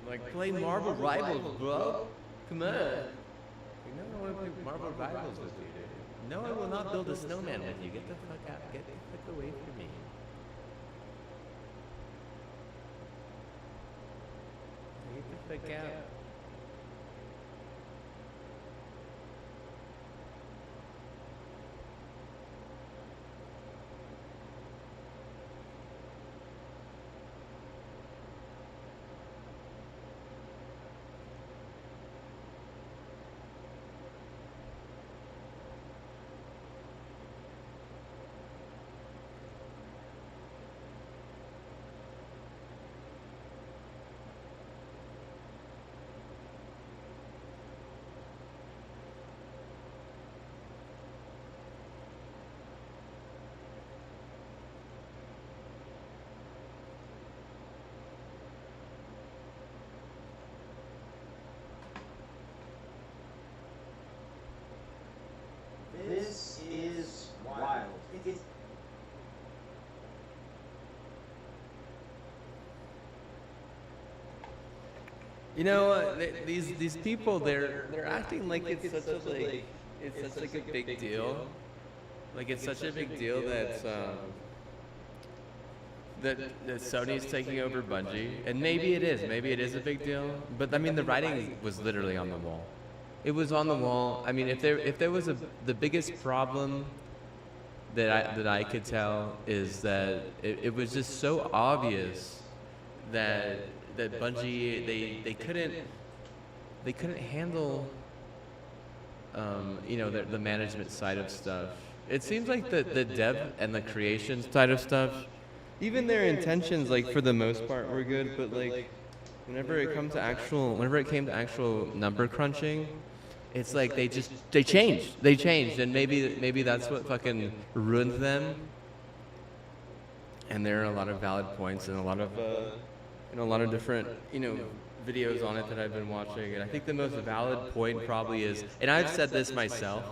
Like, play Marvel Rivals, bro. Come on. You know I want to play Marvel Rivals with you, dude. No, I will not build a snowman with you. Get the fuck out. Get the fuck away from me. Get the fuck out. This is wild. It's You know, these people, they're acting like it's such a it's such like a big deal. Like it's such a big deal that that Sony's taking over Bungie, and maybe it is a big deal. But I mean, the writing was literally on the wall. It was on the wall. I mean, if there was the biggest problem that I could tell is that it was just so obvious that Bungie they couldn't handle you know, the management side of stuff. It seems like the dev and the creation side of stuff, even their intentions, like for the most part, were good, but like whenever it came to actual number crunching, it's like they changed, and maybe that's what fucking ruined them. And there are a lot of valid points and a lot of different, you know, videos on it that I've been watching, and I think the most valid point probably is, and I've said this myself,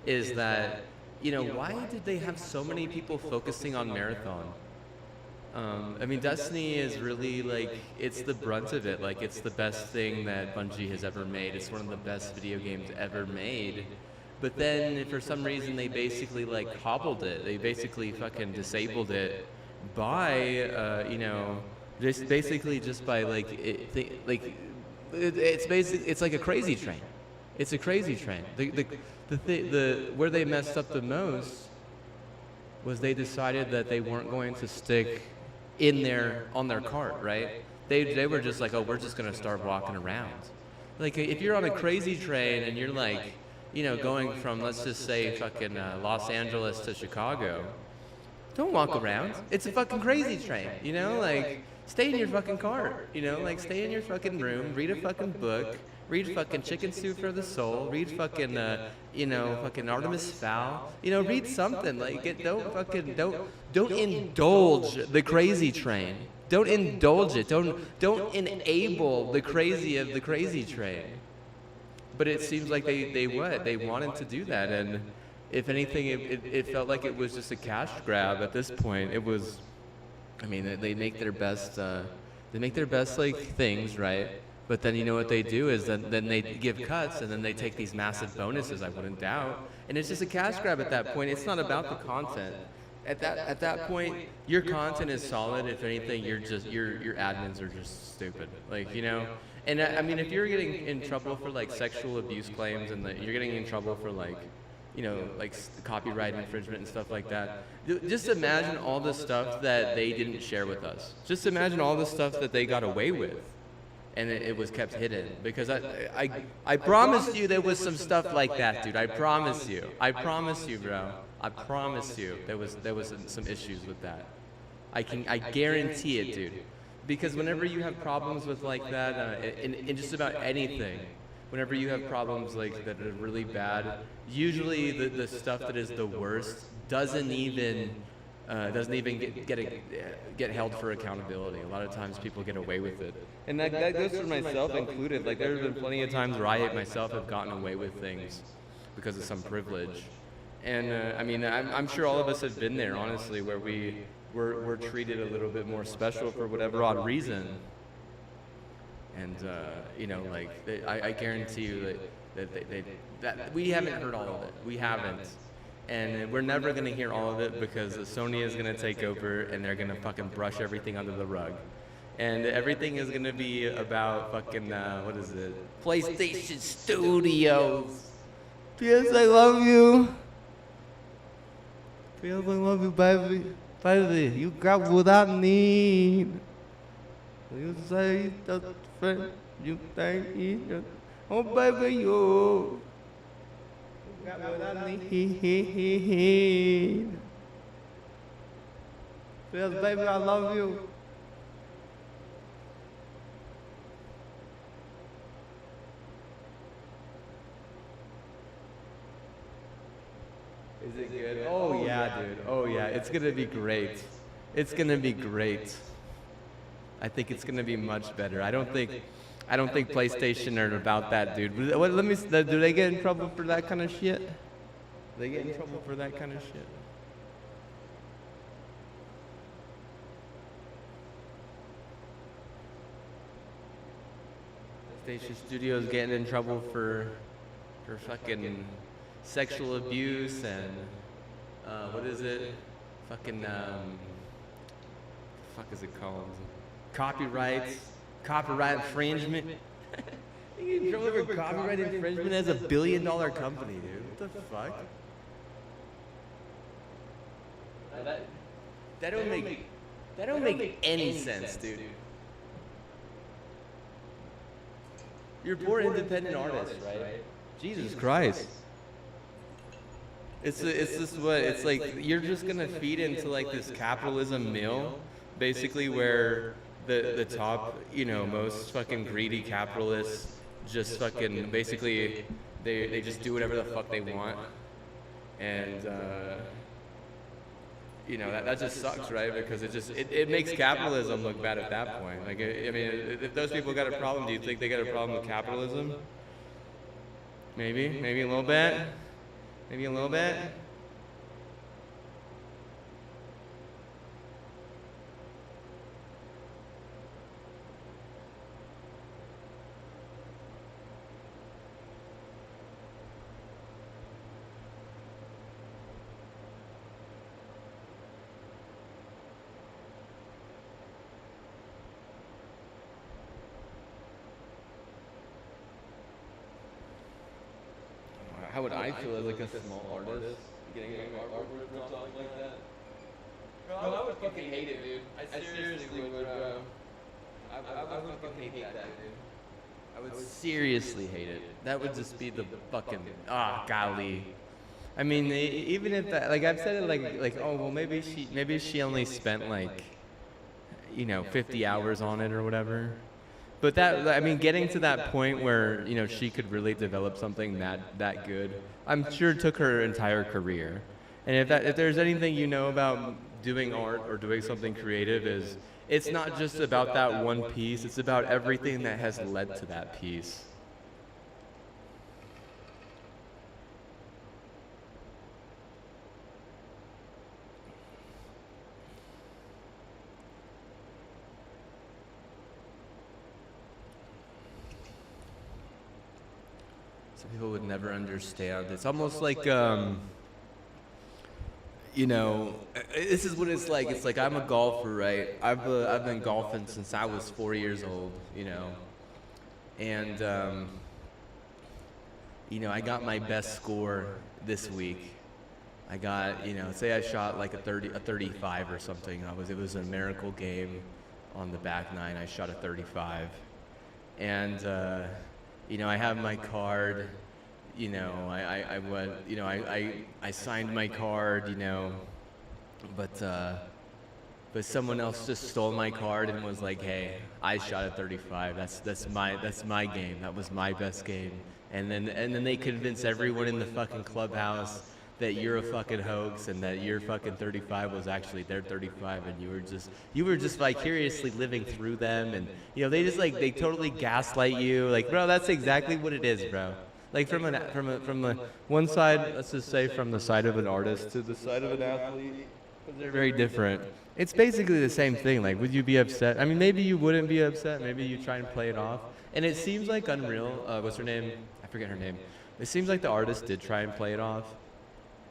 is that, you know, why did they have so many people focusing on Marathon? I mean, Destiny is really like, it's the brunt of it. Like, it's the best thing that Bungie has ever made. It's one of the best video games ever made. But then, for some reason, they basically like hobbled it. They basically fucking disabled it by, you know, just basically just by like, it's like a crazy train. It's a crazy train. Where they messed up the most was they decided that they weren't going to stick on their cart, right? They were just like, oh, we're just gonna start walking around. Like, if you're on a crazy train and you're like, you know, going from, let's just say, fucking Los Angeles to Chicago, don't walk around. It's a fucking crazy train, you know? Like, stay in your fucking cart, you know? Like, stay in your fucking room, read a fucking book, read fucking Chicken Soup for the Soul, read fucking, you know, fucking Artemis Fowl, you know, read something. Like, don't indulge the crazy train. Don't indulge it. Don't enable the crazy of the crazy train. But it seems like they wanted to do that, and if anything, it felt like it was just a cash grab at this point. It was, I mean, they make their best, like, things, right? But then you know what they do is then they give cuts, and then they take these massive bonuses, I wouldn't doubt. And it's just a cash grab at that point. It's not about the content. At that point, your content is solid. If anything, your admins are just stupid. Like, you know? And I mean, if you're getting in trouble for like sexual abuse claims, and you're getting in trouble for like, you know, like copyright infringement and stuff like that, just imagine all the stuff that they didn't share with us. Just imagine all the stuff that they got away with, and it was kept hidden. Because I promised you there was some stuff like that, dude. I promise you, bro. I promise you there was some issues with that. I guarantee it, dude. Because whenever you have problems with like that, in just about anything, whenever you have problems like that are really bad, usually the stuff that is the worst doesn't even get held for accountability. A lot of times people get away with it, and that goes for myself included. Like, there have been plenty of times where I myself have gotten away with things because of some privilege. And I mean, I'm sure all of us have been there, honestly, where we're treated a little bit more special for whatever odd reason. And you know, like I guarantee you that we haven't heard all of it. We haven't, and we're never gonna hear all of it because Sony is gonna take over and they're gonna fucking brush everything under the rug, and everything is gonna be about fucking what is it? PlayStation Studios. PS, I love you. PS, I love you, baby. Baby, you got what I need. You say that friend, you think it. Oh, baby, you got what I need. Yes, baby, I love you. Is it good? Oh, yeah, dude. Oh, yeah. It's going to be great. It's going to be great. I think it's gonna be much better. I don't think PlayStation are about that, dude. What, let me. Do they get in trouble for that kind of shit? They get in trouble for that kind of shit. PlayStation Studios getting in trouble for fucking sexual abuse and what is it? Fucking fuck is it called? Copyright infringement. You get in trouble for copyright infringement as $1 billion company, dude. What the fuck? That don't make any sense, dude. You're poor independent artists, right? Jesus Christ. It's just what it's like. You're just gonna feed into like this capitalism mill, basically, where the top, you know, most fucking greedy capitalists just fucking basically they just do whatever the fuck they want, and you know that just sucks, right? Because it makes capitalism look bad at that point. Like I mean, if those people got a problem, do you think they got a problem with capitalism? Maybe a little bit. Maybe a little bit. How would I feel as like a small artist getting my artwork ripped off like that? Bro, I would fucking hate it, dude. I seriously would, bro. I would fucking hate that, dude. I would seriously hate it. That would just be the fucking golly. I mean, even if that, like I've said it, like oh well, maybe she only spent like, you know, 50 hours on it or whatever. But that, I mean, getting to that point where, you know, she could really develop something that good, I'm sure it took her entire career. And if there's anything you know about doing art or doing something creative, is it's not just about that one piece, it's about everything that has led to that piece. Some people would never understand. It's almost like, you know, this is what it's like. It's like I'm a golfer, right? I've been golfing since I was 4 years old, you know, and you know, I got my best score this week. I got, you know, say I shot like a 35 or something. It was a miracle game on the back nine. I shot a 35, and you know, I have my card, you know, I went, you know, I signed my card, you know, but someone else just stole my card and was like, hey, I shot a 35. That's my game. That was my best game. And then they convince everyone in the fucking clubhouse that you're a fucking hoax and that your fucking 35 was actually their 35, and you were just vicariously living through them, and you know they totally gaslight you. Like, bro, that's exactly what it is, bro. Like from the one side, let's just say from the side of an artist to the side of an athlete, because they're very different. It's basically the same thing. Like, would you be upset? I mean, maybe you wouldn't be upset. Maybe you try and play it off. And it seems like Unreal. What's her name? I forget her name. It seems like the artist did try and play it off.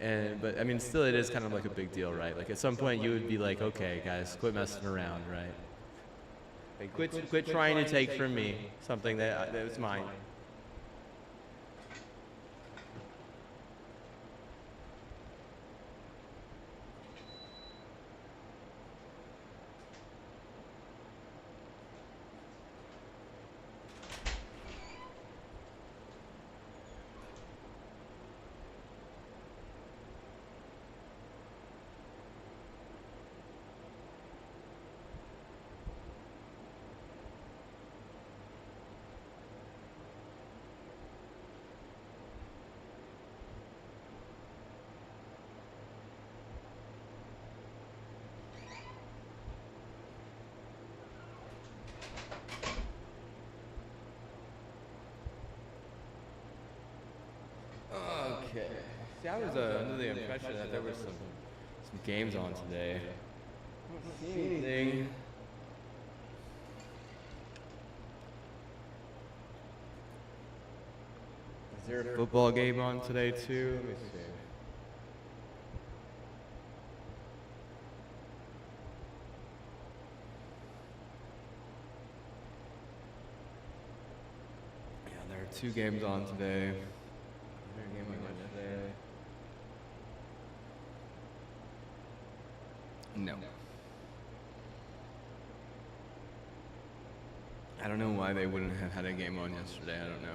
But I mean, still, it is kind of like a big deal, right? Like at some point, you would be like, okay, guys, quit messing around, right? Like, quit trying to take from me something that was mine. Okay. See, I was under the impression that there was some games on today. I don't see anything. Is there a football game on today too? Let me see. Yeah, there are 2 games on today. Is there a game on yesterday? No. I don't know why they wouldn't have had a game on yesterday. I don't know.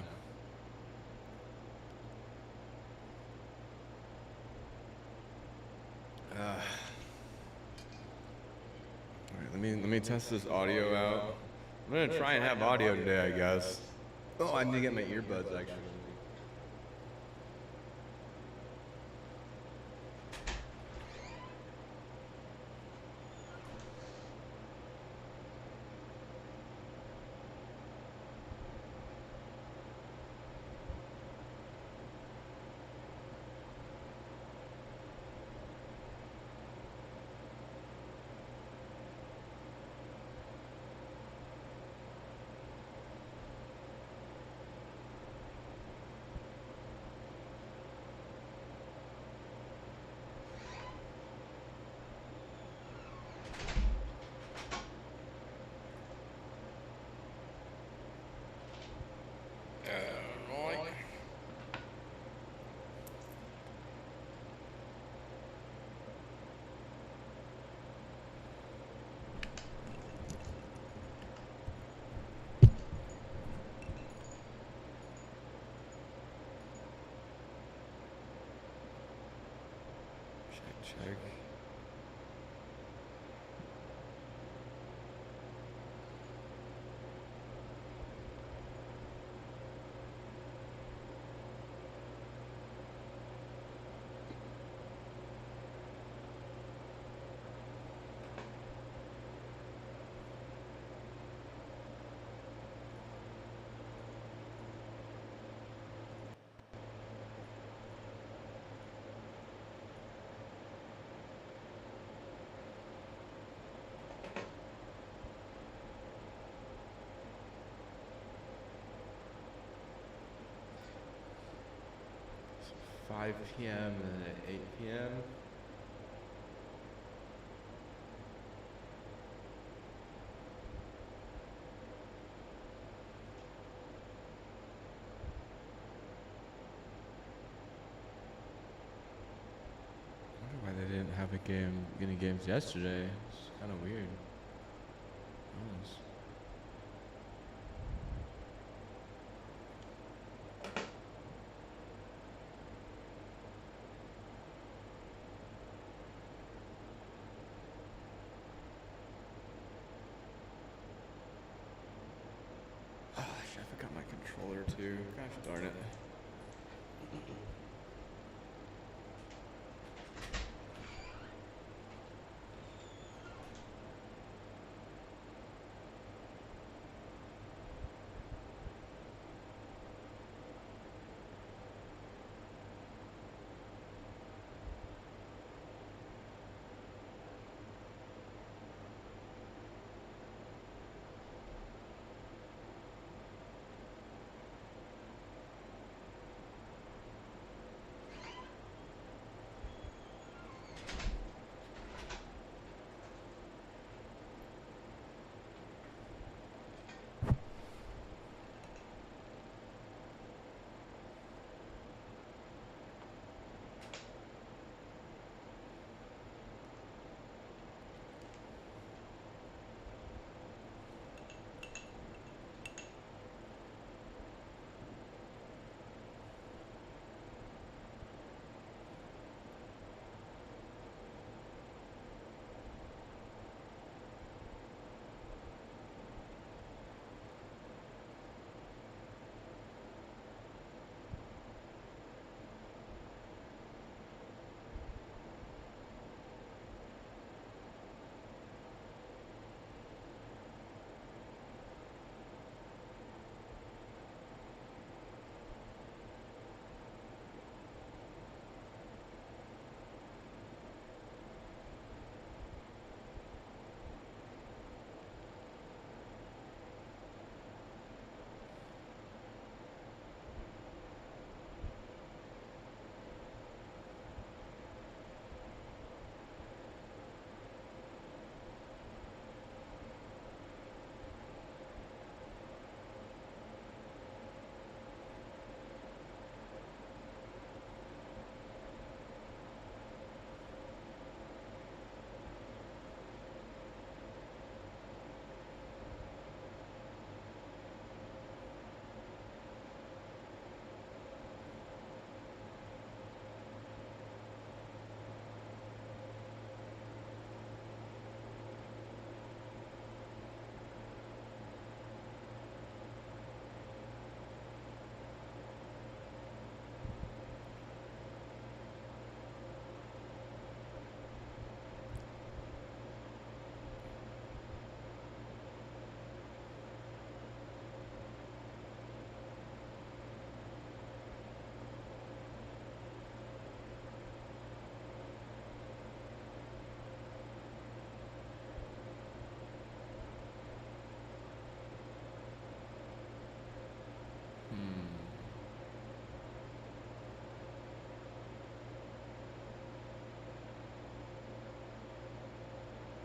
All right, let me test this audio out. I'm gonna try and have audio today, I guess. Oh, I need to get my earbuds actually. Right. 5 p.m. and at 8 p.m. I wonder why they didn't have any games yesterday. It's kind of weird. Honest. Oh, shit, I forgot my controller too. Gosh darn it.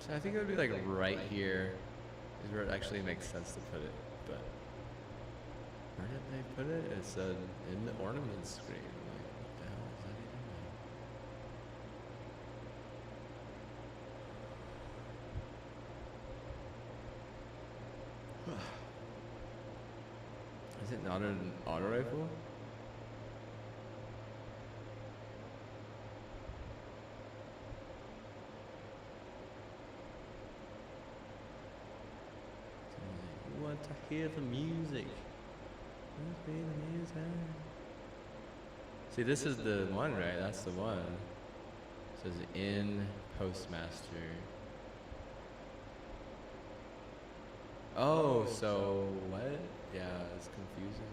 So I think it would be like right here is where it actually makes sense to put it. But where did they put it? It said in the ornament screen. Like, what the hell is that even mean? Is it not an auto rifle? You want to hear the music? Let's play the music. See, this is the one, right? That's the one. It says in postmaster. Oh, so what? Yeah, it's confusing.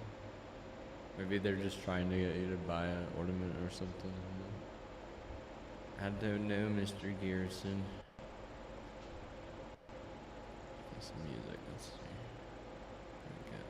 Maybe they're just trying to get you to buy an ornament or something. I don't know, Mr. Garrison. Some music, let's see. Okay.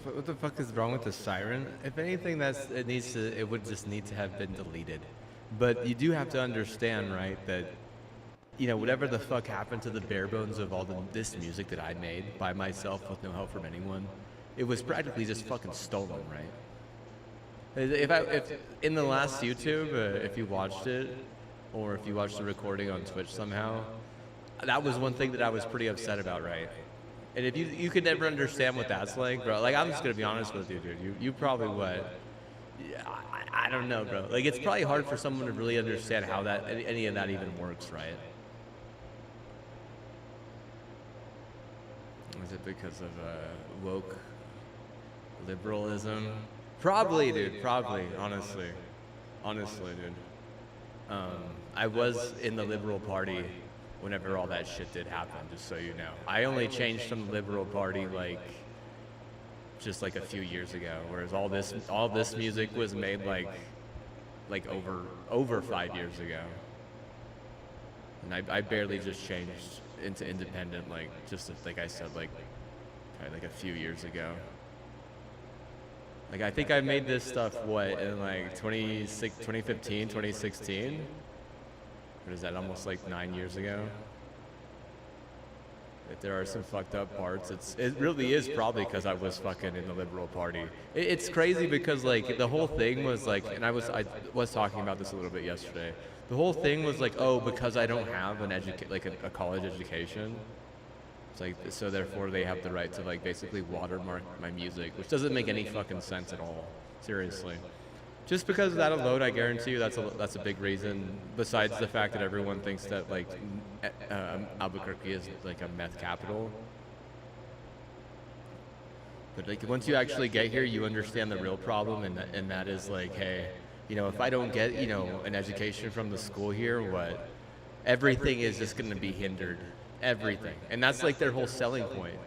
What the fuck is wrong with the siren? If anything, it would just need to have been deleted. But you do have to understand, right, that whatever the fuck happened to the bare bones of all this music that I made by myself with no help from anyone, it was practically just fucking stolen, right? If in the last YouTube, if you watched it, or if you watched the recording on Twitch somehow, that was one thing that I was pretty upset about, right? And if you could never understand what that's like, bro, like, I'm just gonna be honest with you, dude. You probably what? Yeah, I don't know, bro. Like, it's probably hard for someone to really understand how any of that even works, right? Is it because of woke liberalism? Probably, dude. Probably, honestly, dude. I was in the Liberal Party whenever all that shit did happen, just so you know. I only changed from the Liberal Party just like a few years ago, whereas all this music was made like over 5 years ago. And I barely just changed into independent, like I said, like a few years ago. Like, I think I made this stuff, what, in like 2015, 2016? What is that, almost like 9 years ago? If there are some fucked up parts, it really is probably because I was fucking in the liberal party. It's crazy because like the whole thing was like, and I was talking about this a little bit yesterday. The whole thing was like, oh, because I don't have an a college education, it's like, so therefore they have the right to like basically watermark my music, which doesn't make any fucking sense at all. Seriously. Just because of that alone, I guarantee you that's a big reason. Besides the fact that everyone thinks that like Albuquerque is like a meth capital. But like once you actually get here, you understand the real problem, and that is like, hey, you know, if I don't get, you know, an education from the school here, what? Everything is just going to be hindered. Everything. And that's like their whole selling point.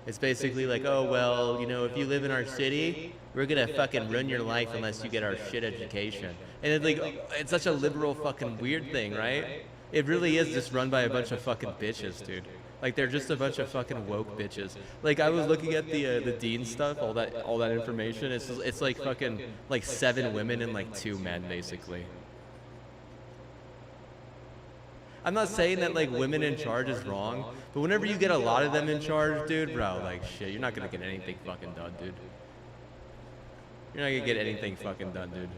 It's basically like, oh, well, you know, if you live in our city, we're going to fucking ruin your life unless you get our shit education. And it's like, it's such a liberal fucking weird thing, right? It really is just run by a bunch of fucking bitches, dude. Like, they're just a bunch of fucking woke bitches. Like, I was looking at the dean stuff, all that information. It's like fucking, like 7 women and like 2 men, basically. I'm not saying that like women in charge is wrong, but whenever you get a lot of them in charge, dude, bro, like shit, you're not gonna get anything fucking done, dude. You're not gonna get anything fucking done, dude.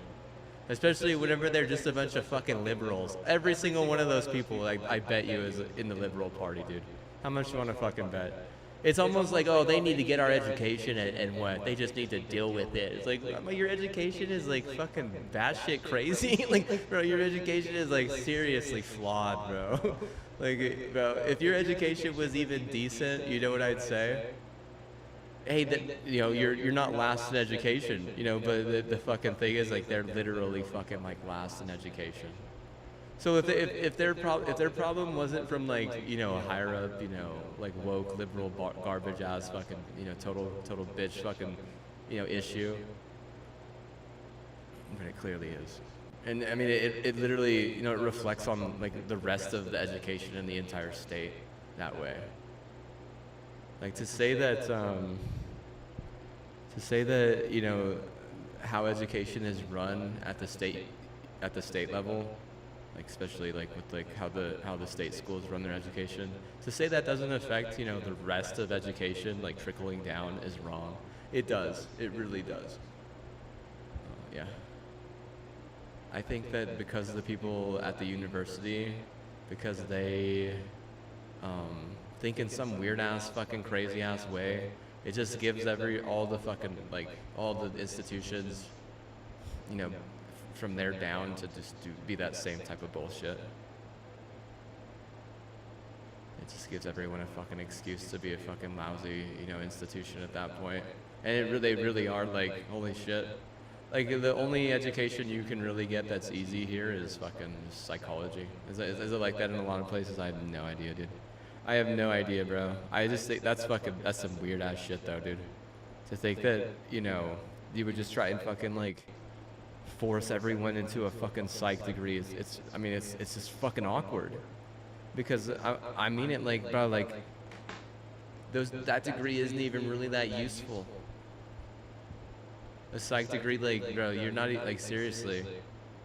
Especially whenever they're just a bunch of fucking liberals. Every single one of those people, I bet you, is in the liberal party, dude. How much you wanna fucking bet? It's almost like, oh, they need to get our education and what? They just need to deal with it. It's like, your education is like fucking batshit crazy. Like, bro, your education is like seriously flawed, bro. Like, bro, if your education was even decent, you know what I'd say? Hey, you know, you're not last in education, you know, but the fucking thing is like they're literally fucking like last in education. So if their problem wasn't from like, you know, a higher up, you know, like woke liberal garbage ass fucking, you know, total bitch fucking, you know, issue, but it clearly is. And I mean it literally, you know, it reflects on like the rest of the education in the entire state that way. Like to say that you know how education is run at the state level, like especially like with like how the state schools run their education, to say that doesn't affect, you know, the rest of education like trickling down is wrong. It does. It really does. Yeah. I think that because of the people at the university, because they think in some weird ass fucking crazy ass way, it just gives all the institutions, you know, from there down to just be that same type of bullshit. It just gives everyone a fucking excuse to be a fucking lousy, you know, institution at that point. And they really are like, holy shit. Like the only education you can really get that's easy here is fucking psychology. Is it like that in a lot of places? I have no idea, dude. I have no idea, bro. I just think that's some weird ass shit though, dude. To think that, you know, you would just try and fucking like force everyone into a fucking psych degree. It's just fucking awkward. Because I mean it, like, bro, like that degree isn't even really that useful. A psych degree, like, bro, you're not like seriously,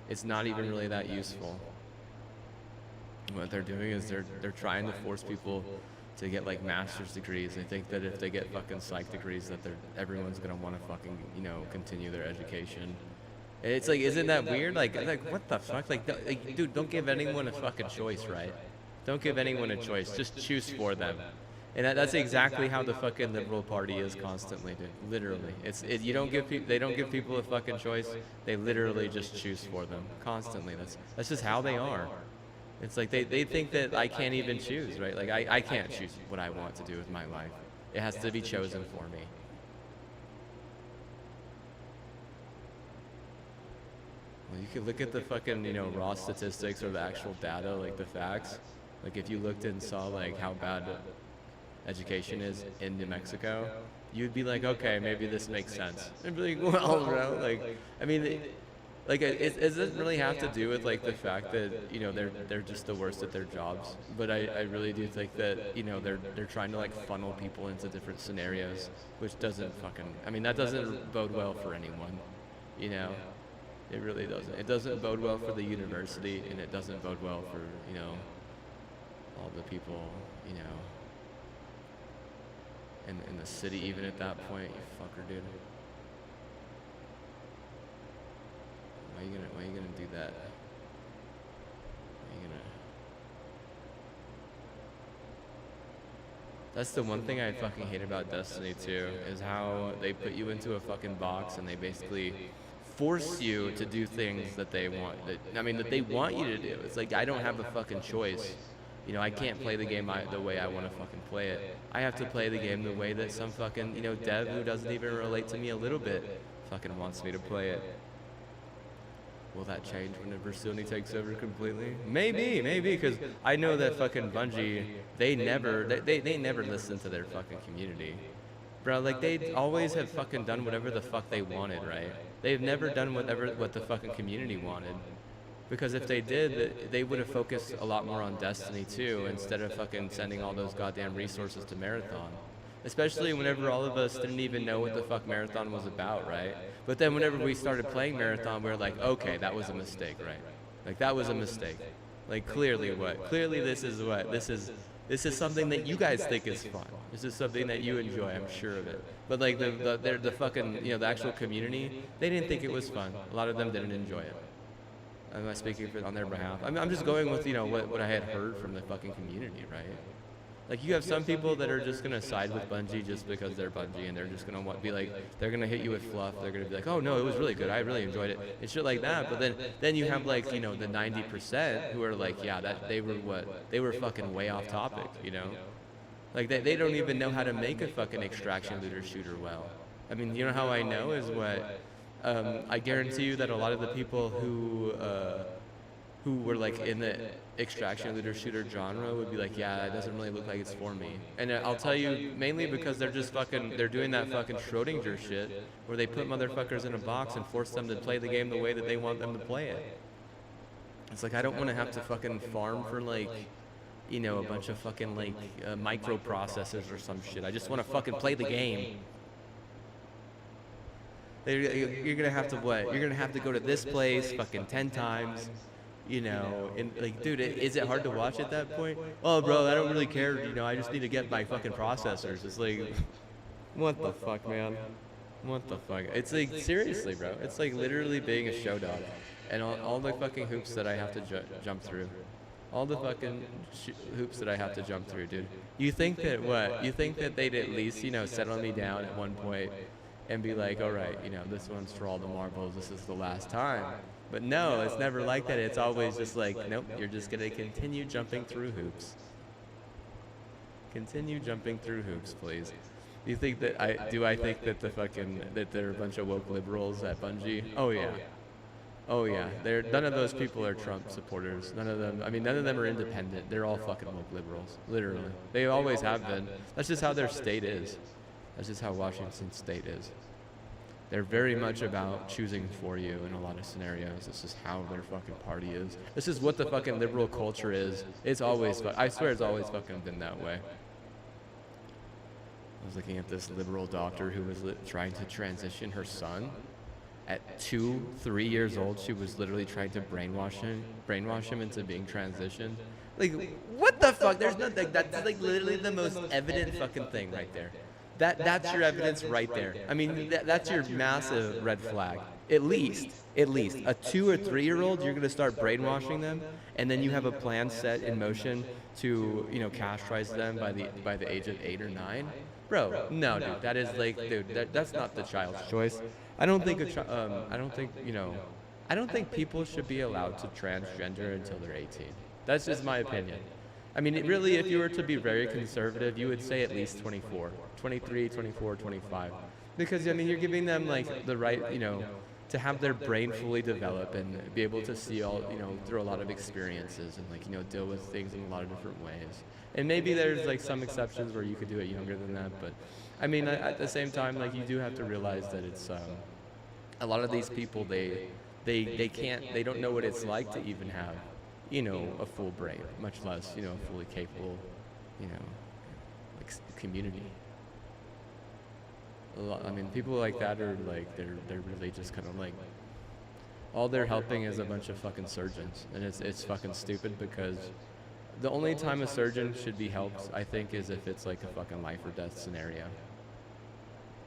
it's not even really that useful. What they're doing is they're trying to force people to get like master's degrees. They think that if they get fucking psych degrees, that everyone's gonna want to fucking, you know, continue their education. It's like, isn't that weird? Like what the fuck? Like, dude, don't give anyone a fucking choice, right? Don't give anyone a choice. Just choose for them. And that's exactly how the fucking liberal party is constantly, dude. Literally, they don't give people a fucking choice. They literally just choose for them constantly. That's just how they are. It's like they think that I can't even choose, right? Like I can't choose what I want to do with my life. It has to be chosen for me. Well, you can look at the fucking, you know, raw statistics or the actual data, like the facts. Like if you looked and saw like how bad education is in New Mexico, you'd be like, okay, maybe this makes sense. And be like, well, bro, like, I mean, Like it doesn't really have to do with like the fact that they're just the worst at their jobs, but I really do think that they're trying to like funnel people into different scenarios, which doesn't fucking, I mean, that doesn't bode well for anyone, you know. It really doesn't. It doesn't bode well for the university, and it doesn't bode well for all the people in the city, even at that point. You fucker, dude. Why are you gonna do that? That's the one thing I fucking hate about Destiny 2, is how they put you into a fucking box and they basically force you to do things that they want. That they want you to do. It's like, I don't have a fucking choice. I can't play the game the way I want to fucking play it. I have to play the game the way that some fucking, dev who doesn't even relate to me a little bit fucking wants me to play it. Will that change whenever Sony takes over completely? Maybe, because I know that fucking Bungie, they never listen to their fucking community. Bro, like, they always have fucking done whatever the fuck they wanted, right? They've never done what the fucking community wanted. Because if they did, they would have focused a lot more on Destiny 2 instead of fucking sending all those goddamn resources to Marathon. Especially whenever all of us didn't even know what the fuck Marathon was about, right? But then whenever we started playing Marathon, we were like, okay, that was a mistake, right? Like, that was a mistake. Like, clearly what? Clearly this is something that you guys think is fun. This is something that you enjoy, I'm sure of it. But like the fucking, the actual community, they didn't think it was fun. A lot of them didn't enjoy it. I'm not speaking on their behalf. I'm just going with, what I had heard from the fucking community, right? Like, you have some people that are just going to side with Bungie just because they're Bungie, and they're just going to be like, they're going to hit you with fluff. They're going to be like, oh, no, it was really good. I really enjoyed it. And shit like that. But then you have, like, the 90% who are like, yeah, they were fucking way off topic, Like, they don't even know how to make a fucking extraction looter shooter well. I mean, you know how I know is what, I guarantee you that a lot of the people who were like in the extraction looter shooter genre would be like, yeah, it doesn't really look like it's for me. And I'll tell you, mainly because they're doing that fucking Schrodinger shit where they put motherfuckers in a box and force them to play the game the way that they want them to play it. It's like, I don't want to have to fucking farm for like, a bunch of fucking like microprocessors or some shit. I just want to fucking play the game. You're gonna have to what? You're gonna have to go to this place fucking 10 times. And like, dude, is it hard to watch at that point? Oh, bro, I don't really care. I just need to get my fucking processors. It's like, what the fuck, man? What the fuck? It's like, seriously, bro. It's like literally being a show dog, and all the fucking hoops that I have to jump through. All the fucking hoops that I have to jump through, dude. You think that what? You think that they'd at least, settle me down at one point and be like, all right, this one's for all the marbles. This is the last time. But no, it's never like that. It's always just like, nope, you're just going to continue jumping through hoops. Continue jumping through hoops, please. Do you think that I think that that they're a bunch of woke liberals at Bungie? Oh yeah. Oh yeah. None of those people are Trump supporters. None of them are independent. They're all fucking woke liberals. Literally. They always have been. That's just how their state is. That's just how Washington state is. They're very much about choosing for you in a lot of scenarios. This is how their fucking party is. This is what the fucking liberal culture is. It's always, I swear it's always fucking been that way. I was looking at this liberal doctor who was trying to transition her son. At 2-3 years old, she was literally trying to brainwash him into being transitioned. Like, what the fuck? There's nothing. That's like literally the most evident fucking thing right there. That's your evidence right there. I mean, that's your massive red flag. At least a 2 or 3 year old, you're gonna start brainwashing them, and then you have a plan set in motion to castrize them by the age of 8 or 9. Bro, no, dude, that is like, dude, that's not the child's choice. I don't think people should be allowed to transgender until they're 18. That's just my opinion. I mean, really, if you were to be very conservative, you would say at least 24, 23, 24, 25. Because, I mean, you're giving them, like, the right, to have their brain fully develop and be able to see all, through a lot of experiences and, like, deal with things in a lot of different ways. And maybe there's, like, some exceptions where you could do it younger than that. But, I mean, at the same time, like, you do have to realize that it's, a lot of these people, they don't know what it's like to even have, you know, a full brain, much less, you know, a fully capable, you know, like community. I mean, people like that are like, they're really just kind of like, all they're helping is a bunch of fucking surgeons, and it's fucking stupid, because the only time a surgeon should be helped, I think, is if it's like a fucking life or death scenario.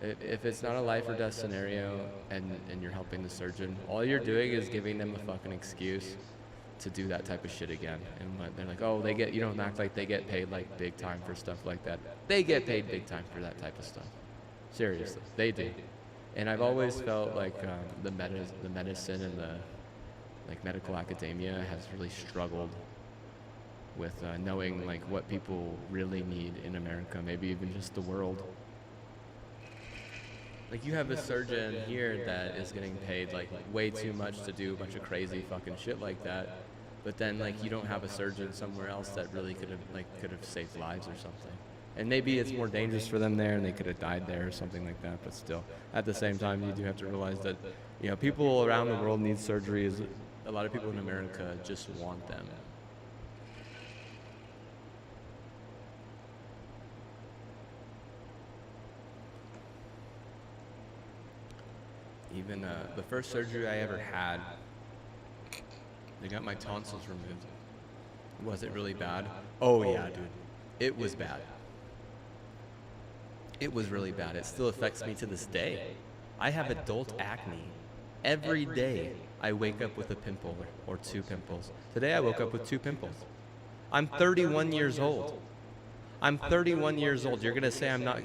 If it's not a life or death scenario and you're helping the surgeon, all you're doing is giving them a fucking excuse to do that type of shit again. And they're like, oh, they get, you don't act like they get paid like big time for stuff like that. They get paid big time for that type of stuff. Seriously, they do. And I've always felt like the medicine and the like medical academia has really struggled with knowing like what people really need in America, maybe even just the world. Like, you have a surgeon here that is getting paid like way too much to do a bunch of crazy fucking shit like that, but then like you don't have a surgeon somewhere else that really could have saved lives or something. And maybe it's more dangerous for them there, and they could have died there or something like that. But still, at the same time, you do have to realize that, you know, people around the world need surgeries. A lot of people in America just want them. Even the first surgery I ever had, they got my tonsils removed. Was it really bad? Oh yeah, dude. It was bad. It was really bad. It still affects me to this day. I have adult acne. Every day I wake up with a pimple or two pimples. Today I woke up with two pimples. I'm 31 years old. I'm 31 years old. You're gonna say I'm not,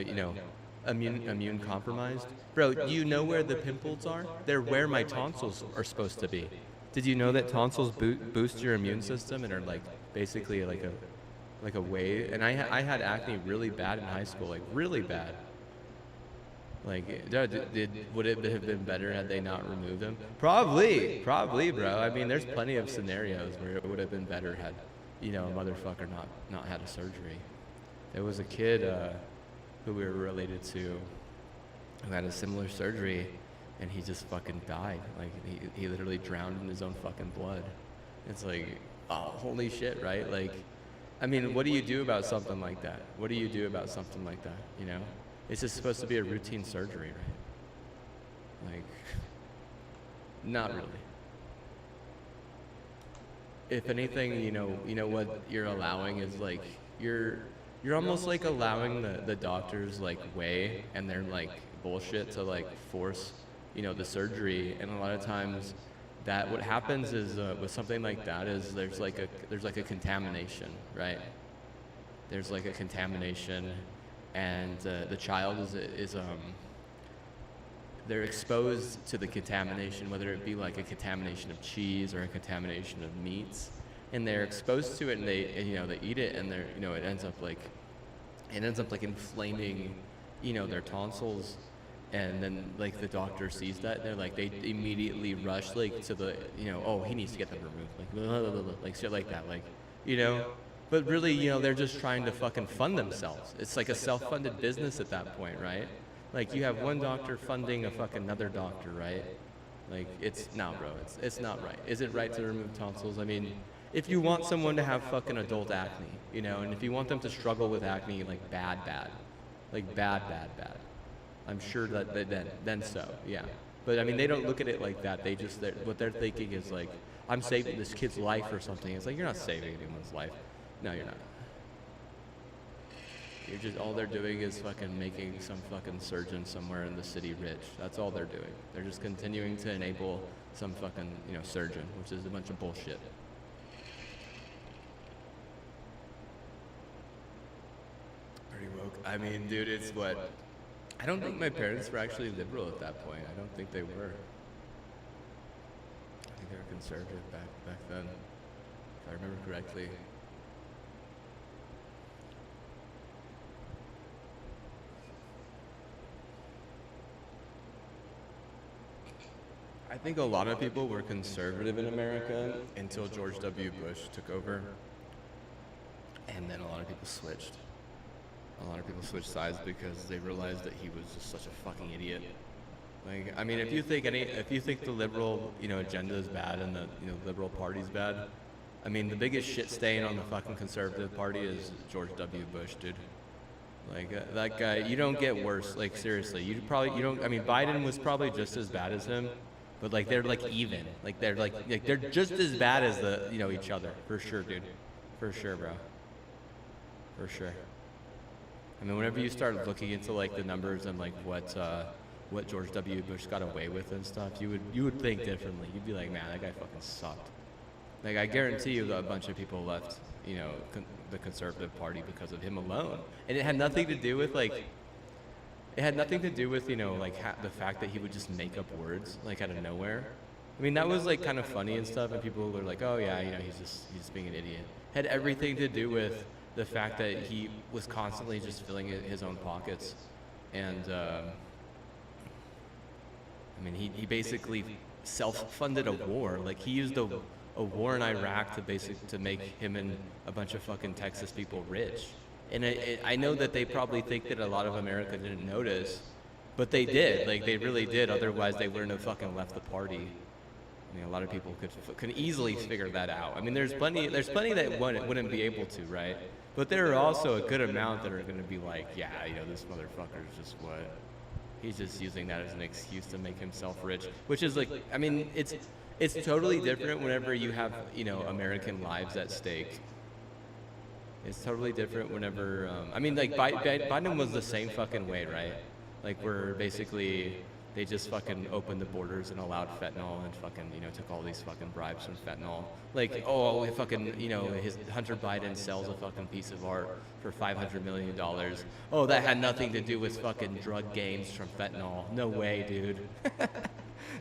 you know, immune compromised? Bro, do you know where the pimples are? They're where my tonsils are supposed to be. Did you know that tonsils boost your immune system and are like basically like a way? And I had acne really bad in high school, like really bad. Like, would it have been better had they not removed them? Probably, bro. I mean, there's plenty of scenarios where it would have been better had, you know, a motherfucker not had a surgery. There was a kid who we were related to who had a similar surgery, and he just fucking died. Like, he literally drowned in his own fucking blood. It's like, oh, holy shit, right? Like, I mean, what do you do about something like that? What do you do about something like that, you know? It's just supposed to be a routine surgery, right? Like, not really. If anything, you know what you're allowing is like, you're almost like allowing the doctors like way and their like bullshit to like force, you know, the surgery. And a lot of times that what happens is with something like that is there's like a contamination, right? There's like a contamination, and the child is they're exposed to the contamination, whether it be like a contamination of cheese or a contamination of meats, and they're exposed to it, and they eat it, and it ends up like inflaming, you know, their tonsils. And then like the doctor sees that, they immediately rush like to the, you know, oh, he needs to get them removed, like blah, blah, blah, blah, like shit like that, like, you know. But really, you know, they're just trying to fucking fund themselves. It's like a self-funded business at that point, right? Like, you have one doctor funding a fucking another doctor, right? Like, it's no, bro, it's not right. Is it right to remove tonsils? I mean, if you want someone to have fucking adult acne, you know, and if you want them to struggle with acne like bad, I'm sure that then so, yeah. But I mean, they don't look at it like that. What they're thinking is like, I'm saving this kid's life or something. It's like, you're not saving anyone's life. No, you're not. You're just, all they're doing is fucking making some fucking surgeon somewhere in the city rich. That's all they're doing. They're just continuing to enable some fucking, you know, surgeon, which is a bunch of bullshit. Pretty woke. I mean, dude, it's what? I don't think my parents were actually liberal at that point. I don't think they were. I think they were conservative back then, if I remember correctly. I think a lot of people were conservative in America until George W. Bush took over, and then a lot of people switched. A lot of people switched sides because they realized that he was just such a fucking idiot. Like, I mean, if you think the liberal, agenda is bad and the, liberal party's bad, I mean, the biggest shit stain on the fucking conservative party is George W. Bush, dude. Like, that guy, you don't get worse. Like, seriously, you don't, I mean, Biden was probably just as bad as him, but like, they're like even. Like, they're just as bad as each other. For sure, dude. For sure, bro. For sure. I mean, whenever you start looking into like the numbers and like what George W. Bush got away with and stuff, you would think differently. You'd be like, man, that guy fucking sucked. Like, I guarantee you that a bunch of people left, the conservative party because of him alone. And it had nothing to do with like, the fact that he would just make up words like out of nowhere. I mean, that was like kind of funny and stuff, and people were like, oh yeah, he's just being an idiot. Had everything to do with the fact that he was constantly just filling his own pockets. And I mean, he basically self-funded a war. Like, he used a war in Iraq to make him and a bunch of fucking Texas people rich. And I know that they probably think that a lot of America didn't notice, but they did. Like, they really did. Otherwise, they wouldn't have fucking left the party. I mean, a lot of people could easily figure that out. I mean, there's plenty that wouldn't be able to, right? But there are also a good amount that are going to be like, yeah, this motherfucker's just what? He's just using that as an excuse to make himself rich, which is like, I mean, it's totally different whenever you have, American lives at stake. It's totally different whenever, I mean, like, Biden was the same fucking way, right? Like, where basically they just fucking opened the borders and allowed fentanyl and fucking, took all these fucking bribes from fentanyl. Like, oh, fucking, his Hunter Biden sells a fucking piece of art for $500 million. Oh, that had nothing to do with fucking drug gains from fentanyl. No way, dude.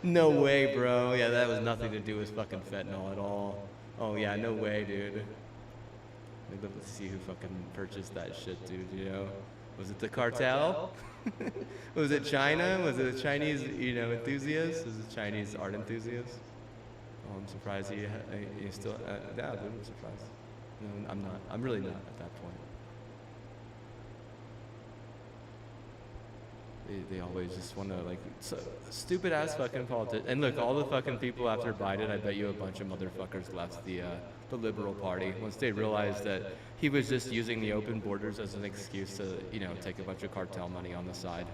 No way, bro. Yeah, that was nothing to do with fucking fentanyl at all. Oh yeah, no way, dude. Let's see who fucking purchased that shit, dude, Was it the cartel? Was it China? Was it a Chinese, enthusiast? Was it Chinese art enthusiast? Oh, I'm surprised he still, yeah, dude, I'm surprised. No, I'm not. I'm really not at that point. They always just want to, like, stupid ass fucking politics. And look, all the fucking people after Biden, I bet you a bunch of motherfuckers left the Liberal Party once they realized that he was just using the open borders as an excuse to, take a bunch of cartel money on the side.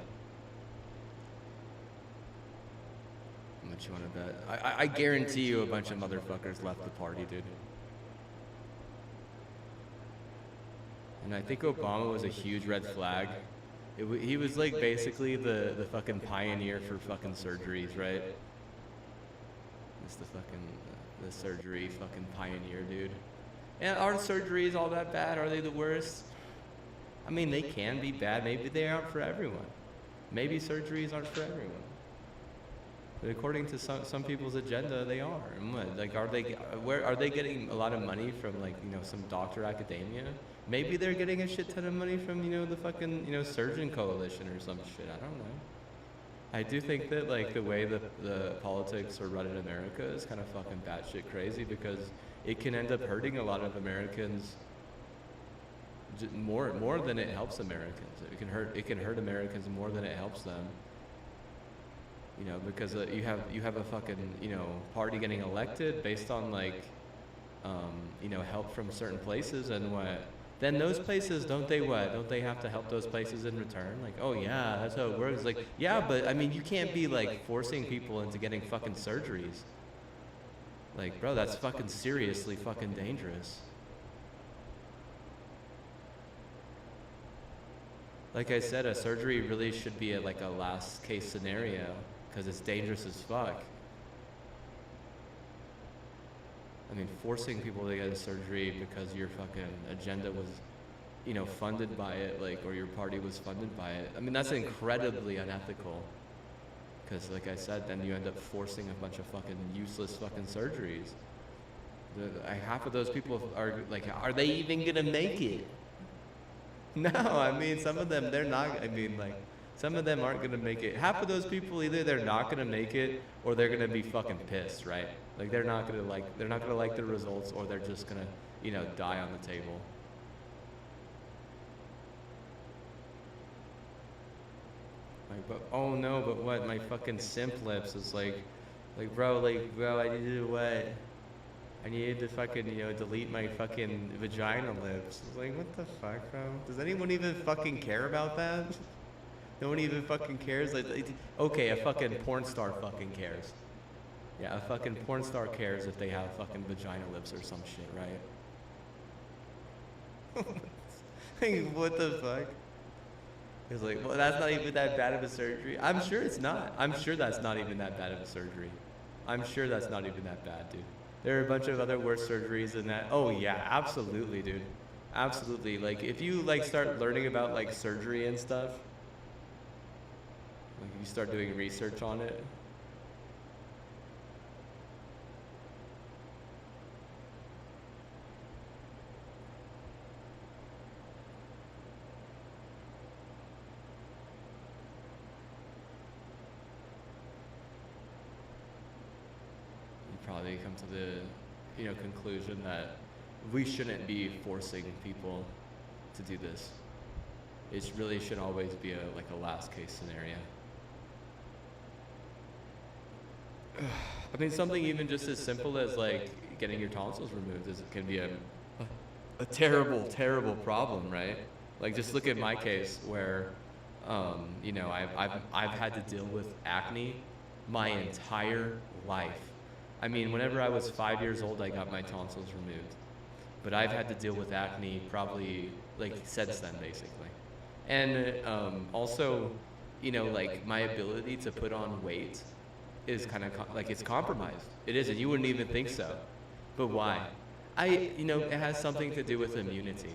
How much you want to bet? I guarantee you a bunch of motherfuckers left the party, dude. And I think Obama was a huge red flag. He was like basically the fucking pioneer for fucking surgeries, right? It's the fucking the surgery fucking pioneer, dude. And are surgeries all that bad? Are they the worst? I mean, they can be bad. Maybe they aren't for everyone. Maybe surgeries aren't for everyone. But according to some people's agenda, they are. And what? Like, are they getting a lot of money from, like, some doctor academia? Maybe they're getting a shit ton of money from, the fucking, surgeon coalition or some shit. I don't know. I do think that, like, the way that the politics are run in America is kind of fucking batshit crazy, because it can end up hurting a lot of Americans more than it helps Americans. It can hurt Americans more than it helps them. Because you have a fucking, party getting elected based on, like, help from certain places, and what? Then those places, don't they have to help those places in return? Like, oh yeah, that's how it works. Like, yeah, but I mean, you can't be, like, forcing people into getting fucking surgeries. Like, bro, that's fucking seriously fucking dangerous. Like I said, a surgery really should be like a last case scenario, because it's dangerous as fuck. I mean, forcing people to get a surgery because your fucking agenda was, funded by it, like, or your party was funded by it. I mean, that's incredibly unethical. Because, like I said, then you end up forcing a bunch of fucking useless fucking surgeries. Half of those people are like, are they even gonna make it? No, I mean, some of them, they're not. I mean, like, some of them aren't gonna make it. Half of those people, either they're not gonna make it, or they're gonna be fucking pissed, right? Like, they're not gonna like the results, or they're just gonna, die on the table. Like, but oh no, but what? My fucking simp lips is like, bro, I needed to what? I needed to fucking, delete my fucking vagina lips. It's like, what the fuck, bro? Does anyone even fucking care about that? No one even fucking cares. Okay, a fucking porn star fucking cares. Yeah, a fucking porn star cares if they have fucking vagina lips or some shit, right? Like, what the fuck? He's like, well, that's not even that bad of a surgery. I'm sure it's not. I'm sure that's not even that bad of a surgery. I'm sure that's not even that bad, dude. There are a bunch of other worse surgeries than that. Oh yeah, absolutely, dude. Absolutely. Like, if you like start learning about like surgery and stuff, like if you start doing research on it, probably come to the conclusion that we shouldn't be forcing people to do this. It really should always be a last case scenario. I mean, something even just as simple as like getting your tonsils removed can be a terrible problem, right? Like, just look at my case where I've had to deal with acne my entire life. I mean, whenever I was 5 years old, I got my tonsils removed. But I've had to deal with acne probably like since then, basically. And also, like my ability to put on weight is kind of it's compromised. It is, and you wouldn't even think so. But why? It has something to do with immunity.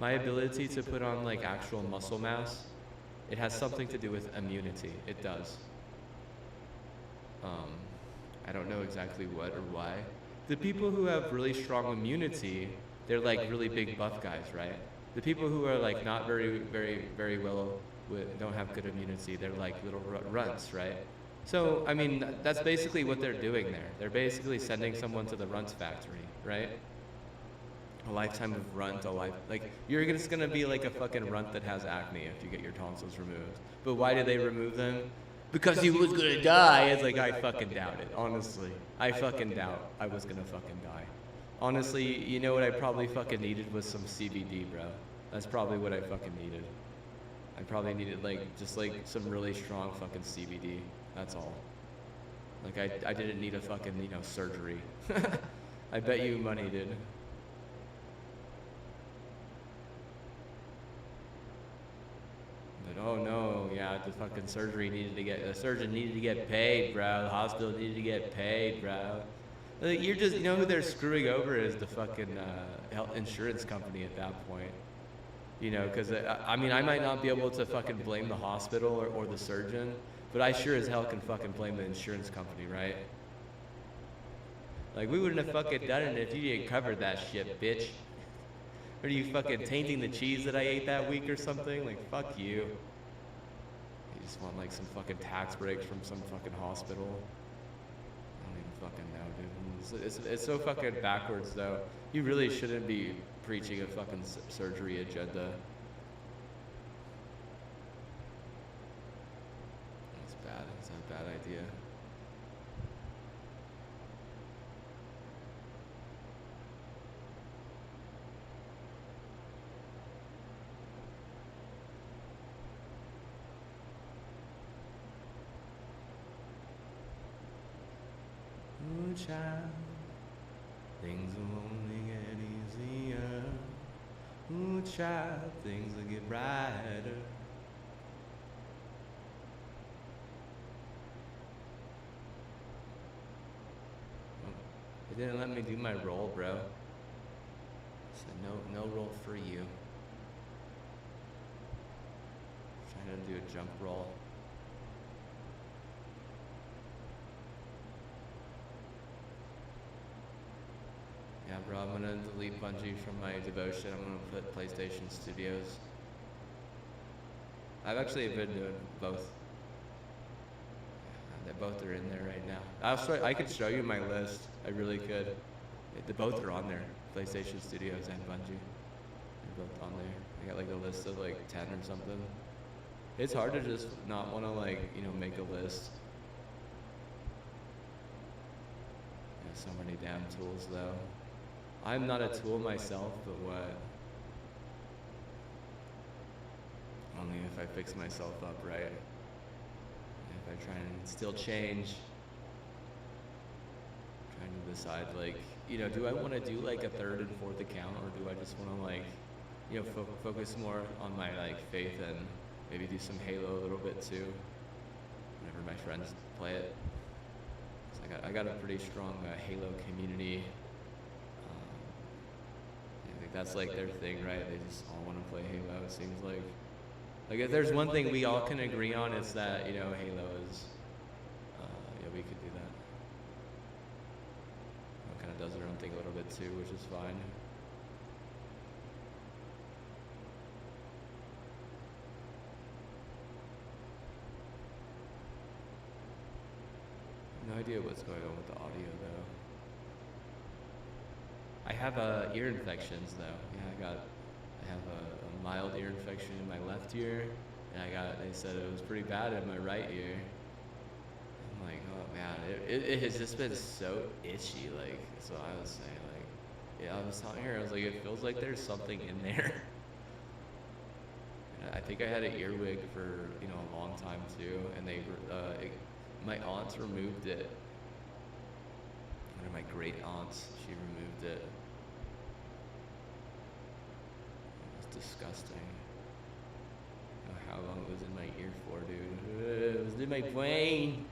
My ability to put on like actual muscle mass, it has something to do with immunity. It does. I don't know exactly what or why. The people who have really strong immunity, they're like really big buff guys, right? The people who are like not very well don't have good immunity, they're like little runts, right? So, I mean, that's basically what they're doing there. They're basically sending someone to the runts factory, right? A lifetime of runt, you're just gonna be like a fucking runt that has acne if you get your tonsils removed. But why do they remove them? Because he was gonna die. It's like, I fucking doubt it, honestly. I fucking doubt I was gonna fucking die. Honestly, you know what I probably fucking needed was some CBD, bro. That's probably what I fucking needed. I probably needed just some really strong fucking CBD. That's all. Like, I didn't need a fucking, surgery. I bet you money, dude. But oh no, yeah, the fucking surgeon needed to get paid, bro. The hospital needed to get paid, bro. Like, you're just, who they're screwing over is the fucking health insurance company at that point. Because I mean, I might not be able to fucking blame the hospital or the surgeon, but I sure as hell can fucking blame the insurance company, right? Like, we wouldn't have fucking done it if you didn't cover that shit, bitch. Or are you fucking tainting the cheese that I ate that week or something? Like, fuck you. You just want like some fucking tax breaks from some fucking hospital. I don't even fucking know, dude. It's so fucking backwards, though. You really shouldn't be preaching a fucking surgery agenda. It's bad. It's a bad idea. Ooh, child, things will only get easier. Ooh, child, things will get brighter. It didn't let me do my roll, bro. So no roll for you. Trying to do a jump roll. Yeah, bro, I'm gonna delete Bungie from my devotion. I'm gonna put PlayStation Studios. I've actually been doing both. They both are in there right now. I could show you my list. I really could. They both are on there. PlayStation Studios and Bungie. They're both on there. I got like a list of like 10 or something. It's hard to just not want to like, you know, make a list. There's so many damn tools though. I'm not a tool myself, but what? Only if I fix myself up right. If I try and still change. Trying to decide like, you know, do I want to do like a third and fourth account, or do I just want to like, you know, focus more on my like faith and maybe do some Halo a little bit too, whenever my friends play it. So I got a pretty strong Halo community. I think that's like their thing, right? They just all want to play Halo. It seems like if there's one thing we all can agree on, it's that, you know, Halo is, yeah, we could do that. It kind of does their own thing a little bit too, which is fine. No idea what's going on with the audio though. I have ear infections though. Yeah, I have a mild ear infection in my left ear, and they said it was pretty bad in my right ear. I'm like, oh man, it has just been so itchy. Like, so I was saying, like, yeah, I was telling her, I was like, it feels like there's something in there. And I think I had an earwig for, you know, a long time too, and my aunts removed it. One of my great aunts, she removed it. It was disgusting. I don't know how long it was in my ear for, dude. It was in my brain.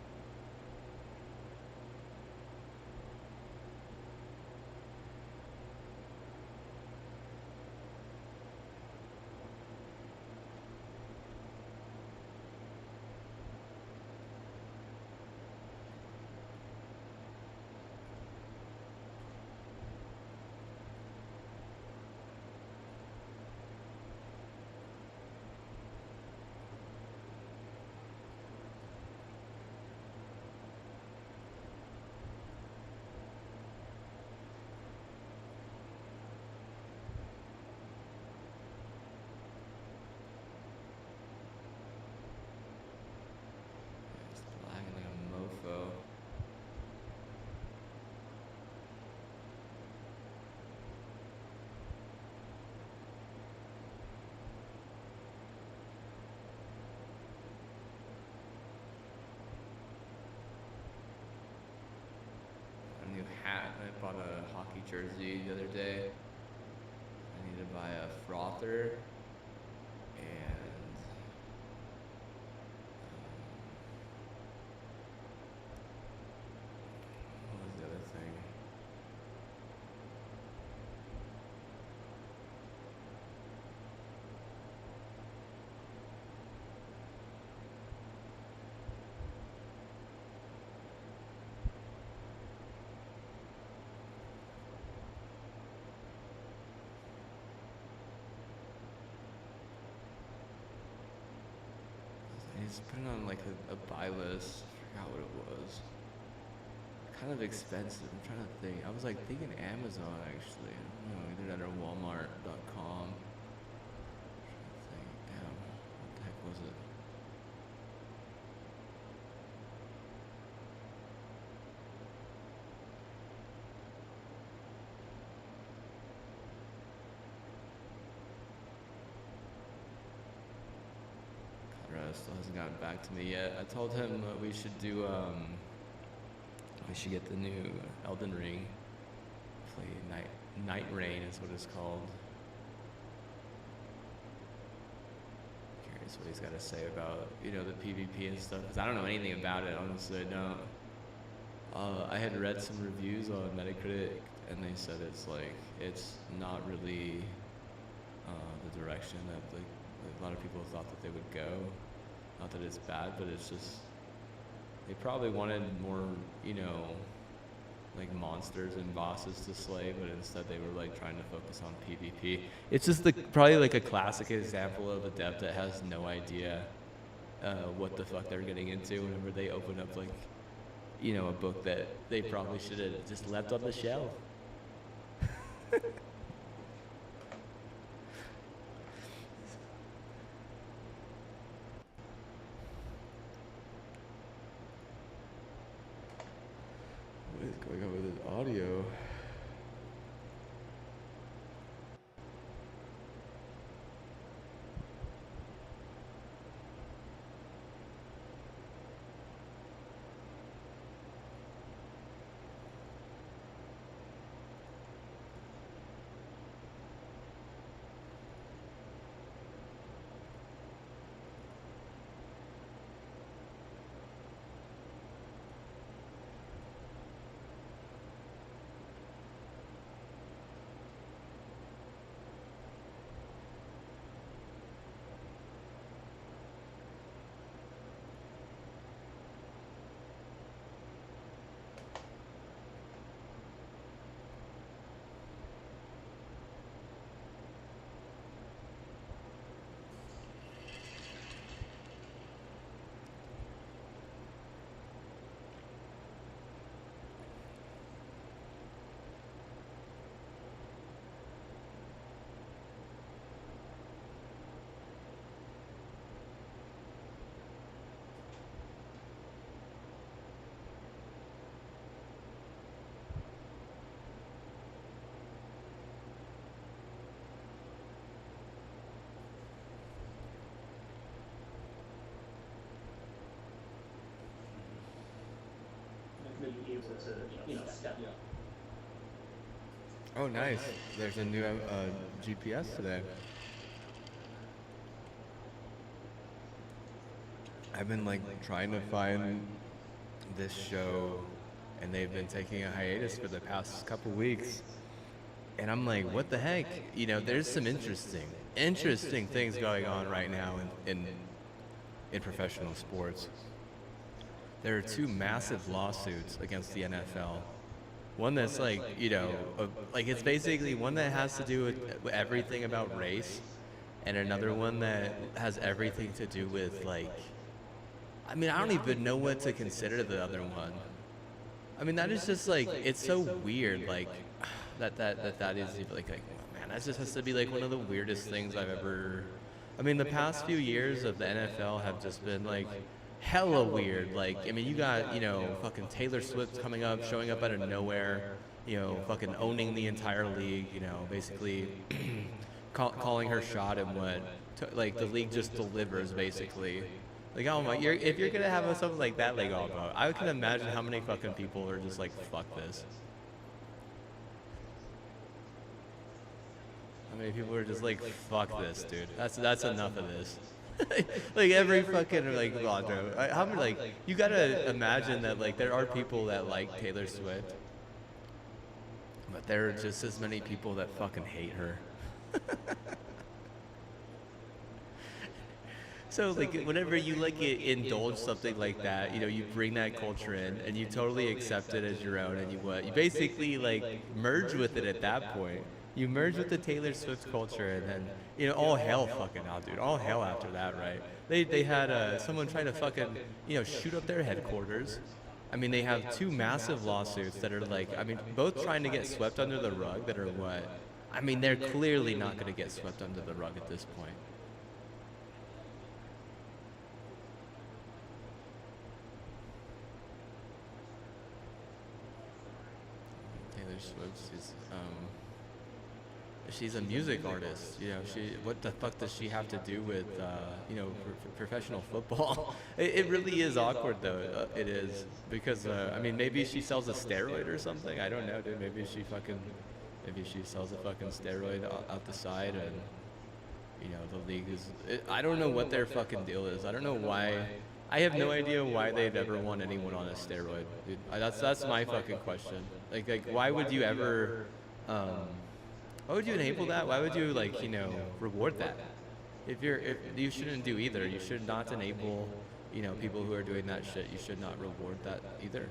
Hat. I bought a hockey jersey the other day. I need to buy a frother and what was the other thing? He's putting on like a buy list. I forgot what it was. Kind of expensive. I'm trying to think. I was like thinking Amazon actually. I don't know, either that or Walmart.com. Damn, what the heck was it? Still hasn't gotten back to me yet. I told him we should do we should get the new Elden Ring. Play Night Rain is what it's called. Curious what he's got to say about, you know, the PvP and stuff, because I don't know anything about it, honestly. I don't. I had read some reviews on Metacritic, and they said it's not really the direction that a lot of people thought that they would go. Not that it's bad, but it's just, they probably wanted more, you know, like monsters and bosses to slay, but instead they were like trying to focus on PvP. It's just probably like a classic example of a dev that has no idea what the fuck they're getting into whenever they open up like, you know, a book that they probably should have just left on the shelf. able to, step up. Oh, nice. There's a new GPS today. I've been like trying to find this show, and they've been taking a hiatus for the past couple weeks. And I'm like, what the heck? There's some interesting things going on right now in professional sports. There are two massive lawsuits against the NFL. One that's like, it's basically one that has to do with everything about race, and another one that has everything to do with I don't even know what to consider the other one. That is just it's so weird, that is man, that just has to be one of the weirdest things I've ever. The past few years of the NFL have just been hella weird. You got, fucking Taylor Swift coming up, showing up out of nowhere, fucking owning the entire league, basically calling her shot and what, the league just delivers, basically. Oh my, if you're gonna have something like that, oh, bro, I can imagine how many fucking people are just fuck this. How many people are just fuck this, dude. That's enough of this. Every fucking blogger. How many you gotta imagine that there are people that like Taylor Swift, but there are just as many people that fucking hate her. So whenever you indulge something like that, you bring that culture in and you totally accept it as your own, and you basically merge with it at that point. You merge with the Taylor Swift culture, and then all hell fucking out, dude. All hell after that, right? They had someone try to fucking shoot up their headquarters. They have two massive lawsuits that are both trying to get swept under the rug. That are what? They're clearly not going to get swept under the rug at this point. Taylor Swift is she's a music artist. What the fuck does she have to do with professional football? It really is awkward though. It is, because maybe she sells a steroid or something. I don't know, dude. Maybe she sells a fucking steroid out the side, and the league is. I don't know what their fucking deal is. I don't know why. I have no idea why they'd ever want anyone on a steroid, dude. That's my fucking question. Why would you ever? Why would you enable that? Why would you reward that? If you shouldn't do either. You should not enable people who are doing that shit. You should not reward that either.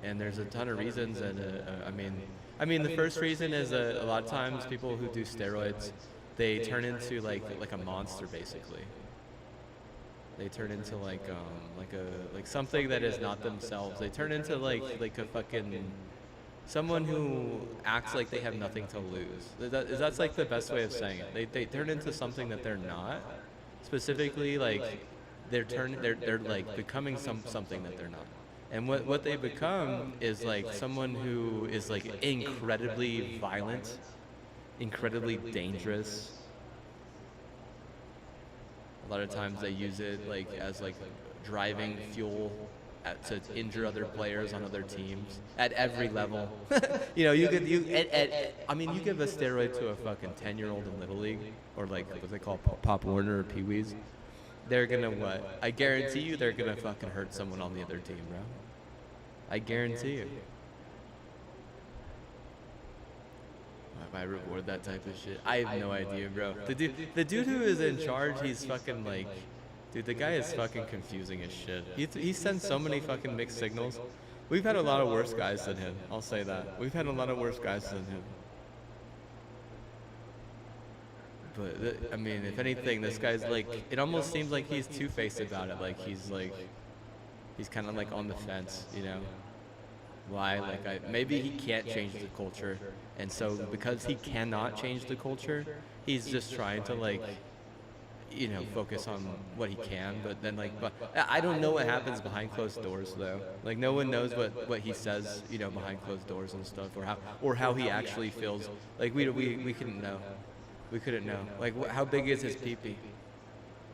And there's a ton of reasons, and the first reason is a lot of times people who do steroids, they turn into like a monster, basically. They turn into something that is not themselves. They turn into like a fucking someone who acts like they have nothing to lose. That's the best way of saying it. They turn into something that they're not. Specifically, they're becoming something that they're not. And what they become is someone who is incredibly violent, incredibly dangerous. A lot of times they use it as driving fuel to injure other players on other teams at every level. You give a steroid to a fucking 10-year-old in Little League, or what they call Pop Warner or Pee Wees. They're gonna what? I guarantee you they're gonna fucking hurt someone on the other team, bro. I guarantee you. Why I reward that type of shit? I have no idea, bro. The dude who is in charge, he's fucking dude, the guy is fucking confusing as shit. He sends so many fucking mixed signals. We've had a lot of worse guys than him. I'll say that. We've had a lot of worse guys than him. But if anything, this guy's it almost seems like he's two-faced about it. He's kind of on the fence, Why? Maybe he can't change the culture, and so because he cannot change the culture, he's just trying to focus on what he can. But then but I don't know what happens behind closed doors though. No one knows what he says, behind closed doors and stuff, or how he actually feels. We couldn't know. We couldn't know. How big is his pee-pee?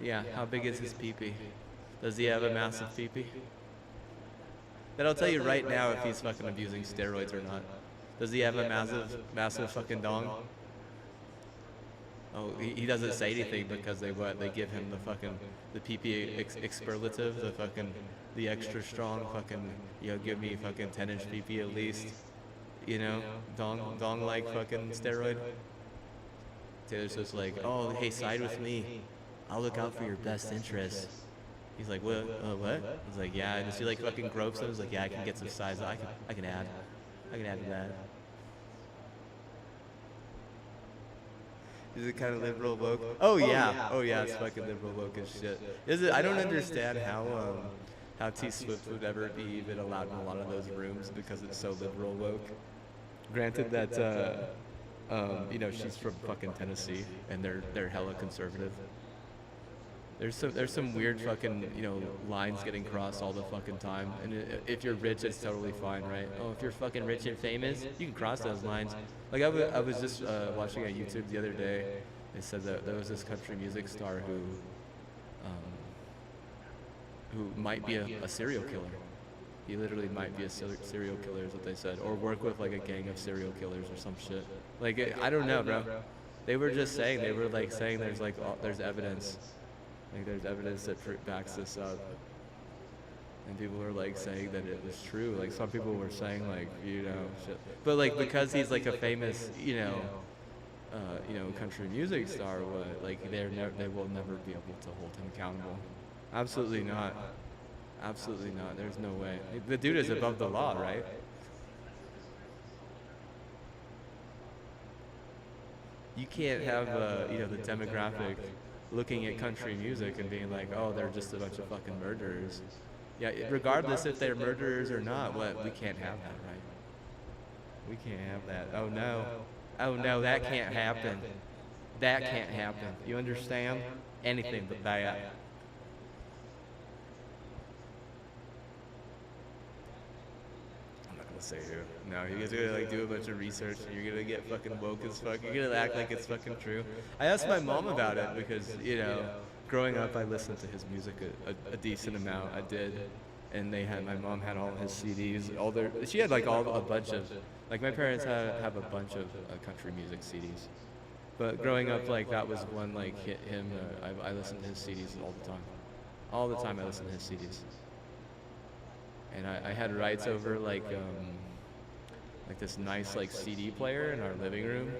Yeah, how big is his pee-pee? Does he have a massive pee-pee? But I'll tell you right now if he's fucking abusing steroids or not. Does he have a massive fucking dong? Oh, he doesn't say anything because they give him the fucking, the PP expurlative, the extra strong fucking, give me fucking 10-inch PP at least, dong like fucking steroid. Taylor's just like, oh, hey, side with me. I'll look out for your best interests. He's like, what? He's like, yeah. And she like fucking gropes him. He's like, yeah, I can get some size. I can add to that. Is it kind of liberal woke? Oh yeah, it's fucking liberal woke as shit. Is it? I don't understand how T Swift would ever be even allowed in a lot of those rooms because it's so liberal woke. Granted that she's from fucking Tennessee and they're hella conservative. There's some weird fucking lines getting crossed all the fuking time. And if you're rich, it's totally fine, right? Oh, if you're fucking rich and famous, you can cross those lines. Like I was just watching on YouTube the other day. It said that there was this country music star who might be a serial killer. He literally might be a serial killer, is what they said, or work with like a gang of serial killers or some shit. Like I don't know, bro. They were just saying there's evidence. Like there's evidence that backs this up, and people were like saying that it was true. Like some people were saying like shit, but like because he's like a famous country music star, like they will never be able to hold him accountable. Absolutely not. Absolutely not. There's no way. The dude is above the law, right? You can't have the demographic looking at country music and being like, oh, they're just a bunch of fucking murderers. Yeah, regardless if they're murderers or not, we can't have that, right? We can't have that. Oh no, that can't happen. That can't happen. You understand? Anything but that. I'm not gonna say who. No, you guys are gonna like do a bunch of research and you're gonna get fucking woke as fuck. You're gonna act like it's fucking true. I asked my mom about it because, growing up I listened to his music a decent amount. I did. And my mom had all his CDs, she had like a bunch of, like my parents have a bunch of country music CDs. But growing up, like that was one like hit him. I listened to his CDs all the time. All the time I listened to his CDs. And I had rights over like this nice like CD player in our living room,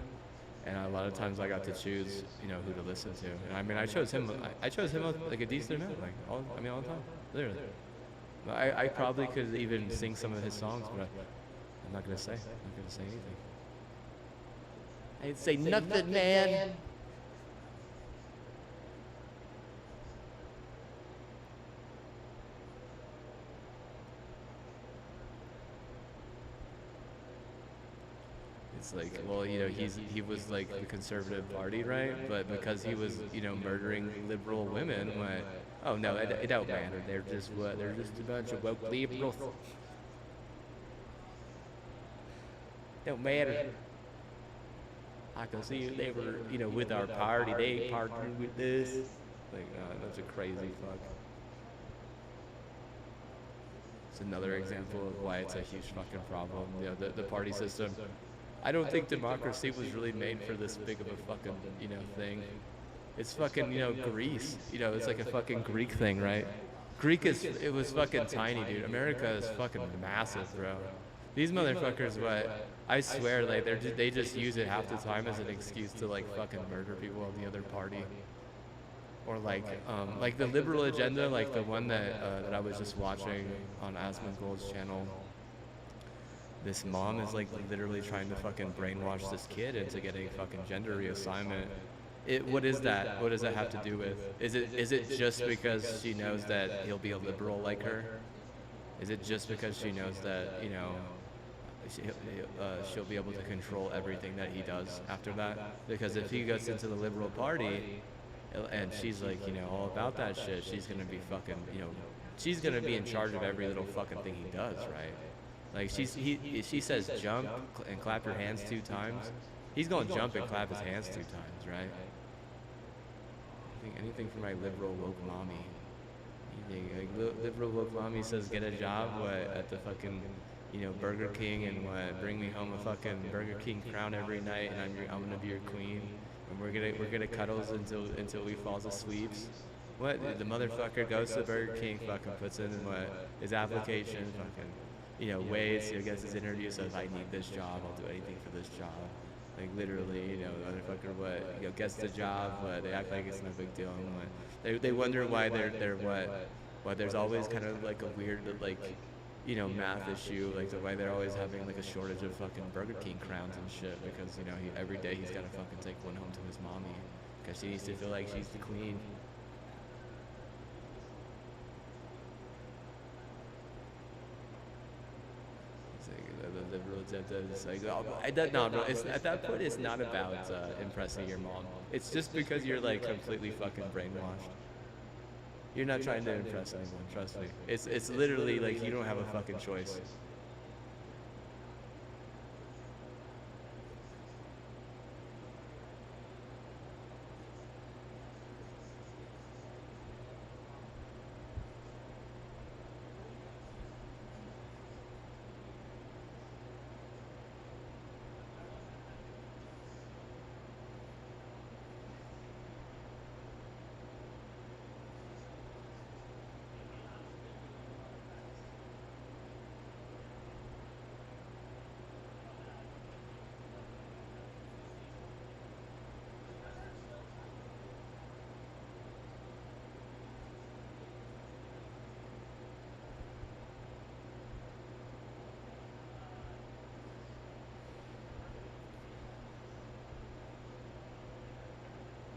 and a lot of times I got to choose who to listen to. And I mean I chose him like a decent amount, like all the time, literally. I probably could even sing some of his songs, but I'm not gonna say anything. I ain't say nothing, man. It's like, well, he was like the conservative party, right? But because he was, murdering liberal women, oh no, it don't matter. They're just a bunch of woke liberals. Don't matter. I can see they were, with our party. They partnered with this. Like, that's a crazy fuck. It's another example of why it's a huge fucking problem. The party system. I don't think democracy was really made for this big of a fucking, thing. It's fucking, Greece. It's like a fucking Greek thing, right? It was fucking tiny, dude. America is fucking massive, bro. These motherfuckers, I swear, like, they just use it half the time as an excuse to, like, fucking murder people of the other party. Or, like the liberal agenda, like the one that I was just watching on Asmongold's channel. This mom is, like, literally trying to fucking brainwash this kid into getting fucking gender reassignment. What is that? What does that have to do with? Is it just because she knows that he'll be a liberal like her? Is it just because she knows that, she'll be able to control everything that he does after that? Because if he goes into the liberal party and she's like, all about that shit, she's gonna be fucking, she's gonna be in charge of every little fucking thing he does, right? Like she says jump and clap your hands 2 times. He's gonna jump and clap his hands 2 times, right? Anything for my liberal woke mommy. You think, like, liberal woke mommy says get a job, what, at the fucking, Burger King, and what, bring me home a fucking Burger King crown every night, and I'm gonna be your queen, and we're gonna cuddles until we falls asleep. What, the motherfucker goes to Burger King, fucking puts in what, his application, fucking, waits, gets his interview, says I need this job, I'll do anything for this job. Like literally, the motherfucker, what, gets the job, but they act like it's no big deal, and what, they wonder why they're why there's always kind of like a weird, like, math issue, like why they're always having like a shortage of fucking Burger King crowns and shit, because, every day he's gotta fucking take one home to his mommy, because she needs to feel like she's the queen. The liberal agenda is like, no, bro. It's at that point, it's not about impressing your mom. It's just because you're like completely fucking brainwashed. You're not trying to impress anyone. Trust me. It's literally like you don't have a fucking choice.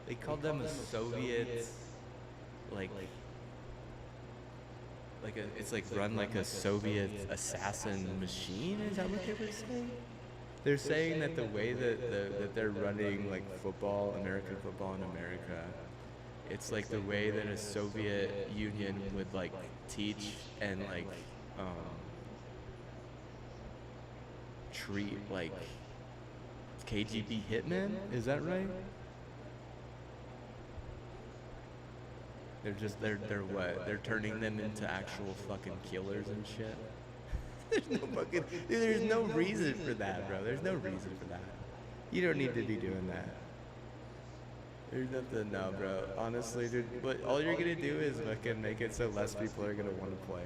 They called them a Soviet, it's like run like a Soviet assassin machine. Is that what they were saying? They're saying that the way that they're running like football, American football in America, it's like the way that a Soviet Union would like teach and like treat like KGB hitmen. Is that right? They're what? They're turning them into actual fucking killers and shit. There's no reason for that, bro. There's no reason for that. You don't need to be doing that. There's nothing, no, bro. Honestly, dude, but all you're gonna do is fucking make it so less people are gonna want to play.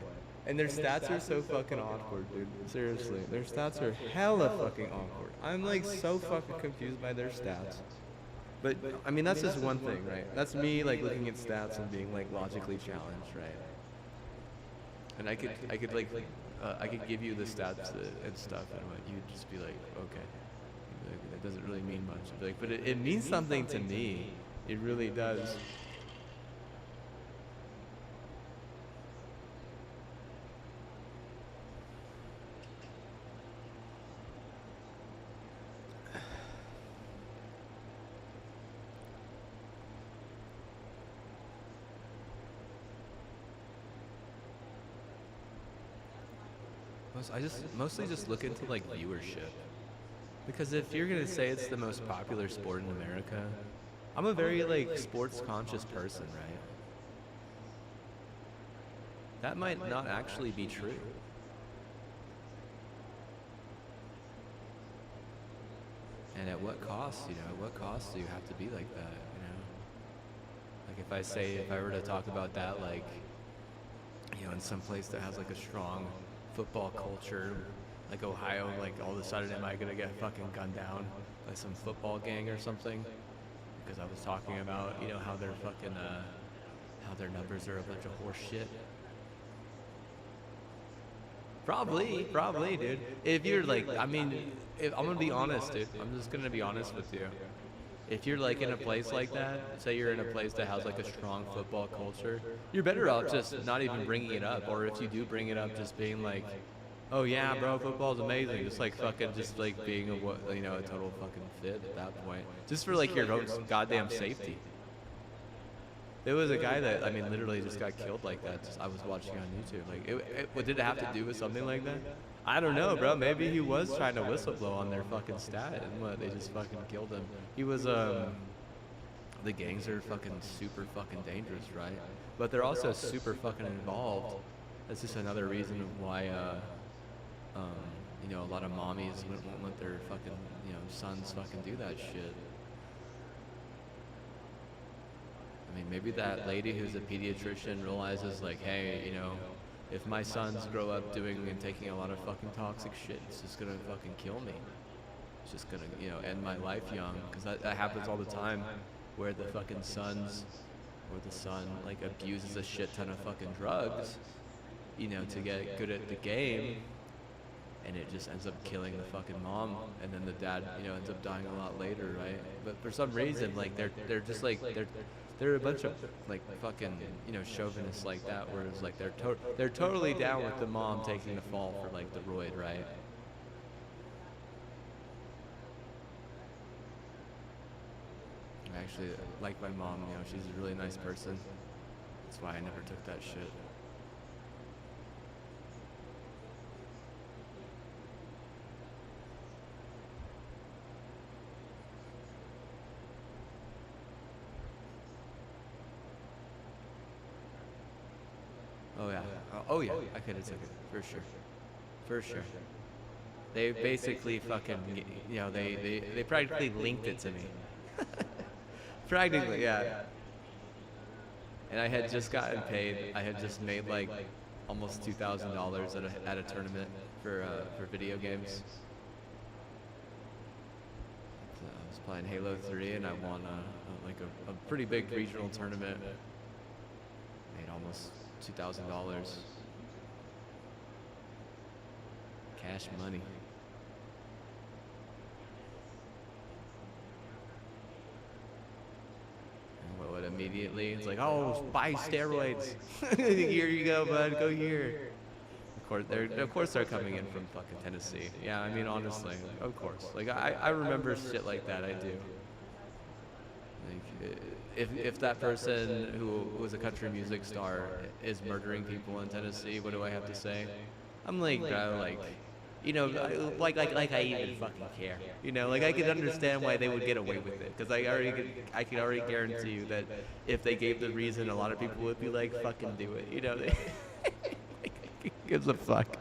And their stats are so fucking awkward, dude. Seriously, their stats are hella fucking awkward. I'm like so fucking confused by their stats. But I mean, that's just one thing, right? That's me like looking at stats and being like logically challenged, right? And I could give you the stats and stuff, and you'd just be like, okay, like, that doesn't really mean much. I'd be like, but it means something to me. It really does. I just mostly just look into like viewership, because if you're gonna say it's the most popular sport in America, I'm a very like sports conscious person, right? That might not actually be true. And at what cost, at what cost do you have to be like that, Like if I were to talk about that, like, in some place that has like a strong football culture, like Ohio, like all of a sudden am I gonna get fucking gunned down by some football gang or something? Because I was talking about, how they're fucking, how their numbers are a bunch of horse shit. Probably, dude. If you're like, I'm gonna be honest, dude. I'm just gonna be honest with you. If you're like in a place like that, say you're in a place that has like a strong football culture, you're better off just not even bringing it up. Or if you do bring it up, just being like, oh yeah, bro, football's amazing. Just like fucking, just like being a total fucking fit at that point. Just for like your own goddamn safety. There was a guy that, literally just got killed like that. I was watching on YouTube. Like, what did it have to do with something like that? I don't know, bro. Maybe he was trying to whistleblow on their fucking stat, and they just fucking killed him. He was, the the gangs are fucking super fucking dangerous, right? But they're also super fucking involved. That's just another reason why, you know, a lot of mommies won't let their fucking, you know, sons fucking do that shit. I mean, maybe that lady who's a pediatrician realizes, like, hey, you know, if my sons grow up doing and taking a lot of fucking toxic shit, it's just gonna fucking kill me. It's just gonna, you know, end my life young. Because that happens all the time, where the fucking sons, or the son, like, abuses a shit ton of fucking drugs, you know, to get good at the game, and it just ends up killing the fucking mom, and then the dad, you know, ends up dying a lot later, right? But for some reason, like, they're just like, they're a bunch of, like, fucking, you know, chauvinists like that, whereas, like, they're totally down with the mom taking the fall for, like, the roid, right? I actually like my mom, you know, she's a really nice person. That's why I never took that shit. Oh yeah. Oh yeah, I could have took it, for sure. For sure. They basically fucking, you know, they practically linked it to me. Practically, yeah. And I had just gotten paid. I had just made like almost $2,000 at a tournament for video games. So I was playing Halo 3 and I won a pretty big regional tournament. Made almost $2,000. Cash money. And what immediately? It's like, oh, buy steroids. Here you go, bud. Go here. Of course they're coming in from fucking Tennessee. Yeah, I mean, honestly, of course. Like, I remember shit like that. I do. Like, if that person who was a country music star is murdering people in Tennessee, what do I have to say? I'm like, bro, like, you know, like I even fucking care. You know, like I could understand why they would get away with it, because I could already guarantee you that if they gave the reason, a lot of people would be like, fucking do it. You know, who gives a fuck?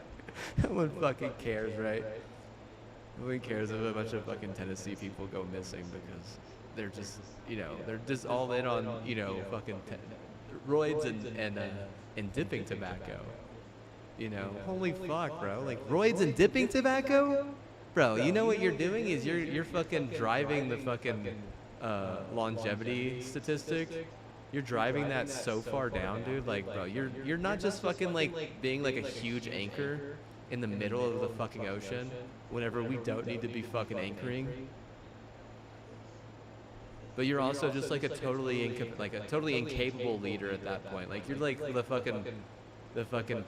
No one fucking cares, right? No one cares if a bunch of fucking Tennessee people go missing because they're just, you know, they're just all in on, you know, fucking roids and dipping tobacco. You know, holy fuck, bro. Like, roids and dipping tobacco? Bro, you know what you're doing is you're fucking driving the fucking longevity statistic. You're driving that so far down, dude. Like, bro, you're not just fucking like being like a huge anchor in the middle of the fucking ocean whenever we don't need to be fucking anchoring. But you're also just like a totally incapable leader at that point. Like, you're like the fucking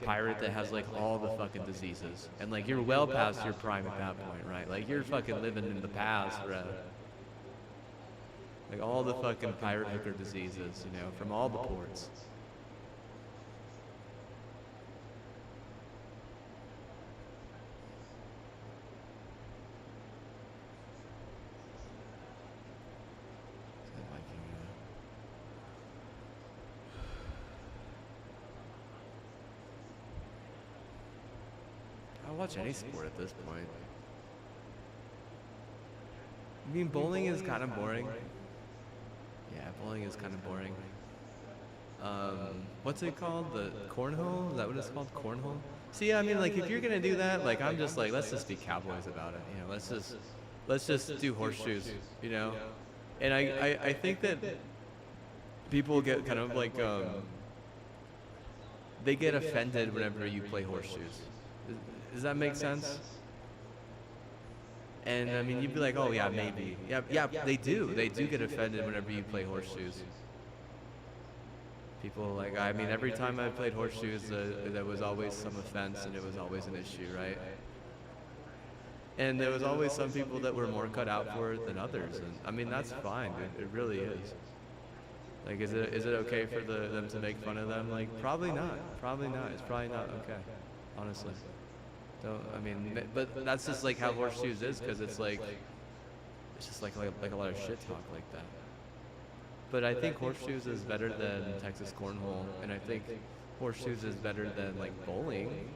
pirate that has like all the fucking diseases, and like you're well past your prime at that point, right? Like, you're fucking living in the past, bro. Like, all the fucking pirate hooker diseases, you know, from all the ports. I'll watch any sport at this point. I mean, bowling is kind of boring. Yeah, bowling is kind of boring. What's it called? The cornhole? Is that what it's called? Cornhole? See, I mean, like, if you're gonna do that, like, I'm just like, let's just be cowboys about it. You know, let's just do horseshoes. You know, and I think that people get kind of like they get offended whenever you play horseshoes. Does that make sense? And I mean, you'd be like, oh yeah, maybe. Yeah, they do. They do get offended whenever you play horseshoes. People, like, I mean, every time I played horseshoes, there was always some offense, and it was always an issue, right? And there was always some people that were more cut out for it than others. And I mean, that's fine. It really is. Like, is it okay for them to make fun of them? Like, probably not. Probably not. It's probably not okay, honestly. Don't, I mean, but that's just like how horseshoes is, because it's just like a lot of shit talk like that. But I think horseshoes is better than Texas cornhole, and I think horseshoes is better than like bowling.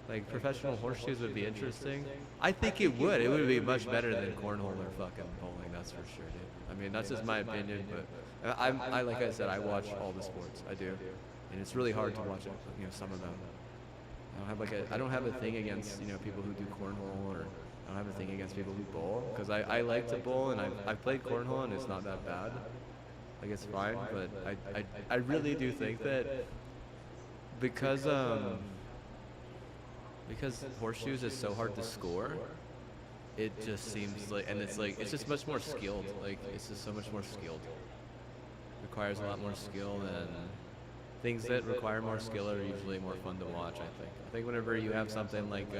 Like professional horseshoes would be interesting. I think it would. It would be much better than cornhole or fucking bowling. That's for sure, dude. I mean, that's just my opinion. But I like I said, I watch all the sports. I do, and it's really hard to watch, some of them. I don't have a thing against people who do cornhole, or I don't have a thing against people who bowl, because I like to bowl, and I've played cornhole and it's not that bad. Like it's fine, but I really do think that because horseshoes is so hard to score, it just seems like, and it's just much more skilled. Like it's just so much more skilled. Requires a lot more skill, and things that require more skill are usually more fun to watch. I think whenever you have something like it's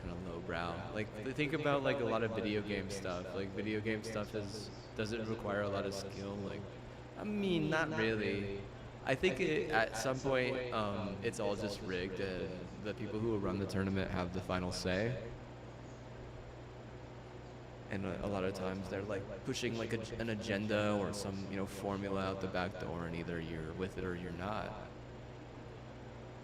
kind of lowbrow. Like think about like a lot of video game stuff. Like video game stuff doesn't require a lot of skill. Like I mean, not really. I think at some point it's all just rigged, and the people who run the tournament have the final say. And a lot of times they're like pushing like an agenda or some formula out the back door, and either you're with it or you're not.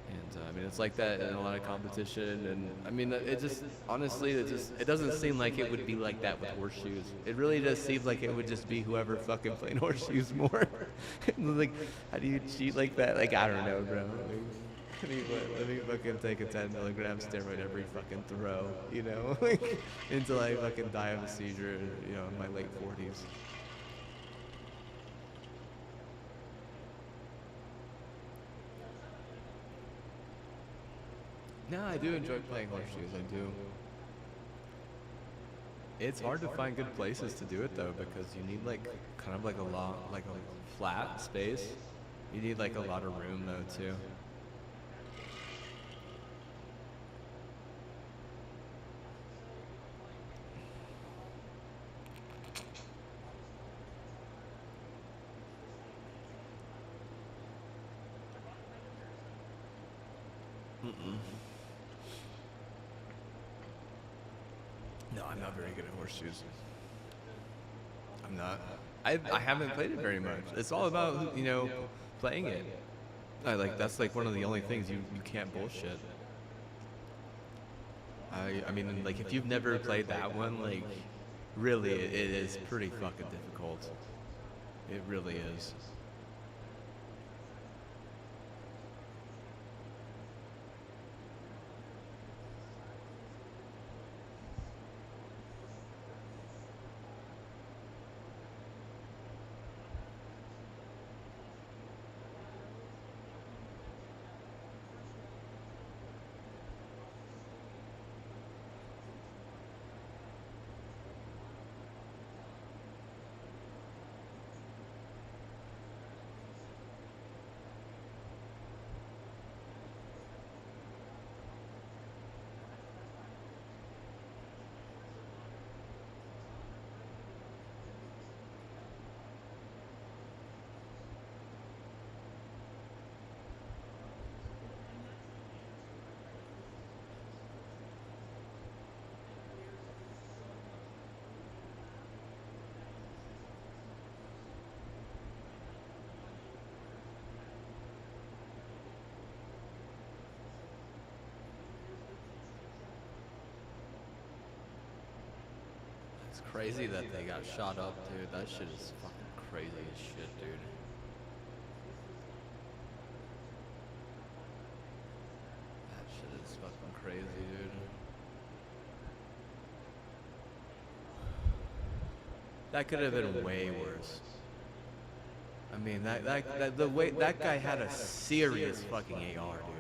And I mean, it's like that in a lot of competition, and I mean, it just honestly, it doesn't seem like it would be like that with horseshoes. It really just seems like it would just be whoever fucking played horseshoes more. Like, how do you cheat like that? Like, I don't know, bro. Let me fucking take a 10 milligram steroid every fucking throw, like, until I fucking die of a seizure, in my late 40s. No, I do enjoy playing horseshoes. I do. It's hard to find good places to do it though, because you need like kind of like a flat space. You need like a lot of room though too. No, I'm not very good at horseshoes. I'm not. I haven't played it very much. It's all about playing it. That's like one of the only things you can't bullshit. I mean, like if you've never played that one, like really it is pretty fucking difficult. It really is. It's crazy that they got shot up, dude. That shit is fucking crazy as shit, dude. That shit is fucking crazy, dude. That could have been way worse. I mean, that guy had a serious fucking AR, dude.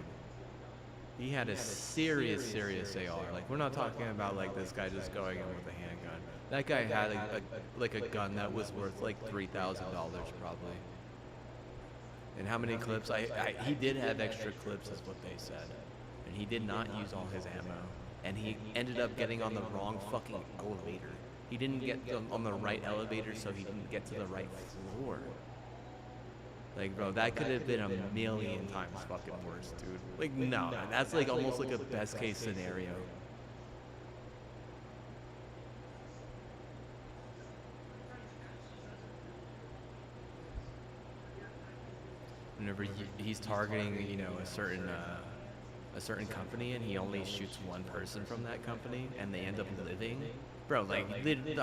He had a serious AR. Like, we're not talking about like this guy just going in with a handgun. That guy had a gun that was worth like $3,000 probably. And how many clips? He did have extra clips, is what they said. And he did not use all his ammo. And he ended up getting on the wrong fucking elevator. He didn't get on the right elevator, so he didn't get to the right floor. Like, bro, that could have been a million times fucking worse, dude. Like, no, that's like almost like a best case scenario. whenever he's targeting, you know, a certain company, and he only shoots one person from that company, and they end up living. Bro, like,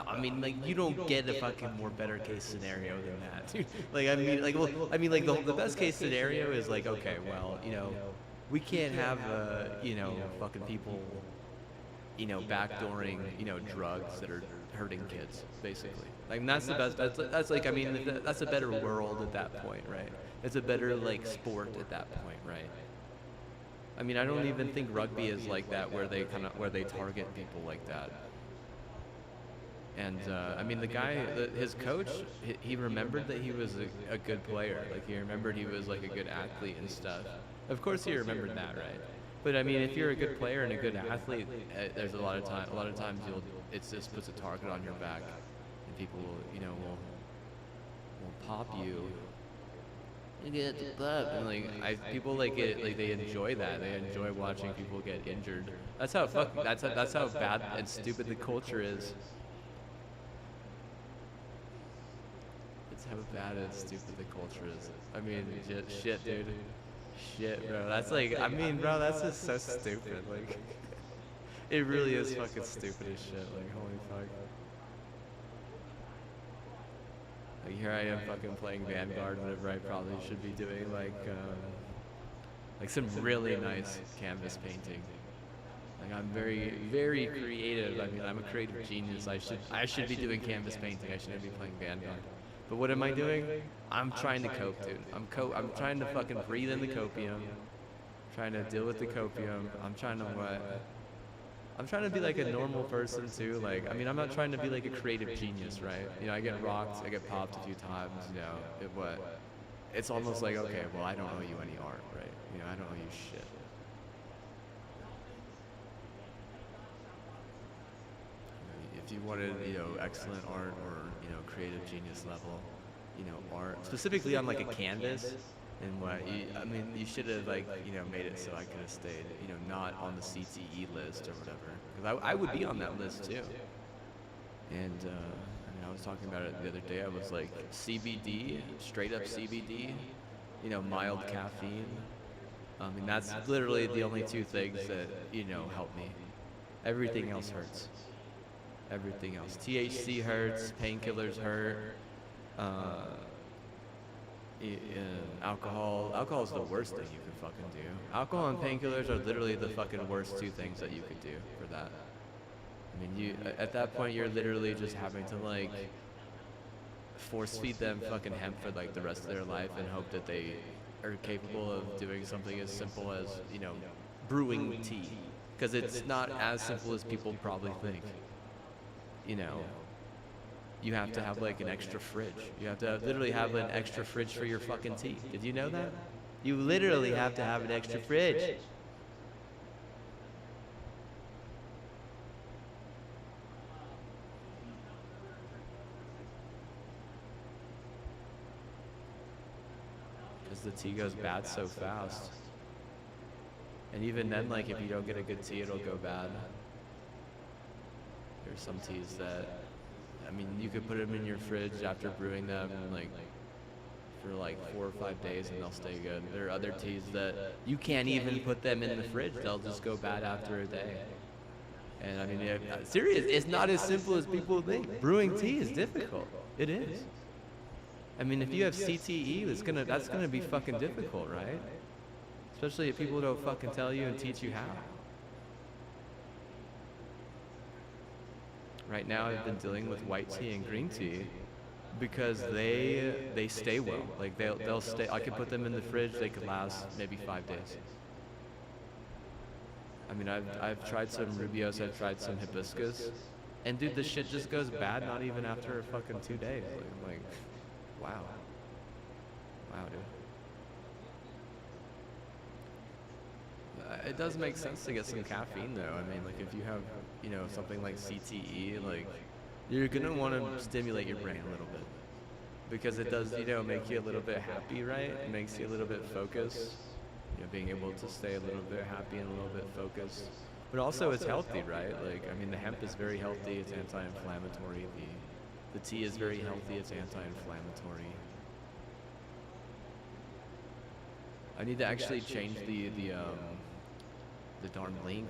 I mean, like, you don't get a fucking more better case scenario than that, dude. Like, I mean, like, well, I mean, like, the best case scenario is like, okay, well, you know, we can't have, you know, fucking people, you know, backdooring, you know, drugs that are hurting kids, basically. Like, and that's the best. That's like, I mean, that's a better world at that point, right? It's a better like sport at that point, right? I mean, I don't even think rugby is like that, where they target people like that. And I mean, the guy, his coach, he remembered that he was a good player. Like, he remembered he was like a good athlete and stuff. Of course, he remembered that, right? But I mean, if you're a good player and a good athlete, there's a lot of times it just puts a target on your back, and people will, you know, will pop you. You get the pop, and like people like it, like they enjoy that. They enjoy watching people get injured. That's how bad and stupid the culture is. It's how bad and stupid the culture is. I mean, shit, dude. Shit, bro. That's like, I mean, bro, that's just so stupid. Like, it really is fucking stupid as shit. Like, holy fuck. Like, here I am fucking playing Vanguard whenever I probably should be doing like some really nice canvas painting. Like, I'm very, very creative. I mean, I'm a creative genius. I should be doing canvas painting. I shouldn't be playing Vanguard. But what am I doing? I'm trying to cope, dude. I'm trying to fucking breathe in the copium. Trying to deal with the copium. I'm trying to what? I'm trying to be like a normal person too. Like, I mean, I'm not trying to be like a creative genius, right? You know, I get rocked, I get popped a few times, you know, it's almost like, okay, well, I don't owe you any art, right? You know, I don't owe you shit. If you wanted, you know, excellent art or, you know, creative genius level, you know, art, specifically on like a canvas, and I mean, you should have like, you know, made it so I could have stayed, you know, not on the CTE list or whatever, because I would be on that list too. And I mean, I was talking about it the other day. I was like, CBD, straight up CBD, you know, mild caffeine. I mean, that's literally the only two things that, you know, help me. Everything else hurts. Everything else. THC hurts, painkillers hurt. Alcohol is the worst thing you can fucking do. Alcohol and painkillers are literally the fucking worst two things that you could do for that. I mean, at that point, you're literally just having to like force feed them fucking hemp for like the rest of their life and hope that they are capable of doing something as simple as, you know, brewing tea, because it's not as simple as people probably think. You know, you have to have like an extra fridge. You have to literally have an extra fridge for your fucking tea. Did you know that? You literally have to have an extra fridge. Because the tea goes bad so fast. And even then, like, if you don't get a good tea, it'll go bad. There's some teas that, I mean, you could put them in your fridge after brewing them, like, for like 4 or 5 days, and they'll stay good. There are other teas that you can't even put them in the fridge. They'll just go bad after a day. And I mean, serious, it's not as simple as people think. Brewing tea is difficult. It is. I mean, if you have CTE, that's gonna be fucking difficult, right? Especially if people don't fucking tell you and teach you how. Right now, I've been dealing with white tea and green tea because they stay well. Like, they'll stay. I could put them in the fridge. They could last maybe 5 days. I mean, I've tried some Rubios. I've tried some hibiscus, and dude, this shit just goes bad. Not even after fucking 2 days. Like, wow, dude. It does make sense to get some caffeine, though. I mean, like, if you have, you know, something like CTE, like, you're gonna want to stimulate your brain a little bit, because it does, you know, make you a little bit happy, right? It makes you a little bit focused, you know, being able to stay a little bit happy and a little bit focused. But also, it's healthy, right? Like, I mean, the hemp is very healthy. It's anti-inflammatory. The tea is very healthy. It's anti-inflammatory. I need to actually change the darn link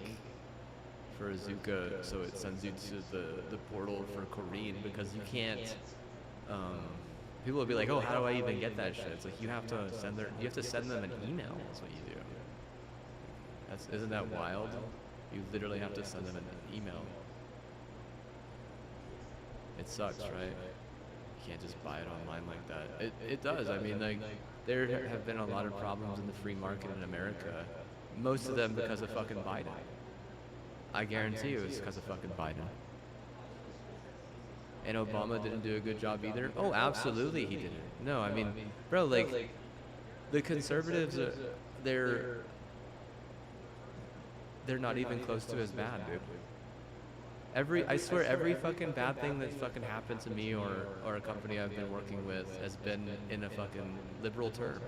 for Azuka so it sends you to the portal for Corrine, because you can't. People will be like, oh, how do I even get that shit? It's like you have to send them an email. That's what you do. Isn't that wild? You literally have to send them an email. It sucks, right? You can't just buy it online like that. It does. I mean, like, there have been a lot of problems in the free market in America. Most of them because of fucking Biden. I guarantee you it's because of fucking Biden. And Obama didn't do a good job either? Oh, absolutely he didn't. No, I mean, bro, like, the conservatives, they're not even close to as bad, dude. I swear every fucking bad thing that's fucking happened to me or a company I've been working with has been in a fucking liberal term.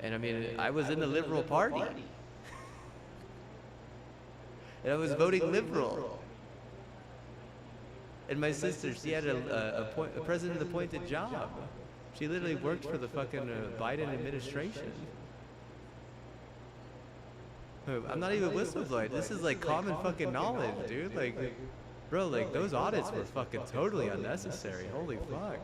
And I mean, I was in the Liberal Party. And I was voting liberal. And my sister, she had a president-appointed job. She literally worked for the fucking Biden administration. I'm not even whistleblowing. This is like common fucking knowledge, dude. Like, bro, like those audits were fucking totally unnecessary. Holy fuck.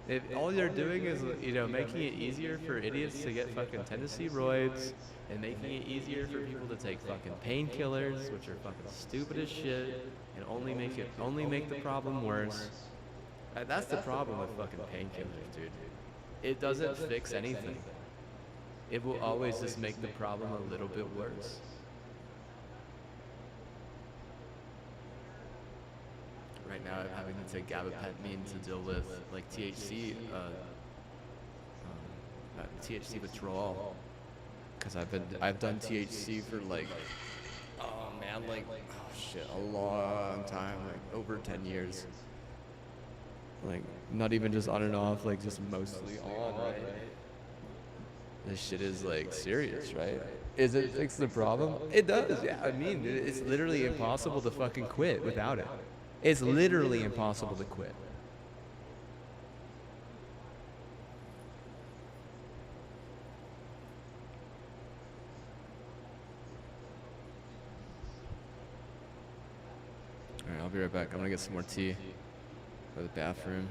If all you're doing is, you know, making it easier for idiots to get fucking Tennessee roids, and making it easier for people to take fucking painkillers, which are fucking stupid as shit, and only make the problem worse. That's the problem with fucking painkillers, dude. It doesn't fix anything. It will always just make the problem a little bit worse. Right now, I'm having to take gabapentin to deal with like THC, THC withdrawal, because I've done THC for like, oh man, like, oh shit, a long time, like over 10 years. Like, not even just on and off, like just mostly on, right? This shit is like serious, right? Is it fix the problem? It does, yeah. I mean, it's literally impossible to fucking quit without it. It's literally impossible to quit. Alright, I'll be right back. I'm gonna get some more tea for the bathroom.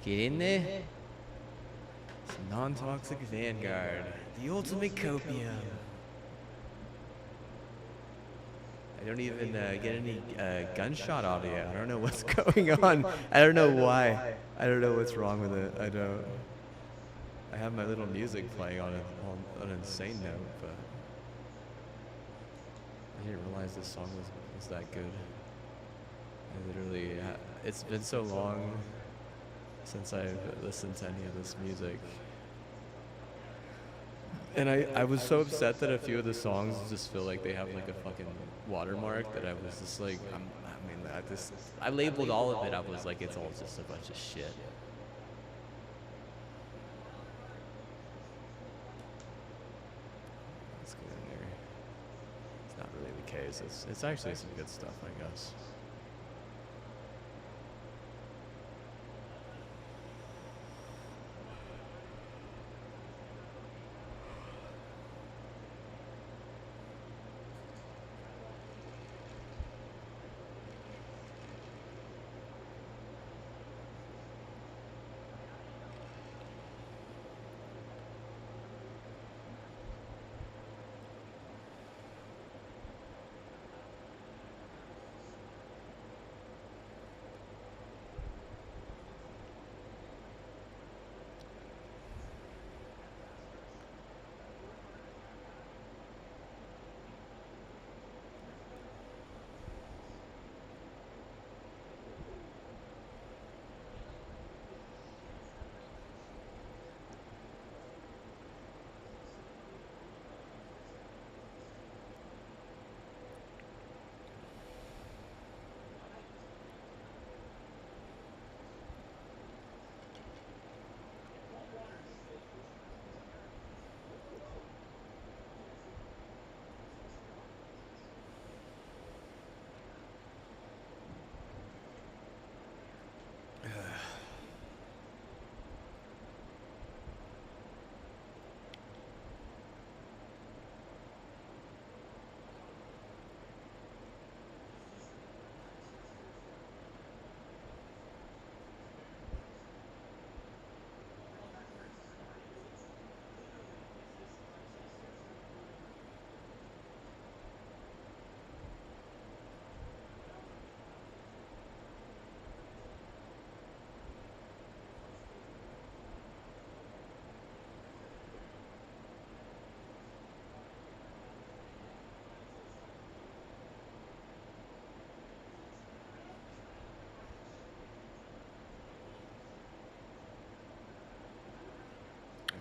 Get in there. Some non-toxic Vanguard. The ultimate copium. I don't even get any gunshot audio. I don't know what's going on. I don't know why. I don't know what's wrong with it. I don't. I have my little music playing on an insane note, but I didn't realize this song was that good. I literally, it's been so long since I've listened to any of this music. And I was so upset that a few of the songs just feel like they have like a fucking watermark that I was just like, I labeled all of it. I was like, it's all just a bunch of shit. Let's get in there. It's not really the case. It's actually some good stuff, I guess.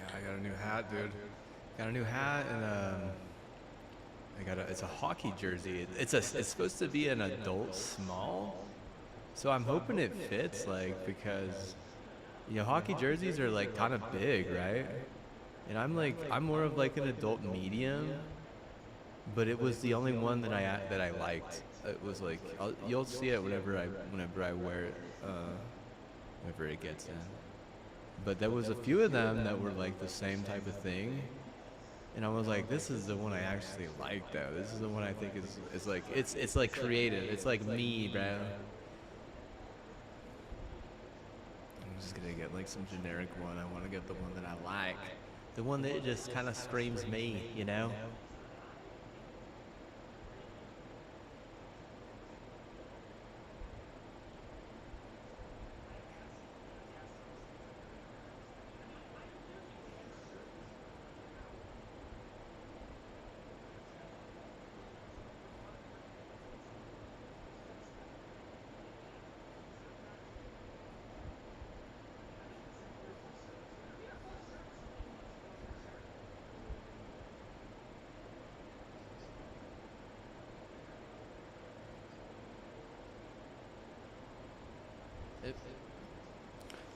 I got a new hat, dude. Got a new hat, and it's a hockey jersey. It's supposed to be an adult small, so I'm hoping it fits, like, because hockey jerseys are like kind of big, right? And I'm more of like an adult medium, but it was the only one that I liked. It was like you'll see it whenever I wear it, whenever it gets in. But there was a few of them that were like the same type of thing, and I was like, this is the one I actually like, though. This is the one I think is like it's like creative. It's like me, bro. I'm just gonna get like some generic one. I want to get the one that I like, the one that just kind of screams me, you know.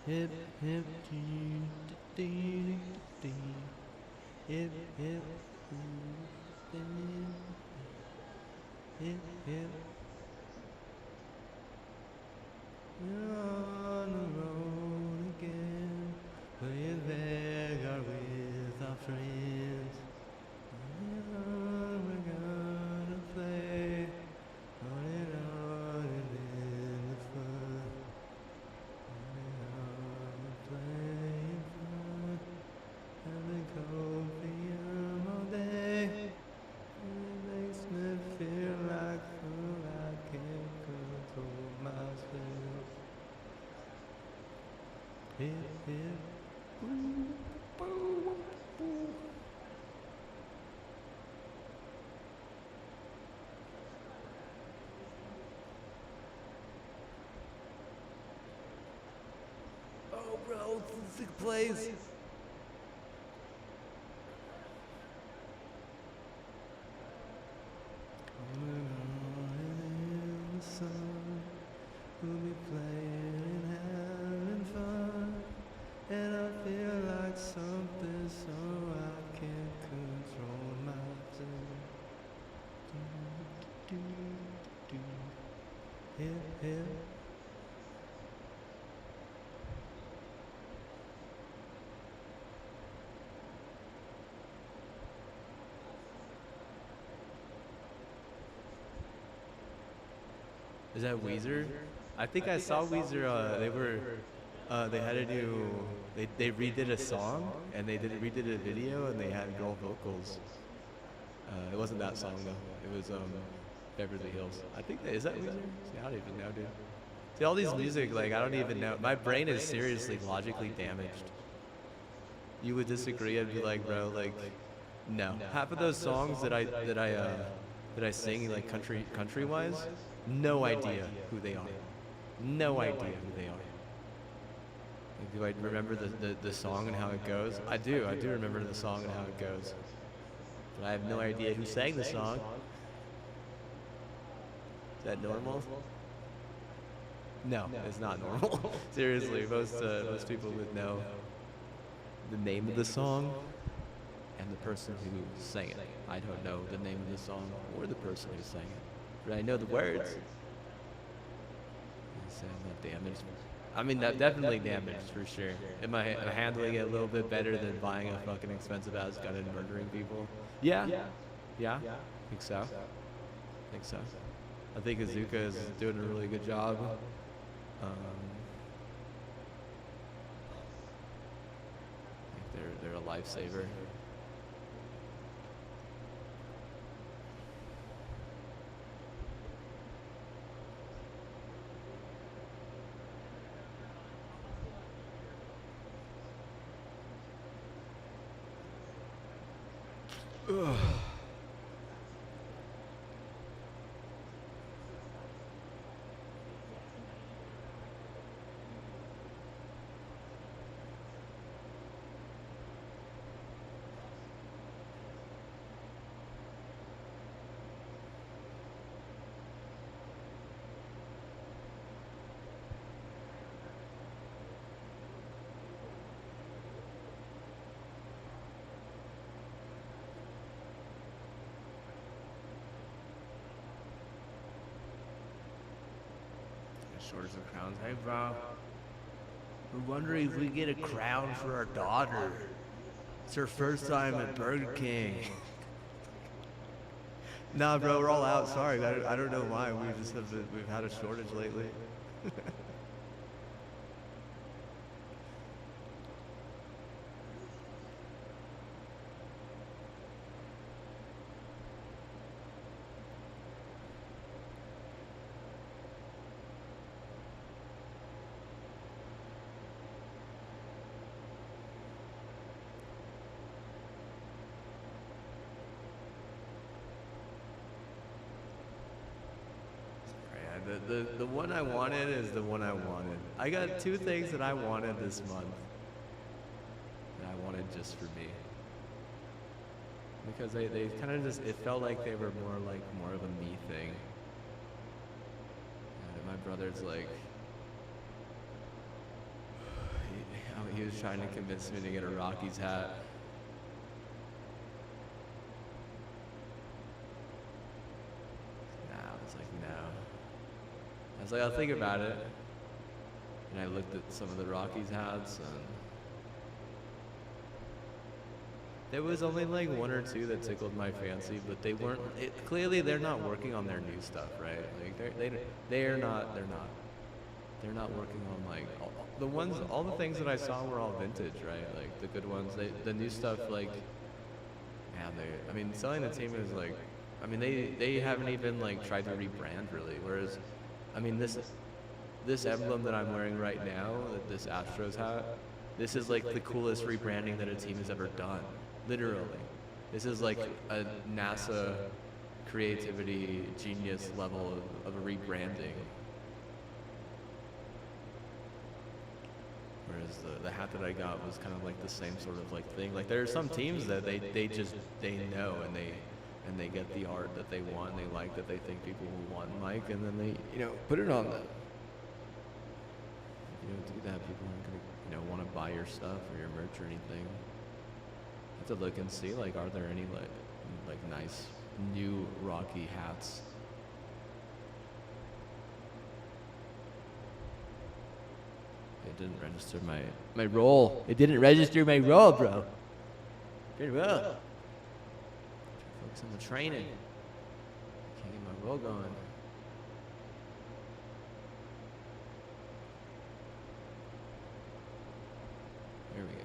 Hip hip dee dee dee, hip hip dee, hip hip. We're on the road again, playing Vanguard with our friends. We're gonna play on and in the fun. bro, it's like plays. In the sun, we'll be playing and having fun, and I feel like something so I can't control myself. Hip, hip. Is that Weezer? I think I saw Weezer. They had a new. They redid a song and they redid a video and they had girl vocals. It wasn't that song though. It was Beverly Hills. I think is that Weezer? See, I don't even know, dude. See, all these music, like I don't even know. My brain is seriously logically damaged. You would disagree? I'd be like, bro, like, no. Half of those songs that I sing like country wise, no idea who they are. No idea who they are. Like, do I remember the song and how it goes? I do remember the song and how it goes. But I have no idea who sang the song. Is that normal? No, it's not normal. Seriously, most people would know the name of the song and the person who sang it. I don't know the name of the song or the person who sang it, but I know the words. I'm not damaged. I mean, that definitely damaged for sure. Am I handling it a little bit better than buying a fucking expensive ass gun and murdering people? Yeah. I think so. I think Azuka is doing a really good job. I think they're a lifesaver. Ugh. Shorts and crowns. Hey, bro. We're wondering if we get a crown for our daughter. It's her first time at Burger King. Nah, bro, we're all out. Sorry, I don't know why. We've had a shortage lately. The one I wanted is the one I wanted. I got two things that I wanted this month that I wanted just for me. Because they kind of just, it felt like they were more of a me thing. And my brother's like, he was trying to convince me to get a Rockies hat. I was like, I'll think about it. And I looked at some of the Rockies hats, and there was only like one or two that tickled my fancy, but they weren't. Clearly, they're not working on their new stuff, right? Like they're not working on like all the things that I saw were all vintage, right? Like the good ones. The new stuff, like, man, I mean, selling the team is like, I mean, they haven't even like tried to rebrand really, whereas. I mean, this emblem that I'm wearing right now, this Astros hat, this is like the coolest rebranding that a team has ever done. Literally. This is like a NASA creativity genius level of a rebranding. whereas the hat that I got was kind of like the same sort of like thing. Like there are some teams that they know and they get the art that they want, they like, that they think people will want and like, and then they put it on them. If you don't do that, people aren't gonna want to buy your stuff or your merch or anything. You have to look and see, like, are there any like nice new Rocky hats? It didn't register my roll. It didn't register my roll, bro. Very well. Focus on the training. Can't get my roll going. Here we go.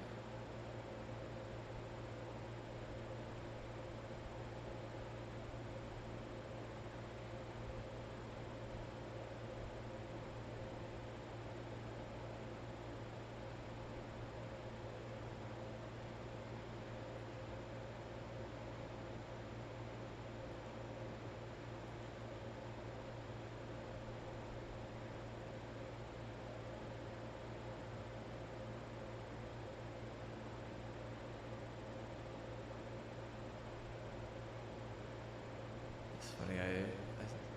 Funny,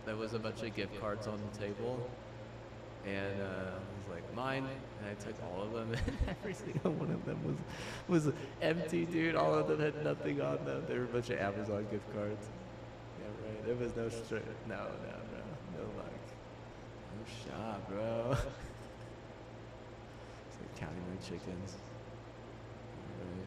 there was a bunch of gift cards on the table, and I was like, mine, and I took all of them, and every single one of them was empty, dude. All of them had nothing on them. They were a bunch of Amazon gift cards. Yeah, right. There was no straight. No, bro. No luck. No shot, bro. It's like counting my chickens. Right.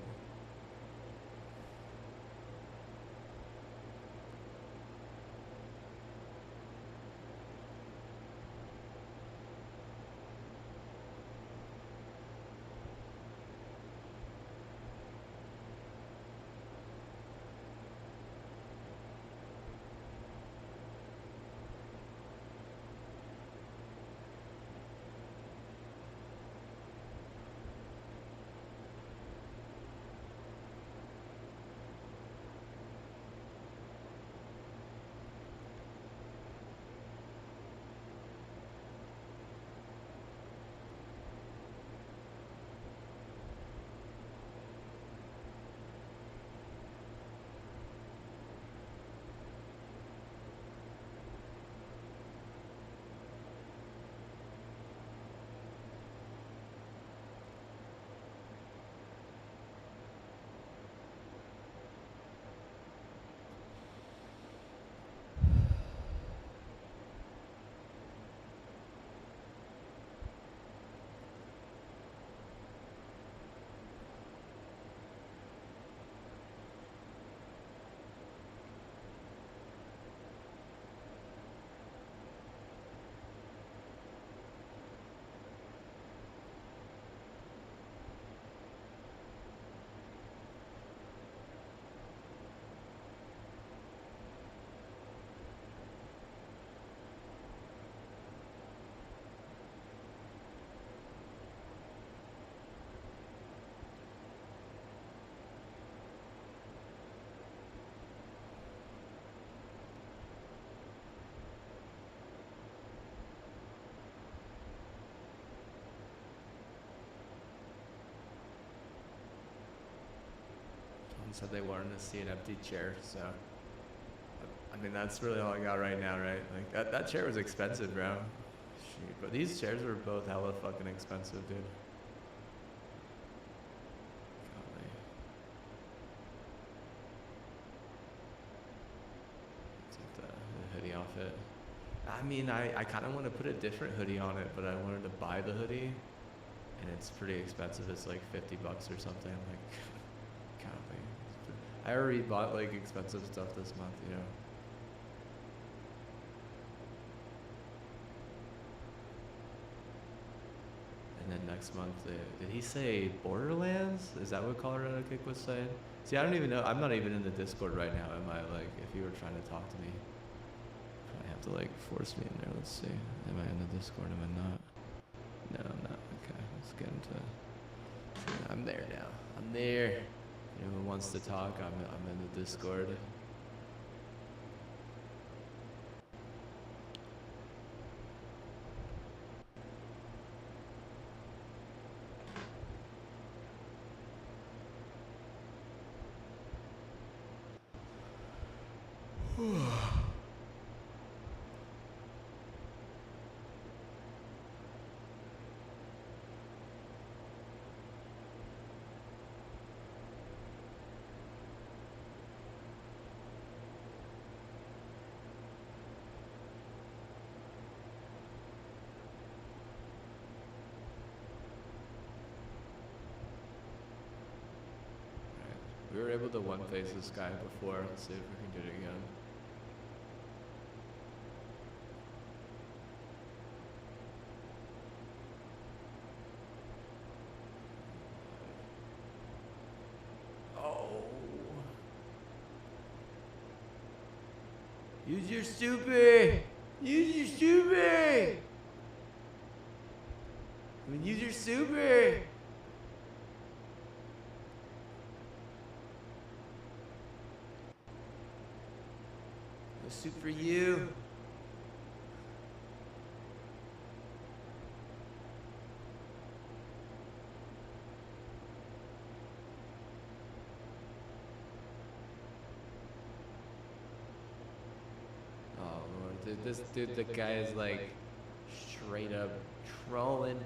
Said they wanted to see an empty chair, so I mean that's really all I got right now, right? Like that chair was expensive, bro. Shoot, but these chairs were both hella fucking expensive, dude. Golly. Take the hoodie off it. I mean, I kind of want to put a different hoodie on it, but I wanted to buy the hoodie, and it's pretty expensive. It's like $50 or something. I'm like, golly. I already bought like expensive stuff this month, And then next month, did he say Borderlands? Is that what Colorado Kick was saying? See, I don't even know. I'm not even in the Discord right now. Am I? Like, if you were trying to talk to me, you probably have to like force me in there. Let's see. Am I in the Discord? Am I not? No, I'm not. Okay, let's get into. I'm there now. I'm there. Anyone wants to talk, I'm in the Discord. We were able to one-face this guy before. Let's see if we can do it again. Oh. Use your super! Use your super! Use your super! Soup for you. Oh Lord, dude, this dude, the guy is like straight up trolling.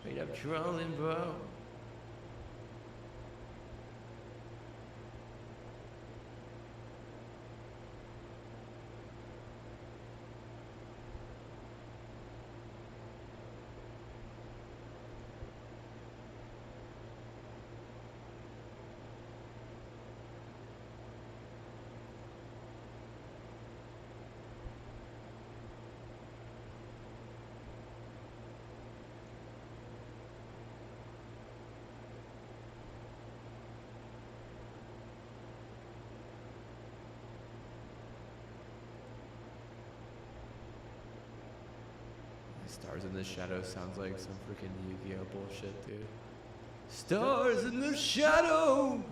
Straight up trolling, bro. Stars in the Shadow sounds like some freaking Yu-Gi-Oh bullshit, dude. Stars in the Shadow!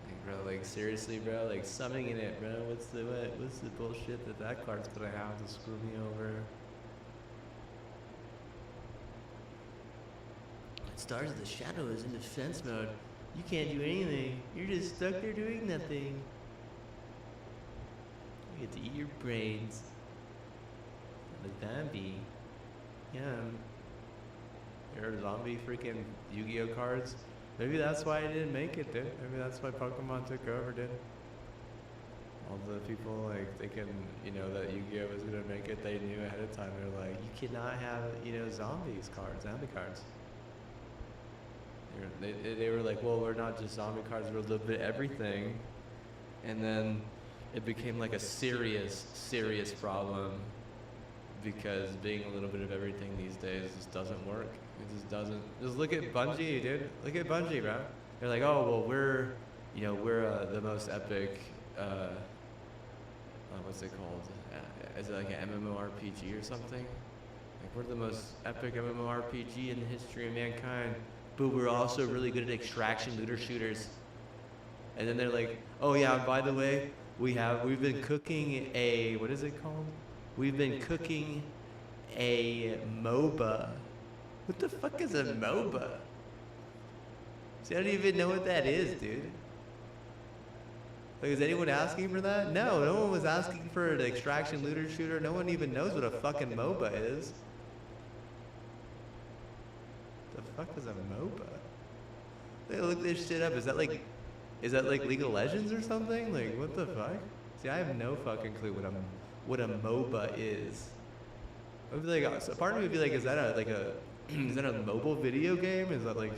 Like, bro, like, seriously, bro? Like, summoning in it, bro? What's the bullshit that card's gonna have to screw me over? Stars in the Shadow is in defense mode. You can't do anything. You're just stuck there doing nothing. You get to eat your brains. The zombie. Yeah. There are zombie freaking Yu-Gi-Oh cards. Maybe that's why I didn't make it, dude. Maybe that's why Pokemon took over, dude. All the people like thinking, you know, that Yu-Gi-Oh was gonna make it, they knew ahead of time. They're like, you cannot have, you know, zombie cards. They were like, well, we're not just zombie cards, we're a little bit of everything. And then it became like a serious problem. Because being a little bit of everything these days just doesn't work. It just doesn't. Just look at Bungie, dude. Look at Bungie, bro. They're like, oh, well, we're the most epic, what's it called? Is it like an MMORPG or something? Like, we're the most epic MMORPG in the history of mankind. But we're also really good at extraction looter shooters. And then they're like, oh yeah, by the way, we've been cooking a, what is it called? We've been cooking a MOBA. What the fuck is a MOBA? See, I don't even know what that is, dude. Like, is anyone asking for that? No, no one was asking for an extraction looter shooter. No one even knows what a fucking MOBA is. The fuck is a MOBA? They look this shit up. Is that like League of Legends or something? Like, what the fuck? See, I have no fucking clue what a MOBA is. I'd be like, so part of me would be like, is that a mobile video game? Is that like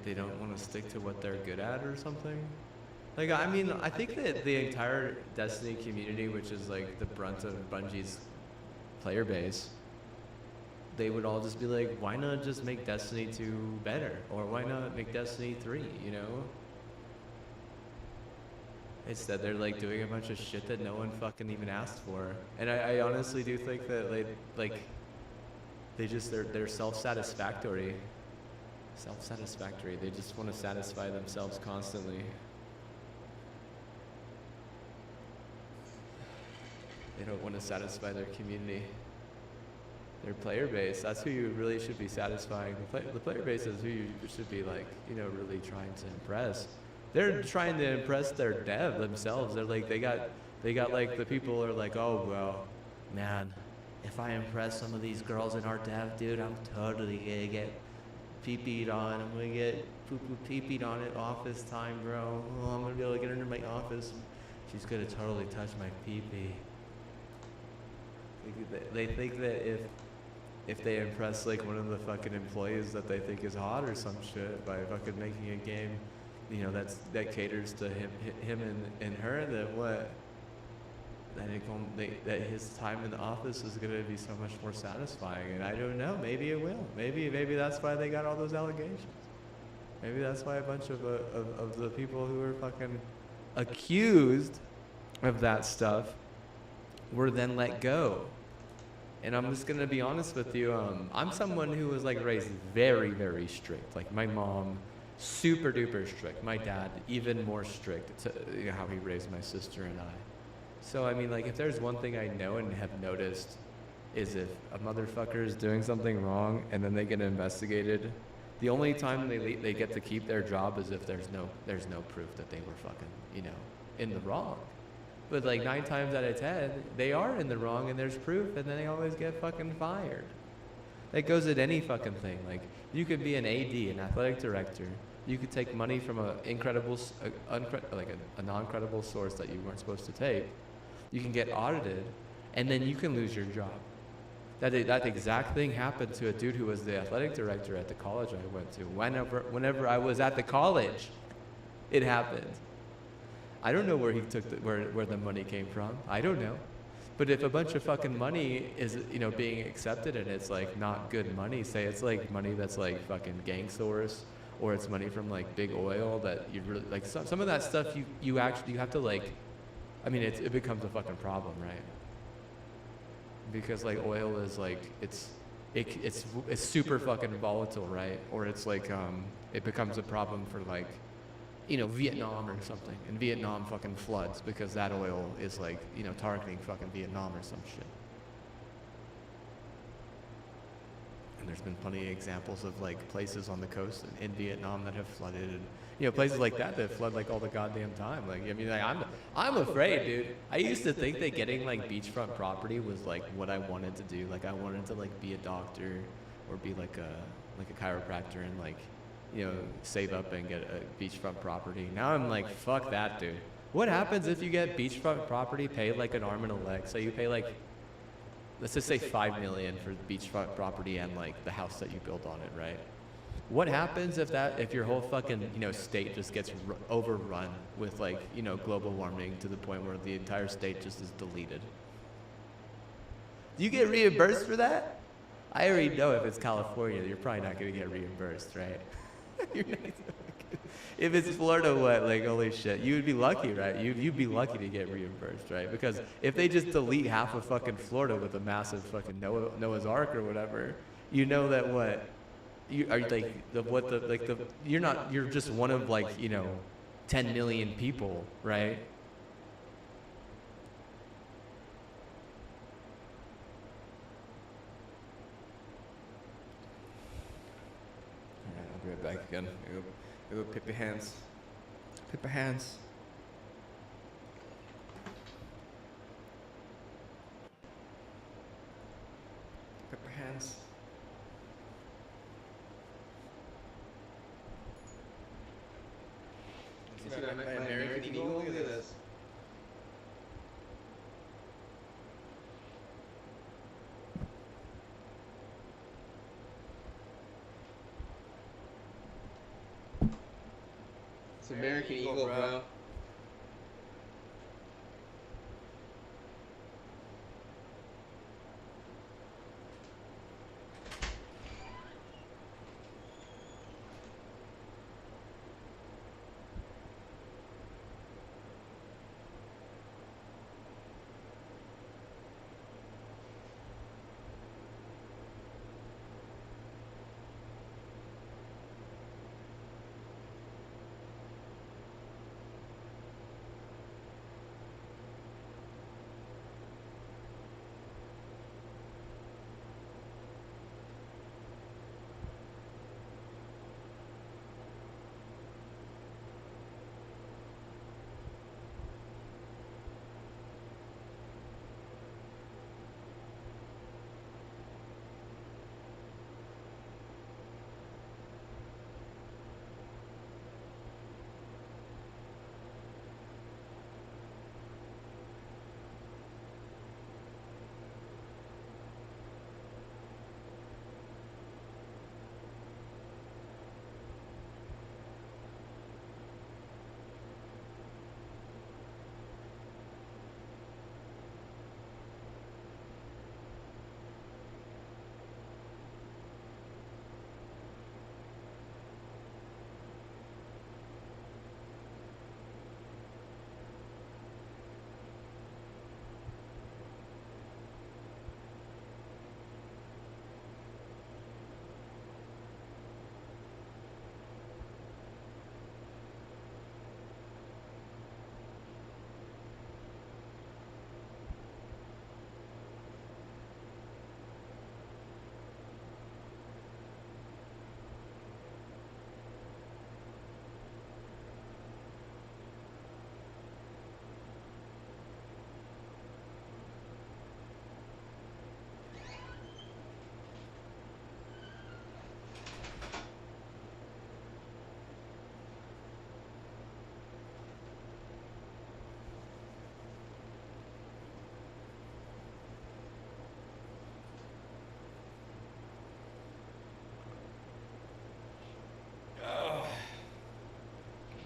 they don't want to stick to what they're good at or something? Like, I mean, I think that the entire Destiny community, which is like the brunt of Bungie's player base, they would all just be like, why not just make Destiny 2 better? Or why not make Destiny 3, you know? Instead, they're like doing a bunch of shit that no one fucking even asked for. And I honestly do think that they're self-satisfactory. Self-satisfactory. They just want to satisfy themselves constantly. They don't want to satisfy their community. Their player base. That's who you really should be satisfying. The player base is who you should be like, really trying to impress. They're trying to impress their dev themselves. They're like, they got like the people are like, oh well, man, if I impress some of these girls in our dev, dude, I'm totally gonna get pee-peed on. I'm gonna get poo-poo pee-peed on at office time, bro. Oh, I'm gonna be able to get her into my office. She's gonna totally touch my pee-pee. They think that if they impress like one of the fucking employees that they think is hot or some shit by fucking making a game, that caters to him and her, that his time in the office is gonna be so much more satisfying. And I don't know, maybe it will. Maybe that's why they got all those allegations. Maybe that's why a bunch of the people who were fucking accused of that stuff were then let go. And I'm just gonna be honest with you. I'm someone who was like raised very, very strict. Like my mom, super duper strict. My dad, even more strict to how he raised my sister and I. So I mean, like, if there's one thing I know and have noticed, is if a motherfucker is doing something wrong and then they get investigated, the only time they get to keep their job is if there's no proof that they were fucking in the wrong. But like 9 times out of 10, they are in the wrong and there's proof, and then they always get fucking fired. That goes at any fucking thing. Like, you could be an AD, an athletic director. You could take money from a non-credible source that you weren't supposed to take. You can get audited, and then you can lose your job. That exact thing happened to a dude who was the athletic director at the college I went to. Whenever I was at the college, it happened. I don't know where he took where the money came from. I don't know. But if a bunch of fucking money is, being accepted and it's like not good money, say it's like money that's like fucking gang source, or it's money from like big oil that you really like, some of that stuff you have to like, I mean, it becomes a fucking problem, right? Because like oil is like, it's super fucking volatile, right? Or it's like it becomes a problem for like, Vietnam or something, and Vietnam fucking floods because that oil is like, targeting fucking Vietnam or some shit. And there's been plenty of examples of like places on the coast in Vietnam that have flooded, and places like that flood like all the goddamn time. Like, I mean, like, I'm afraid, dude. I used to think that getting like beachfront property was like what I wanted to do. Like, I wanted to like be a doctor or be like a chiropractor and like, save up and get a beachfront property. Now I'm like, fuck that, dude. What happens if you get beachfront property, pay like an arm and a leg? So you pay like, let's just say $5 million for beachfront property and like the house that you built on it, right? What happens if your whole fucking, state just gets overrun with like, global warming to the point where the entire state just is deleted? Do you get reimbursed for that? I already know if it's California, you're probably not going to get reimbursed, right? If it's Florida, what? Like, holy shit. You would be lucky, right? You'd be lucky to get reimbursed, right? Because if they just delete half of fucking Florida with a massive fucking Noah's Ark or whatever, that what? You're just one of like, 10 million people, right? I'll be right back again. Go pip your hands. Pip your hands. Pip your hands. You see my American Eagle? Look at this. It's American Eagle, bro.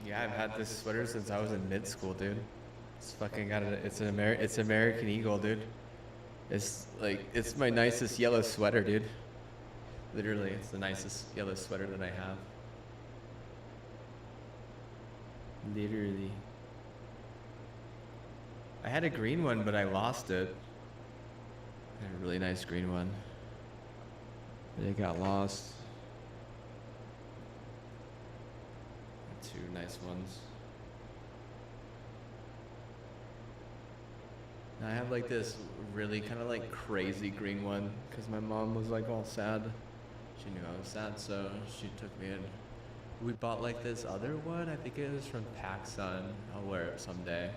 Yeah, I've had this sweater since I was in mid school, dude. It's fucking got it's American Eagle, dude. It's like it's my nicest yellow sweater, dude. Literally, it's the nicest yellow sweater that I have. Literally. I had a green one, but I lost it. I had a really nice green one. But it got lost. Two nice ones. And I have like this really kind of like crazy green one because my mom was like all sad. She knew I was sad, so she took me in. We bought like this other one. I think it was from PacSun. I'll wear it someday.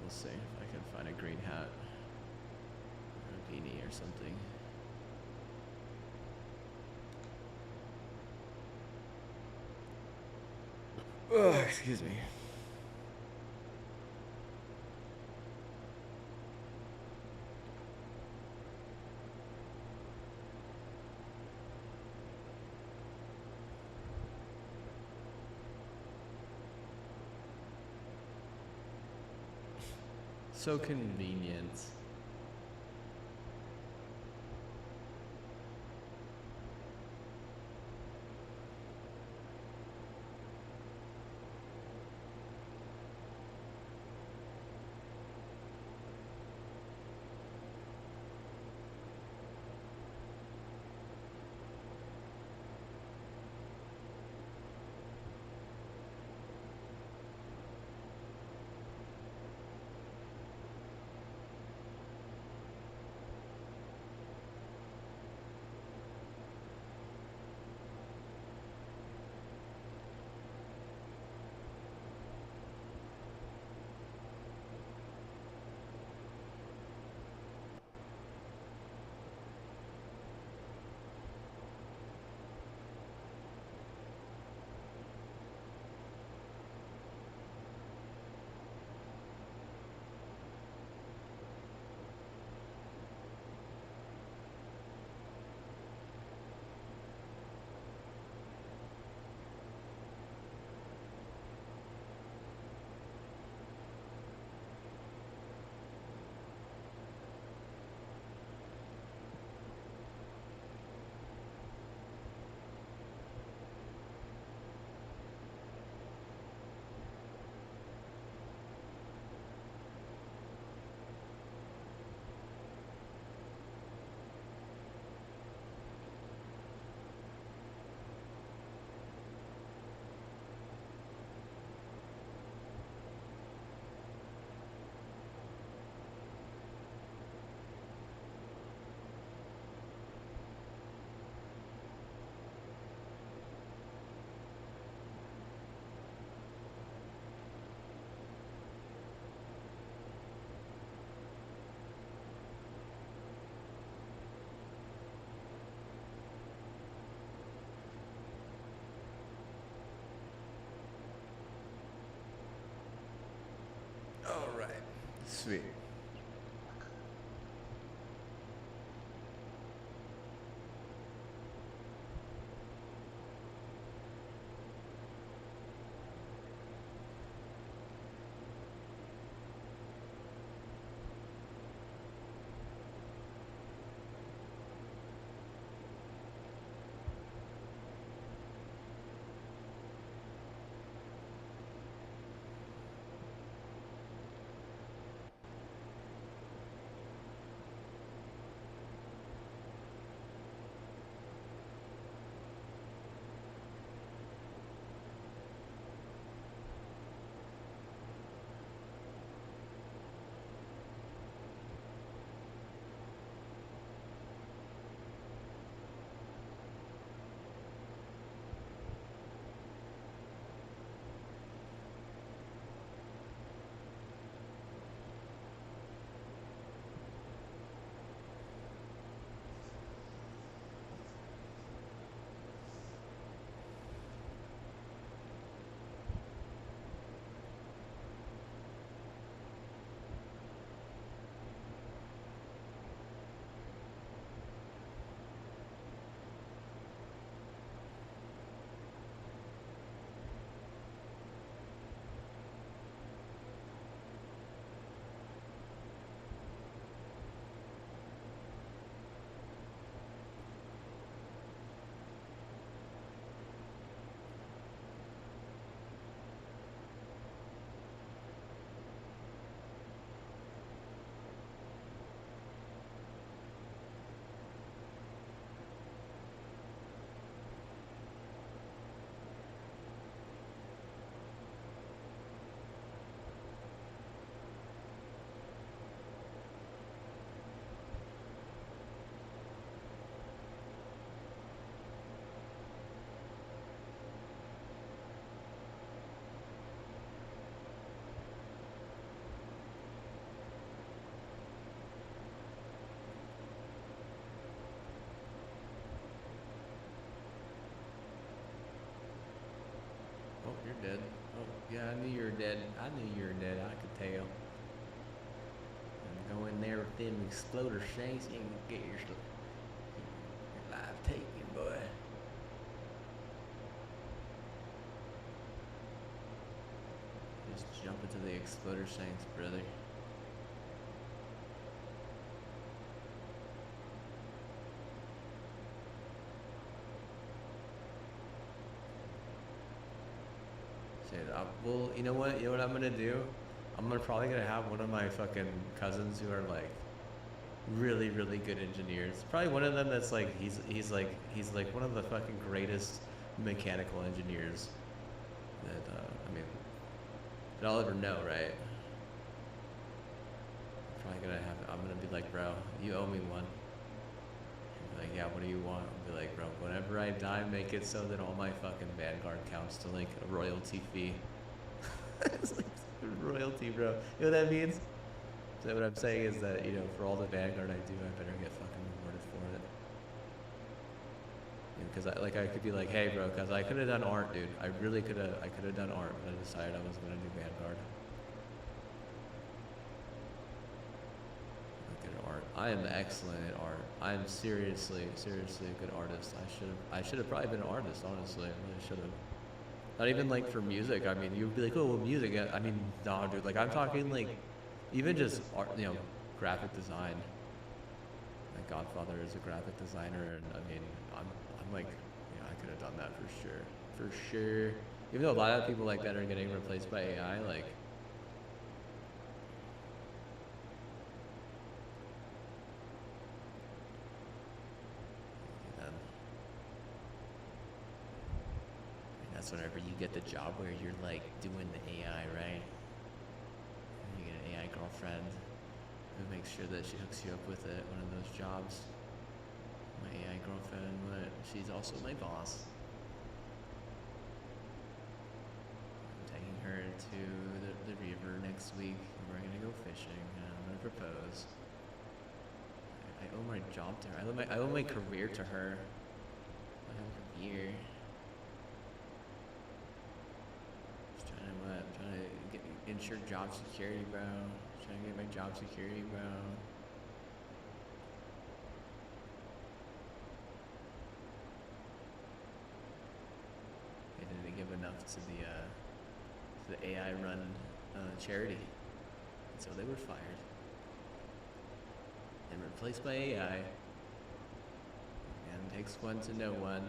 We'll see if I can find a green hat or a beanie or something. Oh, excuse me. So convenient. All right. Sweet. Yeah, I knew you were dead. I knew you were dead. I could tell. And go in there with them exploder shanks, you can get your life taken, boy. Just jump into the exploder shanks, brother. Well, you know what? You know what I'm gonna do? Probably gonna have one of my fucking cousins who are like really, really good engineers. Probably one of them that's like he's like one of the fucking greatest mechanical engineers that I mean that I'll ever know, right? I'm gonna be like, bro, you owe me one. He'll be like, yeah, what do you want? I'll be like, bro, whenever I die, make it so that all my fucking Vanguard counts to like a royalty fee. It's like royalty, bro. You know what that means? So what I'm saying is that, you know, for all the Vanguard I do, I better get fucking rewarded for it. Because I could be like, hey, bro, because I could have done art, dude. I could have done art, but I decided I was gonna do Vanguard. Look at art. I am excellent at art. I am seriously a good artist. I should have probably been an artist, honestly. I really should have. Not even like for music. I mean, you'd be like, oh, well, music. I mean, no, dude. Like, I'm talking like, even just art, you know, graphic design. My godfather is a graphic designer, and I mean, I'm like, yeah, I could have done that for sure. Even though a lot of people like that are getting replaced by AI, like. That's whenever you get the job where you're like doing the AI, right? And you get an AI girlfriend who makes sure that she hooks you up with one of those jobs. My AI girlfriend, but she's also my boss. I'm taking her to the river next week, and we're gonna go fishing, and I'm gonna propose. I owe my job to her. I owe my career to her. I have a career. I'm trying to ensure job security, bro. Trying to get my job security, bro. They didn't give enough to the AI run charity, and so they were fired and replaced by AI. And it takes one to know one.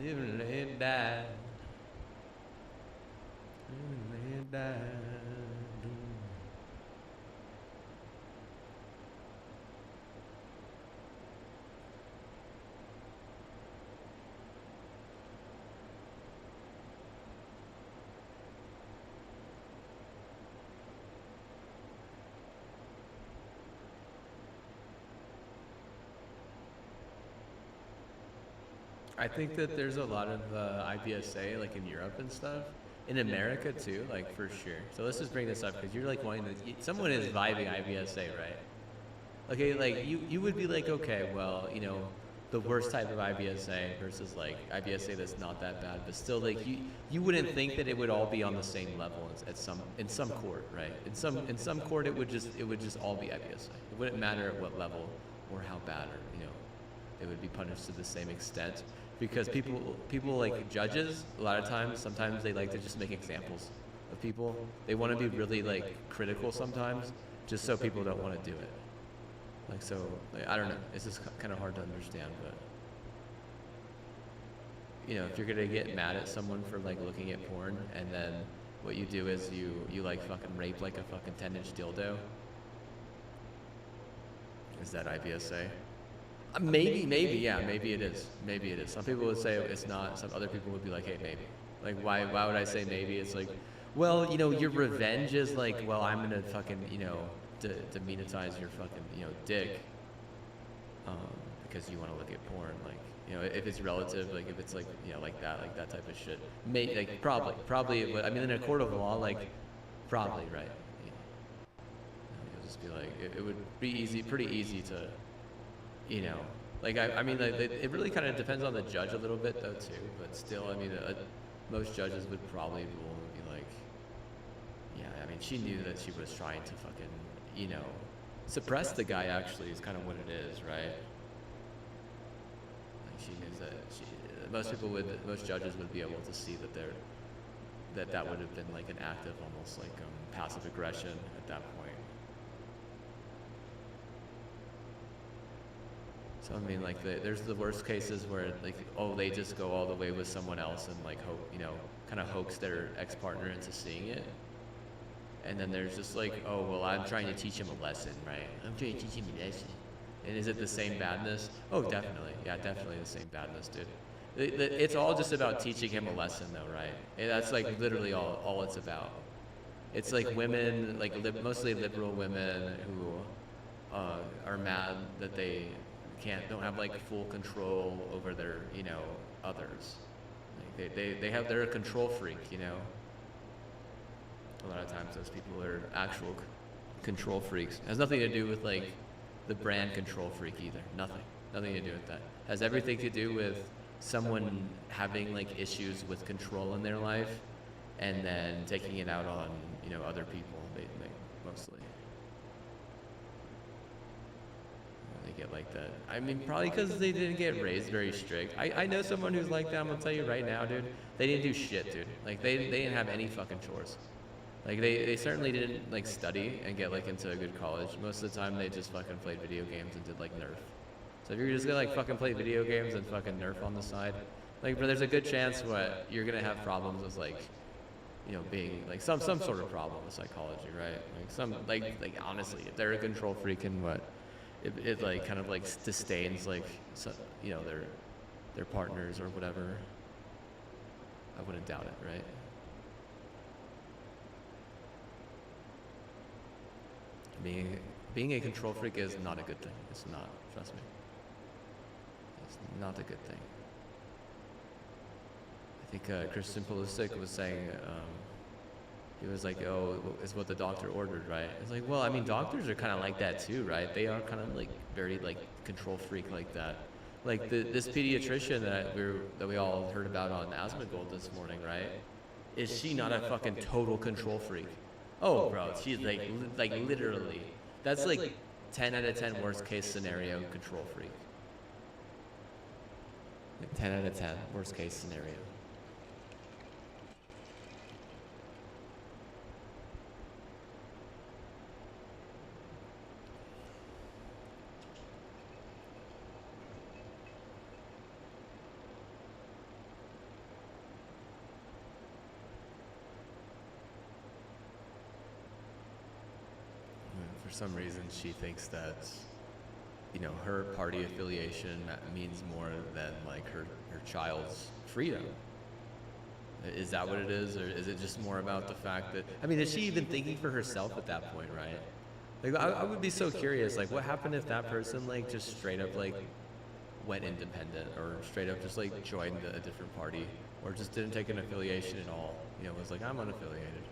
Live and let die. Live and let die. I think that there's a lot of IBSA like in Europe and stuff. In America too, like for sure. So let's just bring this up because you're like wanting to. Someone is vibing IBSA, right? Okay, like you would be like, okay, well, you know, the worst type of IBSA versus like IBSA that's not that bad, but still like you wouldn't think that it would all be on the same level in some court, right? In some court it would just all be IBSA. It wouldn't matter at what level or how bad or you know they would be punished to the same extent. Because people like judges, a lot of times, sometimes they like to just make examples of people. They want to be really like critical sometimes, just so people don't want to do it. Like so, like, I don't know. It's just kind of hard to understand, but you know, if you're gonna get mad at someone for like looking at porn, and then what you do is you like fucking rape like a fucking 10-inch dildo. Is that IBSA? Maybe, yeah, maybe it is. Maybe it is. Some people would say it's not. Some other people would be like, hey, maybe. Like, why would I say maybe? It's like, well, you know, your revenge is like, well, I'm gonna fucking, you know, demonetize your fucking, you know, dick, because you want to look at porn. Like, you know, if it's relative, like if it's like, you know, like that type of shit. Like probably. But I mean, in a court of law, like, probably right. You'll just be like it would be easy, pretty easy to, you know, like I mean, like, it really kind of depends on the judge a little bit though too. But still, I mean, most judges would probably rule and be like, yeah, I mean, she knew that she was trying to fucking, you know, suppress the guy. Actually, is kind of what it is, right? Like she knew that most judges would be able to see that that would have been like an act of almost like passive aggression at that point. So I mean, like there's the worst cases where like, oh, they just go all the way with someone else and like hope, you know, kind of hoax their ex-partner into seeing it. And then there's just like, oh, well, I'm trying to teach him a lesson, right? I'm trying to teach him a lesson. And is it the same badness? Oh, definitely. Yeah, definitely the same badness, dude. It's all just about teaching him a lesson, though, right? And that's like literally all it's about. It's like women, like mostly liberal women who are mad that they don't have like full control over their, you know, others. Like they're a control freak, you know. A lot of times those people are actual control freaks. It has nothing to do with like the brand control freak either. Nothing to do with that. It has everything to do with someone having like issues with control in their life and then taking it out on, you know, other people, mostly. They get like that. I mean, probably because they didn't get raised very strict. I know someone who's like that. I'm gonna tell you right now, dude. They didn't do shit, dude. Like they didn't have any fucking chores. Like they certainly didn't like study and get like into a good college. Most of the time they just fucking played video games and did like Nerf. So if you're just gonna like fucking play video games and fucking Nerf on the side, like, but there's a good chance what you're gonna have problems with like, you know, being like some sort of problem with psychology, right? Like some like honestly, if they're a control freak and what, it like kind of like disdains like, so, you know, their partners or whatever. I wouldn't doubt it, right? Being a control freak is not a good thing. It's not. Trust me. It's not a good thing. I think Christian Pulisic was saying, he was like, oh, it's what the doctor ordered, right? It's like, well, I mean, doctors are kind of like that too, right? They are kind of like very like control freak like that. Like this pediatrician that we all heard about on Asthma Gold this morning, right? Is she not a fucking total control freak? Oh, bro, she's like literally. That's like 10 out of 10 worst case scenario control freak. Like 10 out of 10 worst case scenario. For some reason, she thinks that, you know, her party affiliation means more than like her child's freedom. Is that what it is, or is it just more about the fact that, I mean, is she even thinking for herself at that point, right? Like, I would be so curious, like, what happened if that person like just straight up like went independent, or straight up just like joined a different party, or just didn't take an affiliation at all? You know, was like, I'm unaffiliated.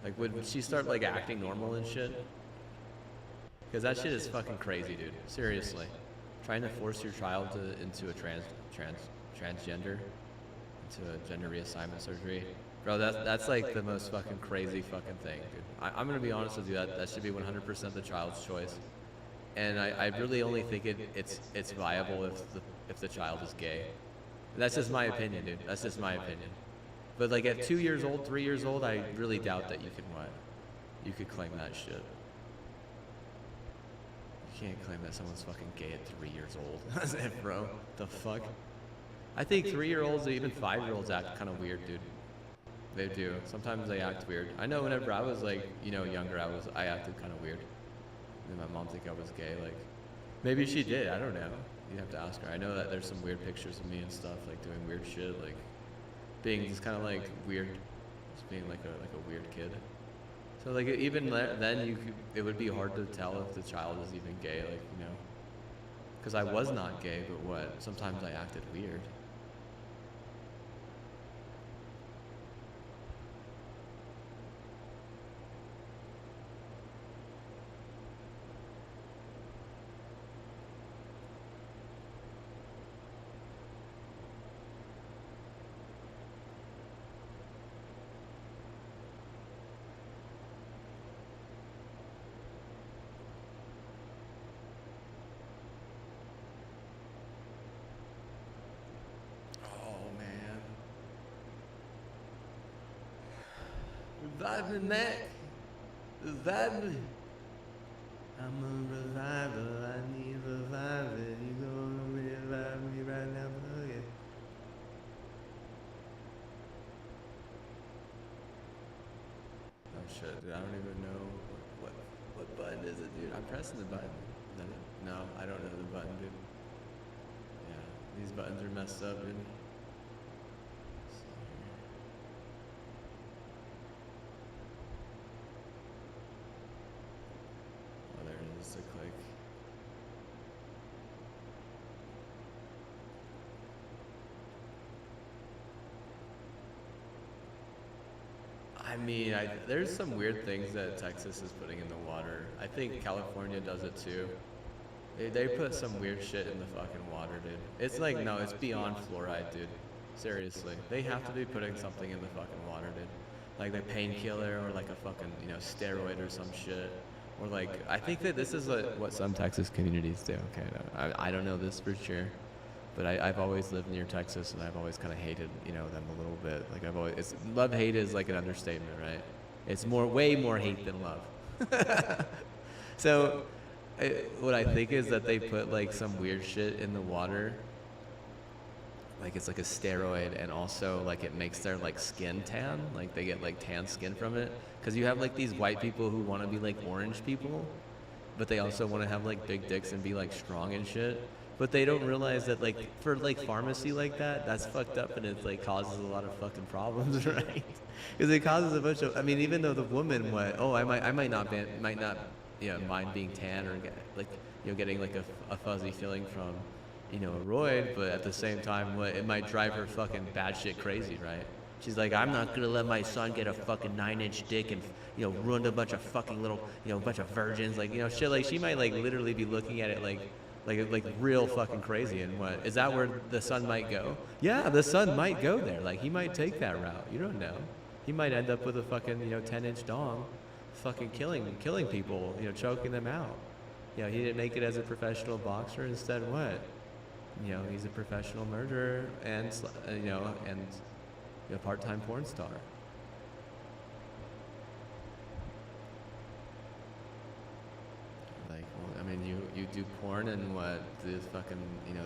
Like, would she start like acting normal and shit? Because that shit is fucking crazy, dude. Seriously. Trying to force your child into a transgender, into a gender reassignment surgery. Bro, that's like the most fucking crazy fucking thing, dude. I'm gonna be honest with you, that should be 100% the child's choice. And I really only think it's viable if the child is gay. That's just my opinion, dude. That's just my opinion. But like at 2 years old, 3 years old, I really doubt that you could claim that shit. You can't claim that someone's fucking gay at 3 years old. That's it, bro. The fuck? I think 3-year-olds or even 5-year-olds act kind of weird, dude. They do. Sometimes they act weird. I know whenever I was like, you know, younger, I acted kind of weird. And my mom think I was gay. Like, maybe she did. I don't know. You have to ask her. I know that there's some weird pictures of me and stuff, like doing weird shit, like being just kind of like weird, just being like a weird kid. So like even then it would be hard to tell if the child is even gay, like, you know, because I was not gay, but what? Sometimes I acted weird. Revive me, Mac. Revive me. I'm a revival. I need reviving. You gonna revive me right now? Look it. Oh shit, dude! I don't even know what button is it, dude. I'm pressing the button. Is that it? No, I don't know the button, dude. Yeah, these buttons are messed up, dude. Oh, there it is. To click. I mean, there's some weird things that Texas is putting in the water. I think California does it too. They put some weird shit in the fucking water, dude. It's like, no, it's beyond fluoride, dude. Seriously. They have to be putting something in the fucking water, dude. Like a painkiller or like a fucking, steroid or some shit. Or like, I think that this is what some Texas communities do. Okay, no, I don't know this for sure. But I've always lived near Texas, and I've always kind of hated, them a little bit. Like love-hate is like an understatement, right? It's way more hate than love. So, what I think is that they put like some weird shit in the water. Like it's like a steroid, and also like it makes their like skin tan. Like they get like tan skin from it. Because you have like these white people who want to be like orange people, but they also want to have like big dicks and be like strong and shit. But they don't realize that, like, for, like, pharmacy like that, that's fucked up, and it, like, causes a lot of fucking problems, right? Because it causes a bunch of, I mean, even though the woman I might not, mind being tan or, getting, like, a fuzzy feeling from, a roid, but at the same time, it might drive her fucking batshit crazy, right? She's like, I'm not gonna let my son get a fucking 9-inch dick and, ruin a bunch of fucking little, bunch of virgins, like, shit, like, she might, like, literally be looking at it, like real fucking crazy. And what is that where the son might go? Yeah, the son might go there. Like he might take that route. You don't know. He might end up with a fucking 10-inch dong, fucking killing people. Choking them out. He didn't make it as a professional boxer. Instead, what? He's a professional murderer and part-time porn star. I mean, you do porn, and what, the fucking,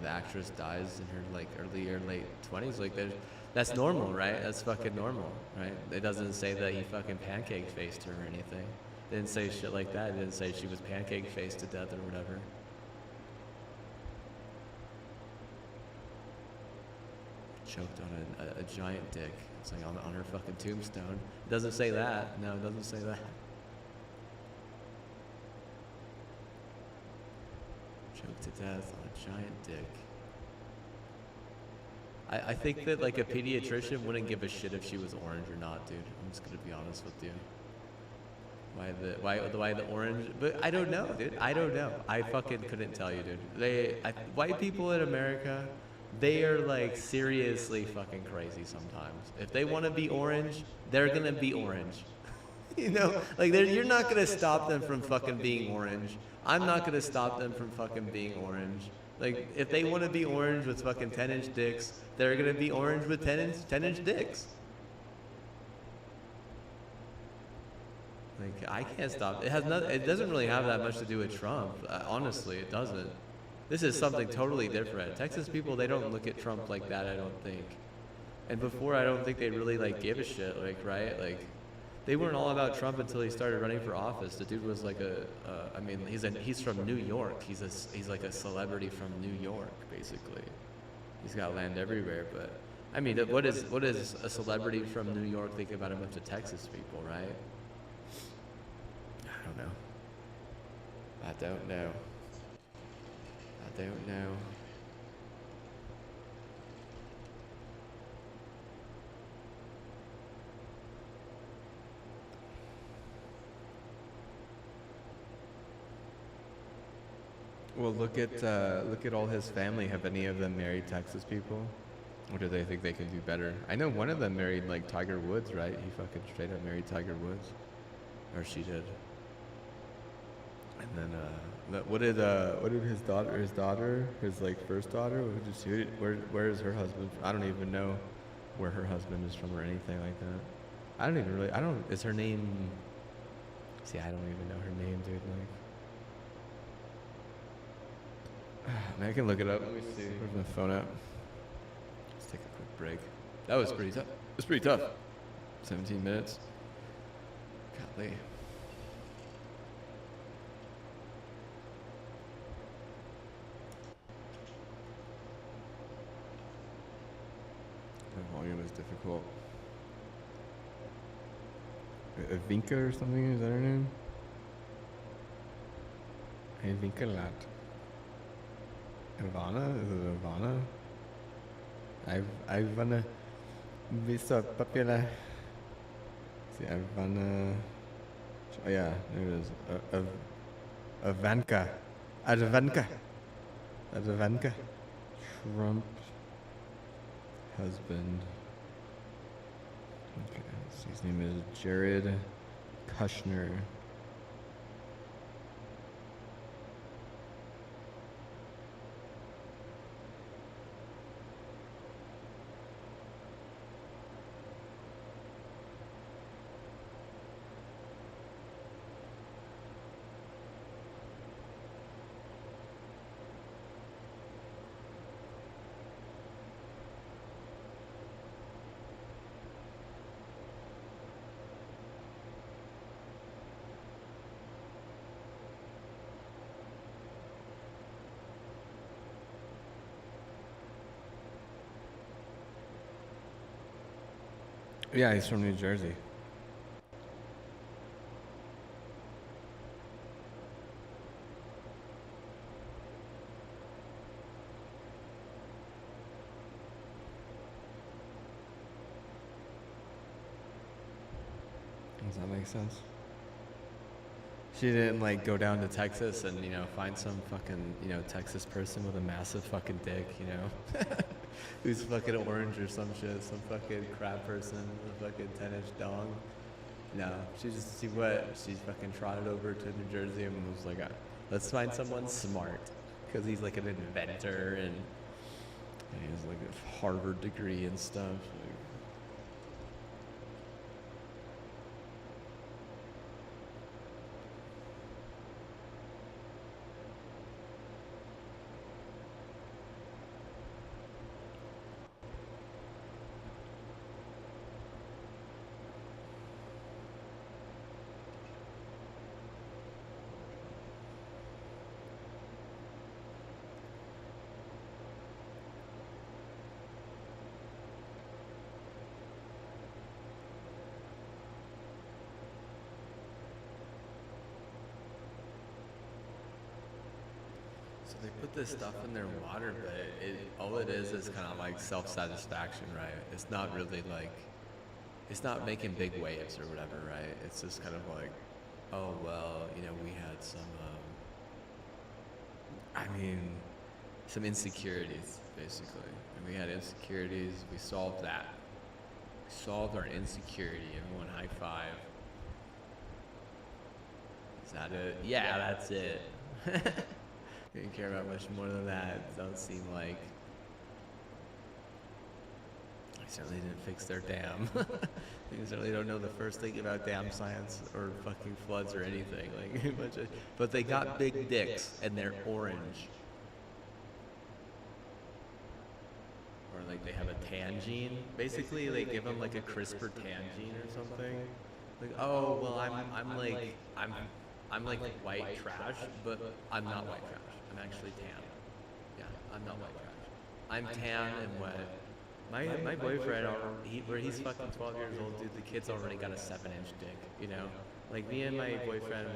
the actress dies in her, like, early or late 20s, like, that's normal, right? That's fucking normal, right? It doesn't say that he fucking pancake-faced her or anything. It didn't say shit like that. It didn't say she was pancake-faced to death or whatever. Choked on a giant dick. It's like on her fucking tombstone. It doesn't say that. No, it doesn't say that. Choked to death on a giant dick. I think that like a pediatrician wouldn't give a shit if she was orange or not, dude. I'm just gonna be honest with you. Why the orange? But I don't know, dude. I don't know. I fucking couldn't tell you, dude. White people in America, they are like seriously fucking crazy sometimes. If they want to be orange, they're gonna be orange. Like you're not gonna stop them from fucking being orange. I'm not gonna stop them from fucking being orange. Like if they want to be orange with fucking 10-inch dicks, they're gonna be orange with 10-inch dicks. Like I can't stop. It doesn't really have that much to do with Trump. Honestly, it doesn't. This is something totally different. Texas people, they don't look at Trump like that, I don't think. And before, I don't think they really like give a shit, like, right? Like, they weren't all about Trump until he started running for office. The dude was like I mean, he's from New York. He's like a celebrity from New York, basically. He's got land everywhere, but I mean, what is a celebrity from New York think about a bunch of Texas people, right? I don't know. I don't know. Well, look at all his family. Have any of them married Texas people? Or do they think they can do better? I know one of them married like Tiger Woods, right? He fucking straight up married Tiger Woods, or she did. And then what did his like first daughter? Where is her husband? I don't even know where her husband is from or anything like that. I don't even really. I don't. Is her name? See, I don't even know her name, dude. Like, man, I can look it up. Let me see. Where's my phone at? Let's take a quick break. That was pretty tough. It was pretty tough. 17 minutes. Golly. The volume is difficult. Vinka or something? Is that her name? Hey, Vinka Lat. Ivana? Is it Ivana? Ivana Visa Papila. See, Ivana. Oh, yeah, there it is. Ivanka. Advanka. Advanka. Trump. Husband. Okay, so his name is Jared Kushner. Yeah, he's from New Jersey. Does that make sense? She didn't like go down to Texas and, you know, find some fucking, you know, Texas person with a massive fucking dick, you know? Who's fucking orange or some shit, some fucking crab person with a fucking 10-inch dong. No, she fucking trotted over to New Jersey and was like, let's find someone smart. Because he's like an inventor and he has like a Harvard degree and stuff. So they put this stuff in their water, but all it is kind of like self-satisfaction, right? It's not really like, it's not making big waves or whatever, right? It's just kind of like, oh, well, you know, we had some, some insecurities, basically. And we had insecurities, we solved that. We solved our insecurity, everyone high five. Is that it? Yeah, that's it. Didn't care about much more than that. Don't seem like. I certainly didn't fix their dam. They certainly don't know the first thing about dam science or fucking floods or anything. Like, but they got big dicks and they're orange. Or like they have a tan gene. Basically, they give them like a CRISPR tan gene or something. Like, oh well, I'm like white trash, but I'm not white trash. I'm actually tan. Yeah, I'm not white trash. I'm tan and wet. My boyfriend, where he's fucking 12 years old, dude, the kid's already got a 7-inch dick, you know? Like, me and my boyfriend,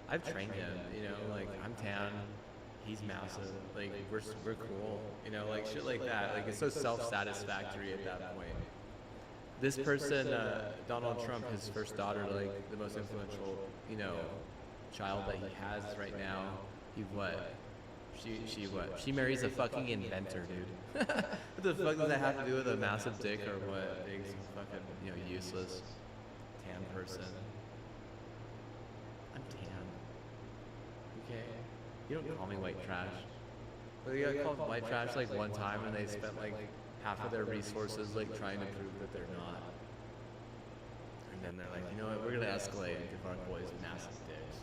I've trained him, you know? Like, I'm tan, he's massive, like, we're cool, you know? Like, shit like that. Like, it's so self-satisfactory at that point. This person, Donald Trump, his first daughter, like, the most influential, you know, child that he has right now, she marries a fucking inventor, dude. What the fuck does that have to do with a massive dick or what? Being some fucking, you know, useless tan person. I'm tan. Okay? You don't call me white trash. But they got called white trash like one time and they spent like half of their resources like trying to prove that they're not. And then they're like, you know what, we're gonna escalate and give our boys massive dicks.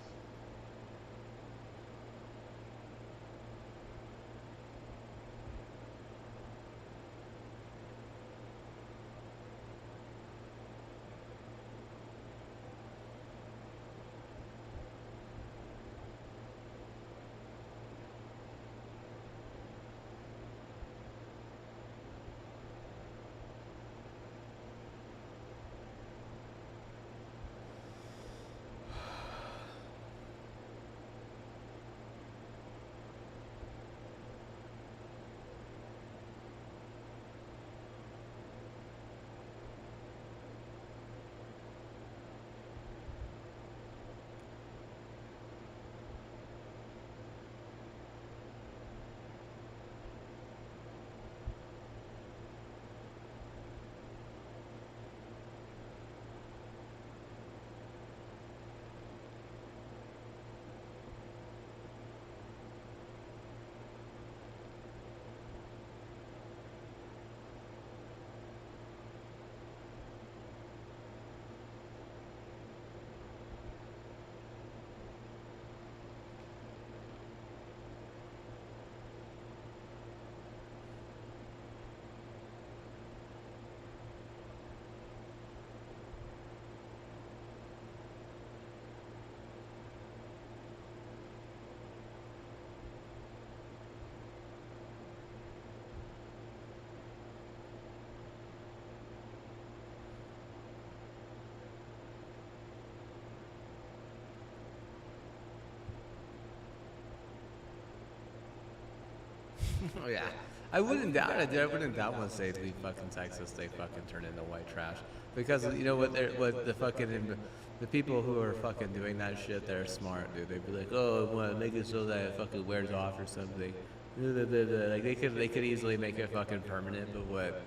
Oh yeah. I wouldn't doubt it, dude. I wouldn't doubt once they leave fucking Texas, they fucking turn into white trash. Because you know what? What the fucking the people who are fucking doing that shit, they're smart, dude. They'd be like, oh, I want to make it so that it fucking wears off or something. Like they could easily make it fucking permanent, but what?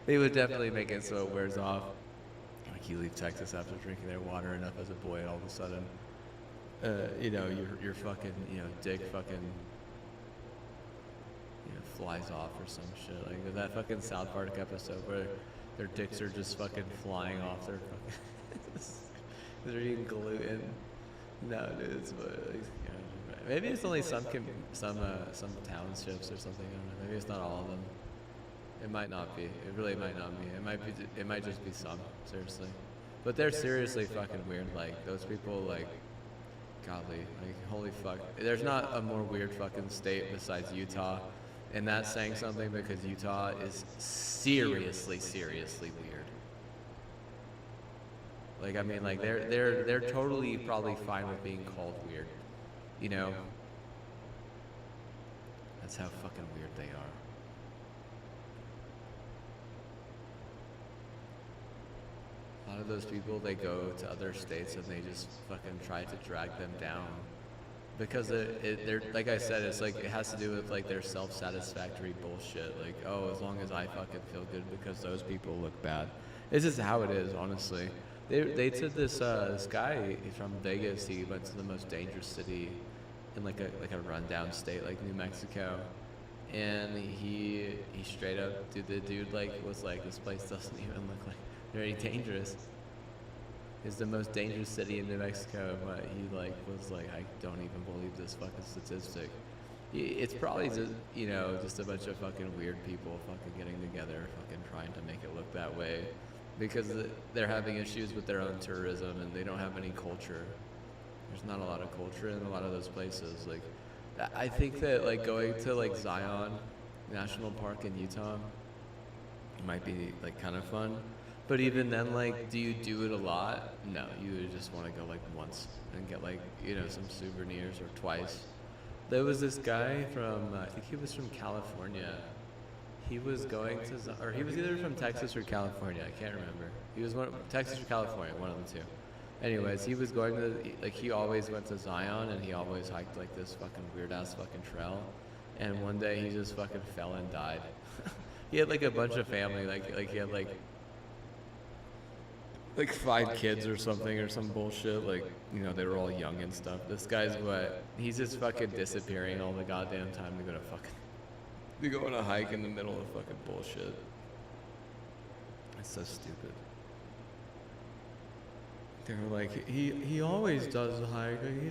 They would definitely make it so it wears off. Like you leave Texas after drinking their water enough as a boy, all of a sudden, you know, your fucking, you know, dick fucking, you know, flies off or some shit. Like that fucking South Park episode where their dicks are just fucking flying off their fucking. They're eating gluten. No, dude, it's like, you know, maybe it's only some townships or something. I don't know. Maybe it's not all of them. It might not be. It really might not be. It might be. It might just be some. Seriously, but they're seriously fucking weird. Like those people, like, godly, like holy fuck. There's not a more weird fucking state besides Utah, and that's saying something because Utah is seriously weird. Like I mean, like they're totally probably fine with being called weird, you know. That's how fucking weird they are. A lot of those people, they go to other states and they just fucking try to drag them down because they're like I said, it's like it has to do with like their self-satisfactory bullshit. Like, oh, as long as I fucking feel good because those people look bad. This is how it is, honestly. They said this guy from Vegas, he went to the most dangerous city in like a rundown state like New Mexico, and he straight up, the dude like was like, this place doesn't even look like very dangerous. It's the most dangerous city in New Mexico. But he like was like, I don't even believe this fucking statistic. It's probably just, you know, just a bunch of fucking weird people fucking getting together, fucking trying to make it look that way, because they're having issues with their own tourism and they don't have any culture. There's not a lot of culture in a lot of those places. Like, I think that like going to like Zion National Park in Utah might be like kind of fun. But even then, like, do you do it a lot? No, you just want to go like once and get like, you know, some souvenirs, or twice. There was this guy from, I think he was from California. He was going to, or he was either from Texas or California. I can't remember. He was Texas or California, one of the two. Anyways, he was going to, like, he always went to Zion and he always hiked like this fucking weird ass fucking trail. And one day he just fucking fell and died. He had like a bunch of family, like he had like 5 kids or something, or some bullshit. Like, you know, they were all young and stuff. This guy's what? He's just fucking disappearing all the goddamn time to go on a hike in the middle of fucking bullshit. It's so stupid. They were like, he always does the hike. Like,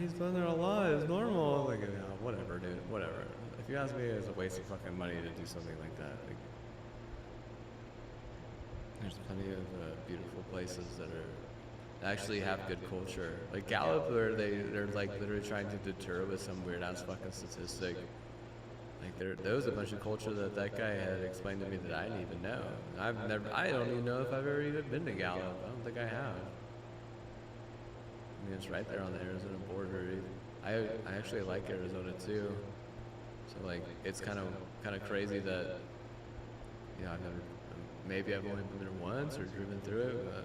he's done it a lot. It's normal. I'm like, yeah, whatever, dude. Whatever. If you ask me, it's a waste of fucking money to do something like that. Like, there's plenty of beautiful places that actually have good culture. Like Gallup, where they're like literally trying to deter with some weird ass fucking statistic. Like there was a bunch of culture that guy had explained to me that I didn't even know. I don't even know if I've ever even been to Gallup. I don't think I have. I mean, it's right there on the Arizona border. I actually like Arizona too. So like, it's kind of crazy that, you know, maybe I've only been there once or driven through it, but.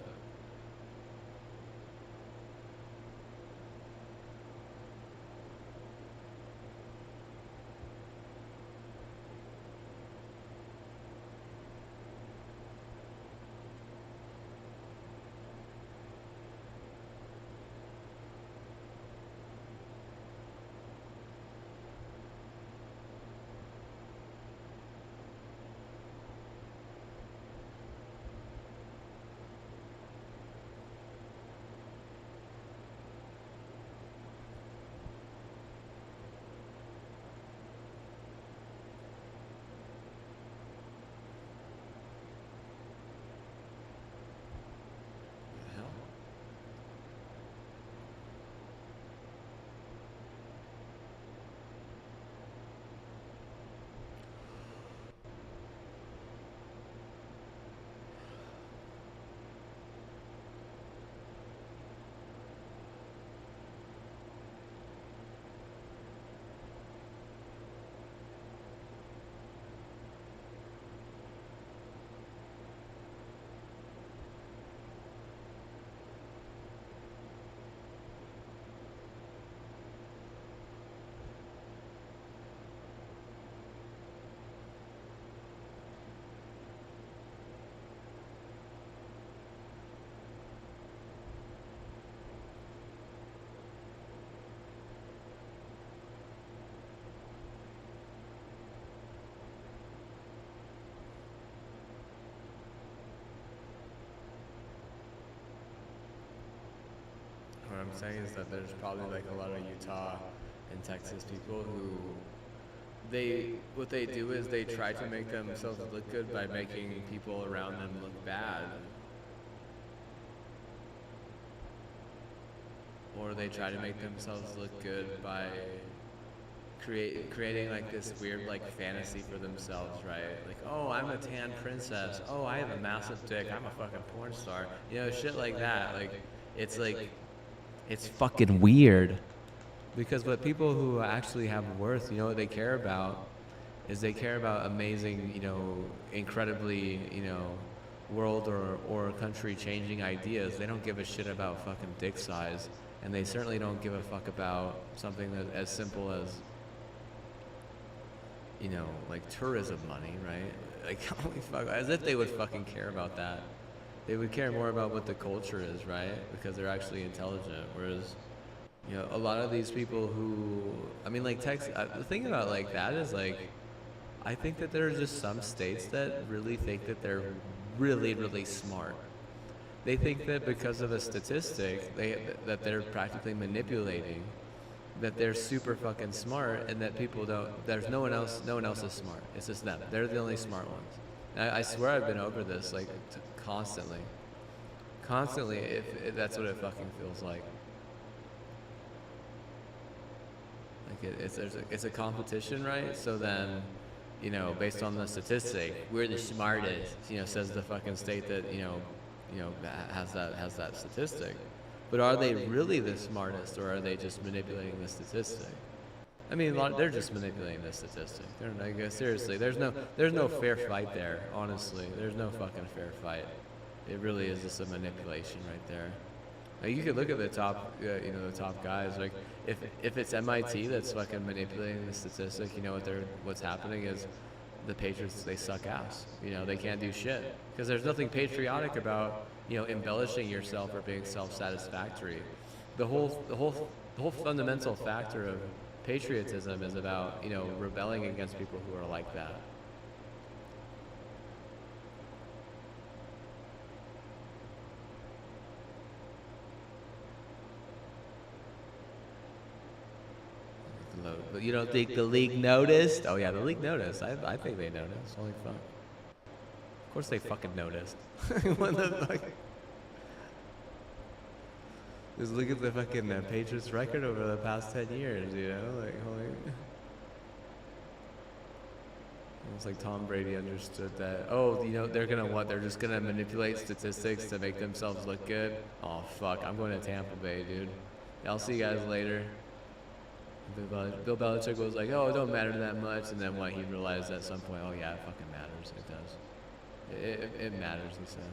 What I'm saying is that there's probably like a lot of Utah and Texas people who what they do is they try to make themselves look good by making people around them look bad. Or they try to make themselves look good by creating like this weird like fantasy for themselves, right? Like, oh, I'm a tan princess. Oh, I have a massive dick. I'm a fucking porn star. You know, shit like that. It's fucking weird. Because what people who actually have worth, you know, what they care about is they care about amazing, you know, incredibly, you know, world or country changing ideas. They don't give a shit about fucking dick size. And they certainly don't give a fuck about something that as simple as, you know, like tourism money, right? Like, holy fuck, as if they would fucking care about that. They would care more about what the culture is, right? Because they're actually intelligent. Whereas, you know, a lot of these people who, I mean, like the thing about like that is like, I think that there are just some states that really think that they're really, really smart. They think that because of a statistic, that they're practically manipulating, that they're super fucking smart, and that people don't. There's no one else is smart. It's just them. They're the only smart ones. I swear I've been over this like constantly. If that's what it fucking feels like. Like it's a competition, right? So then, you know, based on the statistic, we're the smartest. You know, says the fucking state that you know has that statistic. But are they really the smartest, or are they just manipulating the statistic? I mean, they're just manipulating the statistic. They're like, seriously, there's no fair fight there. Honestly, there's no fucking fair fight. It really is just a manipulation right there. Like, you could look at the top, the top guys. Like, if it's MIT that's fucking manipulating the statistic, you know what's happening is the Patriots, they suck ass. You know, they can't do shit because there's nothing patriotic about, you know, embellishing yourself or being self-satisfactory. The whole fundamental factor of patriotism is about, you know, rebelling against people who are like that. But you don't think the league noticed? Oh yeah, the league noticed. I think they noticed. Holy fuck. Of course they fucking noticed. What the fuck? Just look at the fucking Patriots record over the past 10 years, you know? Like, holy... It's like Tom Brady understood that. Oh, you know, they're just gonna manipulate statistics to make themselves look good. Oh, fuck. I'm going to Tampa Bay, dude. I'll see you guys later. Bill Belichick was like, oh, it don't matter that much. And then what? He realized at some point, oh, yeah, it fucking matters. It does. It matters, he said.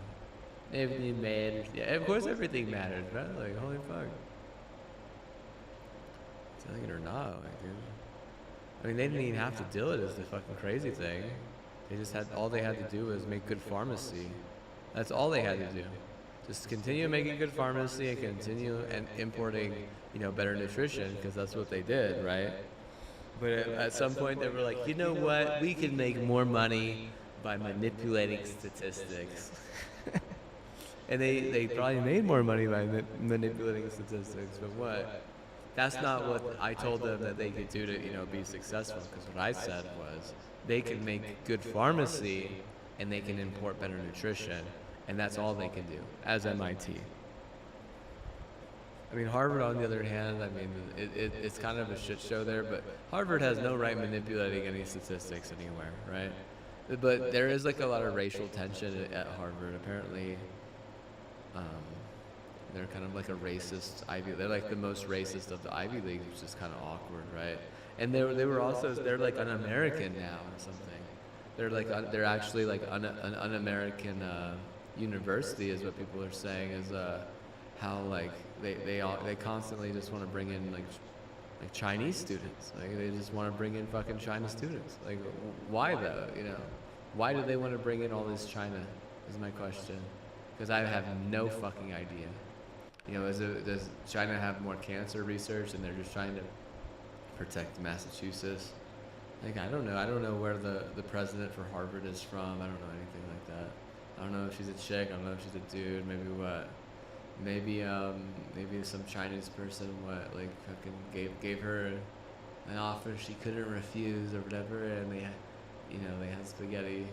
Everything matters. Yeah, of course everything matters, right? Like, holy fuck. Telling it or not, like, dude. I mean, they didn't even have to do it, is the fucking crazy thing. They just had, all they had to do was make good pharmacy. That's all they had to do. Just continue making good pharmacy and continue and importing, you know, better nutrition, because that's what they did, right? But at some point they were like, you know what? We can make more money by manipulating statistics. And they probably made more money by manipulating statistics, but what? That's not what I told them that they could do to, you know, be successful. Because what I said was, they can make good pharmacy and they can import better nutrition, and that's all they can do as MIT. I mean, Harvard, on the other hand, I mean, it's kind of a shit show there, but Harvard has no right manipulating any statistics anywhere, right? But there is like a lot of racial tension at Harvard. Apparently, they're kind of like a racist Ivy. They're like the most racist of the Ivy Leagues, which is kind of awkward, right? And they were also, they're like un-American now or something. They're like they're actually like an un-American university, is what people are saying. Is how like they constantly just want to bring in like Chinese students. Like they just want to bring in fucking China students. Like why though? You know, why do they want to bring in all this China? Is my question. Because I have no fucking idea. You know, does China have more cancer research and they're just trying to protect Massachusetts? Like, I don't know. I don't know where the president for Harvard is from. I don't know anything like that. I don't know if she's a chick. I don't know if she's a dude. Maybe what? Maybe some Chinese person what like fucking gave her an offer she couldn't refuse or whatever, and they had spaghetti,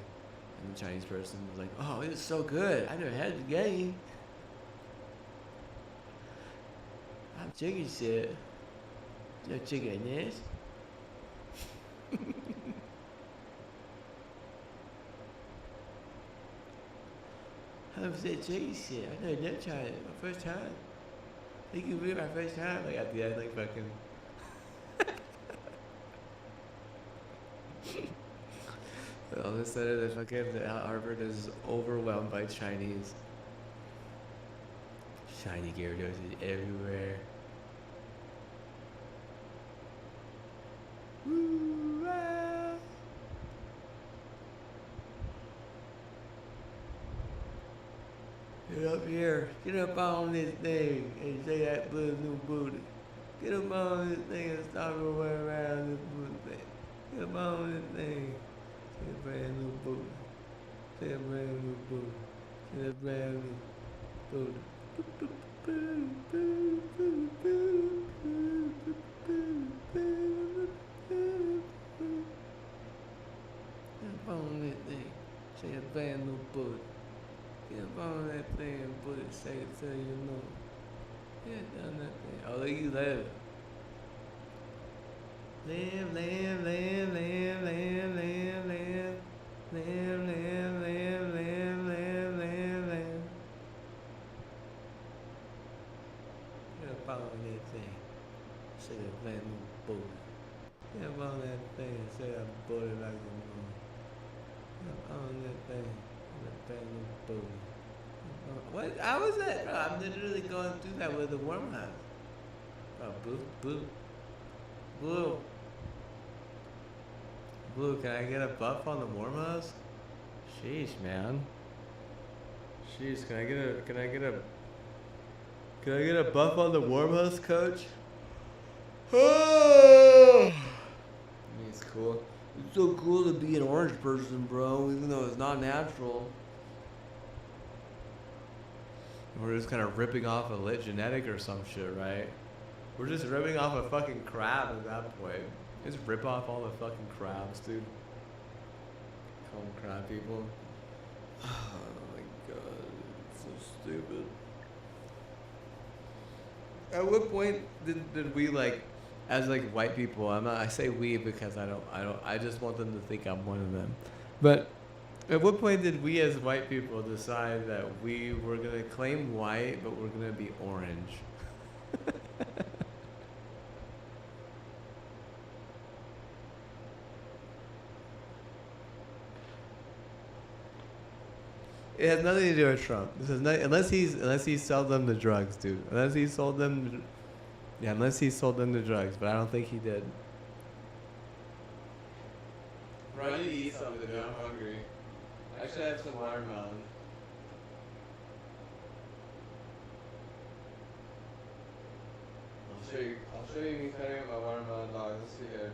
and the Chinese person was like, oh, it's so good. I never had spaghetti. I'm chicken shit. No chicken in this. I'm saying chicken shit. I never done tried it. My first time. I think it was my first time. Like at the end, like fucking. All of a sudden, the fucking Harvard is overwhelmed by Chinese. Shiny Gyarados is everywhere. Woo, ah. Get up here. Get up on this thing and say that blue new booty. Get up on this thing and stop going around this booty thing. Get up on this thing. Say a brand new booty. Say a brand new booty. Say a brand new booty. Get on that thing, say a brand new booty. Get on that thing and put it, say it till you know. Get down that thing. Oh, look, you live. Live, live, live, live, live, live, live. Live, live, live, live, live, live, live. Get up on that thing. Say a brand new booty. Get up on that thing and say a booty like you know. Get up on that thing. A brand new booty. What? How was that? Bro, I'm literally going through that with the warm house. Bro, Blue, can I get a buff on the warm house? Sheesh, man. Sheesh, can I get a buff on the warm house, coach? I mean, it's cool. It's so cool to be an orange person, bro, even though it's not natural. We're just kind of ripping off a lit genetic or some shit, right? We're just ripping off a fucking crab at that point. Just rip off all the fucking crabs, dude. Call them crab people. Oh my god, it's so stupid. At what point did we like, as like white people? I say we because I just want them to think I'm one of them. But at what point did we as white people decide that we were gonna claim white, but we're gonna be orange? It has nothing to do with Trump. This is not, unless he sold them the drugs, dude. Unless he sold them, yeah, unless he sold them the drugs. But I don't think he did. Bro, I need to eat something. Dude. I'm hungry. Actually, I have some watermelon. I'll show you me cutting up my watermelon dog. Let's see here.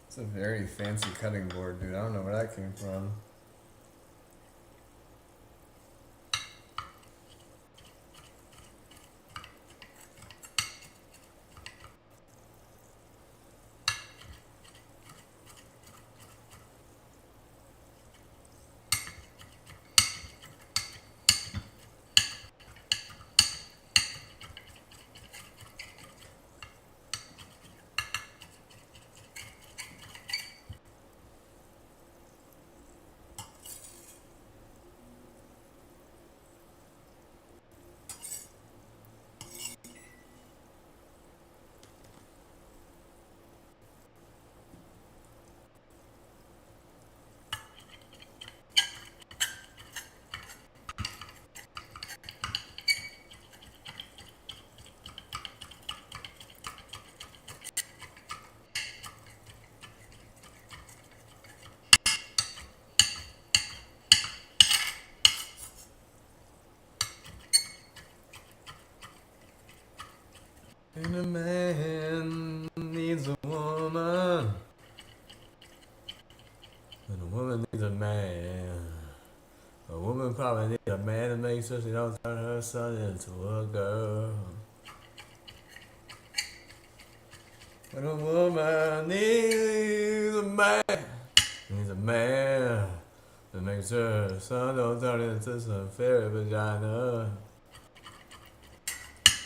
It's a very fancy cutting board, dude. I don't know where that came from. And a man needs a woman, and a woman needs a man. A woman probably needs a man to make sure she don't turn her son into a girl. But a woman needs a man to make sure her son don't turn into some fairy vagina.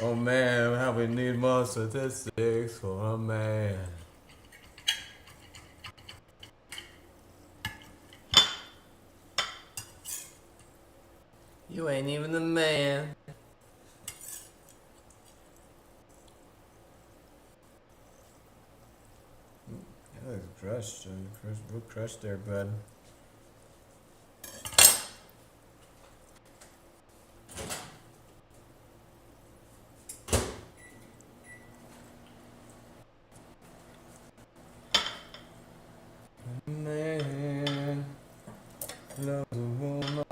Oh man, how we need more statistics for a man. You ain't even a man. That looks crushed. Real crushed there, bud. Man loves a woman.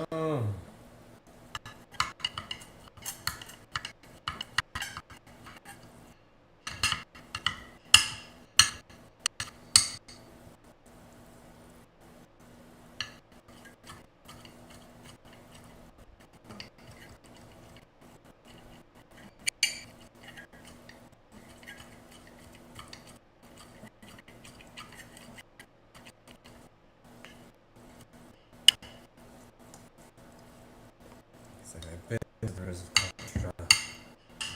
It's like I've been rivers of Colorado.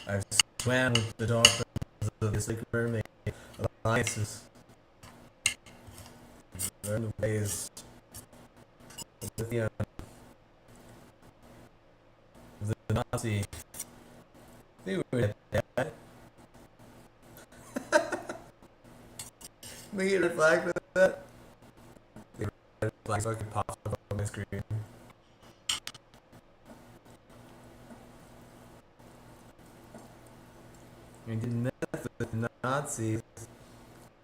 I've swam with the dolphins of the Lake Mermaid alliances. Learned the ways of the Nazi. They were dead. Make it reflect that. They were like fucking pops up on my screen. We did nothing with the Nazis,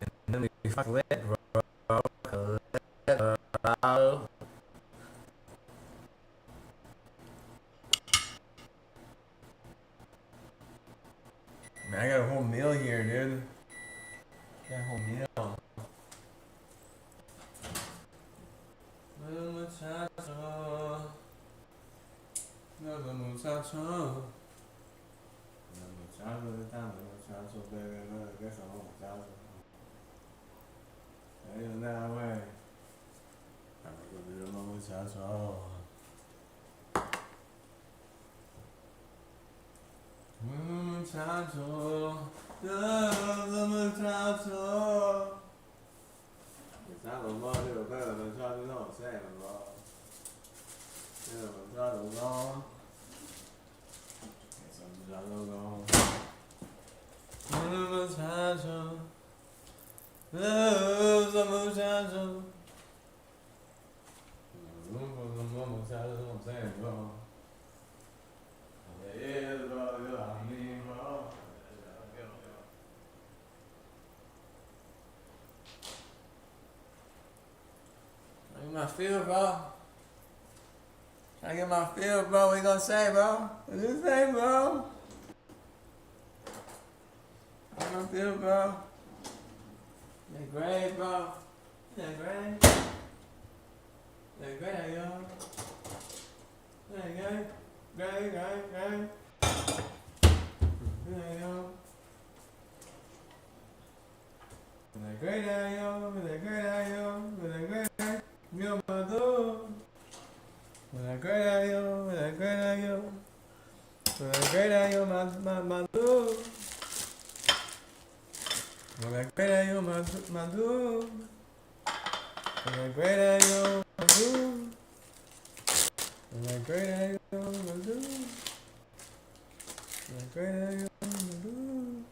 and then we fucking let bro. Man, I got a whole meal here, dude. Got a whole meal. My feel, bro. Trying to get my feel, bro. What you gonna say, bro? What you say, bro? Get my feel, bro. That great, bro. That great. That great, yo. That great. Great, great, great. That yo. That great, yo. That great, yo. That great. Yo, my dude. That great, yo. That great, yo. That great, yo, my dude. That great, yo, my dude. That great, yo, my dude. That great, yo, my dude. That great, yo, my dude.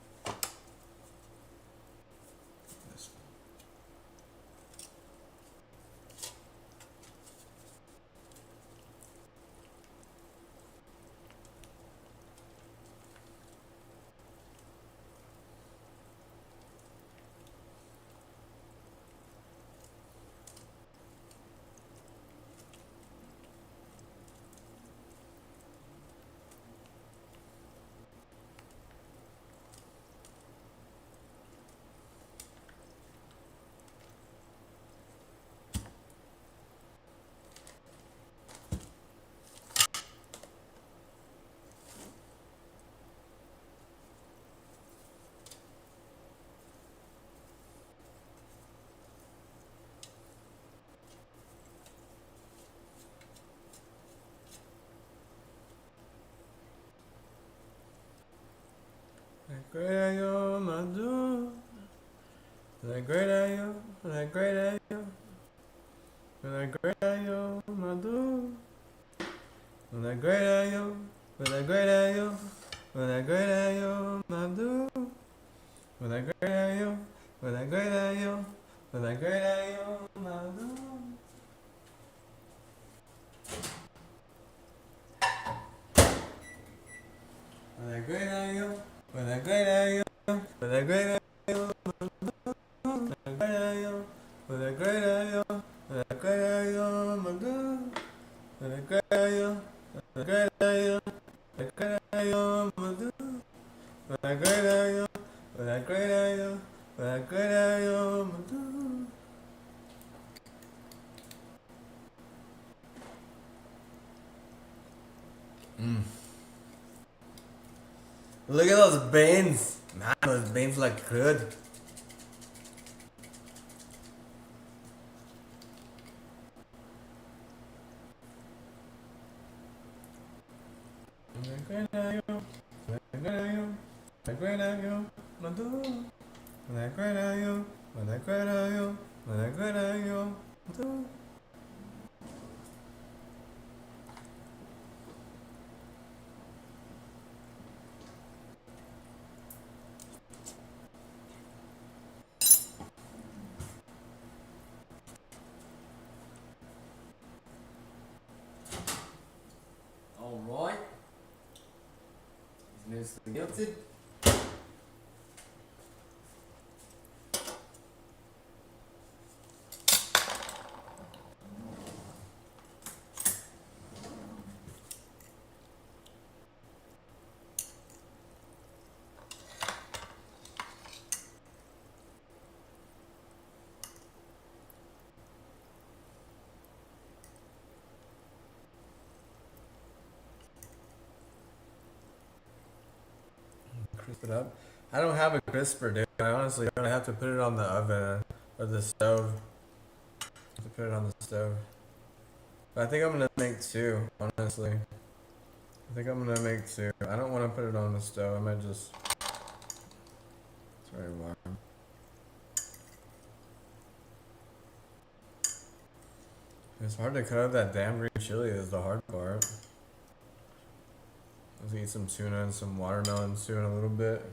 That great, yo, my dude. That great, yo, that great, yo. That great, yo, my dude. That great, yo, that great, yo. That great, yo, my dude. That great, yo, that great, yo. That great, yo, my dude. That great, yo, that great, yo. That great, yo. That great, yo. That great, yo. That great, yo, my dude. That great, yo. That great, yo. That great, yo, my dude. That great, yo. That great, yo. That great, yo, my dude. Look at those veins. Man, those veins look good. Alright. Is Mr. Guilty? Crisp it up. I don't have a crisper, dude. I honestly don't have to put it on the oven or the stove. To put it on the stove. But I think I'm gonna make two, honestly. I think I'm gonna make two. I don't want to put it on the stove. I might just. It's very warm. It's hard to cut up that damn green chili. Is the hard part. Let's eat some tuna and some watermelon too in a little bit.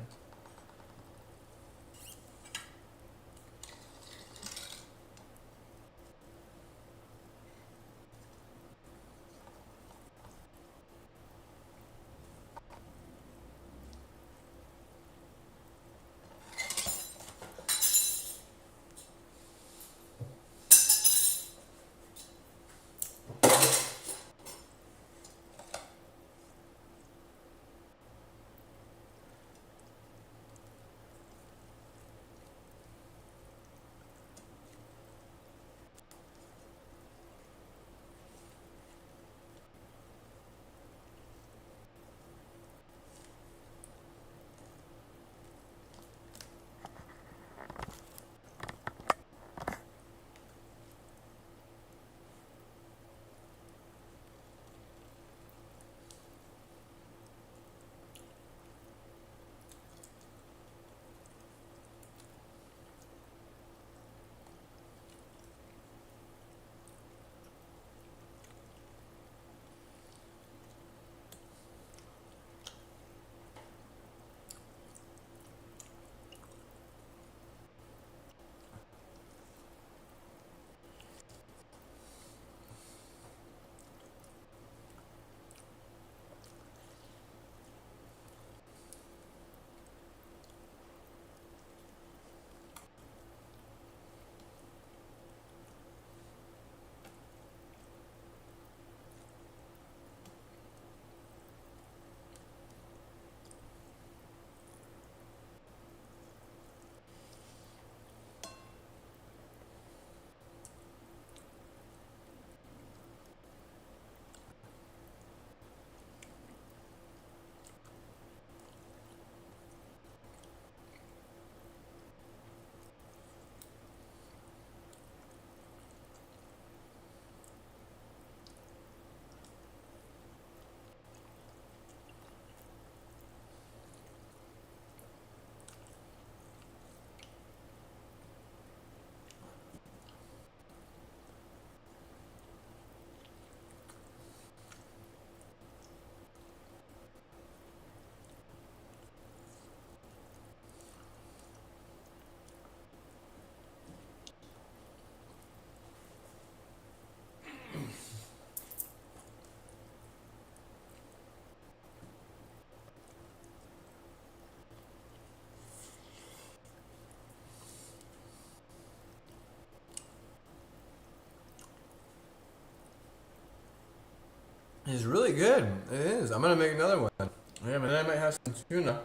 It's really good. It is. I'm gonna make another one. Yeah, but then I might have some tuna.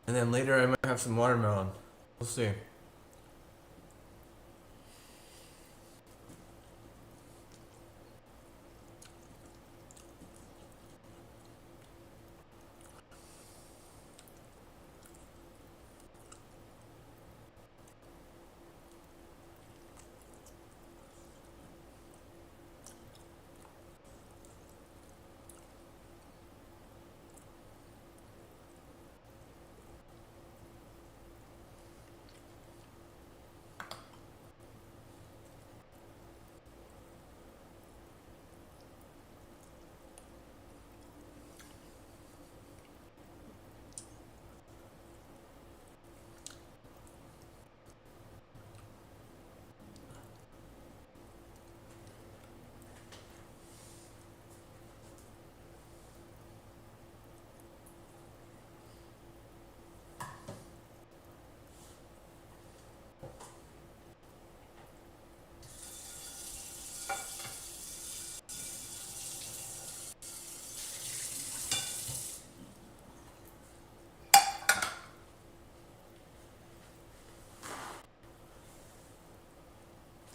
And then later I might have some watermelon. We'll see.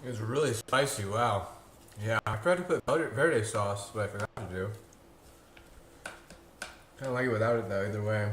It's really spicy, wow. Yeah, I tried to put verde sauce, but I forgot to do. Kinda like it without it though, either way.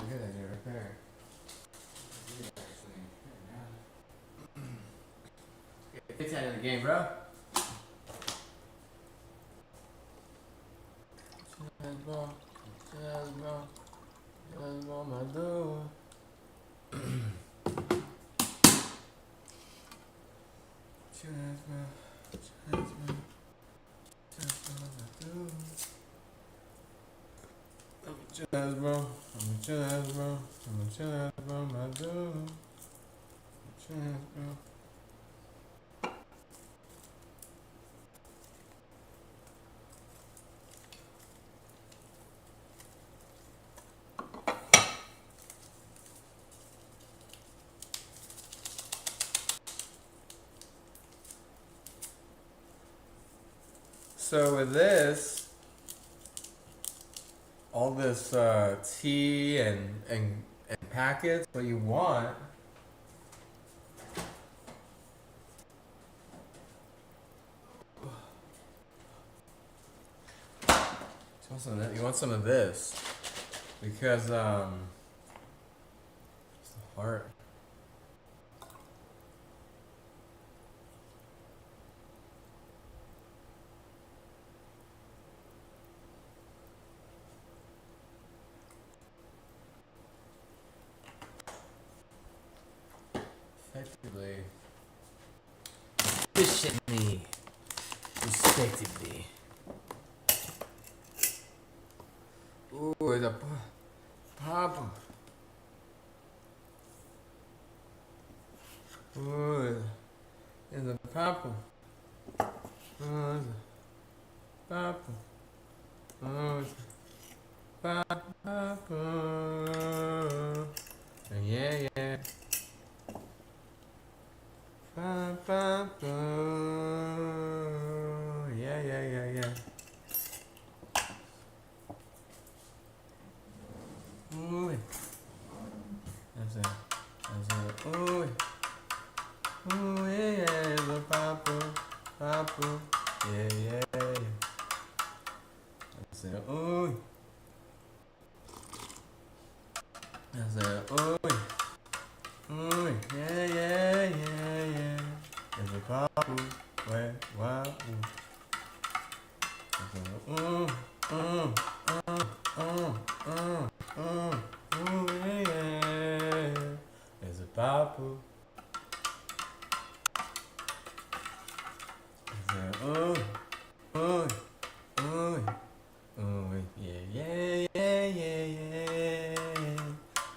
Good idea right there. Get 10 in the game, bro. Cheers, bro. Cheers, bro. Cheers, bro, my dude. Cheers, bro. Cheers, bro. Cheers, bro, my dude. Cheers, bro. Cheers, bro. Cheers, bro, my dude. Cheers, bro. So with this, all this tea and packets, what you want You want some of this? Because, it's the heart. Effectively. Efficiently. Respectively. Ooh, it's a pop. Ooh, it's a pop. Oh, it's a pop. Oh, it's a pop. Yeah, yeah. Ba, ba, ba. Yeah, yeah, yeah, yeah. Ooh. That's it. That's it. Ooh. Ooh, yeah, yeah. The papa. Papa. Yeah, yeah, yeah. That's it. Ooh. That's it. Ooh. Ooh. Yeah, yeah, yeah, yeah. It's a papa. Where? Wow. Ooh. Ooh. Ooh, yeah, yeah. It's a papu. It's a ooh, ooh, ooh, ooh, yeah, yeah, yeah, yeah, yeah.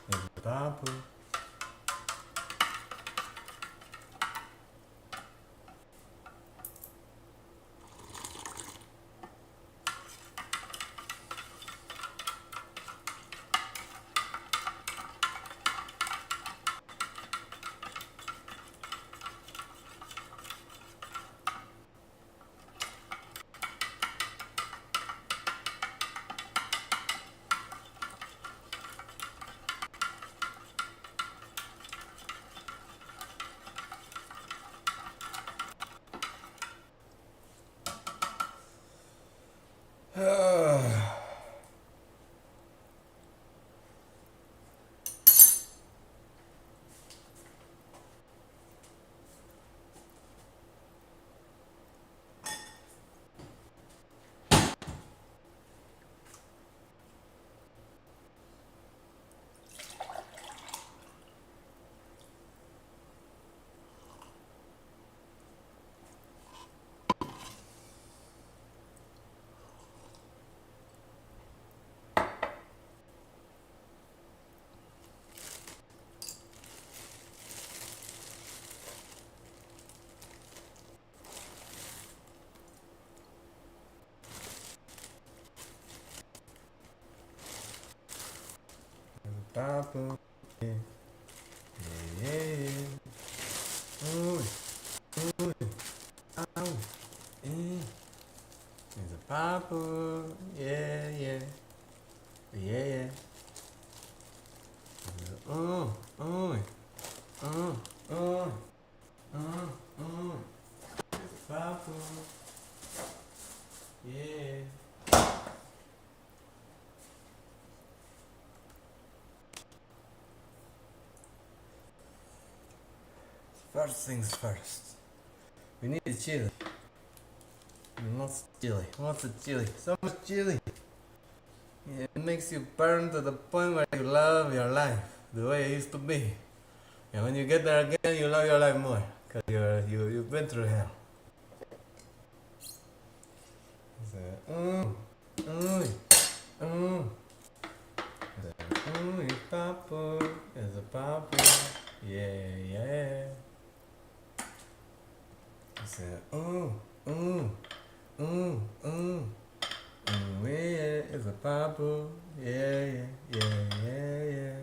It's a papu. Papu. Yeah, yeah, yeah. Ooh, ooh, ow, eh. It's a papu. Yeah, yeah, yeah, yeah. Ooh, ooh, ooh, ooh, ooh, ooh. It's a papu. Yeah. First things first. We need chili. Lots of chili. Lots of chili. So much chili. Yeah, it makes you burn to the point where you love your life the way it used to be. And when you get there again, you love your life more. Because you've been through hell. So, it's papa. It's a papa. Yeah, yeah. I said, yeah, it's a papa. Yeah, yeah, yeah, yeah, yeah.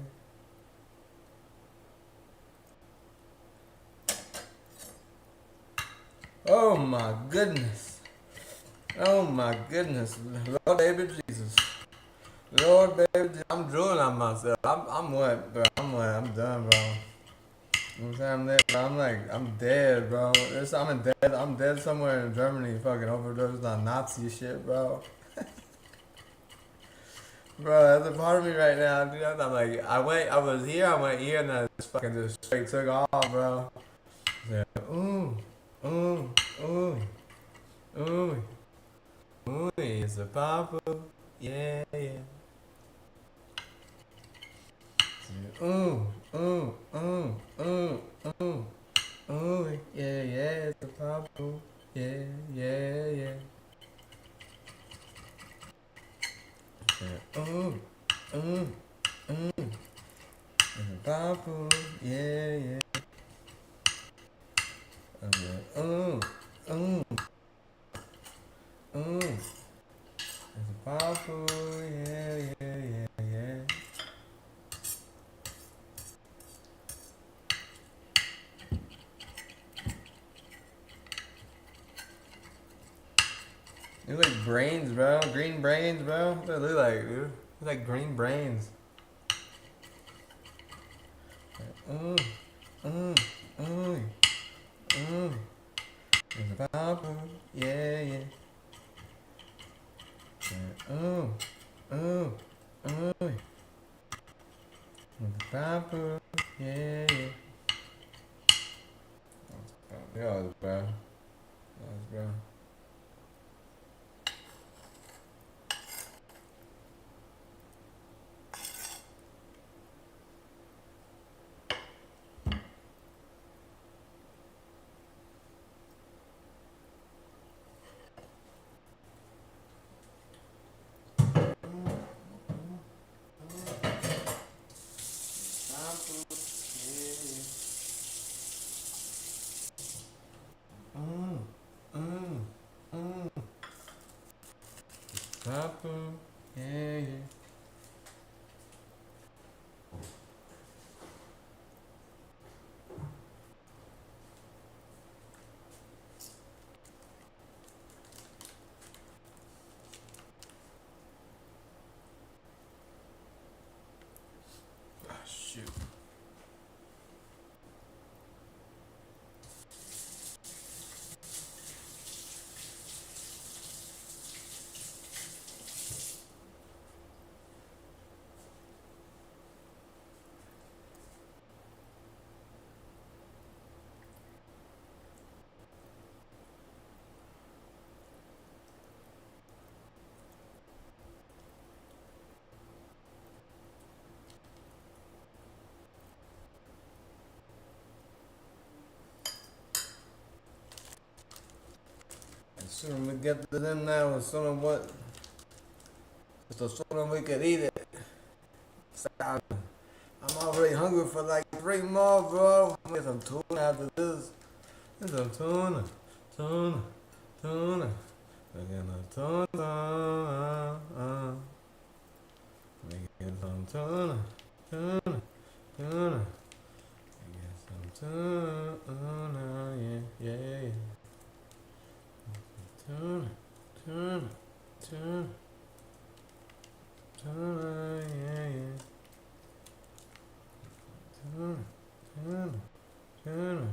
Oh my goodness. Oh my goodness. Lord baby Jesus. Lord baby Jesus. I'm drooling on myself. I'm wet, bro. I'm wet. I'm done, bro. You know what I'm saying? I'm there, bro. I'm dead, bro. I'm dead somewhere in Germany, fucking overdosed on Nazi shit, bro. Bro, that's a part of me right now, dude. I'm like, I was here, I went here, and then I just fucking just straight took off, bro. Yeah. Ooh, ooh, ooh, ooh, ooh, it's a papa, yeah, yeah. Ooh, ooh, ooh, ooh, ooh, ooh, yeah, yeah, it's a papa, yeah, yeah, yeah. Ooh, ooh, ooh, it's a papa, yeah, yeah. Ooh, ooh, ooh. It's a powerful, yeah, yeah, yeah, yeah. They look like brains, bro. Green brains, bro. What do they look like, dude? They like green brains. Ooh, ooh, ooh, ooh. It's a powerful, yeah, yeah. Ooh, ooh, ooh. It's a powerful, yeah, yeah. Yeah, bro. Bro. Papa, yeah, yeah. Ah, shoot. As soon as we get to them now, as soon as what? So soon as we could eat it. I'm already hungry for like 3 more, bro. I'm gonna get some tuna after this. Get some tuna, tuna, tuna. We get some tuna. We get some tuna, tuna, tuna. We get some tuna, yeah, yeah, yeah. Tuna, tuna, tuna, tuna, yeah, yeah. Tuna, tuna, tuna, tuna,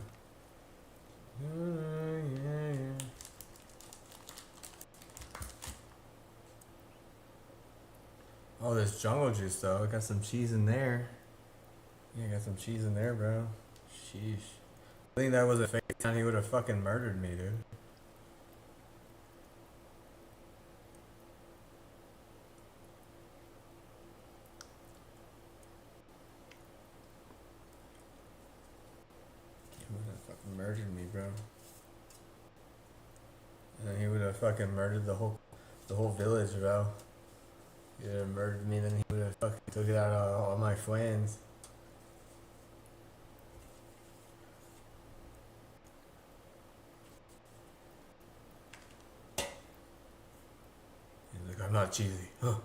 yeah, yeah. Oh, this jungle juice though. I got some cheese in there. Yeah, I got some cheese in there, bro. Sheesh. I think that was a fake time he would have fucking murdered me, dude. He would have fucking murdered me, bro. And then he would have fucking murdered the whole village, bro. He would have murdered me, then he would have fucking took it out on all my friends. He's like, I'm not cheesy. Huh.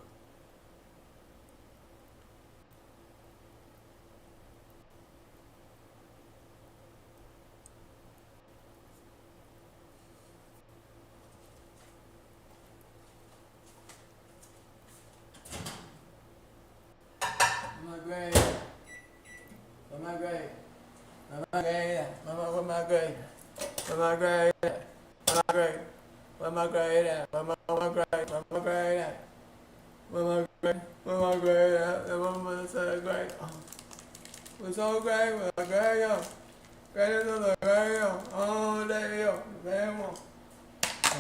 My grade. My grade. My grade. My grade. My grade. My grade. My grade. My grade. My grade. Mama great, mama great, mama so great. We're so great, we're great, yo. Greater than the great, yo. Oh, there yo, there you go.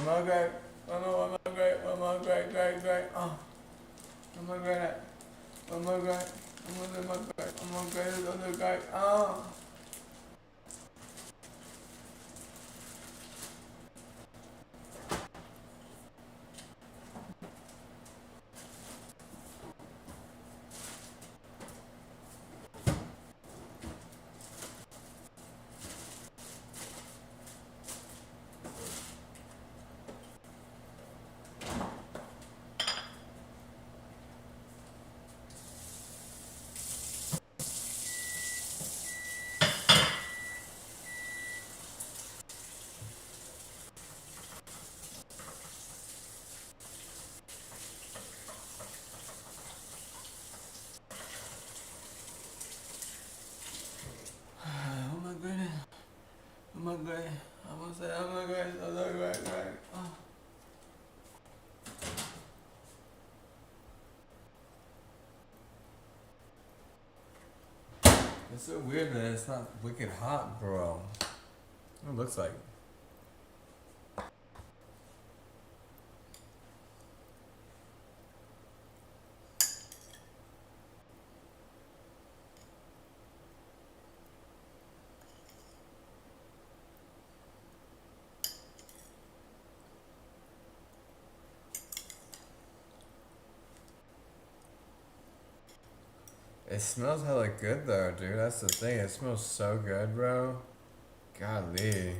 Mama great, mama great, mama great, great, great. Mama great, mama great, mama great, mama greater than the great. Oh my goodness. Oh my god. I'm gonna say, oh my god, so great. It's so weird that it's not wicked hot, bro. It looks like. It smells hella good though, dude. That's the thing. It smells so good, bro. Golly.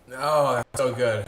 Oh, that's so good.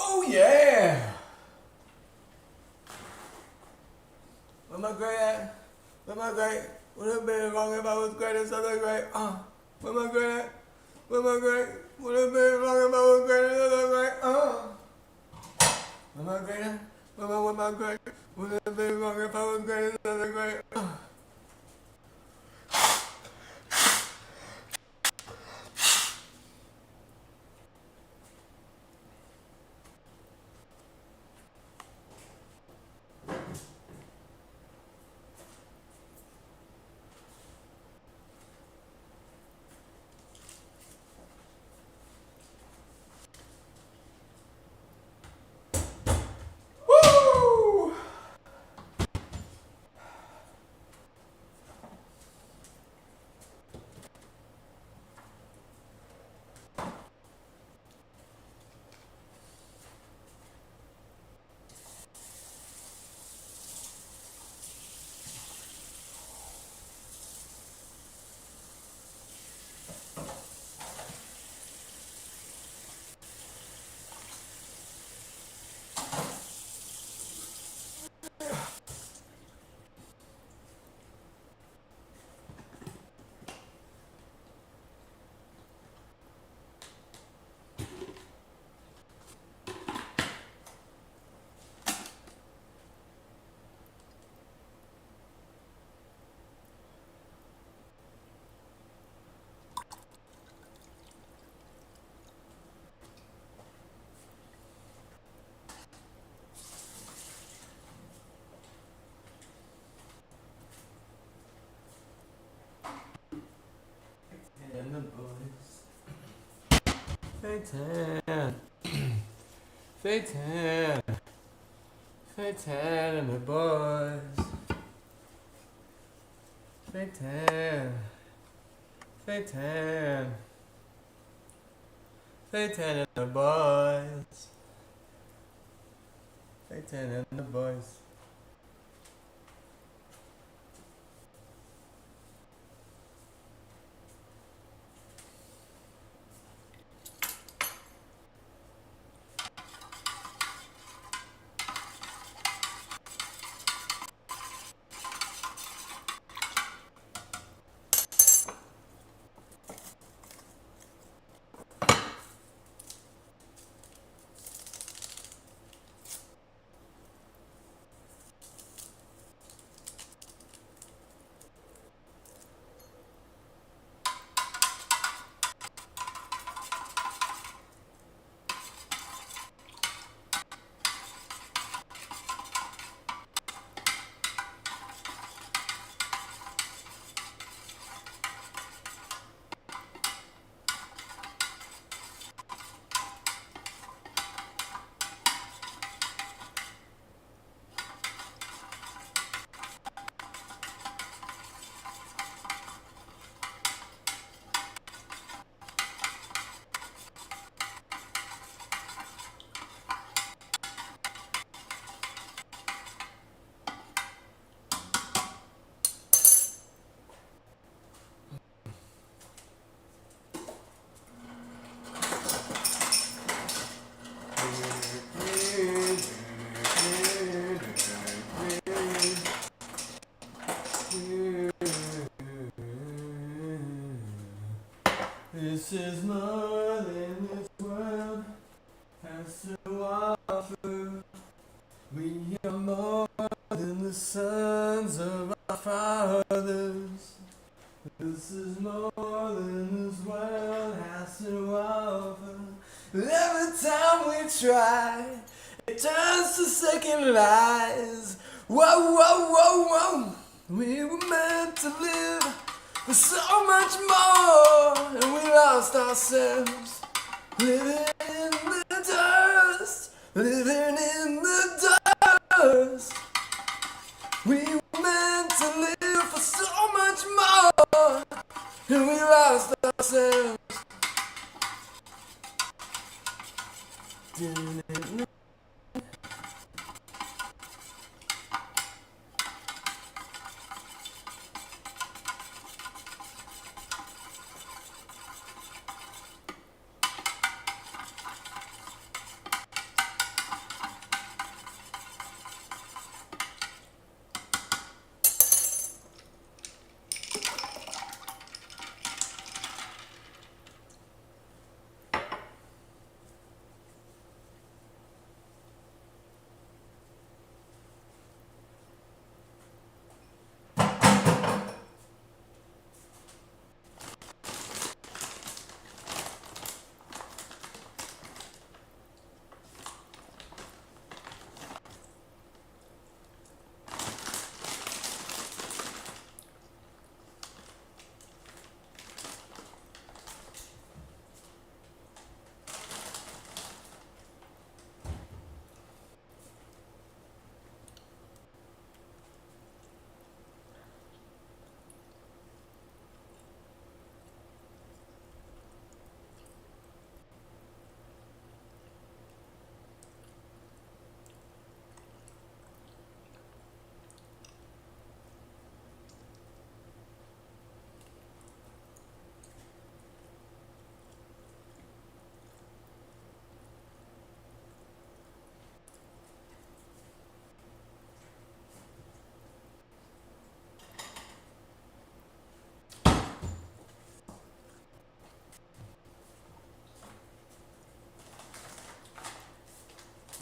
Oh yeah! Where my great at? Where my great? Would have been wrong if I was great and something great. Where my great at? Where my great? Would have been wrong if I was great and something great. Where my great at? Where my great? Would have been wrong if I was great and something great. Woo! And the boys. Satan. Satan. Satan and the boys. Satan. Satan. Satan and the boys. Satan and the boys. This is more than this world has to offer. We are more than the sons of our fathers. This is more than this world has to offer. Every time we try, it turns to second lies. Whoa, whoa, whoa, whoa. We were meant to live for so much more, and we lost ourselves. Living in the dust, living in the dust. We were meant to live for so much more, and we lost ourselves.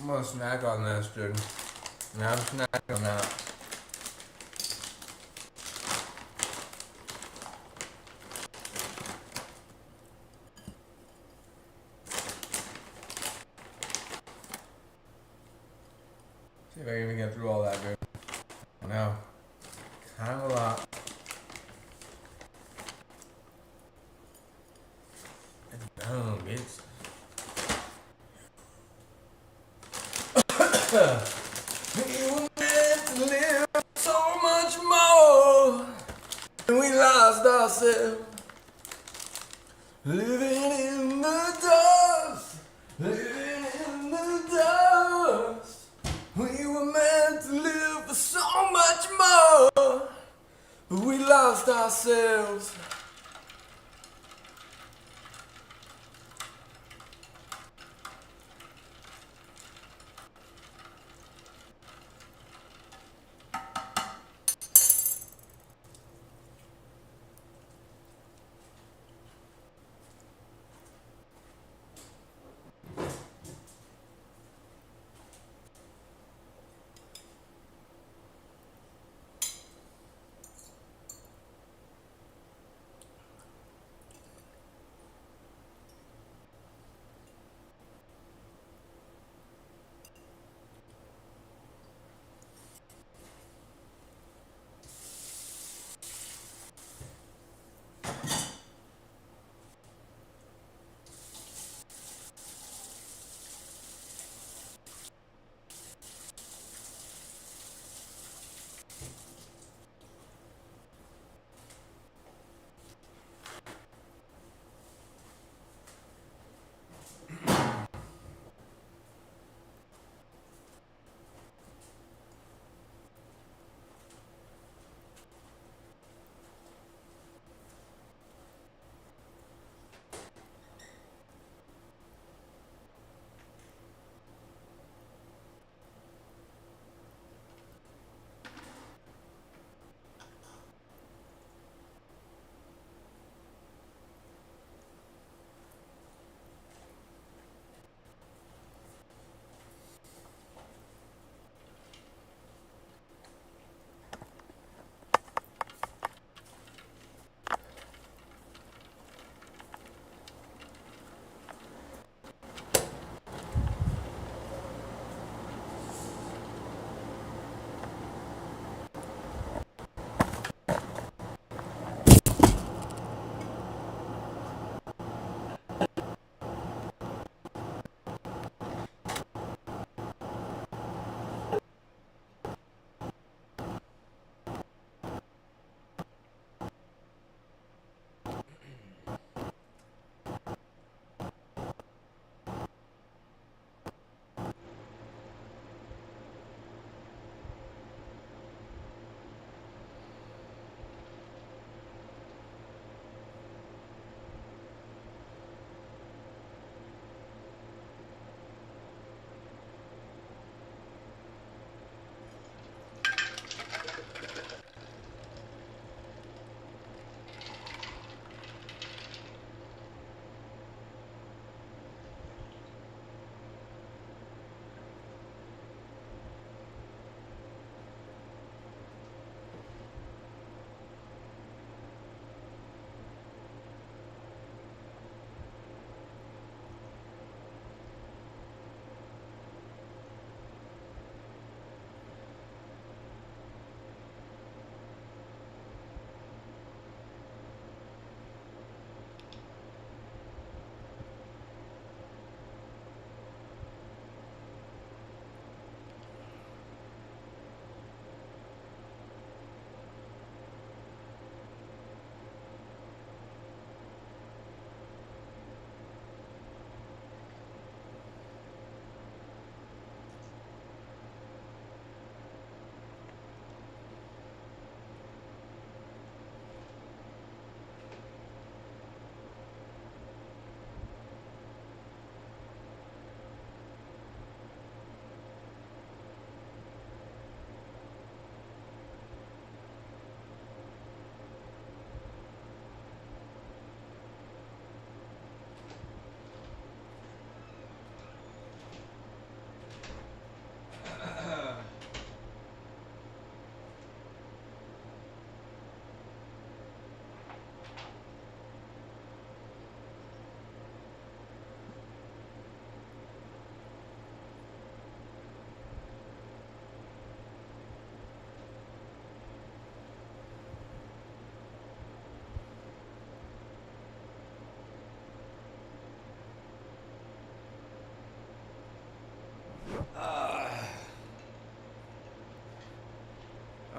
I'm gonna snack on this, dude. Yeah, I'm snacking on that. See if I can even get through all that, dude. I know. Kind of a lot. Oh, bitch. We were meant to live so much more, and we lost ourselves. Living in the dust, living in the dust. We were meant to live for so much more, but we lost ourselves.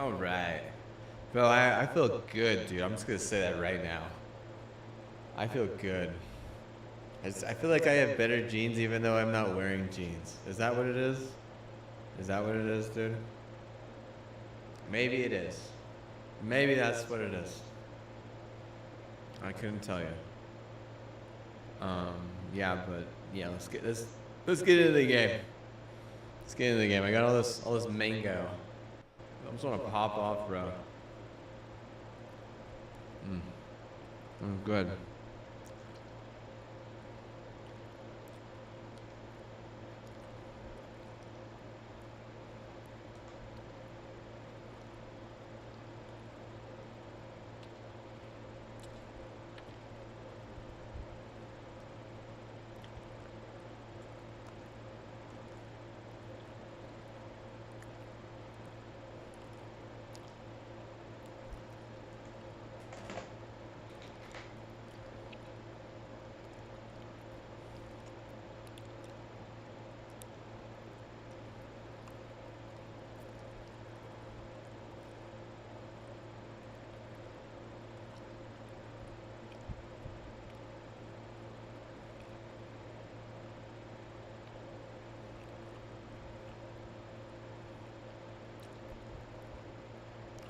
All right. Bro, I feel good, dude. I'm just going to say that right now. I feel good. I feel like I have better jeans even though I'm not wearing jeans. Is that what it is? Is that what it is, dude? Maybe it is. Maybe that's what it is. I couldn't tell you. Yeah, but yeah, let's get into the game. Let's get into the game. I got all this mango. I just want to pop off, bro. Good.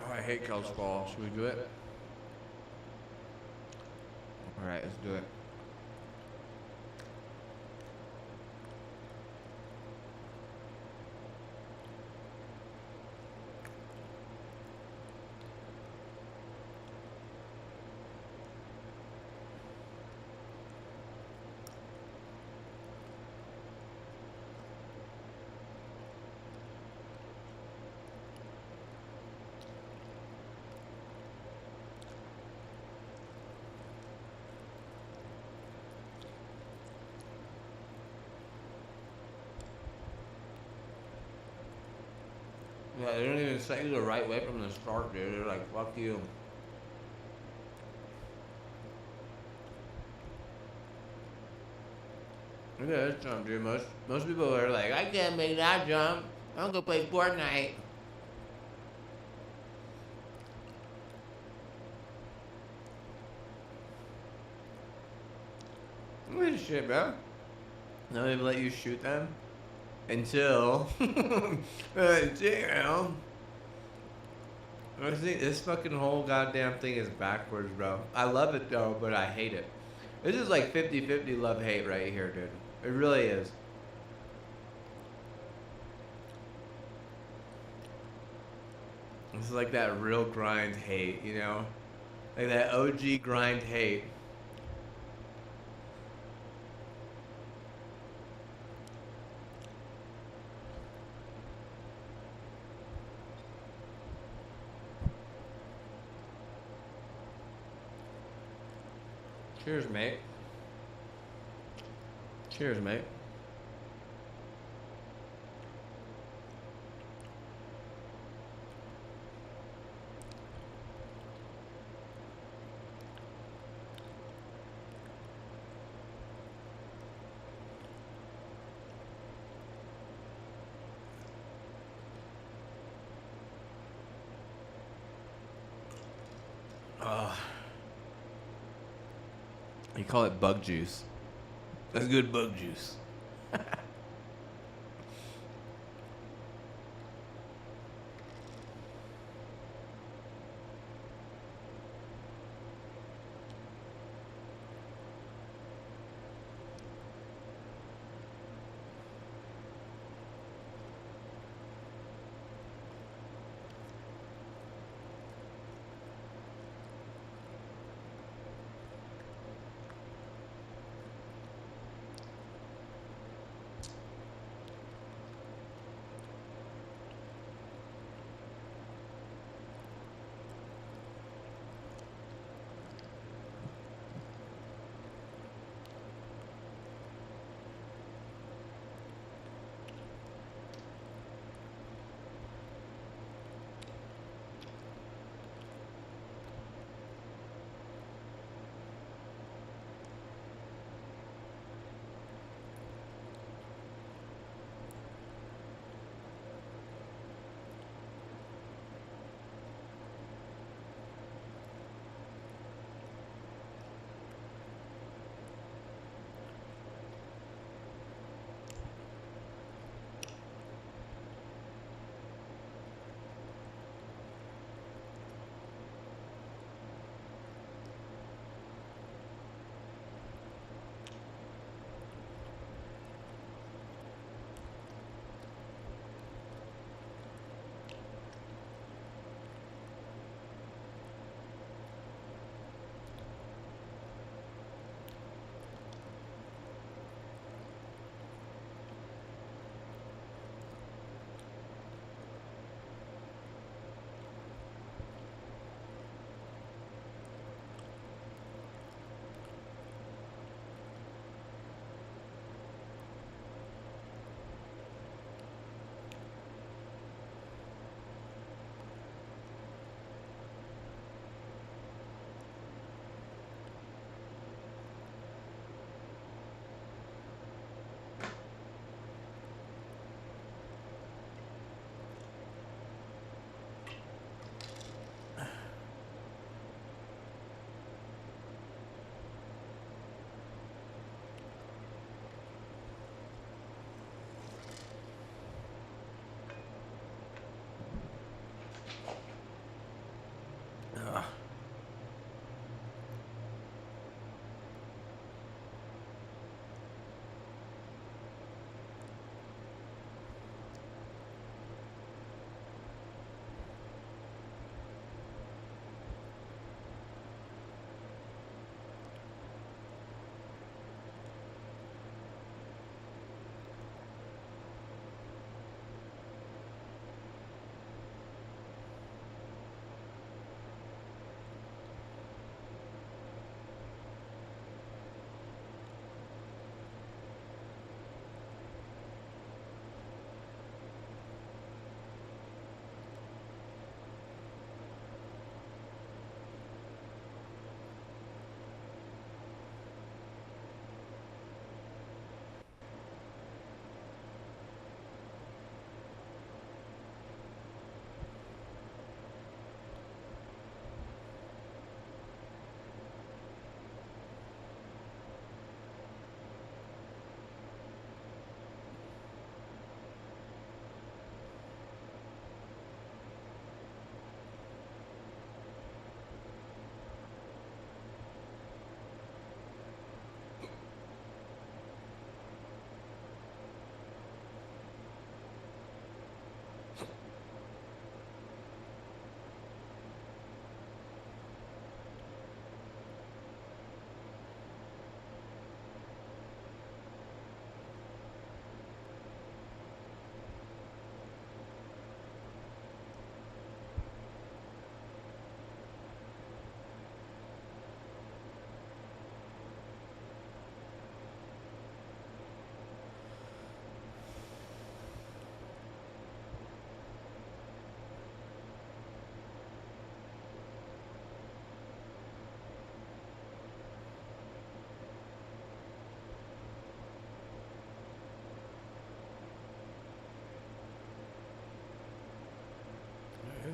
Oh, I hate college ball. Should we do it? All right, let's do it. Yeah, they don't even set you the right way from the start, dude. They're like, fuck you. Look at this jump, dude. Most people are like, I can't make that jump. I'm gonna play Fortnite. Look at this shit, bro. Not even let you shoot them until until I think this fucking whole goddamn thing is backwards, bro. I love it though, but I hate it. This is like 50-50 love-hate right here, dude. It really is. This is like that real grind hate, you know? Like that OG grind hate. Cheers, mate. Cheers, mate. You call it bug juice. That's good bug juice.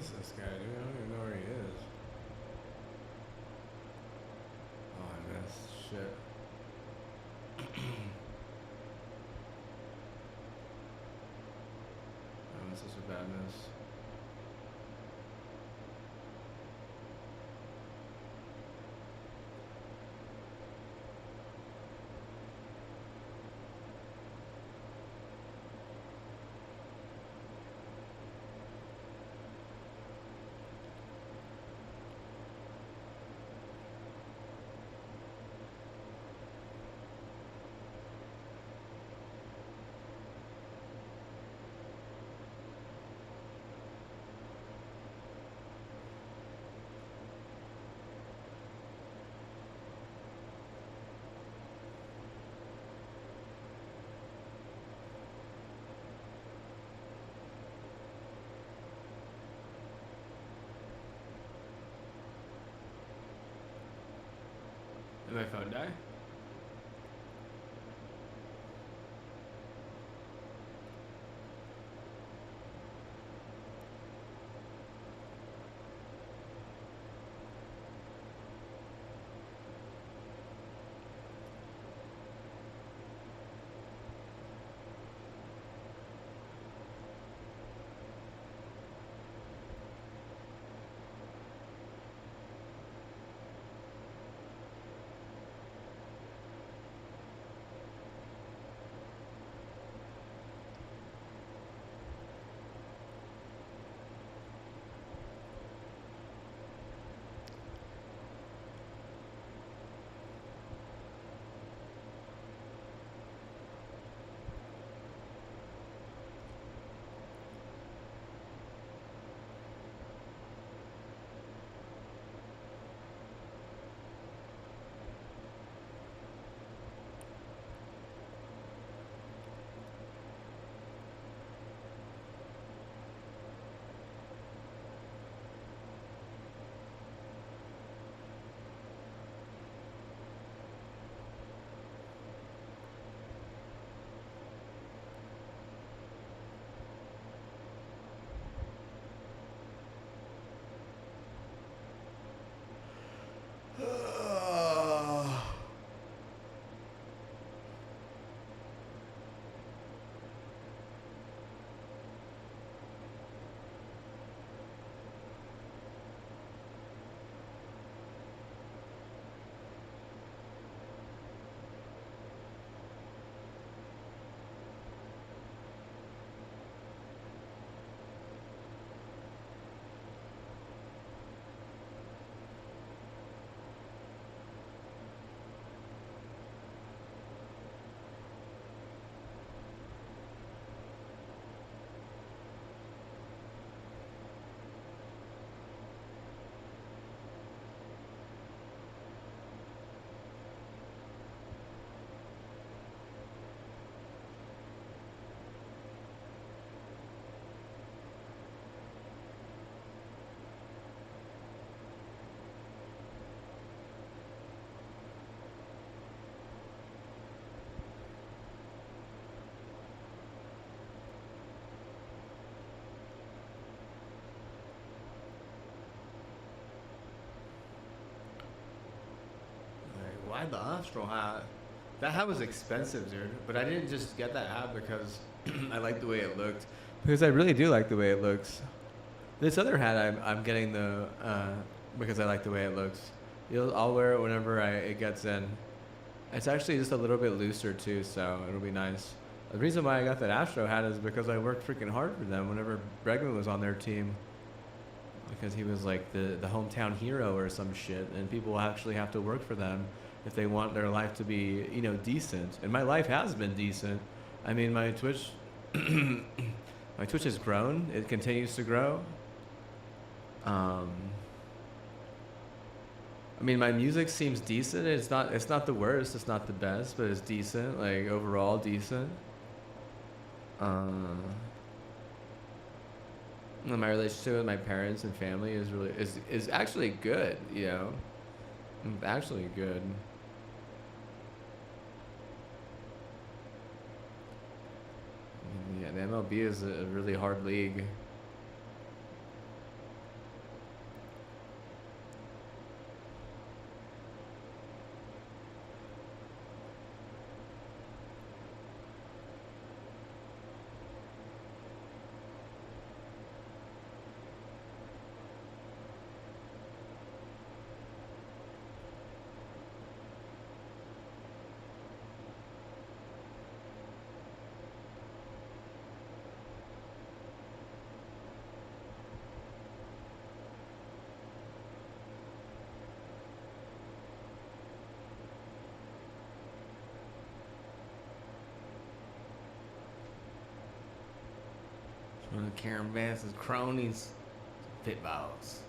miss this guy, dude. I don't even know where he is. Oh, I missed. Shit. Oh, this is a bad miss. Did my phone die? Why the Astro hat? That hat was expensive, dude. But I didn't just get that hat because I liked the way it looked. Because I really do like the way it looks. This other hat I'm getting the because I like the way it looks. I'll wear it whenever it gets in. It's actually just a little bit looser too, so it'll be nice. The reason why I got that Astro hat is because I worked freaking hard for them whenever Bregman was on their team. Because he was like the hometown hero or some shit, and people actually have to work for them if they want their life to be, you know, decent. And my life has been decent. I mean, my Twitch, my Twitch has grown. It continues to grow. I mean, my music seems decent. It's not the worst. It's not the best, but it's decent. Like overall, decent. My relationship with my parents and family is actually good. You know, it's actually good. Yeah, the MLB is a really hard league. One of Karen Bass's cronies. Pitballs.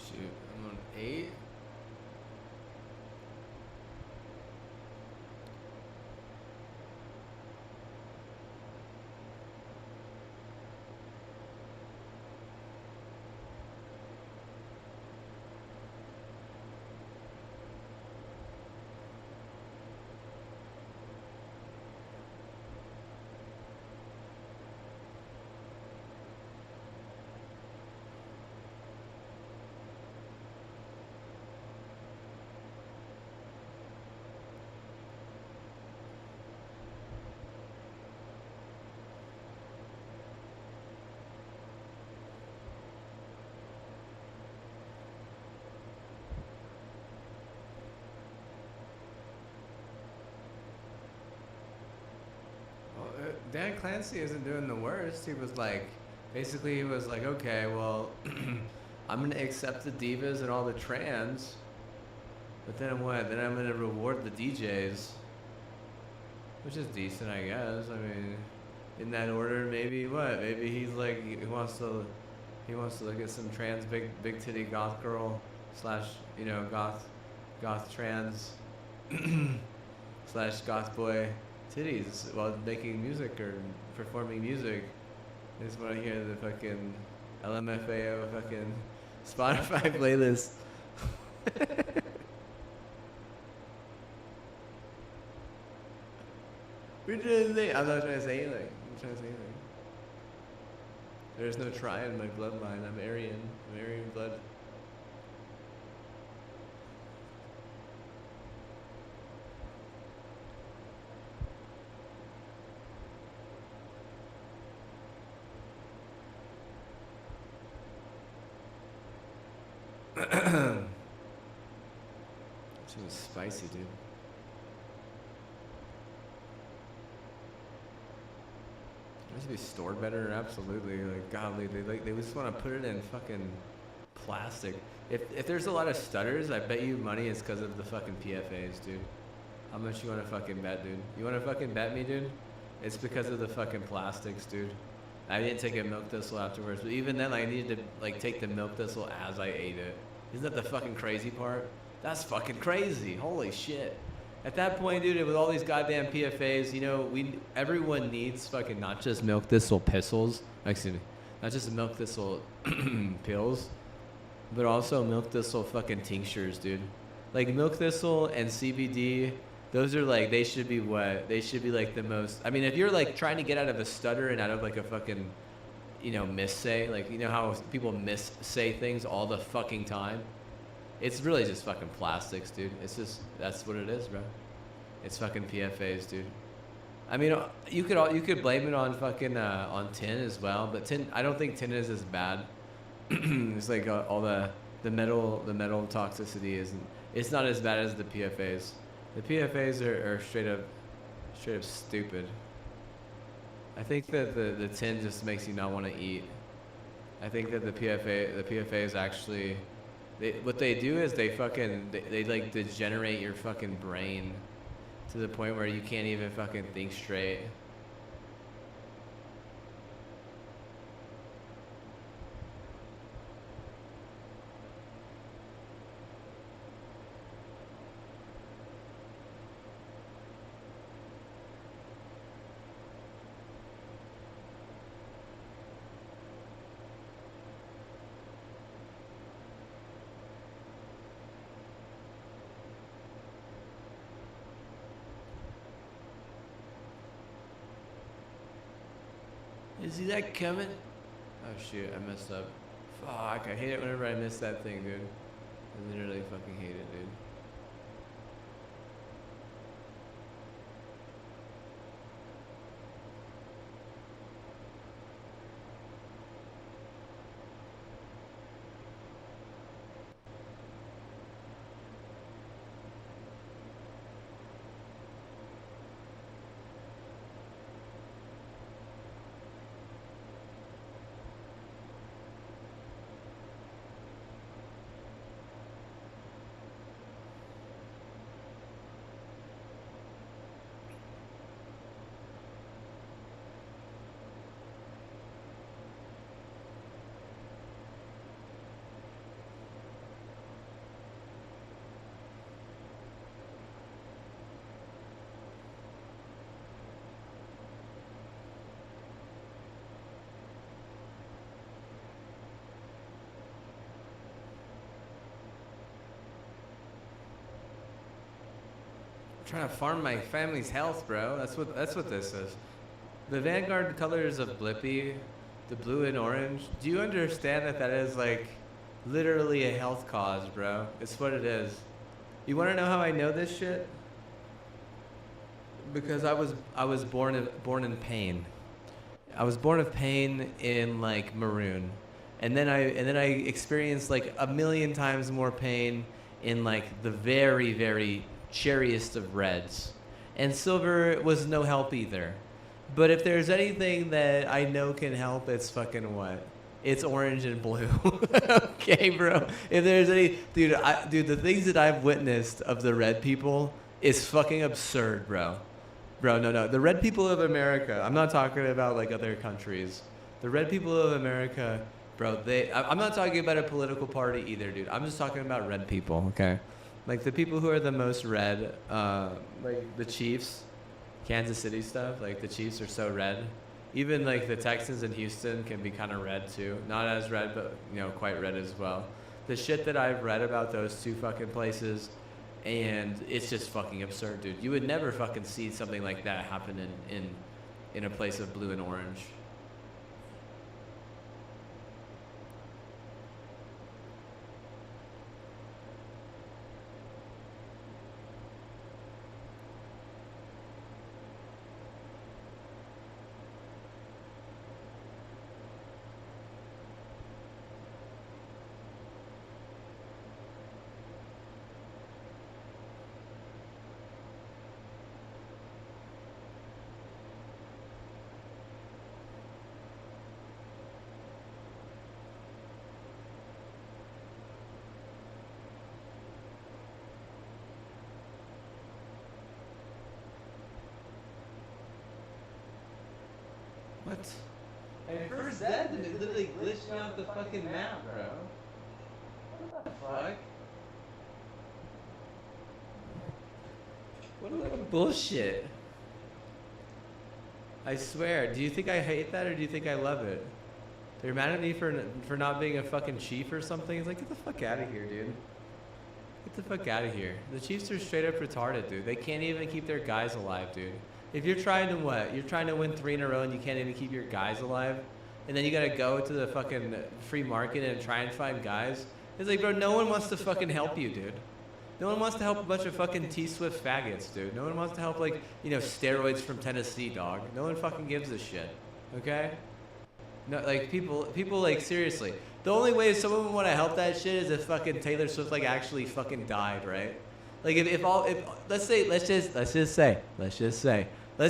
Shoot, I'm on 8. Dan Clancy isn't doing the worst. He was like, basically, he was like, okay, well, I'm gonna accept the divas and all the trans, but then what? Then I'm gonna reward the DJs, which is decent, I guess. I mean, in that order, maybe what? Maybe he's like, he wants to look at some trans big titty goth girl slash, you know, goth trans slash goth boy titties while making music or performing music. I just want to hear the fucking LMFAO fucking Spotify playlist. I'm not trying to say anything. There's no try in my bloodline. I'm Aryan. I'm Aryan blood. She was spicy, dude. It should be stored better, absolutely. Like, golly, they just want to put it in fucking plastic. If there's a lot of stutters, I bet you money is because of the fucking PFAs, dude. How much you want to fucking bet, dude? You want to fucking bet me, dude? It's because of the fucking plastics, dude. I didn't take a milk thistle afterwards, but even then I needed to like take the milk thistle as I ate it. Isn't that the fucking crazy part? That's fucking crazy. Holy shit. At that point, dude, with all these goddamn PFAs, you know, everyone needs fucking not just milk thistle pistols, excuse me, not just milk thistle pills, but also milk thistle fucking tinctures, dude. Like milk thistle and CBD, those are like, they should be what? They should be like the most, I mean, if you're like trying to get out of a stutter and out of like a fucking, you know, missay, like, you know how people missay things all the fucking time? It's really just fucking plastics, dude. It's just, that's what it is, bro. It's fucking PFAs, dude. I mean, you could blame it on fucking, on tin as well, but tin, I don't think tin is as bad. It's like all the metal toxicity isn't, it's not as bad as the PFAs. The PFAs are straight up stupid. I think that the tin just makes you not want to eat. I think that the PFAs actually, what they do is they like degenerate your fucking brain to the point where you can't even fucking think straight. You see that coming? Oh shit, I messed up. Fuck, I hate it whenever I miss that thing, dude. I literally fucking hate it, dude. trying to farm my family's health, bro. That's what this is. The Vanguard colors of Blippi, the blue and orange. Do you understand that that is like literally a health cause, bro? It's what it is. You want to know how I know this shit? Because I was born in pain. I was born of pain in like maroon, and then I experienced like a million times more pain in like the very, very cherriest of reds, and silver was no help either. But if there's anything that I know can help, it's fucking what? It's orange and blue. Okay, bro. If there's any, dude, the things that I've witnessed of the red people is fucking absurd, bro. Bro, no. The red people of America, I'm not talking about like other countries. The red people of America, bro, I'm not talking about a political party either, dude. I'm just talking about red people, okay? Like the people who are the most red, like the Chiefs, Kansas City stuff, like the Chiefs are so red. Even like the Texans in Houston can be kind of red too. Not as red, but you know, quite red as well. The shit that I've read about those two fucking places, and it's just fucking absurd, dude. You would never fucking see something like that happen in a place of blue and orange. What? At first that it literally glitched me off the fucking map, bro. What the fuck? What a little bullshit. I swear, do you think I hate that or do you think I love it? They're mad at me for not being a fucking chief or something? It's like, get the fuck out of here, dude. Get the fuck out of here. The Chiefs are straight up retarded, dude. They can't even keep their guys alive, dude. If you're trying to what? You're trying to win 3 in a row and you can't even keep your guys alive? And then you gotta go to the fucking free market and try and find guys? It's like, bro, no one wants to fucking help you, dude. No one wants to help a bunch of fucking T-Swift faggots, dude. No one wants to help, like, you know, steroids from Tennessee, dog. No one fucking gives a shit, okay? No, like, people, like, seriously. The only way someone would want to help that shit is if fucking Taylor Swift, like, actually fucking died, right? Like, let's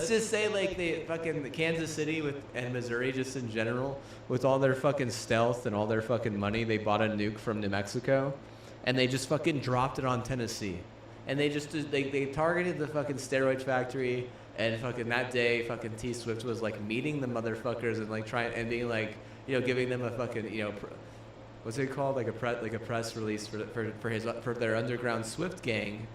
just say, like, the fucking Kansas City and Missouri just in general, with all their fucking stealth and all their fucking money, they bought a nuke from New Mexico, and they just fucking dropped it on Tennessee. And they targeted the fucking steroid factory, and fucking that day, fucking T Swift was like meeting the motherfuckers and like trying and being like, you know, giving them a fucking, you know, what's it called, like a press release for their underground Swift gang.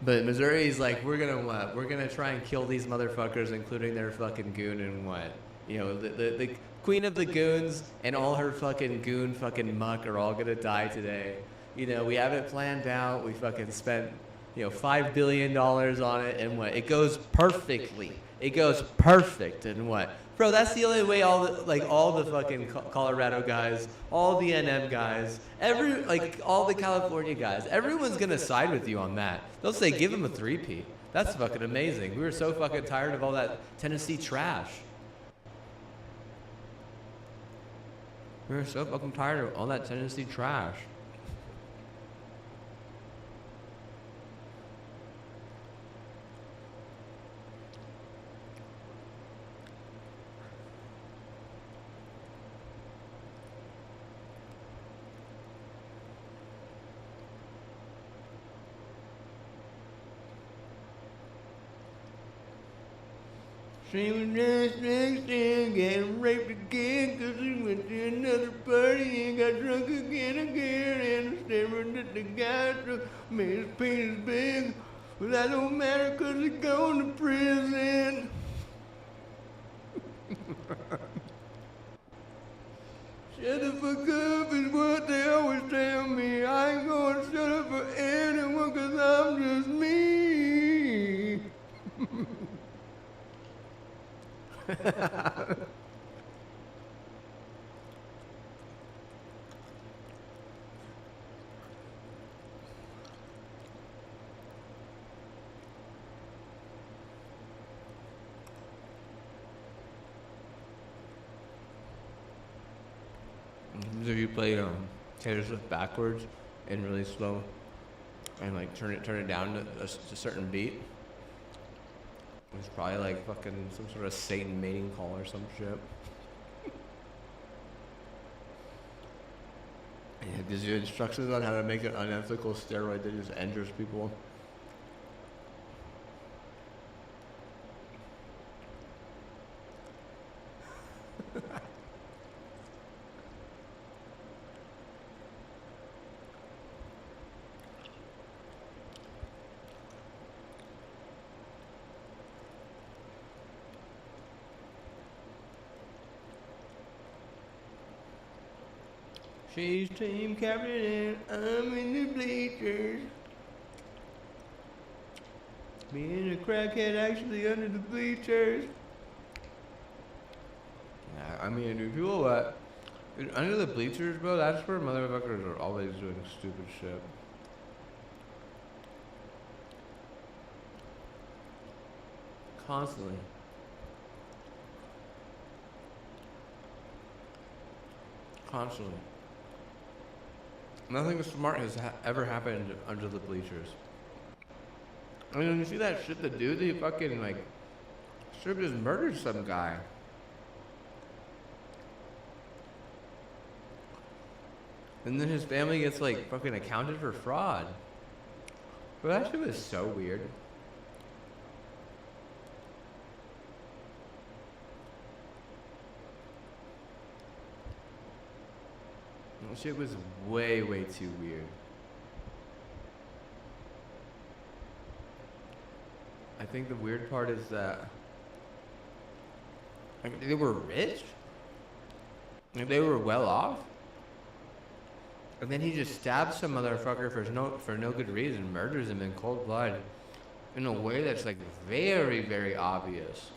But Missouri's like, we're gonna try and kill these motherfuckers, including their fucking goon and what, you know, the queen of the goons and all her fucking goon fucking muck are all gonna die today. You know, we have it planned out. We fucking spent, you know, $5 billion on it, and what? It goes perfectly. It goes perfect, and what? Bro, that's the only way all the fucking Colorado guys, all the NM guys, all the California guys, everyone's gonna side with you on that. They'll say, give him a 3-peat. That's fucking amazing. We were so fucking tired of all that Tennessee trash. We were so fucking tired of all that Tennessee trash. She was just 16, getting raped again, 'cause she went to another party and got drunk again, and staring at the guy who made his penis big. Well, that don't matter 'cause he's going to prison. Shut the fuck up is what they always tell me. I ain't gonna shut up for anyone 'cause I'm just If you play Taylor Swift backwards and really slow, and like turn it down to a certain beat, it's probably like fucking some sort of Satan mating call or some shit. And it gives you instructions on how to make an unethical steroid that just injures people. She's team captain and I'm in the bleachers. Me and a crackhead actually under the bleachers. Yeah, I mean, dude, people that under the bleachers, bro, that's where motherfuckers are always doing stupid shit. Constantly. Constantly. Nothing smart has ever happened under the bleachers. I mean, when you see that shit, the dude, he fucking, like, should have just murdered some guy. And then his family gets, like, fucking accounted for fraud. But that shit was so weird. That shit was way, way too weird. I think the weird part is that like, they were rich, like, they were well off, and then he just stabs some motherfucker for no good reason, murders him in cold blood, in a way that's like very, very obvious.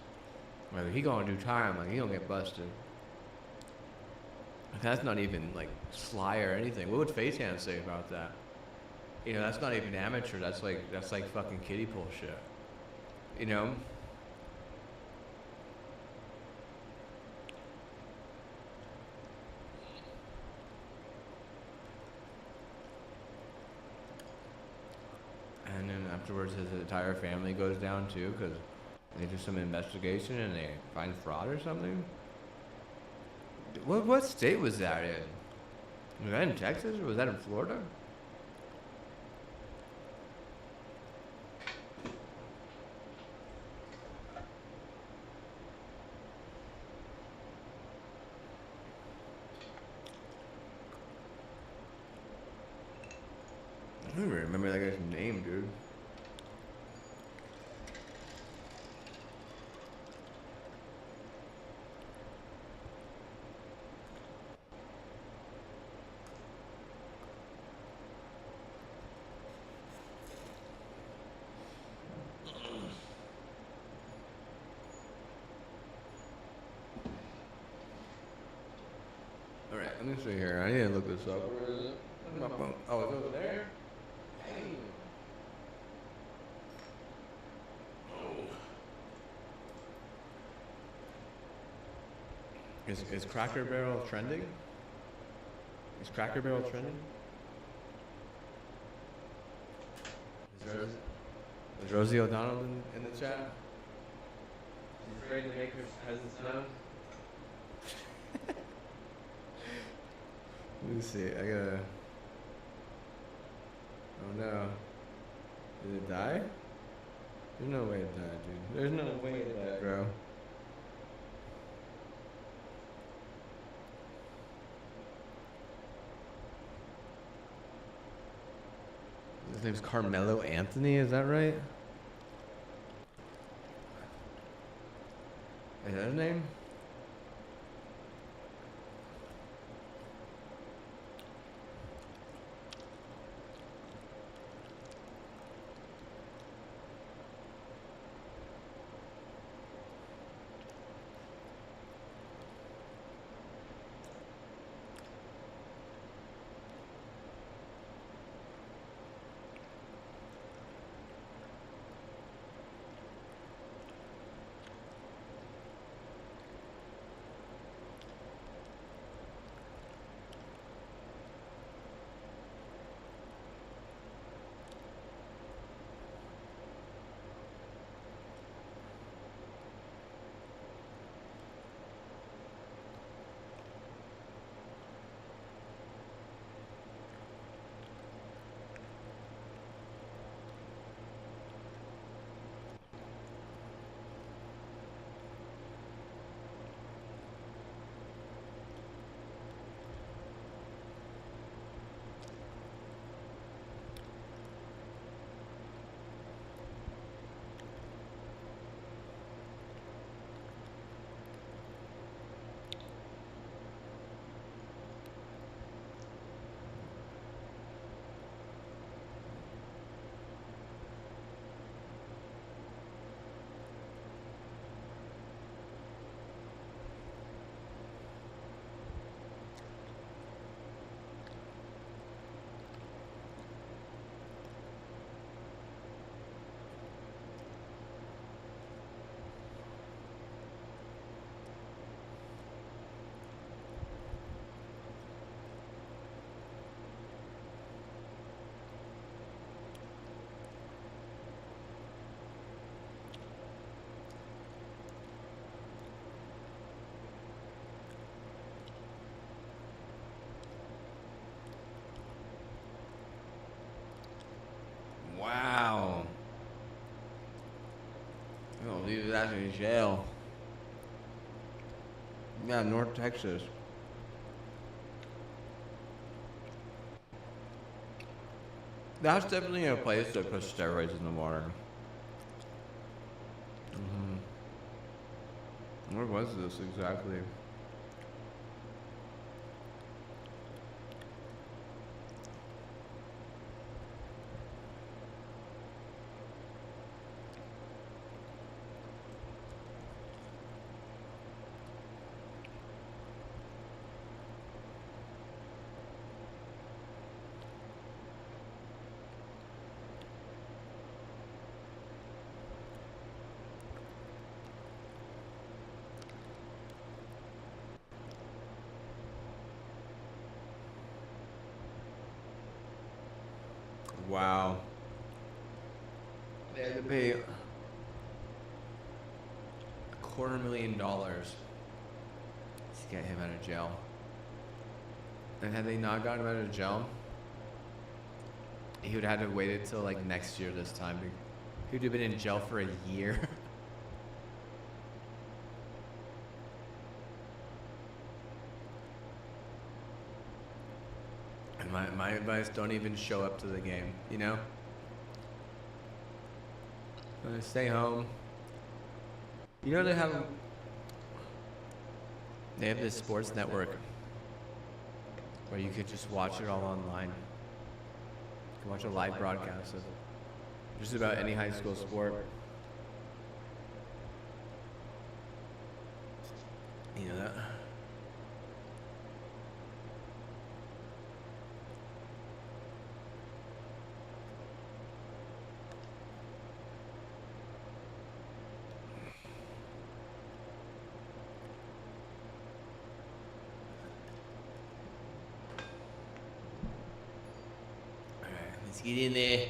Like he gonna do time, like he gonna get busted. That's not even like sly or anything. What would Facehand say about that? You know, that's not even amateur. That's like fucking kiddie pool shit. You know? And then afterwards, his entire family goes down too because they do some investigation and they find fraud or something. What state was that in? Was that in Texas or was that in Florida? I don't even remember that guy's name, dude. Alright, let me see here. I need to look this up. Where is it? Where's my phone? Oh, it's over there? Dang. Oh. Is Cracker Barrel trending? Is Cracker Barrel trending? Is Rosie O'Donnell in the chat? She's afraid to make her presence known. Let me see. I gotta. Oh no. Did it die? There's no way it died, dude. There's no way it died, bro. His name's Carmelo Anthony, is that right? Is that his name? leave his ass in jail. Yeah, North Texas. That's definitely a place that puts steroids in the water. Where was this exactly? Wow. They had to pay $250,000 to get him out of jail. And had they not gotten him out of jail, he would have had to wait until like next year this time. He would have been in jail for a year. And my advice, don't even show up to the game, you know? Stay home. You know they have this sports network where you could just watch it all online. You can watch a live broadcast of just about any high school sport. You know that? Let's get in there.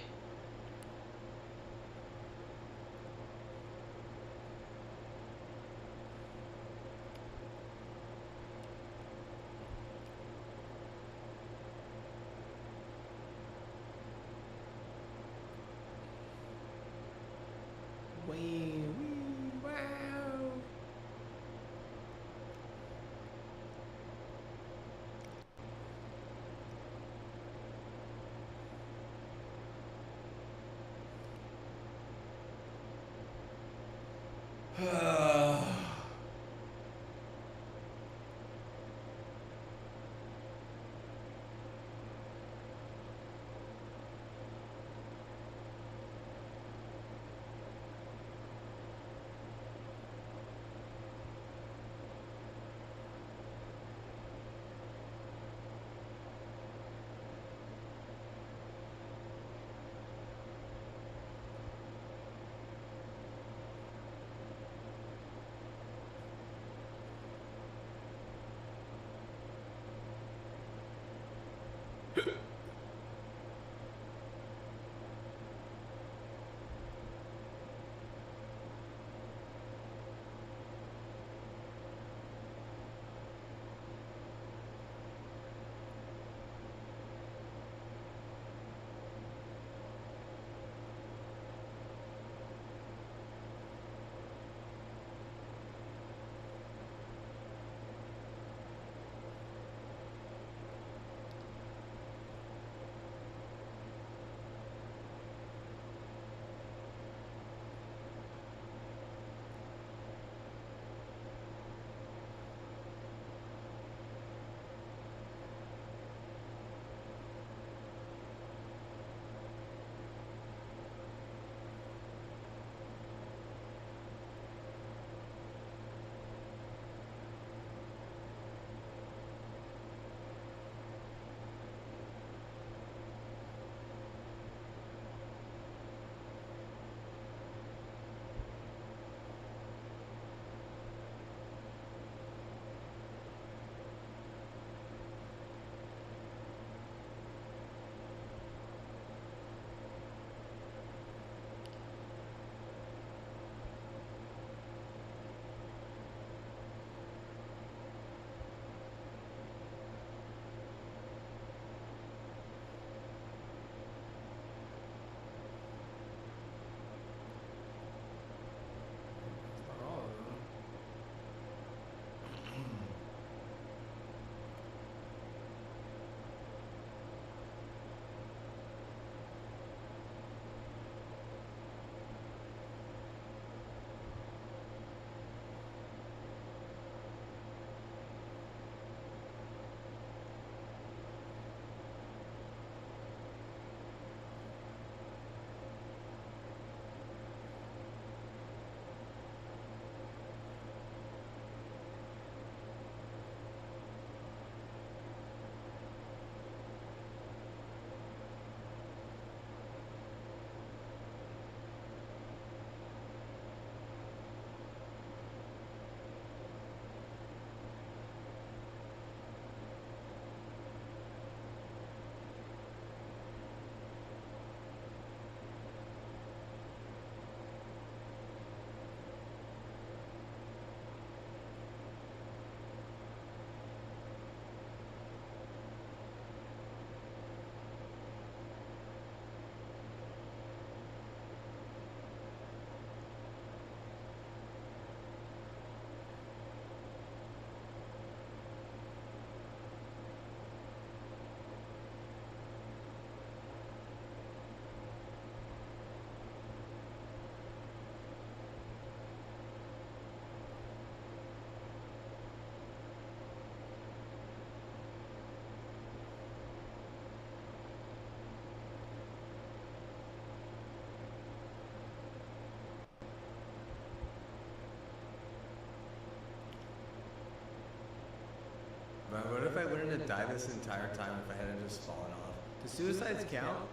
to die this entire time if I hadn't just fallen off. Do suicides count?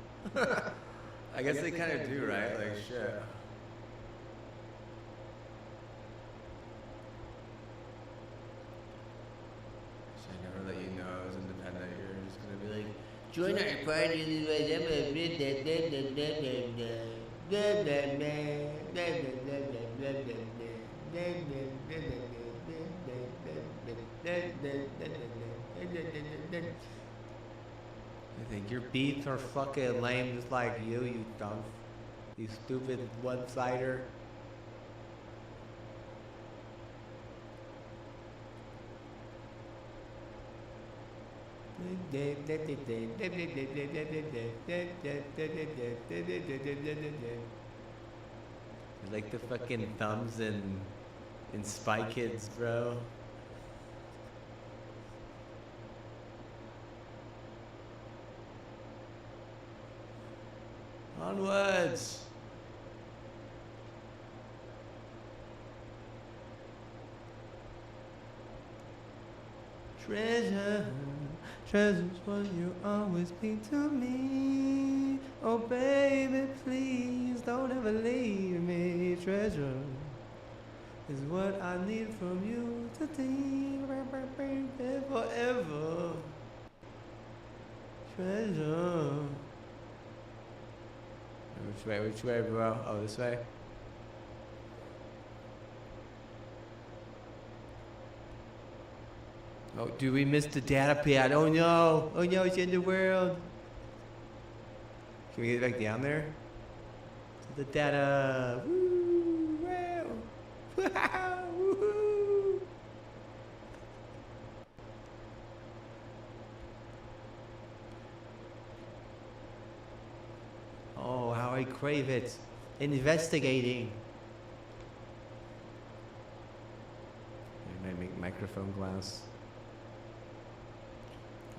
I guess they kind of do, right? Like, shit. Should I never let you know I was independent? You're just gonna be like, join our party. I think your beats are fucking lame just like you dumb, you stupid one-sider. Like the fucking thumbs in Spy Kids, bro. Onwards. Treasure, treasure's what you always be to me. Oh baby, please don't ever leave me. Treasure is what I need from you to think forever. Treasure. Which way, bro? Oh, this way? Oh, dude, we missed the data pad. Oh no! Oh no, it's in the world. Can we get back down there? To the data. Woo! Wow! Wow! Woohoo! Oh, how I crave it. Investigating. My microphone glass.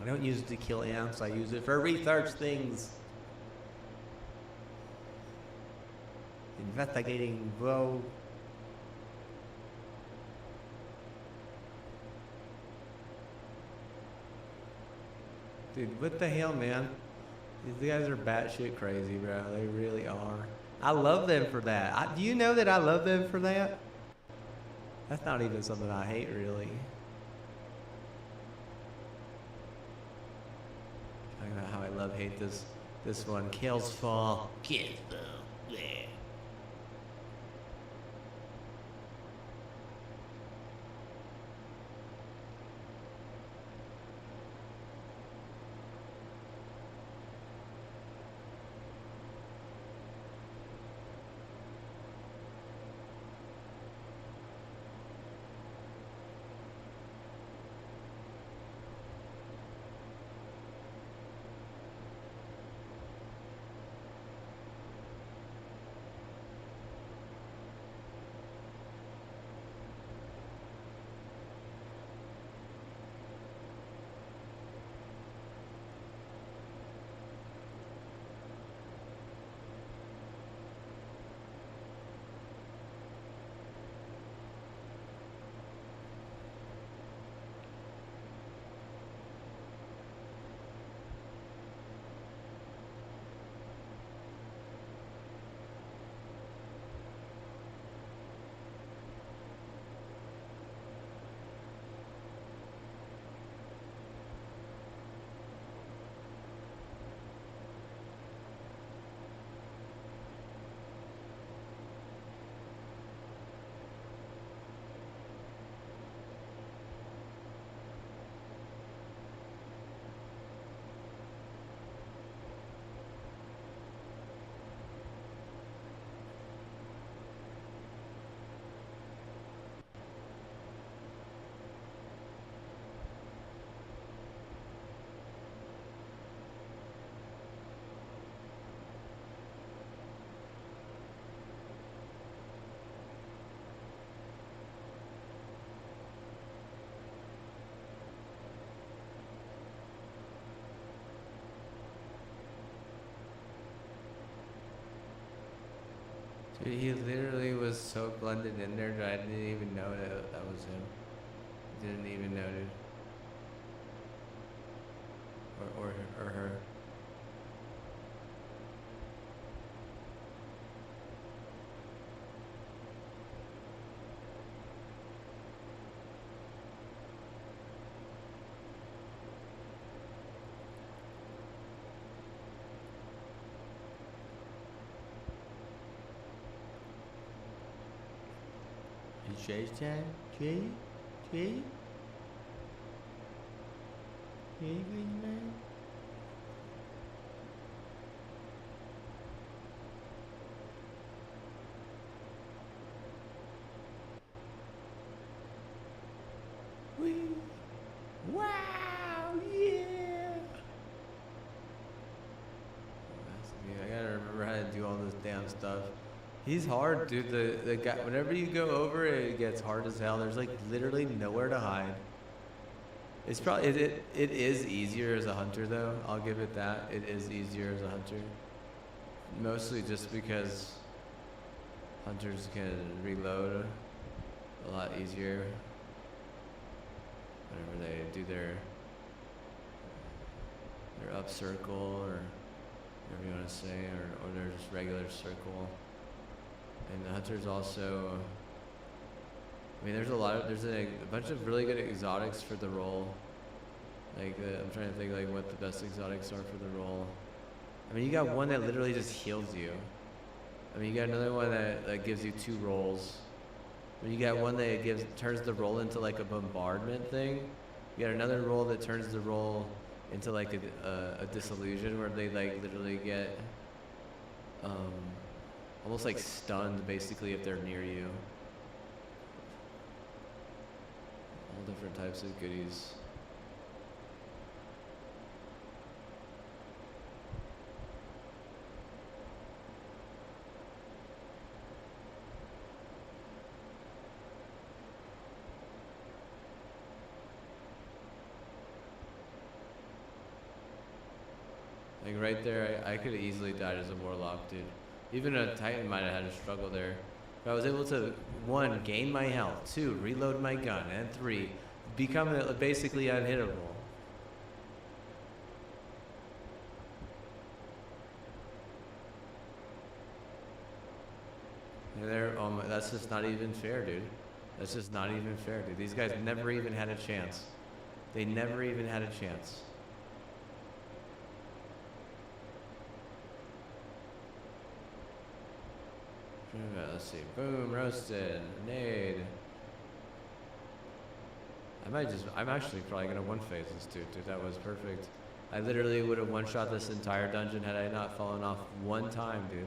I don't use it to kill ants, I use it for research things. Investigating, bro. Dude, what the hell, man? These guys are batshit crazy, bro. They really are. I love them for that. Do you know that I love them for that? That's not even something I hate, really. Talking about how I hate this one. Kills fall. Kills fall. Yeah. Dude, he literally was so blended in there that I didn't even know that was him. Didn't even know, dude. or her. It's chase time. Chase? Chase? Chase, green man? Wee. Wow, yeah! I gotta remember how to do all this damn stuff. He's hard, dude. The guy, whenever you go over it, it gets hard as hell. There's like literally nowhere to hide. It's probably it is easier as a hunter though. I'll give it that. It is easier as a hunter. Mostly just because hunters can reload a lot easier whenever they do their up circle or whatever you want to say, or their just regular circle. And the hunters also, I mean, there's a bunch of really good exotics for the role. Like, I'm trying to think like what the best exotics are for the role. I mean, you got one that literally just heals you. I mean, you got another one that gives you 2 rolls. I mean, you got one that turns the roll into like a bombardment thing. You got another roll that turns the roll into like a disillusion where they like literally get almost like stunned basically if they're near you. All different types of goodies. Like right there, I could have easily died as a warlock, dude. Even a titan might have had a struggle there. But I was able to, 1, gain my health, 2, reload my gun, and 3, become basically unhittable. And that's just not even fair, dude. That's just not even fair, dude. These guys never even had a chance. They never even had a chance. Let's see. Boom, roasted, nade. I'm actually probably gonna one-phase this dude. That was perfect. I literally would have one-shot this entire dungeon had I not fallen off one time, dude.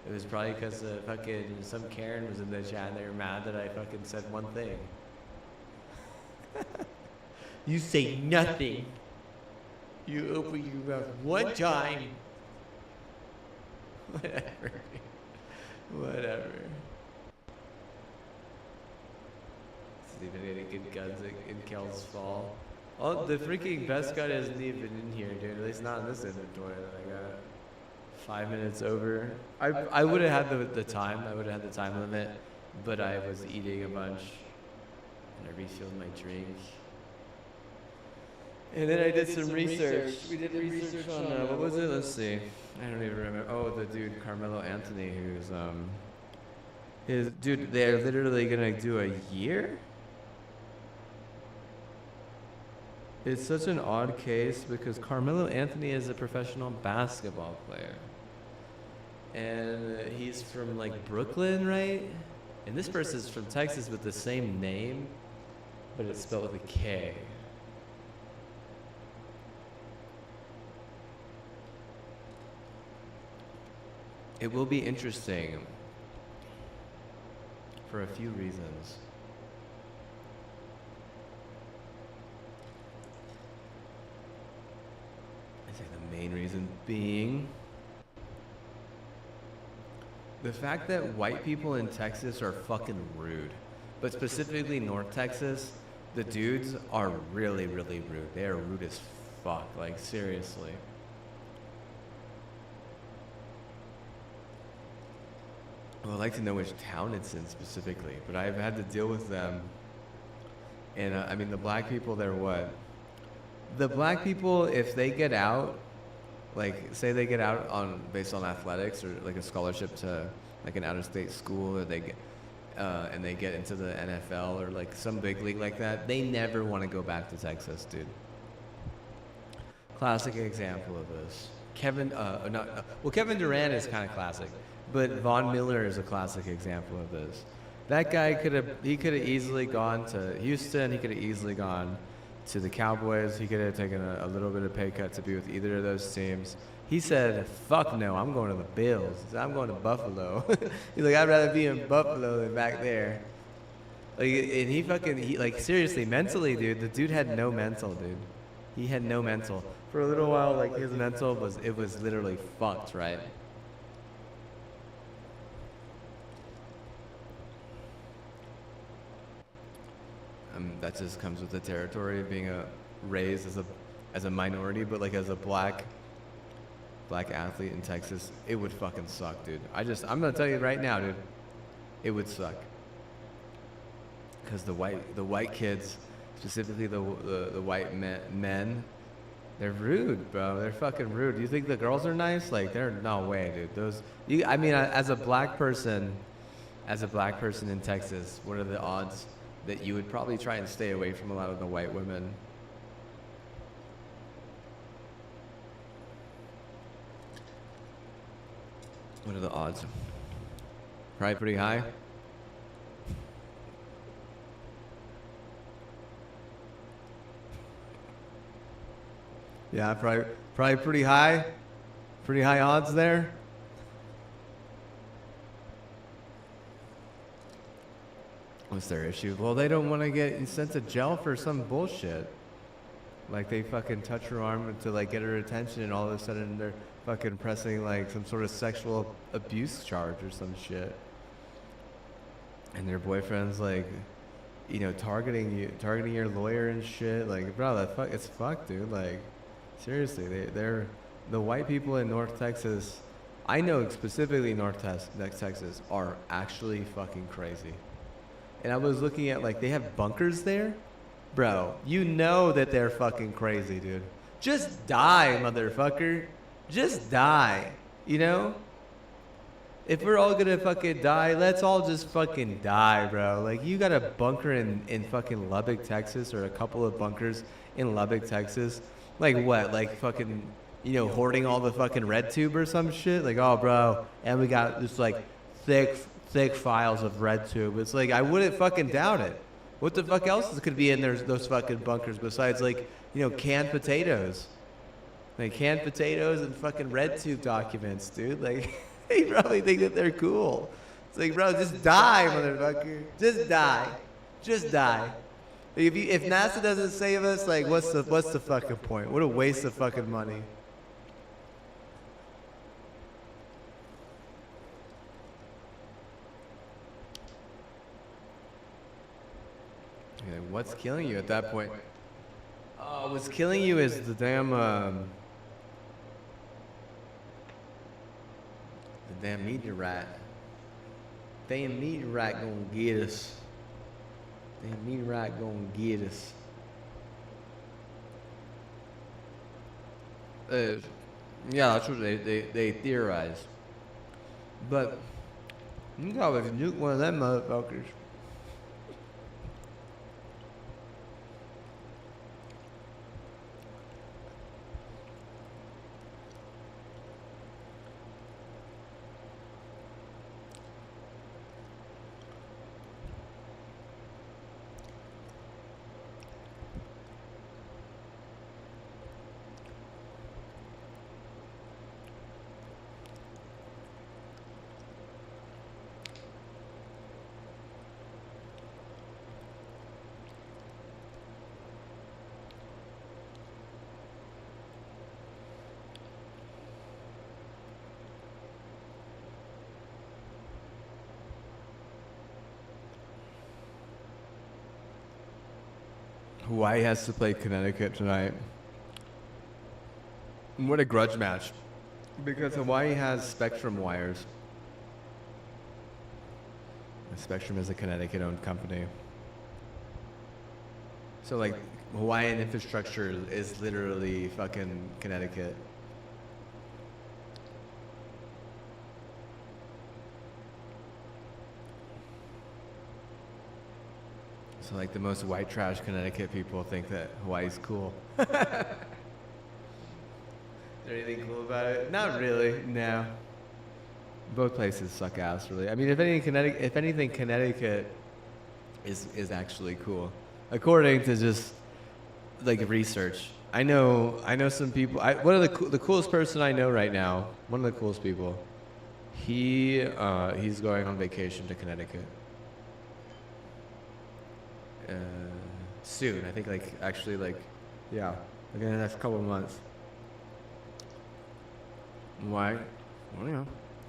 It was probably because fucking some Karen was in the chat and they were mad that I fucking said one thing. You say nothing. You open your mouth one time. Whatever. Whatever. Even any good guns in Kel's Fall. Oh, the freaking best gun isn't even in here, dude. At least not in this inventory that I got. 5 minutes over. I would have had the time. I would have had the time limit, but I was eating a bunch, and I refilled my drink. And then I did some research. We did research on what was it? Let's see. I don't even remember. Oh, the dude Carmelo Anthony, who's dude. They're literally gonna do a year. It's such an odd case because Carmelo Anthony is a professional basketball player, and he's from like Brooklyn, right? And this person's from Texas with the same name, but it's spelled with a K. It will be interesting for a few reasons. I say the main reason being the fact that white people in Texas are fucking rude. But specifically North Texas, the dudes are really, really rude. They are rude as fuck, like seriously. Well, I'd like to know which town it's in specifically, but I've had to deal with them. And I mean, the black people, they're what? the black people, if they get out, like say they get out on based on athletics or like a scholarship to like an out-of-state school, or they get and they get into the NFL or like some big league like that, they never want to go back to Texas, dude. Classic example of this. Kevin Durant is kind of classic, but Von Miller is a classic example of this. That guy could have easily gone to Houston. He could have easily gone to the Cowboys. He could have taken a little bit of pay cut to be with either of those teams. He said, "Fuck no, I'm going to the Bills. I'm going to Buffalo." He's like, "I'd rather be in Buffalo than back there." Like, and he like seriously, mentally, dude. The dude had no mental, dude. He had no mental. For a little while, like his mental was literally fucked, right? That just comes with the territory of being raised as a minority, but like as a black athlete in Texas, it would fucking suck, dude. I'm gonna tell you right now, dude, it would suck. Because the white kids, specifically the white men, they're rude, bro. They're fucking rude. Do you think the girls are nice? Like, they're no way, dude. As a black person in Texas, what are the odds that you would probably try and stay away from a lot of the white women? What are the odds? Probably pretty high. Yeah, probably pretty high. Pretty high odds there. What's their issue? Well, they don't want to get sent to jail for some bullshit. Like they fucking touch her arm to like get her attention, and all of a sudden they're fucking pressing like some sort of sexual abuse charge or some shit. And their boyfriend's like, targeting your lawyer and shit. Like, bro, it's fucked, dude. Like, seriously, they're the white people in North Texas. I know specifically North Texas are actually fucking crazy. And I was looking at, like, they have bunkers there. Bro, you know that they're fucking crazy, dude. Just die, motherfucker. Just die, If we're all gonna fucking die, let's all just fucking die, bro. Like, you got a bunker in fucking Lubbock, Texas, or a couple of bunkers in Lubbock, Texas. Like what? Like fucking, hoarding all the fucking red tube or some shit? Like, oh, bro. And we got this, like, thick files of red tube. It's like, I wouldn't fucking doubt it. What the fuck else could be in those fucking bunkers besides, like, canned potatoes? Like, canned potatoes and fucking red tube documents, dude. Like, they probably think that they're cool. It's like, bro, just die, motherfucker. Just die. Just die. If NASA doesn't save us, like, what's the fucking point? What a waste of fucking money. What's killing you at that point? Oh, what's killing you is the damn meteorite. Damn meteorite gonna get us. Damn meteorite gonna get us. Yeah, that's what they theorize. But you can always nuke one of them motherfuckers. Hawaii has to play Connecticut tonight. What a grudge match. Because Hawaii has Spectrum wires. Spectrum is a Connecticut-owned company. So, like, Hawaiian infrastructure is literally fucking Connecticut. So like the most white trash Connecticut people think that Hawaii's cool. Is there anything cool about it? Not really, no. Both places suck ass, really. I mean, if anything, Connecticut is actually cool, according to just like research. I know some people. One of the coolest person I know right now. One of the coolest people. He's going on vacation to Connecticut. Soon, I think, yeah, like in the next couple of months. Why? Well, you know,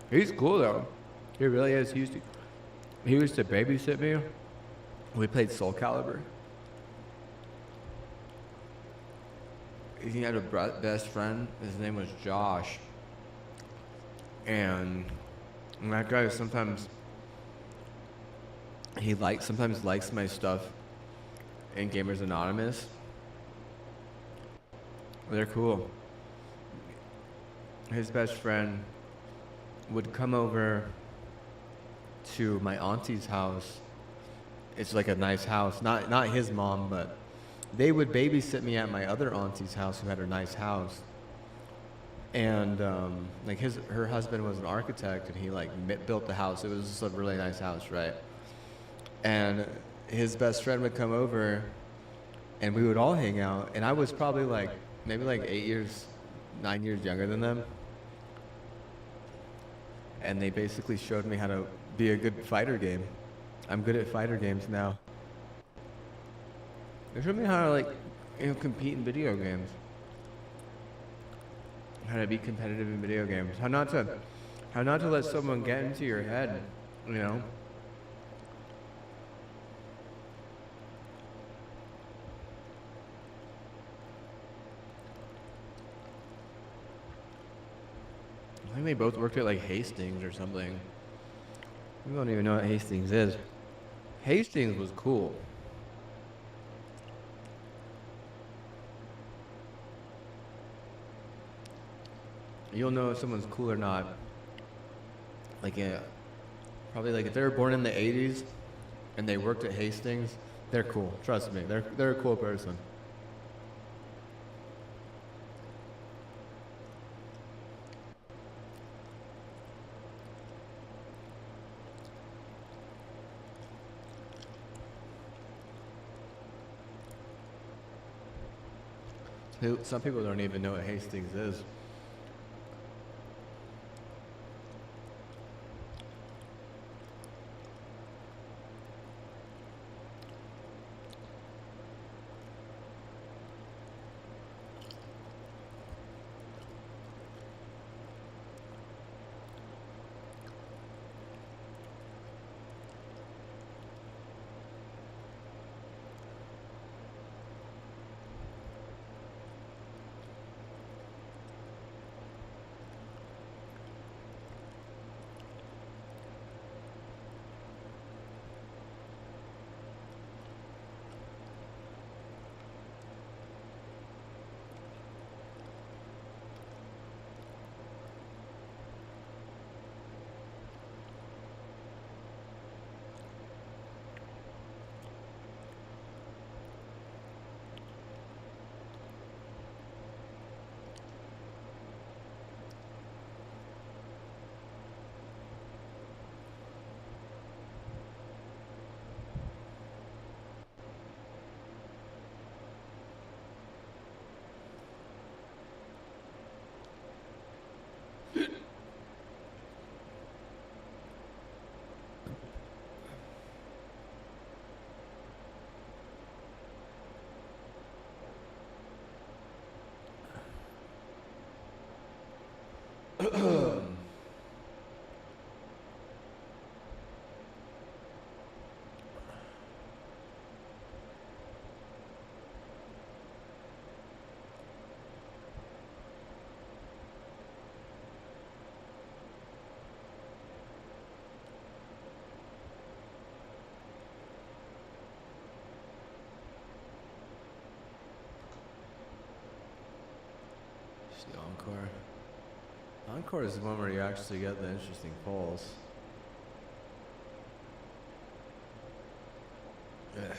he's cool though. He really is. He used to babysit me. We played Soul Calibur. He had a best friend. His name was Josh. And that guy sometimes likes my stuff in Gamers Anonymous. They're cool. His best friend would come over to my auntie's house. It's like a nice house. Not his mom, but they would babysit me at my other auntie's house who had a nice house. And her husband was an architect, and he built the house. It was just a really nice house, right? And his best friend would come over, and we would all hang out. And I was probably maybe 9 years younger than them. And they basically showed me how to be a good fighter game. I'm good at fighter games now. They showed me how to compete in video games. How to be competitive in video games. How not to let someone get into your head, you know? I think they both worked at Hastings or something. We don't even know what Hastings is. Hastings was cool. You'll know if someone's cool or not. Probably if they were born in the 80s and they worked at Hastings, they're cool. Trust me, they're a cool person. Some people don't even know what Hastings is. Encore. Encore is the one where you actually get the interesting polls. Ugh.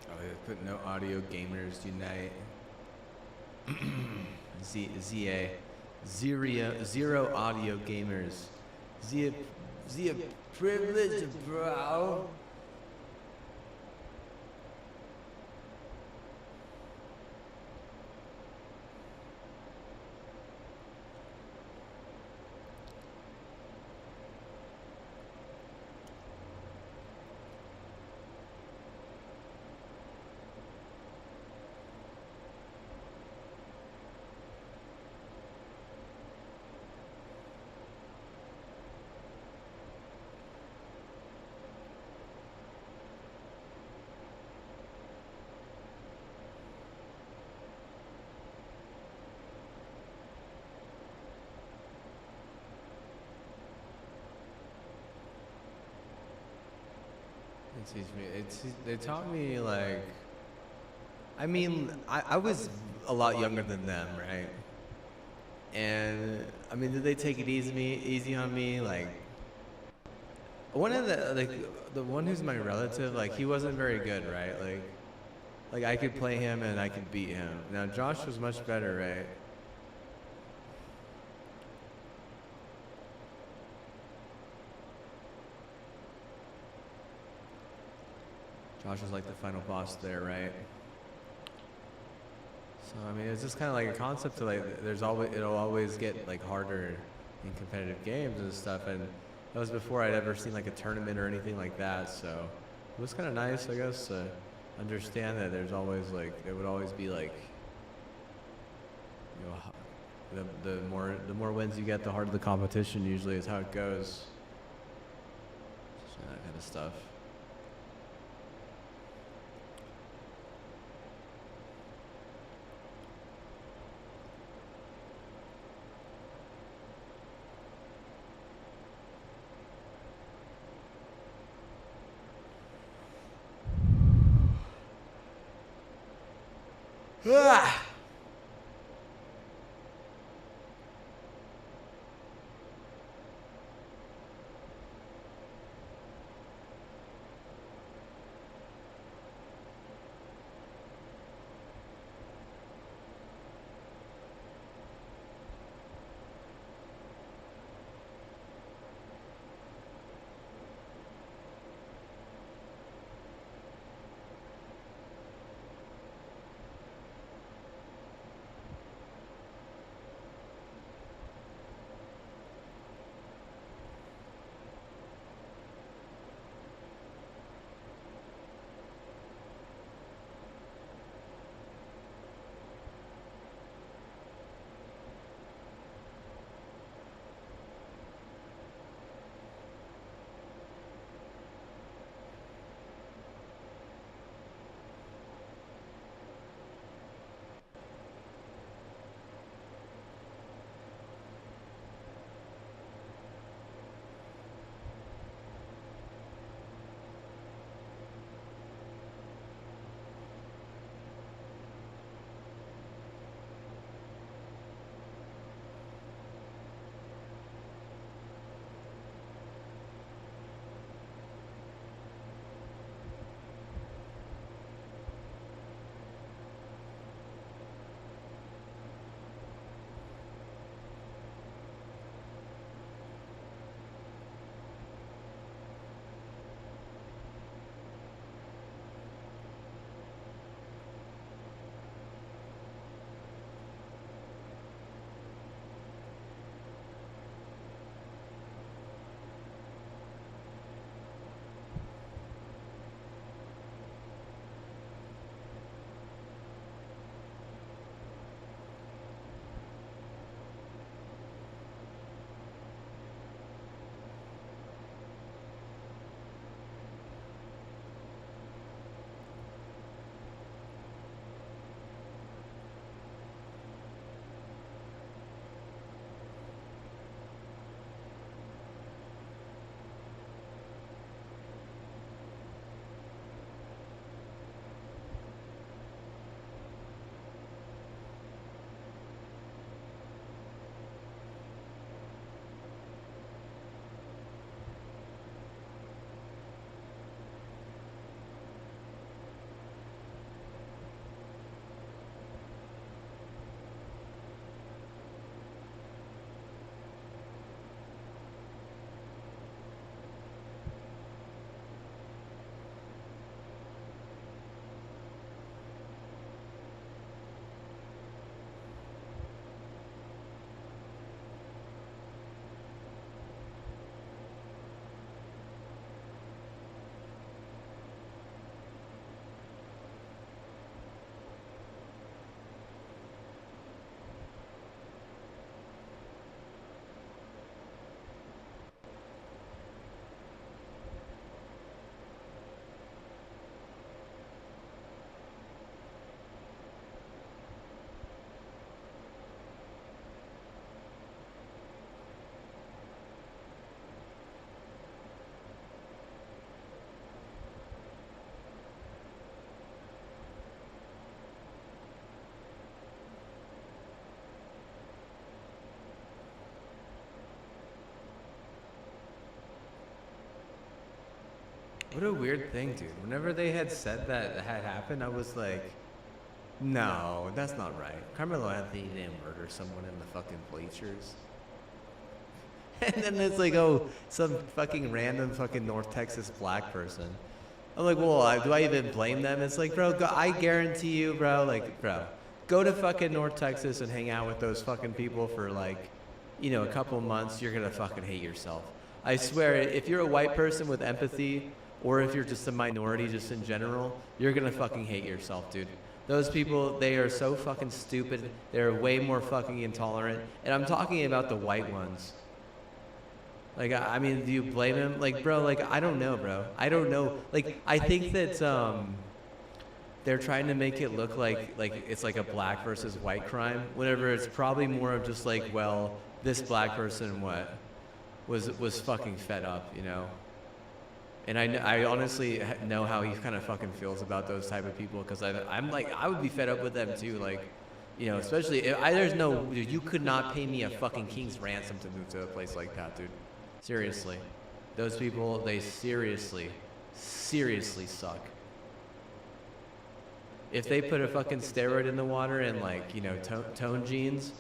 Oh, they put no audio gamers unite. ZA. Zero audio gamers. Zia privilege, bro. They taught me like, I mean, I was a lot younger than them, right? And I mean, did they take it easy on me? Like, one of the one who's my relative, like he wasn't very good, right? Like I could play him and I could beat him. Now Josh was much better, right? Josh was like the final boss there, right? So I mean, it's just kind of like a concept to like, it'll always get like harder in competitive games and stuff. And that was before I'd ever seen like a tournament or anything like that. So it was kind of nice, I guess, to understand that there's always like, there would always be like, you know, the more wins you get, the harder the competition usually is how it goes. So that kind of stuff. Ah! What a weird thing, dude. Whenever they had said that had happened, I was like, no, that's not right. Carmelo Anthony didn't murder someone in the fucking bleachers. And then it's like, oh, some fucking random fucking North Texas black person. I'm like, well, do I even blame them? It's like, bro, I guarantee you, bro, like, bro, go to fucking North Texas and hang out with those fucking people for like, you know, a couple months, you're gonna fucking hate yourself. I swear, if you're a white person with empathy, or if you're just a minority just in general, you're gonna fucking hate yourself, dude. Those people, they are so fucking stupid. They're way more fucking intolerant. And I'm talking about the white ones. Like, I mean, do you blame him? Like, bro, like, I don't know, bro. I don't know. Like, I think that they're trying to make it look like it's like a black versus white crime. Whenever it's probably more of just like, well, this black person was fucking fed up, you know. And I honestly know how he kind of fucking feels about those type of people, because I'm like, I would be fed up with them too, like, you know, especially if there's no, dude, you could not pay me a fucking king's ransom to move to a place like that, dude. Seriously, those people, they seriously suck. If they put a fucking steroid in the water and like, you know, tone jeans,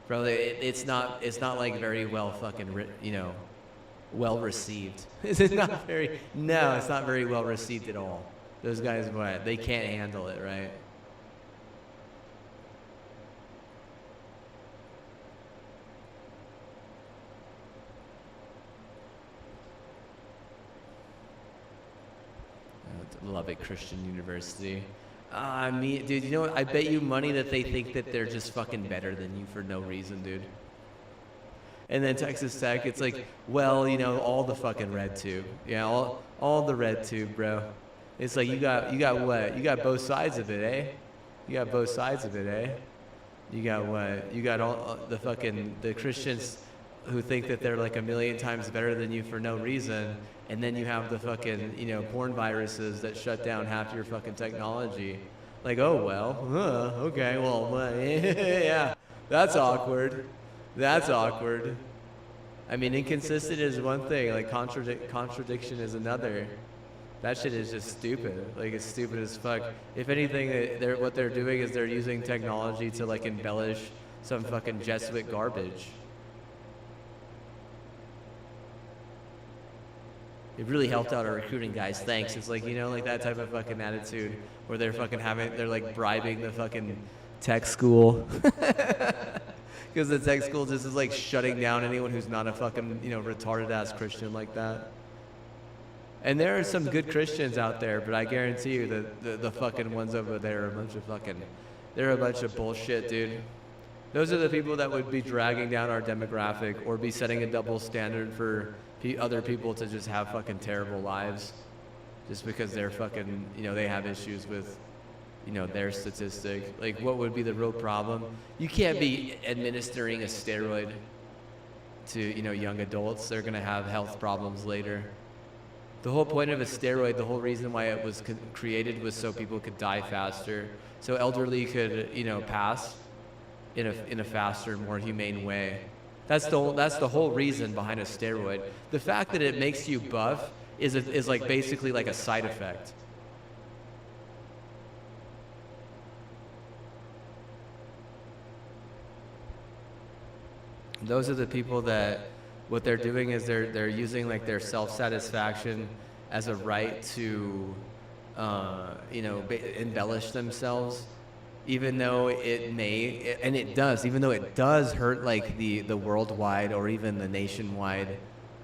bro, it's not like very well fucking, you know, well received. It's not very, no, it's not very well received at all. Those guys, what, they can't handle it, right? Lubbock Christian University. I mean, dude, you know what? I bet you money that they think that they're just fucking better than you for no reason, dude. And then Texas Tech, it's like, well, you know, all the fucking red tube. Yeah, all the red tube, bro. It's like you got what? You got both sides of it, eh? You got both sides of it, eh? You got what? You got all the Christians who think that they're like a million times better than you for no reason, and then you have the fucking, you know, porn viruses that shut down half your fucking technology. Like, oh well, okay, well, yeah, that's awkward. That's awkward. I mean, inconsistent is one thing, like contradiction is another. That shit is just stupid. Like, it's stupid as fuck. If anything, what they're doing is they're using technology to like embellish some fucking Jesuit garbage. It really helped out our recruiting guys, thanks. It's like, you know, like that type of fucking attitude where they're fucking they're like bribing the fucking tech school. Because the tech school just is like shutting down anyone who's not a fucking, you know, retarded ass Christian like that. And there are some good Christians out there, but I guarantee you that the fucking ones over there are they're a bunch of bullshit, dude. Those are the people that would be dragging down our demographic or be setting a double standard for other people to just have fucking terrible lives just because they're fucking, you know, they have issues with, you know, their statistic. Like, what would be the real problem? You can't be administering a steroid to, you know, young adults. They're going to have health problems later. The whole point of a steroid, the whole reason why it was created was so people could die faster, so elderly could, you know, pass in a faster, more humane way. That's the whole reason behind a steroid. The fact that it makes you buff is like basically like a side effect. Those are the people that what they're doing is they're using like their self-satisfaction as a right to you know, embellish themselves, even though it may, and it does, even though it does hurt like the worldwide or even the nationwide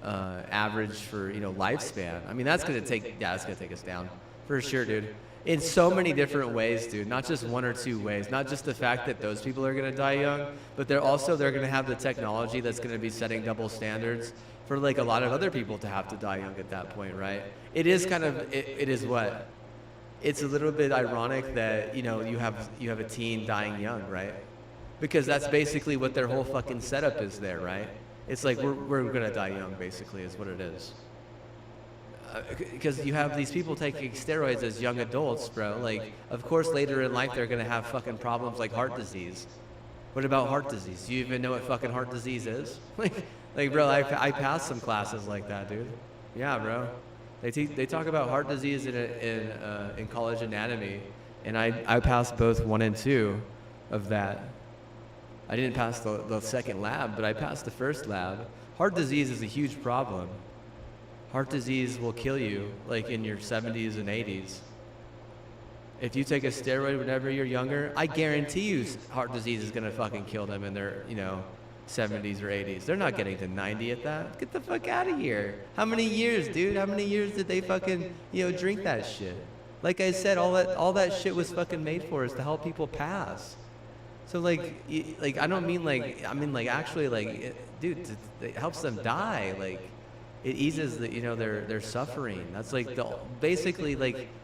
average for, you know, lifespan. I mean, that's gonna take us down for sure, dude. In so many different ways, dude. Not just one or two ways. Not just the fact that those people are gonna die young, but they're gonna have the technology that's gonna be setting double standards for like a lot of other people to have to die young at that point, right? It is kind of, it is what? It's a little bit ironic that, you know, you have a teen dying young, right? Because that's basically what their whole fucking setup is there, right? It's like we're gonna die young, basically, is what it is. Because you have these people taking steroids as young adults, bro. Like, of course, later in life they're gonna have fucking problems like heart disease. What about heart disease? Do you even know what fucking heart disease is? Like, bro, I passed some classes like that, dude. Yeah, bro. They talk about heart disease in college anatomy, and I passed both 1 and 2 of that. I didn't pass the second lab, but I passed the first lab. Heart disease is a huge problem. Heart disease will kill you like in your 70s and 80s. If you take a steroid whenever you're younger, I guarantee you heart disease is gonna fucking kill them in their, 70s or 80s. They're not getting to 90 at that. Get the fuck out of here. How many years, dude? How many years did they fucking, drink that shit? Like I said, all that shit was fucking made for us to help people pass. So I don't mean I mean actually dude, it helps them die. Like, it eases their suffering. That's basically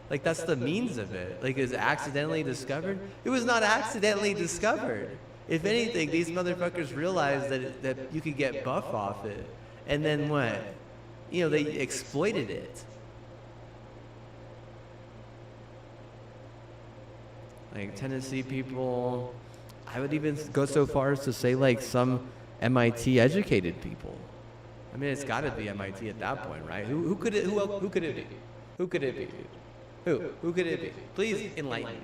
that's the means of it. Like, is it accidentally discovered? It was not accidentally discovered. If anything, these motherfuckers realized that you could get buff off it, and then what? They exploited it. Like Tennessee people, I would even go so far as to say some MIT educated people. I mean, it's got to be MIT at that point, right? Who could it? Who could it be? Who could it be? Who could it be? Please enlighten me.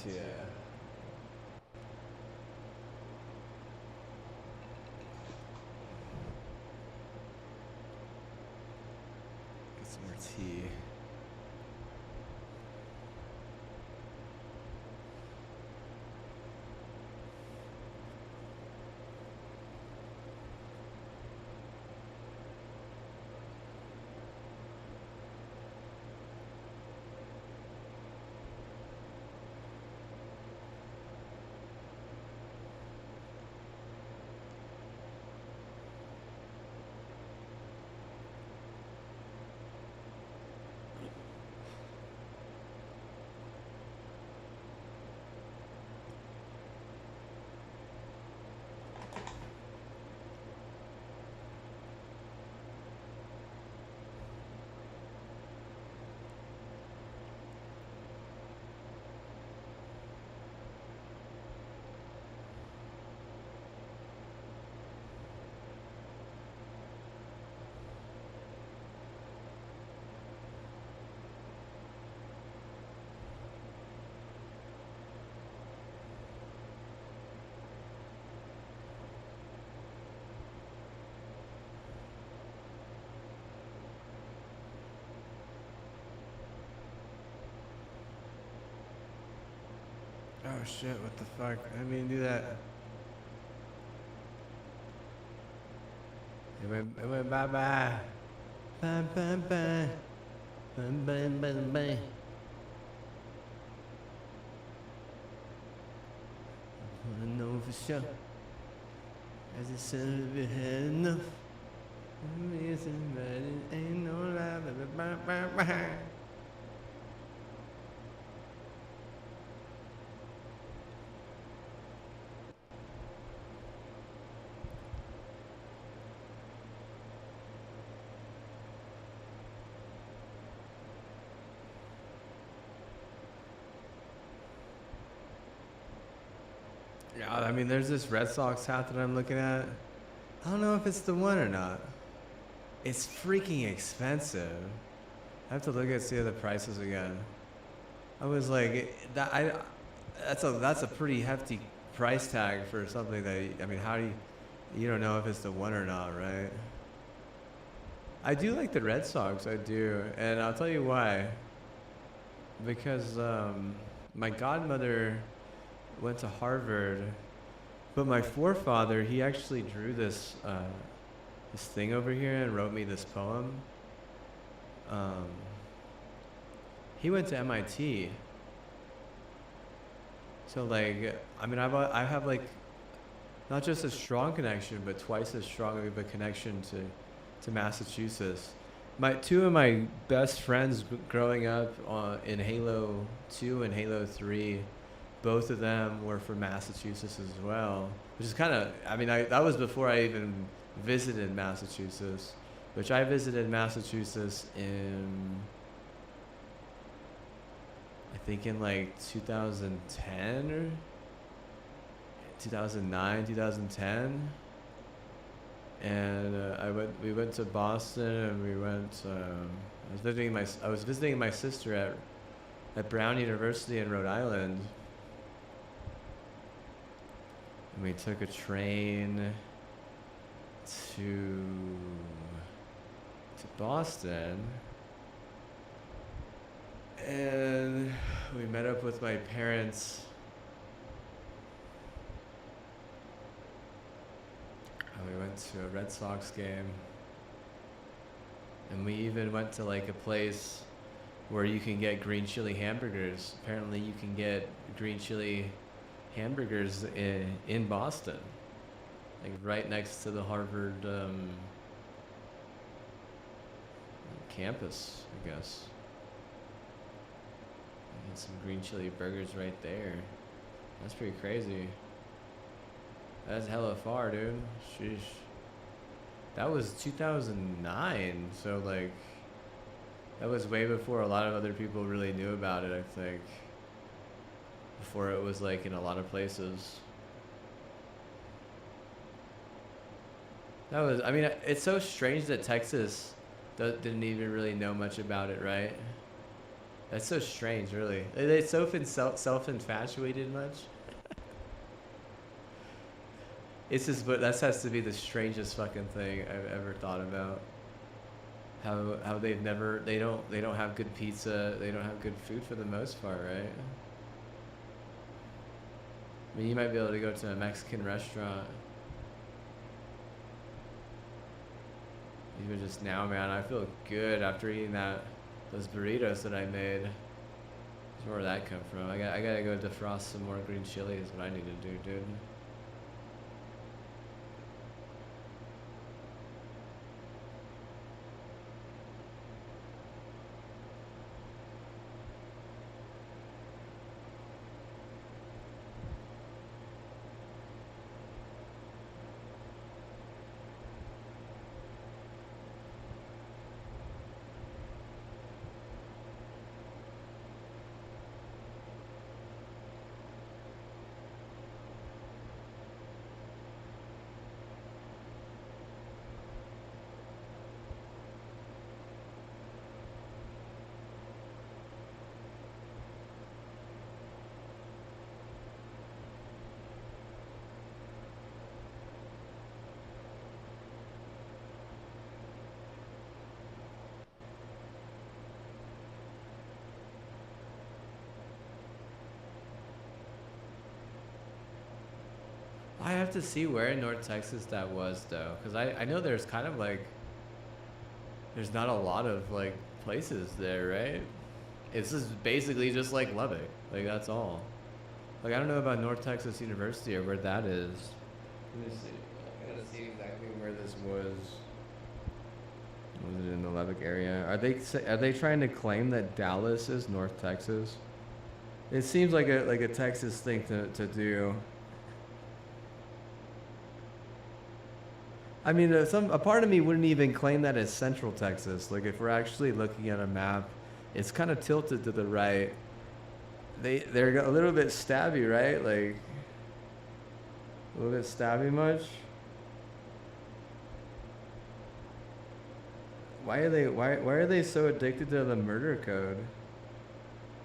to get some more tea. Oh shit, what the fuck? I didn't mean to do that. It went bye bye. Bye bye bye. Bye bye bye bye. I know for sure. As it said, if you had enough. Amazing, but it ain't no lie. Bye bye bye bye. Yeah, I mean, there's this Red Sox hat that I'm looking at. I don't know if it's the one or not. It's freaking expensive. I have to look at see the prices again. I was like, that's a pretty hefty price tag for something that, I mean, how do you don't know if it's the one or not, right? I do like the Red Sox, I do, and I'll tell you why. Because my godmother went to Harvard, but my forefather, he actually drew this this thing over here and wrote me this poem. He went to MIT. So like, I mean, I have like, not just a strong connection, but twice as strong of a connection to Massachusetts. Two of my best friends growing up in Halo 2 and Halo 3, both of them were from Massachusetts as well, which is kind of, I mean, that was before I even visited Massachusetts, which I visited Massachusetts in, I think in like 2010 or 2009, 2010. And we went to Boston, and we went, I was visiting my sister at Brown University in Rhode Island. And we took a train to Boston, and we met up with my parents. And we went to a Red Sox game, and we even went to like a place where you can get green chili hamburgers. Apparently you can get green chili hamburgers in Boston, like right next to the Harvard campus, I guess. I had some green chili burgers right there. That's pretty crazy. That's hella far, dude. Sheesh. That was 2009, so like, that was way before a lot of other people really knew about it, I think. Before it was like in a lot of places. That was, I mean, it's so strange that Texas didn't even really know much about it, right? That's so strange, really. Are they so self-infatuated much? It's just, but that has to be the strangest fucking thing I've ever thought about. How they don't have good pizza, they don't have good food for the most part, right? I mean, you might be able to go to a Mexican restaurant. Even just now, man, I feel good after eating those burritos that I made. Where did that come from? I gotta go defrost some more green chili is what I need to do, dude. I have to see where in North Texas that was though, because I know there's kind of like, there's not a lot of like places there, right? It's just basically just like Lubbock, like that's all. Like I don't know about North Texas University or where that is. Let me see. I gotta see exactly where this was. Was it in the Lubbock area? Are they trying to claim that Dallas is North Texas? It seems like a Texas thing to do. I mean, a part of me wouldn't even claim that as Central Texas. Like, if we're actually looking at a map, it's kind of tilted to the right. They're a little bit stabby, right? Like, a little bit stabby much. Why are they so addicted to the murder code?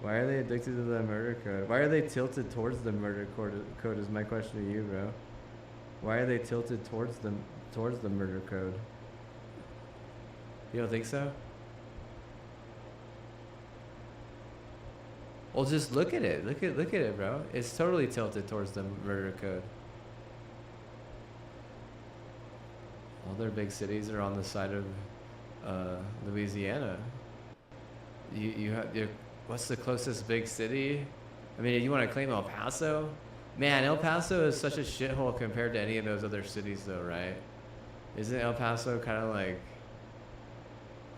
Why are they addicted to the murder code? Why are they tilted towards the murder code is my question to you, bro. Why are they tilted towards the murder code? You don't think so? Well, just look at it. Look at it, bro. It's totally tilted towards the murder code. All their big cities are on the side of Louisiana. What's the closest big city? I mean, you want to claim El Paso? Man, El Paso is such a shithole compared to any of those other cities, though, right? Isn't El Paso kind of like?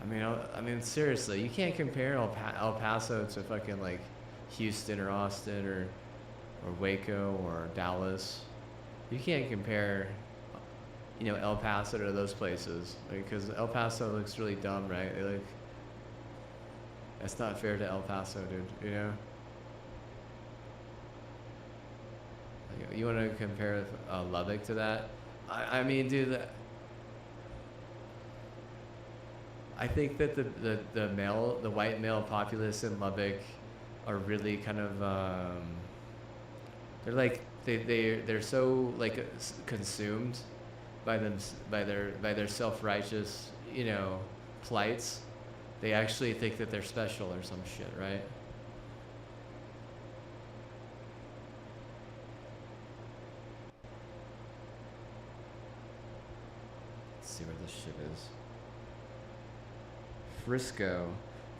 I mean, seriously, you can't compare El Paso to fucking like Houston or Austin or Waco or Dallas. You can't compare, El Paso to those places because El Paso looks really dumb, right? That's not fair to El Paso, dude. You want to compare Lubbock to that? I mean, dude, I think that the white male populace in Lubbock are really kind of they're so like consumed by their self-righteous plights. They actually think that they're special or some shit, right? See where this shit is.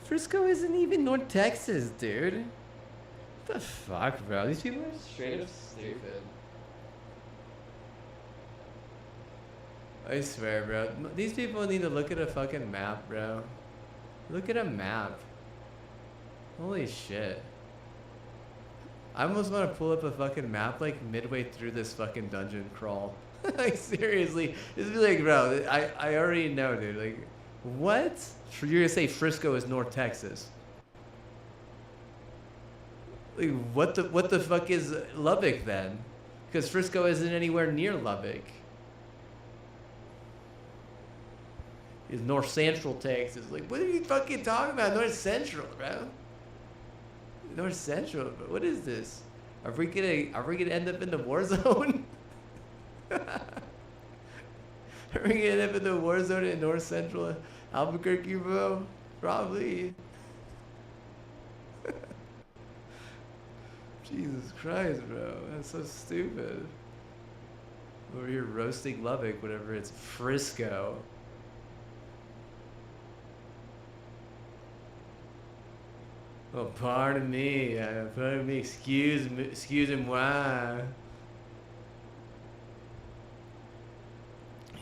Frisco isn't even North Texas, dude. What the fuck, bro? These people are straight up stupid. I swear, bro. These people need to look at a fucking map, bro. Look at a map. Holy shit. I almost want to pull up a fucking map like midway through this fucking dungeon crawl. Like seriously, just be like, bro, I already know, dude. Like, what? You're gonna say Frisco is North Texas? Like, what the fuck is Lubbock then? Because Frisco isn't anywhere near Lubbock. It's North Central Texas. Like, what are you fucking talking about? North Central, bro. North Central. What is this? Are we gonna end up in the war zone? Are we gonna end up in the war zone in North Central Albuquerque, bro? Probably. Jesus Christ, bro. That's so stupid. Over here roasting Lubbock, whatever it's Frisco. Oh, pardon me. Pardon me. Excuse-moi.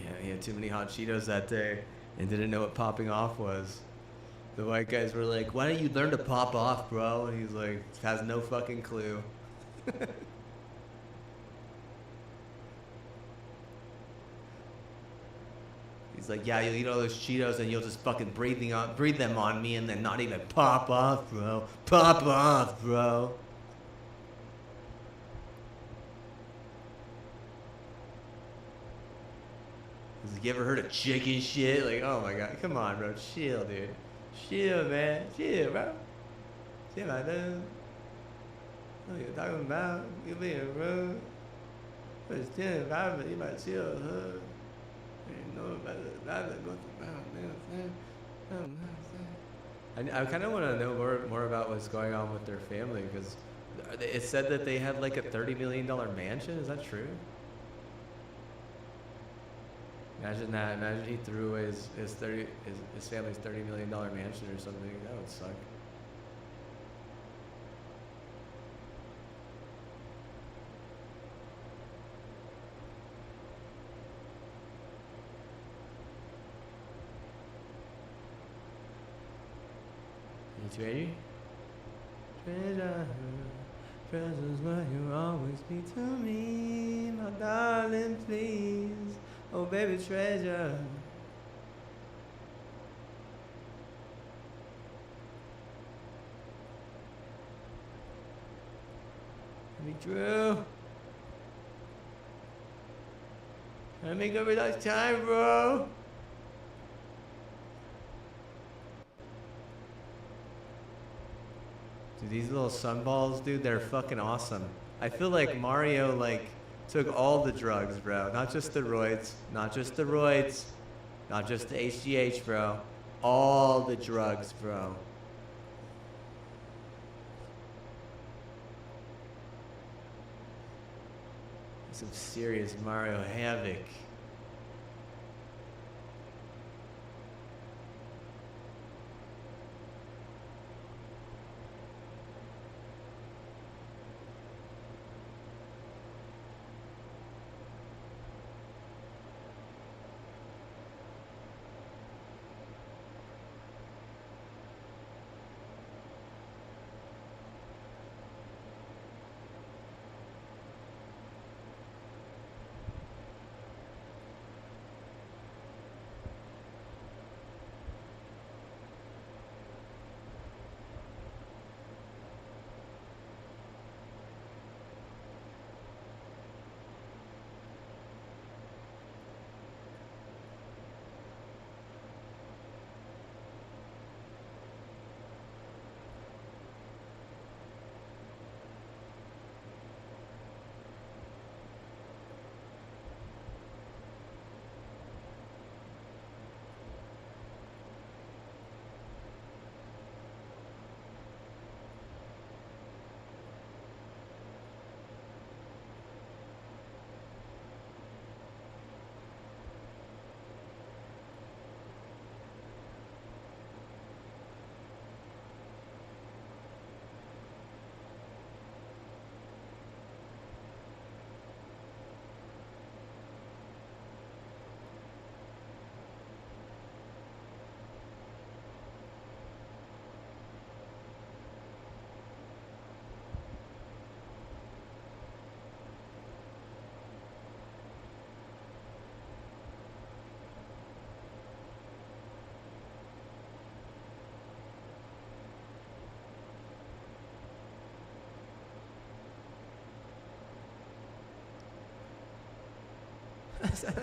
Yeah, he had too many hot Cheetos that day and didn't know what popping off was. The white guys were like, why don't you learn to pop off, bro? And he's like, has no fucking clue. He's like, yeah, you'll eat all those Cheetos and you'll just fucking breathe them on me and then not even pop off, bro. Pop off, bro. He's like, you ever heard of chicken shit? Like, oh my god, come on, bro. Chill, dude. Chill, man. Chill, bro. Chill, my dude. What are you talking about? You being rude. It's 10 5 you might chill, huh? I kind of want to know more about what's going on with their family, because it said that they had like a $30 million mansion. Is that true? Imagine that. Imagine he threw away his family's $30 million mansion or something. That would suck. You ready? Treasure, presence what you'll always be to me, my darling, please. Oh, baby, treasure. Be true. Trying to make up for that time, bro. Dude, these little sunballs, dude, they're fucking awesome. I feel like Mario, like, took all the drugs, bro. Not just the roids, not just the roids, not just the HGH, bro. All the drugs, bro. Some serious Mario havoc.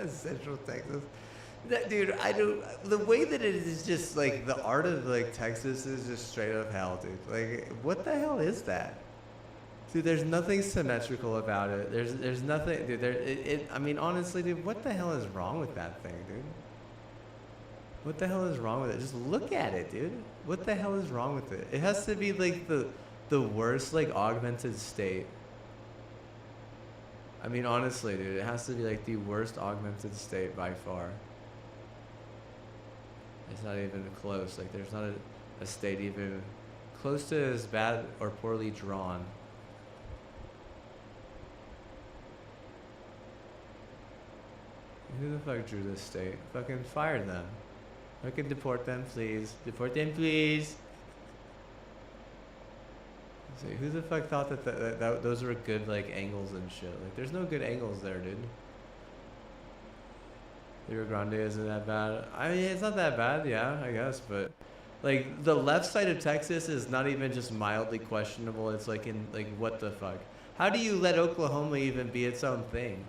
Central Texas. Dude, I don't. The way that it is just like the art of like Texas is just straight up hell, dude. Like, what the hell is that? Dude, there's nothing symmetrical about it. There's nothing, dude. I mean, honestly, dude, what the hell is wrong with that thing, dude? What the hell is wrong with it? Just look at it, dude. What the hell is wrong with it? It has to be like the worst like augmented state. I mean, honestly, dude, it has to be like the worst augmented state by far. It's not even close. Like, there's not a state even close to as bad or poorly drawn. Who the fuck drew this state? Fucking fire them. Fucking deport them, please. Deport them, please. Let's see, who the fuck thought that those were good, like, angles and shit? Like, there's no good angles there, dude. Rio Grande isn't that bad. I mean, it's not that bad, yeah, I guess, but like the left side of Texas is not even just mildly questionable. It's like what the fuck? How do you let Oklahoma even be its own thing?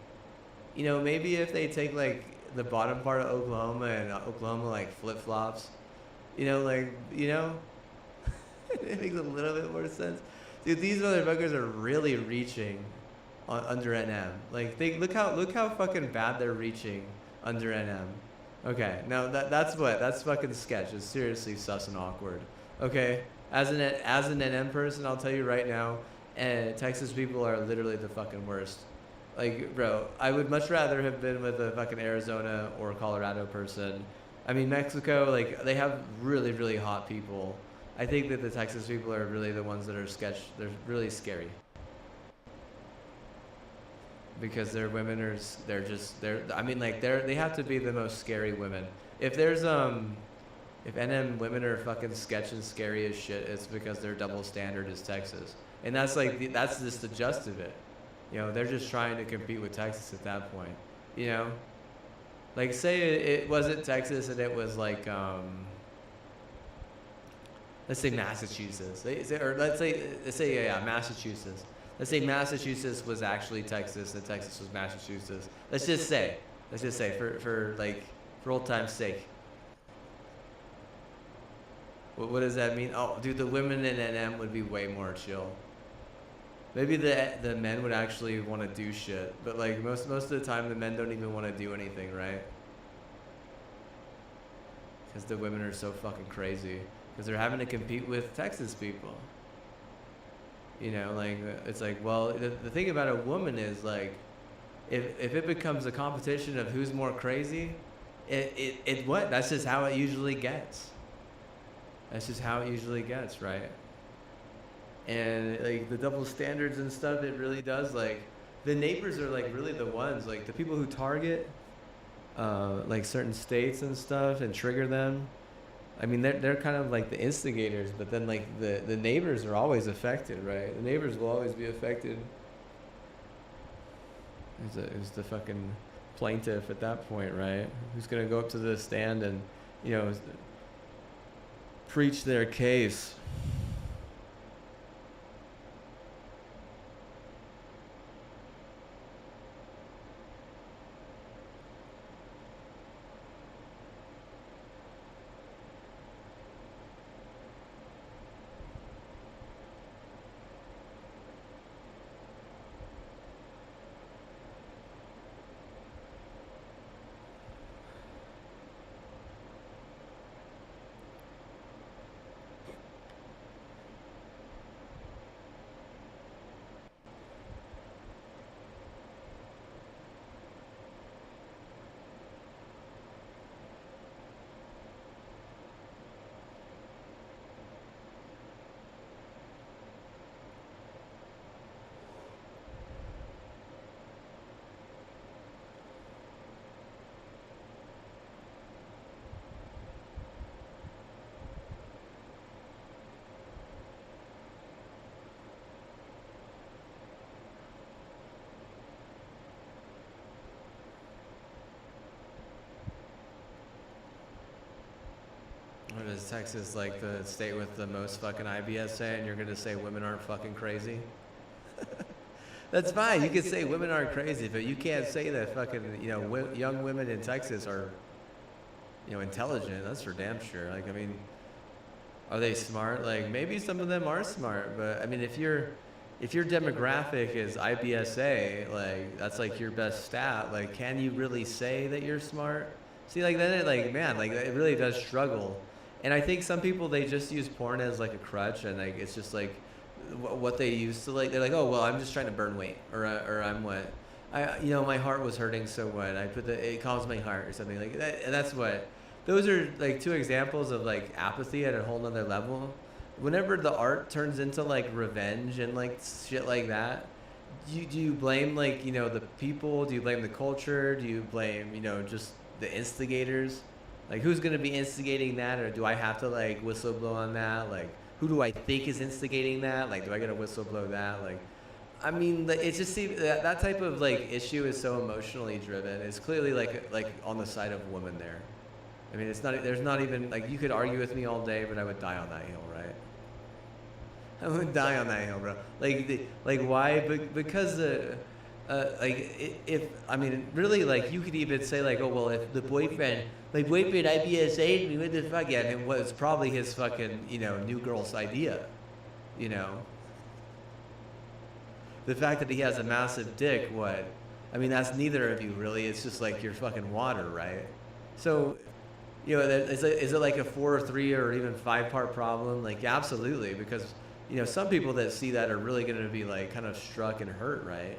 You know, maybe if they take like the bottom part of Oklahoma and Oklahoma like flip-flops, you know, like, you know, it makes a little bit more sense. Dude, these motherfuckers are really reaching under NM. Like, look how fucking bad they're reaching under NM. Okay, now that's fucking sketch. It's seriously sus and awkward. Okay, as an NM person, I'll tell you right now, Texas people are literally the fucking worst. Like, bro, I would much rather have been with a fucking Arizona or Colorado person. I mean, Mexico, like, they have really, really hot people. I think that the Texas people are really the ones that are sketch. They're really scary. Because their women are, I mean, like, they have to be the most scary women. If there's, if NM women are fucking sketch and scary as shit, it's because their double standard is Texas. And that's like, that's just the gist of it. You know, they're just trying to compete with Texas at that point. You know? Like, say it wasn't Texas and it was like, let's say Massachusetts. Or let's say, yeah, Massachusetts. Let's say Massachusetts was actually Texas and Texas was Massachusetts. Let's just say for old time's sake. What does that mean? Oh, dude, the women in NM would be way more chill. Maybe the men would actually want to do shit, but like most of the time the men don't even want to do anything, right? Because the women are so fucking crazy. Because they're having to compete with Texas people. You know, like, it's like, well, the thing about a woman is, like, if it becomes a competition of who's more crazy, that's just how it usually gets. That's just how it usually gets, right? And, like, the double standards and stuff, it really does, like, the neighbors are, like, really the ones, like, the people who target, like, certain states and stuff and trigger them. I mean, they're kind of like the instigators, but then like the neighbors are always affected, right? The neighbors will always be affected. Who's the fucking plaintiff at that point, right? Who's gonna go up to the stand and, you know, preach their case? What is Texas, like the state with the most fucking IBSA, and you're gonna say women aren't fucking crazy? That's fine. You can say women aren't crazy, but you can't say that fucking, you know, young women in Texas are intelligent. That's for damn sure. Like, I mean, are they smart? Like, maybe some of them are smart, but I mean, if your demographic is IBSA, like that's like your best stat. Like, can you really say that you're smart? See, like then it, like man, like it really does struggle. And I think some people, they just use porn as like a crutch, and like it's just like what they used to like. They're like, oh well, I'm just trying to burn weight, or I'm what. My heart was hurting, so what? It calms my heart or something like that. And that's what. Those are like two examples of like apathy at a whole nother level. Whenever the art turns into like revenge and like shit like that, do you blame like the people? Do you blame the culture? Do you blame just the instigators? Like, who's gonna be instigating that, or do I have to like whistle blow on that? Like, who do I think is instigating that? Like, do I gotta whistle blow that? Like, I mean, it just seems that type of like issue is so emotionally driven. It's clearly like on the side of women there. I mean, it's not. There's not even like you could argue with me all day, but I would die on that hill, right? I would die on that hill, bro. Like why? Because if I mean really, like you could even say like, oh well, if the boyfriend IBSA'd me, what the fuck? Yeah, and it was probably his fucking new girl's idea, The fact that he has a massive dick, what? I mean, that's neither of you really. It's just like your fucking water, right? So, is it like a 4 or 3 or even 5-part problem? Like, yeah, absolutely, because some people that see that are really going to be like kind of struck and hurt, right?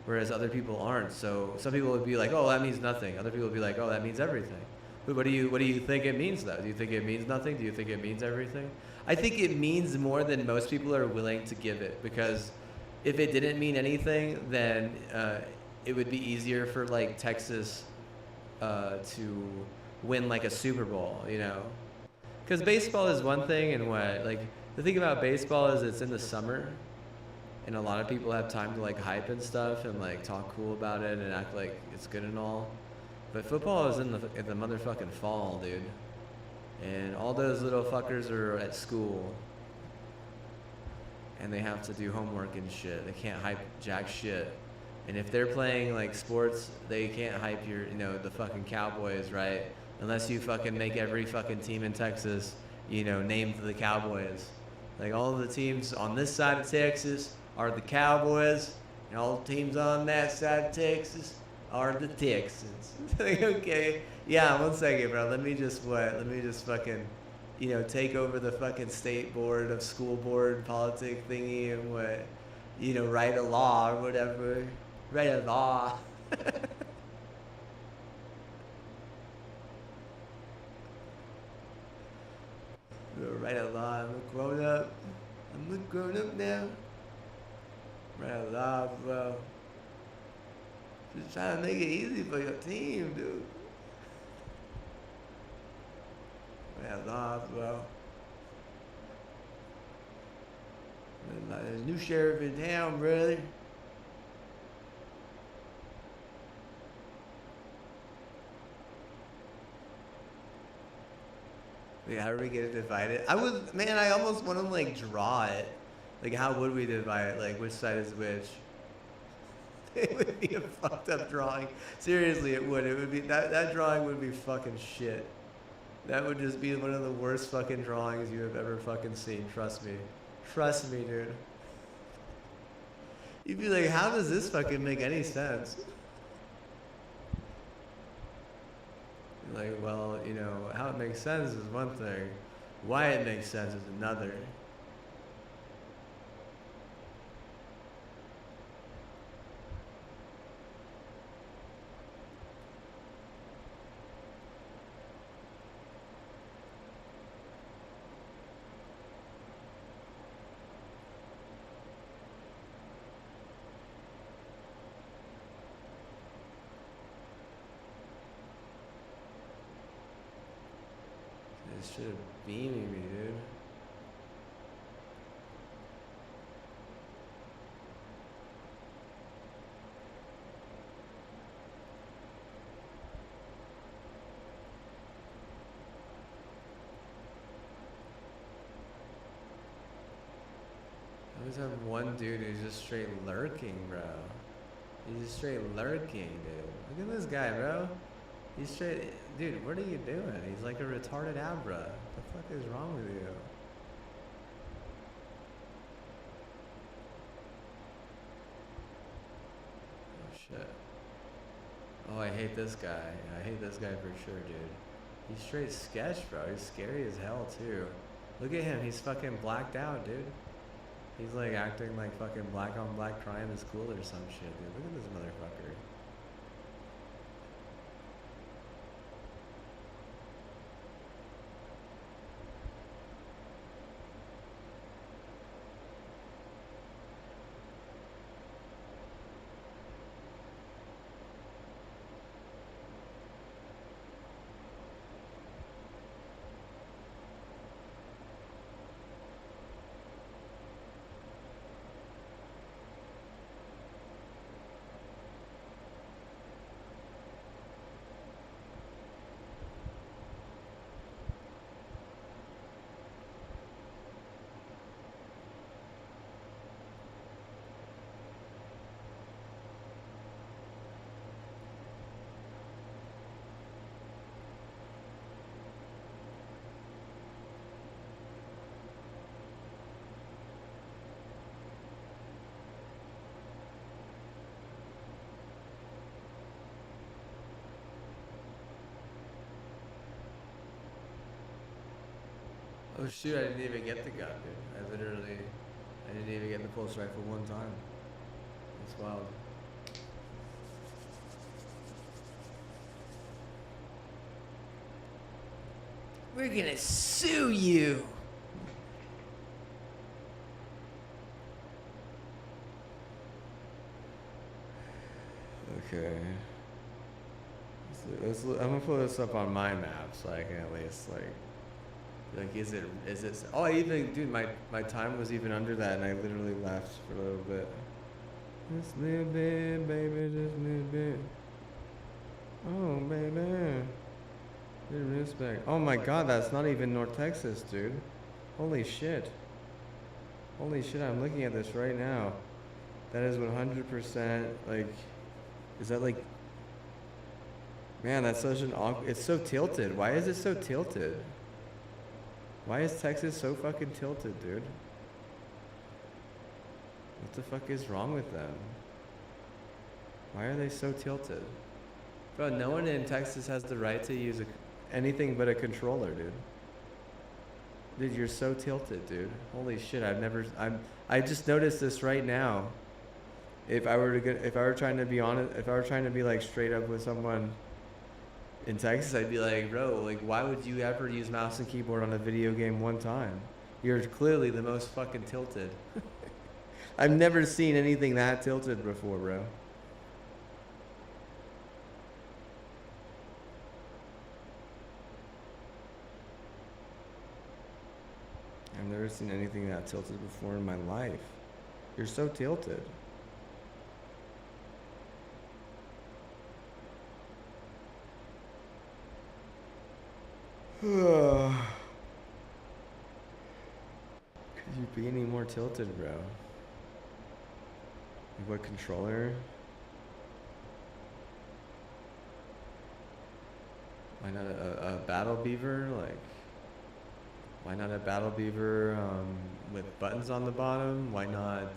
Whereas other people aren't. So some people would be like, oh, that means nothing. Other people would be like, oh, that means everything. What do you think it means though? Do you think it means nothing? Do you think it means everything? I think it means more than most people are willing to give it, because if it didn't mean anything, then it would be easier for like Texas to win like a Super Bowl, Because baseball is one thing, and like the thing about baseball is it's in the summer, and a lot of people have time to like hype and stuff and like talk cool about it and act like it's good and all. But football is in the motherfucking fall, dude. And all those little fuckers are at school, and they have to do homework and shit. They can't hype jack shit. And if they're playing like sports, they can't hype your, the fucking Cowboys, right? Unless you fucking make every fucking team in Texas, named the Cowboys. Like all of the teams on this side of Texas are the Cowboys, and all the teams on that side of Texas are the Texans. Like, okay, yeah, 1 second, bro. Let me just fucking, take over the fucking state board of school board politic thingy and write a law or whatever. Write a law. Write a law. I'm a grown up. I'm a grown up now. Write a law, bro. Just trying to make it easy for your team, dude. Write a law, bro. There's a new sheriff in town, brother. Like, how do we get it divided? I almost want to like draw it. Like, how would we divide it? Like, which side is which? It would be a fucked up drawing. Seriously, it would. It would be that drawing would be fucking shit. That would just be one of the worst fucking drawings you have ever fucking seen. Trust me. Trust me, dude. You'd be like, how does this fucking make any sense? Like, well, how it makes sense is one thing. Why it makes sense is another. This shit beaming me, dude. I always have one dude who's just straight lurking, bro. He's just straight lurking, dude. Look at this guy, bro. He's straight, dude. What are you doing? He's like a retarded Abra. What the fuck is wrong with you? Oh shit. Oh, I hate this guy. I hate this guy for sure, dude. He's straight sketch, bro. He's scary as hell too. Look at him. He's fucking blacked out, dude. He's like acting like fucking black on black crime is cool or some shit, dude. Look at this motherfucker. Oh shoot, I didn't even get the gun, dude. I didn't even get the pulse rifle one time. That's wild. We're gonna sue you! Okay. I'm gonna pull this up on my map so I can at least like, is it, oh, dude, my time was even under that and I literally left for a little bit. Just a little bit, baby, just a little bit. Oh, baby. Good respect. Oh my god, that's not even North Texas, dude. Holy shit. Holy shit, I'm looking at this right now. That is 100%, like, is that like, man, that's such an awkward, it's so tilted. Why is it so tilted? Why is Texas so fucking tilted, dude? What the fuck is wrong with them? Why are they so tilted? Bro, no one in Texas has the right to use anything but a controller, dude. Dude, you're so tilted, dude. Holy shit, I just noticed this right now. If I were trying to be honest, if I were trying to be like straight up with someone in Texas, I'd be like, bro, like, why would you ever use mouse and keyboard on a video game one time? You're clearly the most fucking tilted. I've never seen anything that tilted before, bro. I've never seen anything that tilted before in my life. You're so tilted. Could you be any more tilted, bro? Like what controller? Why not a Battle Beaver? Like, why not a Battle Beaver with buttons on the bottom? Why not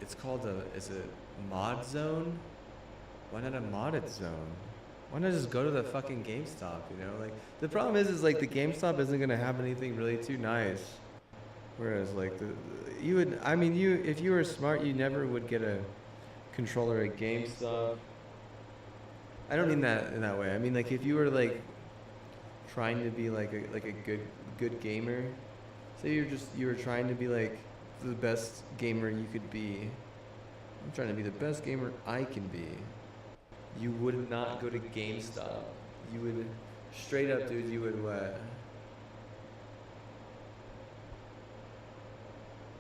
it's called is it mod zone? Why not a modded zone? Why not just go to the fucking GameStop, you know? Like, the problem is like the GameStop isn't gonna have anything really too nice. Whereas like if you were smart, you never would get a controller at GameStop. I don't mean that in that way. I mean like if you were like trying to be like a good gamer, say you were trying to be like the best gamer you could be. I'm trying to be the best gamer I can be. You would not go to GameStop. You would, straight up, dude, you would what?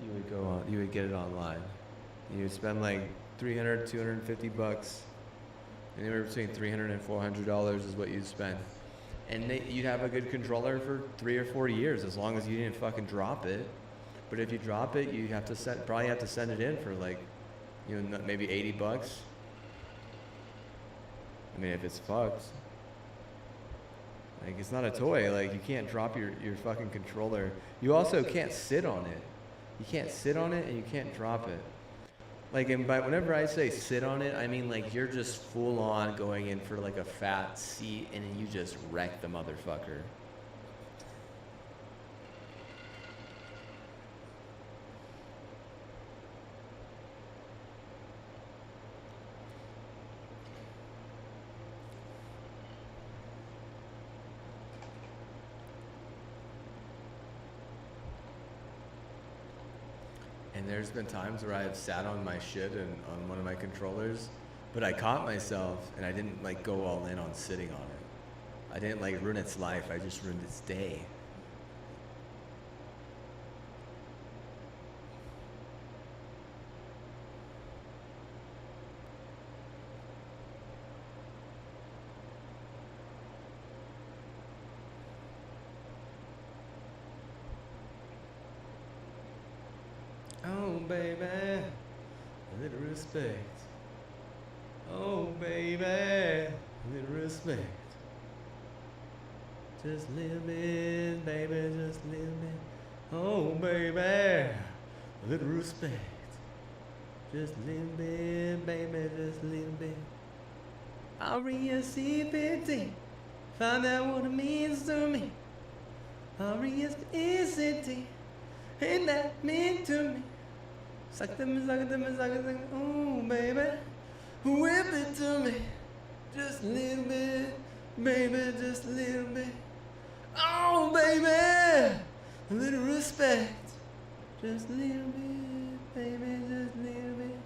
You would get it online. You would spend like $300, $250. Anywhere between $300 and $400 is what you'd spend. And you'd have a good controller for 3 or 4 years, as long as you didn't fucking drop it. But if you drop it, you have to probably have to send it in for like, you know, maybe $80. I mean, if it's fucked. Like, it's not a toy. Like, you can't drop your fucking controller. You also can't sit on it. You can't sit on it and you can't drop it. Like, and whenever I say sit on it, I mean like you're just full on going in for like a fat seat and then you just wreck the motherfucker. And there's been times where I have sat on my shit and on one of my controllers, but I caught myself and I didn't like go all in on sitting on it. I didn't like ruin its life, I just ruined its day. Oh baby, a little respect. Oh baby, a little respect. Just a little bit, baby, just a little bit. Oh baby, a little respect. Just a little bit, baby, just a little bit. R-E-S-E-P-T, find out what it means to me. R-E-S-E-P-T, ain't that mean to me? Suck them, suck them, suck them, oh baby, whip it to me, just a little bit, baby, just a little bit. Oh baby, a little respect, just a little bit, baby, just a little bit.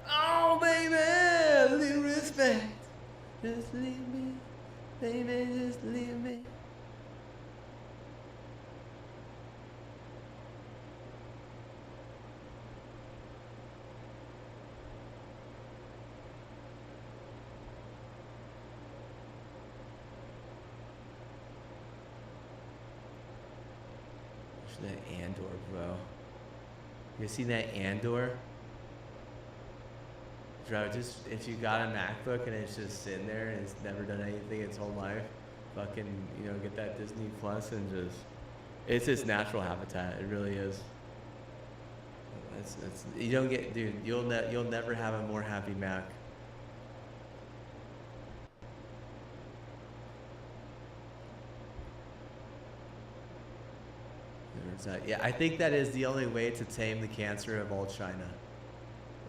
Oh baby, a little respect, just a little bit, baby, just a little bit. That Andor, bro. You seen that Andor? Bro, just if you got a MacBook and it's just sitting there and it's never done anything its whole life, fucking, you know, get that Disney Plus and just, it's its natural habitat. It really is. It's you don't get, dude. You'll never have a more happy Mac. Yeah, I think that is the only way to tame the cancer of all China.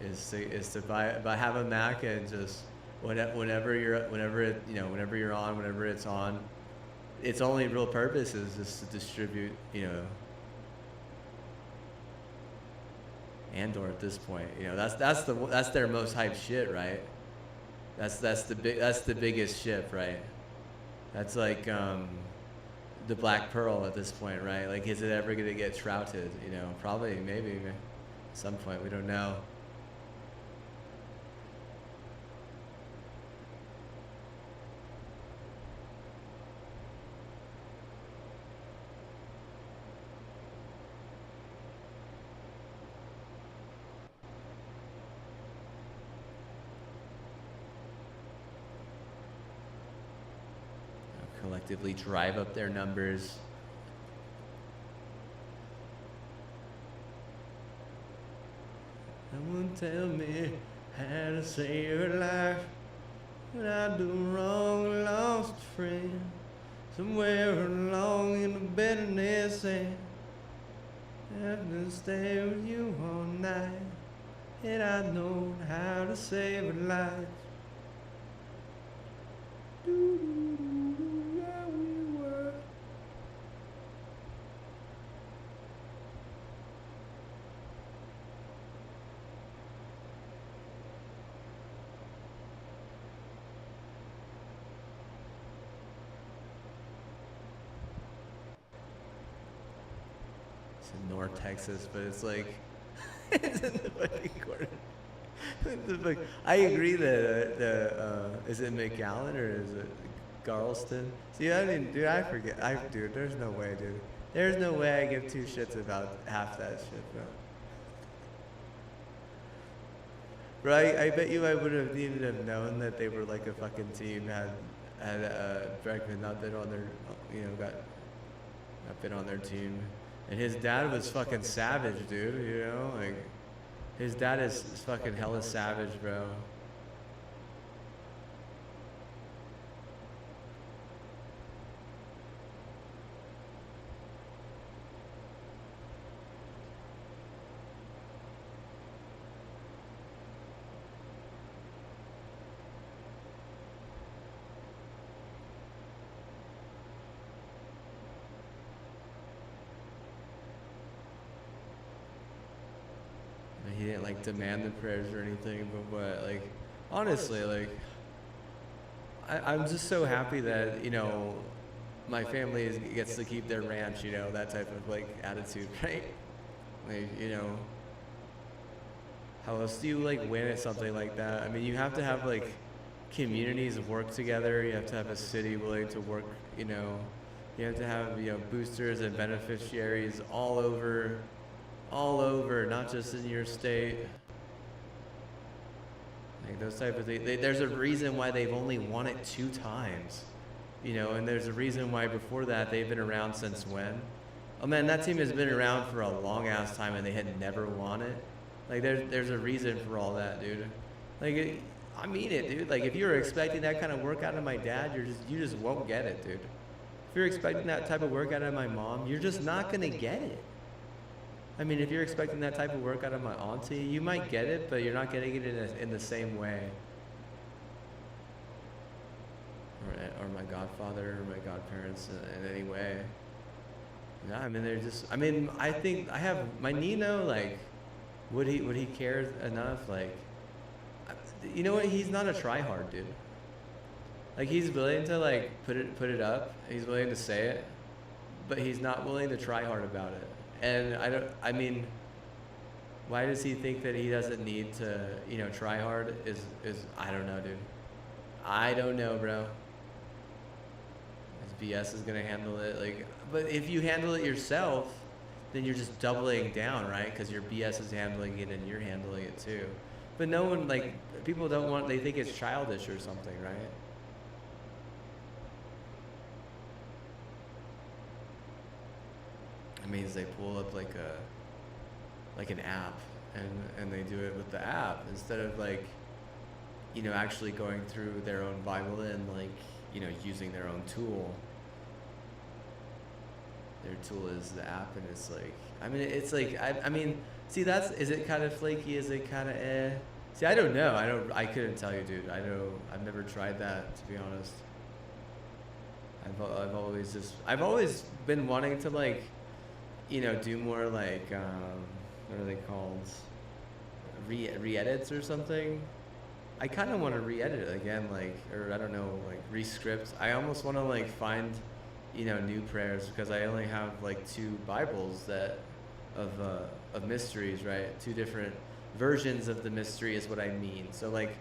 Is to have a Mac and just whenever you're on, whenever it's on, its only real purpose is just to distribute, you know. Andor at this point, you know, that's their most hyped shit, right? That's the biggest ship, right? That's like the Black Pearl at this point, right? Like, is it ever gonna get shrouded? You know, probably, maybe, at some point. We don't know. Collectively drive up their numbers. Someone tell me how to save your life. What I do wrong, lost a friend. Somewhere along in the bitterness, and I've been staying with you all night. And I know how to save a life. North Texas, but it's like it's in the fucking corner. I agree that is it McAllen or is it Garlston? See, I mean, dude, I forget. Dude, there's no way, dude. There's no way I give two shits about half that shit, bro. Bro, I bet you I would have even have known that they were like a fucking team had Bregman not been on their, not been on their team. And his dad was fucking savage, dude, you know? Like, his dad is fucking hella savage, bro. He didn't like demand the prayers or anything, but what, like, honestly, like, I'm just so happy that, you know, my family gets to keep their ranch, you know, that type of like attitude, right? Like, you know, how else do you like win at something like that? I mean, you have to have like communities work together. You have to have a city willing to work, you know, you have to have, you know, boosters and beneficiaries all over, not just in your state. Like those type of things. There's a reason why they've only won it 2 times, you know, and there's a reason why before that they've been around since when? Oh man, that team has been around for a long ass time and they had never won it. Like there's a reason for all that, dude. Like I mean it, dude. Like if you were expecting that kind of work out of my dad, you just won't get it, dude. If you're expecting that type of work out of my mom, you're just not gonna get it. I mean, if you're expecting that type of work out of my auntie, you might get it, but you're not getting it in the same way. Or my godfather or my godparents in any way. No, I mean, they're just, I mean, I think I have, my Nino, like, would he care enough? Like, you know what? He's not a tryhard, dude. Like, he's willing to, like, put it up. He's willing to say it, but he's not willing to try hard about it. And I mean, why does he think that he doesn't need to, you know, try hard is, I don't know, dude. I don't know, bro. His BS is gonna handle it, like, but if you handle it yourself, then you're just doubling down, right? Because your BS is handling it and you're handling it too. But no one, like, people don't want, they think it's childish or something, right? Means they pull up like an app and they do it with the app instead of like, you know, actually going through their own Bible and like, you know, using their own tool. Their tool is the app, and it's like, I mean, it's like, I mean, see, is it kind of flaky? Is it kind of eh? See, I don't know. I couldn't tell you, dude. I've never tried that, to be honest. I've always been wanting to like, you know, do more like, what are they called? Re-edits or something. I kind of want to re-edit it again, like, or I don't know, like re-script. I almost want to like find, you know, new prayers because I only have like 2 Bibles of mysteries, right? 2 different versions of the mystery is what I mean. So like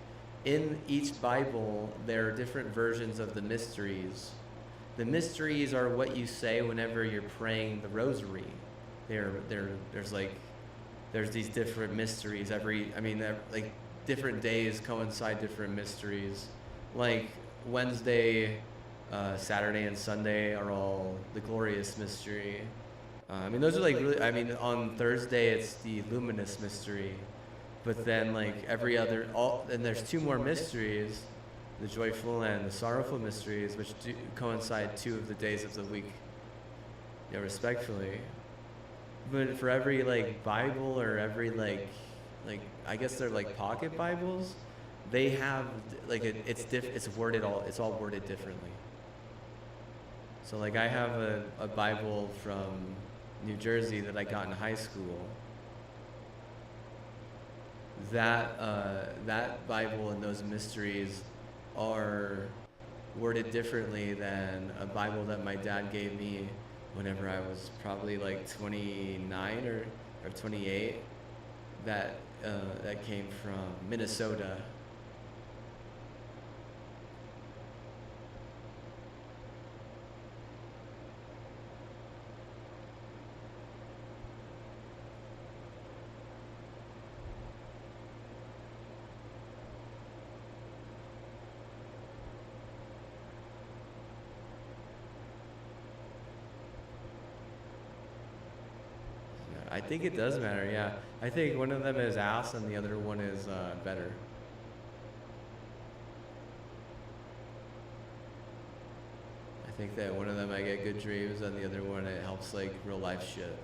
in each Bible, there are different versions of the mysteries. The mysteries are what you say whenever you're praying the rosary. There's these different mysteries like different days coincide different mysteries. Like Wednesday, Saturday, and Sunday are all the glorious mystery. I mean, those are like really, I mean, on Thursday it's the luminous mystery. But then like and there's 2 more mysteries, the joyful and the sorrowful mysteries, which do coincide 2 of the days of the week, you know, respectfully. But for every like Bible or every like I guess they're like pocket Bibles, they have like it's all worded differently. So like I have a Bible from New Jersey that I got in high school. That Bible and those mysteries are worded differently than a Bible that my dad gave me whenever I was probably like 29 or 28. That came from Minnesota. I think it does matter, yeah. I think one of them is ass and the other one is better. I think that one of them I get good dreams and the other one it helps like real life shit.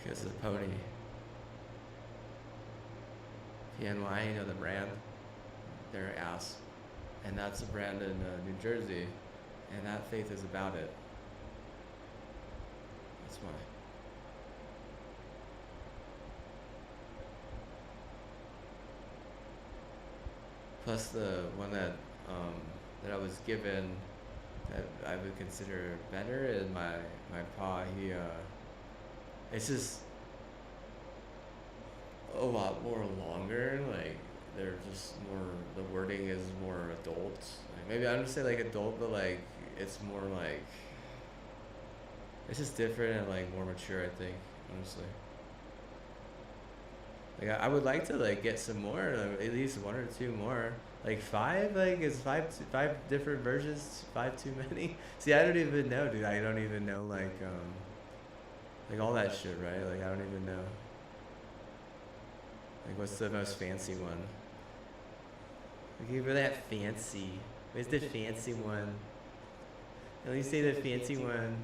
Because the pony. PNY, you know the brand? They're ass. And that's a brand in New Jersey. And that faith is about it. That's why. Plus the one that I was given that I would consider better is my pa. He it's just a lot more longer. Like they're just more. The wording is more adult. Like, maybe I don't say like adult, but like it's more like it's just different and like more mature. I think honestly. Like I would like to like get some more, at least one or two more. Like five, like is five different versions, five too many? See, I don't even know, dude. I don't even know like all that shit, right? Like I don't even know. Like what's the most fancy one? Like give her that fancy. Where's the fancy one? Let me say the fancy one.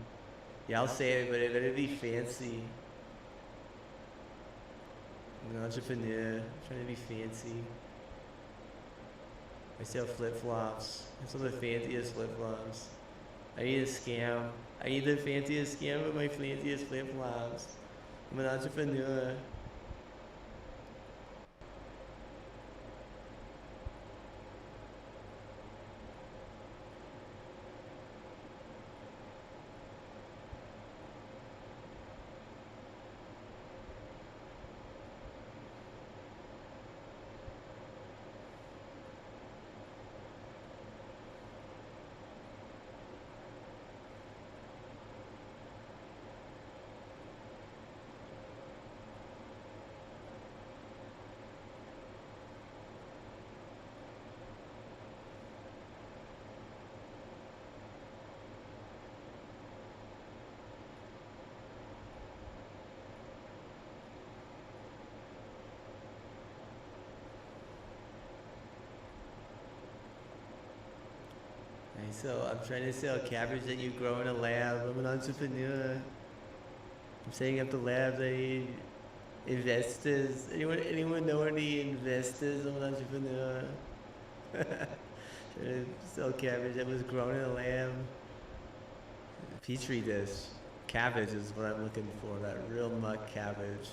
Yeah, I'll say it, but it better be fancy. I'm an entrepreneur, trying to be fancy. I sell flip-flops. I sell the fanciest flip-flops. I need a scam. I need the fanciest scam with my fanciest flip-flops. I'm an entrepreneur. So I'm trying to sell cabbage that you grow in a lab. I'm an entrepreneur. I'm setting up the labs. I need investors. Anyone know any investors? I'm an entrepreneur. Trying to sell cabbage that was grown in a lab. Petri dish. Cabbage is what I'm looking for. That real muck cabbage.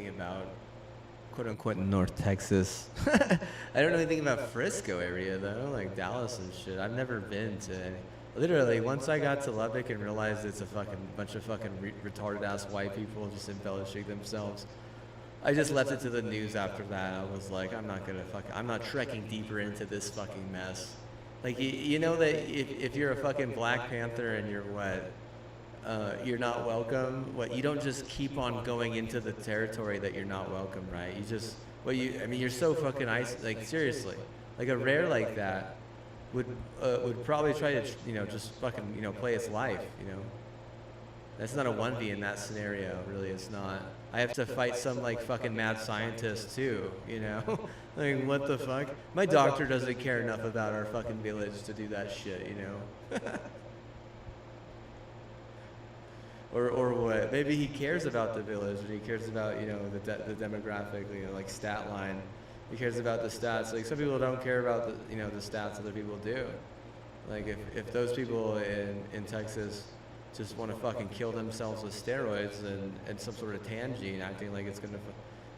anything about quote unquote North Texas. I don't know anything about Frisco area though, like Dallas and shit. I've never been to any. Literally, once I got to Lubbock and realized it's a fucking bunch of fucking retarded ass white people just embellishing themselves, I just left it to the news after that. I was like, I'm not trekking deeper into this fucking mess. Like, you know that if you're a fucking Black Panther and you're what, you're not welcome, what, you don't just keep on going into the territory that you're not welcome, right? You just, I mean, you're so fucking like, seriously. Like, a rare like that would probably try to, you know, just fucking, you know, play its life, you know? That's not a 1v in that scenario, really, it's not. I have to fight some, like, fucking mad scientist, too, you know? Like, what the fuck? My doctor doesn't care enough about our fucking village to do that shit, you know? Or what? Maybe he cares about the village, and he cares about, you know, the demographic, you know, like, stat line. He cares about the stats. Like, some people don't care about the, you know, the stats other people do. Like, if those people in Texas just want to fucking kill themselves with steroids and some sort of tangine, acting like it's gonna,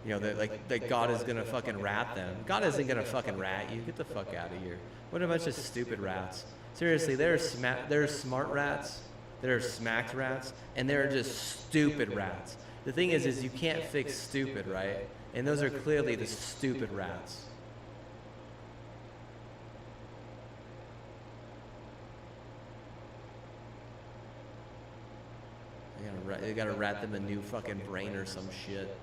you know, that God is gonna fucking rat them. God isn't gonna fucking rat you. Get the fuck out of here. What a bunch of stupid rats. Seriously, there are smart rats, there are smacked rats, and there are just stupid rats. The thing is you can't fix stupid, right? And those are clearly the stupid rats. You gotta rat them a new fucking brain or some shit.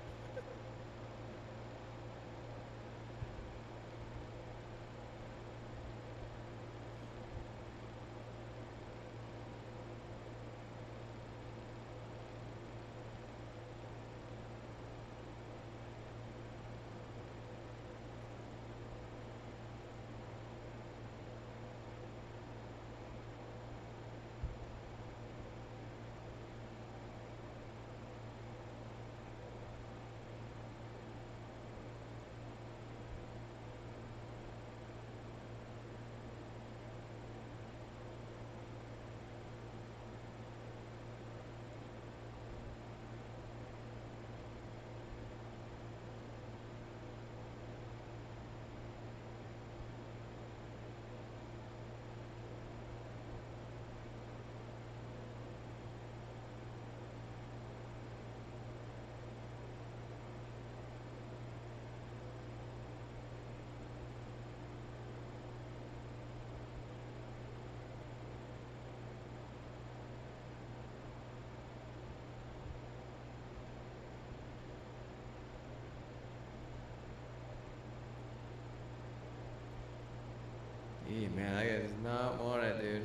Yeah, man, I does not want it, dude.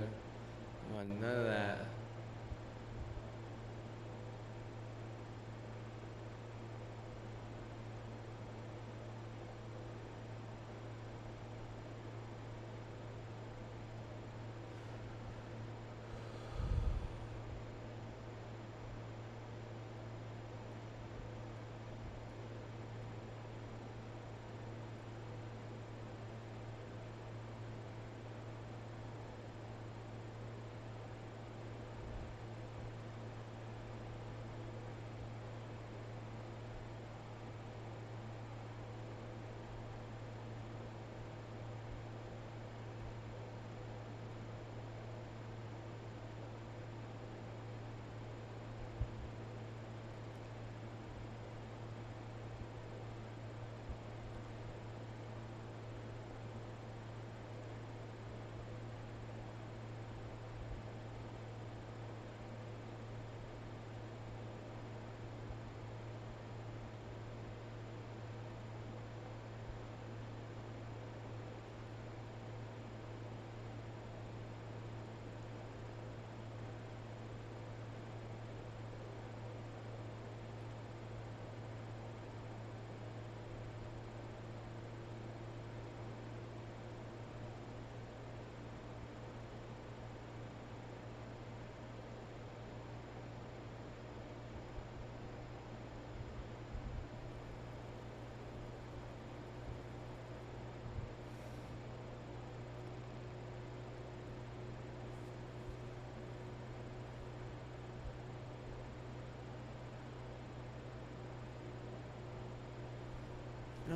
I want none of that.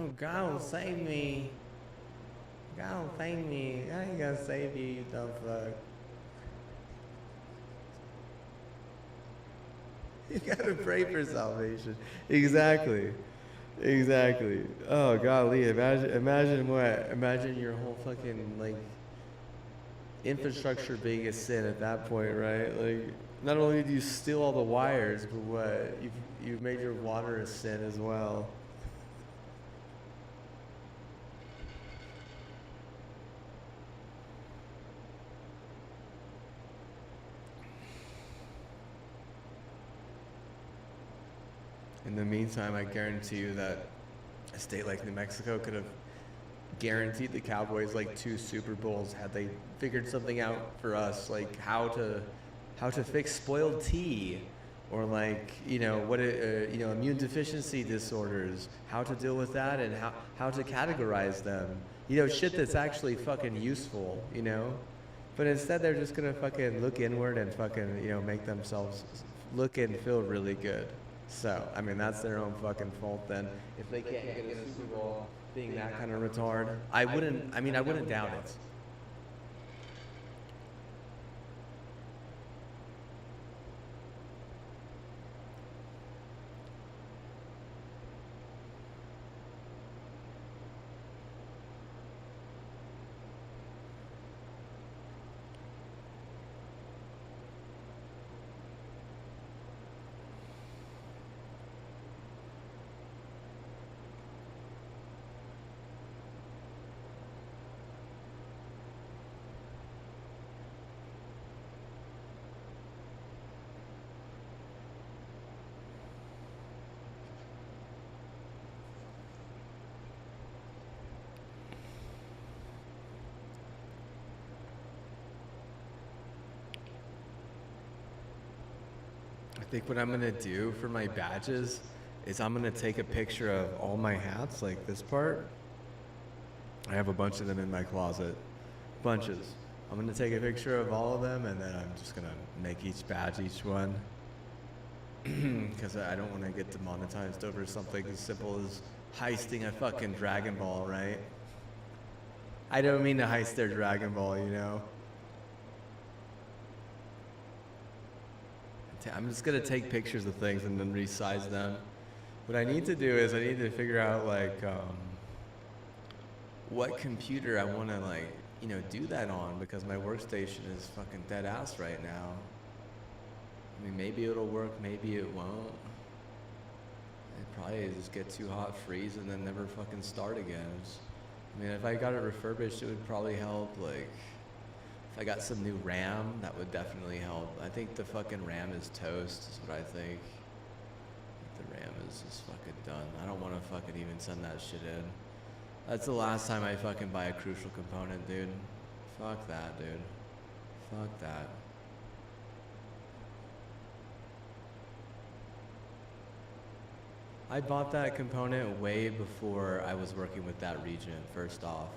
Oh, God, save me. God, save me. I ain't gonna save you, you dumb fuck. You gotta pray for salvation. Exactly. Exactly. Oh, golly. Imagine your whole fucking, like, infrastructure being a sin at that point, right? Like, not only do you steal all the wires, but what? You've made your water a sin as well. In the meantime, I guarantee you that a state like New Mexico could have guaranteed the Cowboys like 2 Super Bowls had they figured something out for us, like how to fix spoiled tea, or like immune deficiency disorders, how to deal with that, and how to categorize them. Shit that's actually fucking useful. But instead, they're just gonna fucking look inward and fucking make themselves look and feel really good. So, I mean, that's their own fucking fault then. If they can't get a Super Bowl being that kind of retard, I wouldn't doubt it. I think what I'm gonna do for my badges is I'm gonna take a picture of all my hats, like this part. I have a bunch of them in my closet, bunches. I'm gonna take a picture of all of them, and then I'm just gonna make each badge, each one, because I don't want to get demonetized over something as simple as heisting a fucking Dragon Ball, right? I don't mean to heist their Dragon Ball, I'm just gonna take pictures of things and then resize them. What I need to do is I need to figure out like what computer I want to do that on, because my workstation is fucking dead ass right now. I mean, maybe it'll work, maybe it won't. It probably just get too hot, freeze, and then never fucking start again. I mean, if I got it refurbished, it would probably help. Like, if I got some new RAM, that would definitely help. I think the fucking RAM is toast, is what I think. The RAM is just fucking done. I don't want to fucking even send that shit in. That's the last time I fucking buy a crucial component, dude. Fuck that, dude. Fuck that. I bought that component way before I was working with that region, first off.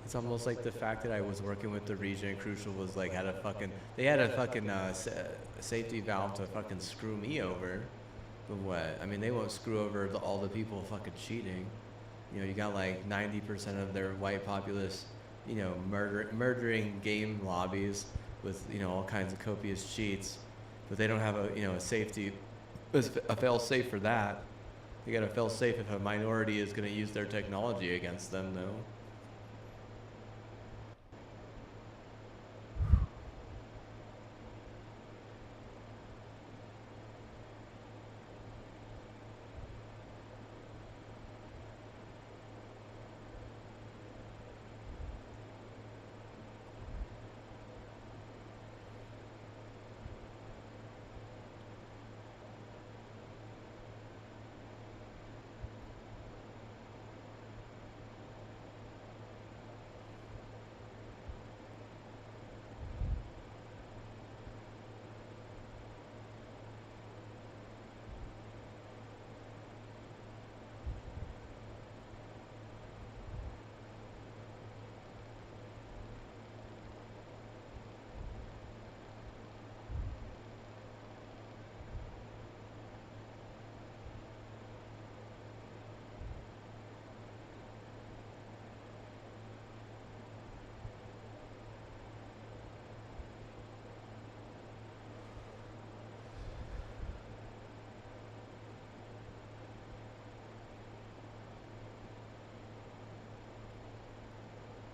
It's almost like the fact that I was working with the region, Crucial was like, they had a fucking safety valve to fucking screw me over. But what? I mean, they won't screw over all the people fucking cheating. You got like 90% of their white populace, murdering game lobbies with, all kinds of copious cheats. But they don't have a safety, a fail-safe for that. They got a fail-safe if a minority is going to use their technology against them, though.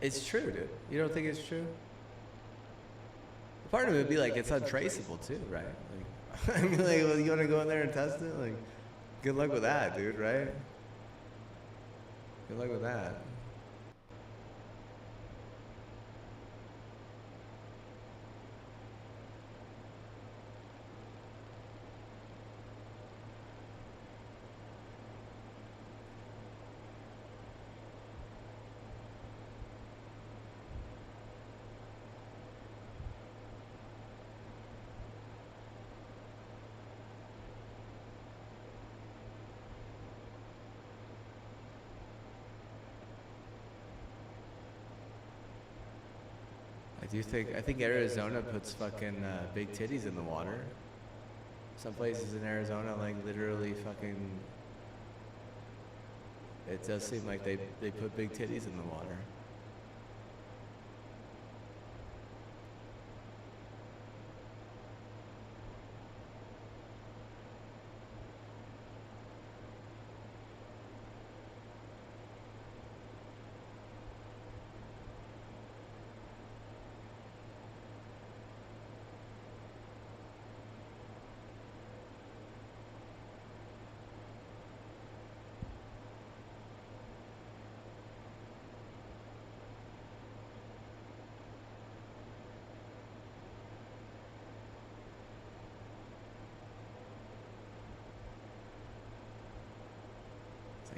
It's true, dude. You don't think it's true? Part of it would be like it's untraceable too, right? Like, I mean, like, well, you want to go in there and test it? Like, good luck with that, dude, right? Good luck with that. I think Arizona puts fucking big titties in the water. Some places in Arizona, like literally fucking, it does seem like they put big titties in the water.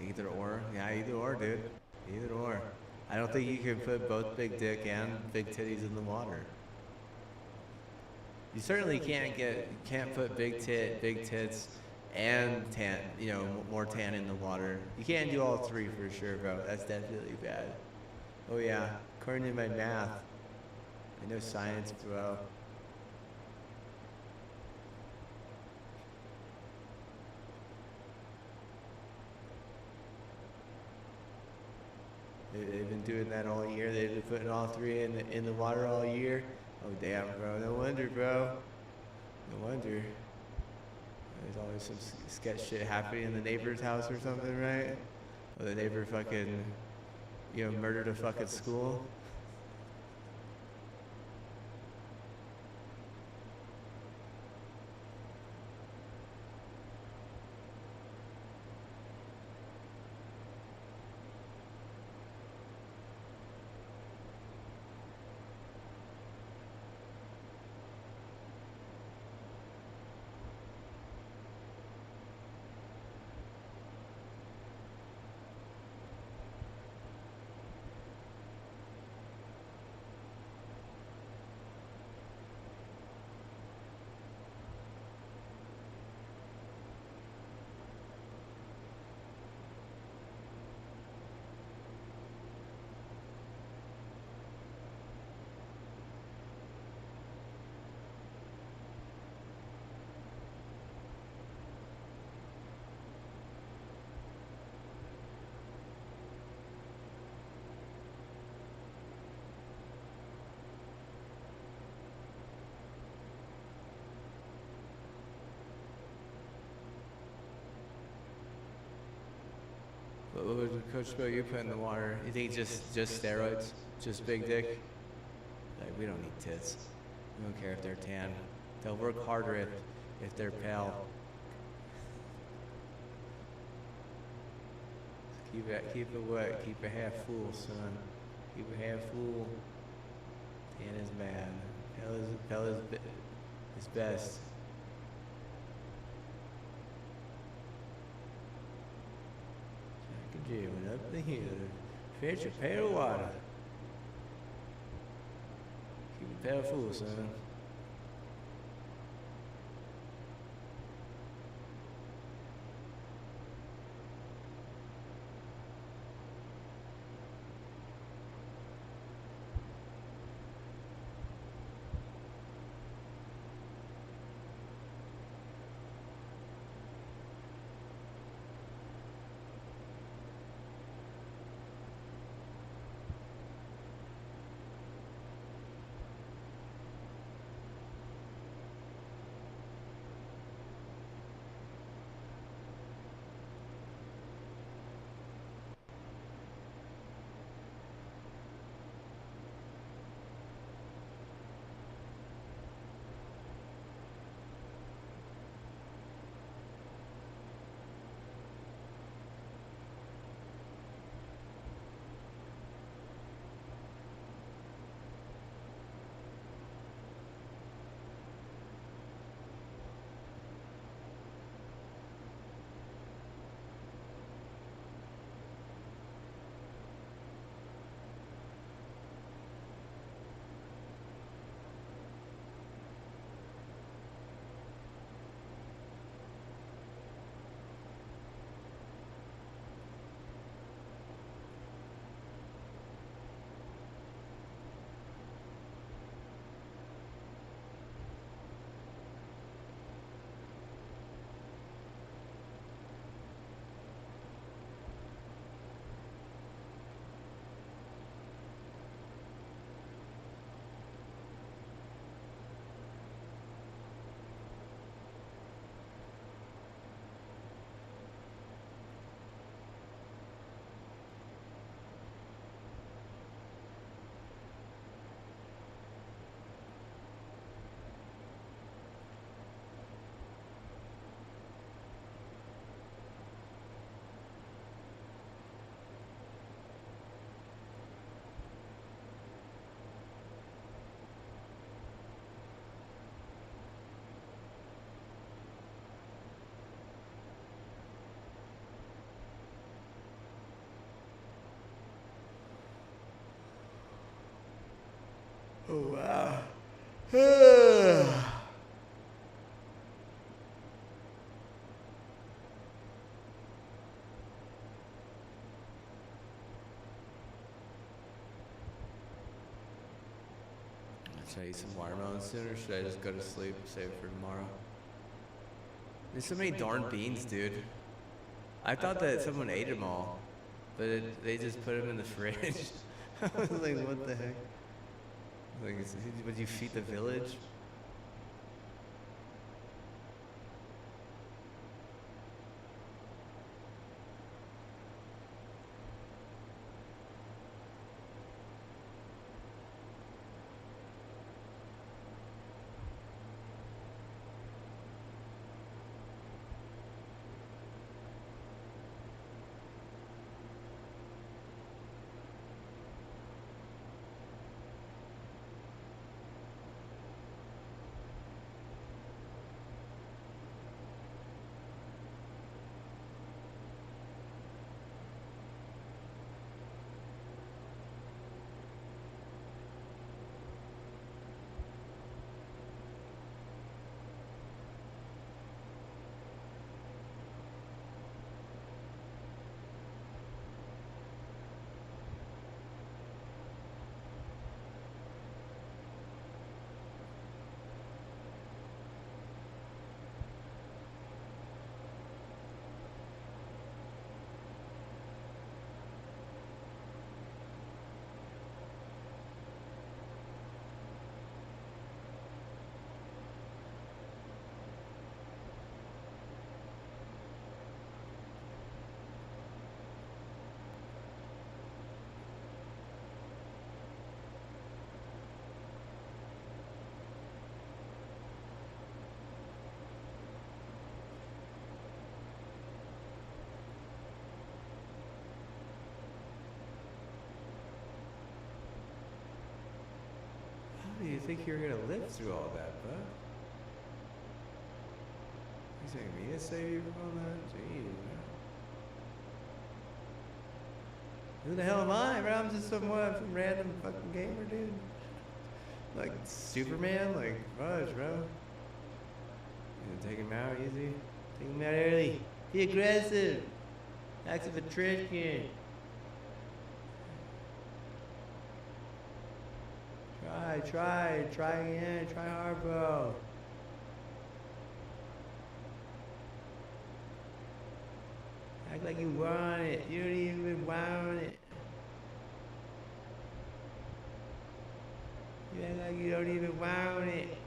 Either or. Yeah, either or, dude. Either or. I don't think you can put both big dick and big titties in the water. You certainly can't put big tits and tan, you know, more tan in the water. You can't do all three for sure, bro. That's definitely bad. Oh yeah, according to my math. I know science, bro. They've been doing that all year. They've been putting all three in the water all year. Oh damn, bro. No wonder, bro. No wonder. There's always some sketch shit happening in the neighbor's house or something, right? Or the neighbor fucking, you know, murdered a fucking school. What would Coach Bill you put in the water? You think just steroids? Just big dick? Like, we don't need tits. We don't care if they're tan. They'll work harder if they're pale. Keep it wet. Keep it half full, son. Keep it half full. Tan is bad. Pale is best. Went up the hill, fetch a pail of water. Keep the pail full, son. Oh wow. Should I eat some watermelon soon, or should I just go to sleep, save it for tomorrow? There's so many darn beans, dude. I thought that someone ate them all, but they just put them in the fridge. I was like, what the heck? Like, would you feed the village? How do you think you're gonna live through all that, bud? You expect me to save you from all that? Jeez, man. Who the hell am I, bro? I'm just some random fucking gamer, dude. Like Superman, like fudge, bro. You gonna take him out easy? Take him out early. Be aggressive. Act of a trash can. Try again, try hard, bro. Act like you want it. You don't even want it. You act like you don't even want it.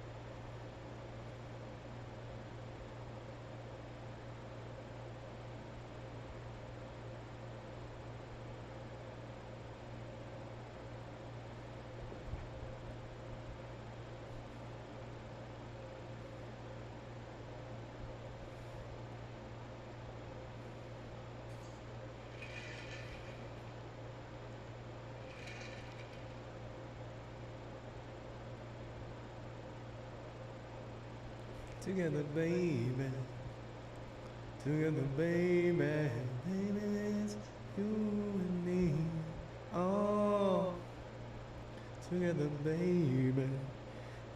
Together, baby. Together, baby. Baby, it's you and me. Oh. Together, baby.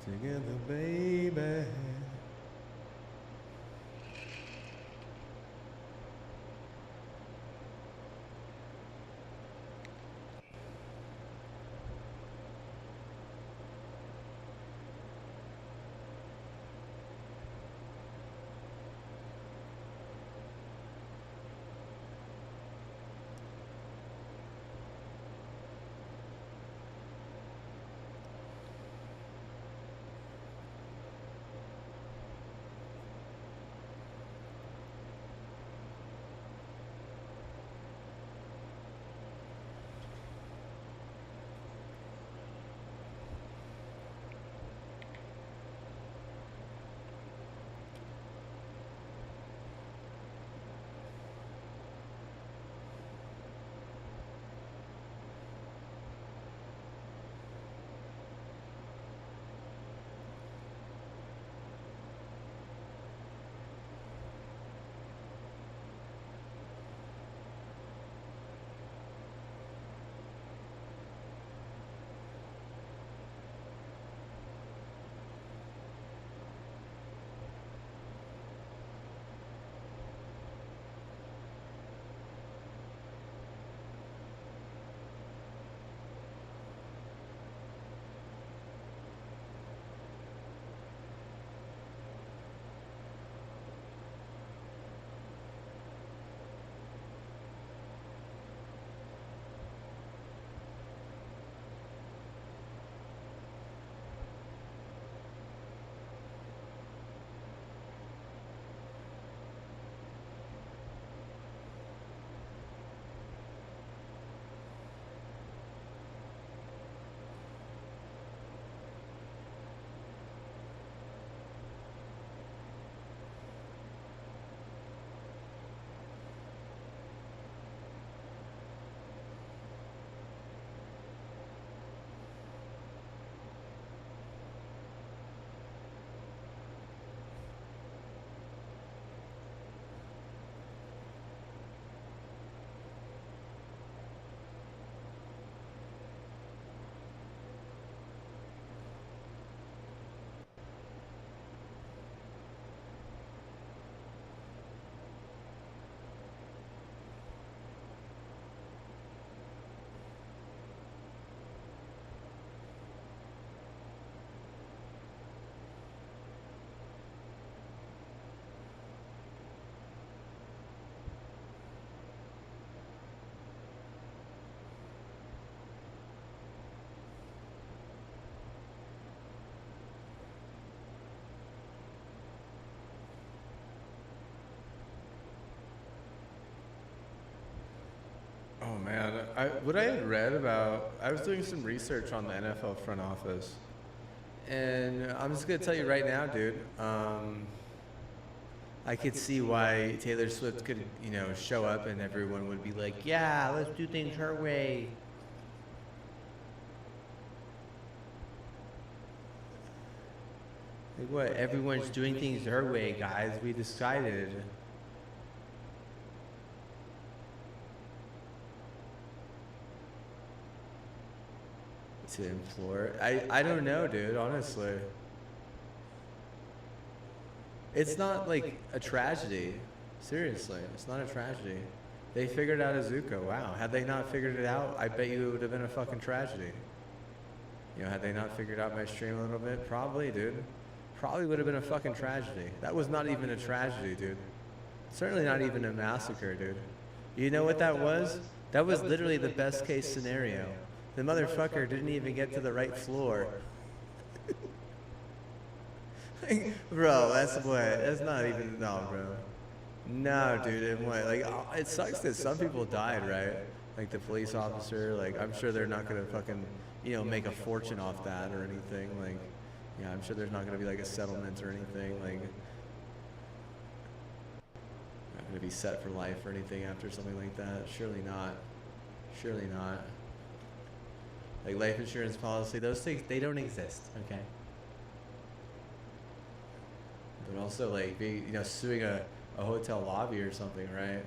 Together, baby. what I had read about, I was doing some research on the NFL front office, and I'm just gonna tell you right now, dude. I could see why Taylor Swift could, show up and everyone would be like, "Yeah, let's do things her way." Like what? Everyone's doing things her way, guys. We decided. To implore. I don't know, dude, honestly. It's not like a tragedy. Seriously, it's not a tragedy. They figured out Azuka. Wow. Had they not figured it out, I bet you it would have been a fucking tragedy. Had they not figured out my stream a little bit? Probably, dude. Probably would have been a fucking tragedy. That was not even a tragedy, dude. Certainly not even a massacre, dude. You know what that was? That was literally the best case scenario. The motherfucker didn't even get to the right floor. Bro, that's what? That's not even, no, bro. No, dude, it sucks that some people died, right? Like the police officer, like, I'm sure they're not gonna fucking, make a fortune off that or anything. Like, yeah, I'm sure there's not gonna be like a settlement or anything. Like, not gonna be set for life or anything after something like that. Surely not. Surely not. Like life insurance policy, those things, they don't exist, okay? But also like suing a hotel lobby or something, right?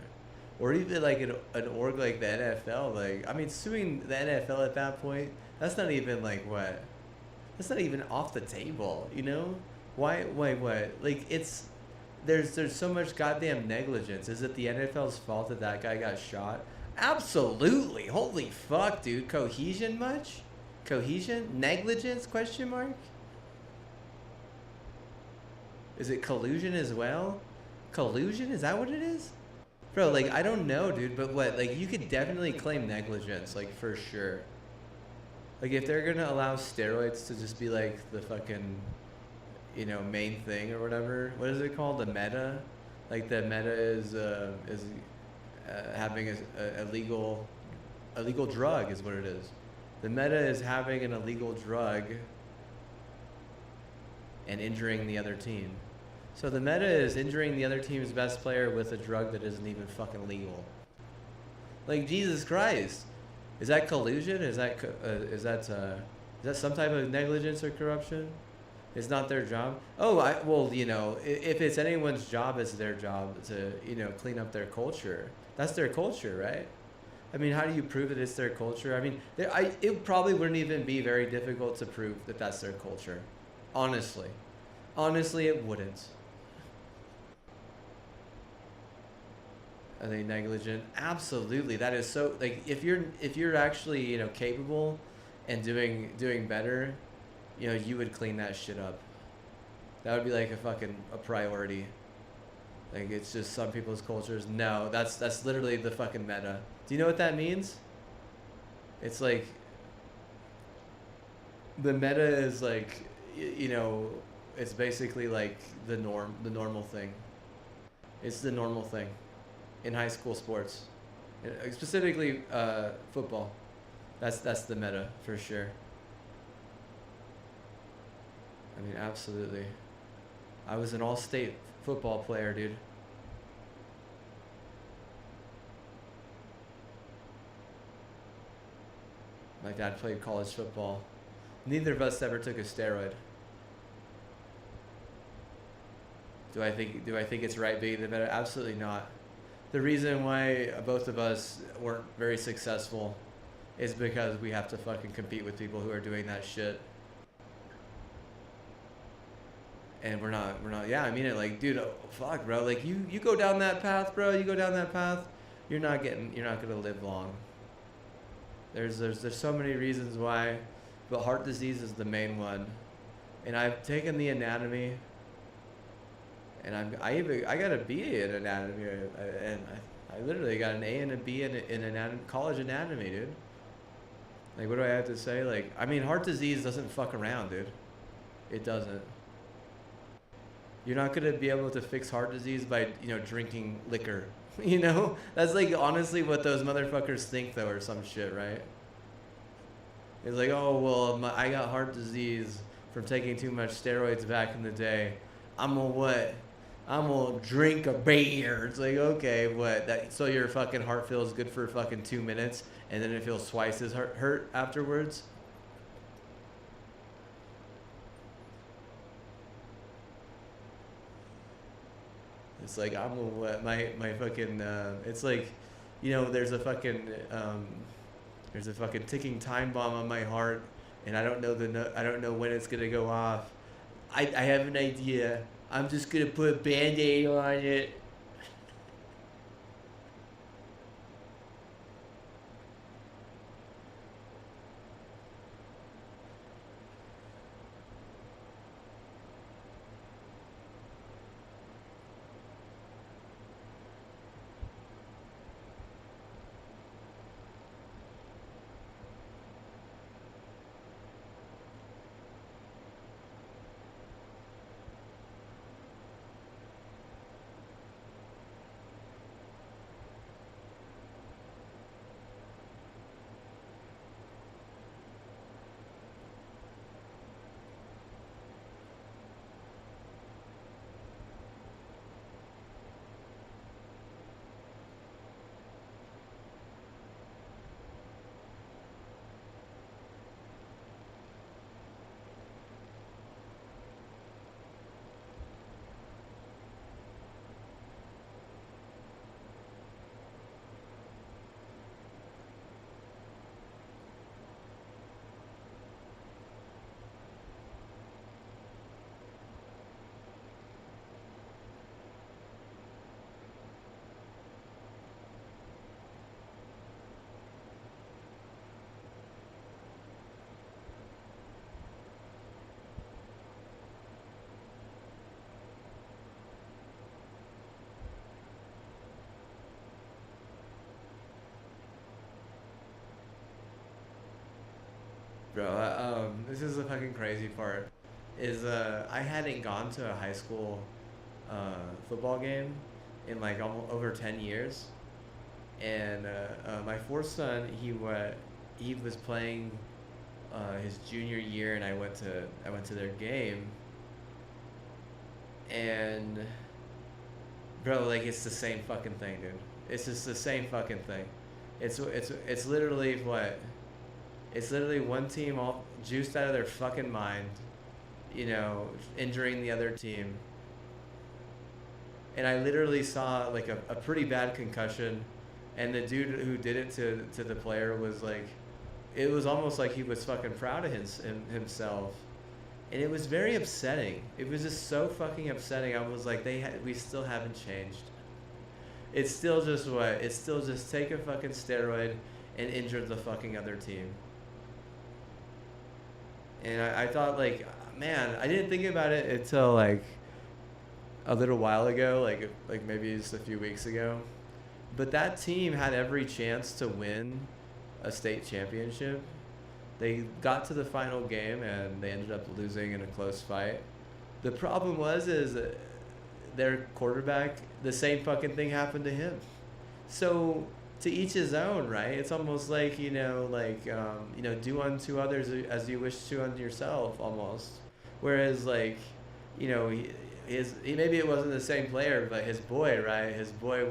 Or even like an org like the NFL, like, I mean, suing the NFL at that point, that's not even like what? That's not even off the table, Why, what? Like there's so much goddamn negligence. Is it the NFL's fault that that guy got shot? Absolutely. Holy fuck, dude. Cohesion much? Cohesion? Negligence? Question mark? Is it collusion as well? Collusion? Is that what it is? Bro, like, I don't know, dude, but what? Like, you could definitely claim negligence, like, for sure. Like, if they're gonna allow steroids to just be, like, the fucking, main thing or whatever. What is it called? The meta? Like, the meta is having a illegal drug is what it is. The meta is having an illegal drug and injuring the other team. So the meta is injuring the other team's best player with a drug that isn't even fucking legal. Like, Jesus Christ. Is that collusion? Is that some type of negligence or corruption? It's not their job. Oh, if it's anyone's job, it's their job to, clean up their culture. That's their culture, right? I mean, how do you prove that it's their culture? I mean, it probably wouldn't even be very difficult to prove that that's their culture. Honestly. Honestly, it wouldn't. Are they negligent? Absolutely. That is so, like, if you're actually, capable and doing better, you would clean that shit up. That would be like a priority. Like, it's just some people's cultures. No, that's literally the fucking meta. Do you know what that means? It's like, the meta is like, it's basically like the normal thing. It's the normal thing in high school sports, specifically football. That's the meta for sure. I mean, absolutely. I was an all-state football player, dude. My dad played college football. Neither of us ever took a steroid. Do I think it's right being the better? Absolutely not. The reason why both of us weren't very successful is because we have to fucking compete with people who are doing that shit. And we're not, yeah, I mean it, like, dude, fuck, bro, like, you go down that path, bro, you're not gonna live long. There's so many reasons why, but heart disease is the main one. And I've taken the anatomy, and I got a B in anatomy, and I literally got an A and a B in anatomy, college anatomy, dude. Like, what do I have to say? Like, I mean, heart disease doesn't fuck around, dude. It doesn't. You're not gonna be able to fix heart disease by, drinking liquor. You know, that's like honestly what those motherfuckers think though, or some shit, right? It's like, oh well, I got heart disease from taking too much steroids back in the day. I'm gonna what? I'm gonna drink a beer. It's like, okay, what? That so your fucking heart feels good for fucking 2 minutes, and then it feels twice as hurt afterwards. It's like I'm gonna what? My fucking. It's like, you know, there's a fucking ticking time bomb on my heart, and I don't know when it's gonna go off. I have an idea. I'm just gonna put a Band-Aid on it. Bro, this is the fucking crazy part. Is I hadn't gone to a high school football game in like almost over 10 years, and my fourth son, he was playing his junior year, and I went to their game, and bro, like it's the same fucking thing, dude. It's just the same fucking thing. It's literally what. It's literally one team all juiced out of their fucking mind, you know, injuring the other team. And I literally saw like a pretty bad concussion, and the dude who did it to the player was like, it was almost like he was fucking proud of himself. And it was very upsetting. It was just so fucking upsetting. I was like, we still haven't changed. It's still just what? It's still just take a fucking steroid and injure the fucking other team. And I thought, like, man, I didn't think about it until like a little while ago, like maybe just a few weeks ago. But that team had every chance to win a state championship. They got to the final game and they ended up losing in a close fight. The problem is their quarterback, the same fucking thing happened to him. So to each his own, right? It's almost like, you know, do unto others as you wish to unto yourself, almost. Whereas, like, you know, he maybe it wasn't the same player, but his boy, right? His boy,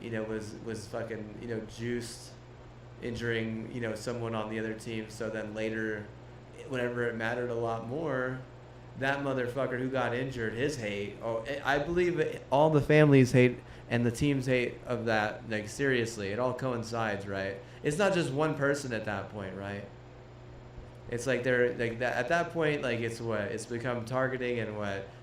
was fucking, juiced, injuring, someone on the other team. So then later, whenever it mattered a lot more, that motherfucker who got injured, his hate. Oh, I believe all the families hate and the team's hate of that. Like, seriously, it all coincides, right? It's not just one person at that point, right? It's like they're like that at that point. Like, it's become targeting, and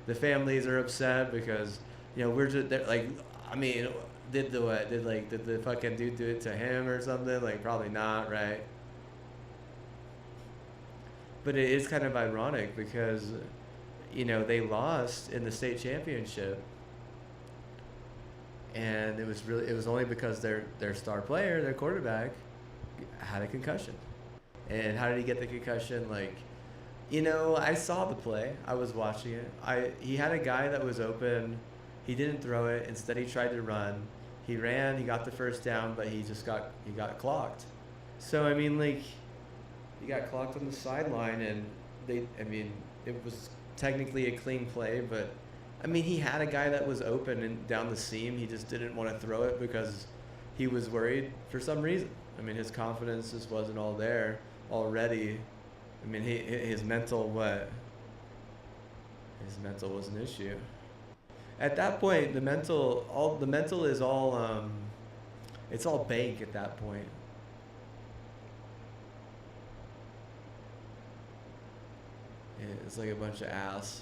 the families are upset because we're just like, I mean, did the fucking dude do it to him or something? Like, probably not, right? But it is kind of ironic because they lost in the state championship, and it was only because their star player, their quarterback, had a concussion. And how did he get the concussion? Like, I saw the play. I was watching it. He had a guy that was open. He didn't throw it. Instead, he tried to run. He ran. He got the first down, but he got clocked. So I mean, like, he got clocked on the sideline, and it was technically a clean play, but I mean, he had a guy that was open and down the seam. He just didn't want to throw it because he was worried for some reason. I mean, his confidence just wasn't all there already. I mean, his mental was an issue. At that point, the mental is all it's all bank at that point. Yeah, it's like a bunch of ass.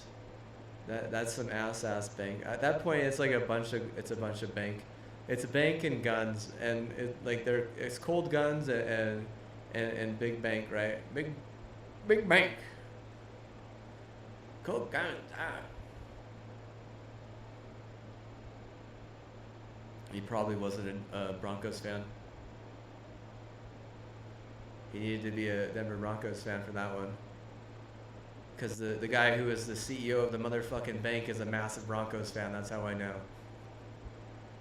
That's some ass bank. At that point, it's like a bunch of bank. It's bank and guns, and it's cold guns and big bank, right? Big bank. Cold guns. He probably wasn't a Broncos fan. He needed to be a Denver Broncos fan for that one. Because the guy who is the CEO of the motherfucking bank is a massive Broncos fan. That's how I know.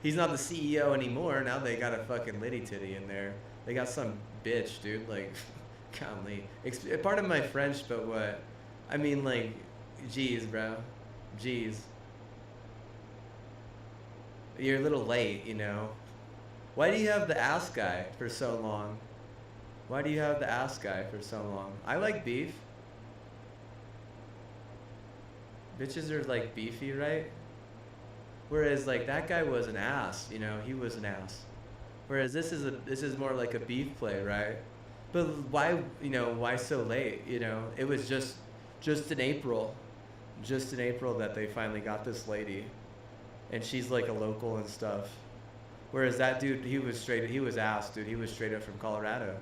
He's not the CEO anymore. Now they got a fucking litty titty in there. They got some bitch, dude. Like, golly. Pardon my French, but what? I mean, like, geez, bro. Geez. You're a little late, you know. Why do you have the ass guy for so long? Why do you have the ass guy for so long? I like beef. Bitches are like beefy, right? Whereas like that guy was an ass, you know, he was an ass. Whereas this is more like a beef play, right? But why so late? You know, it was just in April that they finally got this lady, and she's like a local and stuff. Whereas that dude, he was ass, dude. He was straight up from Colorado.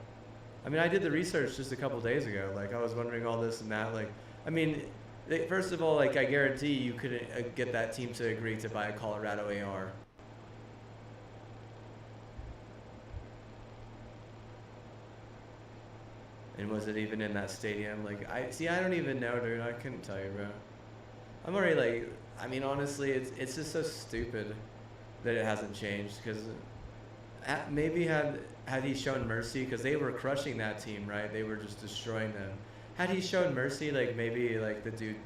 I mean, I did the research just a couple days ago. Like, I was wondering all this and that. Like, I mean, first of all, like, I guarantee you couldn't get that team to agree to buy a Colorado AR. And was it even in that stadium? Like, I don't even know, dude. I couldn't tell you, bro. I'm already like, I mean, honestly, it's just so stupid that it hasn't changed. Because maybe had he shown mercy, because they were crushing that team, right? They were just destroying them. Had he shown mercy, like, maybe like the dude,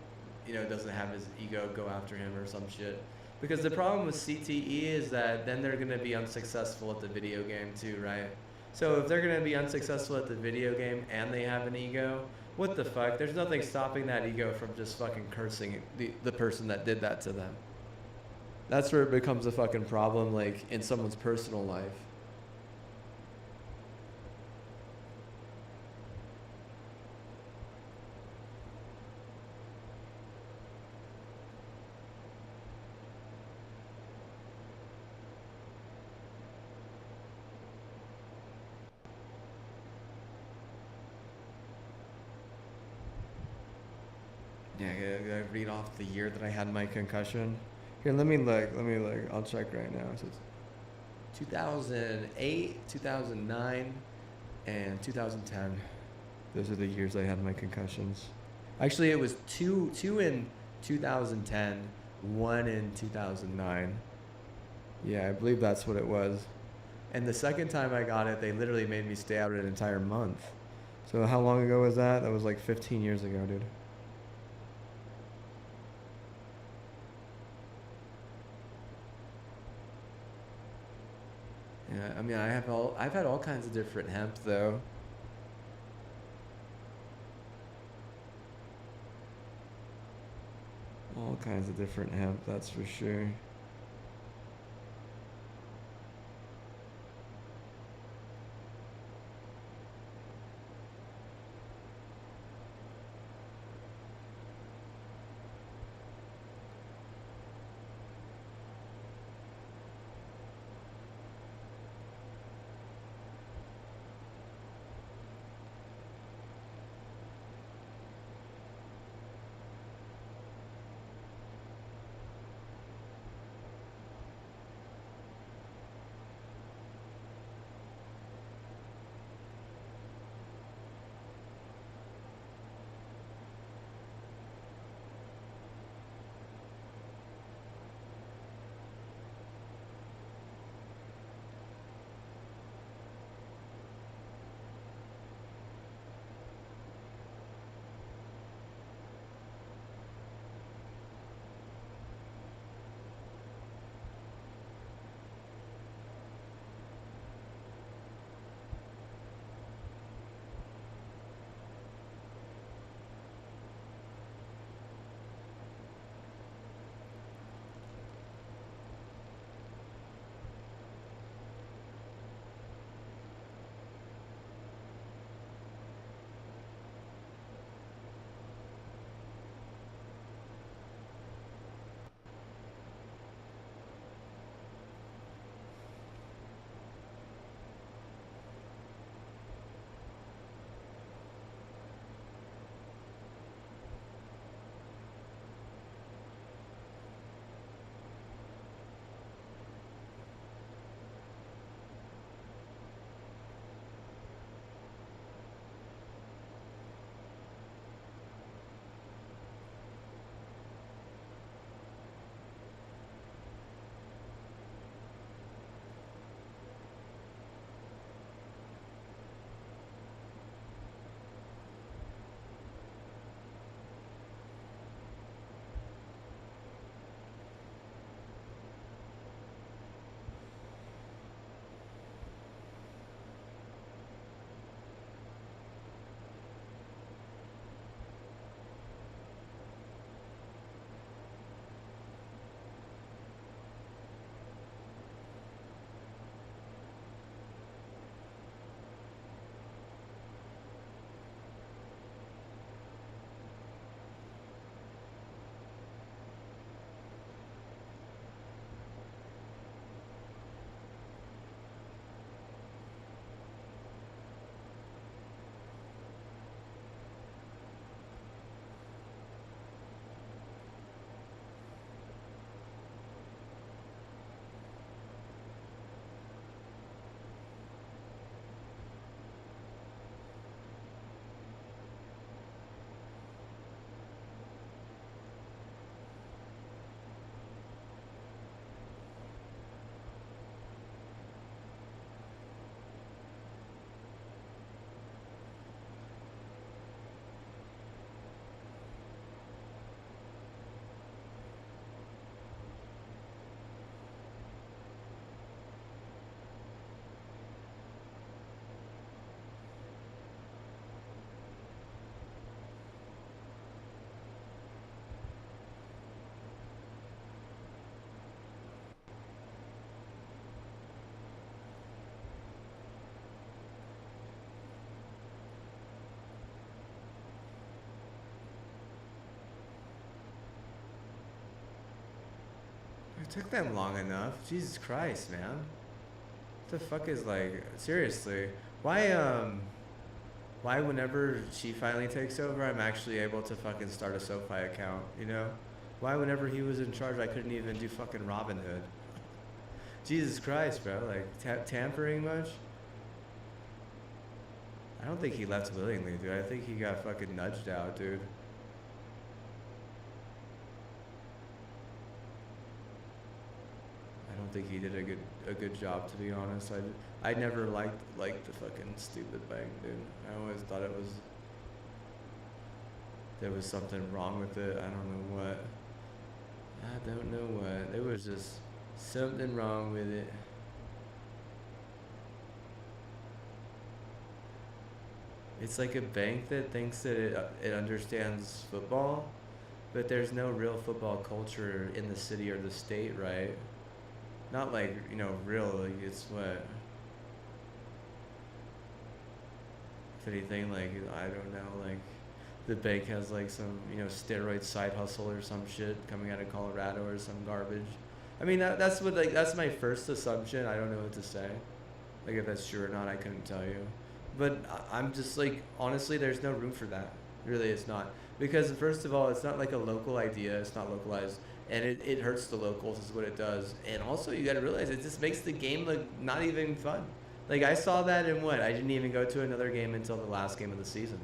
you know, doesn't have his ego go after him or some shit. Because the problem with CTE is that then they're gonna be unsuccessful at the video game too, right? So if they're gonna be unsuccessful at the video game and they have an ego, what the fuck? There's nothing stopping that ego from just fucking cursing the person that did that to them. That's where it becomes a fucking problem, like, in someone's personal life. Yeah, I gotta read off the year that I had my concussion. Here, let me look. I'll check right now. So it's 2008, 2009, and 2010. Those are the years I had my concussions. Actually, it was two in 2010, one in 2009. Yeah, I believe that's what it was. And the second time I got it, they literally made me stay out an entire month. So how long ago was that? That was like 15 years ago, dude. Yeah, I mean, I've had all kinds of different hemp though. All kinds of different hemp, that's for sure. It took them long enough. Jesus Christ, man. What the fuck is like, seriously? Why whenever she finally takes over, I'm actually able to fucking start a SoFi account, you know? Why whenever he was in charge, I couldn't even do fucking Robinhood? Jesus Christ, bro. Like, tampering much? I don't think he left willingly, dude. I think he got fucking nudged out, dude. I don't think he did a good job, to be honest. I never liked the fucking stupid bank, dude. I always thought there was something wrong with it. I don't know what. I don't know what. There was just something wrong with it. It's like a bank that thinks that it understands football, but there's no real football culture in the city or the state, right? Not like, you know, real, like, it's what? If anything, like, I don't know, like, the bank has, like, some, you know, steroid side hustle or some shit coming out of Colorado or some garbage. I mean, that's what, like, that's my first assumption. I don't know what to say. Like, if that's true or not, I couldn't tell you. But I'm just, like, honestly, there's no room for that. Really, it's not. Because, first of all, it's not, like, a local idea. It's not localized. And it hurts the locals is what it does. And also, you gotta realize, it just makes the game look not even fun. Like, I saw that in what? I didn't even go to another game until the last game of the season.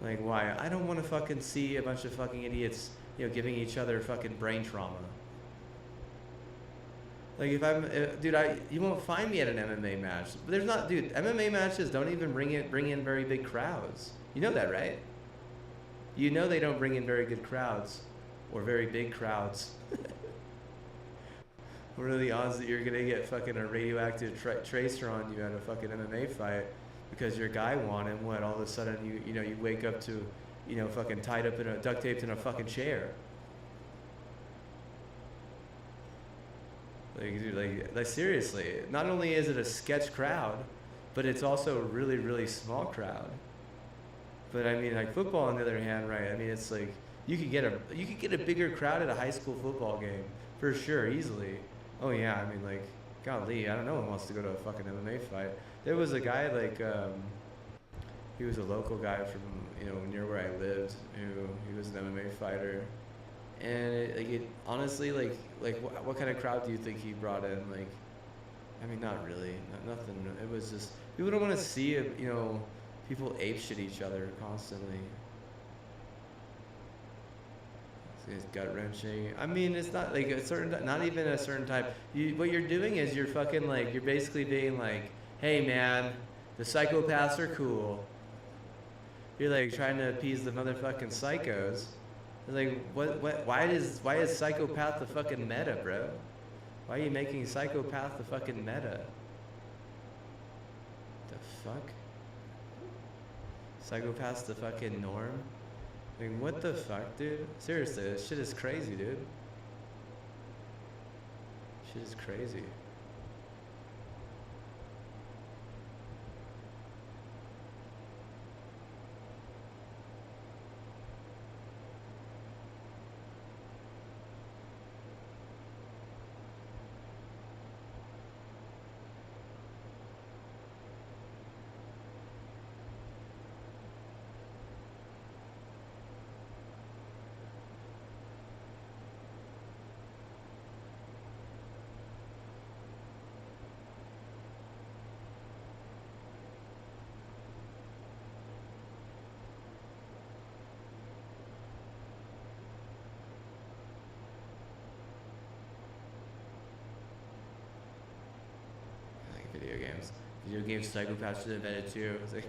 Like, why? I don't want to fucking see a bunch of fucking idiots, you know, giving each other fucking brain trauma. Like, you won't find me at an MMA match. But there's not, dude, MMA matches don't even bring in very big crowds. You know that, right? You know they don't bring in very good crowds. Or very big crowds. What are the odds that you're gonna get fucking a radioactive tracer on you at a fucking MMA fight because your guy won, and what, all of a sudden you wake up to, you know, fucking tied up in a duct taped in a fucking chair. Like, dude, like seriously, not only is it a sketch crowd, but it's also a really, really small crowd. But I mean, like, football on the other hand, right? I mean, it's like you could get a bigger crowd at a high school football game for sure, easily. Oh yeah, I mean, like, golly, I don't know who wants to go to a fucking MMA fight. There was a guy, like, he was a local guy from, you know, near where I lived, who he was an MMA fighter, and honestly, like what kind of crowd do you think he brought in? Like, I mean, not really, nothing. It was just people don't want to see, you know, people ape shit each other constantly. It's gut wrenching. I mean, it's not like a certain, not even a certain type. What you're doing is you're fucking, like, you're basically being like, hey man, the psychopaths are cool. You're like trying to appease the motherfucking psychos. Like, why is psychopath the fucking meta, bro? Why are you making psychopath the fucking meta? The fuck? Psychopath's the fucking norm? I mean, what the fuck, dude? Seriously, this shit is crazy, dude. Shit is crazy. Video games psychopaths should have invented too. It's like,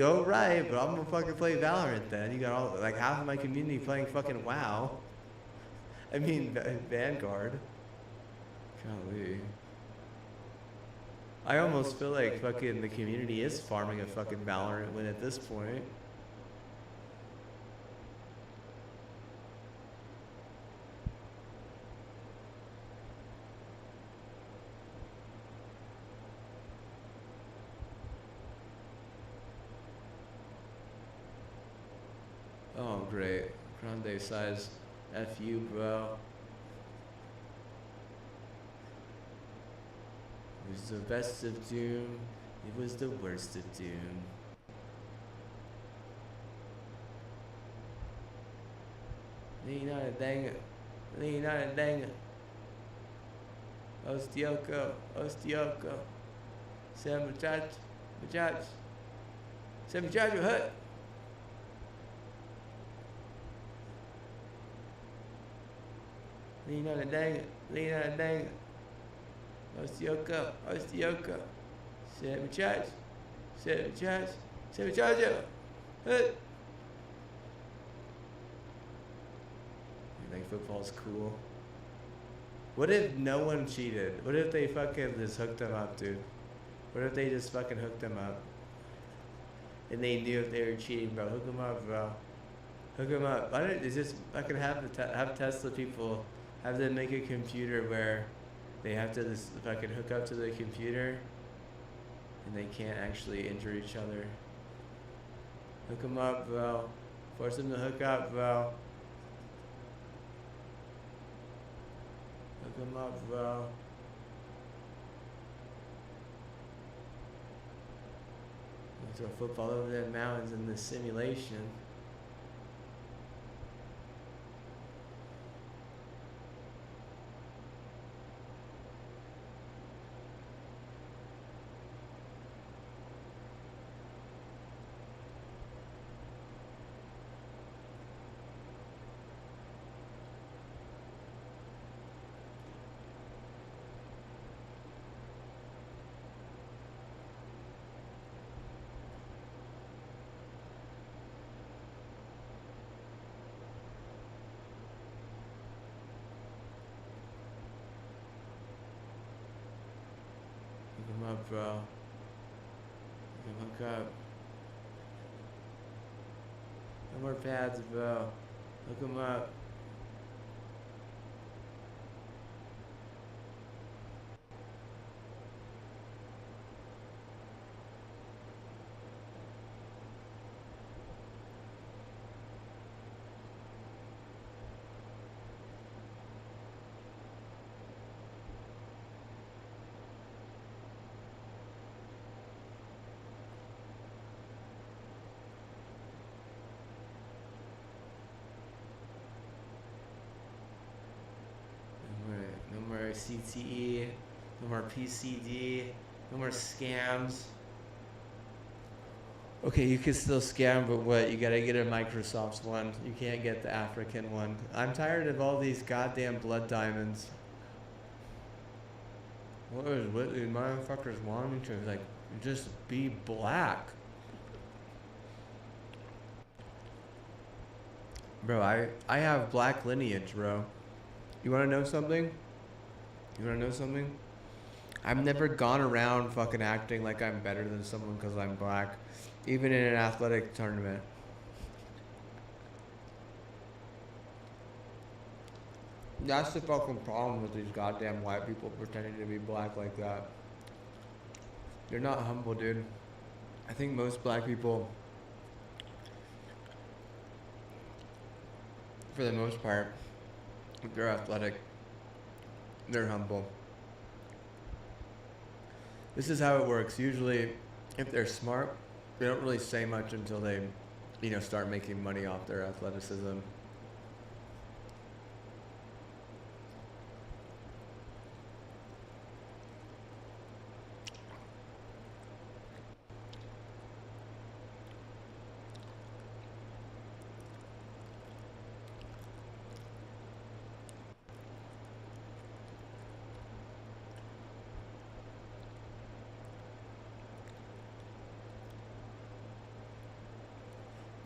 oh right, but I'm gonna fucking play Valorant then. You got all, like, half of my community playing fucking WoW. I mean, Vanguard. Golly. I almost feel like fucking the community is farming a fucking Valorant win at this point. Oh, great. Grande size. F you, bro. It was the best of doom. It was the worst of doom. Lean on a dang it. Lean on a dang it. Ostioko. Ostioko. Say muchacho. Muchacho. Say muchacho hut. Lean on a dang it. Lean on a dang it. Ostioko. Ostioko. Say muchacho. Say muchacho. Say muchacho. Hut. I think football's cool. What if no one cheated? What if they fucking just hooked them up, dude? What if they just fucking hooked them up? And they knew if they were cheating, bro. Hook them up, bro. Hook them up. Why don't you just fucking have Tesla people, have them make a computer where they have to just fucking hook up to the computer and they can't actually injure each other. Hook them up, bro. Force them to hook up, bro. Hook them up, bro. Throw football over the mountains in this simulation. Hook 'em up, bro. Hook up. No more pads, bro. Hook 'em up. No more CTE, no more PCD, no more scams. Okay, you can still scam, but what? You gotta get a Microsoft's one. You can't get the African one. I'm tired of all these goddamn blood diamonds. What these motherfuckers want me to, like, just be black? Bro, I have black lineage, bro. You wanna know something? You wanna know something? I've never gone around fucking acting like I'm better than someone because I'm black, even in an athletic tournament. That's the fucking problem with these goddamn white people pretending to be black like that. They're not humble, dude. I think most black people, for the most part, if they're athletic, they're humble. This is how it works. Usually, if they're smart, they don't really say much until they, start making money off their athleticism.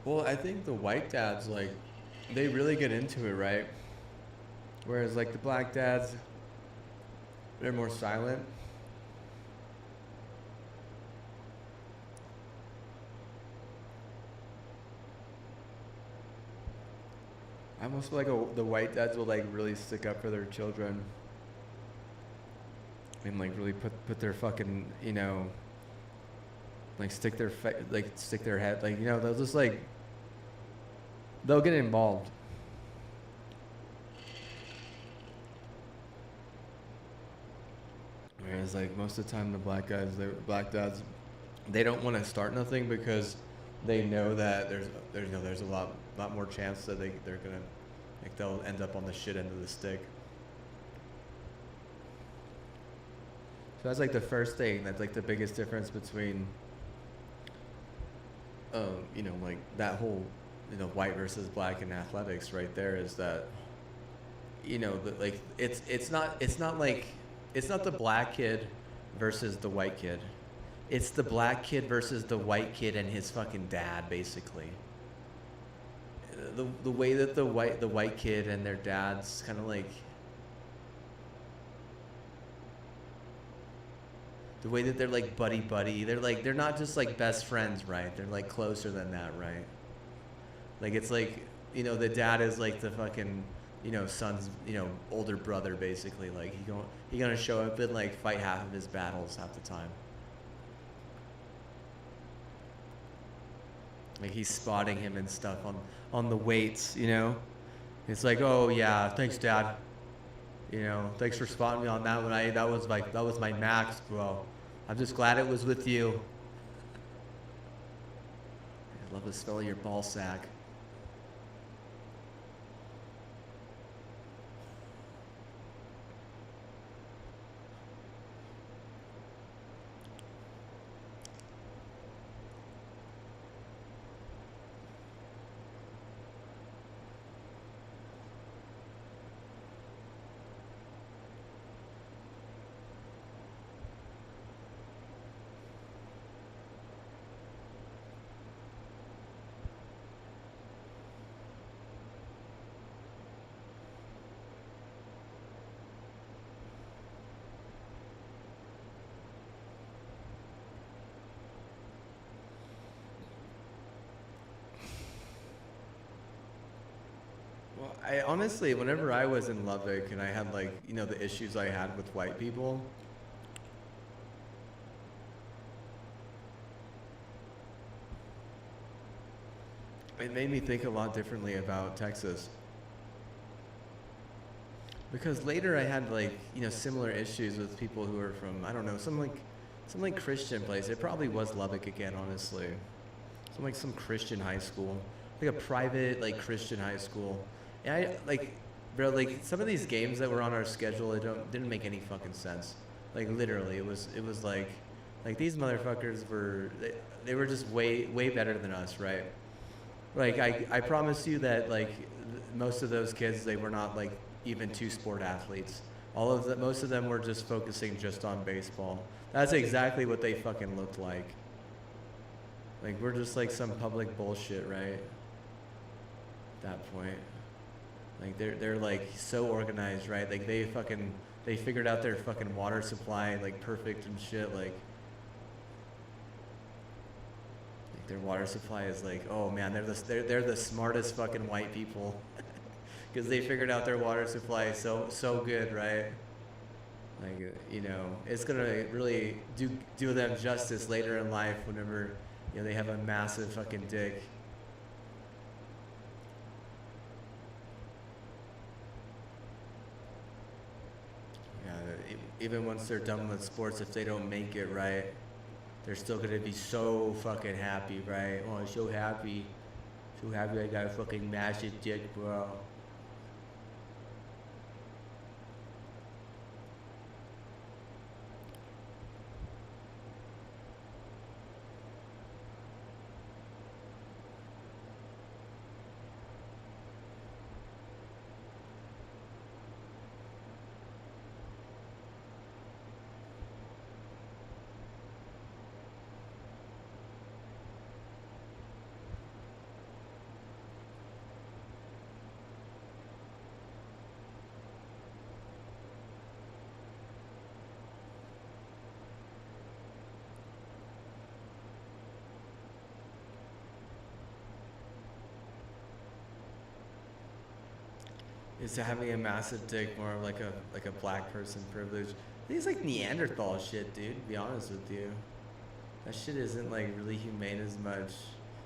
Well, I think the white dads, like, they really get into it, right? Whereas, like, the black dads, they're more silent. I almost feel like the white dads will, like, really stick up for their children. And, like, really put their fucking, like, stick their head, like, they'll just, like, they'll get involved. Whereas like most of the time the black guys, black dads, they don't want to start nothing because they know that there's a lot more chance that they're gonna like they'll end up on the shit end of the stick. So that's like the first thing. That's like the biggest difference between, like that whole, white versus black in athletics right there is that, like it's not the black kid versus the white kid. It's the black kid versus the white kid and his fucking dad, basically. The way that the white kid and their dad's kind of like, the way that they're like buddy, they're not just like best friends, right? They're like closer than that, right? Like it's like, the dad is like the fucking, son's, older brother, basically. Like he gonna show up and like fight half of his battles half the time. Like he's spotting him and stuff on the weights, It's like, oh yeah, thanks dad. Thanks for spotting me on that one. That was my max, bro. I'm just glad it was with you. I love the smell of your ball sack. Well, I honestly, whenever I was in Lubbock and I had like, the issues I had with white people, it made me think a lot differently about Texas. Because later I had like, similar issues with people who were from, I don't know, some Christian place. It probably was Lubbock again, honestly. Some Christian high school. Like a private, like Christian high school. And I, like, bro, like some of these games that were on our schedule, didn't make any fucking sense. Like literally, it was like these motherfuckers were, they were just way better than us, right? Like I promise you that like most of those kids, they were not like even two-sport athletes. Most of them were just focusing just on baseball. That's exactly what they fucking looked like. Like we're just like some public bullshit, right? At that point. Like they're like so organized, right? Like they figured out their fucking water supply like perfect and shit. Like their water supply is like, oh man, they're the smartest fucking white people, because they figured out their water supply so good, right? Like it's gonna really do them justice later in life whenever they have a massive fucking dick. Even once they're done with sports, if they don't make it, right, they're still gonna be so fucking happy, right? Oh, I'm so happy I got a fucking massive dick, bro. Is having a massive dick more of like a black person privilege? I think it's like Neanderthal shit, dude, to be honest with you. That shit isn't like really humane as much.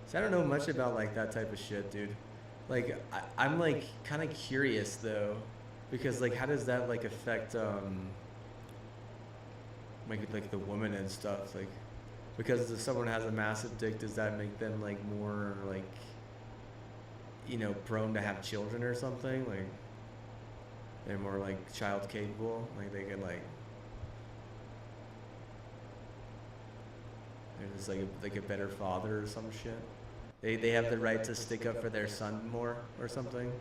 So I don't know much about like that type of shit, dude. Like I'm like kind of curious though, because like how does that like affect like the woman and stuff, like, because if someone has a massive dick, does that make them like more like, you know, prone to have children or something? Like they're more like child capable, like they can like, they're just like a better father or some shit. They have the right to stick up for their son more or something.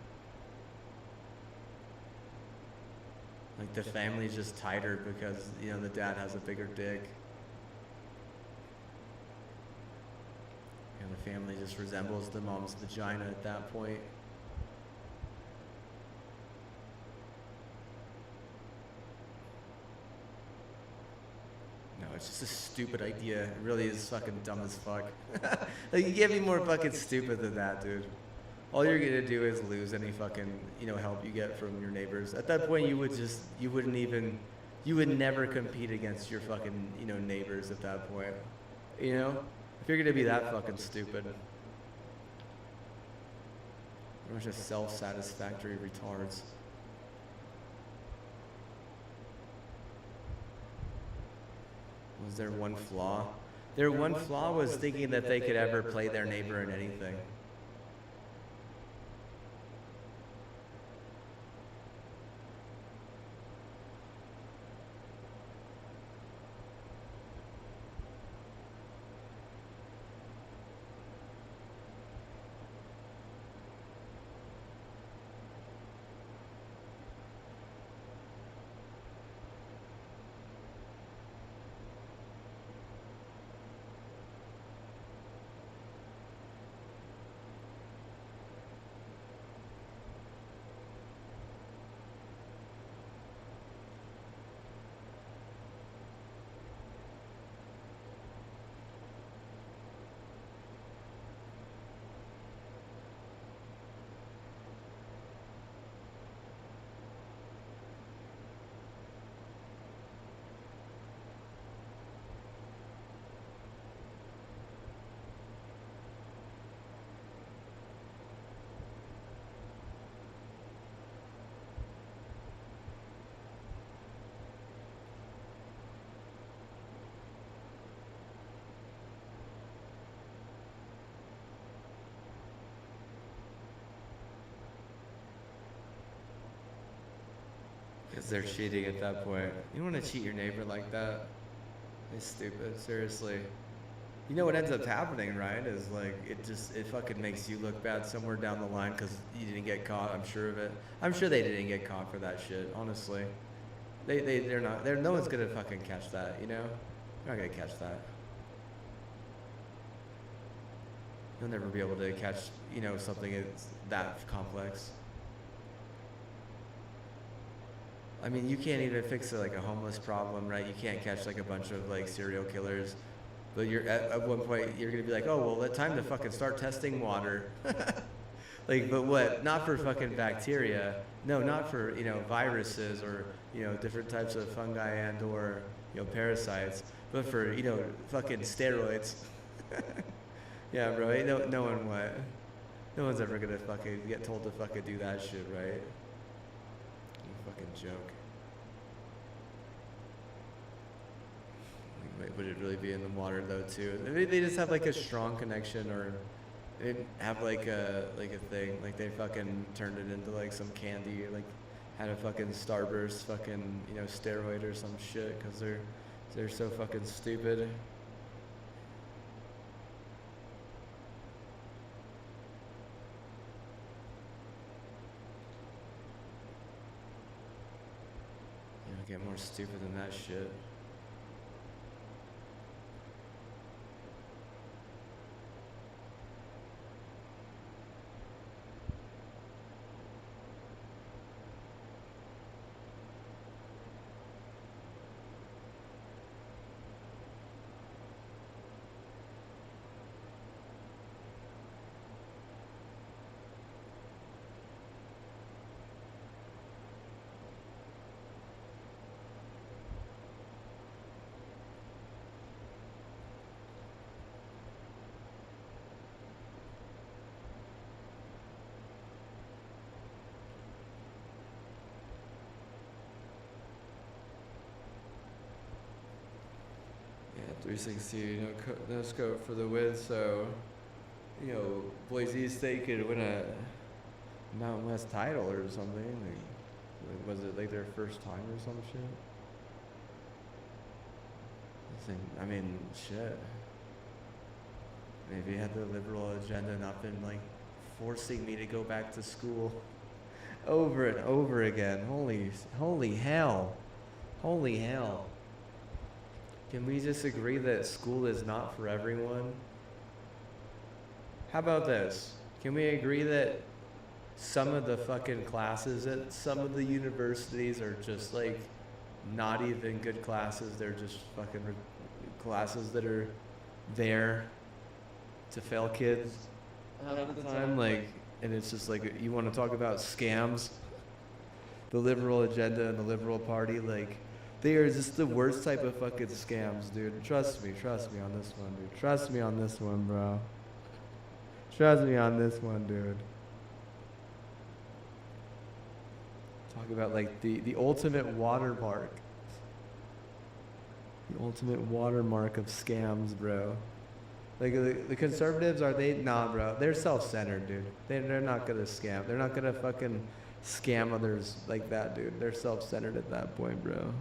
Like the family's just tighter because, you know, the dad has a bigger dick. And the family just resembles the mom's vagina at that point. No, it's just a stupid idea. It really is fucking dumb as fuck. Like, you can't be more fucking stupid than that, dude. All you're gonna do is lose any fucking, you know, help you get from your neighbors. At that point, you would never compete against your fucking, you know, neighbors at that point. You know? If you're gonna be that fucking stupid. You're just self-satisfactory retards. Was there one flaw? Their one flaw was thinking that they could ever play their neighbor in anything. Because they're cheating at that point. You don't want to cheat your neighbor like that. It's stupid, seriously. You know what ends up happening, right? Is like, it fucking makes you look bad somewhere down the line because you didn't get caught, I'm sure of it. I'm sure they didn't get caught for that shit, honestly. They're not, no one's gonna fucking catch that, you know? They're not gonna catch that. You'll never be able to catch, you know, something that's that complex. I mean, you can't even fix like a homeless problem, right? You can't catch like a bunch of like serial killers. But you're at one point you're gonna be like, oh well, it's time to fucking start testing water. Like, but what? Not for fucking bacteria. No, not for, you know, viruses or, you know, different types of fungi and or, you know, parasites, but for, you know, fucking steroids. Yeah, bro. Ain't no one what? No one's ever gonna fucking get told to fucking do that shit, right? You fucking joke. Would it really be in the water though too? Maybe they just have like a strong connection, or they didn't have like a thing, like they fucking turned it into like some candy, or like had a fucking Starburst fucking, you know, steroid or some shit, because they're so fucking stupid. You know, get more stupid than that shit. 360, no scope for the win. So, Boise State could win a Mountain West title or something. Was it like their first time or some shit? I mean, shit. Maybe had the liberal agenda not been like forcing me to go back to school over and over again. Holy hell. Holy hell. Can we just agree that school is not for everyone? How about this? Can we agree that some of the fucking classes at some of the universities are just like not even good classes? They're just fucking classes that are there to fail kids half the time, like, and it's just like, you want to talk about scams? The liberal agenda and the liberal party, like, they are just the worst type of fucking scams, dude. Trust me on this one, dude. Trust me on this one, bro. Trust me on this one, dude. Talk about like the ultimate watermark. The ultimate watermark of scams, bro. Like the conservatives, are they? Nah, bro. They're self-centered, dude. They're not gonna scam. They're not gonna fucking scam others like that, dude. They're self-centered at that point, bro.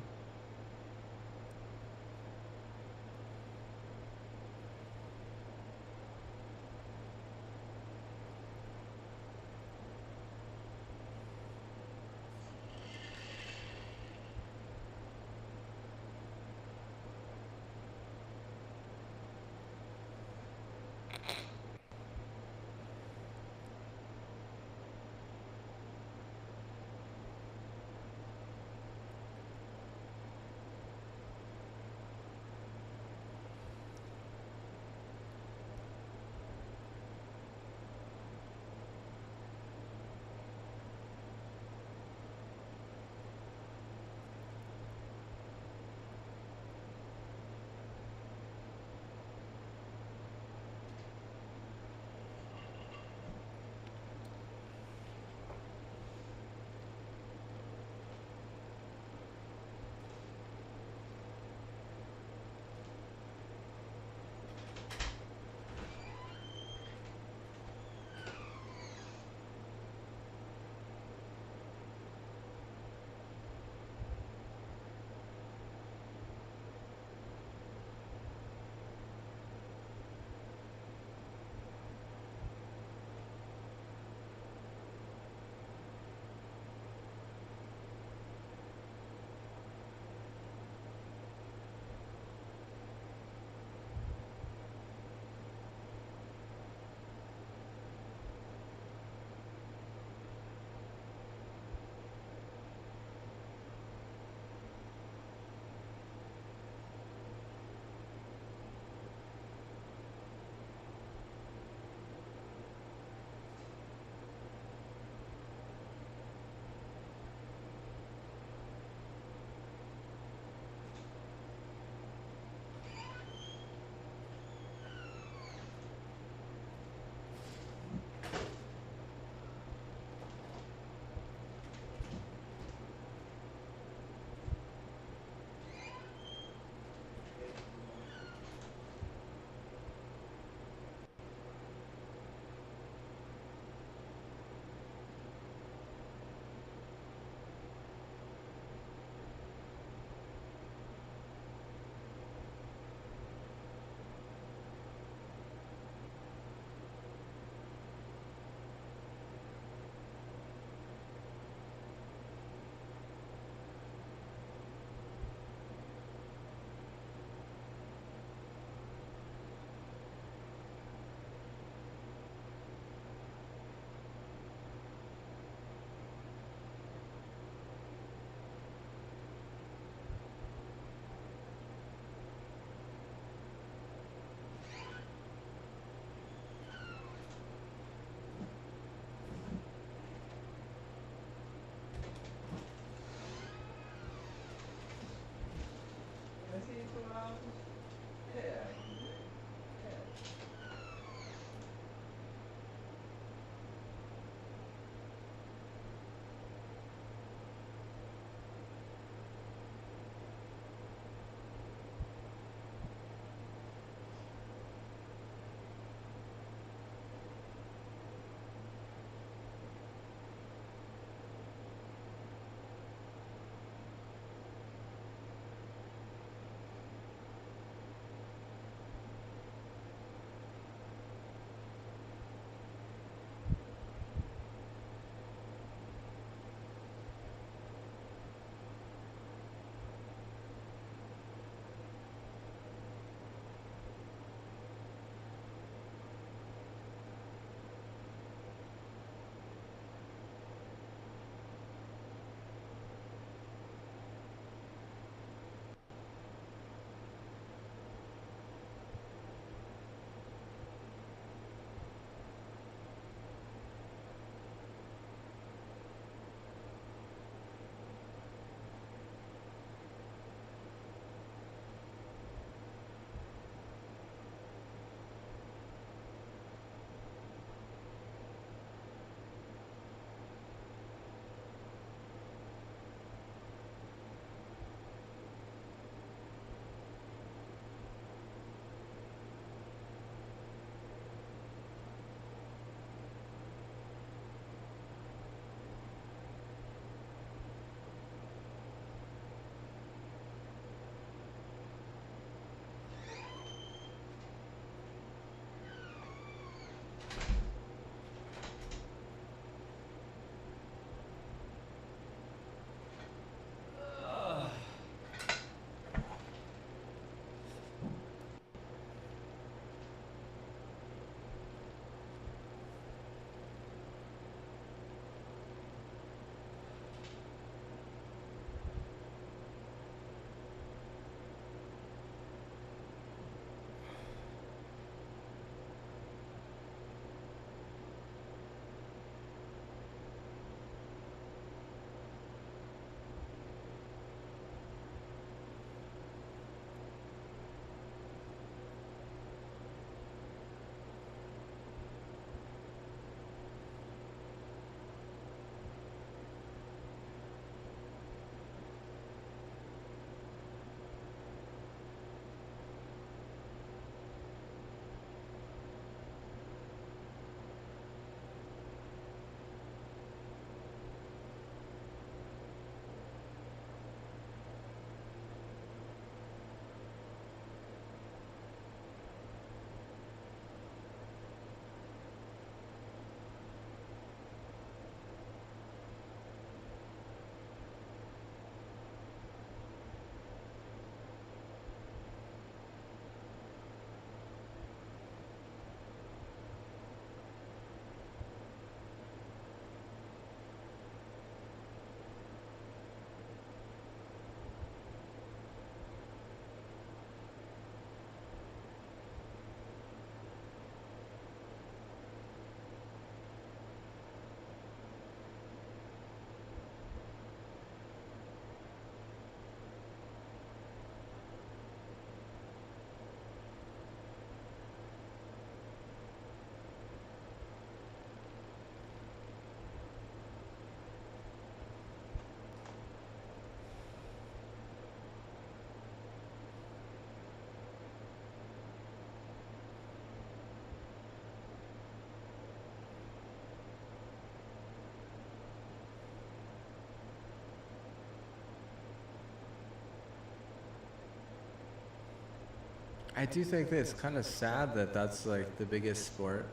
I do think that it's kind of sad that that's like the biggest sport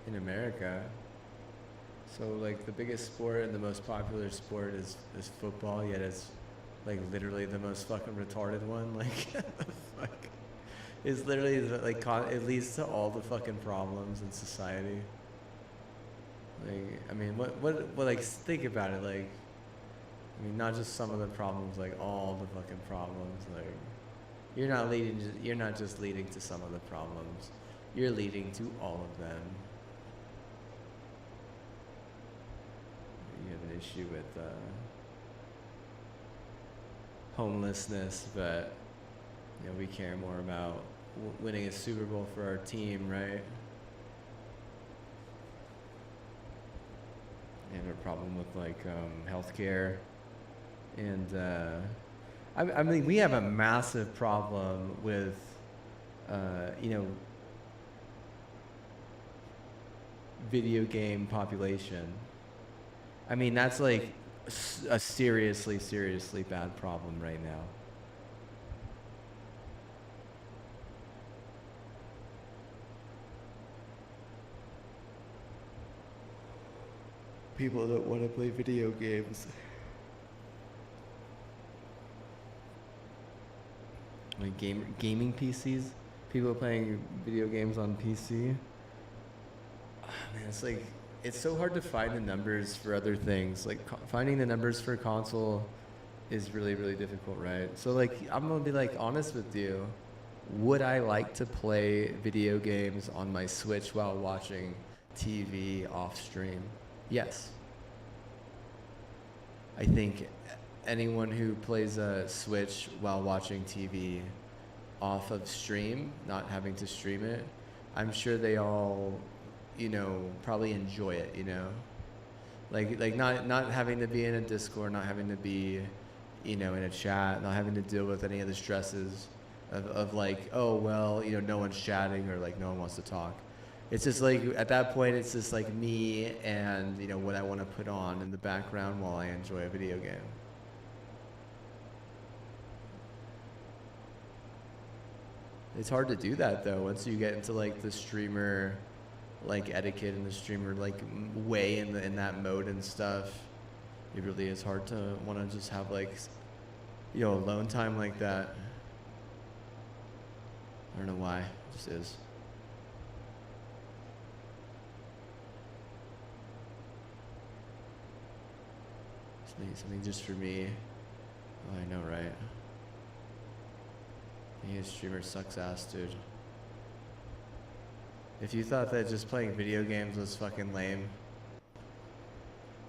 in America. So like the biggest sport and the most popular sport is football, yet it's like literally the most fucking retarded one. Like, the fuck, it's literally like it leads to all the fucking problems in society. Like, I mean, what like think about it. Like, I mean, not just some of the problems, like all the fucking problems. Like, you're not just leading to some of the problems. You're leading to all of them. You have an issue with homelessness, but you know, we care more about winning a Super Bowl for our team, right? And a problem with like healthcare, and I mean, we have a massive problem with you know, video game population. I mean, that's like a seriously bad problem right now. People don't want to play video games. Like gaming PCs, people playing video games on PC. Oh, man, it's like, it's so hard to find the numbers for other things. Like finding the numbers for console is really difficult, right? So like, I'm gonna be like honest with you. Would I like to play video games on my Switch while watching TV off stream? Yes. I think anyone who plays a Switch while watching TV off of stream, not having to stream it, I'm sure they all, you know, probably enjoy it, you know? Like not having to be in a Discord, not having to be, you know, in a chat, not having to deal with any of the stresses of like, oh, well, you know, no one's chatting or like no one wants to talk. It's just like, at that point, it's just like me and, you know, what I want to put on in the background while I enjoy a video game. It's hard to do that though, once you get into like the streamer, like etiquette and the streamer like way in that mode and stuff. It really is hard to want to just have like, you know, alone time like that. I don't know why, it just is. Something just for me. Oh, I know, right? Being a streamer sucks ass, dude. If you thought that just playing video games was fucking lame,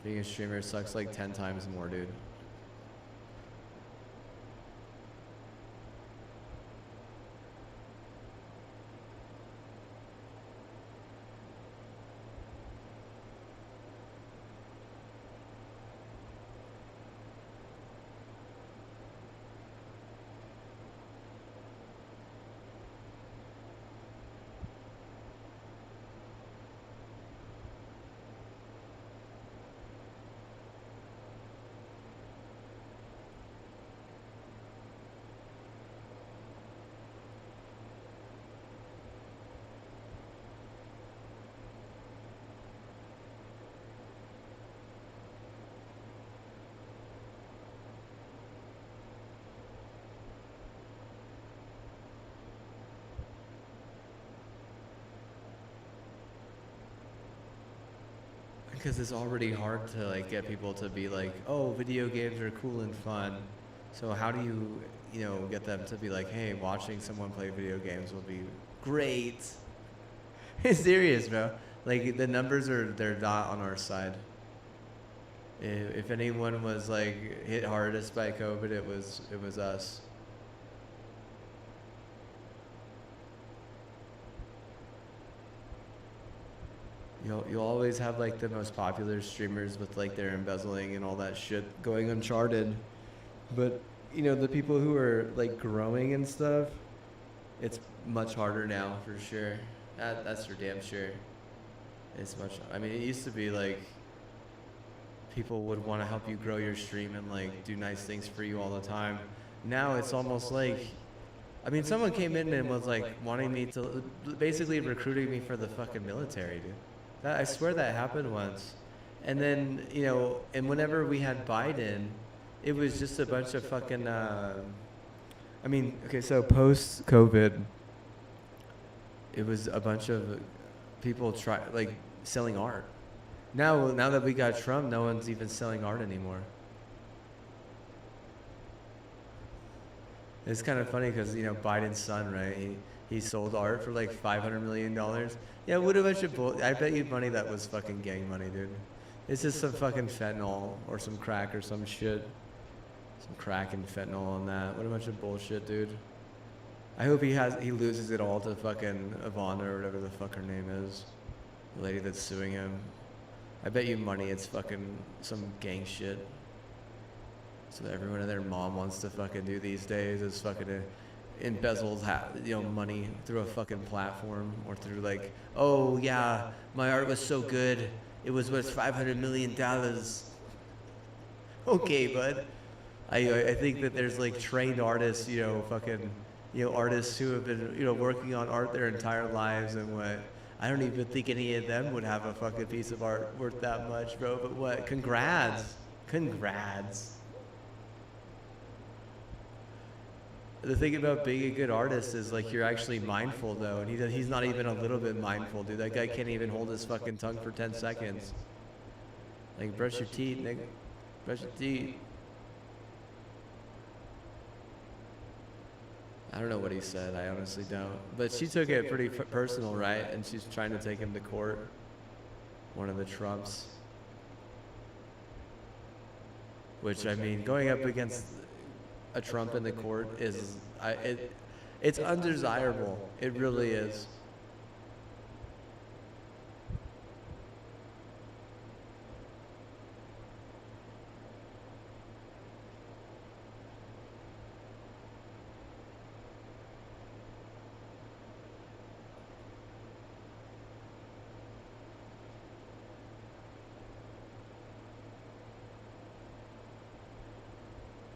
being a streamer sucks like 10 times more, dude. Because it's already hard to like get people to be like, oh, video games are cool and fun. So how do you, you know, get them to be like, hey, watching someone play video games will be great. It's serious, bro. Like the numbers they're not on our side. If anyone was like hit hardest by COVID, it was us. You'll always have like the most popular streamers with like their embezzling and all that shit going uncharted, but you know, the people who are like growing and stuff, it's much harder now for sure. That's for damn sure. It's much. I mean, it used to be like people would want to help you grow your stream and like do nice things for you all the time. Now it's almost like I mean, someone came in and was like wanting me to, basically recruiting me for the fucking military, dude. I swear that happened once. And then, you know, and whenever we had Biden, it was just a bunch of fucking, I mean, okay, so post COVID, it was a bunch of people like selling art. Now that we got Trump, no one's even selling art anymore. It's kind of funny because, you know, Biden's son, right? He sold art for like $500 million. Yeah, what a bunch of bull. I bet you money that was fucking gang money, dude. It's just some fucking fentanyl or some crack or some shit. Some crack and fentanyl on that. What a bunch of bullshit, dude. I hope he loses it all to fucking Ivana or whatever the fuck her name is. The lady that's suing him. I bet you money it's fucking some gang shit. So everyone and their mom wants to fucking do these days is fucking embezzles, you know, money through a fucking platform or through like, oh yeah, my art was so good, it was worth $500 million. Okay, bud. I think that there's like trained artists, you know, fucking, you know, artists who have been, you know, working on art their entire lives and what. I don't even think any of them would have a fucking piece of art worth that much, bro. But what? Congrats. Congrats. The thing about being a good artist is like you're actually mindful though, and he's not even a little bit mindful, dude. That guy can't even hold his fucking tongue for 10 seconds. Like, brush your teeth, nigga. Brush your teeth. I don't know what he said. I honestly don't. But she took it pretty personal, right? And she's trying to take him to court. One of the Trumps. Which, I mean, going up against a Trump in the court is, it's undesirable. It really is.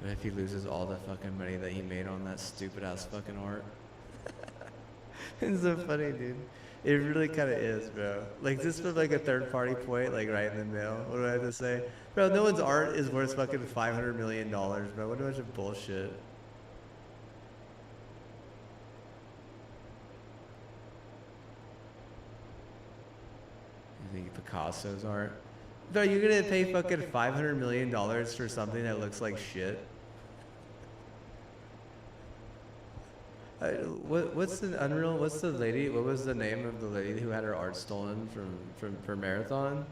And if he loses all the fucking money that he made on that stupid ass fucking art. It's so funny, dude. It really kind of is, bro. Like, just from like a third party point, like right in the middle. What do I have to say? Bro, no one's art is worth fucking $500 million, bro. What a bunch of bullshit. You think Picasso's art? Bro, you're gonna pay fucking $500 million for something that looks like shit? What's the Unreal? What's the lady? What was the name of the lady who had her art stolen from Marathon?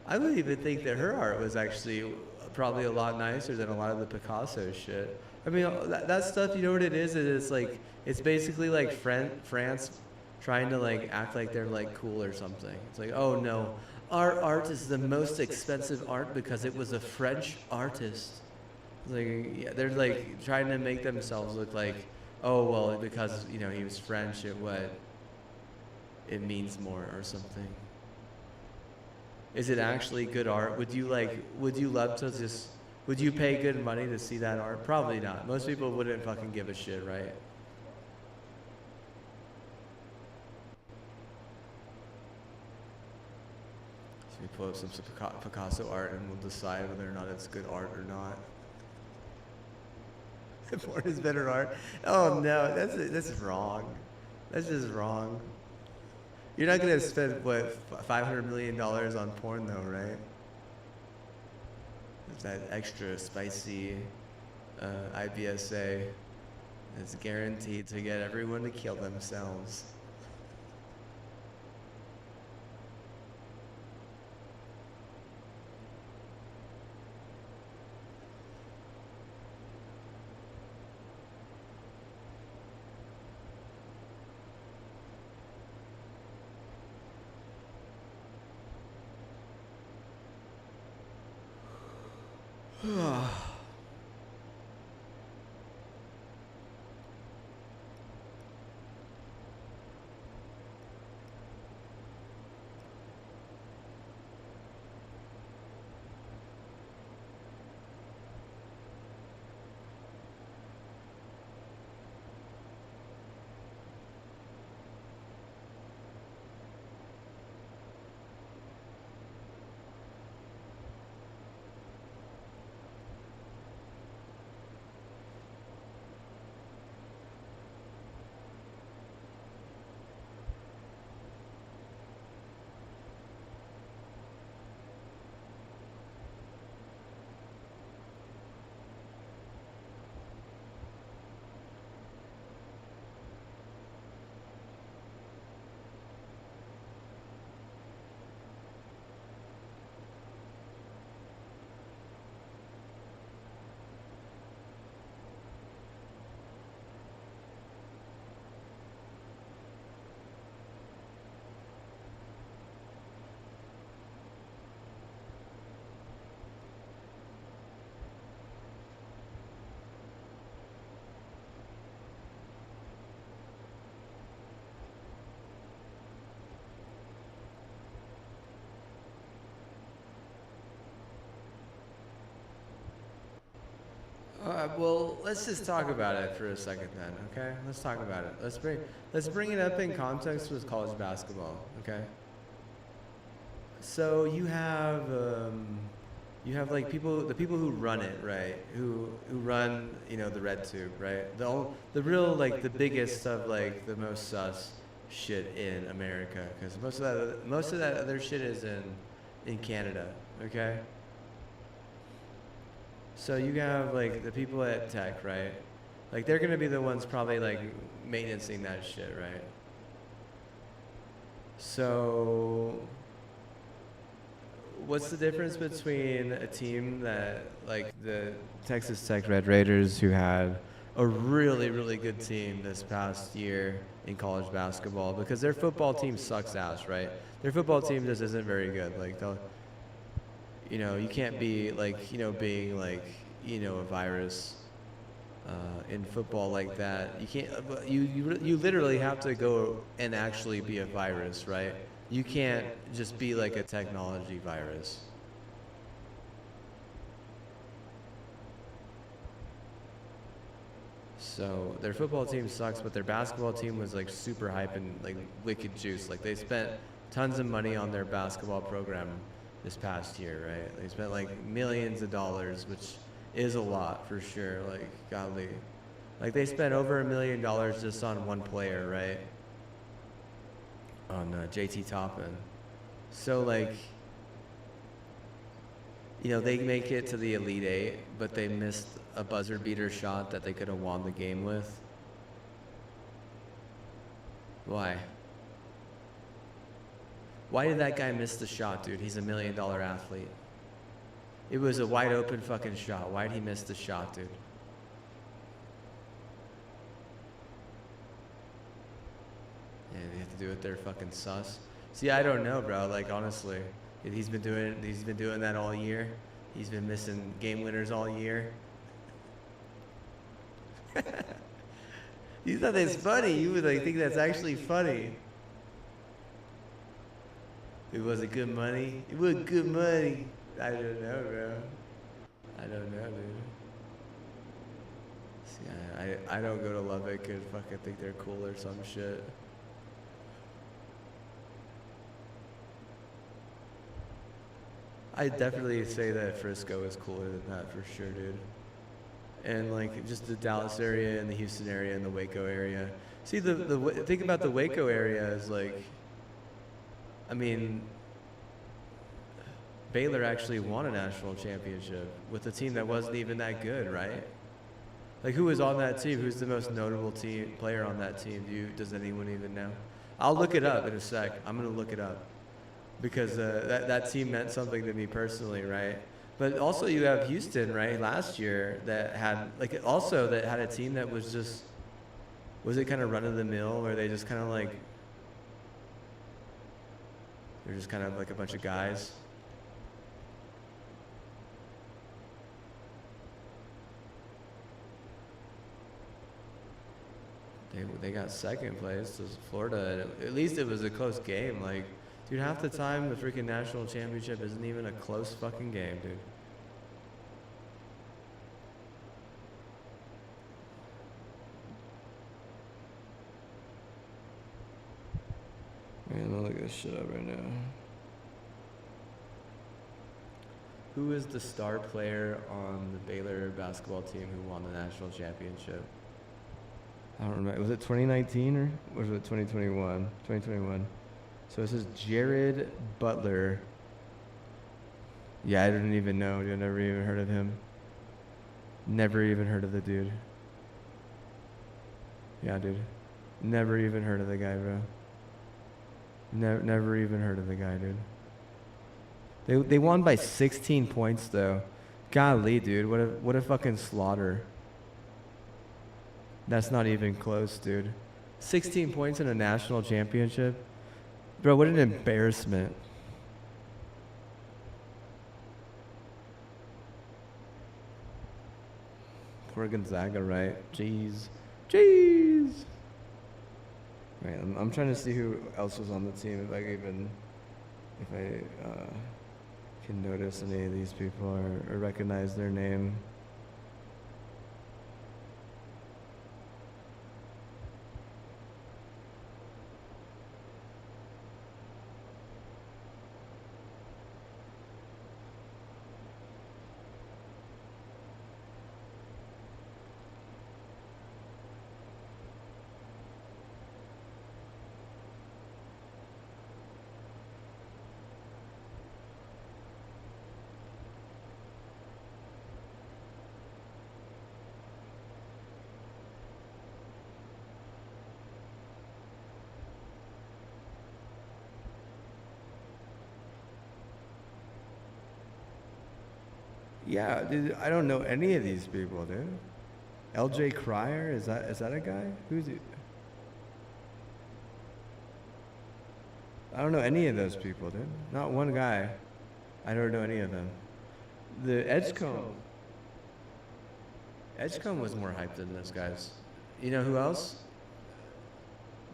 I would even think that her art was actually probably a lot nicer than a lot of the Picasso shit. I mean, that stuff, you know what it is? It's like, it's basically like France trying to like act like they're like cool or something. It's like, oh no, our art is the most expensive art because it was a French artist. Like, yeah, they're like trying to make themselves look like, oh well, because, you know, he was French, it means more or something. Is it actually good art? Would you love to just, would you pay good money to see that art? Probably not. Most people wouldn't fucking give a shit, right? So we pull up some Picasso art and we'll decide whether or not it's good art or not. Porn is better art. Oh no, that's wrong. That's just wrong. You're not gonna spend what, $500 million on porn though, right? It's that extra spicy IBSA that's guaranteed to get everyone to kill themselves. Well, let's just talk about it for a second then, okay? Let's talk about it. Let's bring it up in context with college basketball, okay? So you have like the people who run it, right? Who run, you know, the red tube, right? The real like the biggest of like the most sus shit in America, because most of that other shit is in Canada, okay? So you have like the people at Tech, right? Like they're gonna be the ones probably like maintaining that shit, right? So what's the difference between a team that like the Texas Tech Red Raiders, who had a really, really good team this past year in college basketball, because their football team sucks ass, right? Their football team just isn't very good. Like they'll, you know, you can't be like, you know, being like, you know, a virus in football like that. You can't. You literally have to go and actually be a virus, right? You can't just be like a technology virus. So their football team sucks, but their basketball team was like super hype and like wicked juice. Like they spent tons of money on their basketball program this past year, right? They spent like millions of dollars, which is a lot for sure. Like, godly. Like they spent over $1 million just on one player, right? On JT Toppin. So like, you know, they make it to the Elite Eight, but they missed a buzzer beater shot that they could have won the game with. Why? Why did that guy miss the shot, dude? He's $1 million athlete. It was a wide open fucking shot. Why'd he miss the shot, dude? Yeah, they have to do it. They're fucking sus. See, I don't know, bro. Like honestly, he's been doing that all year. He's been missing game winners all year. You thought that's funny. You would like think that's actually funny. It was it good money? It was good money. I don't know, bro. I don't know, dude. See, I don't go to Lubbock and fucking think they're cool or some shit. I'd definitely say that Frisco is cooler than that for sure, dude. And like just the Dallas area and the Houston area and the Waco area. See, the think about the Waco area is like, I mean, Baylor actually won a national championship with a team that wasn't even that good, right? Like who was on that team? Who's the most notable team player on that team? Does anyone even know? I'll look it up in a sec. I'm gonna look it up because that team meant something to me personally, right? But also you have Houston, right? Last year that had a team that was just, was it kind of run of the mill, where they just kind of like, they're just kind of like a bunch of guys. They got second place to Florida. At least it was a close game. Like, dude, half the time the freaking national championship isn't even a close fucking game, dude. Man, I'm gonna look this shit up right now. Who is the star player on the Baylor basketball team who won the national championship? I don't remember. Was it 2019 or was it 2021? 2021. So this is Jared Butler. Yeah, I didn't even know. Dude, I never even heard of him. Never even heard of the dude. Yeah, dude. Never even heard of the guy, bro. Never even heard of the guy, dude. They won by 16 points though. Golly, dude, what a fucking slaughter. That's not even close, dude. 16 points in a national championship? Bro, what an embarrassment. Poor Gonzaga, right? Jeez. Wait, I'm trying to see who else was on the team, if I can notice any of these people or recognize their name. Yeah, dude, I don't know any of these people, dude. LJ Cryer, is that a guy? Who's it? I don't know any of those people, dude. Not one guy. I don't know any of them. The Edgecombe. Edgecombe was more hyped than those guys. You know who else?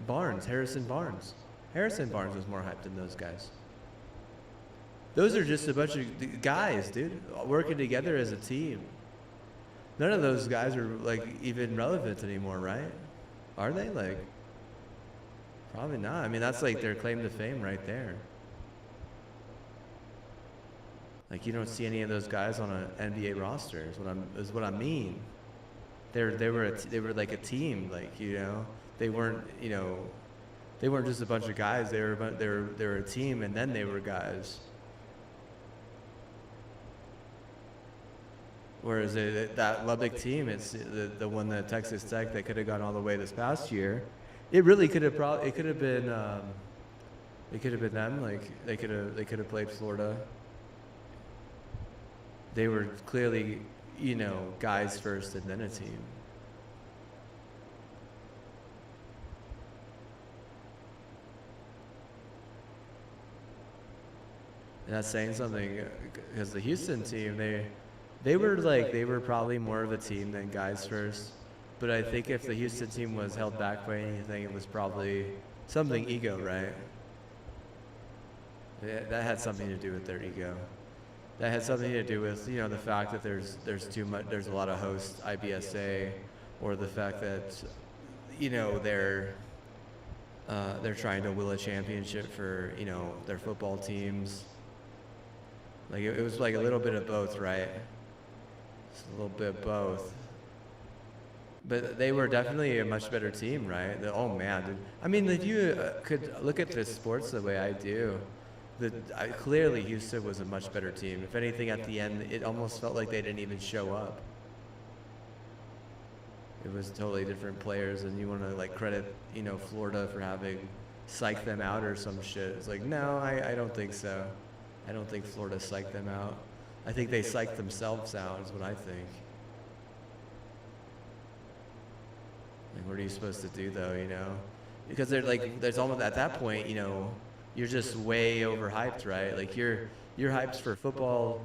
Barnes, Harrison Barnes. Harrison Barnes was more hyped than those guys. Those are just a bunch of guys, dude, working together as a team. None of those guys are like even relevant anymore, right? Are they? Like, probably not. I mean, that's like their claim to fame right there. Like, you don't see any of those guys on an NBA roster. Is what I mean. They were like a team. Like, you know, they weren't just a bunch of guys. They were a team, and then they were guys. Whereas that Lubbock team, it's the one that Texas Tech that could have gone all the way this past year. It really could have been them. Like they could have played Florida. They were clearly, you know, guys first and then a team. And that's saying something, because the Houston team, they were probably more of a team than guys first. But I think if the Houston team was held back by anything, it was probably something ego, right? That had something to do with their ego. That had something to do with, you know, the fact that there's a lot of host IBSA, or the fact that, you know, they're trying to will a championship for, you know, their football teams. Like it was like a little bit of both, right? It's a little bit of both. But they were definitely a much better team, right? Oh man, dude. I mean, if you could look at the sports the way I do, clearly Houston was a much better team. If anything, at the end, it almost felt like they didn't even show up. It was totally different players, and you want to like credit, you know, Florida for having psyched them out or some shit. It's like, no, I don't think so. I don't think Florida psyched them out. I think they psyched themselves out, is what I think. Like, what are you supposed to do, though, you know? Because there's almost, at that point, you know, you're just way overhyped, right? Like, you're hyped for football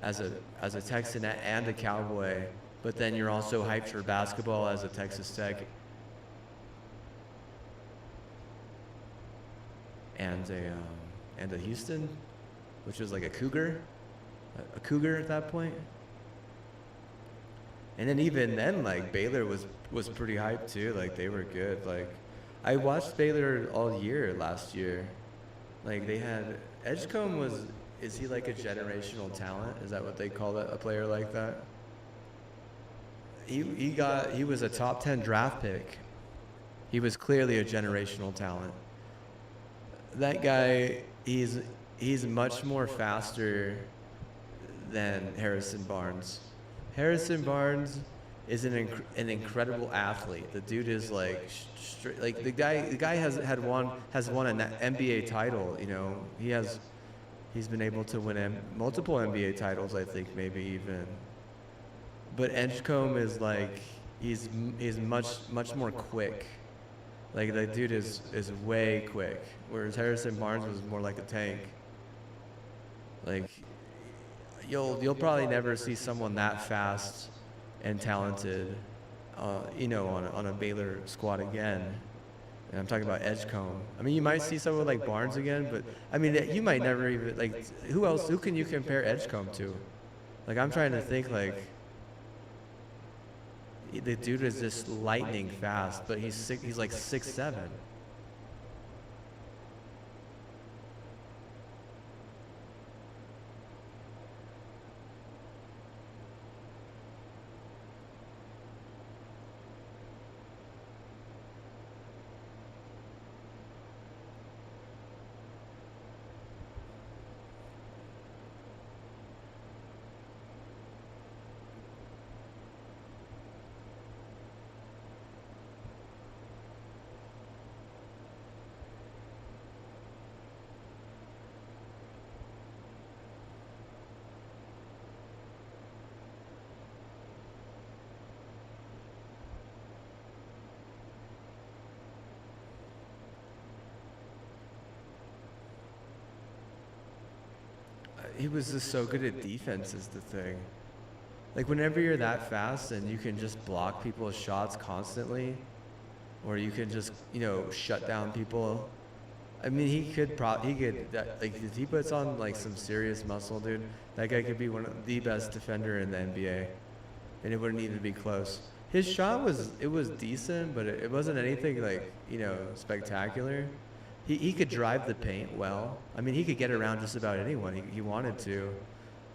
as a Texan and a Cowboy, but then you're also hyped for basketball as a Texas Tech and a Houston, which was like a Cougar at that point. And then even then, like, Baylor was pretty hyped too. Like, they were good. Like, I watched Baylor all year last year. Like, they had Edgecombe is he like a generational talent? Is that what they call that, a player like that? He was a top 10 draft pick. He was clearly a generational talent. That guy, he's much more faster than Harrison Barnes. Harrison Barnes is an incredible athlete. The dude is like the guy has won an NBA title. You know, he's been able to win multiple NBA titles, I think, maybe even. But Edgecombe is like he's much more quick. Like, the dude is way quick, whereas Harrison Barnes was more like a tank. Like, you'll probably never see someone that fast and talented, you know, on a Baylor squad again. And I'm talking about Edgecombe. I mean, you might see someone like Barnes again, but I mean, you might never even, like, who can you compare Edgecombe to? Like, I'm trying to think, like, the dude is just lightning fast, but he's like 6'7". he was just so good at defense is the thing. Like whenever you're that fast and you can just block people's shots constantly, or you can just, you know, shut down people. I mean, like if he puts on like some serious muscle, dude, that guy could be one of the best defender in the NBA, and it wouldn't even be close. His shot was decent, but it wasn't anything like, you know, spectacular. He could drive the paint well. I mean, he could get around just about anyone he wanted to.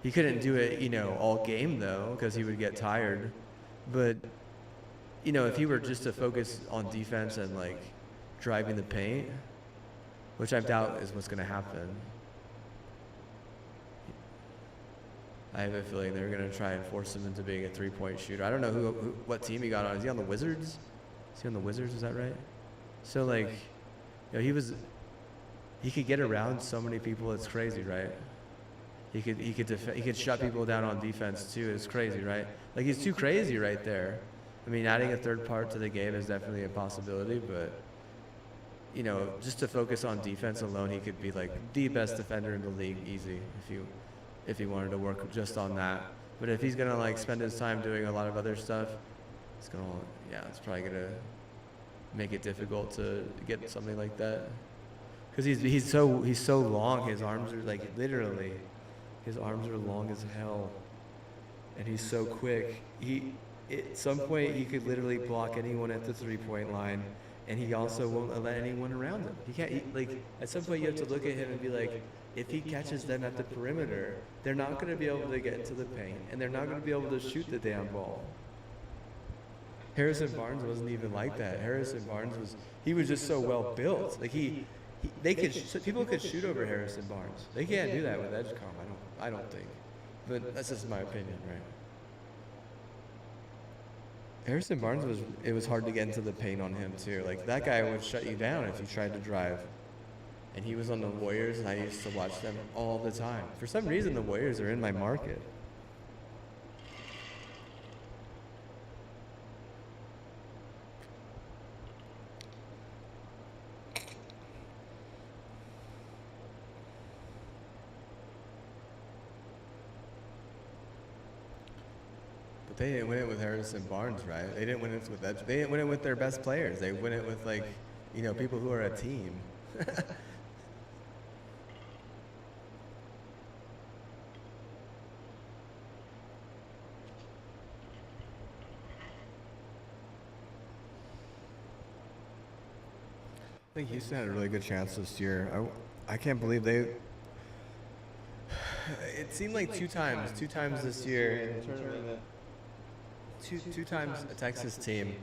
He couldn't do it, you know, all game though, because he would get tired. But, you know, if he were just to focus on defense and like driving the paint, which I doubt is what's going to happen. I have a feeling they're going to try and force him into being a three-point shooter. I don't know what team he got on. Is he on the Wizards? Is he on the Wizards? Is that right? So like, you know, he could get around so many people. It's crazy, right? He could shut people down on defense too. It's crazy, right? Like he's too crazy right there. I mean, adding a third part to the game is definitely a possibility, but you know, just to focus on defense alone, he could be like the best defender in the league, easy, if he wanted to work just on that. But if he's gonna like spend his time doing a lot of other stuff, it's probably gonna make it difficult to get something like that. Cause he's so long. His arms are like literally, his arms are long as hell, and he's so quick. At some point he could literally block anyone at the three-point line. And he also won't let anyone around him. He can't, like, at some point you have to look at him and be like, if he catches them at the perimeter, they're not going to be able to get into the paint, and they're not going to be able to shoot the damn ball. Harrison Barnes wasn't even like that. Harrison Barnes was just so well built. Like people could shoot over Harrison Barnes. They can't do that with EdgeCom, I don't think. But that's just my opinion, right? Harrison Barnes it was hard to get into the paint on him too. Like that guy would shut you down if you tried to drive. And he was on the Warriors, and I used to watch them all the time. For some reason, the Warriors are in my market. They didn't win it with Harrison Barnes, right? They didn't win it with They didn't win it with their best players. They win it with like, you know, people who are a team. I think Houston had a really good chance this year. I can't believe they. It seemed like two times this year in the tournament. Two times a Texas team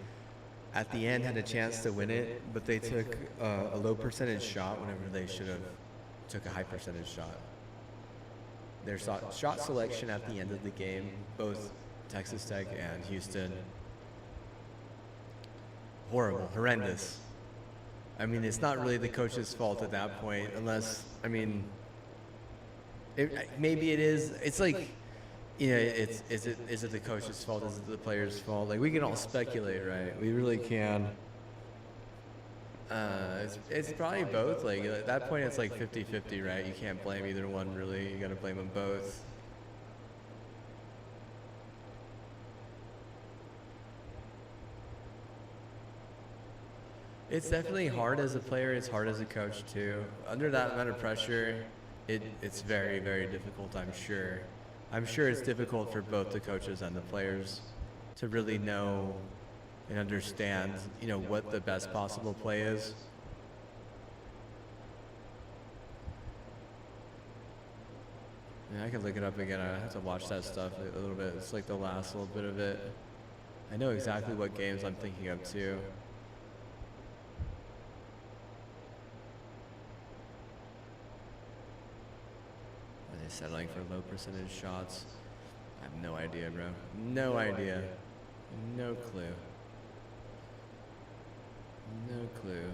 at the end had a chance to win it, but they took a low percentage shot whenever they should have took a high percentage shot. Their shot selection at the end of the game, both Texas Tech and Houston, horrendous. I mean, it's not really the coach's fault at that point, unless, I mean, maybe it is. It's like, you know, is it the coach's fault? Is it the player's fault? Like, we can all speculate, right? We really can. It's probably both. Like, at that point, it's like 50-50, right? You can't blame either one, really. You got to blame them both. It's definitely hard as a player. It's hard as a coach, too. Under that amount of pressure, it's very, very difficult, I'm sure. I'm sure it's difficult for both the coaches and the players to really know and understand, you know, what the best possible play is. Yeah, I can look it up again. I have to watch that stuff a little bit. It's like the last little bit of it. I know exactly what games I'm thinking of, too. Settling for low percentage shots. I have no idea, bro. No idea. No clue. No clue.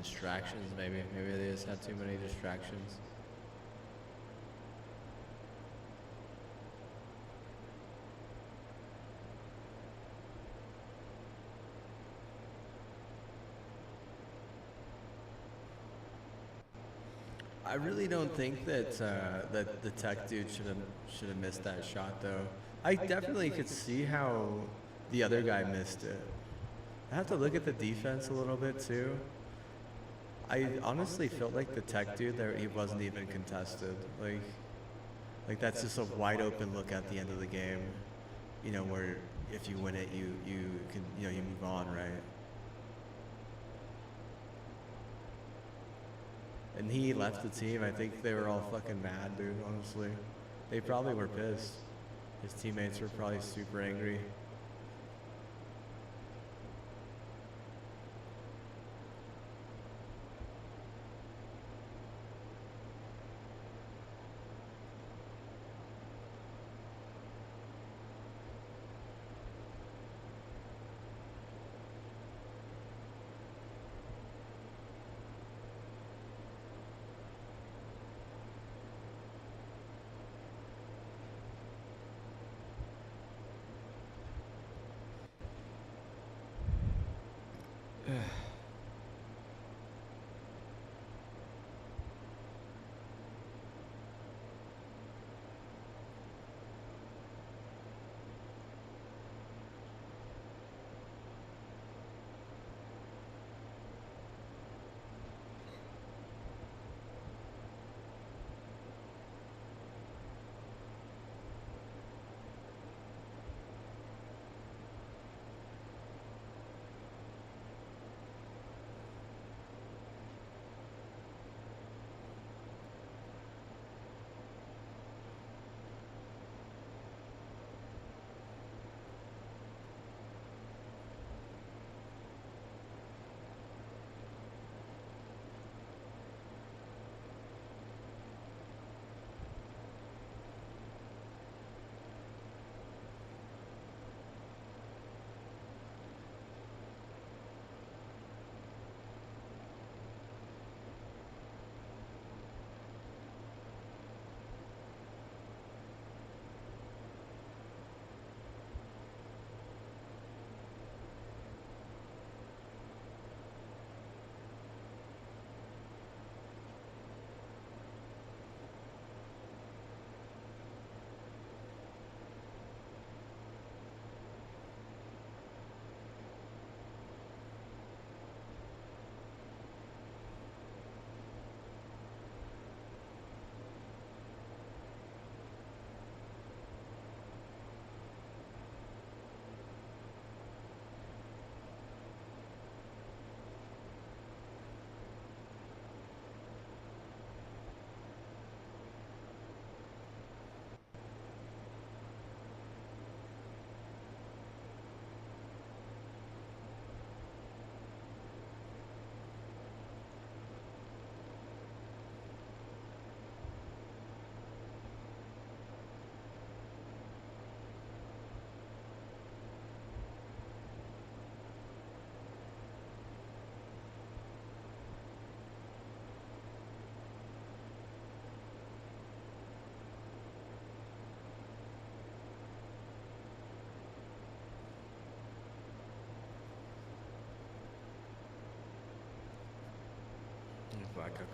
distractions, maybe. Maybe they just had too many distractions. I really don't think that that the tech dude should have missed that shot though. I definitely could see how the other guy missed it. I have to look at the defense a little bit too. I honestly felt like the tech dude there, he wasn't even contested. Like that's just a wide open look at the end of the game. You know, where if you win it, you can, you know, you move on, right? And he left the team. I think they were all fucking mad, dude, honestly. They probably were pissed. His teammates were probably super angry.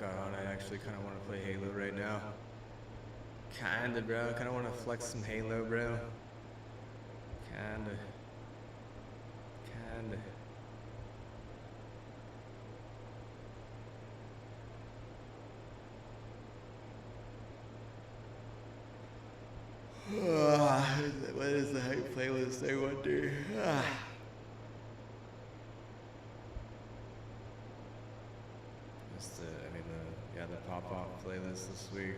I actually kind of want to play Halo right now. Kinda, bro. Kind of want to flex some Halo, bro. Kinda. What is the hype playlist, I wonder? The pop-off playlist this week.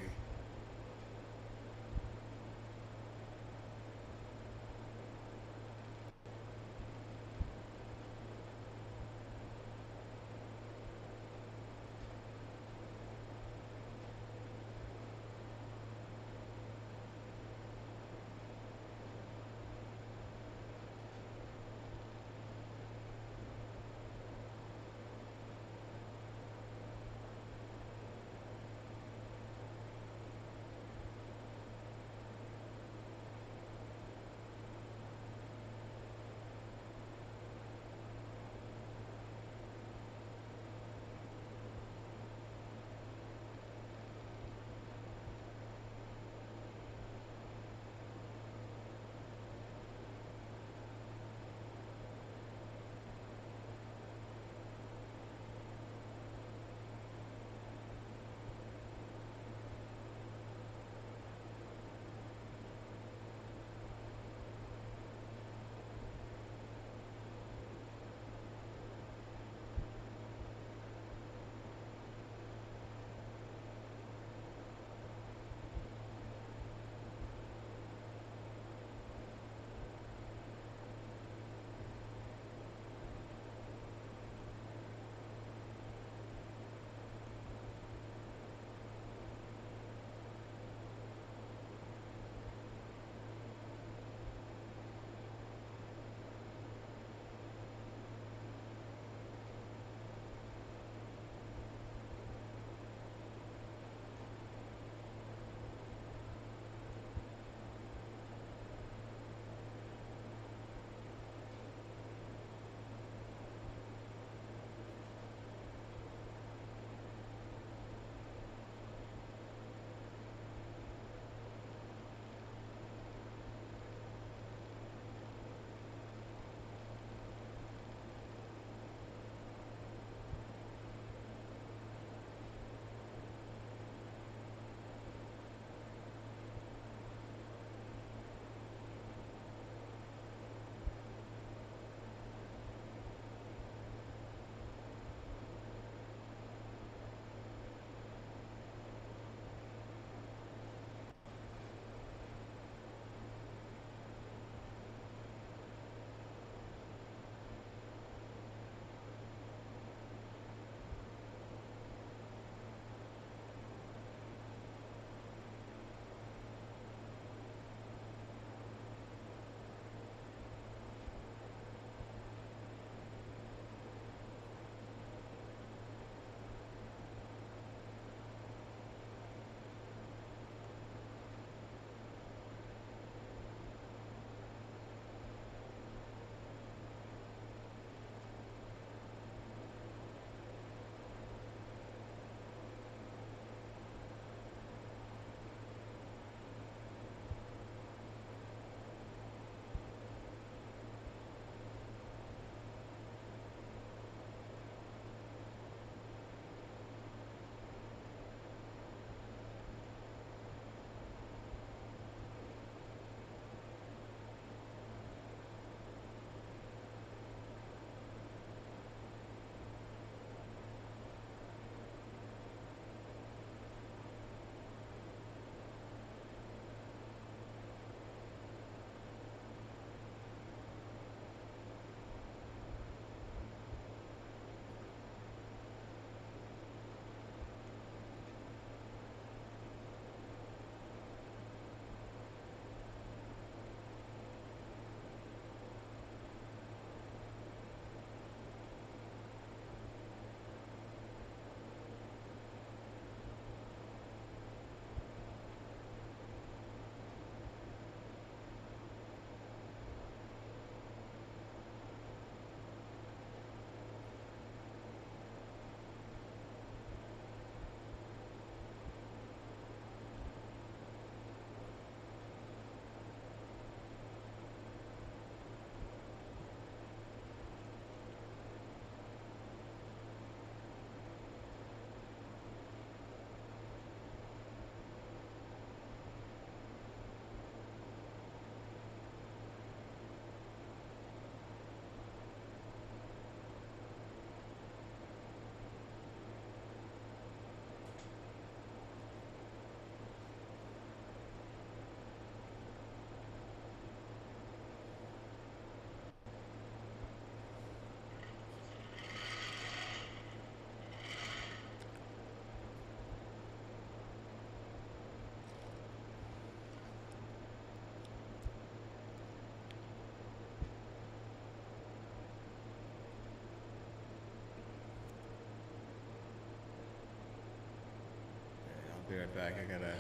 be right back. I gotta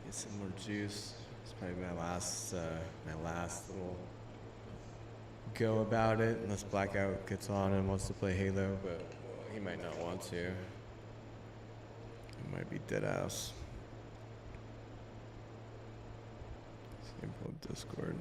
get some more juice. It's probably my last little go about it, unless Blackout gets on and wants to play Halo, but he might not want to. It might be dead ass. Pull up Discord.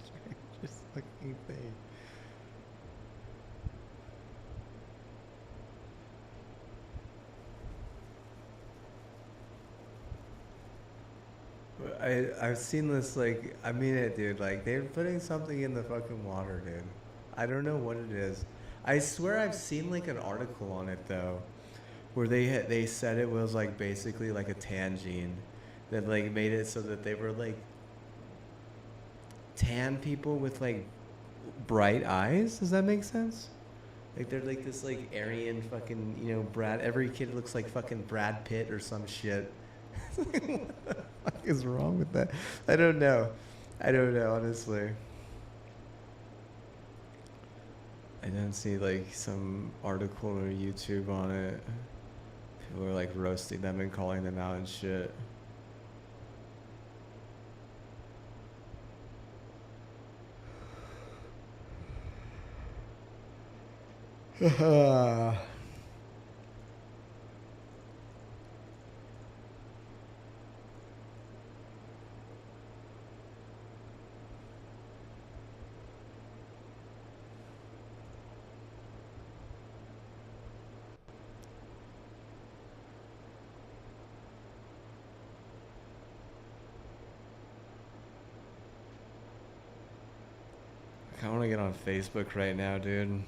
Strangest fucking thing. I've seen this, like, I mean it, dude. Like, they're putting something in the fucking water, dude. I don't know what it is. I swear I've seen like an article on it though, where they said it was like basically like a tangine that like made it so that they were like tan people with like bright eyes. Does that make sense? Like they're like this like Aryan fucking, you know, Brad. Every kid looks like fucking Brad Pitt or some shit. What the fuck is wrong with that? I don't know, honestly. I didn't see like some article or YouTube on it. People are like roasting them and calling them out and shit. I want to get on Facebook right now, dude.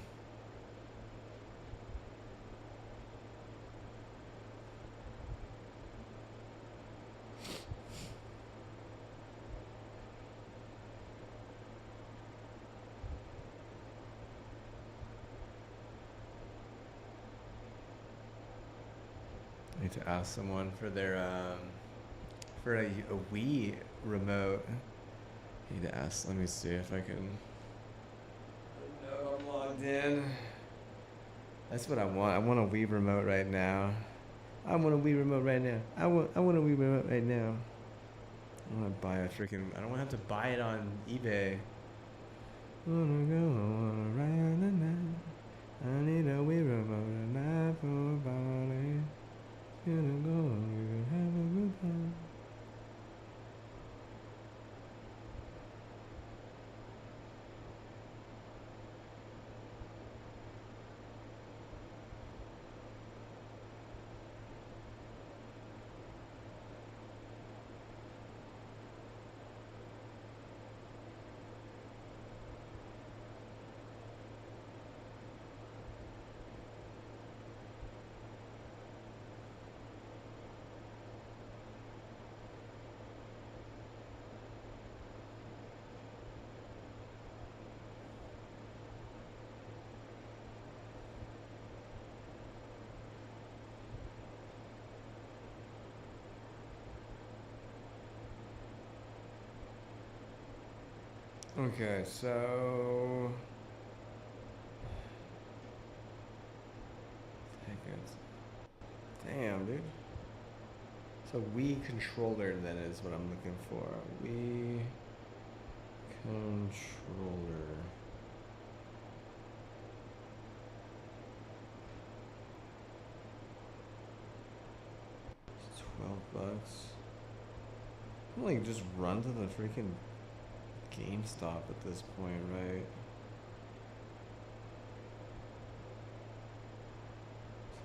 I need to ask someone for their for a Wii remote. I need to ask. Let me see if I can. No, I'm logged in. That's what I want. I want a Wii remote right now. I want a Wii remote right now. I want a Wii remote right now. I want to buy a freaking. I don't want to have to buy it on eBay. Wanna go around the night. I need a Wii remote tonight for a party. Gonna go, we can have a good time. Okay, so damn, dude. So Wii controller then is what I'm looking for. Wii controller. It's $12. I'm like just run to the freaking GameStop at this point, right?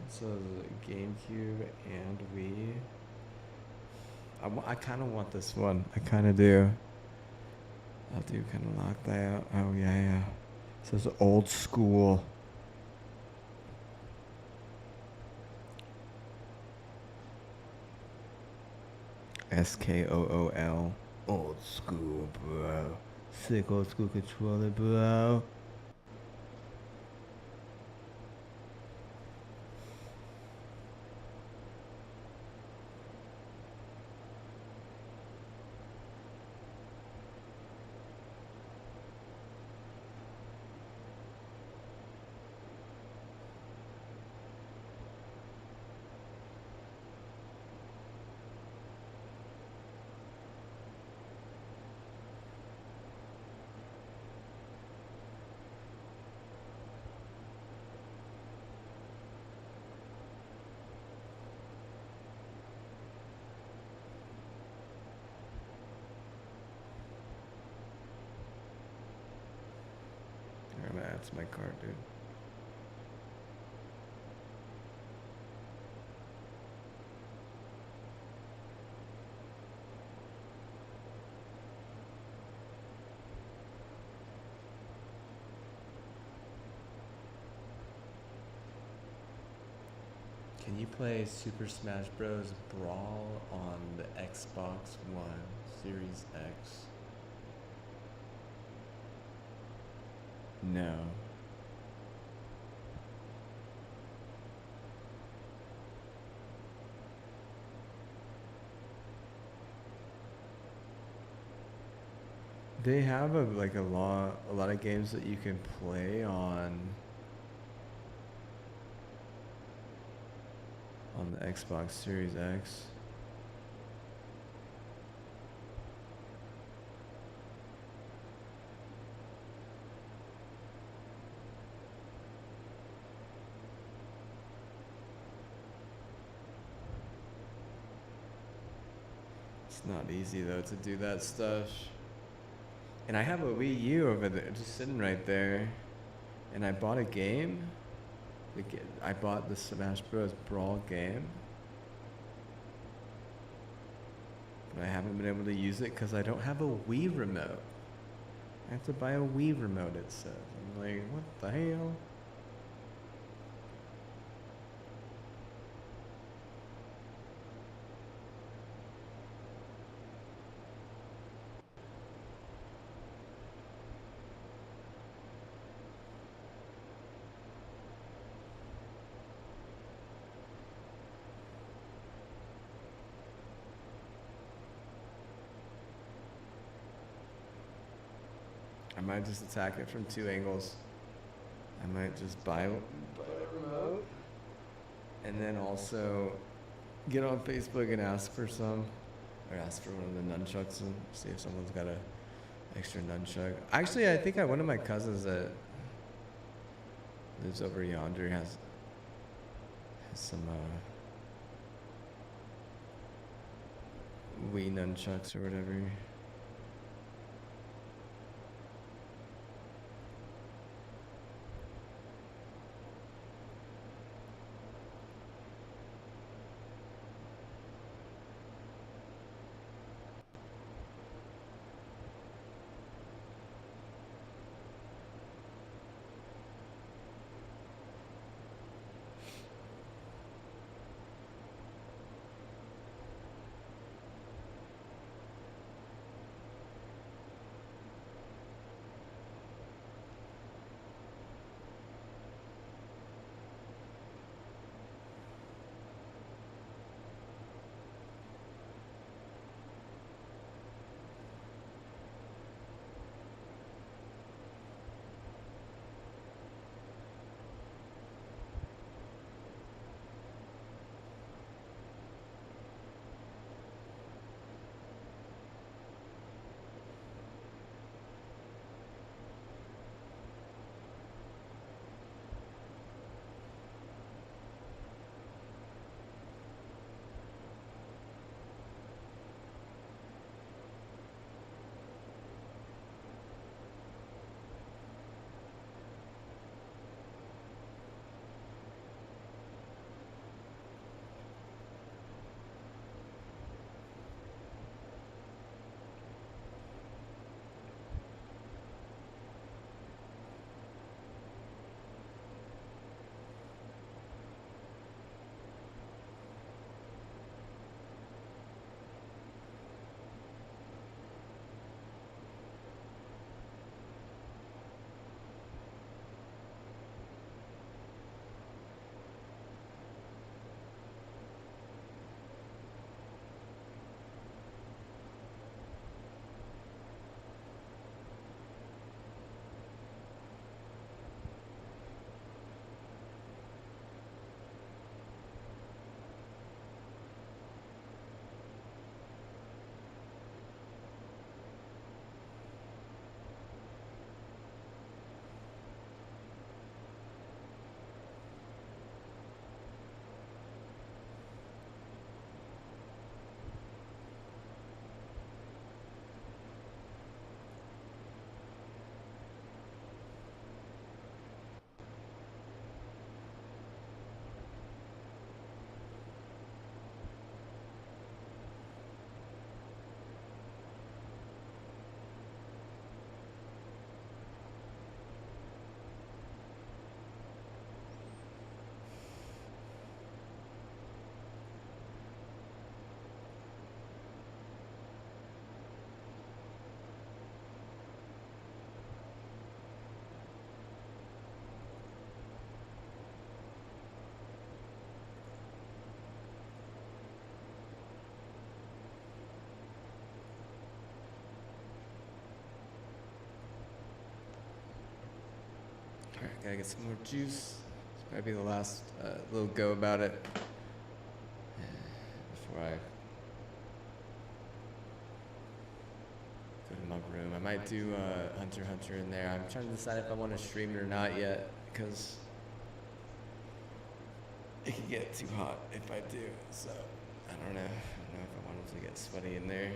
So it's GameCube and Wii. I kind of want this one. I kind of do. I do kind of lock that out. Oh yeah, yeah. So it's old school. SKOOL. Old school, bro. Sick old school controller, bro. I'm gonna add to my cart, dude. Can you play Super Smash Bros. Brawl on the Xbox One Series X? No. They have a lot of games that you can play on the Xbox Series X. It's not easy though to do that stuff. And I have a Wii U over there, just sitting right there. And I bought a game. I bought the Smash Bros. Brawl game. But I haven't been able to use it because I don't have a Wii remote. I have to buy a Wii remote, it says. I'm like, what the hell? I might just attack it from 2 angles. I might just buy a remote. And then also get on Facebook and ask for some. Or ask for one of the nunchucks and see if someone's got a extra nunchuck. Actually, I think one of my cousins that lives over yonder has some Wii nunchucks or whatever. Gotta get some more juice. This might be the last little go about it before I go to my room. I might do Hunter x Hunter in there. I'm trying to decide if I want to stream it or not yet, because it can get too hot if I do. So I don't know. I don't know if I want Once it gets sweaty in there.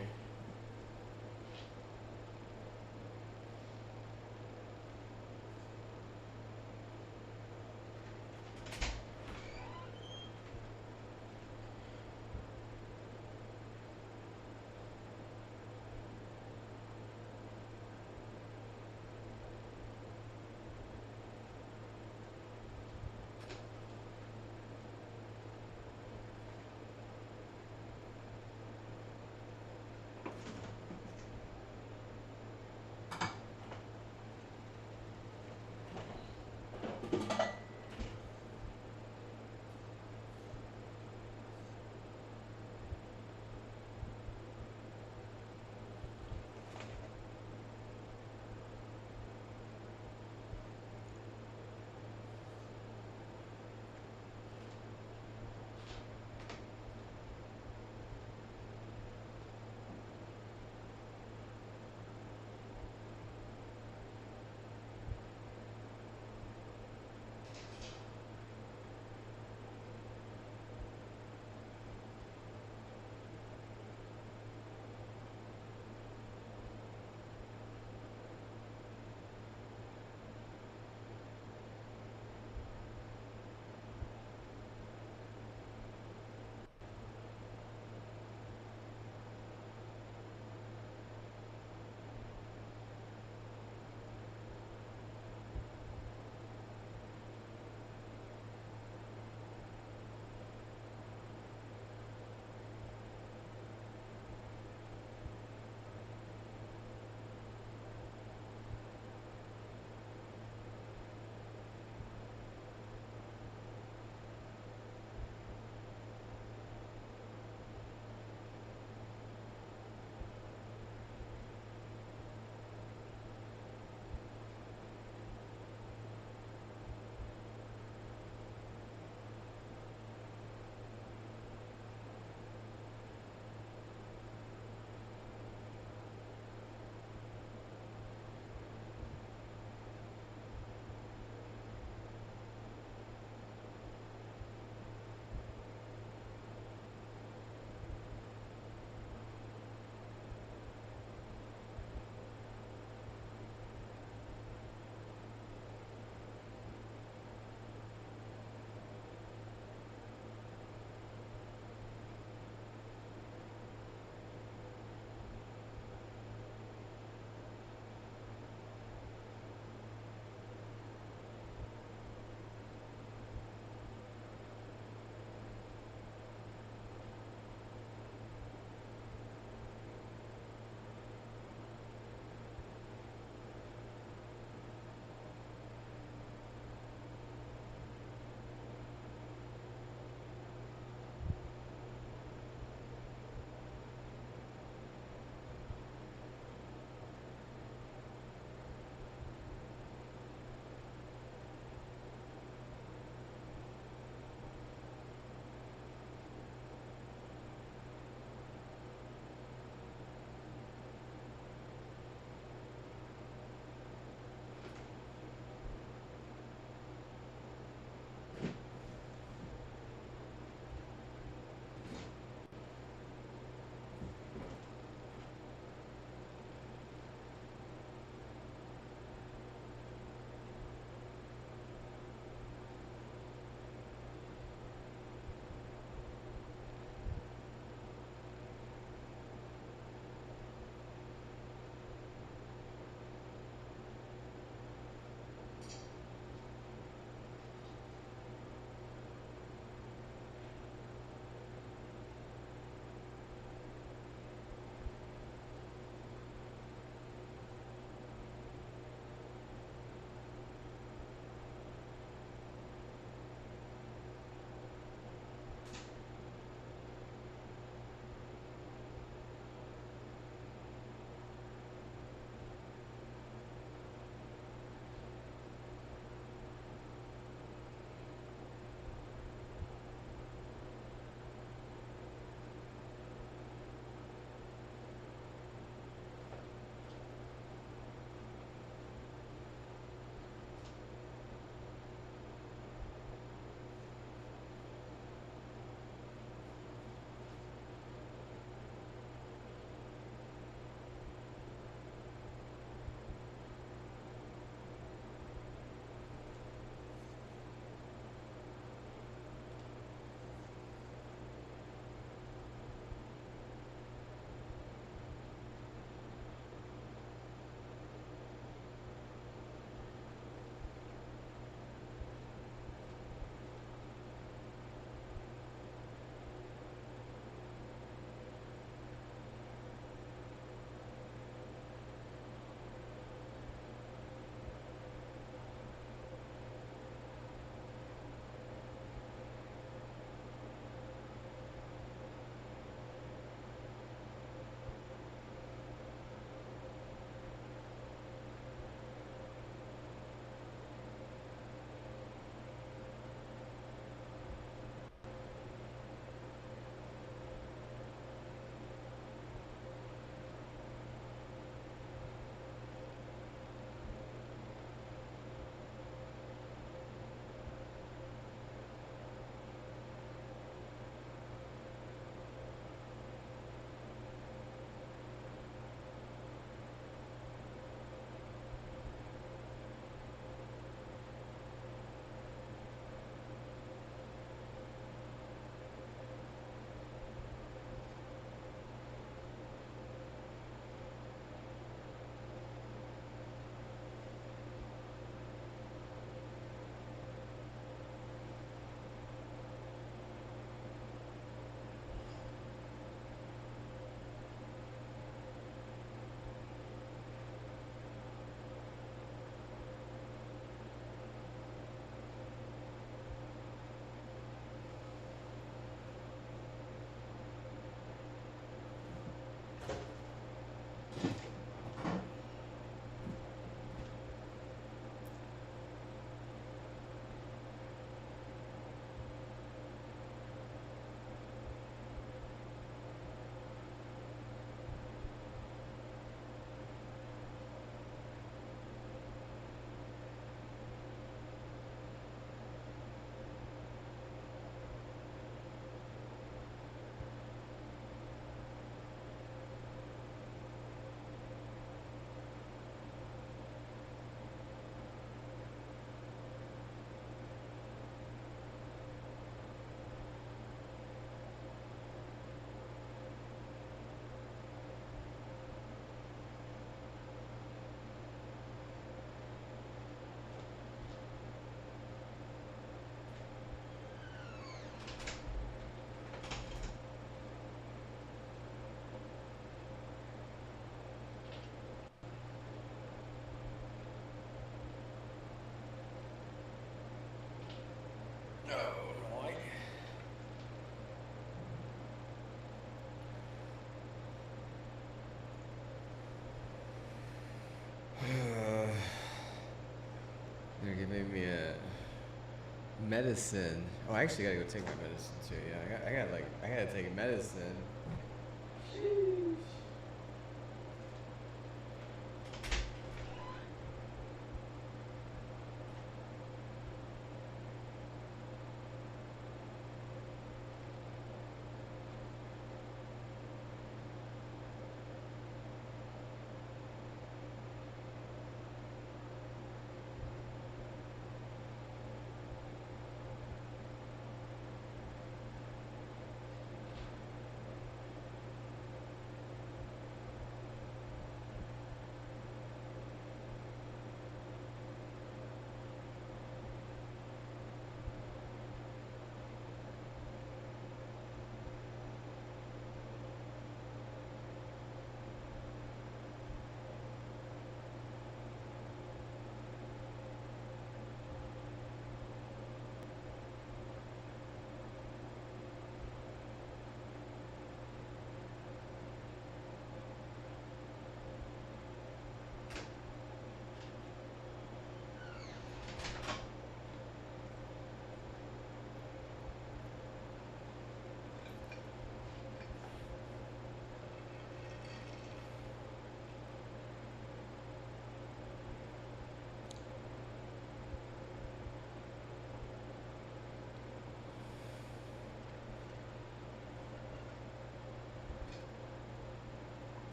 Medicine. Oh, I actually gotta go take my medicine too. Yeah, I gotta take medicine.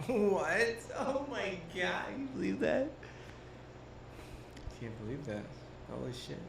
What? Oh my god, can you believe that? Can't believe that. Holy shit.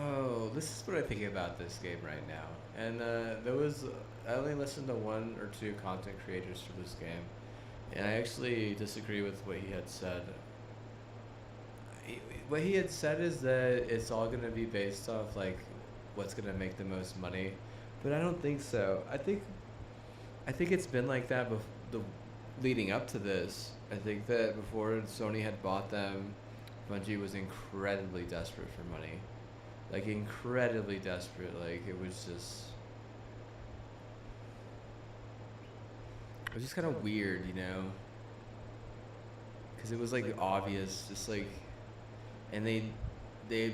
Oh, this is what I think about this game right now. And I only listened to one or two content creators for this game, and I actually disagree with what he had said. What he had said is that it's all going to be based off like what's going to make the most money, but I don't think so. I think it's been like that the leading up to this. I think that before Sony had bought them, Bungie was incredibly desperate for money. Like incredibly desperate. Like it was just kind of weird, you know? Cuz it was like obvious, just like, and they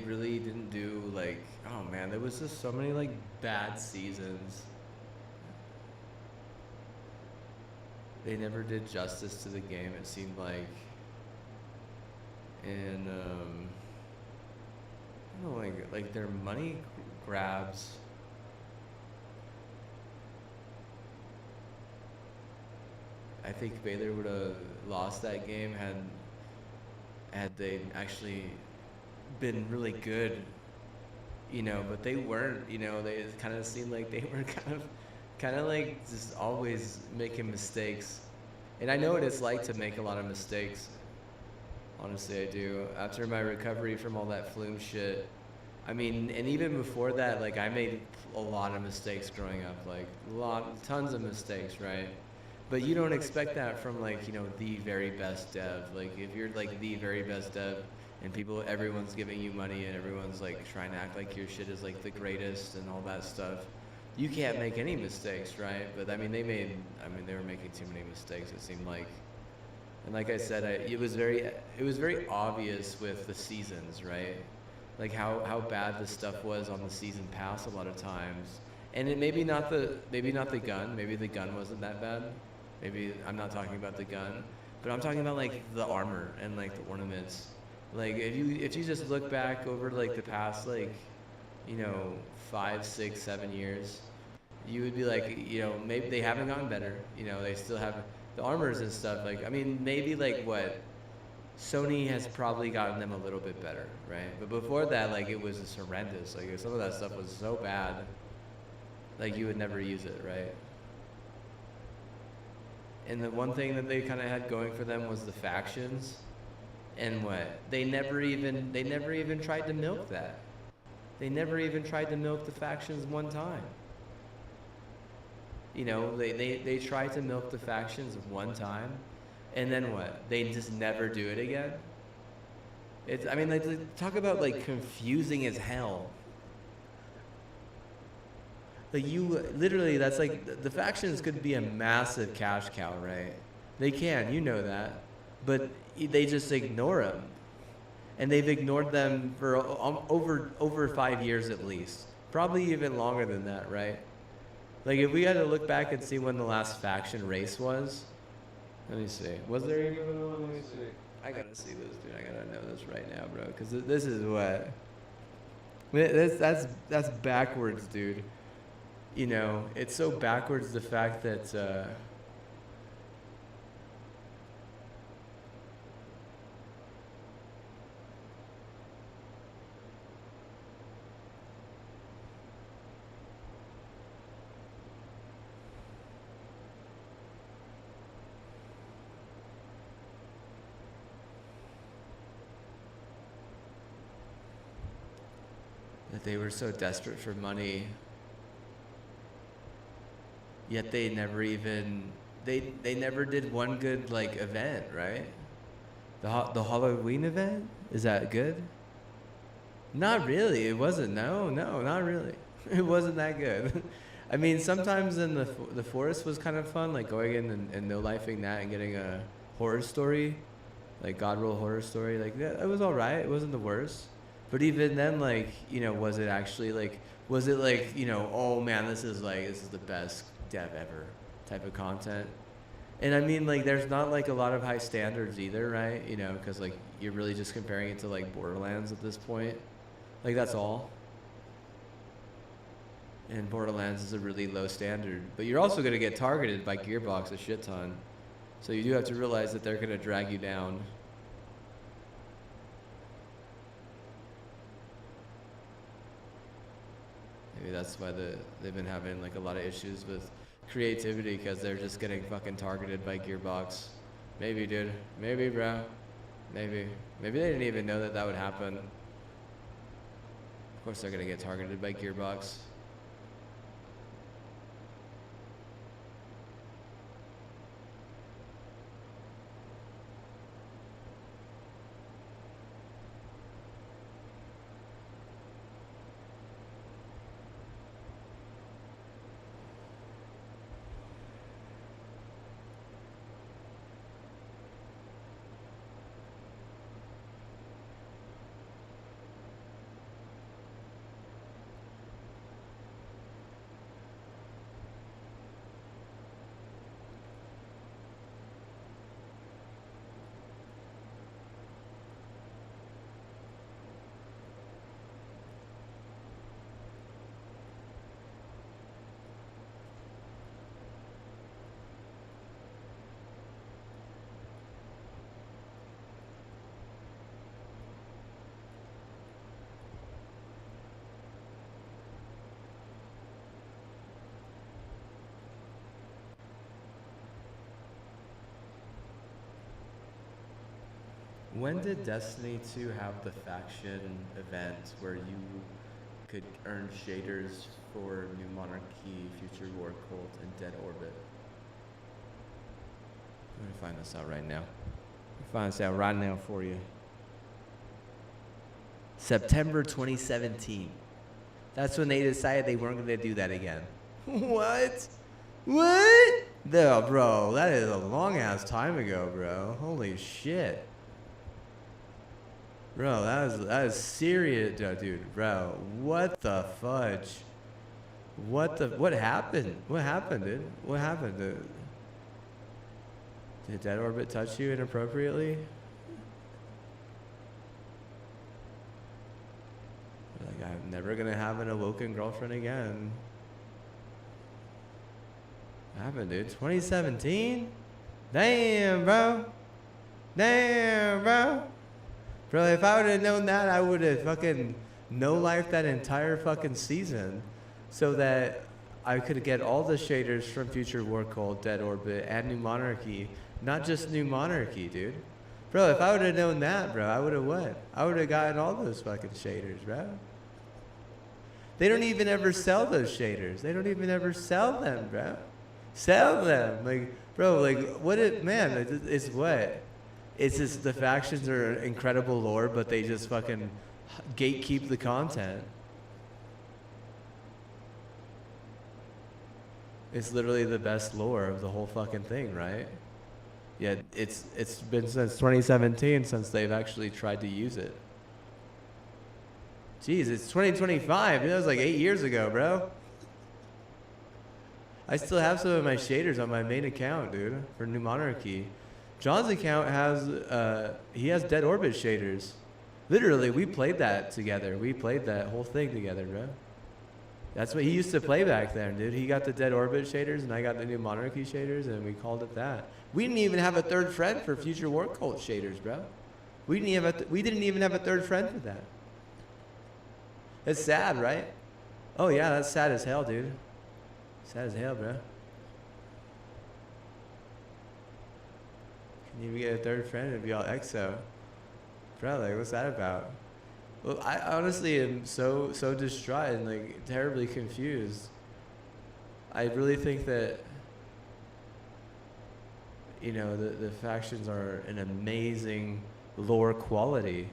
really didn't do like, oh man, there was just so many like bad seasons. They never did justice to the game, it seemed like. And I don't know, like their money grabs. I think Baylor would have lost that game had they actually been really good, you know. But they weren't, you know. They kind of seemed like they were kind of like just always making mistakes. And I know what it's like to make a lot of mistakes. Honestly, I do. After my recovery from all that flume shit, I mean, and even before that, like I made a lot of mistakes growing up, like tons of mistakes, right? But you don't expect that from like, you know, the very best dev. Like if you're like the very best dev and everyone's giving you money and everyone's like trying to act like your shit is like the greatest and all that stuff, you can't make any mistakes, right? But I mean, they were making too many mistakes, it seemed like. And like I said, it was very obvious with the seasons, right? Like how bad the stuff was on the season pass a lot of times. And it maybe not the gun, maybe the gun wasn't that bad. Maybe I'm not talking about the gun, but I'm talking about like the armor and like the ornaments. Like if you just look back over like the past like, you know, 5, 6, 7 years, you would be like, you know, maybe they haven't gotten better. You know, they still have the armors and stuff. Like, I mean, maybe like what Sony has probably gotten them a little bit better, right? But before that, like it was just horrendous. Like some of that stuff was so bad, like you would never use it, right? And the one thing that they kind of had going for them was the factions, and what they never even tried to milk that. They never even tried to milk the factions one time. You know, they tried to milk the factions one time, and then what? They just never do it again. I mean, they talk about like confusing as hell. Like you literally, that's like the factions could be a massive cash cow, right? They can, you know that, but they just ignore them, and they've ignored them for over 5 years at least, probably even longer than that, right? Like if we had to look back and see when the last faction race was, let me see. Was there even one? Let me see. I gotta see this, dude. I gotta know this right now, bro, because this is what. That's backwards, dude. You know, it's so backwards the fact that. they were so desperate for money, yet they never even, they never did one good like event, right? The Halloween event, is that good? Not really. It wasn't. No, not really. It wasn't that good. I mean, sometimes in the forest was kind of fun, like going in and no-lifing that and getting a horror story, like God roll horror story. Like that, it was all right. It wasn't the worst. But even then, like, you know, was it actually like, was it like, you know, oh man, this is the best dev ever type of content? And I mean, like, there's not like a lot of high standards either, right? You know, because like you're really just comparing it to like Borderlands at this point. Like that's all. And Borderlands is a really low standard, but you're also gonna get targeted by Gearbox a shit ton. So you do have to realize that they're gonna drag you down. Maybe that's why they've been having like a lot of issues with creativity, because they're just getting fucking targeted by Gearbox. Maybe, dude. Maybe, bro. Maybe. Maybe they didn't even know that would happen. Of course they're gonna get targeted by Gearbox. When did Destiny 2 have the faction event where you could earn shaders for New Monarchy, Future War Cult, and Dead Orbit? I'm gonna find this out right now. Find this out right now for you. September 2017. That's when they decided they weren't gonna do that again. What? What? No, bro, that is a long ass time ago, bro. Holy shit. Bro, that is serious, dude. Bro, what the fudge? What happened? What happened, dude? What happened, dude? Did Dead Orbit touch you inappropriately? Like, I'm never gonna have an awoken girlfriend again. What happened, dude? 2017? Damn, bro. Damn, bro. Bro, if I would have known that, I would have fucking no-lifed that entire fucking season so that I could get all the shaders from Future War Cult, Dead Orbit, and New Monarchy. Not just New Monarchy, dude. Bro, if I would have known that, bro, I would have what? I would have gotten all those fucking shaders, bro. They don't even ever sell those shaders. They don't even ever sell them, bro. Sell them. Like, bro, like, what it, man, it's what? It's just the factions are incredible lore, but they just fucking gatekeep the content. It's literally the best lore of the whole fucking thing, right? Yet it's been since 2017 since they've actually tried to use it. Jeez, it's 2025. That was like 8 years ago, bro. I still have some of my shaders on my main account, dude, for New Monarchy. John's account has, he has Dead Orbit shaders. Literally, we played that together. We played that whole thing together, bro. That's what he used to play back then, dude. He got the Dead Orbit shaders, and I got the New Monarchy shaders, and we called it that. We didn't even have a third friend for Future War Cult shaders, bro. We didn't even have a third friend for that. It's sad, right? Oh yeah, that's sad as hell, dude. Sad as hell, bro. Can you even get a third friend and be all EXO? Bro, like, what's that about? Well, I honestly am so distraught and like terribly confused. I really think that the factions are an amazing lore quality.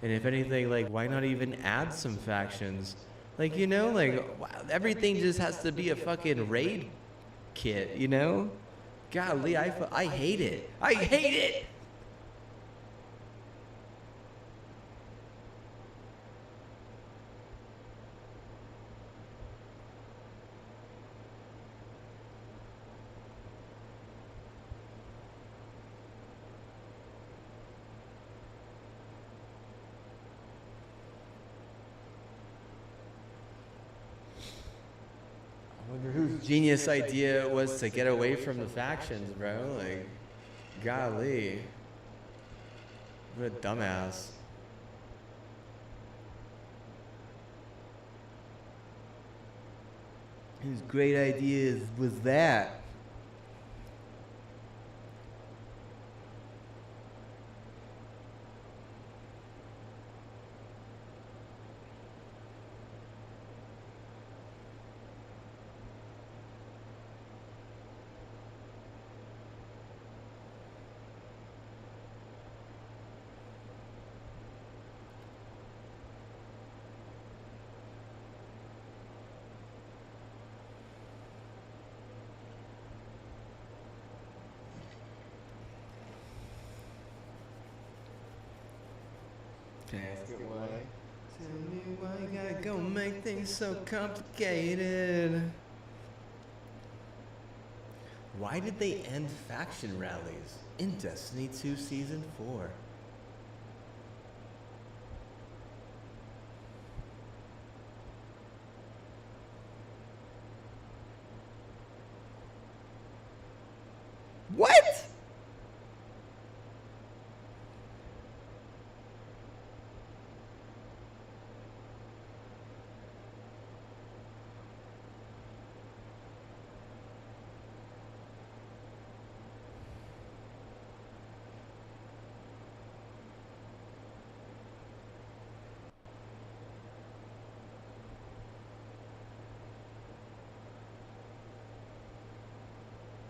And if anything, like, why not even add some factions? Like, wow, everything just has to be a fucking raid kit, Golly, I hate it. I hate it! I wonder whose genius idea it was to get away from the factions, bro. Like, golly. What a dumbass. Whose great idea was that? Ask it why. Tell me why you gotta go make things so complicated. Why did they end faction rallies in Destiny 2 Season 4? What?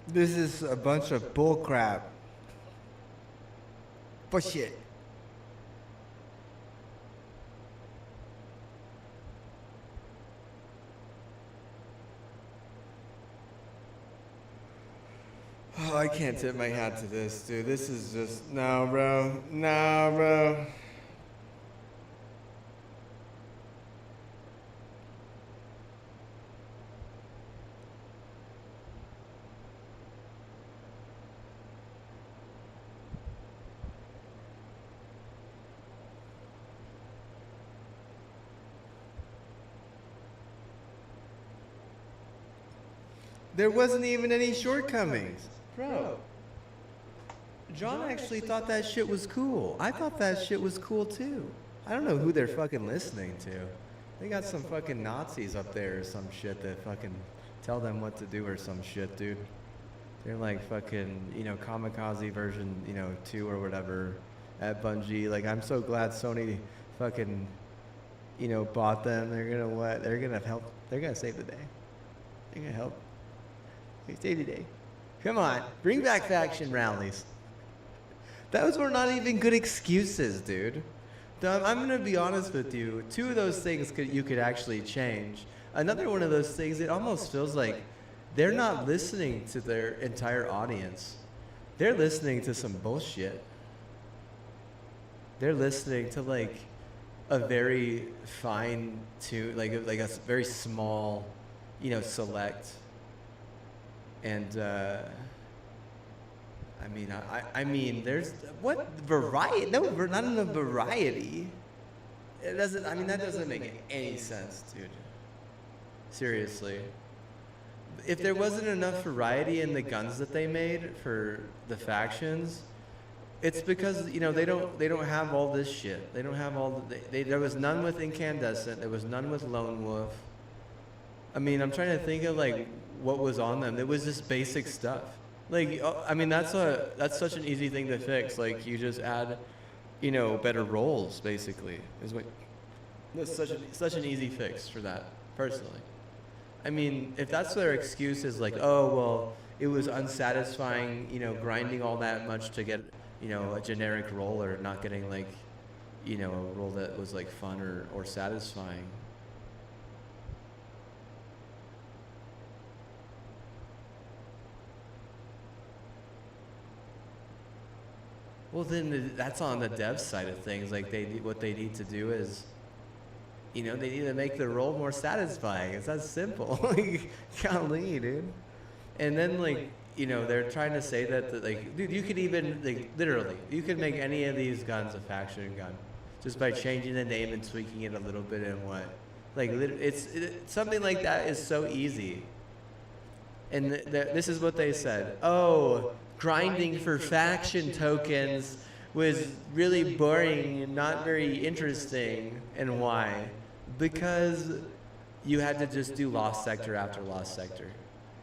This is a bunch of bullcrap. Bullshit. Oh, I can't tip my hat to this, dude. This is just, no, bro. No, bro. There wasn't even any shortcomings. Bro, John actually thought that shit was cool. I thought that shit was cool too. I don't know who they're fucking listening to. They got some fucking Nazis up there or some shit that fucking tell them what to do or some shit, dude. They're like fucking, kamikaze version, 2 or whatever at Bungie. Like, I'm so glad Sony fucking, bought them. They're gonna what? They're gonna help. They're gonna save the day. They're gonna help. Save the day. Come on, bring back faction rallies. Those were not even good excuses, dude. I'm gonna be honest with you. 2 of those things you could actually change. Another one of those things, it almost feels like they're not listening to their entire audience. They're listening to some bullshit. They're listening to like a very fine tune, like a very small, select. And I mean, there's what variety? No, we're not in a variety. It doesn't. I mean, that doesn't make any sense, dude. Seriously, if there wasn't enough variety in the guns that they made for the factions, it's because they don't have all this shit. They don't have all there was none with incandescent. There was none with lone wolf. I mean, I'm trying to think of like what was on them. It was just basic stuff. Like, I mean, that's such an easy thing to fix. Like, you just add better roles, basically. That's such an easy fix for that, personally. I mean, if that's their excuse is like, oh, well, it was unsatisfying, grinding all that much to get, a generic role, or not getting like, a role that was like fun or satisfying. Well, then that's on the dev side of things. Like what they need to do is, they need to make the role more satisfying. It's that simple. Like, golly, dude. And then they're trying to say that like, dude, you could even literally, you could make any of these guns a faction gun, just by changing the name and tweaking it a little bit and what, it's something like that is so easy. And this is what they said. Oh, grinding for faction tokens was really boring and not very interesting. And why? Because you had to just do Lost Sector after Lost Sector.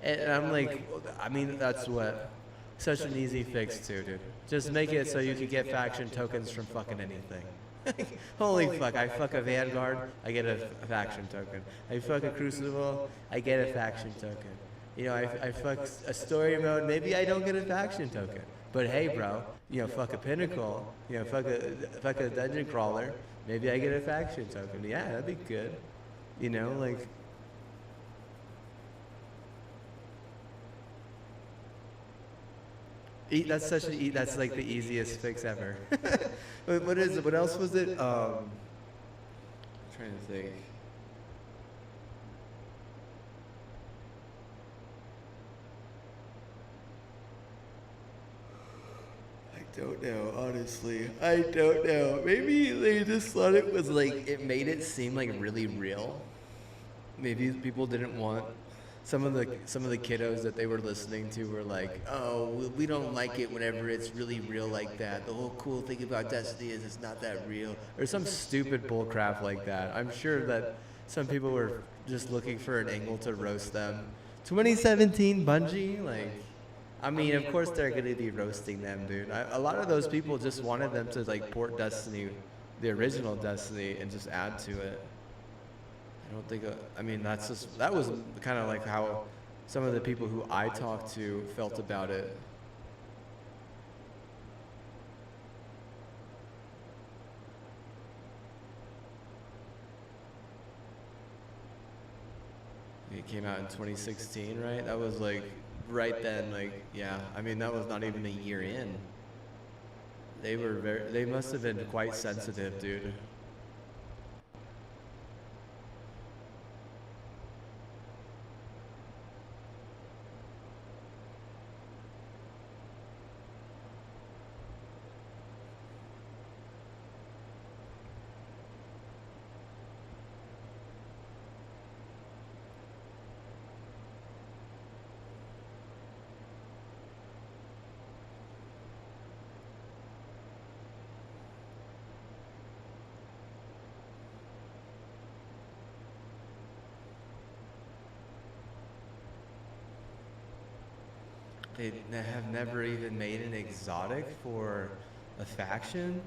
And I'm like, I mean, that's such an easy fix too, dude. Just make it so you could get faction tokens from fucking anything. Holy fuck, I fuck a Vanguard, I get a faction token. I fuck a Crucible, I get a faction token. I fuck a story mode, maybe I don't get a faction token. But hey, bro, fuck a Pinnacle, fuck a dungeon crawler, maybe I get a faction token. Yeah, that'd be good. That's like the easiest fix ever. What else was it? I'm trying to think. I don't know, honestly. I don't know. Maybe they just thought it was like, it made it seem like really real. Maybe people didn't want, some of the kiddos that they were listening to were like, oh, we don't like it whenever it's really real like that. The whole cool thing about Destiny is it's not that real. Or some stupid bullcrap like that. I'm sure that some people were just looking for an angle to roast them. 2017 Bungie, I mean, of course they're going to be roasting them, dude. A lot of those people just wanted them to port Destiny, the original Destiny, and just add to it. I don't think, I mean, that was kind of like how some of the people who I talked to felt about it. It came out in 2016, right? That was right then, yeah. I mean, that was not even a year in. They must have been quite sensitive, dude. They have never even made an exotic for a faction?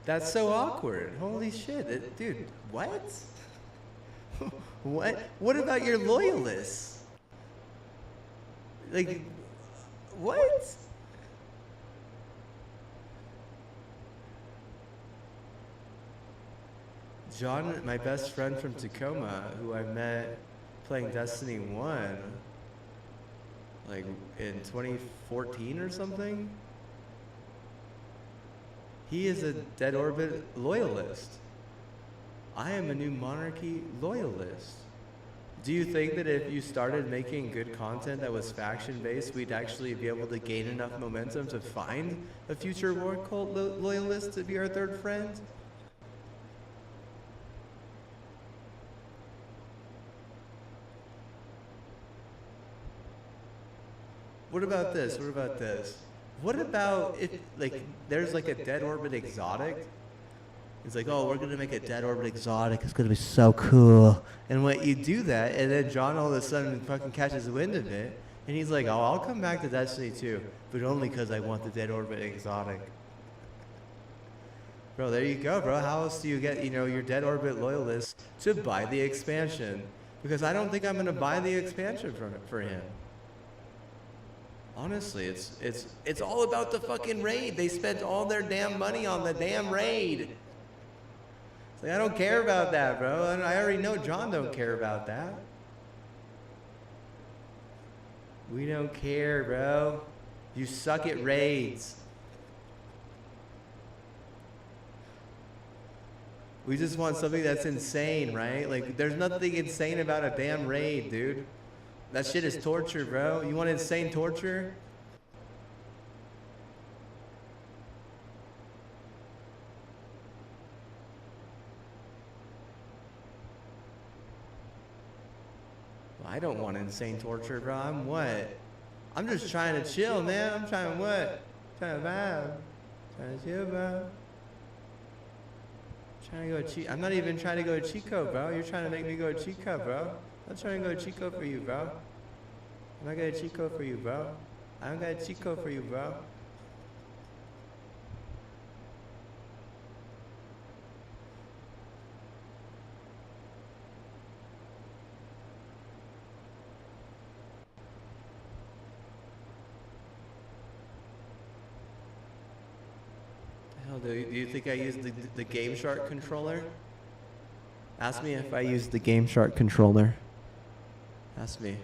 That's so awkward. Holy shit. Dude, what? What? What about your loyalists? What? John, my best friend from Tacoma, who I met playing Destiny 1, in 2014 or something, he is a Dead Orbit loyalist. I am a New Monarchy loyalist. Do you think that if you started making good content that was faction-based, we'd actually be able to gain enough momentum to find a future War Cult loyalist to be our third friend? What about this? What about this? What about if, there's a Dead Orbit exotic? It's oh, we're gonna make a Dead Orbit exotic. It's gonna be so cool. And when you do that, and then John all of a sudden fucking catches wind of it, and he's like, oh, I'll come back to Destiny 2, but only because I want the Dead Orbit exotic. Bro, there you go, bro. How else do you get, your dead orbit loyalists to buy the expansion? Because I don't think I'm gonna buy the expansion for him. Honestly, it's all about the fucking raid. They spent all their damn money on the damn raid. It's like, I don't care about that, bro. And I already know John don't care about that. We don't care, bro. You suck at raids. We just want something that's insane, right? Like, there's nothing insane about a damn raid, dude. That shit is torture, bro. You want insane torture? Well, I don't want insane torture, bro. I'm what? I'm just trying to chill, man. I'm trying to what? Trying to vibe. Trying to chill, bro. Trying to go cheat. I'm not even trying to go Chico, bro. You're trying to make me go Chico, bro. I'm trying to go Chico for you, bro. I'm not gonna Chico for you, bro. I don't got Chico for you, bro. Hell, do you think I use the Game Shark controller? Ask me if I use the Game Shark controller. Ask me.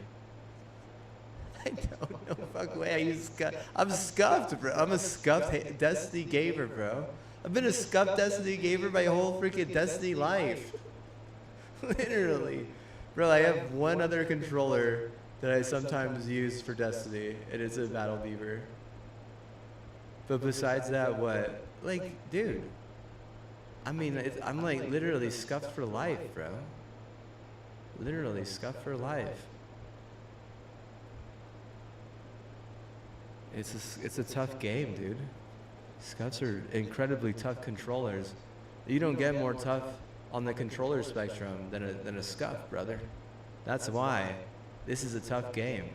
I don't know. Fuck way. I'm scuffed, bro. I'm a scuffed Destiny gamer, bro. I've been a scuffed Destiny gamer my whole freaking Destiny life. Literally. Bro, I have one other controller that I sometimes use for Destiny, and it's a Battle Beaver. But besides that, what? Like, dude. I mean, I'm like literally scuffed for life, bro. Literally scuffed for life. It's a tough game, dude. Scuffs are incredibly tough controllers. You don't get more tough on the controller spectrum than a scuff, brother. That's why this is a tough game.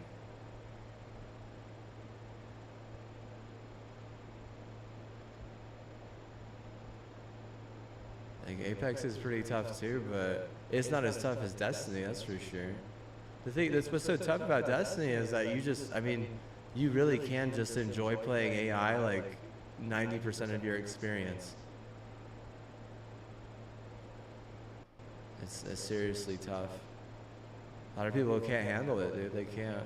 Like, Apex is pretty tough too, but it's not as tough as Destiny, that's for sure. The thing that's what's so tough about Destiny is that you really can just enjoy playing AI like 90% of your experience. It's seriously tough. A lot of people can't handle it, dude. They can't.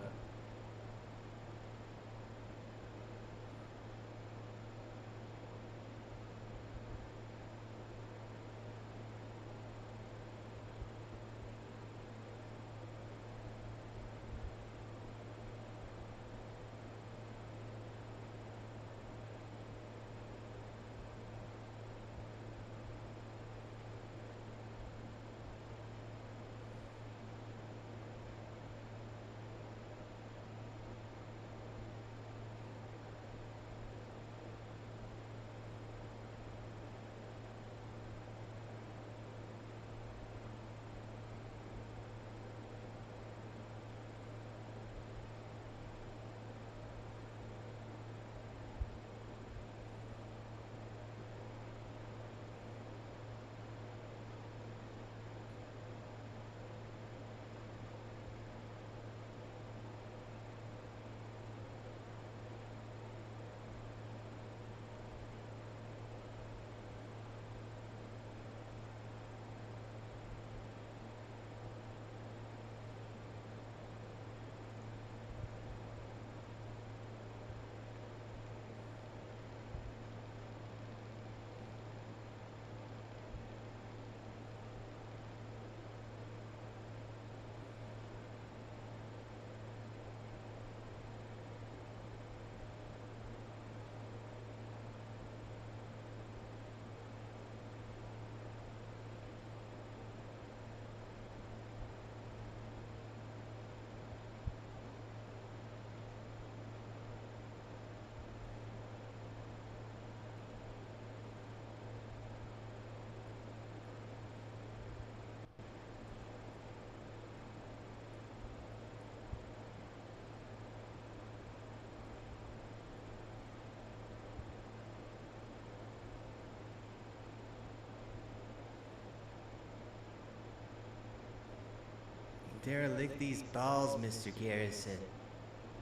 Dare lick these balls, Mr. Garrison.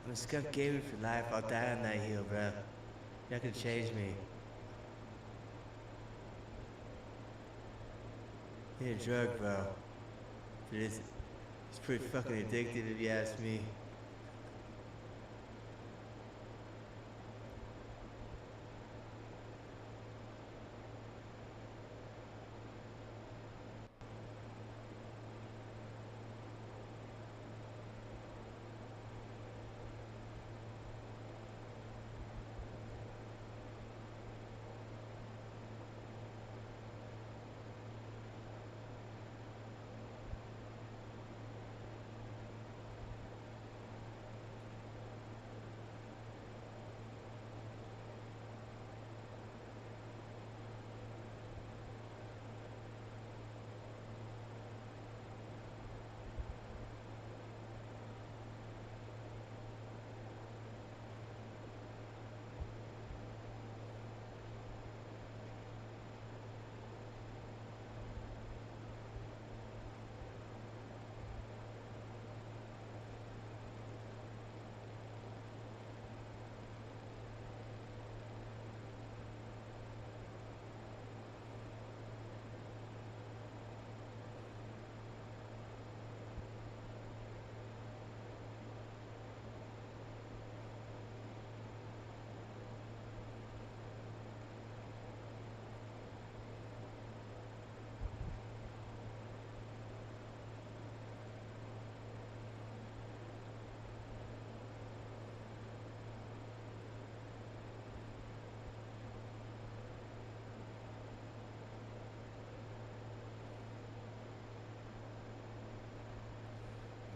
I'm a skunk gamer for life. I'll die on that heel, bro. You're not gonna change me. You're a drug, bro. But it's pretty fucking addictive if you ask me.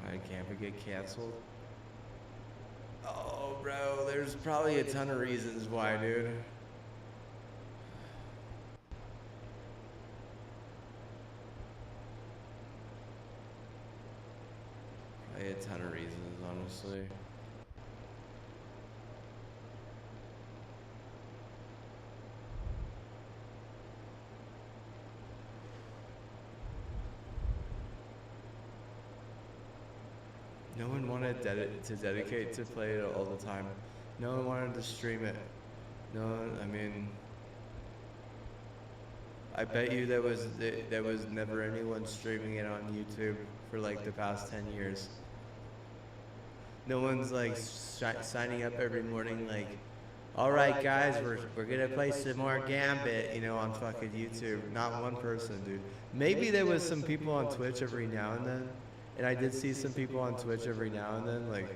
Why did Gambit get canceled? Oh, bro, there's probably a ton of reasons why, dude. Probably a ton of reasons, honestly. No one wanted to dedicate to play it all the time. No one wanted to stream it. No one, I mean, I bet you there was never anyone streaming it on YouTube for like the past 10 years. No one's like signing up every morning like, all right guys, we're gonna play some more Gambit, you know, on fucking YouTube. Not one person, dude. Maybe there was some people on Twitch every now and then. And I did see some people on Twitch every now and then, like,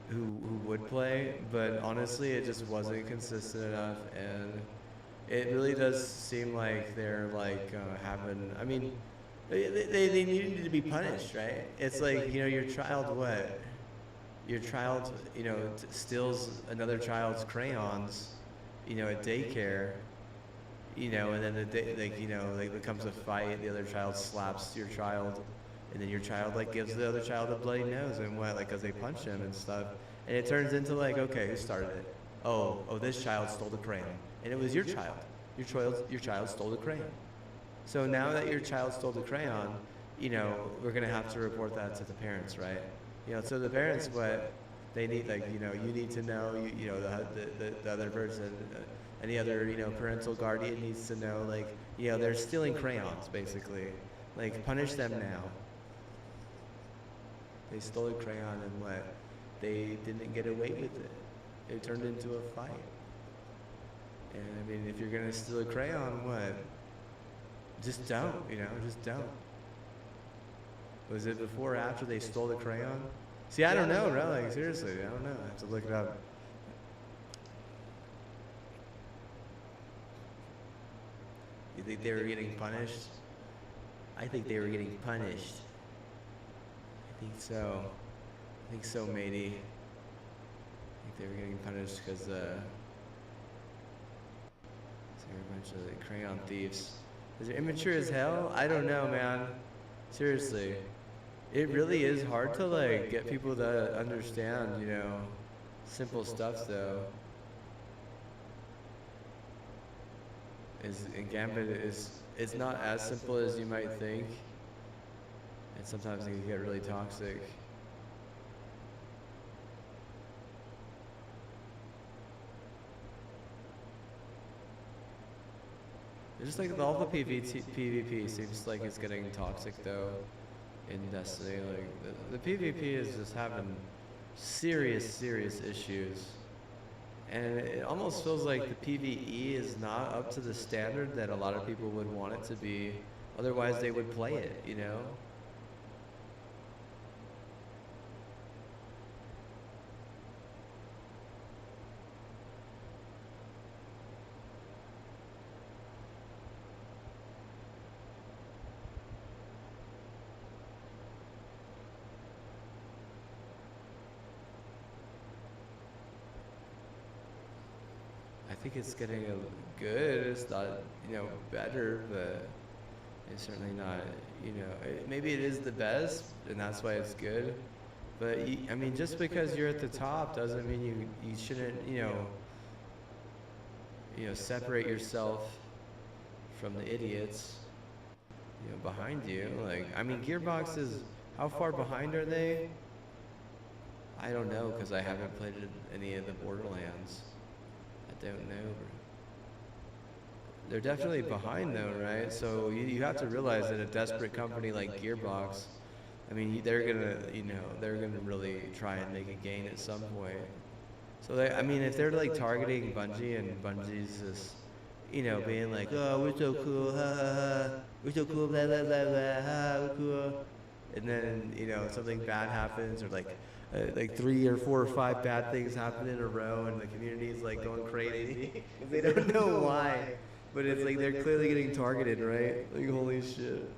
who would play, but honestly, it just wasn't consistent enough, and it really does seem like they're, like, having, I mean, they needed to be punished, right? It's like, you know, your child, what? Your child, you know, steals another child's crayons, you know, at daycare, you know, and then like, you know, like, becomes a fight, the other child slaps your child. And then your child like gives the other child a bloody nose and what, like, cause they punch him and stuff. And it turns into like, okay, who started it? Oh, this child stole the crayon, and it was your child. Your child stole the crayon. So now that your child stole the crayon, you know, we're gonna have to report that to the parents, right? You know, so the parents, what they need, like, you know, you need to know, you know, the other person, any other, you know, parental guardian needs to know, like, you know, they're stealing crayons, basically. Like, punish them now. They stole a crayon and what? They didn't get away with it. It turned into a fight. And I mean, if you're gonna steal a crayon, what? Just don't, you know, just don't. Was it before or after they stole the crayon? See, I don't know, bro. Like, seriously, I don't know. I have to look it up. You think they were getting punished? I think they were getting punished. I think so, matey. I think they were getting punished because they were a bunch of like, crayon thieves. Is it immature as hell? I don't know, man. Seriously. It really is hard to like get people to understand, you know, simple stuff though. And Gambit is, it's not as simple as you might think. And sometimes it can get really toxic. It's just like all the PvP seems like it's getting toxic though in Destiny. Like the PvP is just having serious issues. And it almost feels like the PvE is not up to the standard that a lot of people would want it to be. Otherwise they would play it, you know? I think it's getting good. It's not, you know, better, but it's certainly not, you know, maybe it is the best, and that's why it's good. But I mean, just because you're at the top doesn't mean you shouldn't, you know, separate yourself from the idiots, you know, behind you. Like, I mean, Gearbox is, how far behind are they? I don't know, because I haven't played any of the Borderlands. I don't know. They're definitely behind though, right? So you have to realize that a desperate company like Gearbox, I mean, they're gonna really try and make a gain at some point. So I mean, if they're like targeting Bungie and Bungie's just, you know, being like, oh, we're so cool, ha ha ha, we're so cool, blah blah blah blah, ha, we're cool, and then, you know, something bad happens, or like 3 or 4 or 5 bad things happen in a row, and the community is like going crazy. They don't know why, but it's like they're clearly getting targeted, right? Like, holy shit.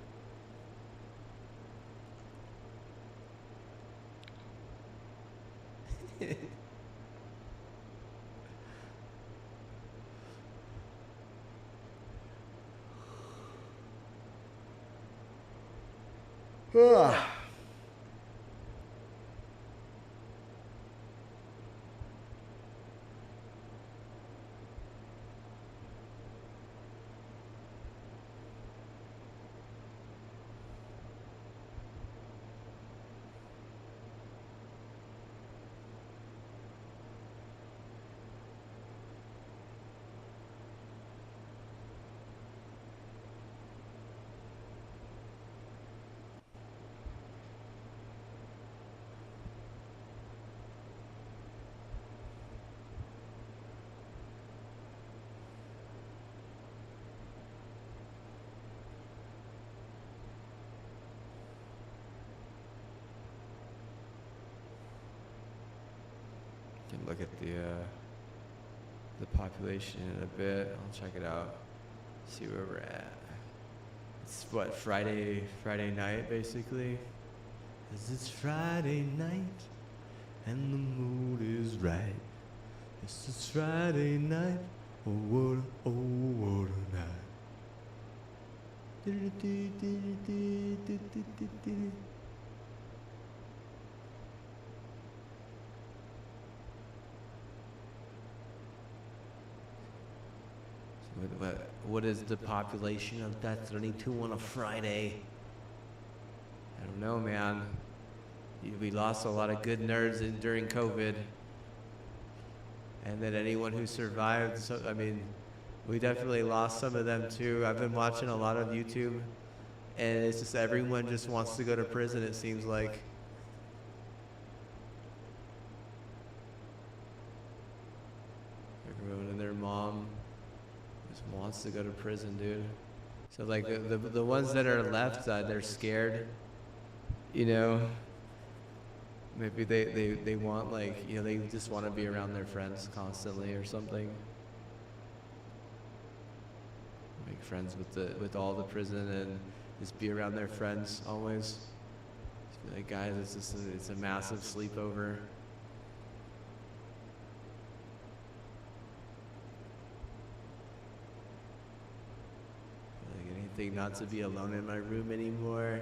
Can look at the population in a bit. I'll check it out. See where we're at. It's what, Friday night basically. 'Cause it's Friday night and the mood is right. It's Friday night. Oh what a night. What is the population of that 32 on a Friday? I don't know, man. We lost a lot of good nerds during COVID. And then anyone who survived, so, I mean, we definitely lost some of them too. I've been watching a lot of YouTube, and it's just everyone just wants to go to prison, it seems like. Everyone and their mom just wants to go to prison, dude. So like the ones that are left, they're scared, you know. Maybe they want, like, you know, they just want to be around their friends constantly or something. Make friends with all the prison and just be around their friends always. Just be like, guys, it's a massive sleepover. Like anything not to be alone in my room anymore.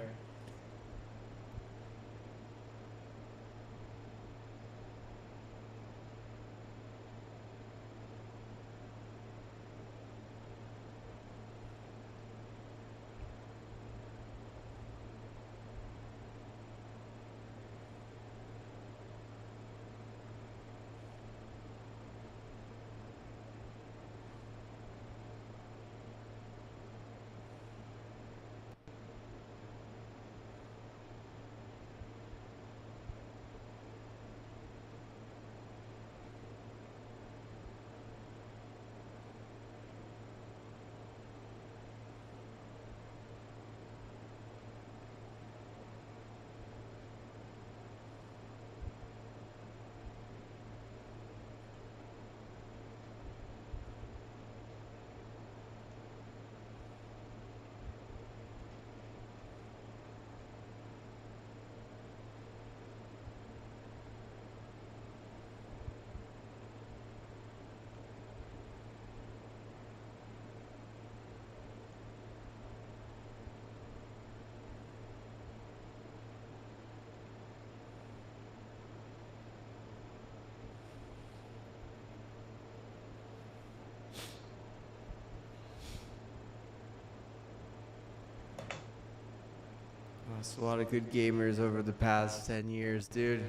lost a lot of good gamers over the past 10 years, dude.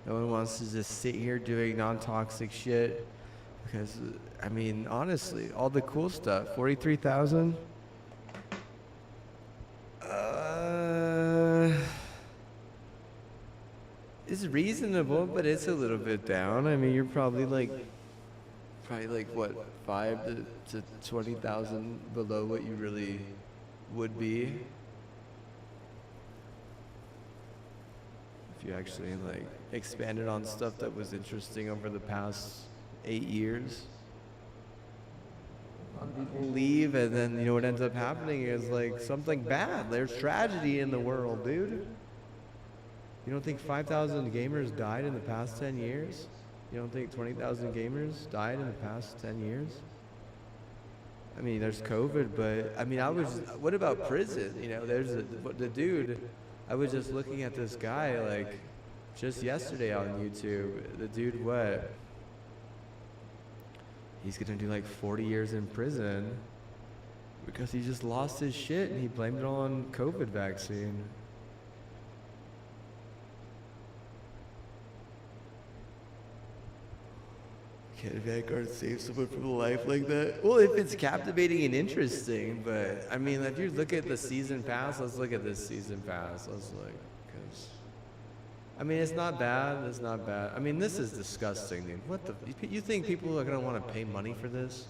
No one wants to just sit here doing non-toxic shit. Because, I mean, honestly, all the cool stuff, 43,000? It's reasonable, but it's a little bit down. I mean, you're probably like what, 5 to 20,000 below what you really would be if you actually like expanded on stuff that was interesting over the past 8 years. People leave, and then you know what ends up happening is like something bad. There's tragedy in the world, dude. You don't think 5,000 gamers died in the past 10 years? You don't think 20,000 gamers died in the past 10 years? I mean, there's COVID, but I mean, what about prison? You know, there's the dude, I was just looking at this guy like just yesterday on YouTube. The dude, what? He's gonna do like 40 years in prison because he just lost his shit and he blamed it on COVID vaccine. Can Vanguard save someone from a life like that? Well, if it's captivating and interesting, but I mean, if you look at the season pass, let's look at this season pass. Let's look, because I mean, it's not bad. It's not bad. I mean, this is disgusting, dude. What the? You think people are gonna want to pay money for this,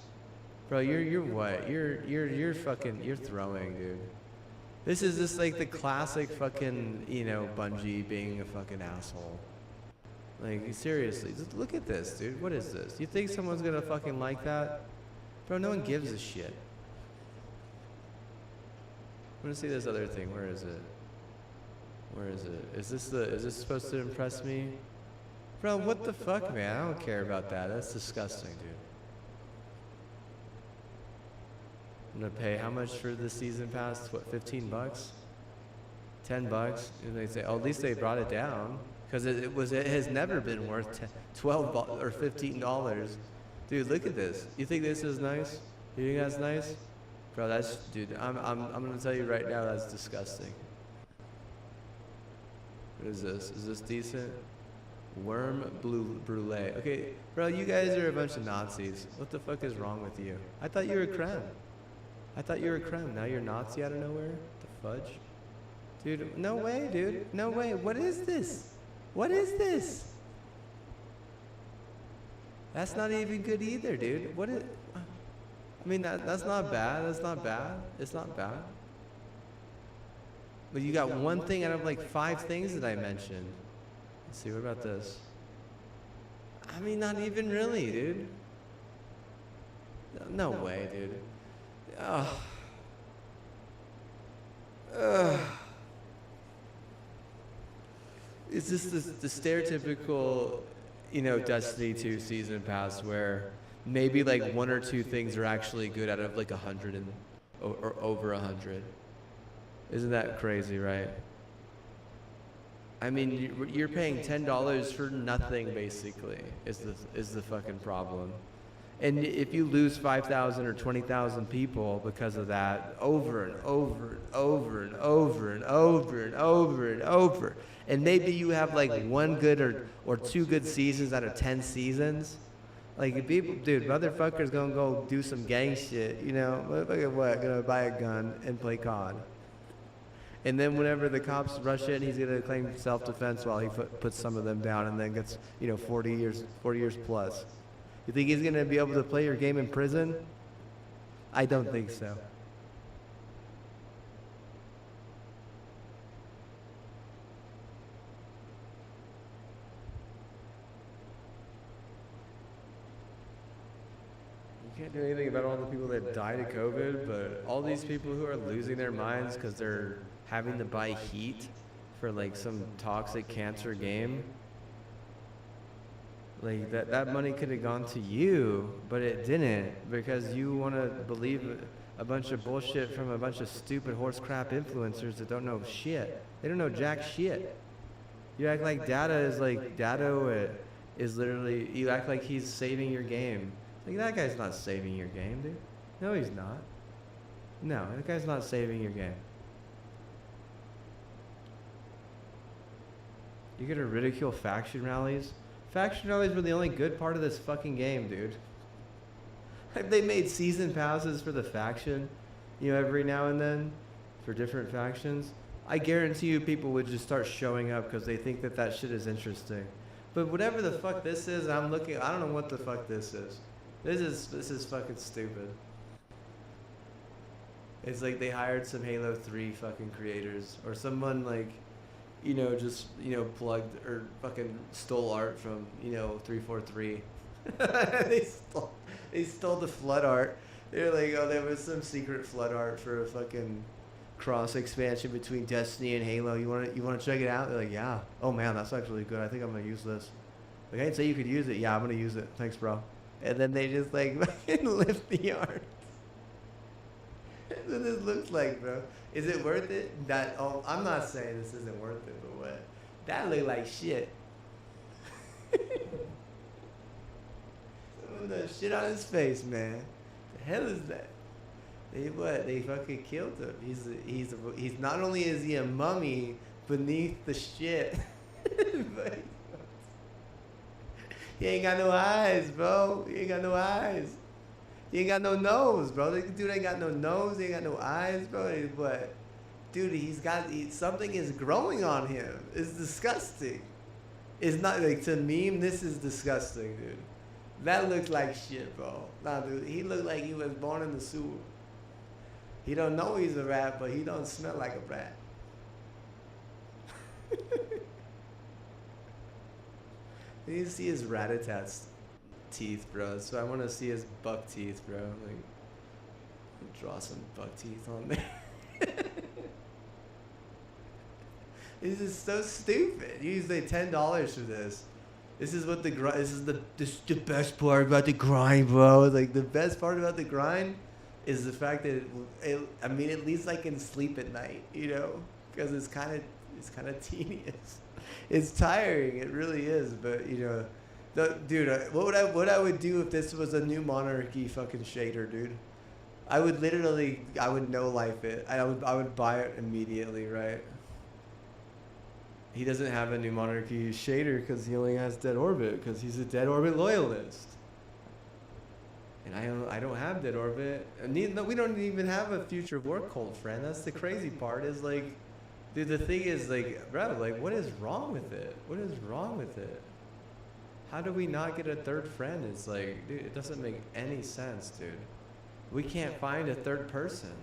bro? You're what? You're fucking. You're throwing, dude. This is just like the classic fucking, you know, Bungie being a fucking asshole. Like, seriously, just look at this, dude. What is this? You think someone's gonna fucking like that? Bro, no one gives a shit. I'm gonna see this other thing. Where is it? Where is it? Is this supposed to impress me? Bro, what the fuck, man? I don't care about that. That's disgusting, dude. I'm gonna pay how much for the season pass? What, 15 bucks? 10 bucks? And they say, oh, at least they brought it down. Because it has never been worth $12 or $15. Dude, look at this. You think this is nice? You think that's nice? Bro, that's, dude, I'm gonna tell you right now, that's disgusting. What is this? Is this decent? Worm brulee. Okay, bro, you guys are a bunch of Nazis. What the fuck is wrong with you? I thought you were creme. I thought you were creme. Now you're Nazi out of nowhere? The fudge? Dude, no way, dude. No way. What is this? What is this? That's not even good either, dude. What is? I mean, that's not bad. That's not bad. It's not bad. But you got one thing out of like 5 things that I mentioned. Let's see. What about this? I mean, not even really, dude. No way, dude. Oh. It's just the stereotypical, you know, Destiny 2 season pass where maybe like 1 or 2 things are actually good out of like 100 or over 100. Isn't that crazy, right? I mean, you're paying $10 for nothing, basically, is the fucking problem. And if you lose 5,000 or 20,000 people because of that, over and over and over and over and over and over and over, and maybe you have like 1 good or 2 good seasons out of 10 seasons, like people, dude, motherfuckers gonna go do some gang shit, you know? Motherfucker, what? Gonna buy a gun and play COD. And then whenever the cops rush in, he's gonna claim self-defense while he puts some of them down, and then gets, you know, 40 years plus. You think he's gonna be able to play your game in prison? I don't think so. You can't do anything about all the people that died of COVID, but all these people who are losing their minds because they're having to buy heat for like some toxic cancer game. Like that money could have gone to you, but it didn't, because you want to believe a bunch of bullshit from a bunch of stupid horse crap influencers that don't know shit. They don't know jack shit. You act like Data is literally, you act like he's saving your game. Like, that guy's not saving your game, dude. No, he's not. No, that guy's not saving your game. You're gonna ridicule faction rallies? Faction rallies were the only good part of this fucking game, dude. Have they made season passes for the faction, you know, every now and then for different factions? I guarantee you people would just start showing up because they think that that shit is interesting. But whatever the fuck this is, I'm looking, I don't know what the fuck this is. This is fucking stupid. It's like they hired some Halo 3 fucking creators or someone like, you know, just, you know, plugged or fucking stole art from, you know, 343. They stole the flood art. They're like, oh, there was some secret flood art for a fucking cross expansion between Destiny and Halo. You want to check it out? They're like, yeah. Oh man, that's actually good. I think I'm gonna use this. Like, I didn't say you could use it. Yeah, I'm gonna use it. Thanks, bro. And then they just like fucking lift the art. That's what this looks like, bro. Is it worth it? That, oh, I'm not saying this isn't worth it, but what? That look like shit. Some of the shit on his face, man. The hell is that? They what? They fucking killed him. He's not only is he a mummy beneath the shit, but he ain't got no eyes, bro. He ain't got no eyes. He ain't got no nose, bro. This dude ain't got no nose. He ain't got no eyes, bro. But, dude, something is growing on him. It's disgusting. It's not like, to meme, this is disgusting, dude. That looks like shit, bro. Nah, dude, he looked like he was born in the sewer. He don't know he's a rat, but he don't smell like a rat. You see his rat-a-tat's teeth, bro. So I want to see his buck teeth, bro. Like, draw some buck teeth on there. This is so stupid. You use like $10 for this. This is what this is the best part about the grind, bro. Like, the best part about the grind is the fact that I mean, at least I can sleep at night, you know, because it's kind of tedious. It's tiring. It really is. But you know, dude, what I would do if this was a new monarchy fucking shader, dude? I would no life it. I would buy it immediately, right? He doesn't have a new monarchy shader because he only has dead orbit because he's a dead orbit loyalist. And I don't have dead orbit. No, we don't even have a future war cult friend. That's the crazy part. Is like, dude, the thing is like, bro, like, what is wrong with it? What is wrong with it? How do we not get a third friend? It's like, dude, it doesn't make any sense, dude. We can't find a third person.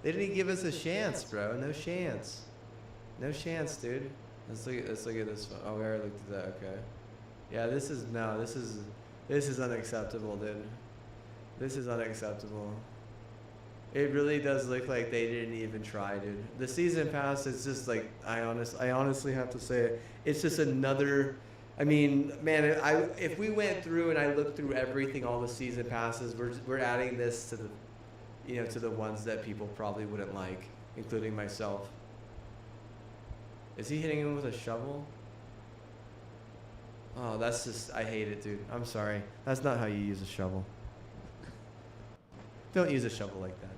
They didn't give us a chance, bro. No chance. No chance, dude. Let's look at this one. Oh, we already looked at that. Okay. Yeah, this is unacceptable, dude. This is unacceptable. It really does look like they didn't even try, dude. The season pass is just like, I honestly have to say it. It's just another. I mean, man, if we went through and I looked through everything, all the season passes, we're adding this to the, you know, to the ones that people probably wouldn't like, including myself. Is he hitting him with a shovel? Oh, that's just, I hate it, dude. I'm sorry. That's not how you use a shovel. Don't use a shovel like that.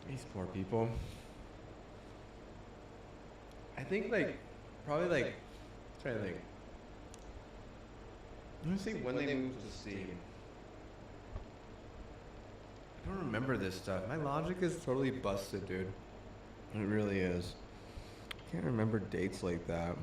These poor people. I think like probably like I'm trying to think. Let me see when they moved to Steam. I don't remember this stuff. My logic is totally busted, dude. It really is. I can't remember dates like that.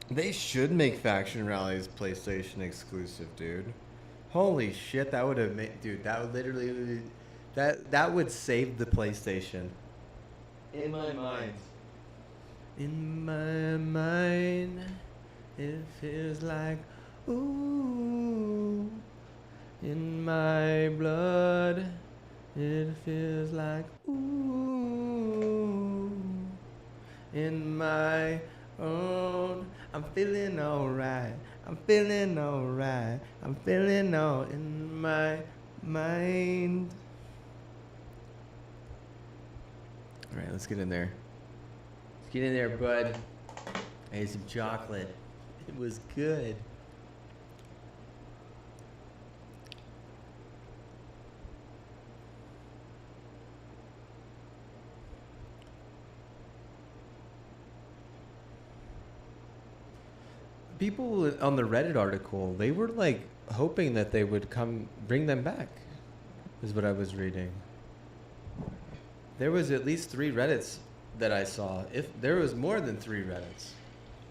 They should make faction rallies PlayStation exclusive, dude. Holy shit, that would have made, dude. That would literally, that would save the PlayStation. In my mind. In my mind, it feels like ooh. In my blood, it feels like ooh. In my own, I'm feeling alright. I'm feeling alright. I'm feeling all in my mind. Alright, let's get in there. Let's get in there, bud. I ate some chocolate. It was good. People on the Reddit article, they were like hoping that they would come bring them back, is what I was reading. There was at least 3 Reddits that I saw. If there was more than 3 Reddits,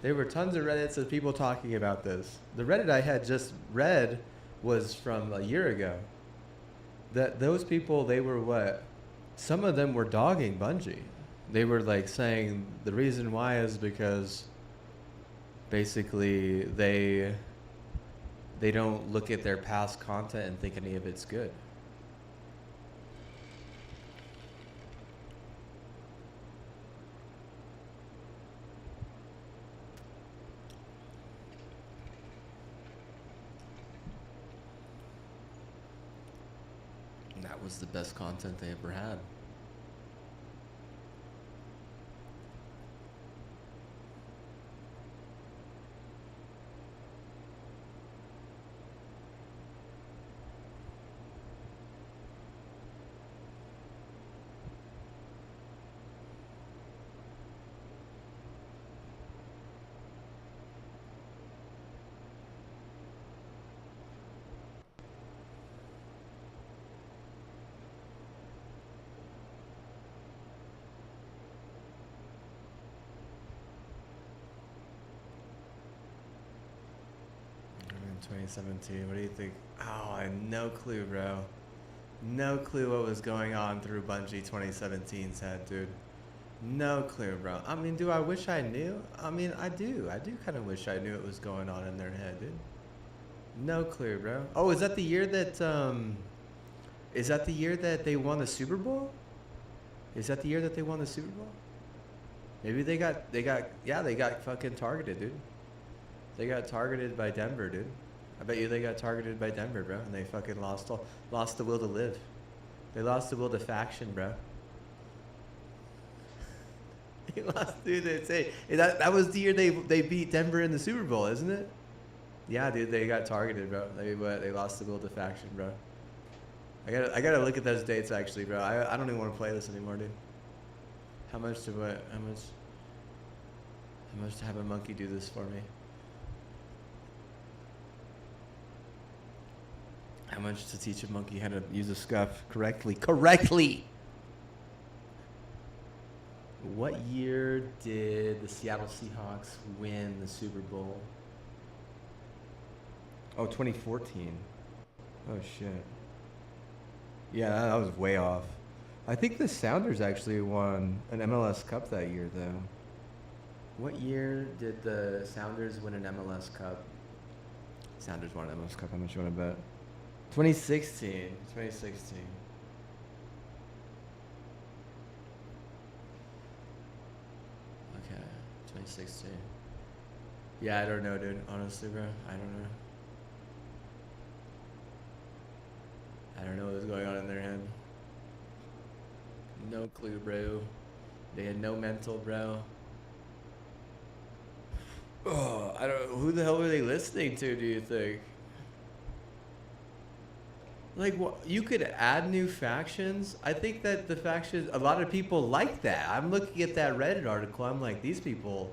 there were tons of Reddits of people talking about this. The Reddit I had just read was from a year ago. That those people, they were what? Some of them were dogging Bungie. They were like saying the reason why is because basically they don't look at their past content and think any of it's good. And that was the best content they ever had. In 2017, what do you think? Oh, I had no clue, bro. No clue what was going on through Bungie 2017's head, dude. No clue, bro. I mean, do I wish I knew? I mean, I do. I do kind of wish I knew what was going on in their head, dude. No clue, bro. Oh, is that the year that is that the year that they won the Super Bowl? Is that the year that they won the Super Bowl? Maybe they got fucking targeted, dude. They got targeted by Denver, dude. I bet you they got targeted by Denver, bro, and they fucking lost the will to live. They lost the will to faction, bro. They lost, dude. That was the year they beat Denver in the Super Bowl, isn't it? Yeah, dude, they got targeted, bro. They lost the Gold to faction, bro. I gotta look at those dates actually, bro. I don't even want to play this anymore, dude. How much to have a monkey do this for me? How much to teach a monkey how to use a scuff correctly? Correctly! What year did the Seattle Seahawks win the Super Bowl? Oh, 2014. Oh, shit. Yeah, that was way off. I think the Sounders actually won an MLS Cup that year, though. What year did the Sounders win an MLS Cup? Sounders won an MLS Cup. How much you want to bet? 2016. 2016. Okay, 2016. Yeah, I don't know, dude. Honestly, bro, I don't know. I don't know what was going on in their head. No clue, bro. They had no mental, bro. Oh, I don't. Who the hell were they listening to? Do you think? Like, what? You could add new factions. I think that the factions. A lot of people like that. I'm looking at that Reddit article. I'm like, these people.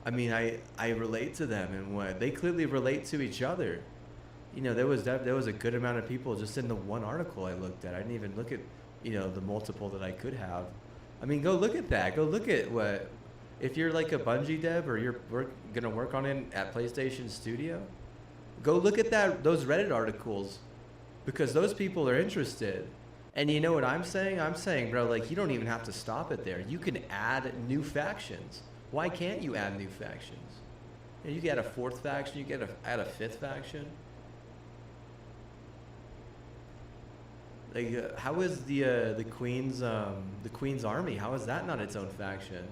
I mean, I relate to them, and what they clearly relate to each other. You know, there was a good amount of people just in the one article I looked at. I didn't even look at, you know, the multiple that I could have. I mean, go look at that. Go look at what, if you're like a Bungie dev or you're gonna work on it at PlayStation Studio, go look at those Reddit articles, because those people are interested. And you know what I'm saying? I'm saying, bro, like, you don't even have to stop it there. You can add new factions. Why can't you add new factions? You can add a fourth faction. You can add a fifth faction. Like, how is the Queen's Army? How is that not its own faction?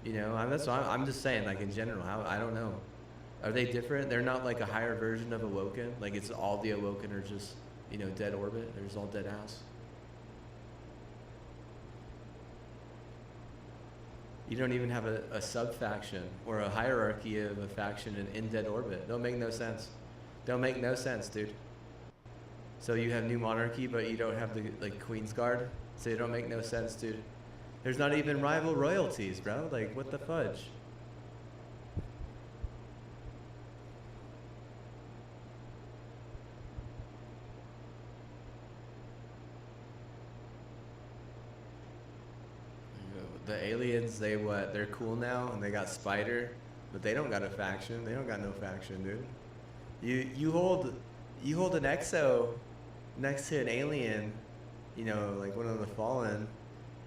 You know, I'm just saying, like, in general. I don't know. Are they different? They're not like a higher version of Awoken. Like, it's all the Awoken are just, you know, dead orbit. They're just all dead house. You don't even have a sub faction or a hierarchy of a faction in dead orbit. Don't make no sense. Don't make no sense, dude. So you have New Monarchy, but you don't have the, like, Queen's Guard? So it don't make no sense, dude. There's not even rival royalties, bro. Like, what the fudge? The aliens, they're cool now, and they got Spider, but they don't got a faction. They don't got no faction, dude. You hold an exo next to an alien, you know, like one of the Fallen,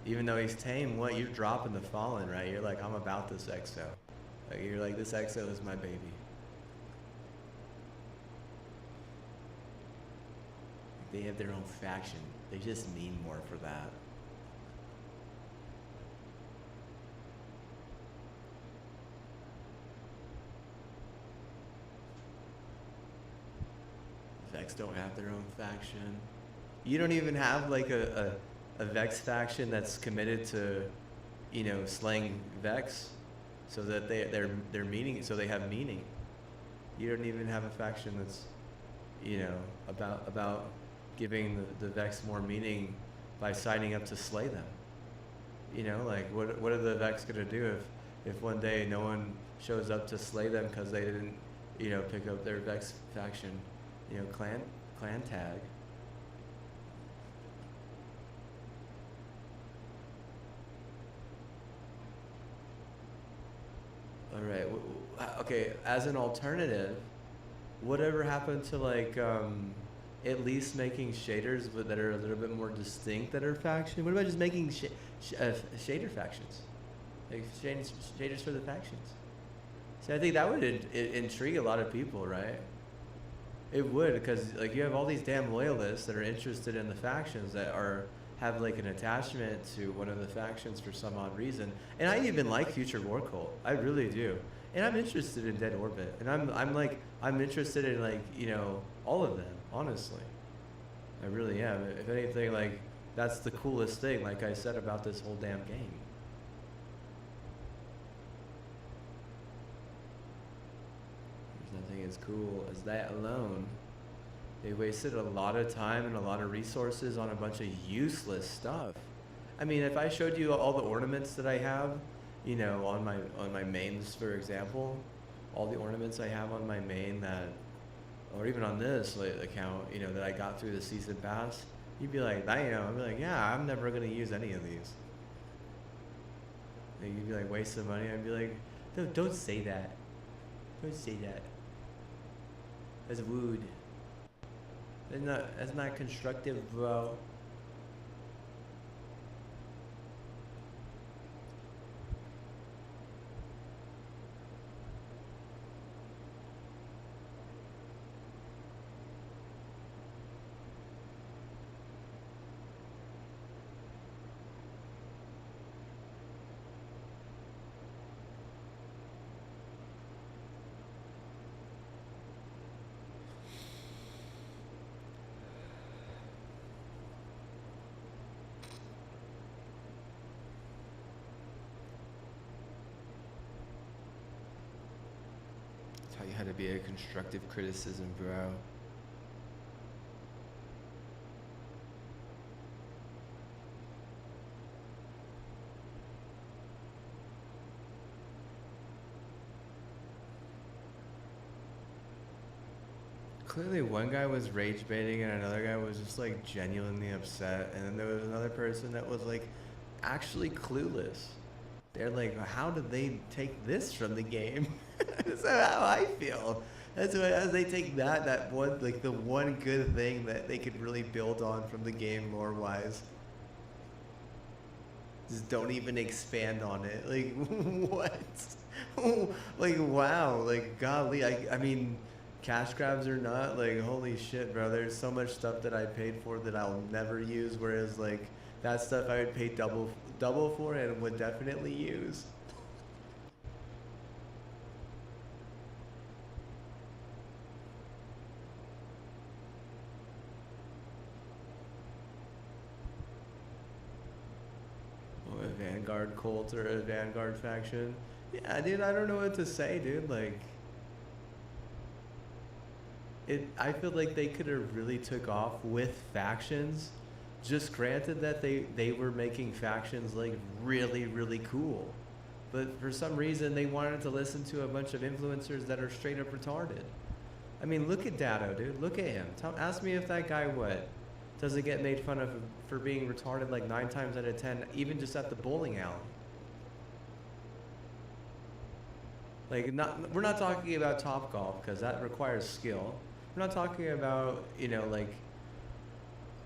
even though he's tame. What, you're dropping the Fallen, right? You're like, I'm about this exo. Like, you're like, this exo is my baby. They have their own faction. They just mean more for that. Vex don't have their own faction. You don't even have like a Vex faction that's committed to, you know, slaying Vex, so that they're meaning, so they have meaning. You don't even have a faction that's, you know, about giving the Vex more meaning by signing up to slay them. You know, like, what are the Vex gonna do if one day no one shows up to slay them because they didn't, you know, pick up their Vex faction? You know, clan tag. All right. Okay. As an alternative, whatever happened to, like, at least making shaders that are a little bit more distinct that are faction? What about just making shader factions, like shaders for the factions? So I think that would intrigue a lot of people, right? It would, because, like, you have all these damn loyalists that are interested in the factions that have like an attachment to one of the factions for some odd reason. And I even like Future War Cult. I really do. And I'm interested in Dead Orbit. And I'm interested in, like, you know, all of them, honestly. I really am. If anything, like, that's the coolest thing, like I said, about this whole damn game. nothing as cool as that alone. They wasted a lot of time and a lot of resources on a bunch of useless stuff. I mean, if I showed you all the ornaments that I have, you know, on my mains, for example, all the ornaments I have on my main that, or even on this account, you know, that I got through the season pass, you'd be like, damn. I'd be like, yeah, I'm never gonna use any of these. And you'd be like, waste of money. I'd be like, don't say that. Don't say that. That's rude. That's not constructive, bro. Taught you how to be a constructive criticism, bro. Clearly one guy was rage baiting and another guy was just like genuinely upset, and then there was another person that was like actually clueless. They're like, how did they take this from the game? That's how I feel. That's why as they take that one, like the one good thing that they could really build on from the game lore wise. Just don't even expand on it. Like, what? Like, wow. Like, golly. I mean, cash grabs or not, like, holy shit, bro. There's so much stuff that I paid for that I'll never use, whereas, like, that stuff I would pay double for and would definitely use. Oh, a Vanguard cult or a Vanguard faction? Yeah, dude, I don't know what to say, dude. Like, I feel like they could have really took off with factions. Just granted that they were making factions like really, really cool. But for some reason they wanted to listen to a bunch of influencers that are straight up retarded. I mean, look at Datto, dude. Look at him. Ask me if that guy doesn't get made fun of for being retarded like 9 times out of 10, even just at the bowling alley. Like, we're not talking about Topgolf because that requires skill. We're not talking about, you know, like,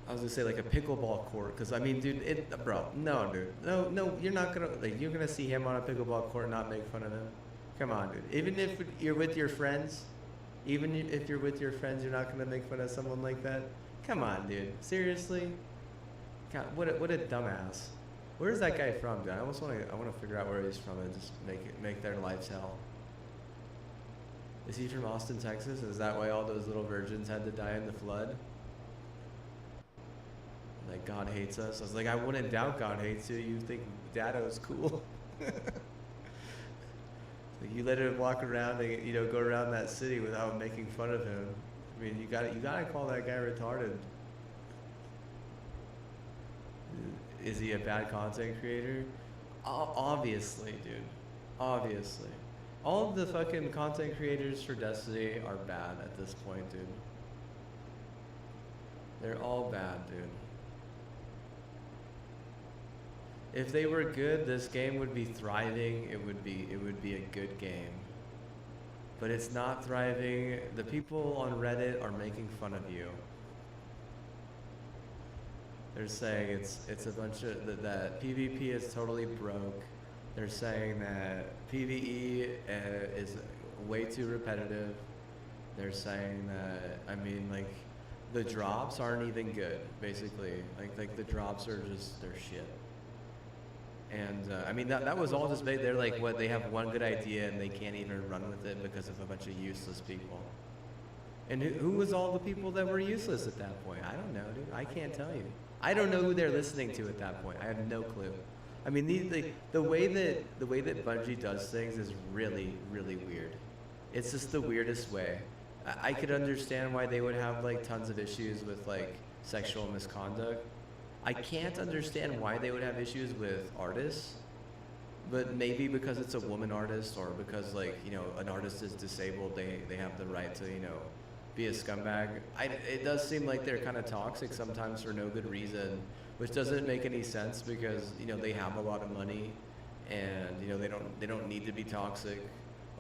I was gonna say like a pickleball court, because I mean, dude, bro, no, dude, no, you're not gonna, like, you're gonna see him on a pickleball court and not make fun of him. Come on, dude. Even if you're with your friends, you're not gonna make fun of someone like that. Come on, dude. Seriously? God, what a dumbass. Where's that guy from, dude? I want to figure out where he's from and just make their lives hell. Is he from Austin, Texas? Is that why all those little virgins had to die in the flood? Like, God hates us. I was like, I wouldn't doubt God hates you. You think Datto's cool. Like, you let him walk around and, you know, go around that city without making fun of him. I mean, you gotta call that guy retarded. Is he a bad content creator? Obviously, dude. Obviously. All of the fucking content creators for Destiny are bad at this point, dude. They're all bad, dude. If they were good, this game would be thriving. It would be a good game. But it's not thriving. The people on Reddit are making fun of you. They're saying it's a bunch of that PvP is totally broke. They're saying that PvE is way too repetitive. They're saying that, I mean, like, the drops aren't even good, basically. Like the drops are just, they're shit. And I mean, that was all just made. They're like, what, they have one good idea and they can't even run with it because of a bunch of useless people. And who was all the people that were useless at that point? I don't know, dude. I can't tell you. I don't know who they're listening to at that point. I have no clue. I mean, the way that Bungie does things is really, really weird. It's just the weirdest way. I could understand why they would have like tons of issues with like sexual misconduct. I can't understand why they would have issues with artists, but maybe because it's a woman artist, or because like, you know, an artist is disabled, they have the right to, you know, be a scumbag. It does seem like they're kind of toxic sometimes for no good reason, which doesn't make any sense because, you know, they have a lot of money, and, you know, they don't need to be toxic.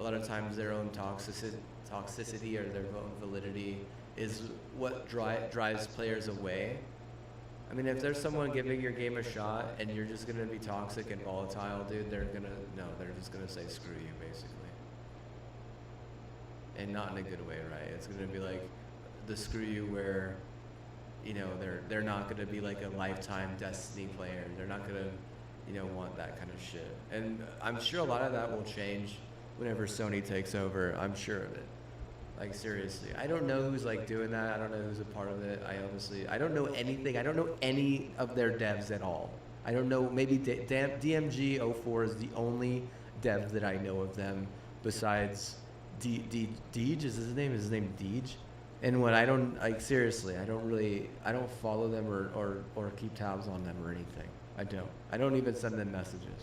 A lot of times their own toxicity or their own validity is what drives players away. I mean, if there's someone giving your game a shot and you're just gonna be toxic and volatile, dude, they're just gonna say screw you, basically. And not in a good way, right? It's gonna be like the screw you where, you know, they're not gonna be like a lifetime Destiny player. They're not gonna, you know, want that kind of shit. And I'm sure a lot of that will change whenever Sony takes over. I'm sure of it. Like, seriously, I don't know who's like doing that. I don't know who's a part of it. I don't know anything. I don't know any of their devs at all. I don't know, maybe DMG04 is the only dev that I know of them besides Deej is his name? Is his name Deej? And when I don't, like, seriously, I don't follow them or keep tabs on them or anything. I don't even send them messages.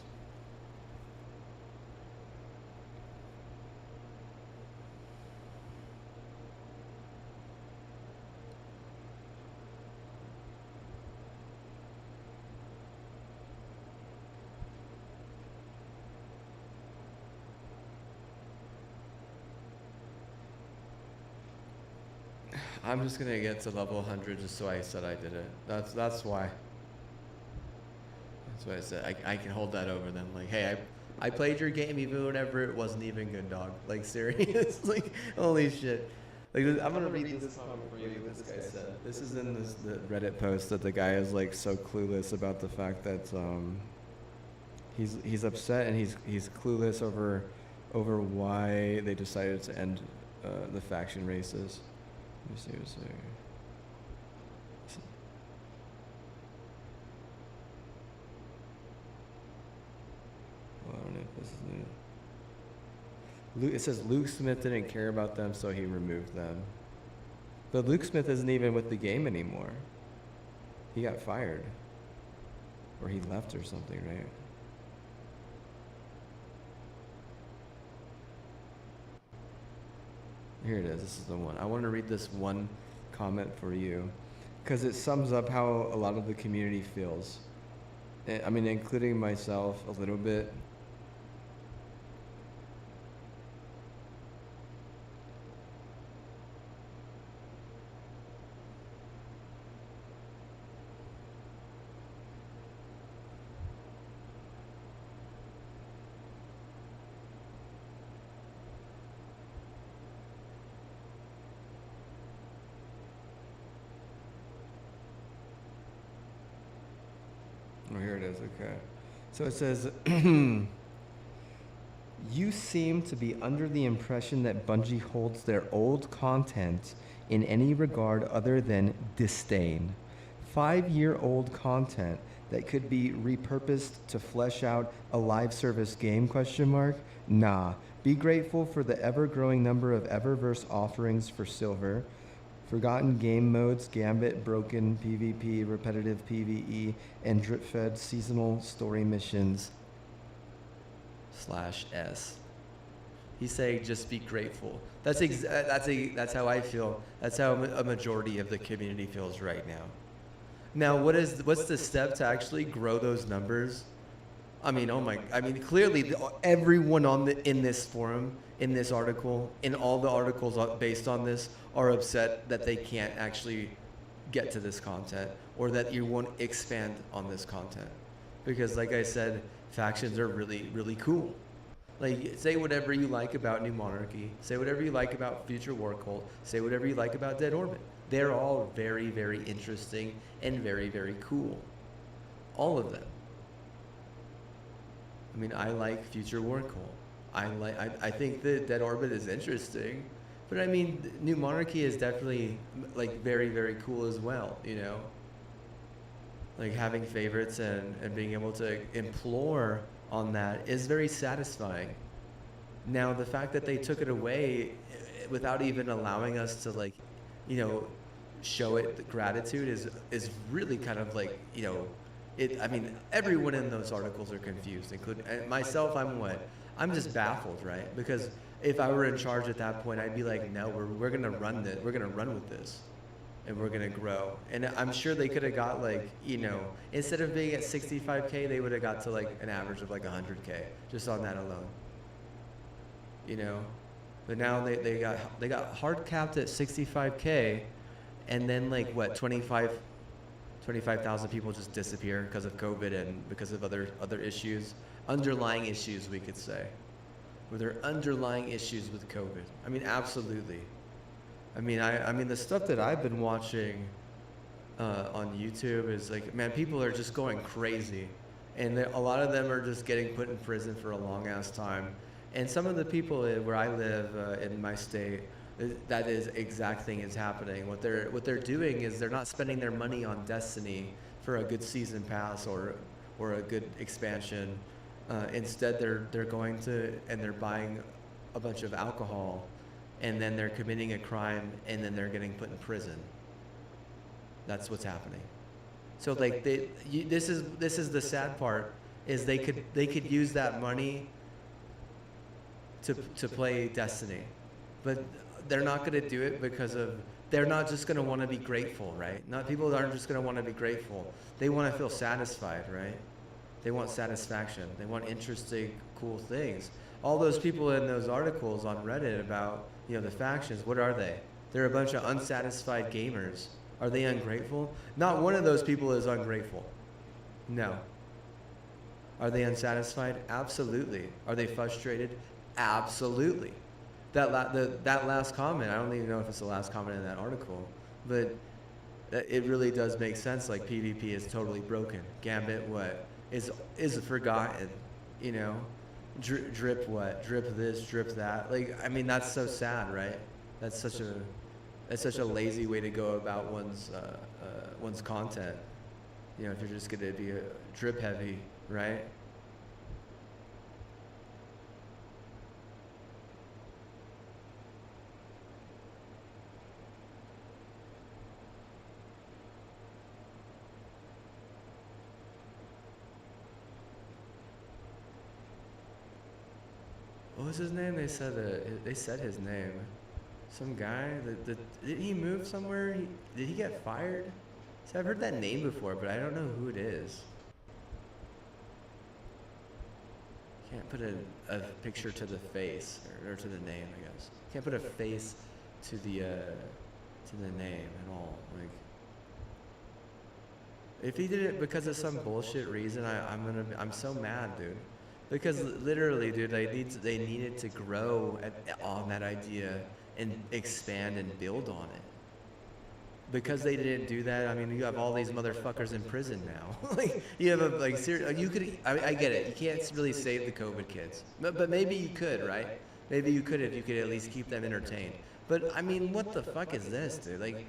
I'm just gonna get to level 100 just so I said I did it. That's why. That's why I said I can hold that over them. Like, hey, I played your game even whenever it wasn't even good, dog. Like, serious. Like, holy shit. Like, I'm gonna read this comment for you. What this guy said. This is in the Reddit post that the guy is like so clueless about the fact that he's upset and he's clueless over why they decided to end the faction races. Let me see what's there. Well, I don't know if this is new. It says Luke Smith didn't care about them, so he removed them. But Luke Smith isn't even with the game anymore. He got fired. Or he left or something, right? Here it is. This is the one. I want to read this one comment for you because it sums up how a lot of the community feels. I mean, including myself a little bit. Oh, here it is, okay. So it says, you seem to be under the impression that Bungie holds their old content in any regard other than disdain. 5-year-old content that could be repurposed to flesh out a live service game, ? Nah. Be grateful for the ever-growing number of Eververse offerings for silver. Forgotten game modes, Gambit, Broken, PvP, Repetitive PvE, and drip-fed seasonal story missions /S. He's saying just be grateful. That's how I feel. That's how a majority of the community feels right now. Now, what's the step to actually grow those numbers? I mean, clearly everyone in this forum, in this article, in all the articles based on this, are upset that they can't actually get to this content or that you won't expand on this content. Because like I said, factions are really, really cool. Like, say whatever you like about New Monarchy, say whatever you like about Future War Cult, say whatever you like about Dead Orbit. They're all very, very interesting and very, very cool. All of them. I mean, I like Future War Cult. I think that Dead Orbit is interesting. But I mean, New Monarchy is definitely like very, very cool as well, you know? Like having favorites and being able to implore on that is very satisfying. Now the fact that they took it away without even allowing us to like, you know, show it the gratitude is really kind of like, you know, I mean, everyone in those articles are confused, including myself. I'm just baffled, right? Because if I were in charge at that point, I'd be like, no, we're gonna run this, we're gonna run with this, and we're gonna grow. And I'm sure they could have got like, you know, instead of being at 65K, they would have got to like an average of like 100K just on that alone. You know, but now they got hard capped at 65K, and then like what 25,000 people just disappear because of COVID and because of other issues, underlying issues we could say. Were there underlying issues with COVID? I mean, absolutely. I mean the stuff that I've been watching on YouTube is like, man, people are just going crazy, and a lot of them are just getting put in prison for a long ass time. And some of the people where I live in my state, that is exact thing is happening. What they're doing is they're not spending their money on Destiny for a good season pass or a good expansion. Instead, they're going to and they're buying a bunch of alcohol, and then they're committing a crime, and then they're getting put in prison. That's what's happening. So like this is the sad part, is they could use that money to play Destiny, but they're not going to do it because they're not just going to want to be grateful, right? People aren't just going to want to be grateful. They want to feel satisfied, right? They want satisfaction. They want interesting, cool things. All those people in those articles on Reddit about, you know, the factions, what are they? They're a bunch of unsatisfied gamers. Are they ungrateful? Not one of those people is ungrateful. No. Are they unsatisfied? Absolutely. Are they frustrated? Absolutely. That last comment, I don't even know if it's the last comment in that article, but it really does make sense. Like, PvP is totally broken. Gambit is forgotten, you know? Drip this, drip that. Like, I mean, that's so sad, right? That's such a lazy way to go about one's content. You know, if you're just gonna be drip heavy, right? What was his name? They said his name. Some guy. Did he move somewhere? Did he get fired? See, I've heard that name before, but I don't know who it is. Can't put a picture to the face or to the name, I guess. Can't put a face to the name at all. Like, if he did it because of some bullshit reason, I'm so mad, dude. Because literally, dude, they needed to grow on that idea and expand and build on it. Because they didn't do that, I mean, you have all these motherfuckers in prison now. Like, you have you could, I get it, you can't really save the COVID kids. But maybe you could, right? Maybe you could if you could at least keep them entertained. But, I mean, what the fuck is this, dude? Like,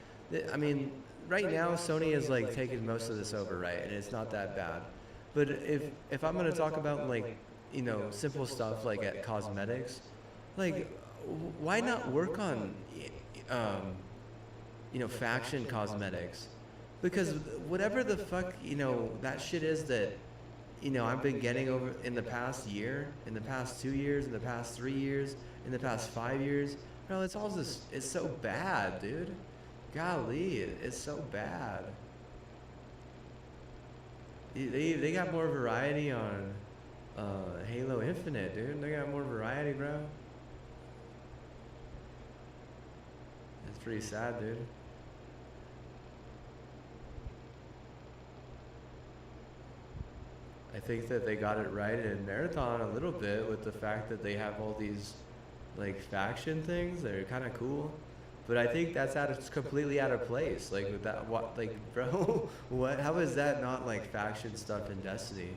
I mean, right now, Sony is, like, taking most of this over, right? And it's not that bad. But if I'm gonna talk about, like, you know, simple stuff like at cosmetics, like, why not work on, you know, faction cosmetics? Because whatever the fuck, you know, that shit is that, you know, I've been getting over in the past year, in the past 2 years, in the past 3 years, in the past 5 years, bro, it's all just, it's so bad, dude. Golly, it's so bad. They got more variety on Halo Infinite, dude. They got more variety, bro. It's pretty sad, dude. I think that they got it right in Marathon a little bit with the fact that they have all these, like, faction things that are kind of cool. But I think that's completely out of place. Like, with that, what, like, bro, what? How is that not like faction stuff in Destiny?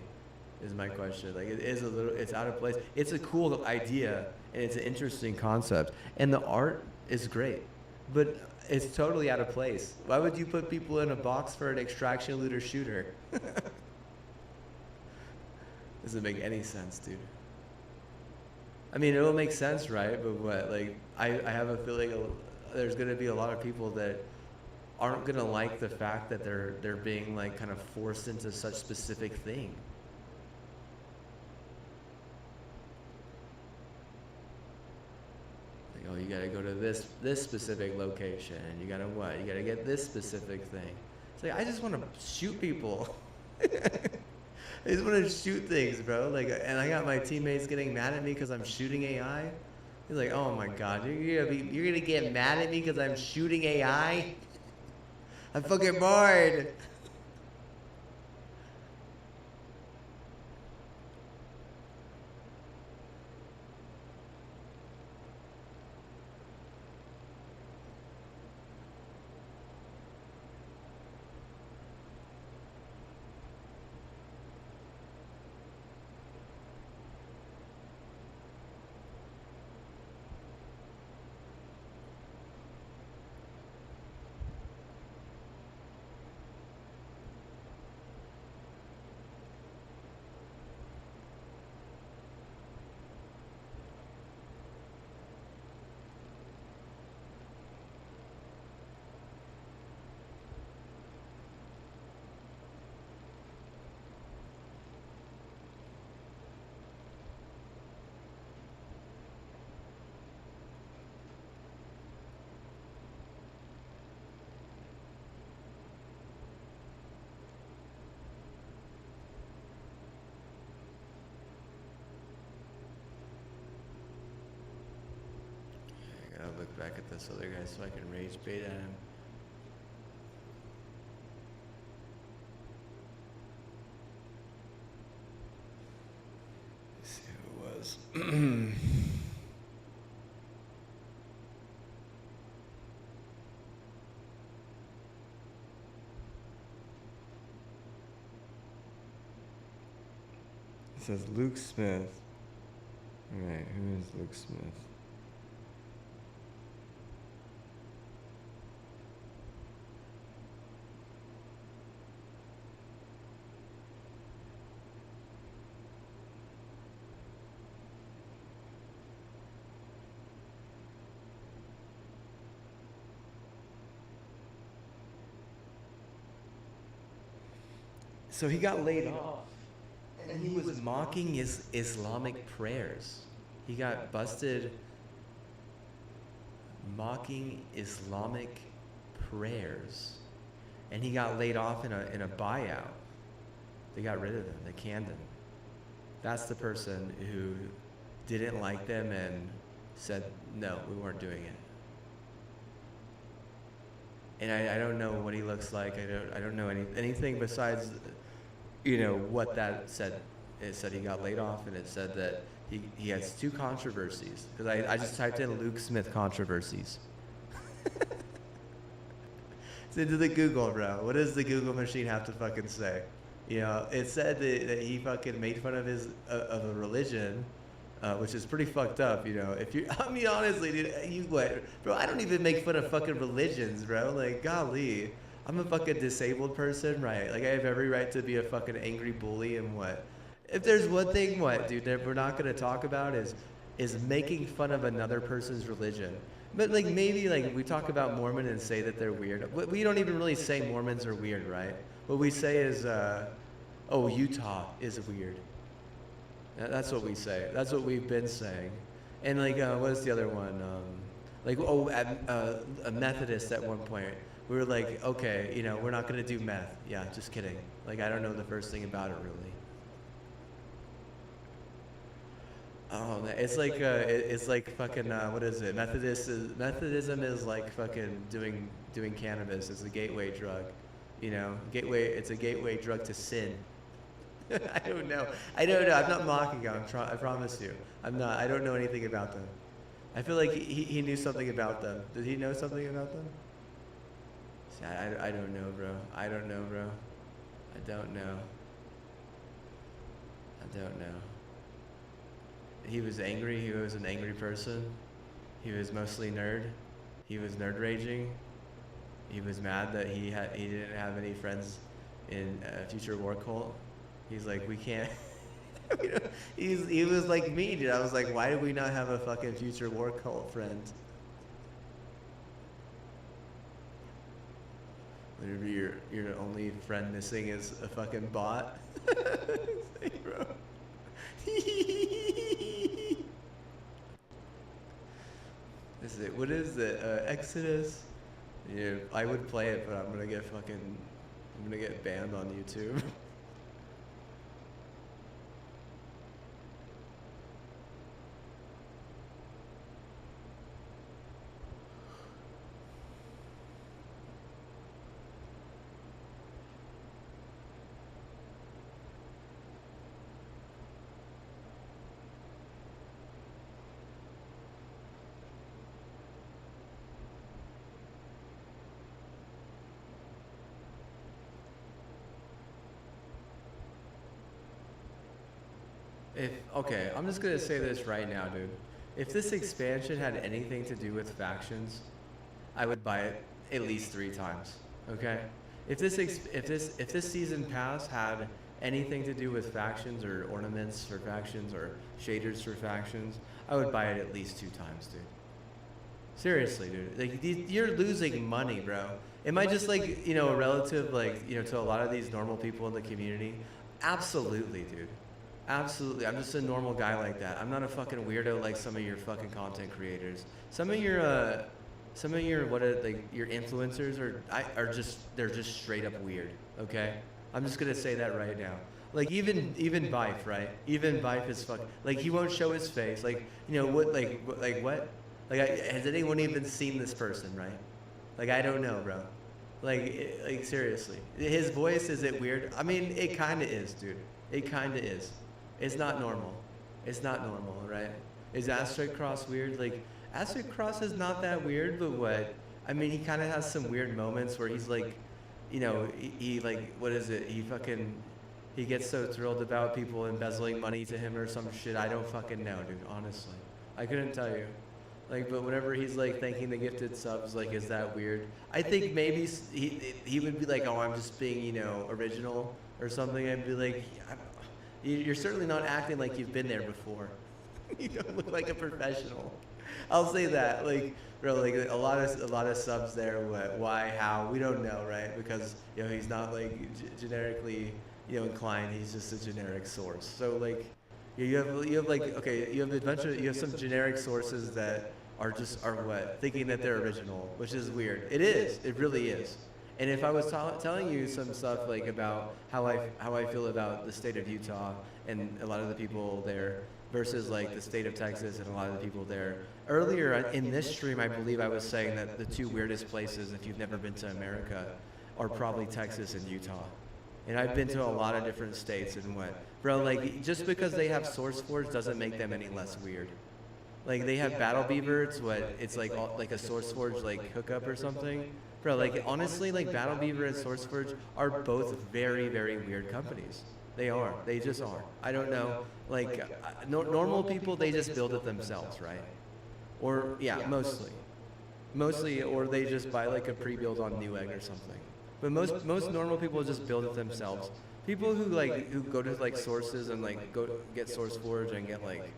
Is my question. Like, it's out of place. It's a cool idea and it's an interesting concept, and the art is great, but it's totally out of place. Why would you put people in a box for an extraction looter shooter? Doesn't make any sense, dude. I mean, it'll make sense, right? But what, like, I have a feeling there's going to be a lot of people that aren't going to like the fact that they're being like kind of forced into such specific thing. Like, oh, you got to go to this specific location, and you got to what? You got to get this specific thing. It's like, I just want to shoot people. I just want to shoot things, bro. Like, and I got my teammates getting mad at me because I'm shooting AI. He's like, oh my god, you're gonna get mad at me because I'm shooting AI? I'm fucking bored. I gotta look back at this other guy so I can rage bait at him. Let's see who it was. It says Luke Smith. Alright, who is Luke Smith? So he got laid off, and he was mocking his Islamic prayers. He got busted mocking Islamic prayers, and he got laid off in a buyout. They got rid of him. They canned him. That's the person who didn't like them and said, no, we weren't doing it. And I don't know what he looks like. I don't know anything besides, you know, what that said. It said he got laid off, and it said that he has 2 controversies. Because I just typed in Luke Smith controversies. It's into the Google, bro. What does the Google machine have to fucking say? You know, it said that he fucking made fun of of a religion, which is pretty fucked up, you know. If you, I mean, honestly, dude, you what, bro? I don't even make fun of fucking religions, bro. Like, golly, I'm a fucking disabled person, right? Like, I have every right to be a fucking angry bully, and what? If there's one thing, what, dude, that we're not gonna talk about is making fun of another person's religion. But like maybe like we talk about Mormon and say that they're weird. We don't even really say Mormons are weird, right? What we say is, oh, Utah is weird. That's what we say. That's what we've been saying. And like, what is the other one? Like, oh, a Methodist at one point. We were like, okay, you know, we're not gonna do meth. Yeah, just kidding. Like, I don't know the first thing about it really. Oh, it's like fucking what is it? Methodism is like fucking doing cannabis. It's a gateway drug, you know. It's a gateway drug to sin. I don't know. I'm not mocking him. I promise you. I'm not. I don't know anything about them. I feel like he knew something about them. Did he know something about them? See, I don't know, bro. I don't know, bro. I don't know. He was angry. He was an angry person. He was mostly nerd. He was nerd raging. He was mad that he didn't have any friends in Future War Cult. He's like, we can't. He was like me, dude. I was like, why do we not have a fucking future war cult friend? Whenever your only friend missing is a fucking bot. Say, bro. This is it. What is it? Exodus. Yeah, I would play it, but I'm gonna get banned on YouTube. Okay, I'm just gonna say this right now, dude. If this expansion had anything to do with factions, I would buy it at least 3 times. Okay? If this season pass had anything to do with factions or ornaments for factions or shaders for factions, I would buy it at least 2 times, dude. Seriously, dude. Like you're losing money, bro. Am I just like, a relative like, to a lot of these normal people in the community? Absolutely, dude. Absolutely. I'm just a normal guy like that. I'm not a fucking weirdo like some of your fucking content creators. Some of your your influencers they're just straight up weird, okay? I'm just going to say that right now. Like even Vife, right? Even Vife is fucking like he won't show his face. Like, what what? Has anyone even seen this person, right? Like I don't know, bro. Like seriously. His voice, is it weird? I mean, it kind of is, dude. It kind of is. It's not normal. It's not normal, right? Is Asteroid Cross weird? Like, Asteroid Cross is not that weird, but what? I mean, he kind of has some weird moments where he's like, he like, what is it? He gets so thrilled about people embezzling money to him or some shit. I don't fucking know, dude, honestly. I couldn't tell you. Like, but whenever he's like thanking the gifted subs, like, is that weird? I think maybe he would be like, oh, I'm just being, original or something. I'd be like, you're certainly not acting like you've been there before. You don't look like a professional. I'll say that, like, bro, like a lot of subs there. What, why, how? We don't know, right? Because he's not like generically inclined. He's just a generic source. So like, you have like okay, you have some generic sources that are what thinking that they're original, which is weird. It is. It really is. And if I was telling you some stuff like about how I feel about the state of Utah and a lot of the people there versus like the state of Texas and a lot of the people there. Earlier in this stream, I believe I was saying that the 2 weirdest places, if you've never been to America, are probably Texas and Utah. And I've been to a lot of different states and what. Bro, like just because they have SourceForge doesn't make them any less weird. Like they have Battle Beaver, it's it's like a SourceForge like hookup or something. Bro, like honestly, like Battle Beaver and SourceForge are both very, very weird companies. They are. They just are. I don't know. Like normal people, they just build it themselves, right? Or yeah, mostly, or they just buy like a pre-build on Newegg or something. But most normal people just build it themselves. People who go to like sources and like go get SourceForge and get like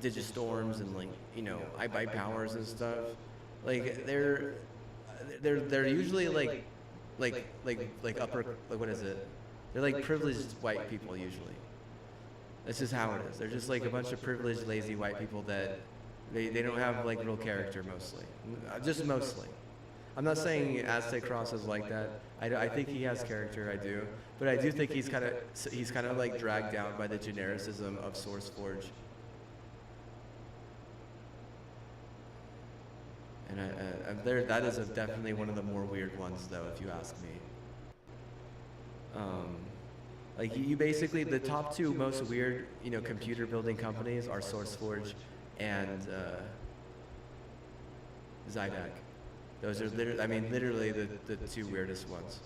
Digistorms and like I buy powers and stuff. Like they're usually like upper, like what is it? They're like privileged white people usually. That's just how it is. They're just like a bunch of privileged, lazy white people that they don't have like real character mostly. Just mostly. I'm not saying Aztec Cross is like that. I think he has character, I do. But I do think he's kind of like dragged down by the genericism of SourceForge. And that is definitely one of the more weird ones, though, if you ask me. Like you basically, the top 2 most weird, computer building companies are SourceForge and Zydak. Those are literally the 2 weirdest ones.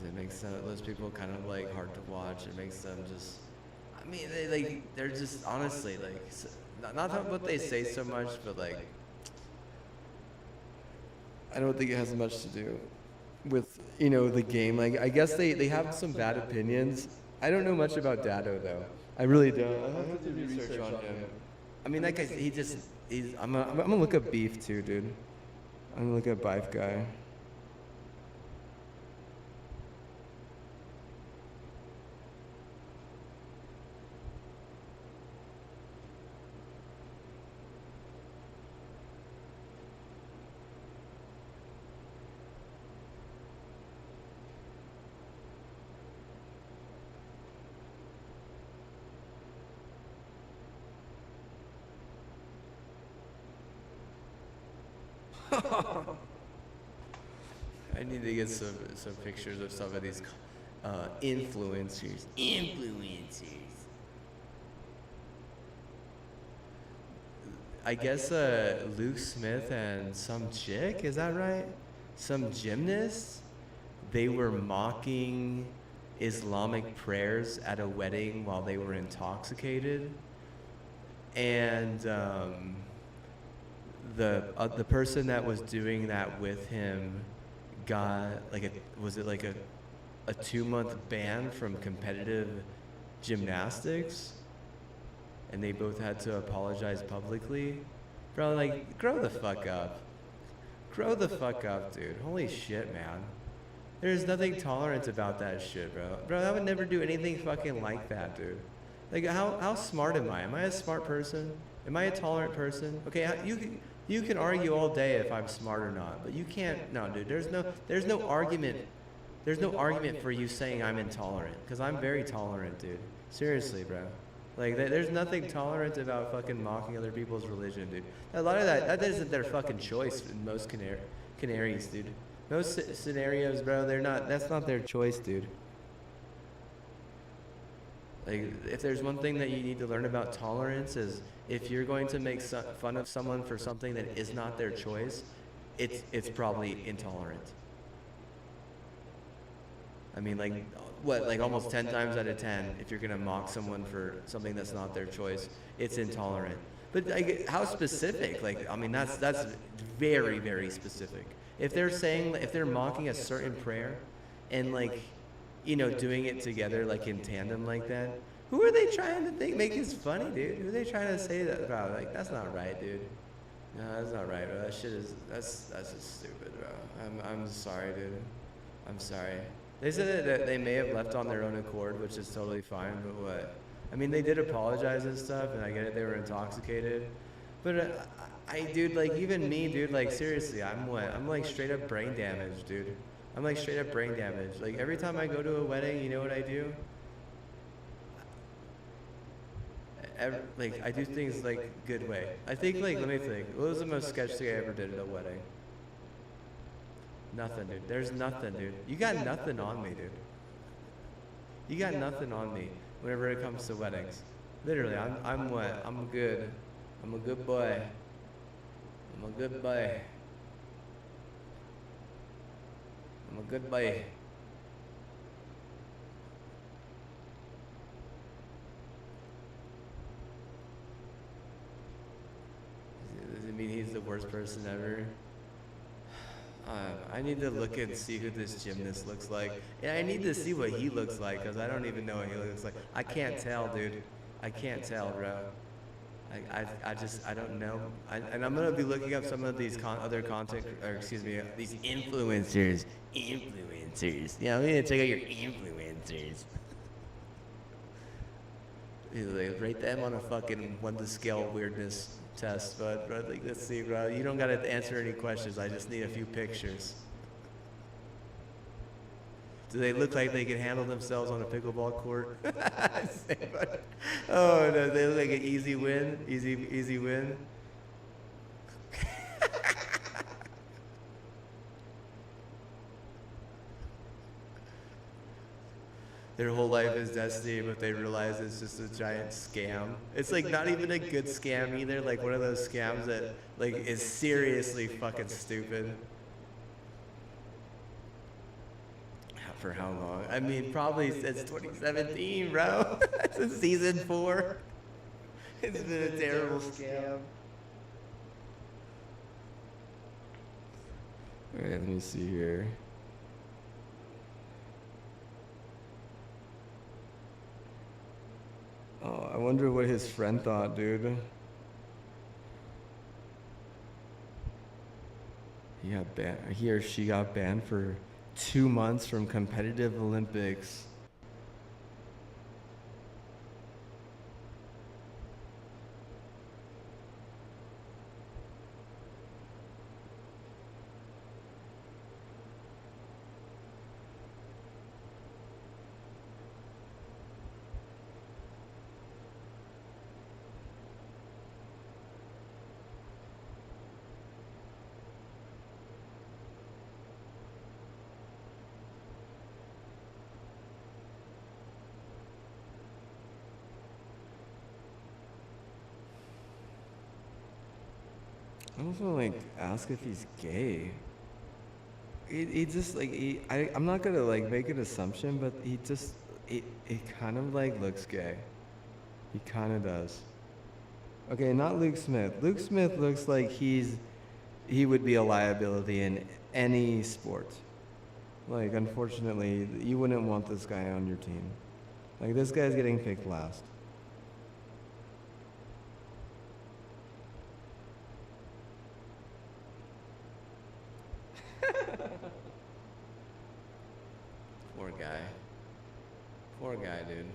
It makes those people kind of like hard to watch. It makes them just, I mean, they're just honestly like, not what they say so much, but like, I don't think it has much to do with, you know, the game. Like, I guess they have some bad opinions. I don't know much about Dado, though. I really don't. I have to do research on him. I mean, that guy, I'm gonna look up Beef, too, dude. I'm gonna look at Beef Guy. I need to get some pictures of some of these influencers. I guess Luke Smith and some chick, is that right? Some gymnast. They were mocking Islamic prayers at a wedding while they were intoxicated, and the person that was doing that with him got like a 2-month ban from competitive gymnastics, and they both had to apologize publicly. Bro, like, grow the fuck up, dude. Holy shit, man. There's nothing tolerant about that shit, bro. I would never do anything fucking like that, dude. Like, how smart am I? Am I a smart person? Am I a tolerant person? Okay, you can argue all day if I'm smart or not, but you can't. No, dude. There's no argument. There's no argument for you saying I'm intolerant, because I'm very tolerant, dude. Seriously, bro. Like, there's nothing tolerant about fucking mocking other people's religion, dude. A lot of that isn't their fucking choice in most canaries, dude. Most scenarios, bro, that's not their choice, dude. Like, if there's one thing that you need to learn about tolerance is if you're going to make fun of someone for something that is not their choice, it's probably intolerant. I mean, like, like almost 10 times out of 10, if you're gonna mock someone for something that's not their choice, it's intolerant. But like, how specific? Like, I mean, that's very, very specific. If they're mocking a certain prayer, and like, you know, doing it together like in tandem like that, who are they trying to make this funny, dude? Who are they trying to say that about? Like, that's not right, dude. No, that's not right, bro. That shit is that's just stupid, bro. I'm sorry, dude. I'm sorry. They said that they may have left on their own accord, which is totally fine, but what? I mean, they did apologize and stuff, and I get it, they were intoxicated. But dude, like, even me, dude, like, seriously, I'm like straight up brain damaged, dude. I'm like straight up brain damaged. Like, every time I go to a wedding, you know what I do? Like, I do things like good way. I think, like, let me think. What was the most sketch thing I ever did at a wedding? Nothing, dude. There's nothing, dude. You got nothing on me, dude. You got nothing on me whenever it comes to weddings. Literally, I'm what? I'm good. I'm a good boy. I'm a good boy. I'm a good boy. Does it mean he's the worst person ever? I need to look and see who this gymnast looks like. And I need to see what he looks like, because I don't even know what he looks like. I can't tell, dude. I can't tell, bro. I don't know. And I'm going to be looking up some of these other content, or excuse me, these influencers. Yeah, I'm going to check out your influencers. Like, rate them on a fucking 1 to scale weirdness test, but bro, like, let's see, bro. You don't gotta answer any questions. I just need a few pictures. Do they look like they can handle themselves on a pickleball court? Oh no, they look like an easy win. Easy win. Their whole life is destiny, but they realize it's just a giant scam. It's like not even a good scam either, like one of those scams that like is seriously fucking stupid. For how long? I mean, probably since 2017, bro. Since season 4. It's been a terrible scam. Alright, let me see here. Oh, I wonder what his friend thought, dude. He or she got banned for 2 months from competitive Olympics. I also like ask if he's gay. He just like I'm not gonna like make an assumption, but it kind of like looks gay. He kind of does. Okay, not Luke Smith. Luke Smith looks like he would be a liability in any sport. Like unfortunately, you wouldn't want this guy on your team. Like this guy's getting picked last. Poor guy. Poor guy, dude.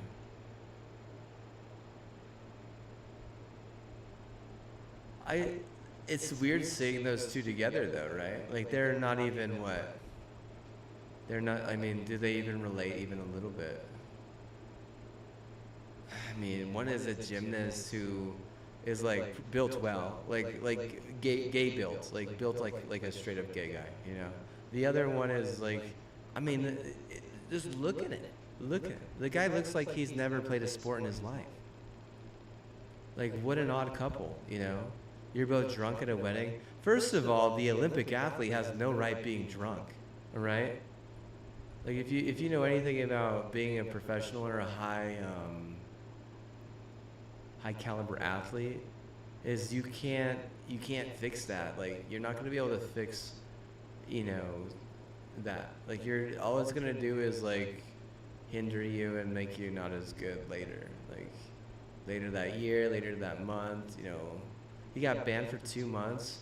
It's weird seeing those two together though, right? Like they're not even what? They're not, I mean, do they even relate even a little bit? I mean, one is a gymnast who is like built well, like gay built, like built like a straight up gay guy, you know? The other one is like, I mean, just look at it. Look at it. The guy looks like he's never played a sport in his life. Like, what an odd couple, you know? You're both drunk at a wedding. First of all, the Olympic athlete has no right being drunk, all right? Like, if you know anything about being a professional or a high caliber athlete, is you can't fix that. Like, you're not gonna be able to fix, you know, that. Like, all it's gonna do is like hinder you and make you not as good later. Like later that year, later that month, you know. He got banned for 2 months.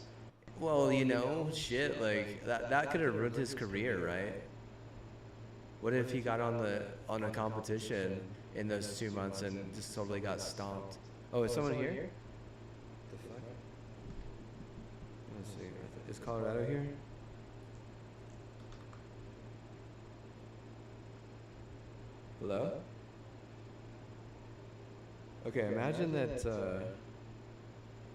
Well, you know, shit, like that could have ruined his career, right? What if he got on a competition in those 2 months and just totally got stomped? Oh, is someone here? The fuck? Let's see. Is Colorado here? Hello? Okay, imagine that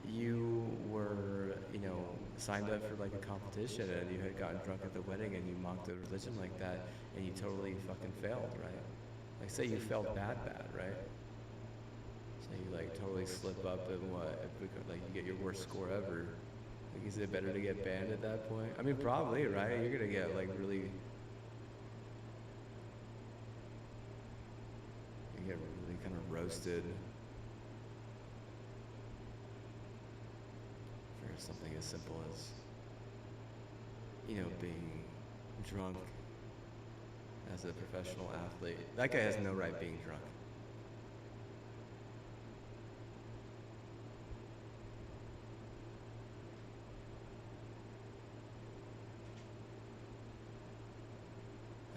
you were, you know, signed up for like a competition and you had gotten drunk at the wedding and you mocked a religion like that and you totally fucking failed, right? Like say you failed bad, right? So you like totally slip up and what, like you get your worst score ever. Like is it better to get banned at that point? I mean probably, right? You're gonna get like really, you get really kind of roasted. Something as simple as, you know, being drunk as a professional athlete. That guy has no right being drunk.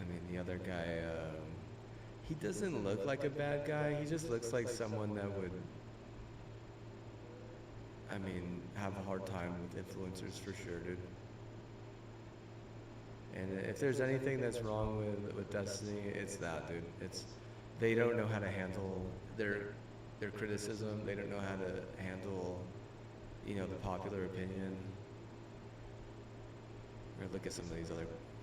I mean, the other guy, he doesn't look like a bad guy. He just looks like someone that would, I mean, have a hard time with influencers for sure, dude. And if there's anything that's wrong with Destiny, it's that, dude. It's they don't know how to handle their criticism. They don't know how to handle, you know, the popular opinion. We're gonna look at some of these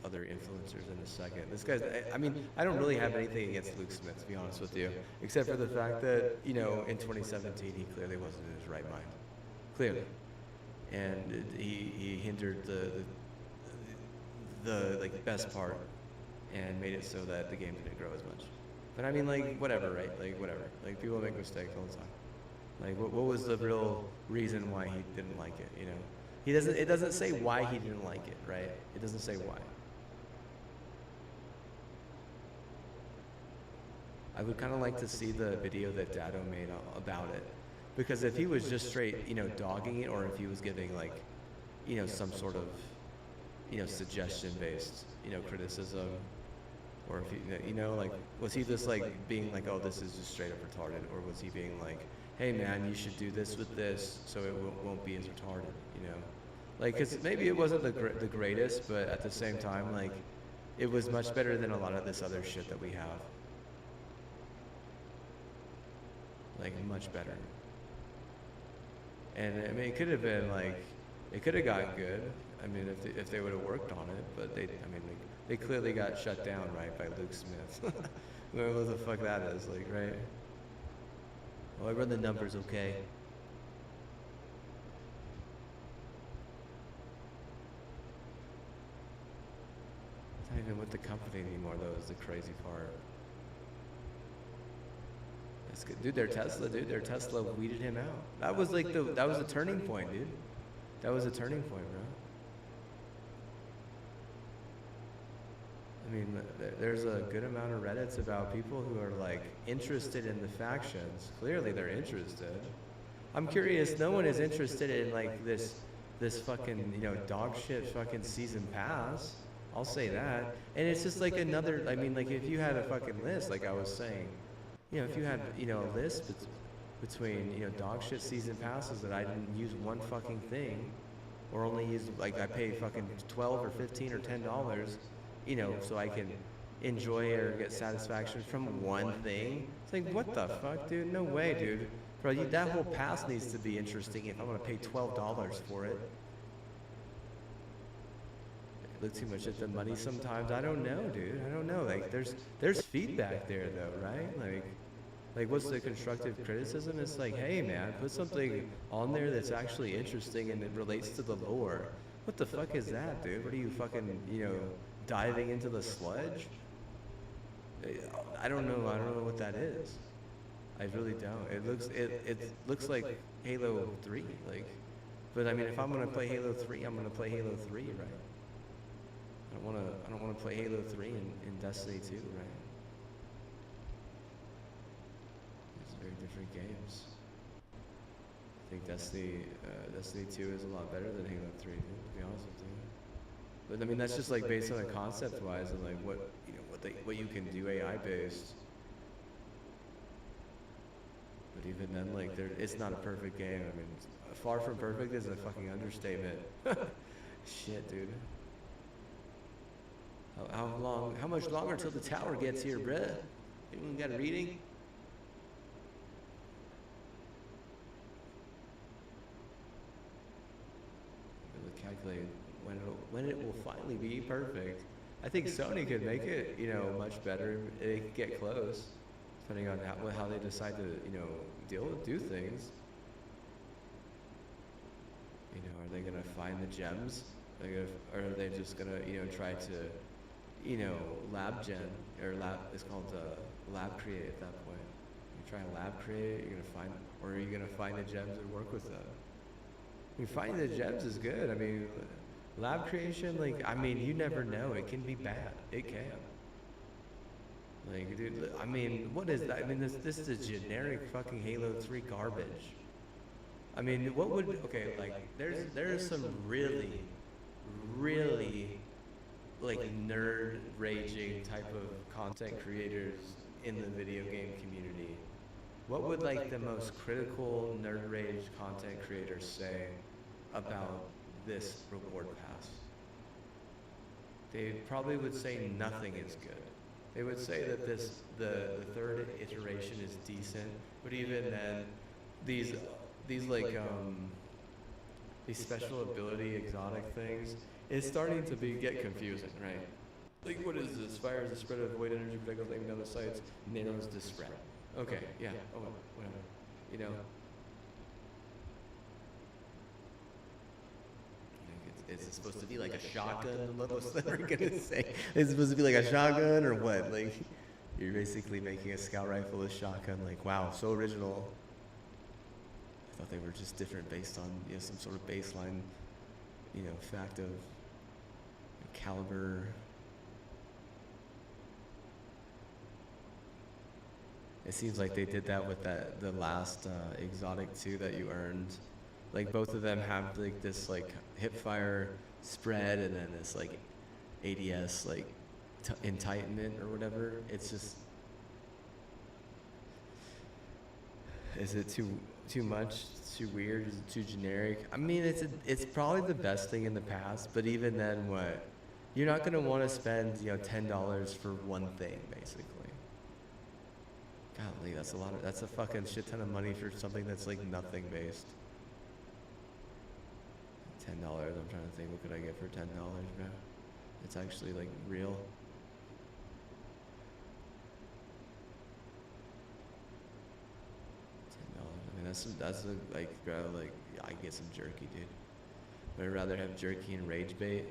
other influencers in a second. This guy's, I mean, I don't really have anything against Luke Smith, to be honest with you, except for the fact that, you know, in 2017 he clearly wasn't in his right mind. Clearly, and he hindered the like best part, and made it so that the game didn't grow as much. But I mean, like whatever, right? Like whatever. Like people make mistakes all the time. Like what was the real reason why he didn't like it? You know, He doesn't. It doesn't say why he didn't like it, right? It doesn't say why. I would kind of like to see the video that Dado made about it, because if he was just straight, dogging it, or if he was giving like, some sort of, suggestion-based, criticism, or if he, like, was he just like being like, oh, this is just straight up retarded, or was he being like, hey man, you should do this with this so it won't be as retarded, like, because maybe it wasn't the greatest, but at the same time, like, it was much better than a lot of this other shit that we have. Like, much better. And I mean, it could have been like, it could have gotten good. I mean, if they would have worked on it, but they clearly got shut down, right, by Luke Smith. Whoever the fuck that is, like, right? Oh, I run the numbers, okay. It's not even with the company anymore, though, is the crazy part. That's good. Dude, their Tesla weeded him out. That was like that was a turning point, dude. That was a turning point, bro. I mean, there's a good amount of Reddits about people who are like interested in the factions. Clearly they're interested. I'm curious, no one is interested in like this fucking, dog shit fucking season pass. I'll say that. And it's just like another, I mean, like if you had a fucking list, like I was saying, if you had, a list between, dog shit season passes that I didn't use one fucking thing, or only use, like, I pay fucking 12 or 15 or $10, so I can enjoy or get satisfaction from one thing. It's like, what the fuck, dude? No way, dude. Bro, that whole pass needs to be interesting if I'm gonna pay $12 for it. Look too much at the money sometimes. I don't know, dude. I don't know. Like, there's feedback there, though, right? Like, what's the constructive criticism? It's like, hey, man, put something on there that's actually interesting and it relates to the lore. What the fuck is that, dude? What are you fucking, diving into the sludge? I don't know. I don't know what that is. I really don't. It looks like Halo 3, like. But I mean, if I'm gonna play Halo 3, I'm gonna play Halo 3, right? I don't wanna play Halo 3 in Destiny 2, right? It's very different games. I think Destiny 2 is a lot better than Halo 3, to be honest with you. But I mean, that's just like based on the concept wise and like what you can do AI based. But even then, like, it's not a perfect game. I mean, far from perfect is a fucking understatement. Shit, dude. How much longer till the tower gets here, bruh? Anyone got a reading? Calculate when it will finally be perfect. I think Sony could make it, much better. It could get close, depending on how they decide to, do things. Are they gonna find the gems? Or are they just gonna, try to, lab gen or lab? It's called lab create at that point. You try a lab create, you're gonna find, or are you gonna find the gems and work with them? I mean, finding the gems is good. I mean, lab creation, like, I mean, you never know. It can be bad. It can. Like, dude, I mean, what is that? I mean, this is a generic fucking Halo 3 garbage. I mean, what would, okay, like, there's some really, like, nerd raging type of content creators in the video game community. What would, like, the most critical nerd rage content creators say about this reward pass? They probably would say nothing is good. They would say that the third iteration is decent, but even then, these special ability exotic things, it's starting to get confusing, right? Like, what is this? Fire is the spread of void energy projectiles aiming down the sights, narrows the spread. Okay, yeah, oh, whatever. Is it supposed to be like a shotgun? What's that we're gonna say? Is it supposed to be like a shotgun or what? Like, you're basically making a scout rifle a shotgun. Like, wow, so original. I thought they were just different based on some sort of baseline you know, fact of caliber. It seems like they did that with the last exotic too that you earned. Like both of them have like this like hipfire spread and then this like ADS like entitlement or whatever. It's just, is it too much? Too weird? Is it too generic? I mean, it's probably the best thing in the past, but even then, what? You're not gonna want to spend, you know, $10 for one thing, basically. Golly, that's a fucking shit ton of money for something that's like nothing based. $10. I'm trying to think, what could I get for $10, bro? It's actually like real. $10. I mean, that's a, like, bro, like I can get some jerky, dude. But I'd rather have jerky and rage bait.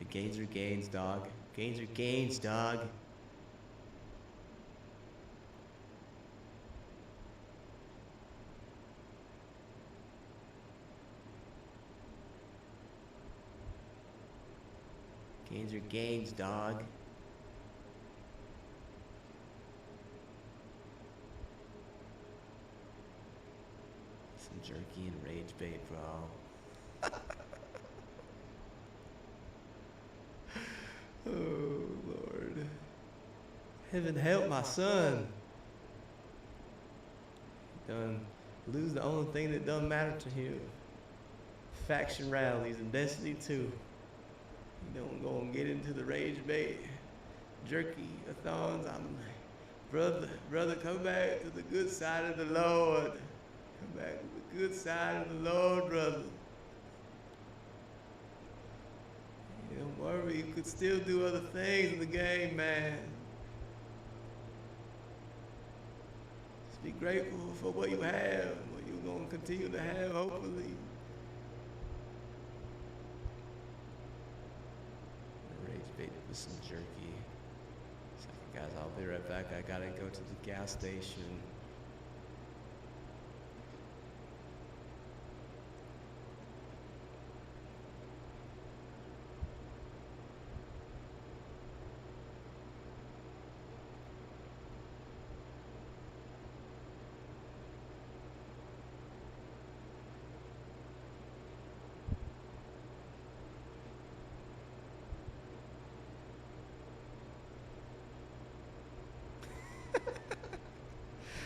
Gains are gains, dog. Gains are gains, dog. Gains are gains, dog. Some jerky and rage bait, bro. Oh, Lord. Heaven help my son. Done lose the only thing that doesn't matter to him. Faction rallies and Destiny 2. You don't go and get into the rage bait. Jerky-a-thons. I'm like, brother, come back to the good side of the Lord. Come back to the good side of the Lord, brother. Don't worry, you could still do other things in the game, man. Just be grateful for what you have, what you're going to continue to have, hopefully. Rage bait with some jerky. Second, guys, I'll be right back. I gotta go to the gas station.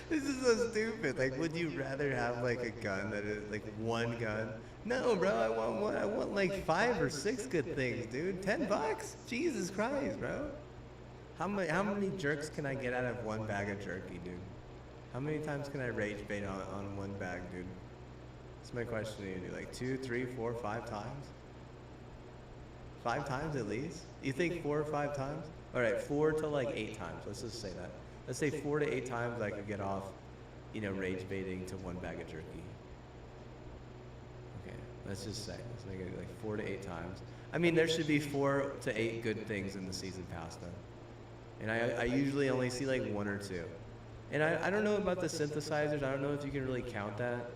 This is so stupid. Like, would you rather have like a gun that is like one gun? No, bro. I want one. I want like 5 or 6 good things, dude. $10? Jesus Christ, bro. How many jerks can I get out of one bag of jerky, dude? How many times can I rage bait on one bag, dude? That's my question to you, dude. Like 2, 3, 4, 5 times? 5 times at least? You think 4 or 5 times? All right, 4 to like 8 times. Let's just say that. Let's say 4 to 8 times I could get off, you know, rage baiting to one bag of jerky. Okay, let's just say, let's make it like 4 to 8 times. I mean, there should be 4 to 8 good things in the season pass then. And I usually only see like 1 or 2. And I don't know about the synthesizers. I don't know if you can really count that.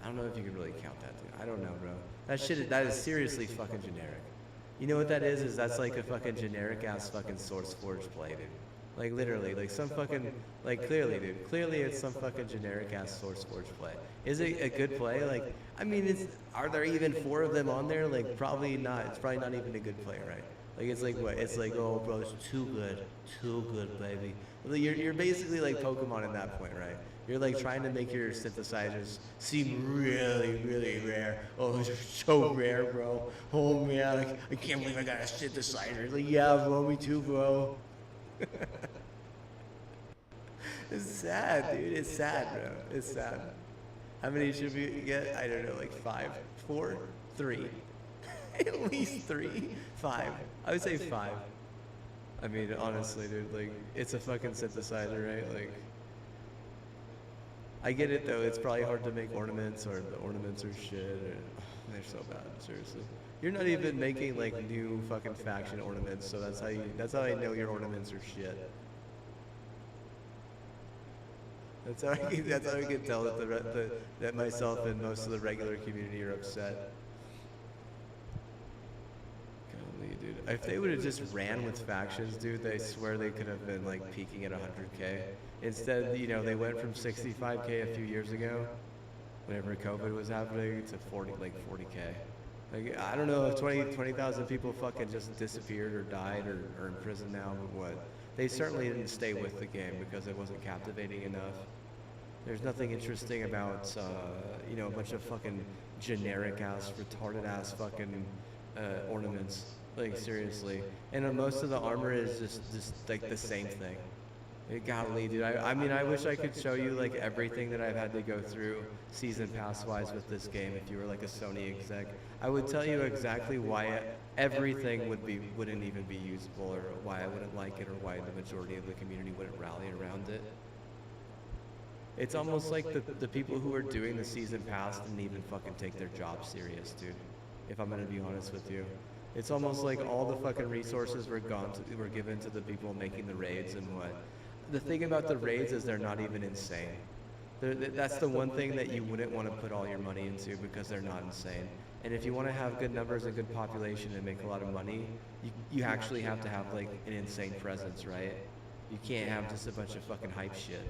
I don't know if you can really count that, dude. I don't know, bro. That is seriously fucking generic. You know what that is? Is that's like a fucking generic ass fucking Source Forge play, dude. Like literally, like some fucking, like clearly, dude. Clearly it's some fucking generic ass Source Forge play. Is it a good play? Like, I mean, are there even 4 of them on there? Like, probably not. It's probably not even a good play, right? Like, it's like what? It's like, oh, bro, it's too good, baby. You're basically like Pokemon at that point, right? You're like trying to make your synthesizers seem really, really rare. Oh, it's so rare, bro. Oh man, I can't believe I got a synthesizer. Like, yeah, bro, me too, bro. It's sad, dude. It's sad, bro. It's sad. How many should we get? I don't know, like 5, 4, 3. At least 3, 5. I would say 5. I mean, honestly, dude, like, it's a fucking synthesizer, right? Like, I get it though. It's probably hard to make ornaments, or the ornaments are shit. Or, they're so bad, seriously. You're not even making like new fucking faction ornaments, so that's how I know your ornaments are shit. That's how I can tell that that myself and most of the regular community are upset. Golly, dude. If they would have just ran with factions, dude, they swear they could have been like peaking at 100K. Instead, you know, they went from 65K a few years ago, whenever COVID was happening, to 40K. Like, I don't know if 20,000 people fucking just disappeared or died or are in prison now, but what? They certainly didn't stay with the game because it wasn't captivating enough. There's nothing interesting about, you know, a bunch of fucking generic ass, retarded ass fucking ornaments. Like, seriously. And most of the armor is just like the same thing. Golly, dude. I mean, I wish I could show you like everything that I've had to go through season pass wise with this game. If you were like a Sony exec, I would tell you exactly why everything wouldn't even be usable, or why I wouldn't like it, or why the majority of the community wouldn't rally around it. It's almost like the people who are doing the season pass didn't even fucking take their job serious, dude. If I'm gonna be honest with you. It's almost like all the fucking resources were given to the people making the raids, and what. The thing about the raids is they're not even insane. That's the one thing that you wouldn't want to put all your money into, because they're not insane. And if you want to have good numbers and good population and make a lot of money, you actually have to have like an insane presence, right? You can't have just a bunch of fucking hype shit.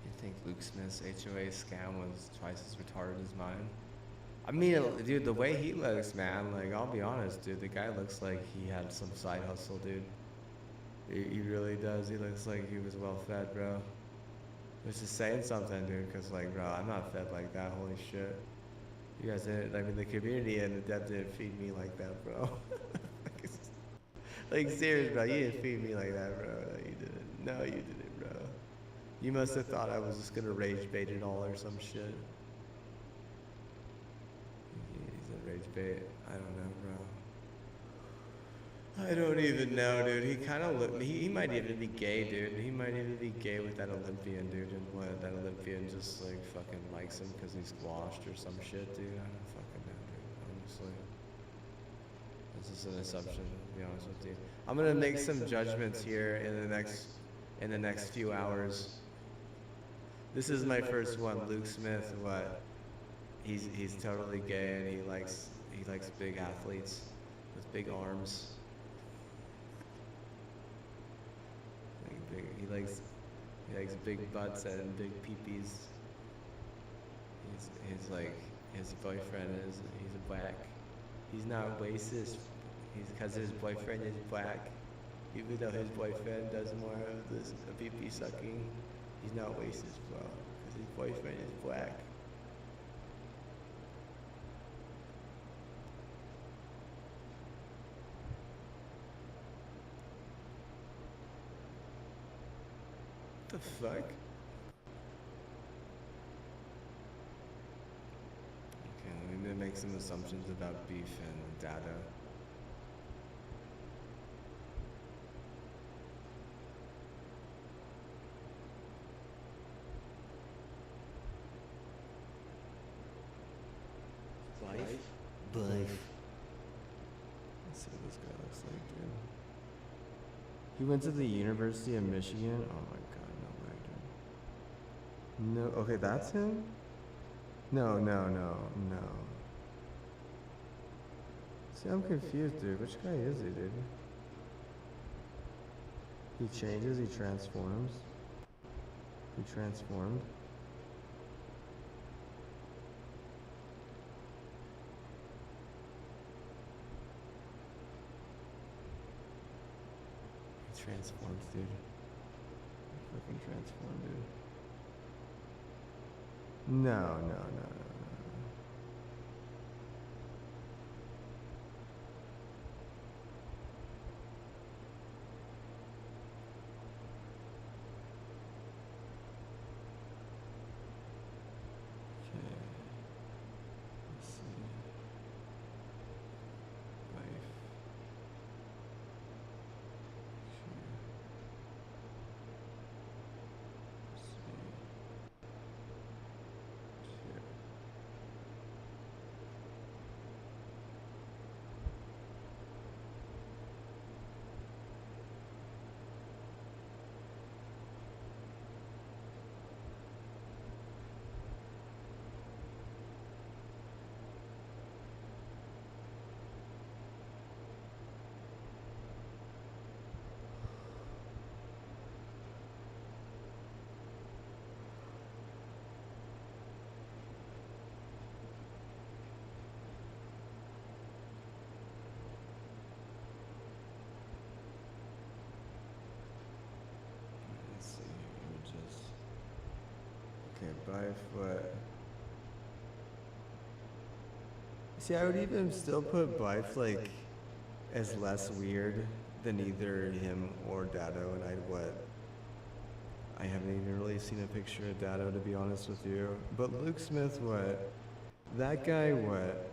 I think Luke Smith's HOA scam was twice as retarded as mine. I mean, dude, the way he looks, man, like, I'll be honest, dude, the guy looks like he had some side hustle, dude. He really does. He looks like he was well fed, bro. Which is saying something, dude, because, like, bro, I'm not fed like that, holy shit. You guys didn't, I mean, the community and the dev didn't feed me like that, bro. Like, serious, bro, you didn't feed me like that, bro. No, you didn't. No, you didn't, bro. You must have thought I was just gonna rage bait it all or some shit. He's a rage bait. I don't know, bro. I don't even know, dude. He kind of look. He might even be gay, dude. He might even be gay with that Olympian, dude. And what, that Olympian just like fucking likes him because he's squashed or some shit, dude. I don't fucking know, dude. Honestly, that's just an assumption. To be honest with you, I'm gonna make some judgments here in the next few hours. This is my first one, Luke Smith. What? He's totally gay, and he likes big athletes with big arms. He likes big butts and big peepees. His boyfriend he's a black. He's not racist. He's because his boyfriend is black. Even though his boyfriend does more of this pee-pee sucking, he's not racist, bro. Because his boyfriend is black. What the fuck? make some assumptions about beef and data. Life? Let's see what this guy looks like, dude. He went to the University of Michigan. Oh my god, no way, dude. No, okay, that's him? No. See, I'm confused, dude. Which guy is he, dude? He changes, he transforms. He transformed. Transforms, dude. Fucking transform, dude. No. Okay. Let's see. Life. Let's see, images. Okay, by foot. See, I would even still put Bife like as less weird than either him or Dado, and I haven't even really seen a picture of Dado, to be honest with you. But Luke Smith, what? That guy, what?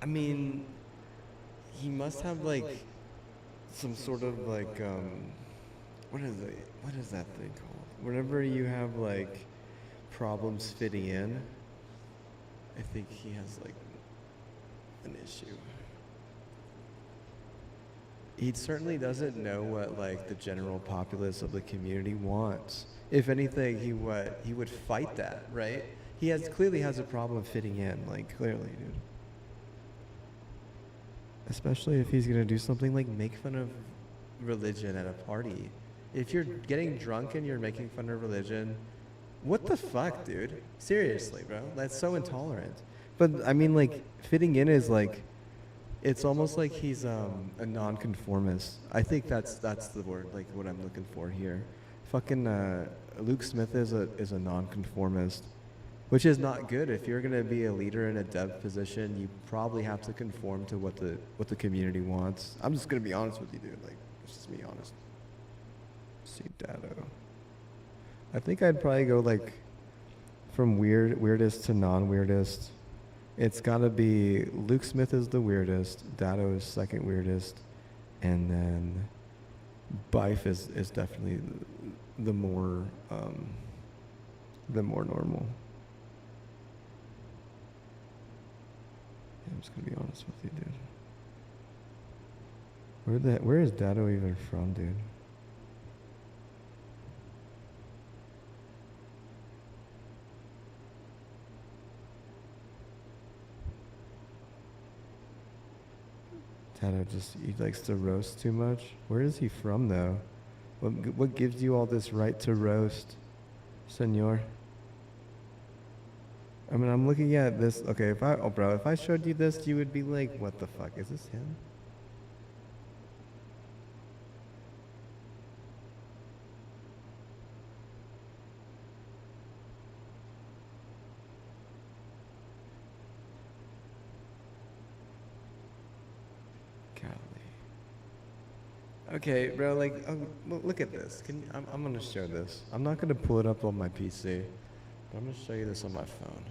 I mean, he must have like some sort of like what is that thing called? Whenever you have like problems fitting in, I think he has like an issue. He certainly doesn't know what like the general populace of the community wants. If anything, he would fight that, right? He clearly has a problem fitting in, like clearly, dude. Especially if he's gonna do something like make fun of religion at a party. If you're getting drunk and you're making fun of religion, what the fuck, dude? Seriously, bro. That's so intolerant. But I mean, like, fitting in is like, it's almost like he's a nonconformist. I think that's the word, like what I'm looking for here. Fucking Luke Smith is a nonconformist, which is not good. If you're gonna be a leader in a dev position, you probably have to conform to what the community wants. I'm just gonna be honest with you, dude. Like, it's just me honest. See Dado. I think I'd probably go like from weirdest to non-weirdest. It's gotta be Luke Smith is the weirdest, Dado is second weirdest, and then Bife is definitely the more normal. Yeah, I'm just gonna be honest with you, dude. Where is Dado even from, dude? Dado he likes to roast too much. Where is he from, though? What gives you all this right to roast, senor? I mean, I'm looking at this. Okay, if I showed you this, you would be like, what the fuck, is this him? Okay, bro, like, look at this. I'm gonna show this. I'm not gonna pull it up on my PC, but I'm gonna show you this on my phone.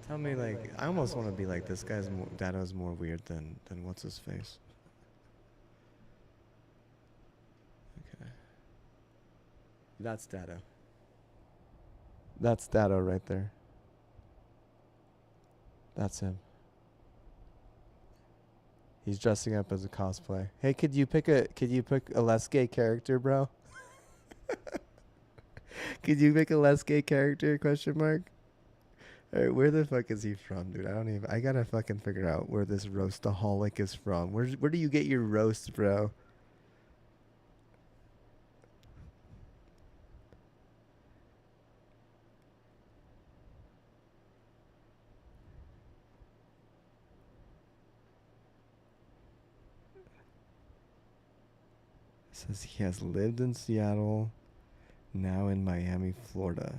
Tell me, like, I almost want to be like, this guy's more, Dado's more weird than what's his face. Okay. That's Dado. That's Dado right there. That's him. He's dressing up as a cosplay. Hey, could you pick a less gay character, bro? Could you pick a less gay character? Question mark. Alright, where the fuck is he from, dude? I gotta fucking figure out where this roastaholic is from. Where do you get your roast, bro? It says he has lived in Seattle, now in Miami, Florida.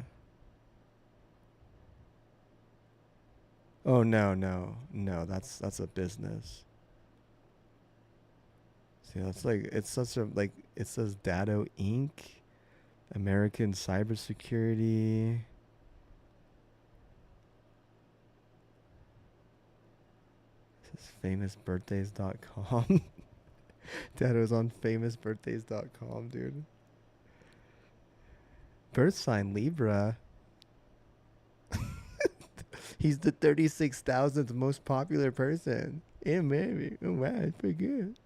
Oh no, that's a business. See, that's like, it's such a, like, it says Dado Inc., American Cybersecurity. This is famousbirthdays.com. Dado's on famousbirthdays.com, dude. Birth sign Libra. He's the 36,000th most popular person. Yeah, maybe. Oh wow, it's pretty good.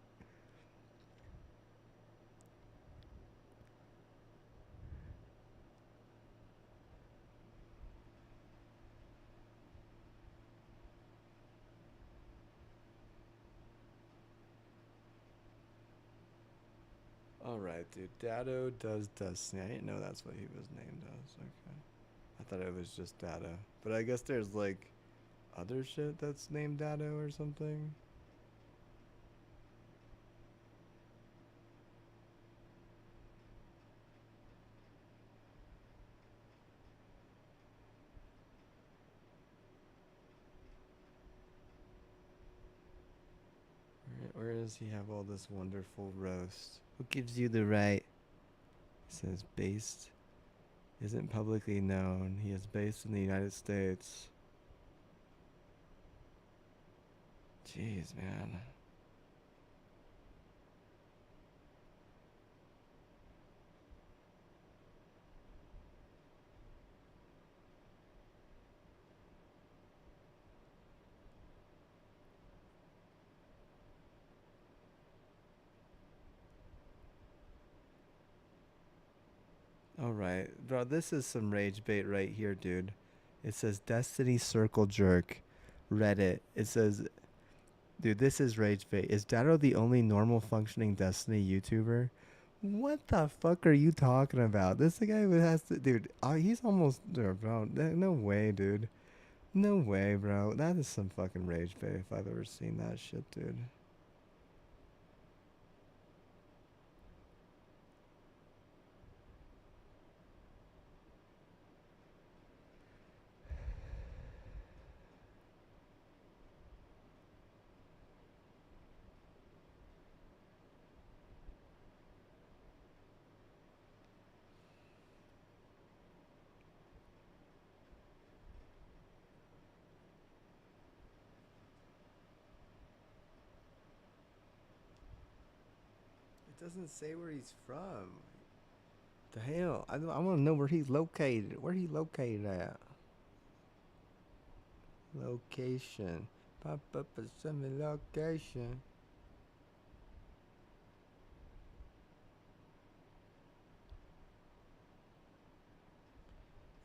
Alright, dude. Dado does Destiny. I didn't know that's what he was named as. Okay. I thought it was just Dado. But I guess there's like other shit that's named Dado or something. Where does he have all this wonderful roast? Who gives you the right? It says based. Isn't publicly known. He is based in the United States. Jeez, man. Alright, bro, this is some rage bait right here, dude. It says Destiny Circle Jerk, Reddit. It says, dude, this is rage bait. Is Dado the only normal functioning Destiny YouTuber? What the fuck are you talking about? This the guy who has to, dude, he's almost there, bro. No way, dude. No way, bro. That is some fucking rage bait if I've ever seen that shit, dude. It doesn't say where he's from. The hell? I want to know where he's located. Where he located at? Location. Pop up a semi location.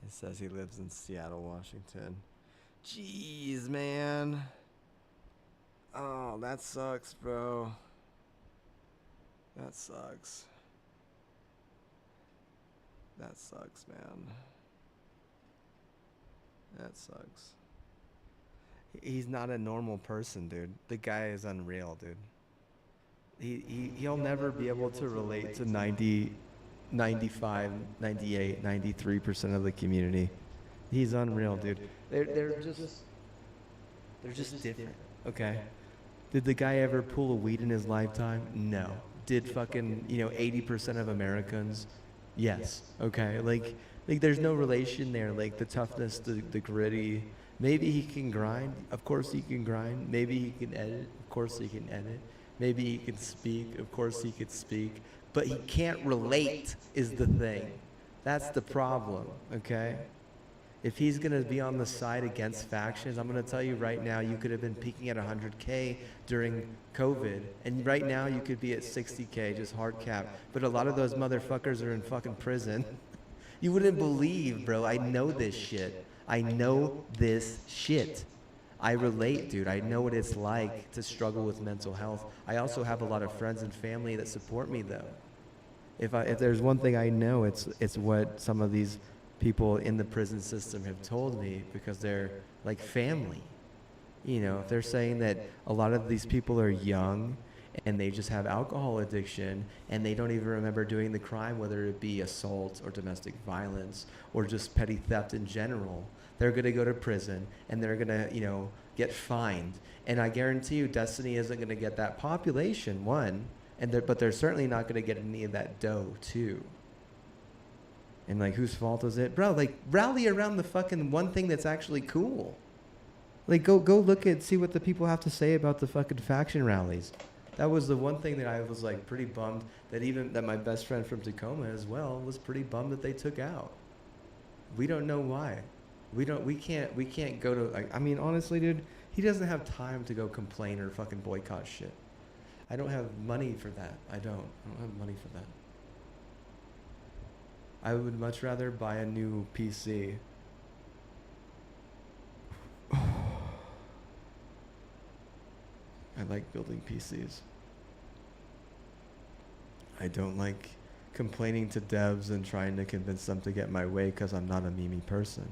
It says he lives in Seattle, Washington. Jeez, man. Oh, that sucks, bro. That sucks. That sucks, man. That sucks. He's not a normal person, dude. The guy is unreal, dude. He'll never be able to relate to 90, 95, 98, 93% of the community. He's unreal, dude. They're just different. Okay. Did the guy ever pull a weed in his lifetime? No. Did fucking, 80% of Americans? Yes. Okay. Like there's no relation there. Like the toughness, the gritty, Maybe he can grind. Of course he can grind. Maybe he can edit. Of course he can edit. Maybe he can speak. Of course he could speak. But he can't relate is the thing. That's the problem, okay? If he's going to be on the side against factions, I'm going to tell you right now, you could have been peaking at 100K during COVID, and right now you could be at 60K, just hard cap. But a lot of those motherfuckers are in fucking prison. You wouldn't believe, bro. I know this shit. I know this shit. I relate, dude. I know what it's like to struggle with mental health. I also have a lot of friends and family that support me, though. If there's one thing I know, it's what some of these people in the prison system have told me, because they're like family. You know, if they're saying that a lot of these people are young and they just have alcohol addiction and they don't even remember doing the crime, whether it be assault or domestic violence or just petty theft in general, they're going to go to prison and they're going to, you know, get fined. And I guarantee you Destiny isn't going to get that population, one, but they're certainly not going to get any of that dough, two. And like, whose fault is it? Bro, like, rally around the fucking one thing that's actually cool. Like, go look at, see what the people have to say about the fucking faction rallies. That was the one thing that I was like pretty bummed that my best friend from Tacoma as well was pretty bummed that they took out. We don't know why. We can't go to, like, I mean, honestly, dude, he doesn't have time to go complain or fucking boycott shit. I don't have money for that. I don't have money for that. I would much rather buy a new PC. I like building PCs. I don't like complaining to devs and trying to convince them to get my way because I'm not a meme person.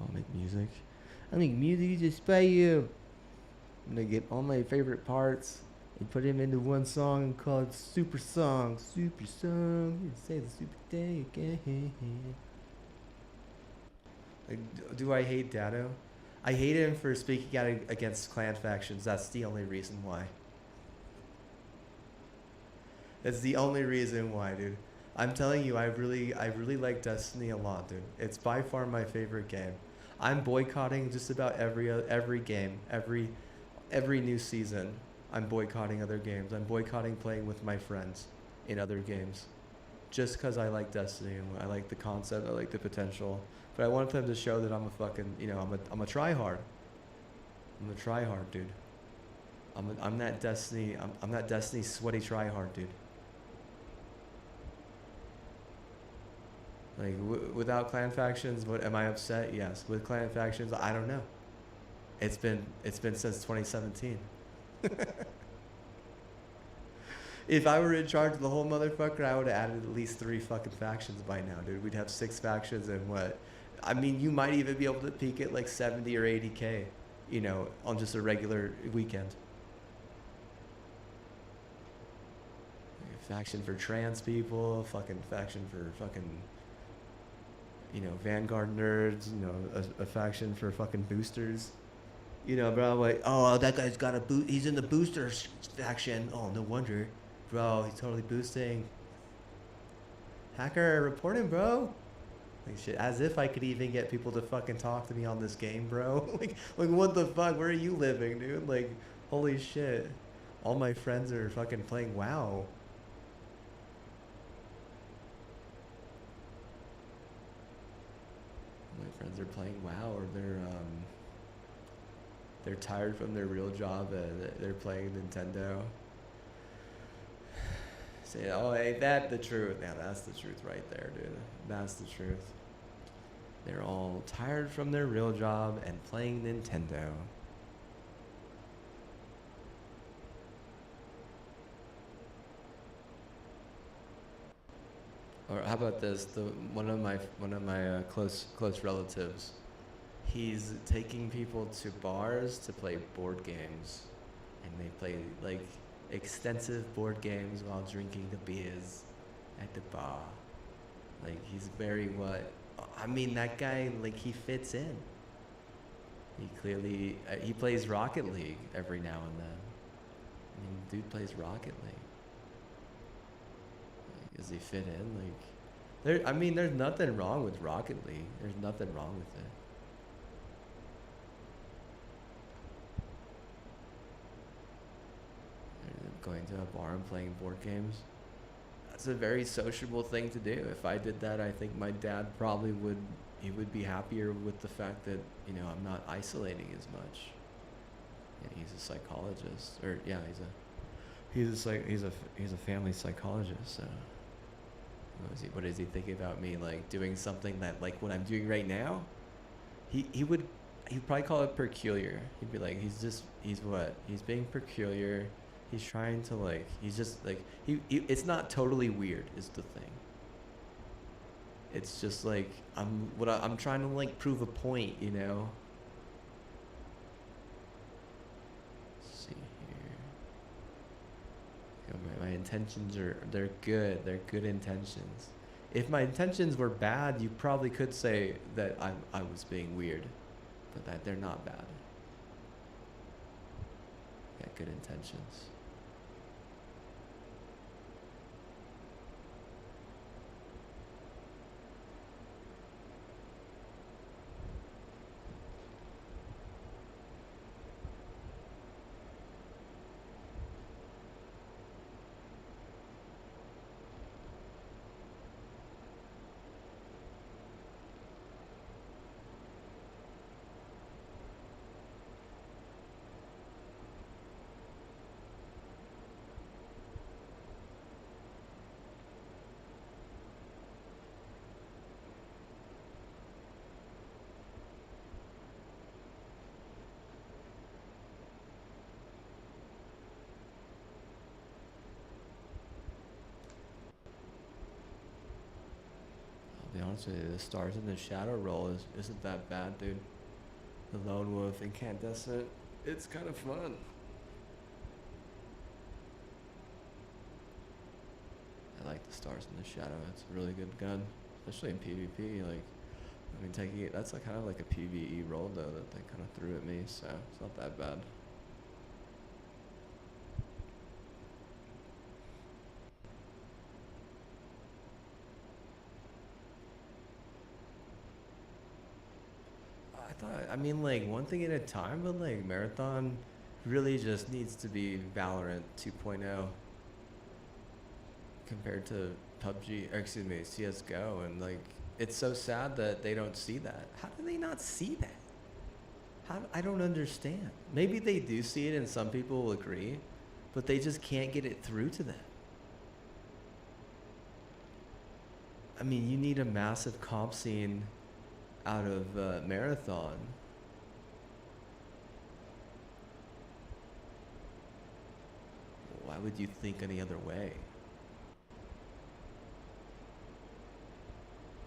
I'll make music. I make music just by you. I'm gonna get all my favorite parts and put them into one song and call it Super Song. Super Song. You say the super day again. Like, do I hate Dado? I hate him for speaking out against clan factions. That's the only reason why. That's the only reason why, dude. I'm telling you, I really like Destiny a lot, dude. It's by far my favorite game. I'm boycotting just about every game, every new season. I'm boycotting other games. I'm boycotting playing with my friends in other games, just because I like Destiny and I like the concept, I like the potential. But I want them to show that I'm a fucking, you know, I'm a tryhard. I'm a tryhard, dude. I'm that Destiny. I'm that Destiny sweaty tryhard, dude. Like, without clan factions, am I upset? Yes. With clan factions, I don't know. It's been since 2017. If I were in charge of the whole motherfucker, I would have added at least 3 fucking factions by now, dude. We'd have 6 factions and what? I mean, you might even be able to peak at like 70 or 80K, you know, on just a regular weekend. A faction for trans people, fucking faction for fucking, you know, Vanguard nerds, you know, a faction for fucking boosters. You know, bro, like, oh, that guy's got a boot. He's in the boosters faction. Oh, no wonder. Bro, he's totally boosting. Hacker, report him, bro. Like, shit, as if I could even get people to fucking talk to me on this game, bro. like, what the fuck? Where are you living, dude? Like, holy shit. All my friends are fucking playing WoW. My friends are playing WoW, or they're tired from their real job and they're playing Nintendo. Say, oh, ain't that the truth? Yeah, that's the truth right there, dude. That's the truth. They're all tired from their real job and playing Nintendo. Or how about this? One of my close relatives, he's taking people to bars to play board games, and they play like extensive board games while drinking the beers at the bar. Like, he's very what? I mean, that guy, like, he fits in. He clearly he plays Rocket League every now and then. I mean, dude plays Rocket League. Does he fit in? Like, there. I mean, there's nothing wrong with Rocket League. There's nothing wrong with it. Going to a bar and playing board games. That's a very sociable thing to do. If I did that, I think my dad probably would. He would be happier with the fact that, you know, I'm not isolating as much. Yeah, he's a psychologist, or yeah, he's a family psychologist. So what is he thinking about me, like doing something that, like what I'm doing right now? He'd probably call it peculiar. He'd be like, he's being peculiar. He's trying to, like, he's just like it's not totally weird is the thing. It's just like I'm trying to, like, prove a point, you know. Let's see here. My intentions they're good. They're good intentions. If my intentions were bad, you probably could say that I was being weird, but that they're not bad. Yeah, good intentions. To be honest with you, the stars in the shadow roll isn't that bad, dude. The lone wolf, incandescent, it's kind of fun. I like the stars in the shadow. It's a really good gun, especially in PvP. Like, I mean, taking it, that's like kind of like a PvE roll though that they kind of threw at me, so it's not that bad. I mean, like, one thing at a time, but like Marathon really just needs to be Valorant 2.0 compared to PUBG, or excuse me, CSGO, and like, it's so sad that they don't see that. How do they not see that? I don't understand. Maybe they do see it and some people will agree, but they just can't get it through to them. I mean, you need a massive comp scene out of Marathon. Why would you think any other way?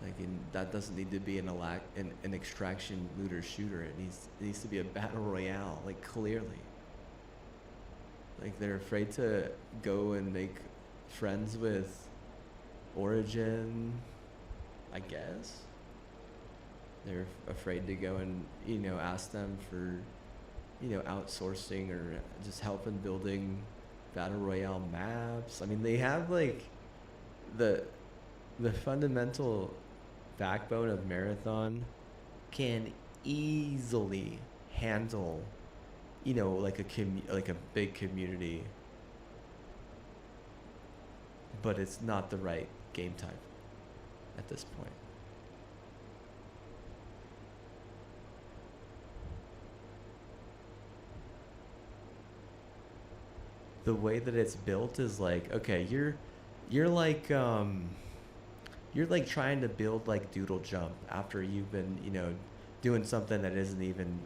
Like, that doesn't need to be an extraction looter shooter. It needs to be a battle royale, like, clearly. Like, they're afraid to go and make friends with Origin, I guess. They're afraid to go and, you know, ask them for, you know, outsourcing or just help in building battle royale maps. I mean, they have, like, the fundamental backbone of Marathon can easily handle, you know, like a big community, but it's not the right game type at this point. The way that it's built is like, okay, you're like trying to build like Doodle Jump after you've been, you know, doing something that isn't even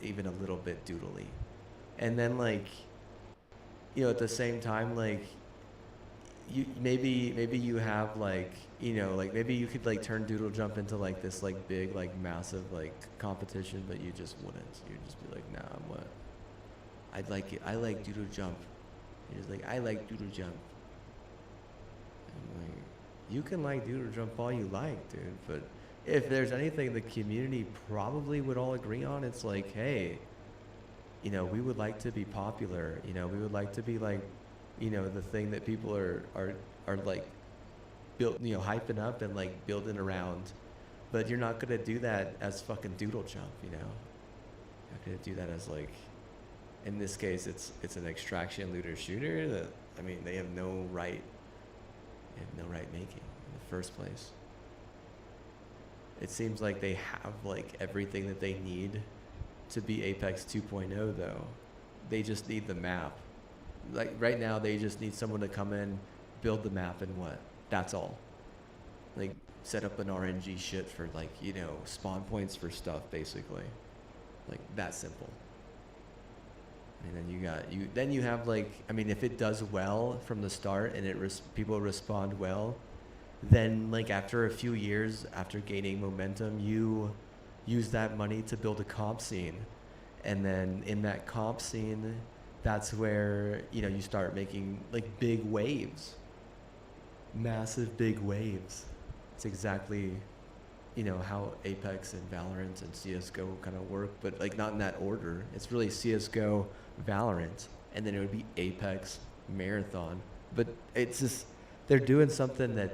even a little bit doodly. And then, like, you know, at the same time, like, you maybe you have, like, you know, like, maybe you could like turn Doodle Jump into like this like big like massive like competition, but you just wouldn't. You'd just be like, nah, I'm what? I'd like it. I like Doodle Jump. You're just like, I like Doodle Jump. And like, you can like Doodle Jump all you like, dude, but if there's anything the community probably would all agree on, it's like, hey, you know, we would like to be popular. You know, we would like to be like, you know, the thing that people are like hyping up and like building around, but you're not gonna do that as fucking Doodle Jump, You're not gonna do that as like, in this case, it's an extraction looter shooter that, I mean, they have no right making in the first place. It seems like they have like everything that they need to be Apex 2.0 though. They just need the map. Like right now they just need someone to come in, build the map, and what? That's all. Like set up an RNG shit for like, spawn points for stuff basically. Like that simple. And then you have like, I mean, if it does well from the start and people respond well, then like after a few years, after gaining momentum, you use that money to build a comp scene. And then in that comp scene, that's where, you start making like big waves, massive big waves. It's exactly, how Apex and Valorant and CSGO kind of work, but like not in that order. It's really CSGO, Valorant, and then it would be Apex, Marathon. But it's just, they're doing something that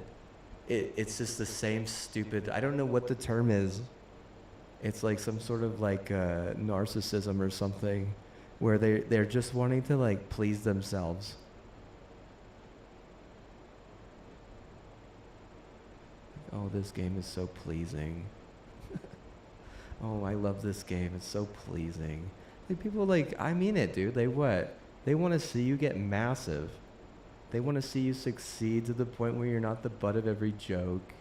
it's just the same stupid, I don't know what the term is. It's like some sort of like narcissism or something, where they're just wanting to like please themselves. Oh, this game is so pleasing. Oh, I love this game. It's so pleasing. Like people like, I mean it, dude. They what? They want to see you get massive. They want to see you succeed to the point where you're not the butt of every joke.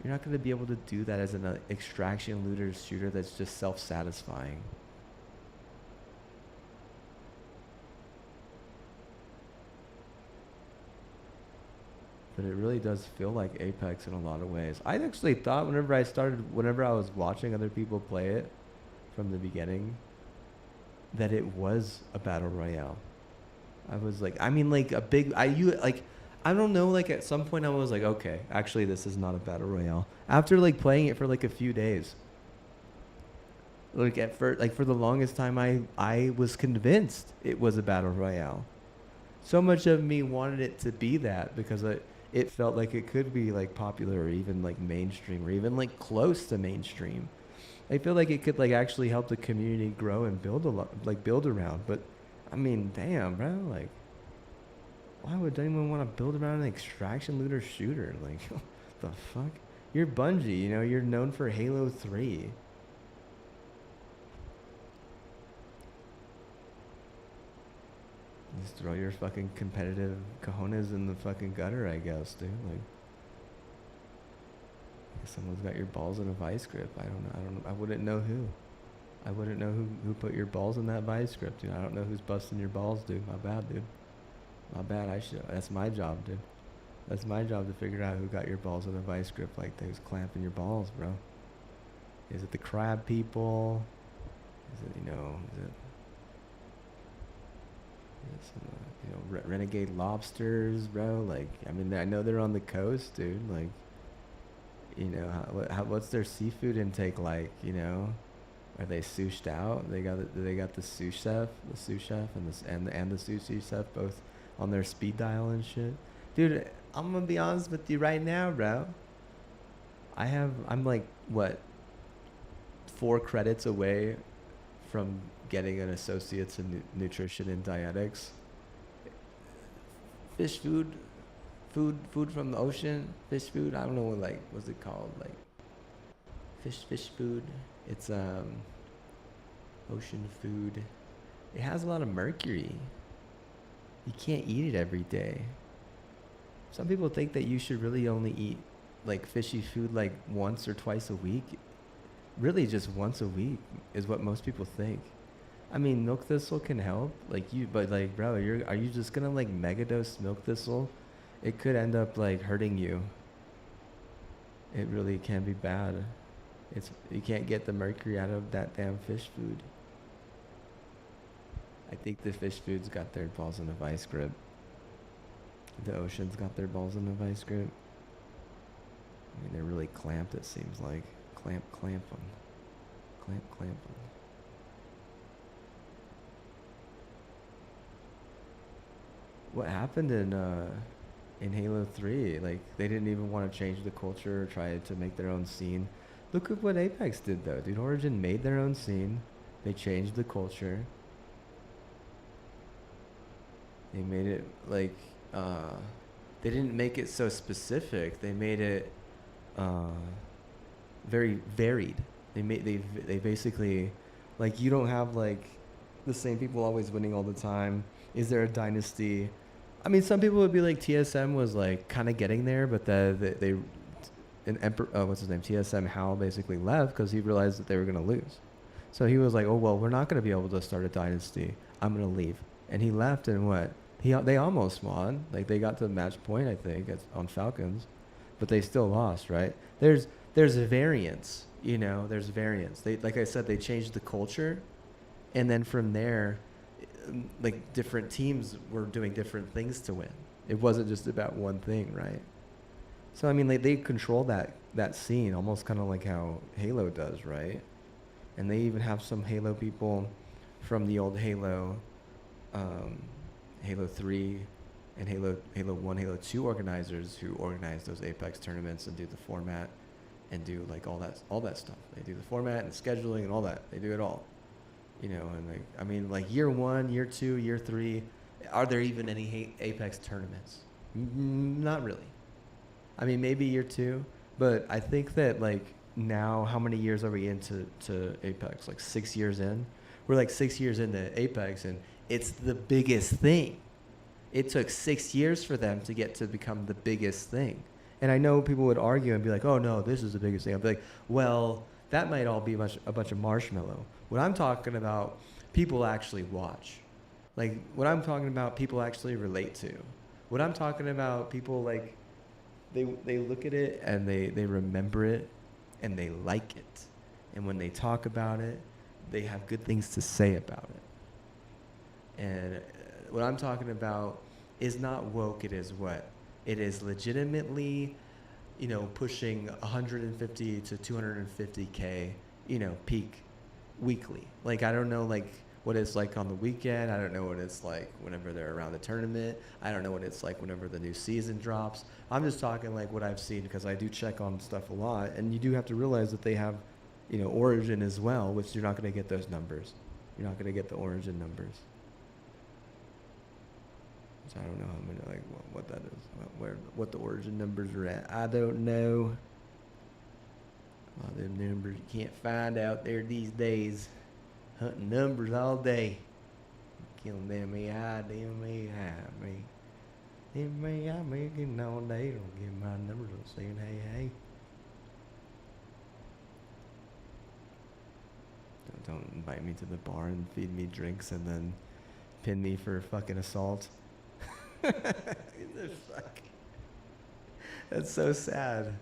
You're not going to be able to do that as an extraction looter shooter that's just self-satisfying. But it really does feel like Apex in a lot of ways. I actually thought whenever I was watching other people play it from the beginning, that it was a battle royale. I was like, I mean, like I don't know, like at some point I was like, okay, actually this is not a battle royale. After like playing it for like a few days. Like for the longest time I was convinced it was a battle royale. So much of me wanted it to be that because it felt like it could be like popular or even like mainstream or even like close to mainstream. I feel like it could like actually help the community grow and build around. But I mean, damn, bro, like why would anyone want to build around an extraction looter shooter? Like, what the fuck? You're Bungie, you're known for Halo 3. Just throw your fucking competitive cojones in the fucking gutter, I guess, dude. Like, someone's got your balls in a vice grip. I don't know. I wouldn't know who. I wouldn't know who put your balls in that vice grip, dude. I don't know who's busting your balls, dude. My bad, dude. My bad. That's my job, dude. That's my job to figure out who got your balls in a vice grip like they was clamping your balls, bro. Is it the crab people? Is it, some, renegade lobsters, bro? Like, I mean, I know they're on the coast, dude. Like, what's their seafood intake like? Are they soused out? They got the sous chef, and the sushi chef both on their speed dial and shit. Dude, I'm gonna be honest with you right now, bro. I'm like, what, 4 credits away from getting an associate's in nutrition and dietetics. Fish food from the ocean, fish food. I don't know what's it called? Like fish food. It's ocean food. It has a lot of mercury. You can't eat it every day. Some people think that you should really only eat like fishy food like once or twice a week. Really just once a week is what most people think. I mean, milk thistle can help, but like, bro, are you just gonna like megadose milk thistle? It could end up like hurting you. It really can be bad. You can't get the mercury out of that damn fish food. I think the fish food's got their balls in a vice grip. The ocean's got their balls in a vice grip. I mean, they're really clamped, it seems like. Clamp them. Clamp them. what happened in Halo 3. Like they didn't even want to change the culture or try to make their own scene. Look at what Apex did though, dude. Origin made their own scene. They changed the culture. They made it like they didn't make it so specific. They made it very varied. They basically like you don't have like the same people always winning all the time. Is there a dynasty? I mean, some people would be like TSM was like kind of getting there, but they an emperor, what's his name? TSM Hal basically left because he realized that they were gonna lose. So he was like, oh well, we're not gonna be able to start a dynasty. I'm gonna leave, and he left. And what? They almost won. Like they got to match point, I think, on Falcons, but they still lost, right? There's a variance, you know. There's variance. They, like I said, they changed the culture, and then from there, like different teams were doing different things to win. It wasn't just about one thing, right? So I mean, they control that scene almost kind of like how Halo does, right? And they even have some Halo people from the old Halo, Halo 3 and Halo 1, Halo 2 organizers who organize those Apex tournaments and do the format and do like all that stuff. They do the format and scheduling and all that. They do it all. You know, and like I mean, like year 1, year 2, year 3, are there even any Apex tournaments? Not really. I mean, maybe year 2, but I think that like now, how many years are we into Apex? Like 6 years in? We're like 6 years into Apex, and it's the biggest thing. It took 6 years for them to get to become the biggest thing. And I know people would argue and be like, oh no, this is the biggest thing. I'd be like, well, that might all be a bunch of marshmallow. What I'm talking about, people actually watch. Like, what I'm talking about, people actually relate to. What I'm talking about, people like, they look at it and they remember it and they like it. And when they talk about it, they have good things to say about it. And what I'm talking about is not woke, it is what? It is legitimately, you know, pushing 150 to 250K, you know, peak weekly. Like, I don't know, like, what it's like on the weekend. I don't know what it's like whenever they're around the tournament. I don't know what it's like whenever the new season drops. I'm just talking like what I've seen because I do check on stuff a lot. And you do have to realize that they have, you know, Origin as well, which you're not going to get those numbers. You're not going to get the Origin numbers. So I don't know how many, like, what that is, what the Origin numbers are at. I don't know. A lot of them numbers you can't find out there these days. Hunting numbers all day. Killing them AI, them AI, me. Them AI making all day. Don't give my numbers, I'm saying hey. Don't invite me to the bar and feed me drinks and then pin me for fucking assault. That's so sad.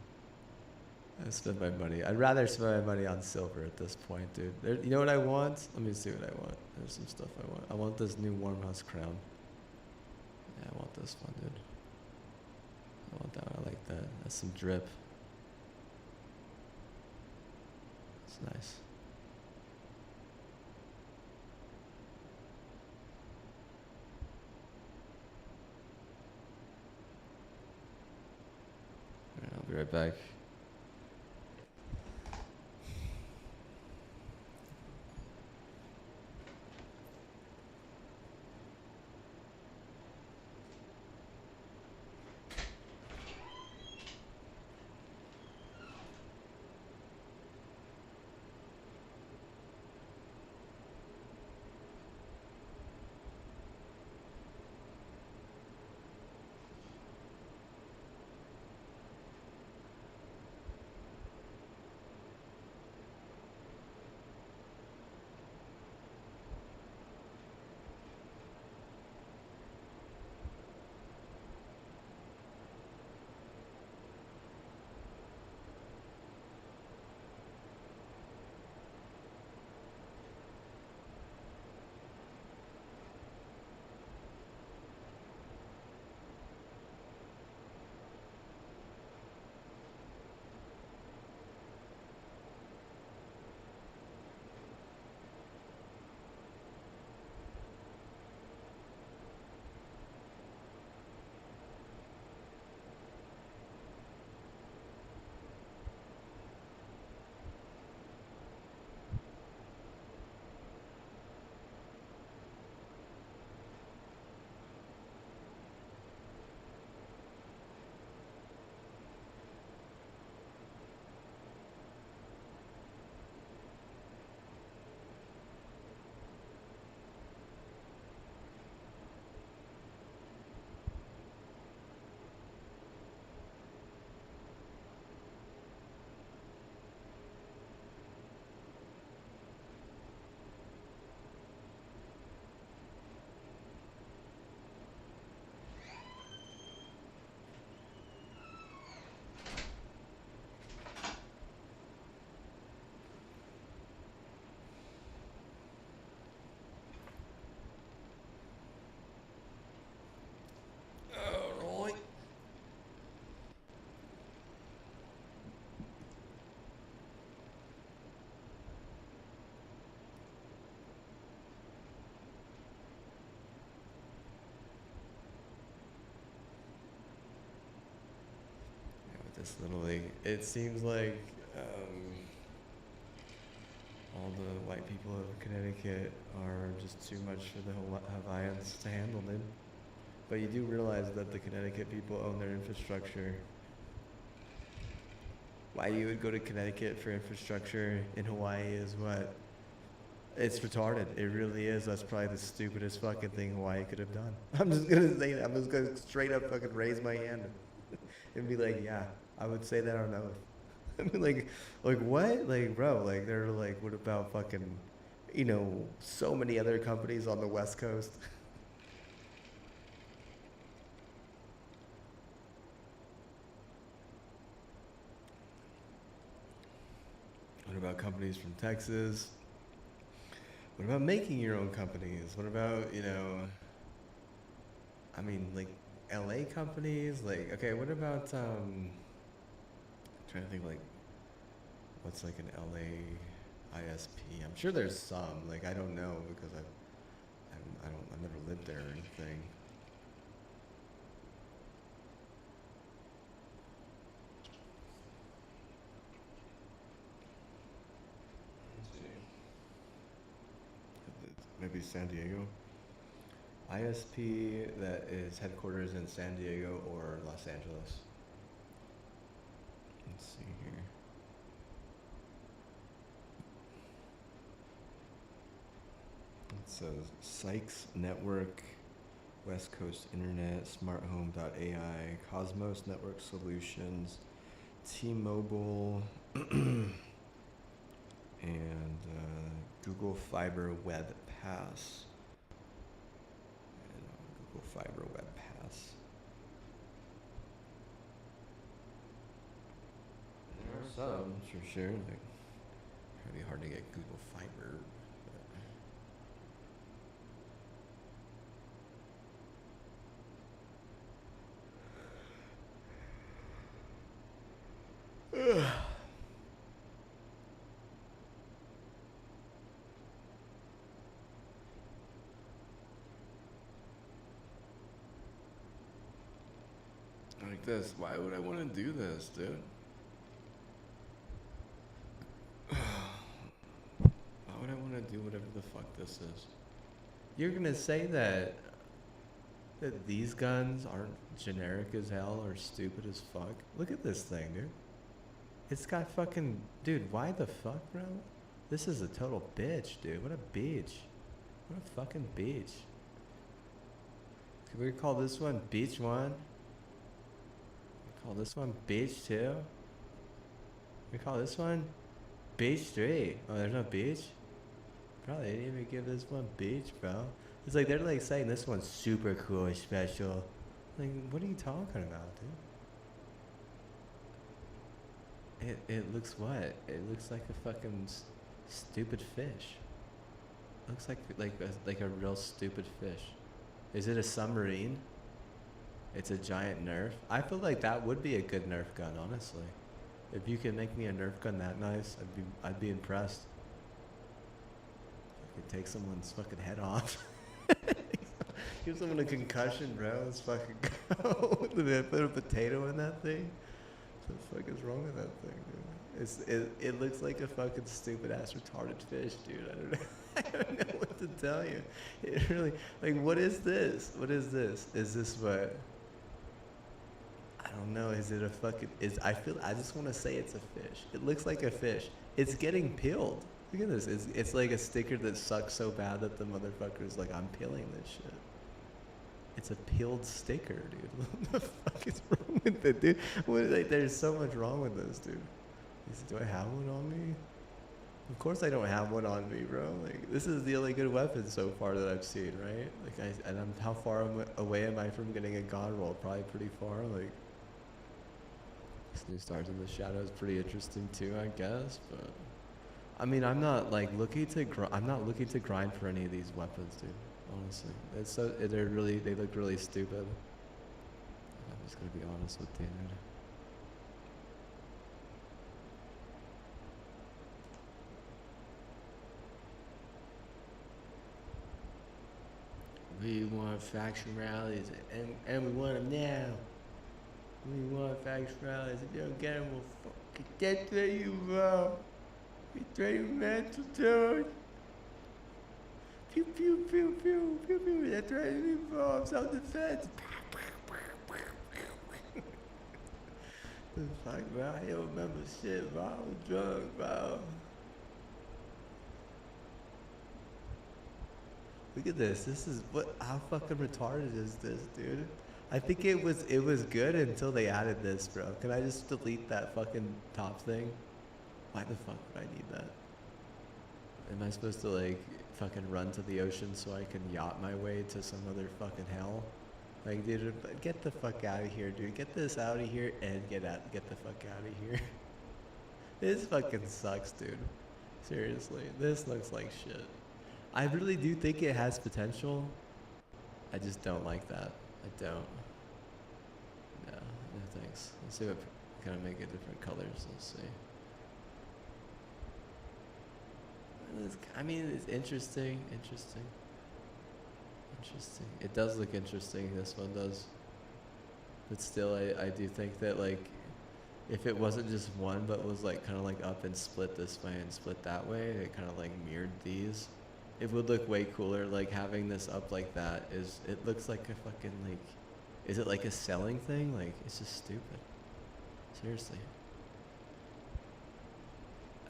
I spend my money. I'd rather spend my money on silver at this point, dude. You know what I want? Let me see what I want. There's some stuff I want. I want this new Wormhouse crown. Yeah, I want this one, dude. I want that one. I like that. That's some drip. It's nice. Alright, I'll be right back. Just literally, it seems like all the white people of Connecticut are just too much for the Hawaiians to handle, dude. But you do realize that the Connecticut people own their infrastructure. Why you would go to Connecticut for infrastructure in Hawaii is what? It's retarded. It really is. That's probably the stupidest fucking thing Hawaii could have done. I'm just gonna say that. I'm just gonna straight up fucking raise my hand and be like, yeah, I would say that on oath. I mean, like what? Like, bro, like they're like, what about fucking, you know, so many other companies on the West Coast? What about companies from Texas? What about making your own companies? What about, you know, I mean, like LA companies? Like, okay, what about, trying to think like, what's like an LA ISP? I'm sure there's some, like, I don't know because I've never lived there or anything. Maybe San Diego. ISP that is headquarters in San Diego or Los Angeles. Let's see here. It says Sykes Network, West Coast Internet, SmartHome.ai, Cosmos Network Solutions, T-Mobile, and Google Fiber Web Pass. And, Google Fiber Web Pass. There are some, for sure. Like, pretty hard to get Google Fiber. Like this. Why would I want to do this, dude? Why would I want to do whatever the fuck this is? You're gonna say that these guns aren't generic as hell or stupid as fuck? Look at this thing, dude. It's got fucking... Dude, why the fuck, bro? This is a total bitch, dude. What a bitch. What a fucking bitch. Can we call this one Beach 1? Call this one Beach 2? We call this one Beach 3. Oh, there's no beach? Probably didn't even give this one beach, bro. It's like they're like saying this one's super cool or special. Like, what are you talking about, dude? It looks what? It looks like a fucking stupid fish. Looks like a real stupid fish. Is it a submarine? It's a giant Nerf. I feel like that would be a good Nerf gun, honestly. If you could make me a Nerf gun that nice, I'd be impressed. I could take someone's fucking head off. Give someone a concussion, bro. Let's fucking go. Put a potato in that thing. What the fuck is wrong with that thing, dude? It looks like a fucking stupid ass retarded fish, dude. I don't know. I don't know what to tell you. It really, like, what is this? What is this? Is this what? I don't know. Is it a fucking? I just want to say it's a fish. It looks like a fish. It's getting peeled. Look at this. It's like a sticker that sucks so bad that the motherfucker's like, I'm peeling this shit. It's a peeled sticker, dude. What the fuck is wrong with it, dude? There's so much wrong with this, dude. Do I have one on me? Of course I don't have one on me, bro. Like, this is the only good weapon so far that I've seen, right? Like, how far away am I from getting a god roll? Probably pretty far. Like, this new Stars in the Shadow is pretty interesting too, I guess. But I mean, I'm not looking to grind for any of these weapons, dude. Honestly, they look really stupid. I'm just gonna be honest with you, dude. We want faction rallies, and we want them now. We want facts rallies. If you don't get them, we'll fucking get to you, bro. We train mental dude. Pew pew pew pew pew pew. That's right, bro. Self-defense. The fuck, bro? I don't remember shit, bro. I was drunk, bro. Look at this. This is what? How fucking retarded is this, dude? I think it was good until they added this, bro. Can I just delete that fucking top thing? Why the fuck would I need that? Am I supposed to like fucking run to the ocean so I can yacht my way to some other fucking hell? Like, dude, get the fuck out of here, dude. Get this out of here and get the fuck out of here. This fucking sucks, dude. Seriously, this looks like shit. I really do think it has potential. I just don't like that. I don't. No thanks. Let's see what kind of make it different colors. Let's see. I mean, it's interesting. It does look interesting. This one does. But still, I do think that like, if it wasn't just one, but was like kind of like up and split this way and split that way, it kind of like mirrored these. It would look way cooler. Like having this up like that it looks like a fucking like, is it like a selling thing? Like it's just stupid. Seriously.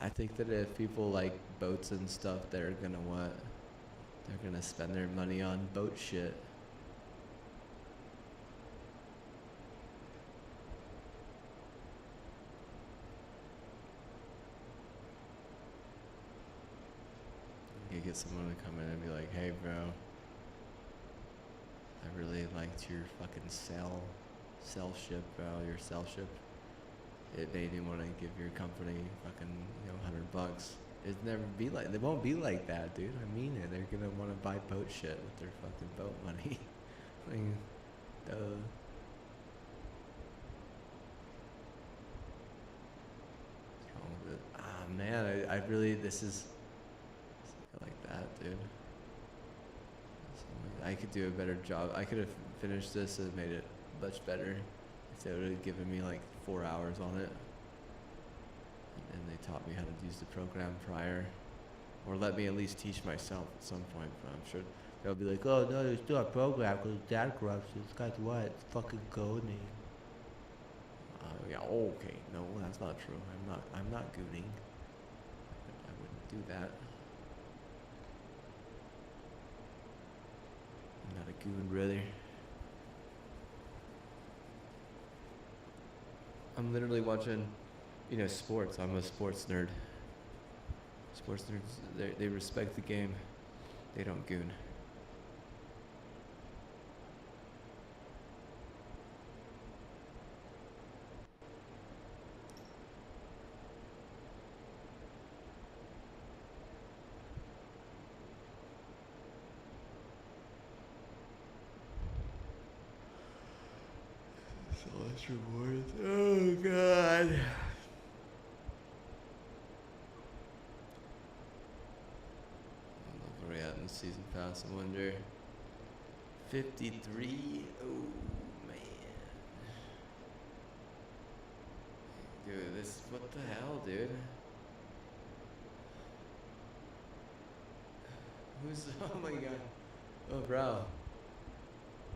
I think that if people like boats and stuff, they're gonna what? They're gonna spend their money on boat shit. You get someone to come in and be like, hey bro, I really liked your fucking sail ship, bro, your sail ship. It made me want to give your company fucking, $100. It'd never be like, they won't be like that, dude. I mean it. They're gonna want to buy boat shit with their fucking boat money. Like, duh. What's wrong with it? Ah, man, I really, this is like that, dude. I could do a better job. I could have finished this and made it much better if they would have given me like 4 hours on it. And they taught me how to use the program prior, or let me at least teach myself at some point. But I'm sure they'll be like, "Oh no, there's still a program because that corruption. It's got what? It's fucking coding." Yeah, okay, no, that's not true. I'm not gooning. I wouldn't do that. I'm not a goon, brother. I'm literally watching, sports. I'm a sports nerd. Sports nerds, they respect the game. They don't goon. Celeste rewards. Oh God. Where we at in season pass? I wonder. 53. Oh man. Dude, this. What the hell, dude? Who's? Oh my God. Oh, bro.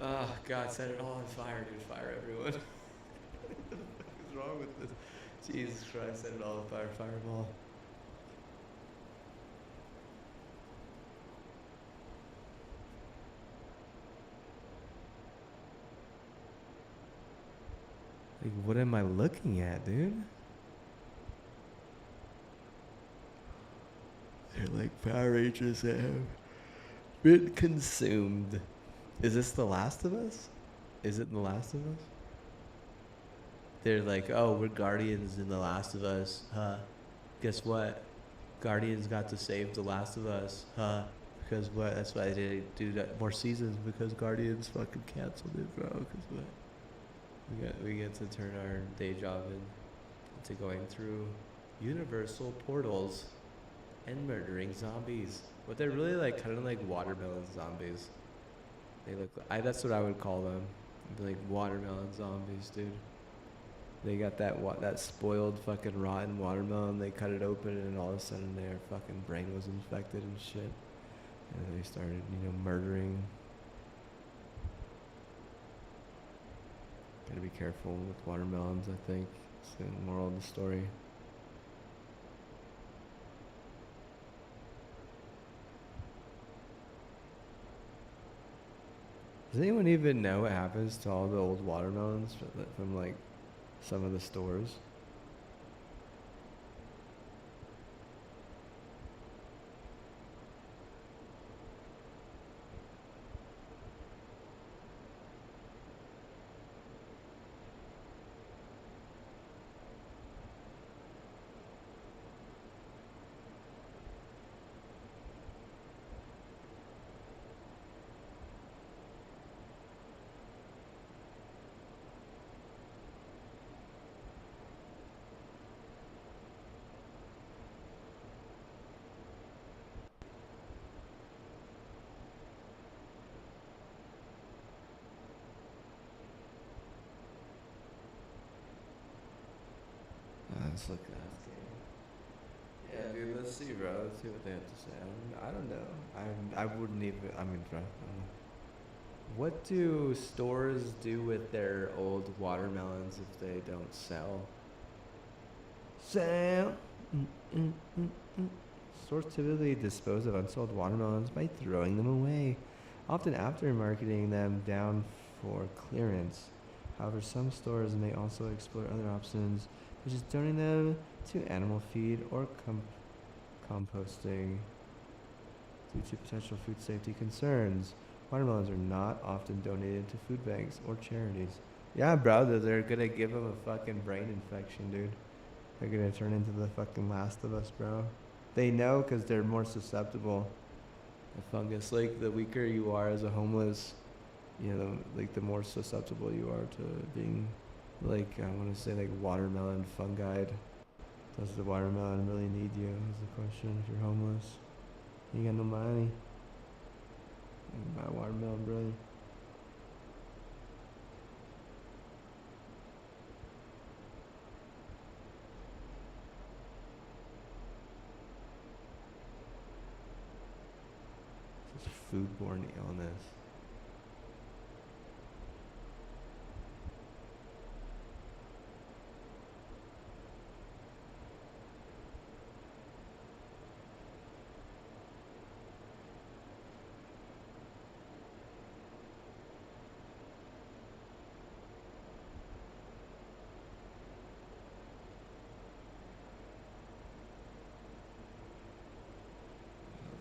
Oh, God, set it all on fire, dude. Fire everyone. What the fuck is wrong with this? Jesus Christ, set it all on fire. Fireball. Like, what am I looking at, dude? They're like Power Rangers that have been consumed. Is this The Last of Us? Is it The Last of Us? They're like, oh, we're Guardians in The Last of Us, huh? Guess what? Guardians got to save The Last of Us, huh? Because what? That's why they didn't do that more seasons, because Guardians fucking canceled it, bro. Because what? We get to turn our day job into going through universal portals and murdering zombies. But they're really like kind of like watermelon zombies. They look. That's what I would call them. Like watermelon zombies, dude. They got that spoiled fucking rotten watermelon. They cut it open and all of a sudden their fucking brain was infected and shit. And they started, murdering. Gotta be careful with watermelons, I think. It's the moral of the story. Does anyone even know what happens to all the old watermelons from like some of the stores? Let's look at that. Yeah, dude, let's see, bro. Let's see what they have to say. I don't know. I wouldn't even. I mean, bro. What do stores do with their old watermelons if they don't sell? Sell. Stores typically dispose of unsold watermelons by throwing them away, often after marketing them down for clearance. However, some stores may also explore other options, such as donating them to animal feed or composting due to potential food safety concerns. Watermelons are not often donated to food banks or charities. Yeah, bro, they're gonna give them a fucking brain infection, dude. They're gonna turn into the fucking Last of Us, bro. They know because they're more susceptible to fungus. Like, the weaker you are as a homeless, like the more susceptible you are to being, like, I want to say, like, watermelon fungi. Does the watermelon really need you is the question if you're homeless. You got no money. You can buy watermelon, brother. This is foodborne illness.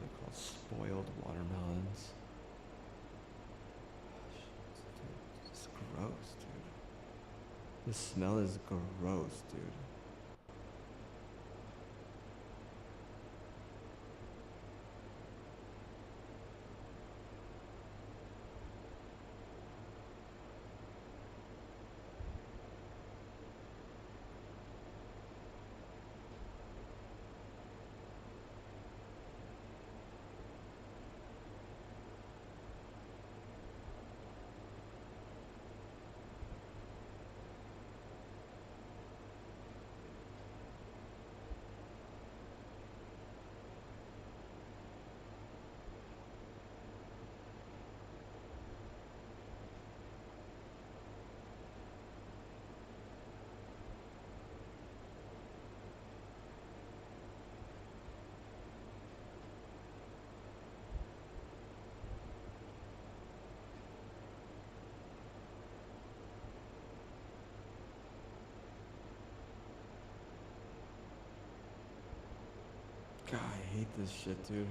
They're called spoiled watermelons. It's gross, dude. The smell is gross, dude. God, I hate this shit, dude.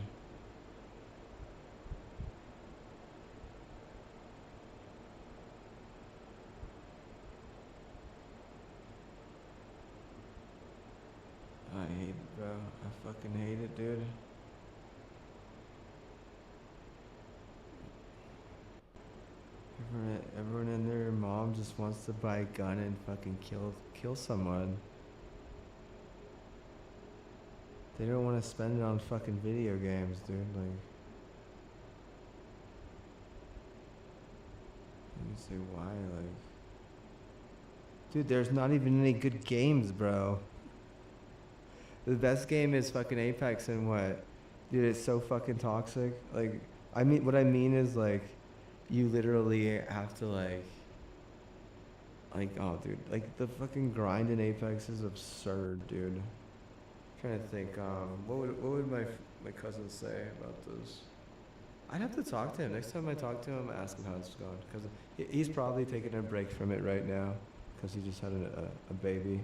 I hate it, bro. I fucking hate it, dude. Everyone and their mom just wants to buy a gun and fucking kill someone. They don't want to spend it on fucking video games, dude. Like, let me see why. Like, Dude, there's not even any good games, bro. The best game is fucking Apex and what? Dude, it's so fucking toxic. Like, I mean, what I mean is like, you literally have to oh, dude, like the fucking grind in Apex is absurd, dude. Trying to think, what would my cousin say about this? I'd have to talk to him. Next time I talk to him, ask him how it's going. Because he's probably taking a break from it right now. Because he just had a baby.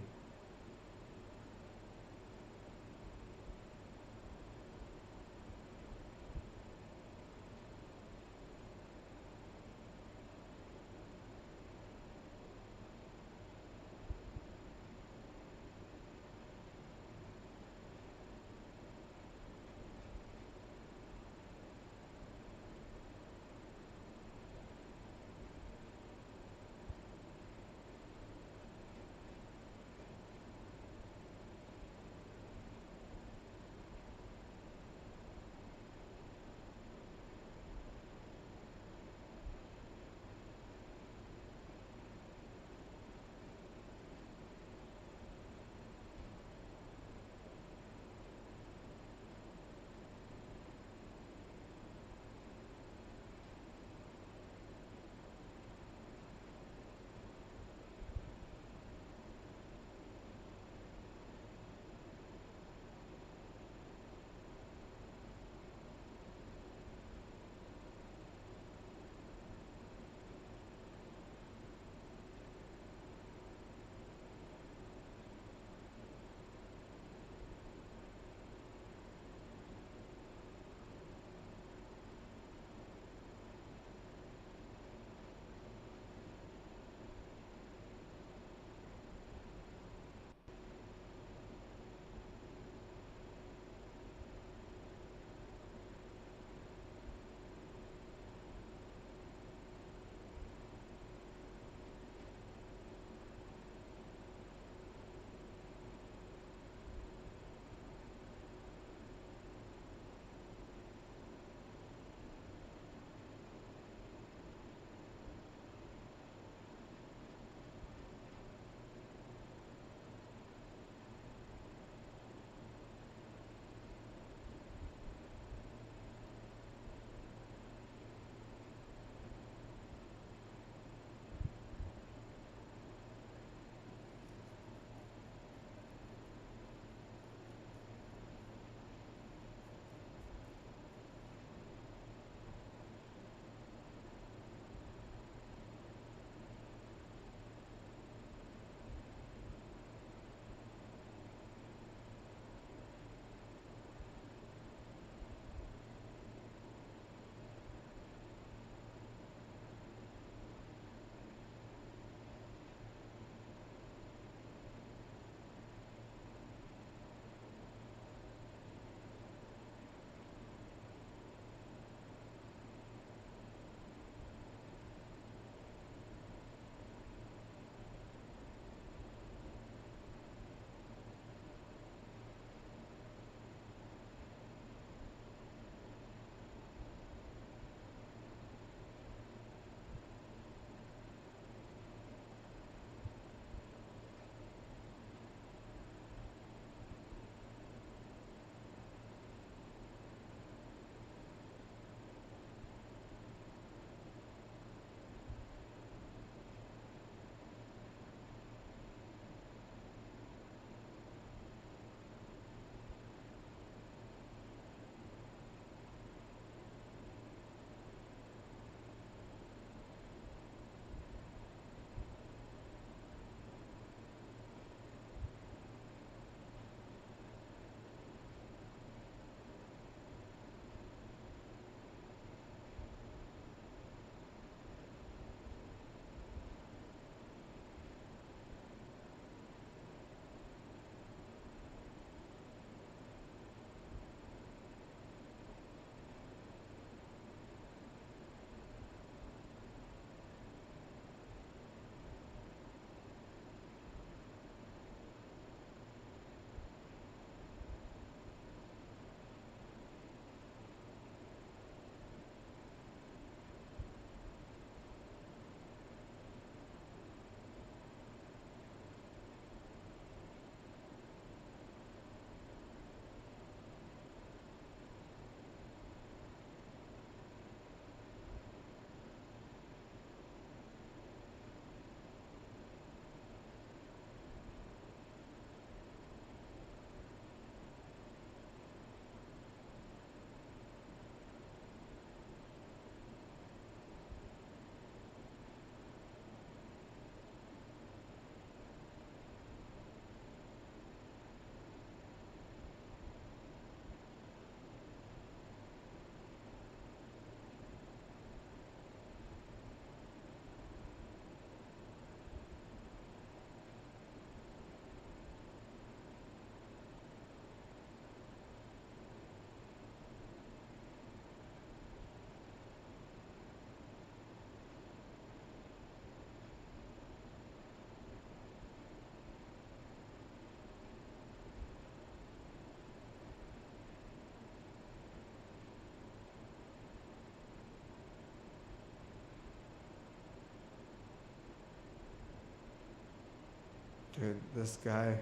Dude, this guy,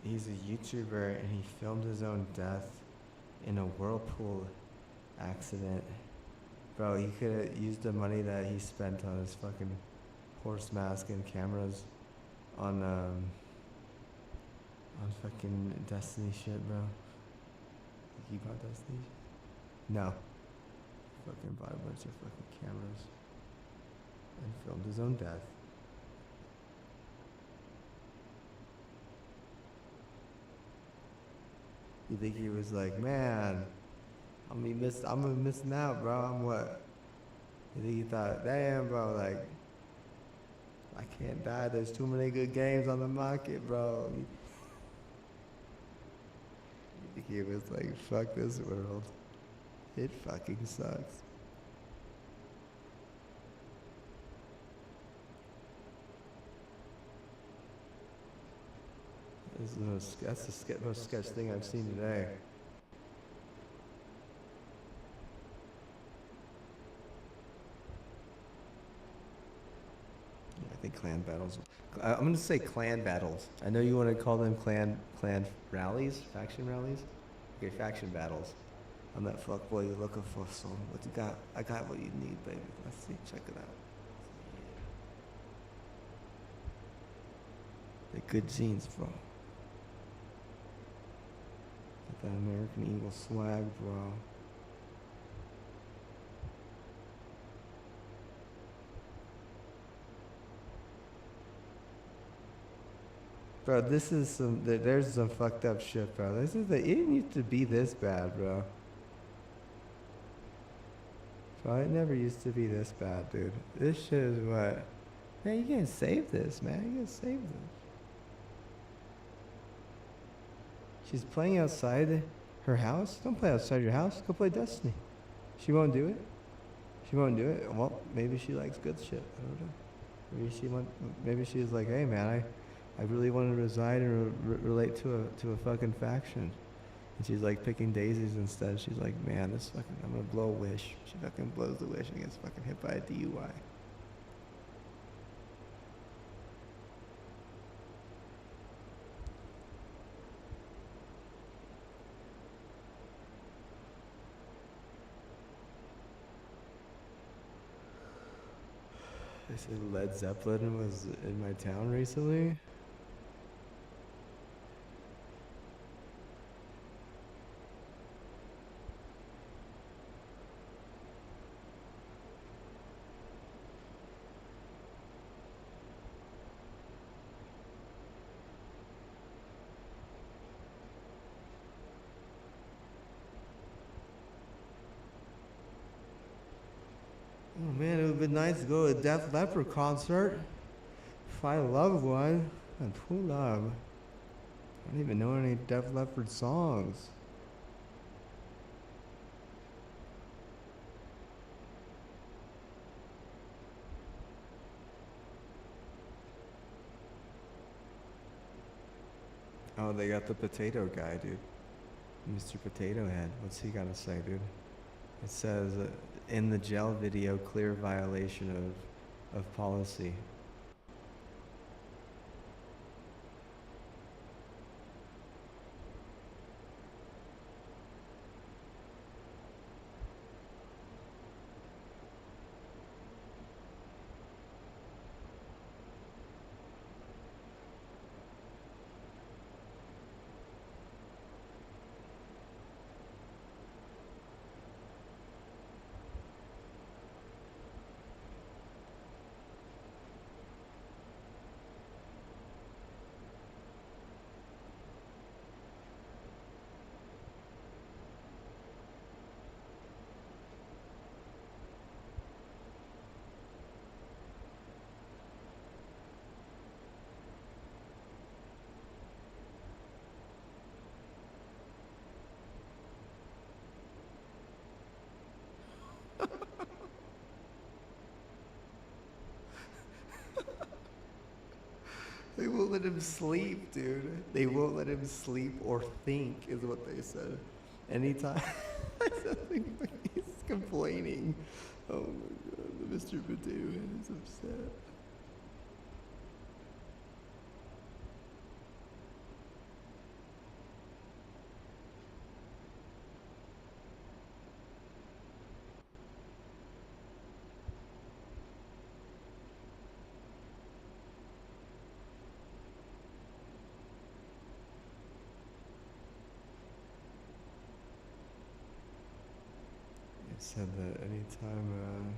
he's a YouTuber and he filmed his own death in a whirlpool accident. Bro, he could have used the money that he spent on his fucking horse mask and cameras on fucking Destiny shit, bro. He bought Destiny shit? No. Fucking bought a bunch of fucking cameras and filmed his own death. You think he was like, man, I'm missing out, bro. I'm what? You think he thought, damn, bro, like, I can't die. There's too many good games on the market, bro. You think he was like, fuck this world. It fucking sucks. That's the most sketch thing I've seen today. Yeah, I think clan battles. I'm gonna say clan battles. I know you want to call them clan rallies, faction rallies. Okay, faction battles. I'm that fuckboy you're looking for. So what you got? I got what you need, baby. Let's see. Check it out. They're good jeans, bro. That American Eagle swag, bro. Bro, this is there's some fucked up shit, bro. It didn't used to be this bad, bro. Bro, it never used to be this bad, dude. This shit is what? Man, you can't save this, man. You can't save this. She's playing outside her house? Don't play outside your house. Go play Destiny. She won't do it? She won't do it? Well, maybe she likes good shit. I don't know. Maybe she's like, hey man, I really want to reside and relate to a fucking faction. And she's like picking daisies instead. She's like, man, I'm gonna blow a wish. She fucking blows the wish and gets fucking hit by a DUI. They said Led Zeppelin was in my town recently. Oh man, it would have been nice to go to a Def Leppard concert. If I loved one, and who love? I don't even know any Def Leppard songs. Oh, they got the potato guy, dude. Mr. Potato Head. What's he got to say, dude? It says, in the jail video, clear violation of policy. They won't let him sleep, dude. They won't let him sleep or think, is what they said. Anytime he's complaining. Oh my god, the Mr. Potato Head is upset. said that anytime.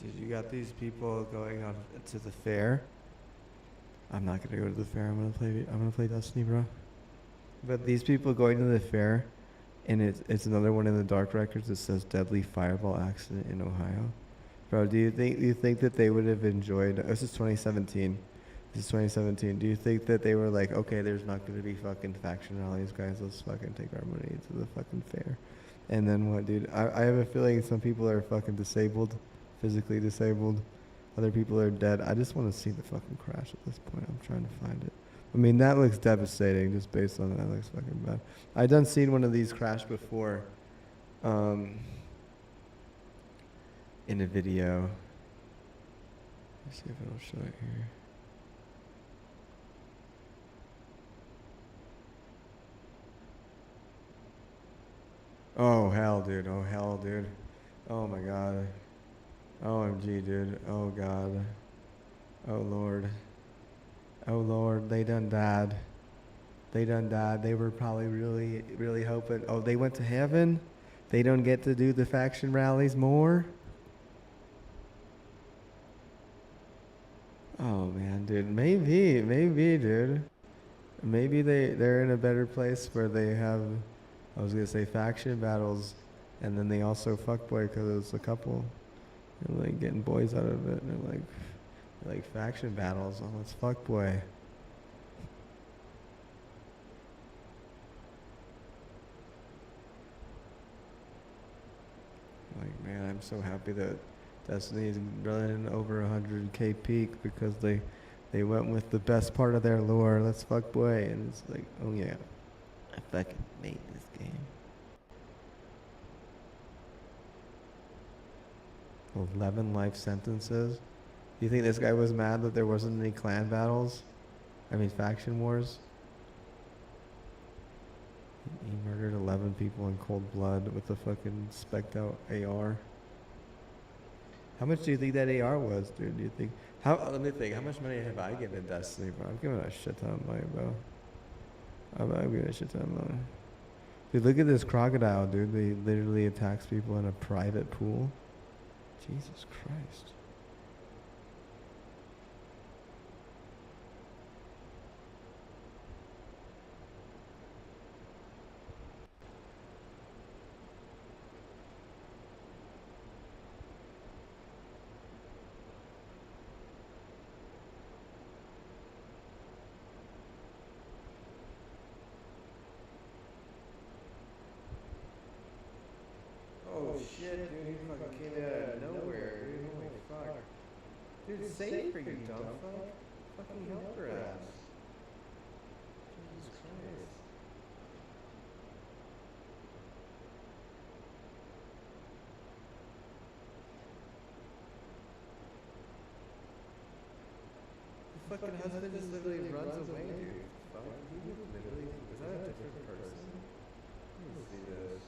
Dude, you got these people going on to the fair. I'm not gonna go to the fair. I'm gonna play Destiny, bro. But these people going to the fair, and it's another one in the dark records that says deadly fireball accident in Ohio. Bro, do you think that they would have enjoyed? This is 2017. This is 2017. Do you think that they were like, okay, there's not gonna be fucking faction rallies, guys. Let's fucking take our money to the fucking fair. And then what, dude? I have a feeling some people are fucking disabled, physically disabled. Other people are dead. I just want to see the fucking crash at this point. I'm trying to find it. I mean, that looks devastating just based on that. Looks fucking bad. I done seen one of these crash before. In a video. Let's see if it'll show it here. Oh hell, dude. Oh hell, dude. Oh my god. OMG, dude. Oh god. Oh lord. Oh lord. They done died. They done died. They were probably really, really hoping. Oh, they went to heaven? They don't get to do the faction rallies more? Oh man, dude. Maybe, dude. Maybe they're in a better place where they have, I was gonna say faction battles, and then they also fuckboy because it was a couple. They're like getting boys out of it. And they're like faction battles. Oh, let's fuckboy. Like, man, I'm so happy that Destiny is running over 100k peak because they went with the best part of their lore. Let's fuckboy, and it's like, oh yeah, I fucking made this game. 11 life sentences. Do you think this guy was mad that there wasn't any clan battles? I mean, faction wars? He murdered 11 people in cold blood with a fucking specced out AR. How much do you think that AR was, dude? Do you think? Let me think. How much money have I given Destiny, bro? I'm giving a shit ton of money, bro. I'm giving a shit ton of money. Dude, look at this crocodile, dude. They literally attacks people in a private pool. Jesus Christ. Oh shit, dude, he fucking came out of nowhere, dude. Holy fuck. Dude, save for you, dumb fuck. Fucking help her ass. Jesus Christ. The fucking husband just literally runs away, dude. Fuck, he literally, is that a different person? Let me see this.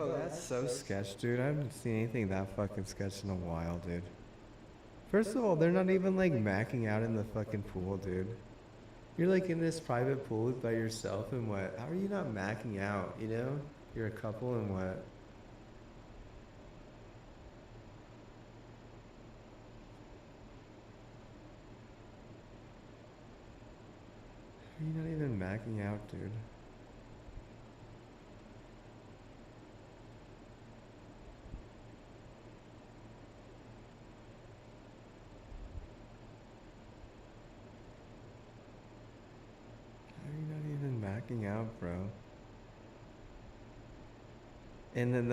Bro, that's so sketch, dude. I haven't seen anything that fucking sketch in a while, dude. First of all, they're not even like macking out in the fucking pool, dude. You're like in this private pool by yourself and what? How are you not macking out, you know? You're a couple and what? How are you not even macking out, dude? How are you not even macking out, bro? And then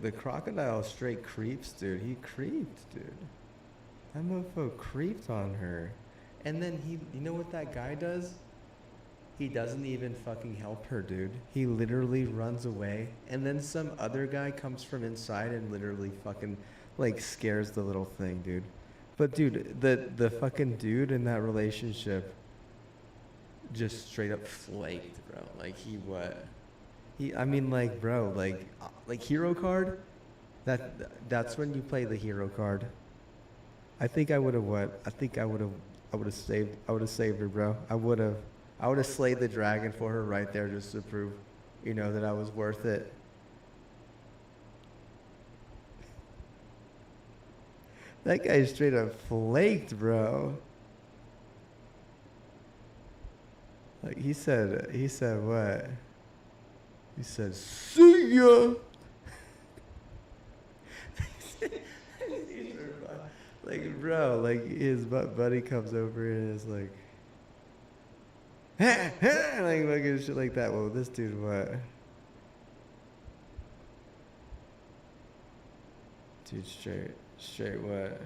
the crocodile straight creeps, dude. He creeped, dude. That mofo creeped on her. And then you know what that guy does? He doesn't even fucking help her, dude. He literally runs away. And then some other guy comes from inside and literally fucking, like, scares the little thing, dude. But, dude, the fucking dude in that relationship just straight up flaked, bro. Like, he what? I mean, like, bro, like hero card? That's when you play the hero card. I think I would have what? I would have saved her, bro. I would have slayed the dragon for her right there just to prove, you know, that I was worth it. That guy straight up flaked, bro. Like he said what? He said, "See ya." Like, bro, like his buddy comes over and is like, like fucking shit like that. Well, this dude, what? Dude, straight what?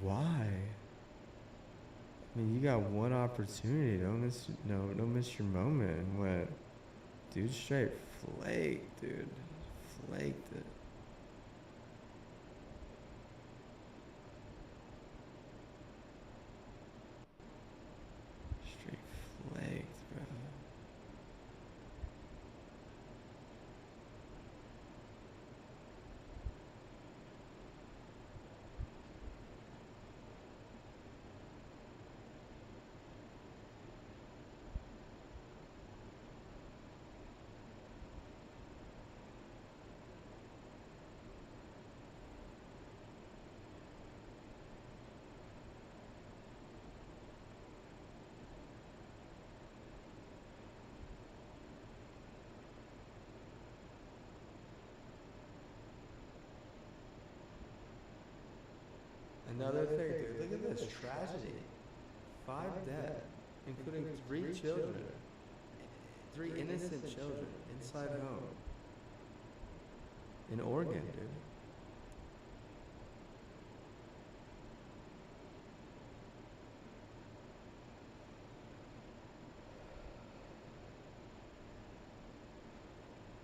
Why? I mean, you got one opportunity. Don't miss your moment. And what? Dude, straight flaked, dude. Flaked it. Straight flaked, bro. Another thing, dude, look at this tragedy. 5 dead, including 3 children. 3 innocent children inside home. In Oregon, dude.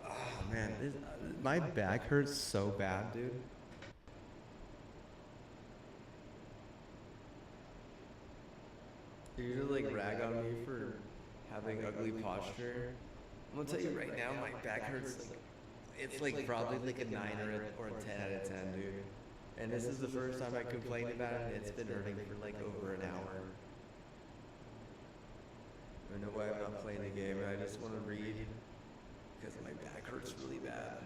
Oh man, my back hurts so bad, dude. You usually like rag on me for having ugly posture. I'm gonna tell you right now, my back hurts like it's like probably like a 9 or a 10 out of 10, dude. And this is the first time I complained about it. It's been hurting for like over an hour. I don't know why I'm not playing the game. I just want to read because my back hurts really bad.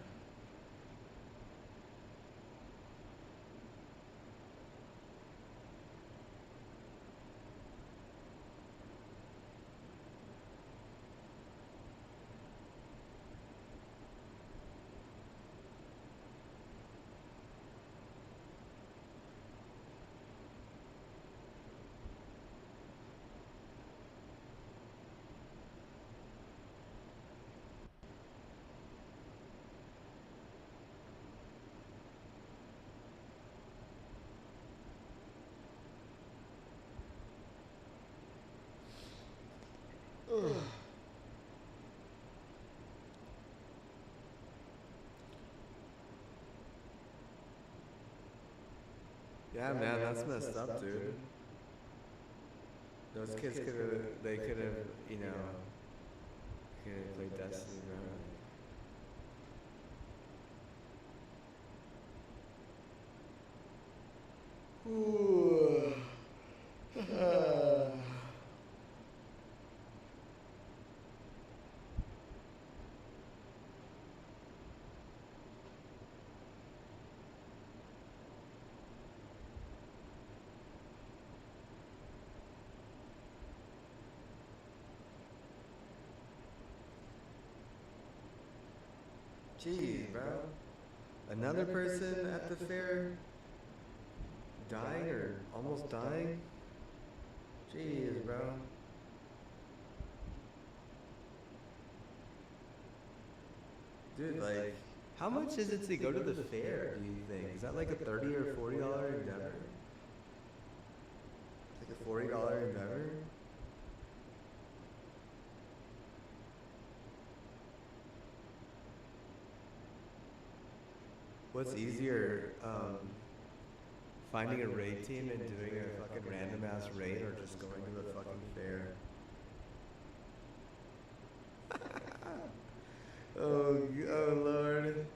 Yeah, man, that's messed up, dude. Those kids could have, you know, Can't play Destiny, bro. Ooh. Jeez, bro. Another person at the fair dying or almost dying? Jeez, bro. Dude, like, how much is it to go to the fair, do you think? Is that like a $30 or $40 endeavor? Like a $40 endeavor? What's easier, finding a raid team and doing a fucking random ass raid, or just going to the fucking fair? Oh Lord.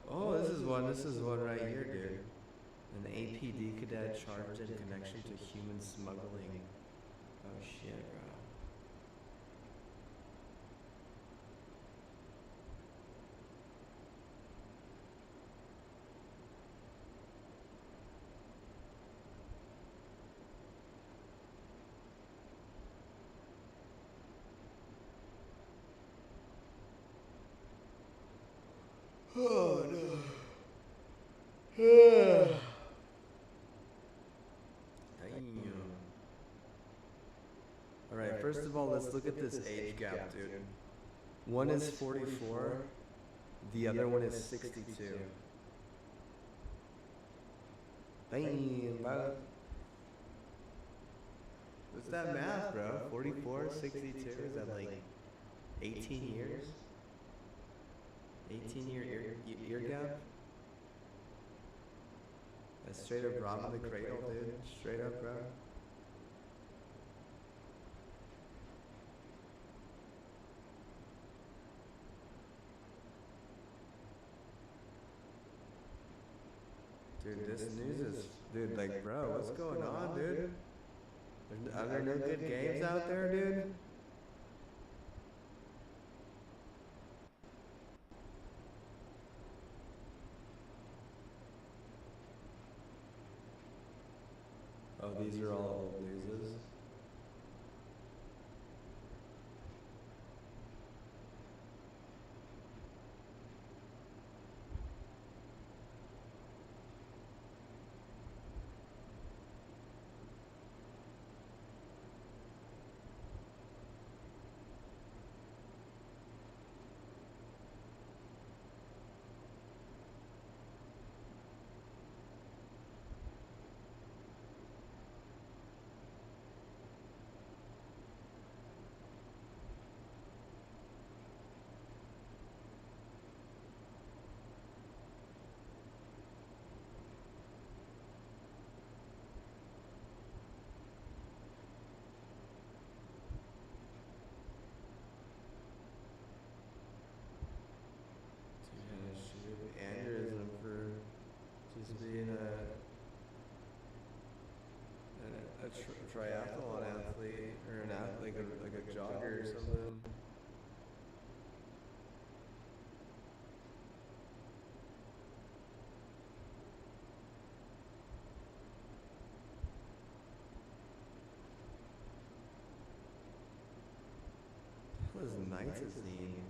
Oh, this is one right here, dude. An APD cadet charged in connection to human smuggling. Oh shit, bro. Oh no. Damn. Alright, first of all, let's look at this age gap, dude. One is 44, the other one is 62. Damn, bro. What's that math, bro? 44, 62, is that like 18 years? 18-year ear gap? That's straight up robbing the cradle, dude. Straight up, bro. Dude, this news is... Dude, like, bro, what's going on, dude? Are there no good games out there, dude? Oh, these are all old newses? Aneurysm for just being a triathlon athlete, or an athlete, like a jogger or something. What is nitazine?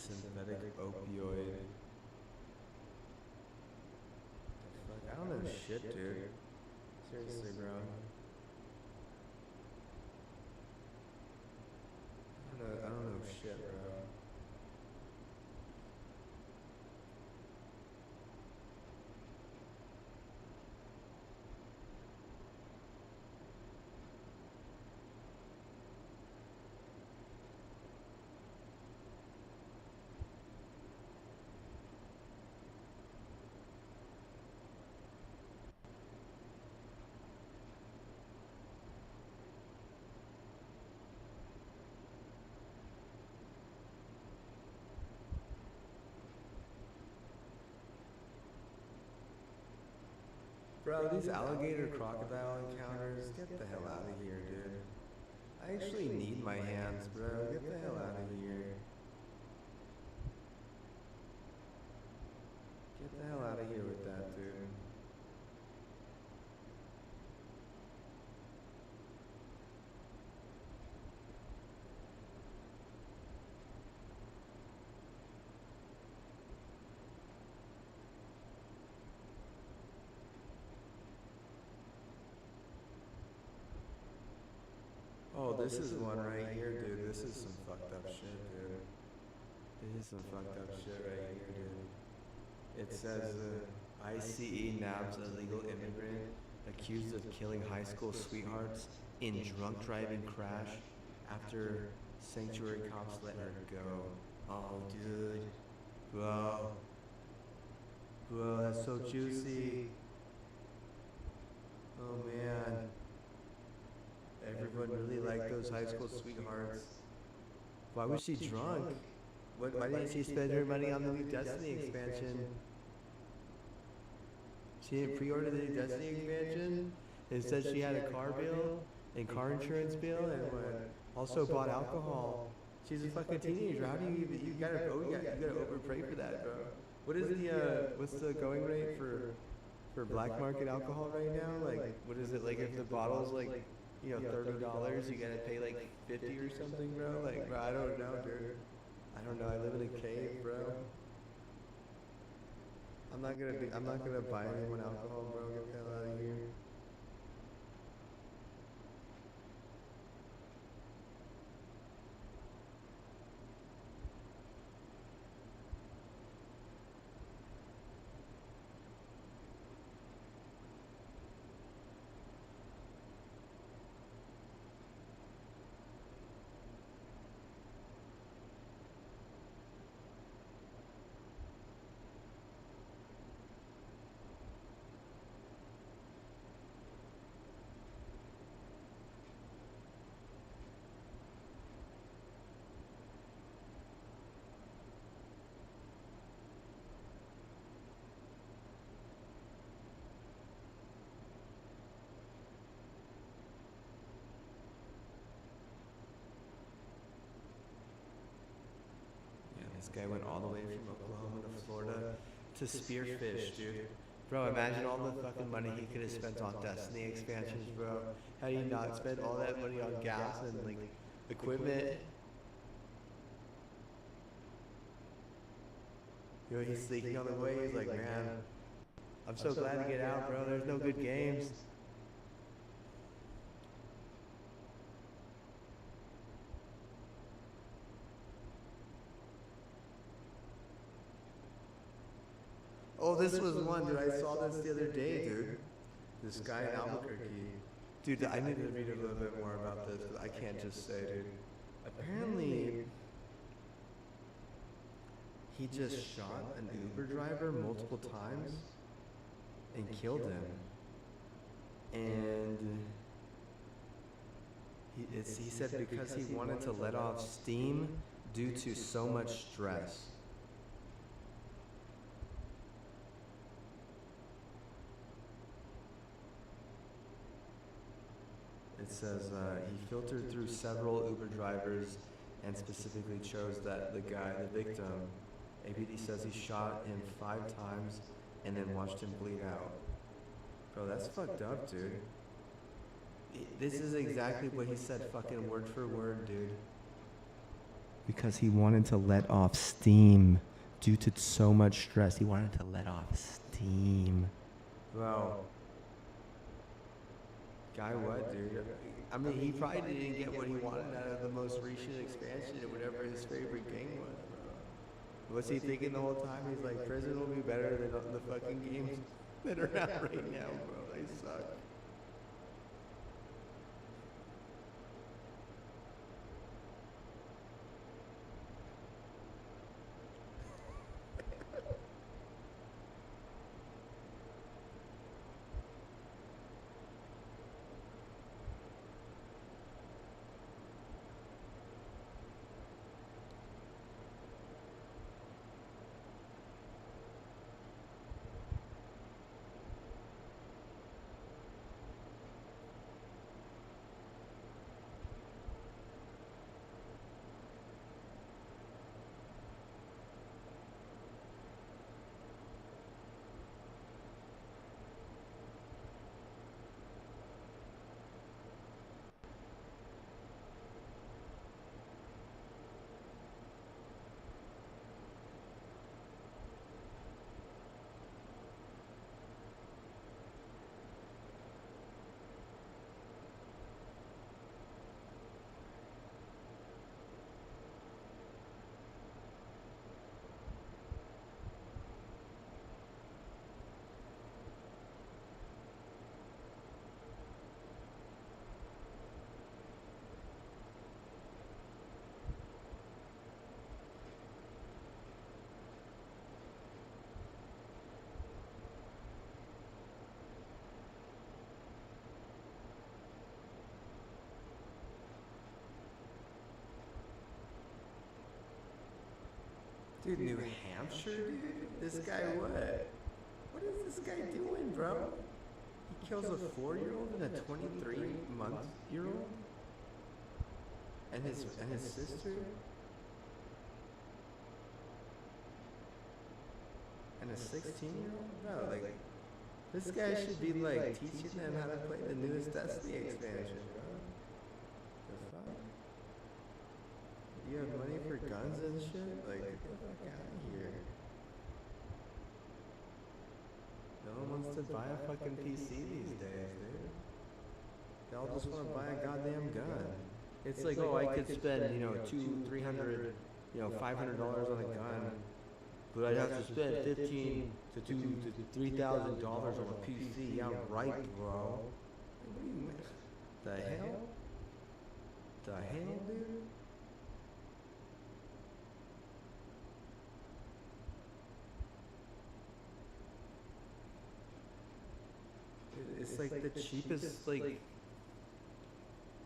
Synthetic opioid. The fuck? I don't know shit, dude. Seriously, bro. I don't know shit, bro. Bro, these alligator crocodile encounters, get the hell out of here, dude. I actually need my hands, bro. Get the hell out of here. Get the hell out of here with that, dude. Oh, this is one right here, dude. This is some fucked up shit, dude. This is some fucked up shit right here, dude. It says ICE nabs a legal immigrant accused of killing high school sweethearts in drunk driving crash after sanctuary cops let her go. Oh, dude. Bro. Bro, that's so juicy. Oh, man. Everyone really liked those high school sweethearts. Why was she drunk? Why didn't she spend her money on the new Destiny expansion? She didn't pre-order the new Destiny expansion? It said she had a car bill and car insurance bill and also bought alcohol. She's a fucking teenager. How do you gotta overpay for that, bro? What is what's the going rate for black market alcohol right now? Like, what is it, like if the bottle's like, you know, $30, you gotta pay like 50 or something, bro? Like, bro, I don't know, dude. I don't know. I live in a cave, bro. I'm not gonna buy anyone alcohol, bro. Get the hell out of here. This guy went all the way from Oklahoma to Florida to spearfish, dude. Bro, imagine all the fucking money he could have spent on Destiny expansions, bro. How do you not spend all that money on gas and like equipment? You know, he's sneaking on the way. He's like, man, I'm so glad to get out, bro. There's no good games. Oh, this was one, dude. I saw this the other day, dude. This guy in Albuquerque. Dude, I need to read a little bit more about this, because I can't just say, dude. Apparently, he just shot an Uber driver multiple times and killed him. And he said because he wanted to let off steam due to so much stress. It says he filtered through several Uber drivers and specifically chose the victim. APD says he shot him 5 times and then watched him bleed out. Bro, that's fucked up, dude. This is exactly what he said, fucking word for word, dude. because he wanted to let off steam due to so much stress. He wanted to let off steam. Bro. Guy what, dude? I mean, he probably didn't get what he wanted out of the most recent expansion or whatever his favorite game was, bro. What's he thinking the whole time? He's like, prison will be better than the fucking games that are out right now, bro. They suck. Dude, New Hampshire, dude? This guy what? What is this guy doing, bro? He kills a 4-year-old and a 23-month-year-old? And his sister? And a 16-year-old? Bro, like, this guy should be, like, teaching them how to play the newest Destiny expansion, bro. The fuck? You have money for guns and shit? Like, get the fuck out of here. No one wants to buy a fucking PC these days, dude. They all just want to buy a goddamn gun. It's like, oh, I could spend, you know, $200, $300, you know, $500 on a gun, but I'd have to spend $1,500 to $3,000 on a PC. Yeah, right, bro. What do you mean? The hell? The hell, dude? It's like the cheapest, like,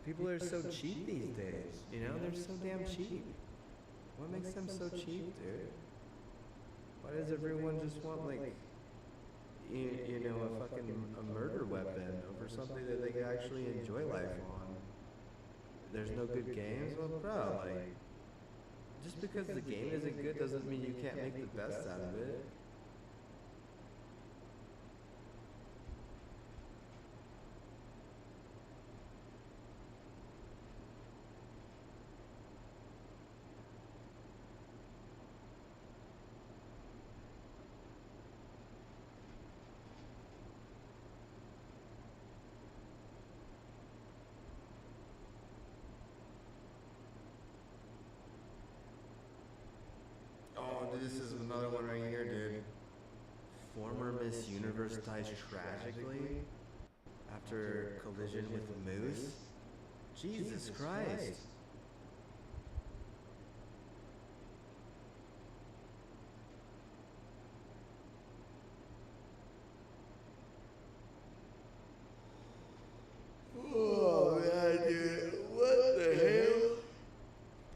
people are so cheap these days, you know? They're so damn cheap. What makes them so cheap, dude? Why does everyone just want, like, you know, a murder weapon over something that they can actually enjoy life on? There's no good games? Well, bro, like, just because the game isn't good doesn't mean you can't make the best out of it. This is another one right here, dude. Former Miss Universe dies tragically after collision with Moose. Jesus Christ. Oh man, dude. What the hell?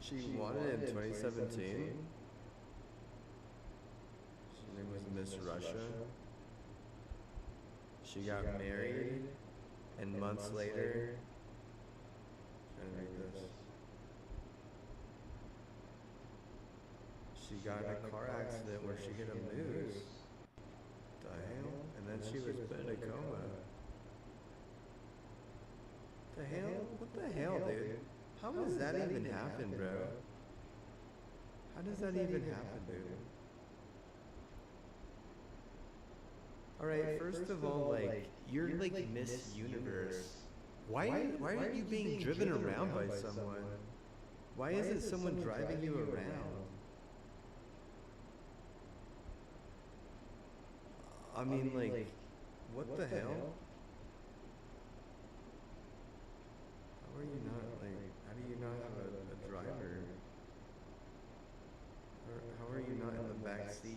She won it in 2017. Her name was Miss Russia. She got married, and months later, trying to read this. She got in a car accident where she hit a moose. The hell? And then she was put in a coma. The hell? What the hell, dude? How does that even happen, bro? How does that even happen, dude? Alright, first of all, like, you're like Miss Universe. Why aren't you being driven around by someone? Why isn't someone driving you around? I mean, like, what the hell? How are you not, like, how do you not have a driver? Or how are you not in the back seat?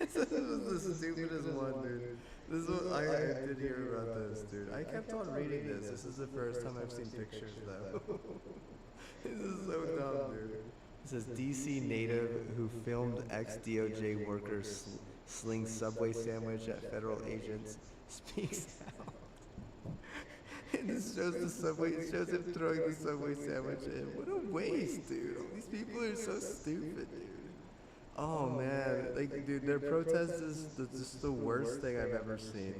This was the stupidest one, dude. This was, I did hear about this, dude. I kept on reading this. This is the first time I've seen pictures, though. This is so dumb, dude. It says DC native who filmed ex-DOJ worker sling Subway sandwich at federal agents speaks out. And this shows the Subway, it shows him throwing the Subway sandwich in. What a waste, dude. These people are so stupid, dude. Oh man, like, dude, their protest is just the worst thing I've ever seen.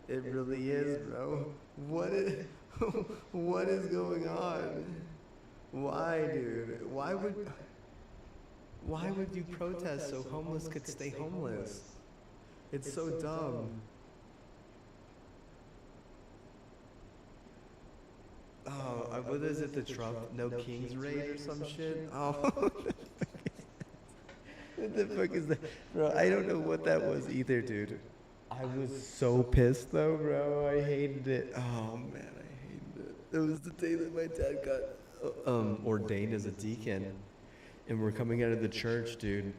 It really is, bro. What is going on? Why, dude? Why would you protest so homeless could stay homeless? It's so dumb. Oh, what is it? The Trump No Kings raid or some shit? Oh. What the fuck is that? Bro, I don't know what that was either, dude. I was so pissed though, bro. I hated it. Oh man, I hated it. It was the day that my dad got ordained as a deacon. And we're coming out of the church, dude.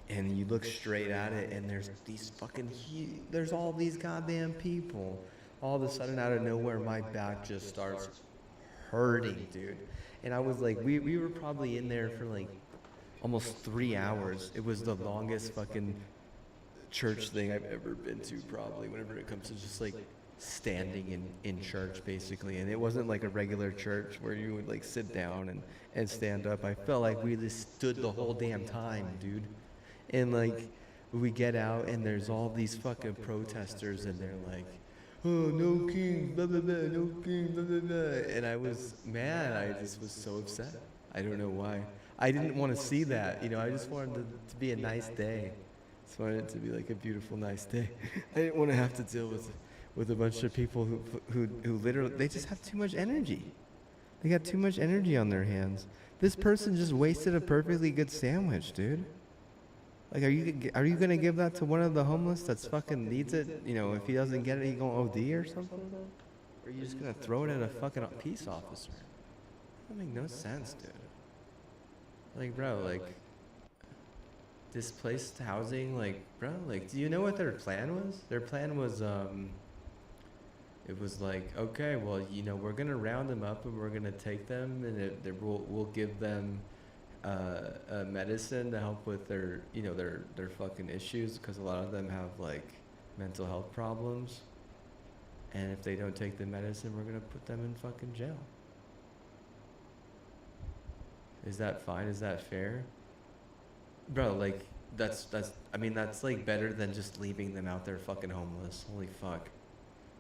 And you look straight at it and there's these fucking there's all these goddamn people. All of a sudden out of nowhere my back just starts hurting, dude. And I was like, we were probably in there for like almost 3 hours. It was the longest fucking church thing I've ever been to, probably, whenever it comes to just like standing in church, basically. And it wasn't like a regular church where you would like sit down and stand up. I felt like we just stood the whole damn time, dude. And like we get out and there's all these fucking protesters and they're like, oh, no kings, blah blah blah, no kings, blah blah blah. And I was mad. I just was so upset. I don't know why. I didn't want to see that, you know. I just wanted it to be a nice day. Just wanted it to be like a beautiful, nice day. I didn't want to have to deal with a bunch of people who literally, they just have too much energy. They got too much energy on their hands. This person just wasted a perfectly good sandwich, dude. Like, are you gonna give that to one of the homeless that's fucking needs it? You know, if he doesn't get it, he gonna OD or something? Or are you just gonna throw it at a fucking peace officer? That make no sense, dude. Like, bro, like, displaced housing, like, bro, like, do you know what their plan was? Their plan was, it was like, okay, well, you know, we're gonna round them up and we're gonna take them and we'll give them medicine to help with their, you know, their fucking issues, because a lot of them have like mental health problems, and if they don't take the medicine, we're gonna put them in fucking jail. Is that fine? Is that fair? Bro, like, that's I mean, that's like better than just leaving them out there fucking homeless. Holy fuck.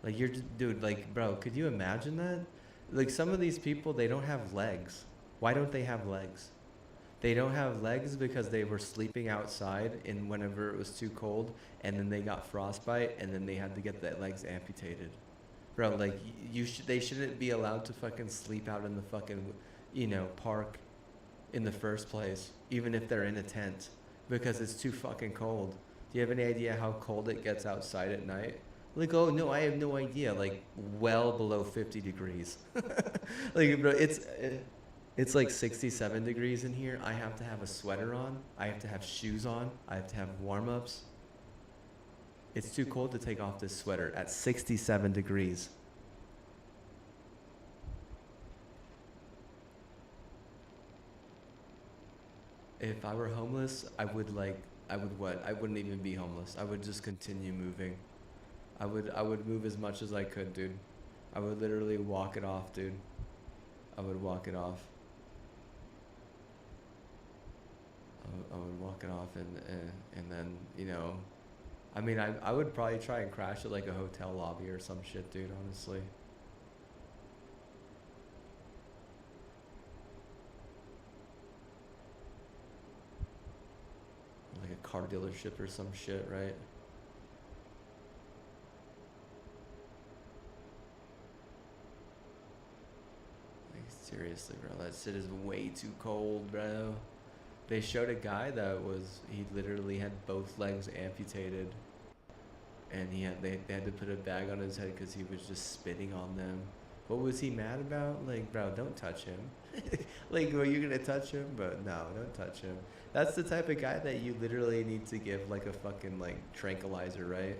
Like, you're just, dude, like, bro, could you imagine that? Like, some of these people, they don't have legs. Why don't they have legs? They don't have legs because they were sleeping outside in whenever it was too cold, and then they got frostbite, and then they had to get their legs amputated. Bro, like, they shouldn't be allowed to fucking sleep out in the fucking, you know, park in the first place, even if they're in a tent, because it's too fucking cold. Do you have any idea how cold it gets outside at night? Like, oh no, I have no idea. Like, well below 50 degrees. Like, bro, it's like 67 degrees in here. I have to have a sweater on. I have to have shoes on. I have to have warm-ups. It's too cold to take off this sweater at 67 degrees. If I were homeless, I would what? I wouldn't even be homeless. I would just continue moving. I would move as much as I could, dude. I would literally walk it off, dude. I would walk it off. I would walk it off and then, you know, I mean, I would probably try and crash at like a hotel lobby or some shit, dude, honestly. Like a car dealership or some shit, right? Like, seriously, bro, that shit is way too cold, bro. They showed a guy that was, he literally had both legs amputated. And they had to put a bag on his head because he was just spitting on them. What was he mad about? Like, bro, don't touch him. Like, were you gonna touch him? But no, don't touch him. That's the type of guy that you literally need to give like a fucking like tranquilizer, right?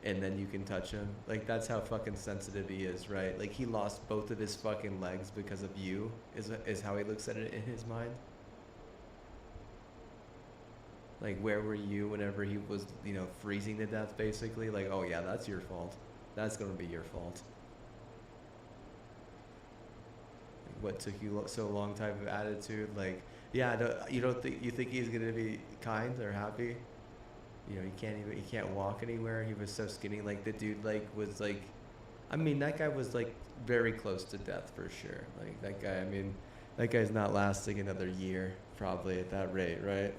And then you can touch him. Like, that's how fucking sensitive he is, right? Like, he lost both of his fucking legs because of you, is how he looks at it in his mind. Like, where were you whenever he was, you know, freezing to death, basically? Like, oh yeah, that's your fault. That's gonna be your fault. Like, what took you so long type of attitude? Like, yeah, you think he's gonna be kind or happy? You know, he can't walk anywhere. He was so skinny. Like, the dude, like, was like, I mean, that guy was like very close to death for sure. Like, that guy, I mean, that guy's not lasting another year probably at that rate, right?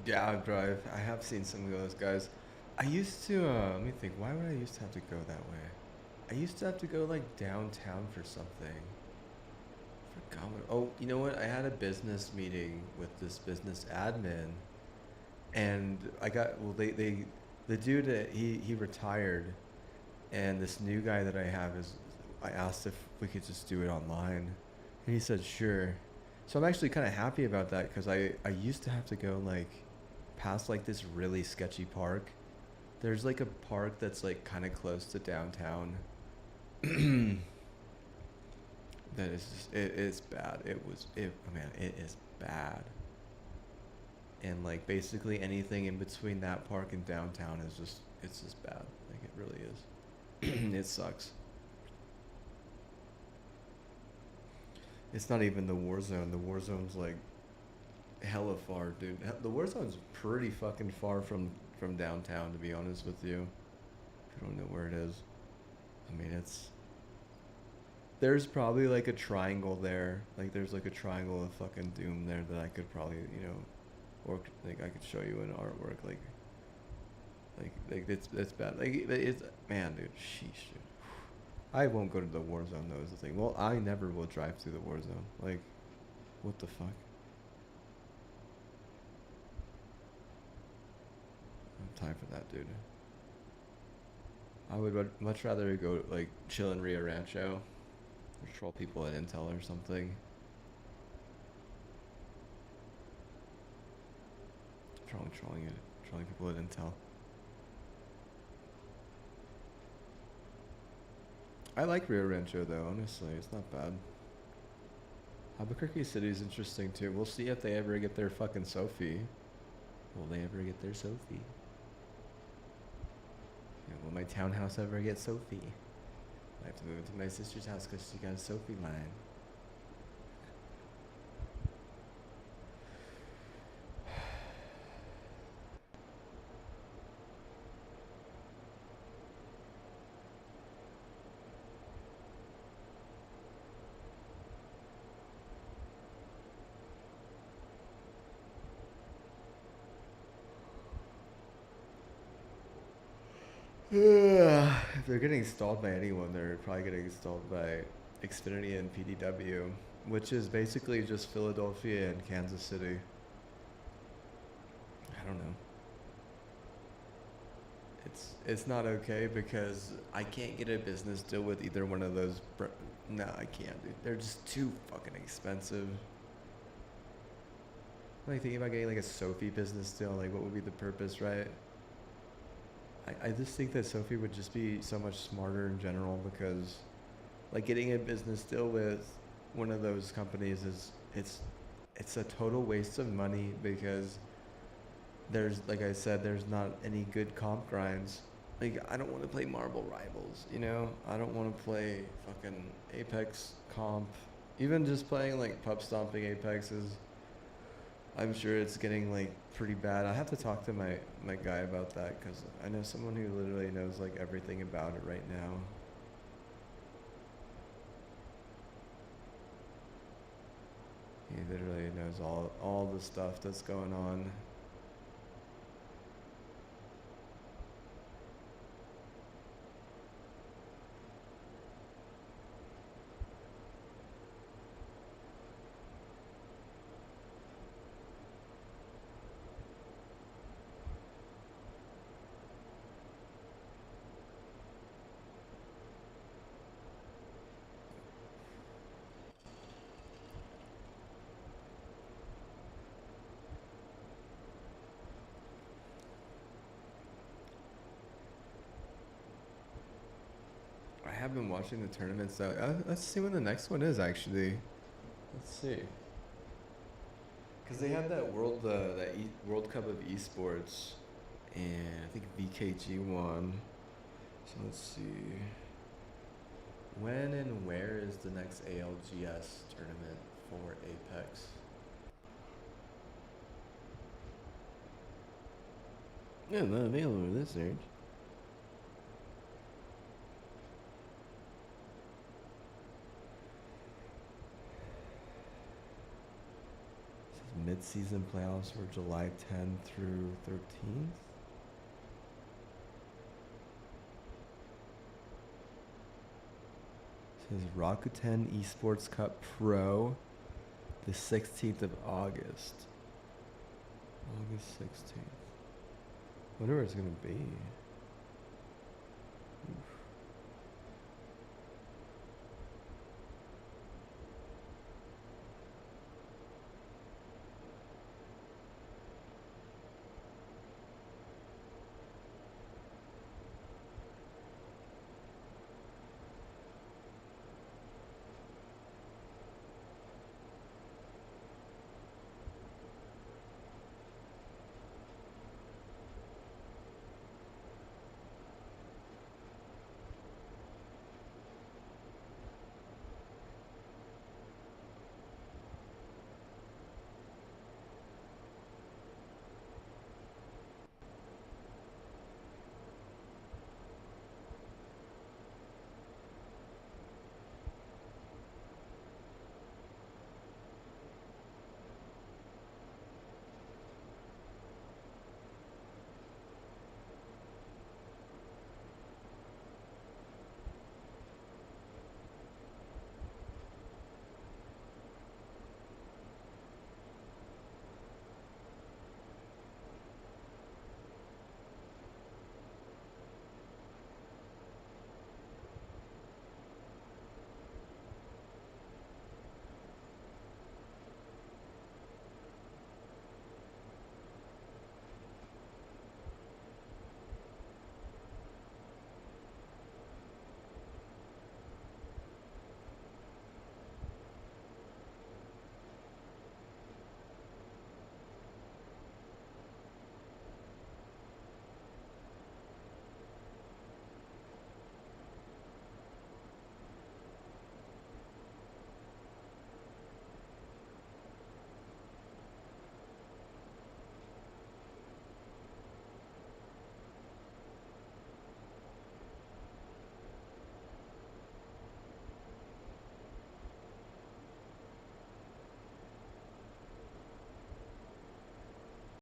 Yeah, bro, I have seen some of those guys. I used to, let me think, why would I used to have to go that way? I used to have to go like downtown for something. Forgot what, oh, you know what? I had a business meeting with this business admin, and I got, well, the dude, he retired, and this new guy that I have is, I asked if we could just do it online, and he said sure. So I'm actually kind of happy about that, because I used to have to go like past like this really sketchy park. There's like a park that's like kind of close to downtown. That is just, it is bad. Man, it is bad. And like basically anything in between that park and downtown is just, it's just bad. Like, it really is. It sucks. It's not even the war zone. The war zone's like hella far, dude. The war zone's pretty fucking far from downtown, to be honest with you. If you don't know where it is. I mean, there's probably like a triangle there. Like, there's like a triangle of fucking doom there that I could probably, you know, or like I could show you in artwork. Like it's bad. Like, it's, man, dude, sheesh, dude. I won't go to the war zone, though, is the thing. Well, I never will drive through the war zone. Like, what the fuck? No time for that, dude. I would much rather go, like, chill in Rio Rancho. Or troll people at Intel or something. Trolling people at Intel. I like Rio Rancho though, honestly, it's not bad. Albuquerque City is interesting too. We'll see if they ever get their fucking Sophie. Will they ever get their Sophie? Yeah, will my townhouse ever get Sophie? I have to move into my sister's house because she got a Sophie line. If they're getting installed by anyone, they're probably getting installed by Xfinity and PDW, which is basically just Philadelphia and Kansas City. I don't know. It's not okay because I can't get a business deal with either one of those. No, I can't, dude. They're just too fucking expensive. I'm like thinking about getting like a Sophie business deal. Like, what would be the purpose, right? I just think that Sophie would just be so much smarter in general because, like, getting a business deal with one of those companies is it's a total waste of money because there's, like I said, there's not any good comp grinds. Like, I don't want to play Marble Rivals, you know? I don't want to play fucking Apex comp. Even just playing, like, pub stomping Apex is, I'm sure it's getting, like, pretty bad. I have to talk to my guy about that because I know someone who literally knows, like, everything about it right now. He literally knows all the stuff that's going on. I have been watching the tournaments though. Let's see when the next one is actually. Let's see. Cause they had that World Cup of Esports, and I think VKG won. So let's see. When and where is the next ALGS tournament for Apex? Yeah, not available this search. Mid-season playoffs were July 10 through 13th. It says Rakuten Esports Cup Pro, the 16th of August. August 16th. Wonder where it's gonna be. Oof.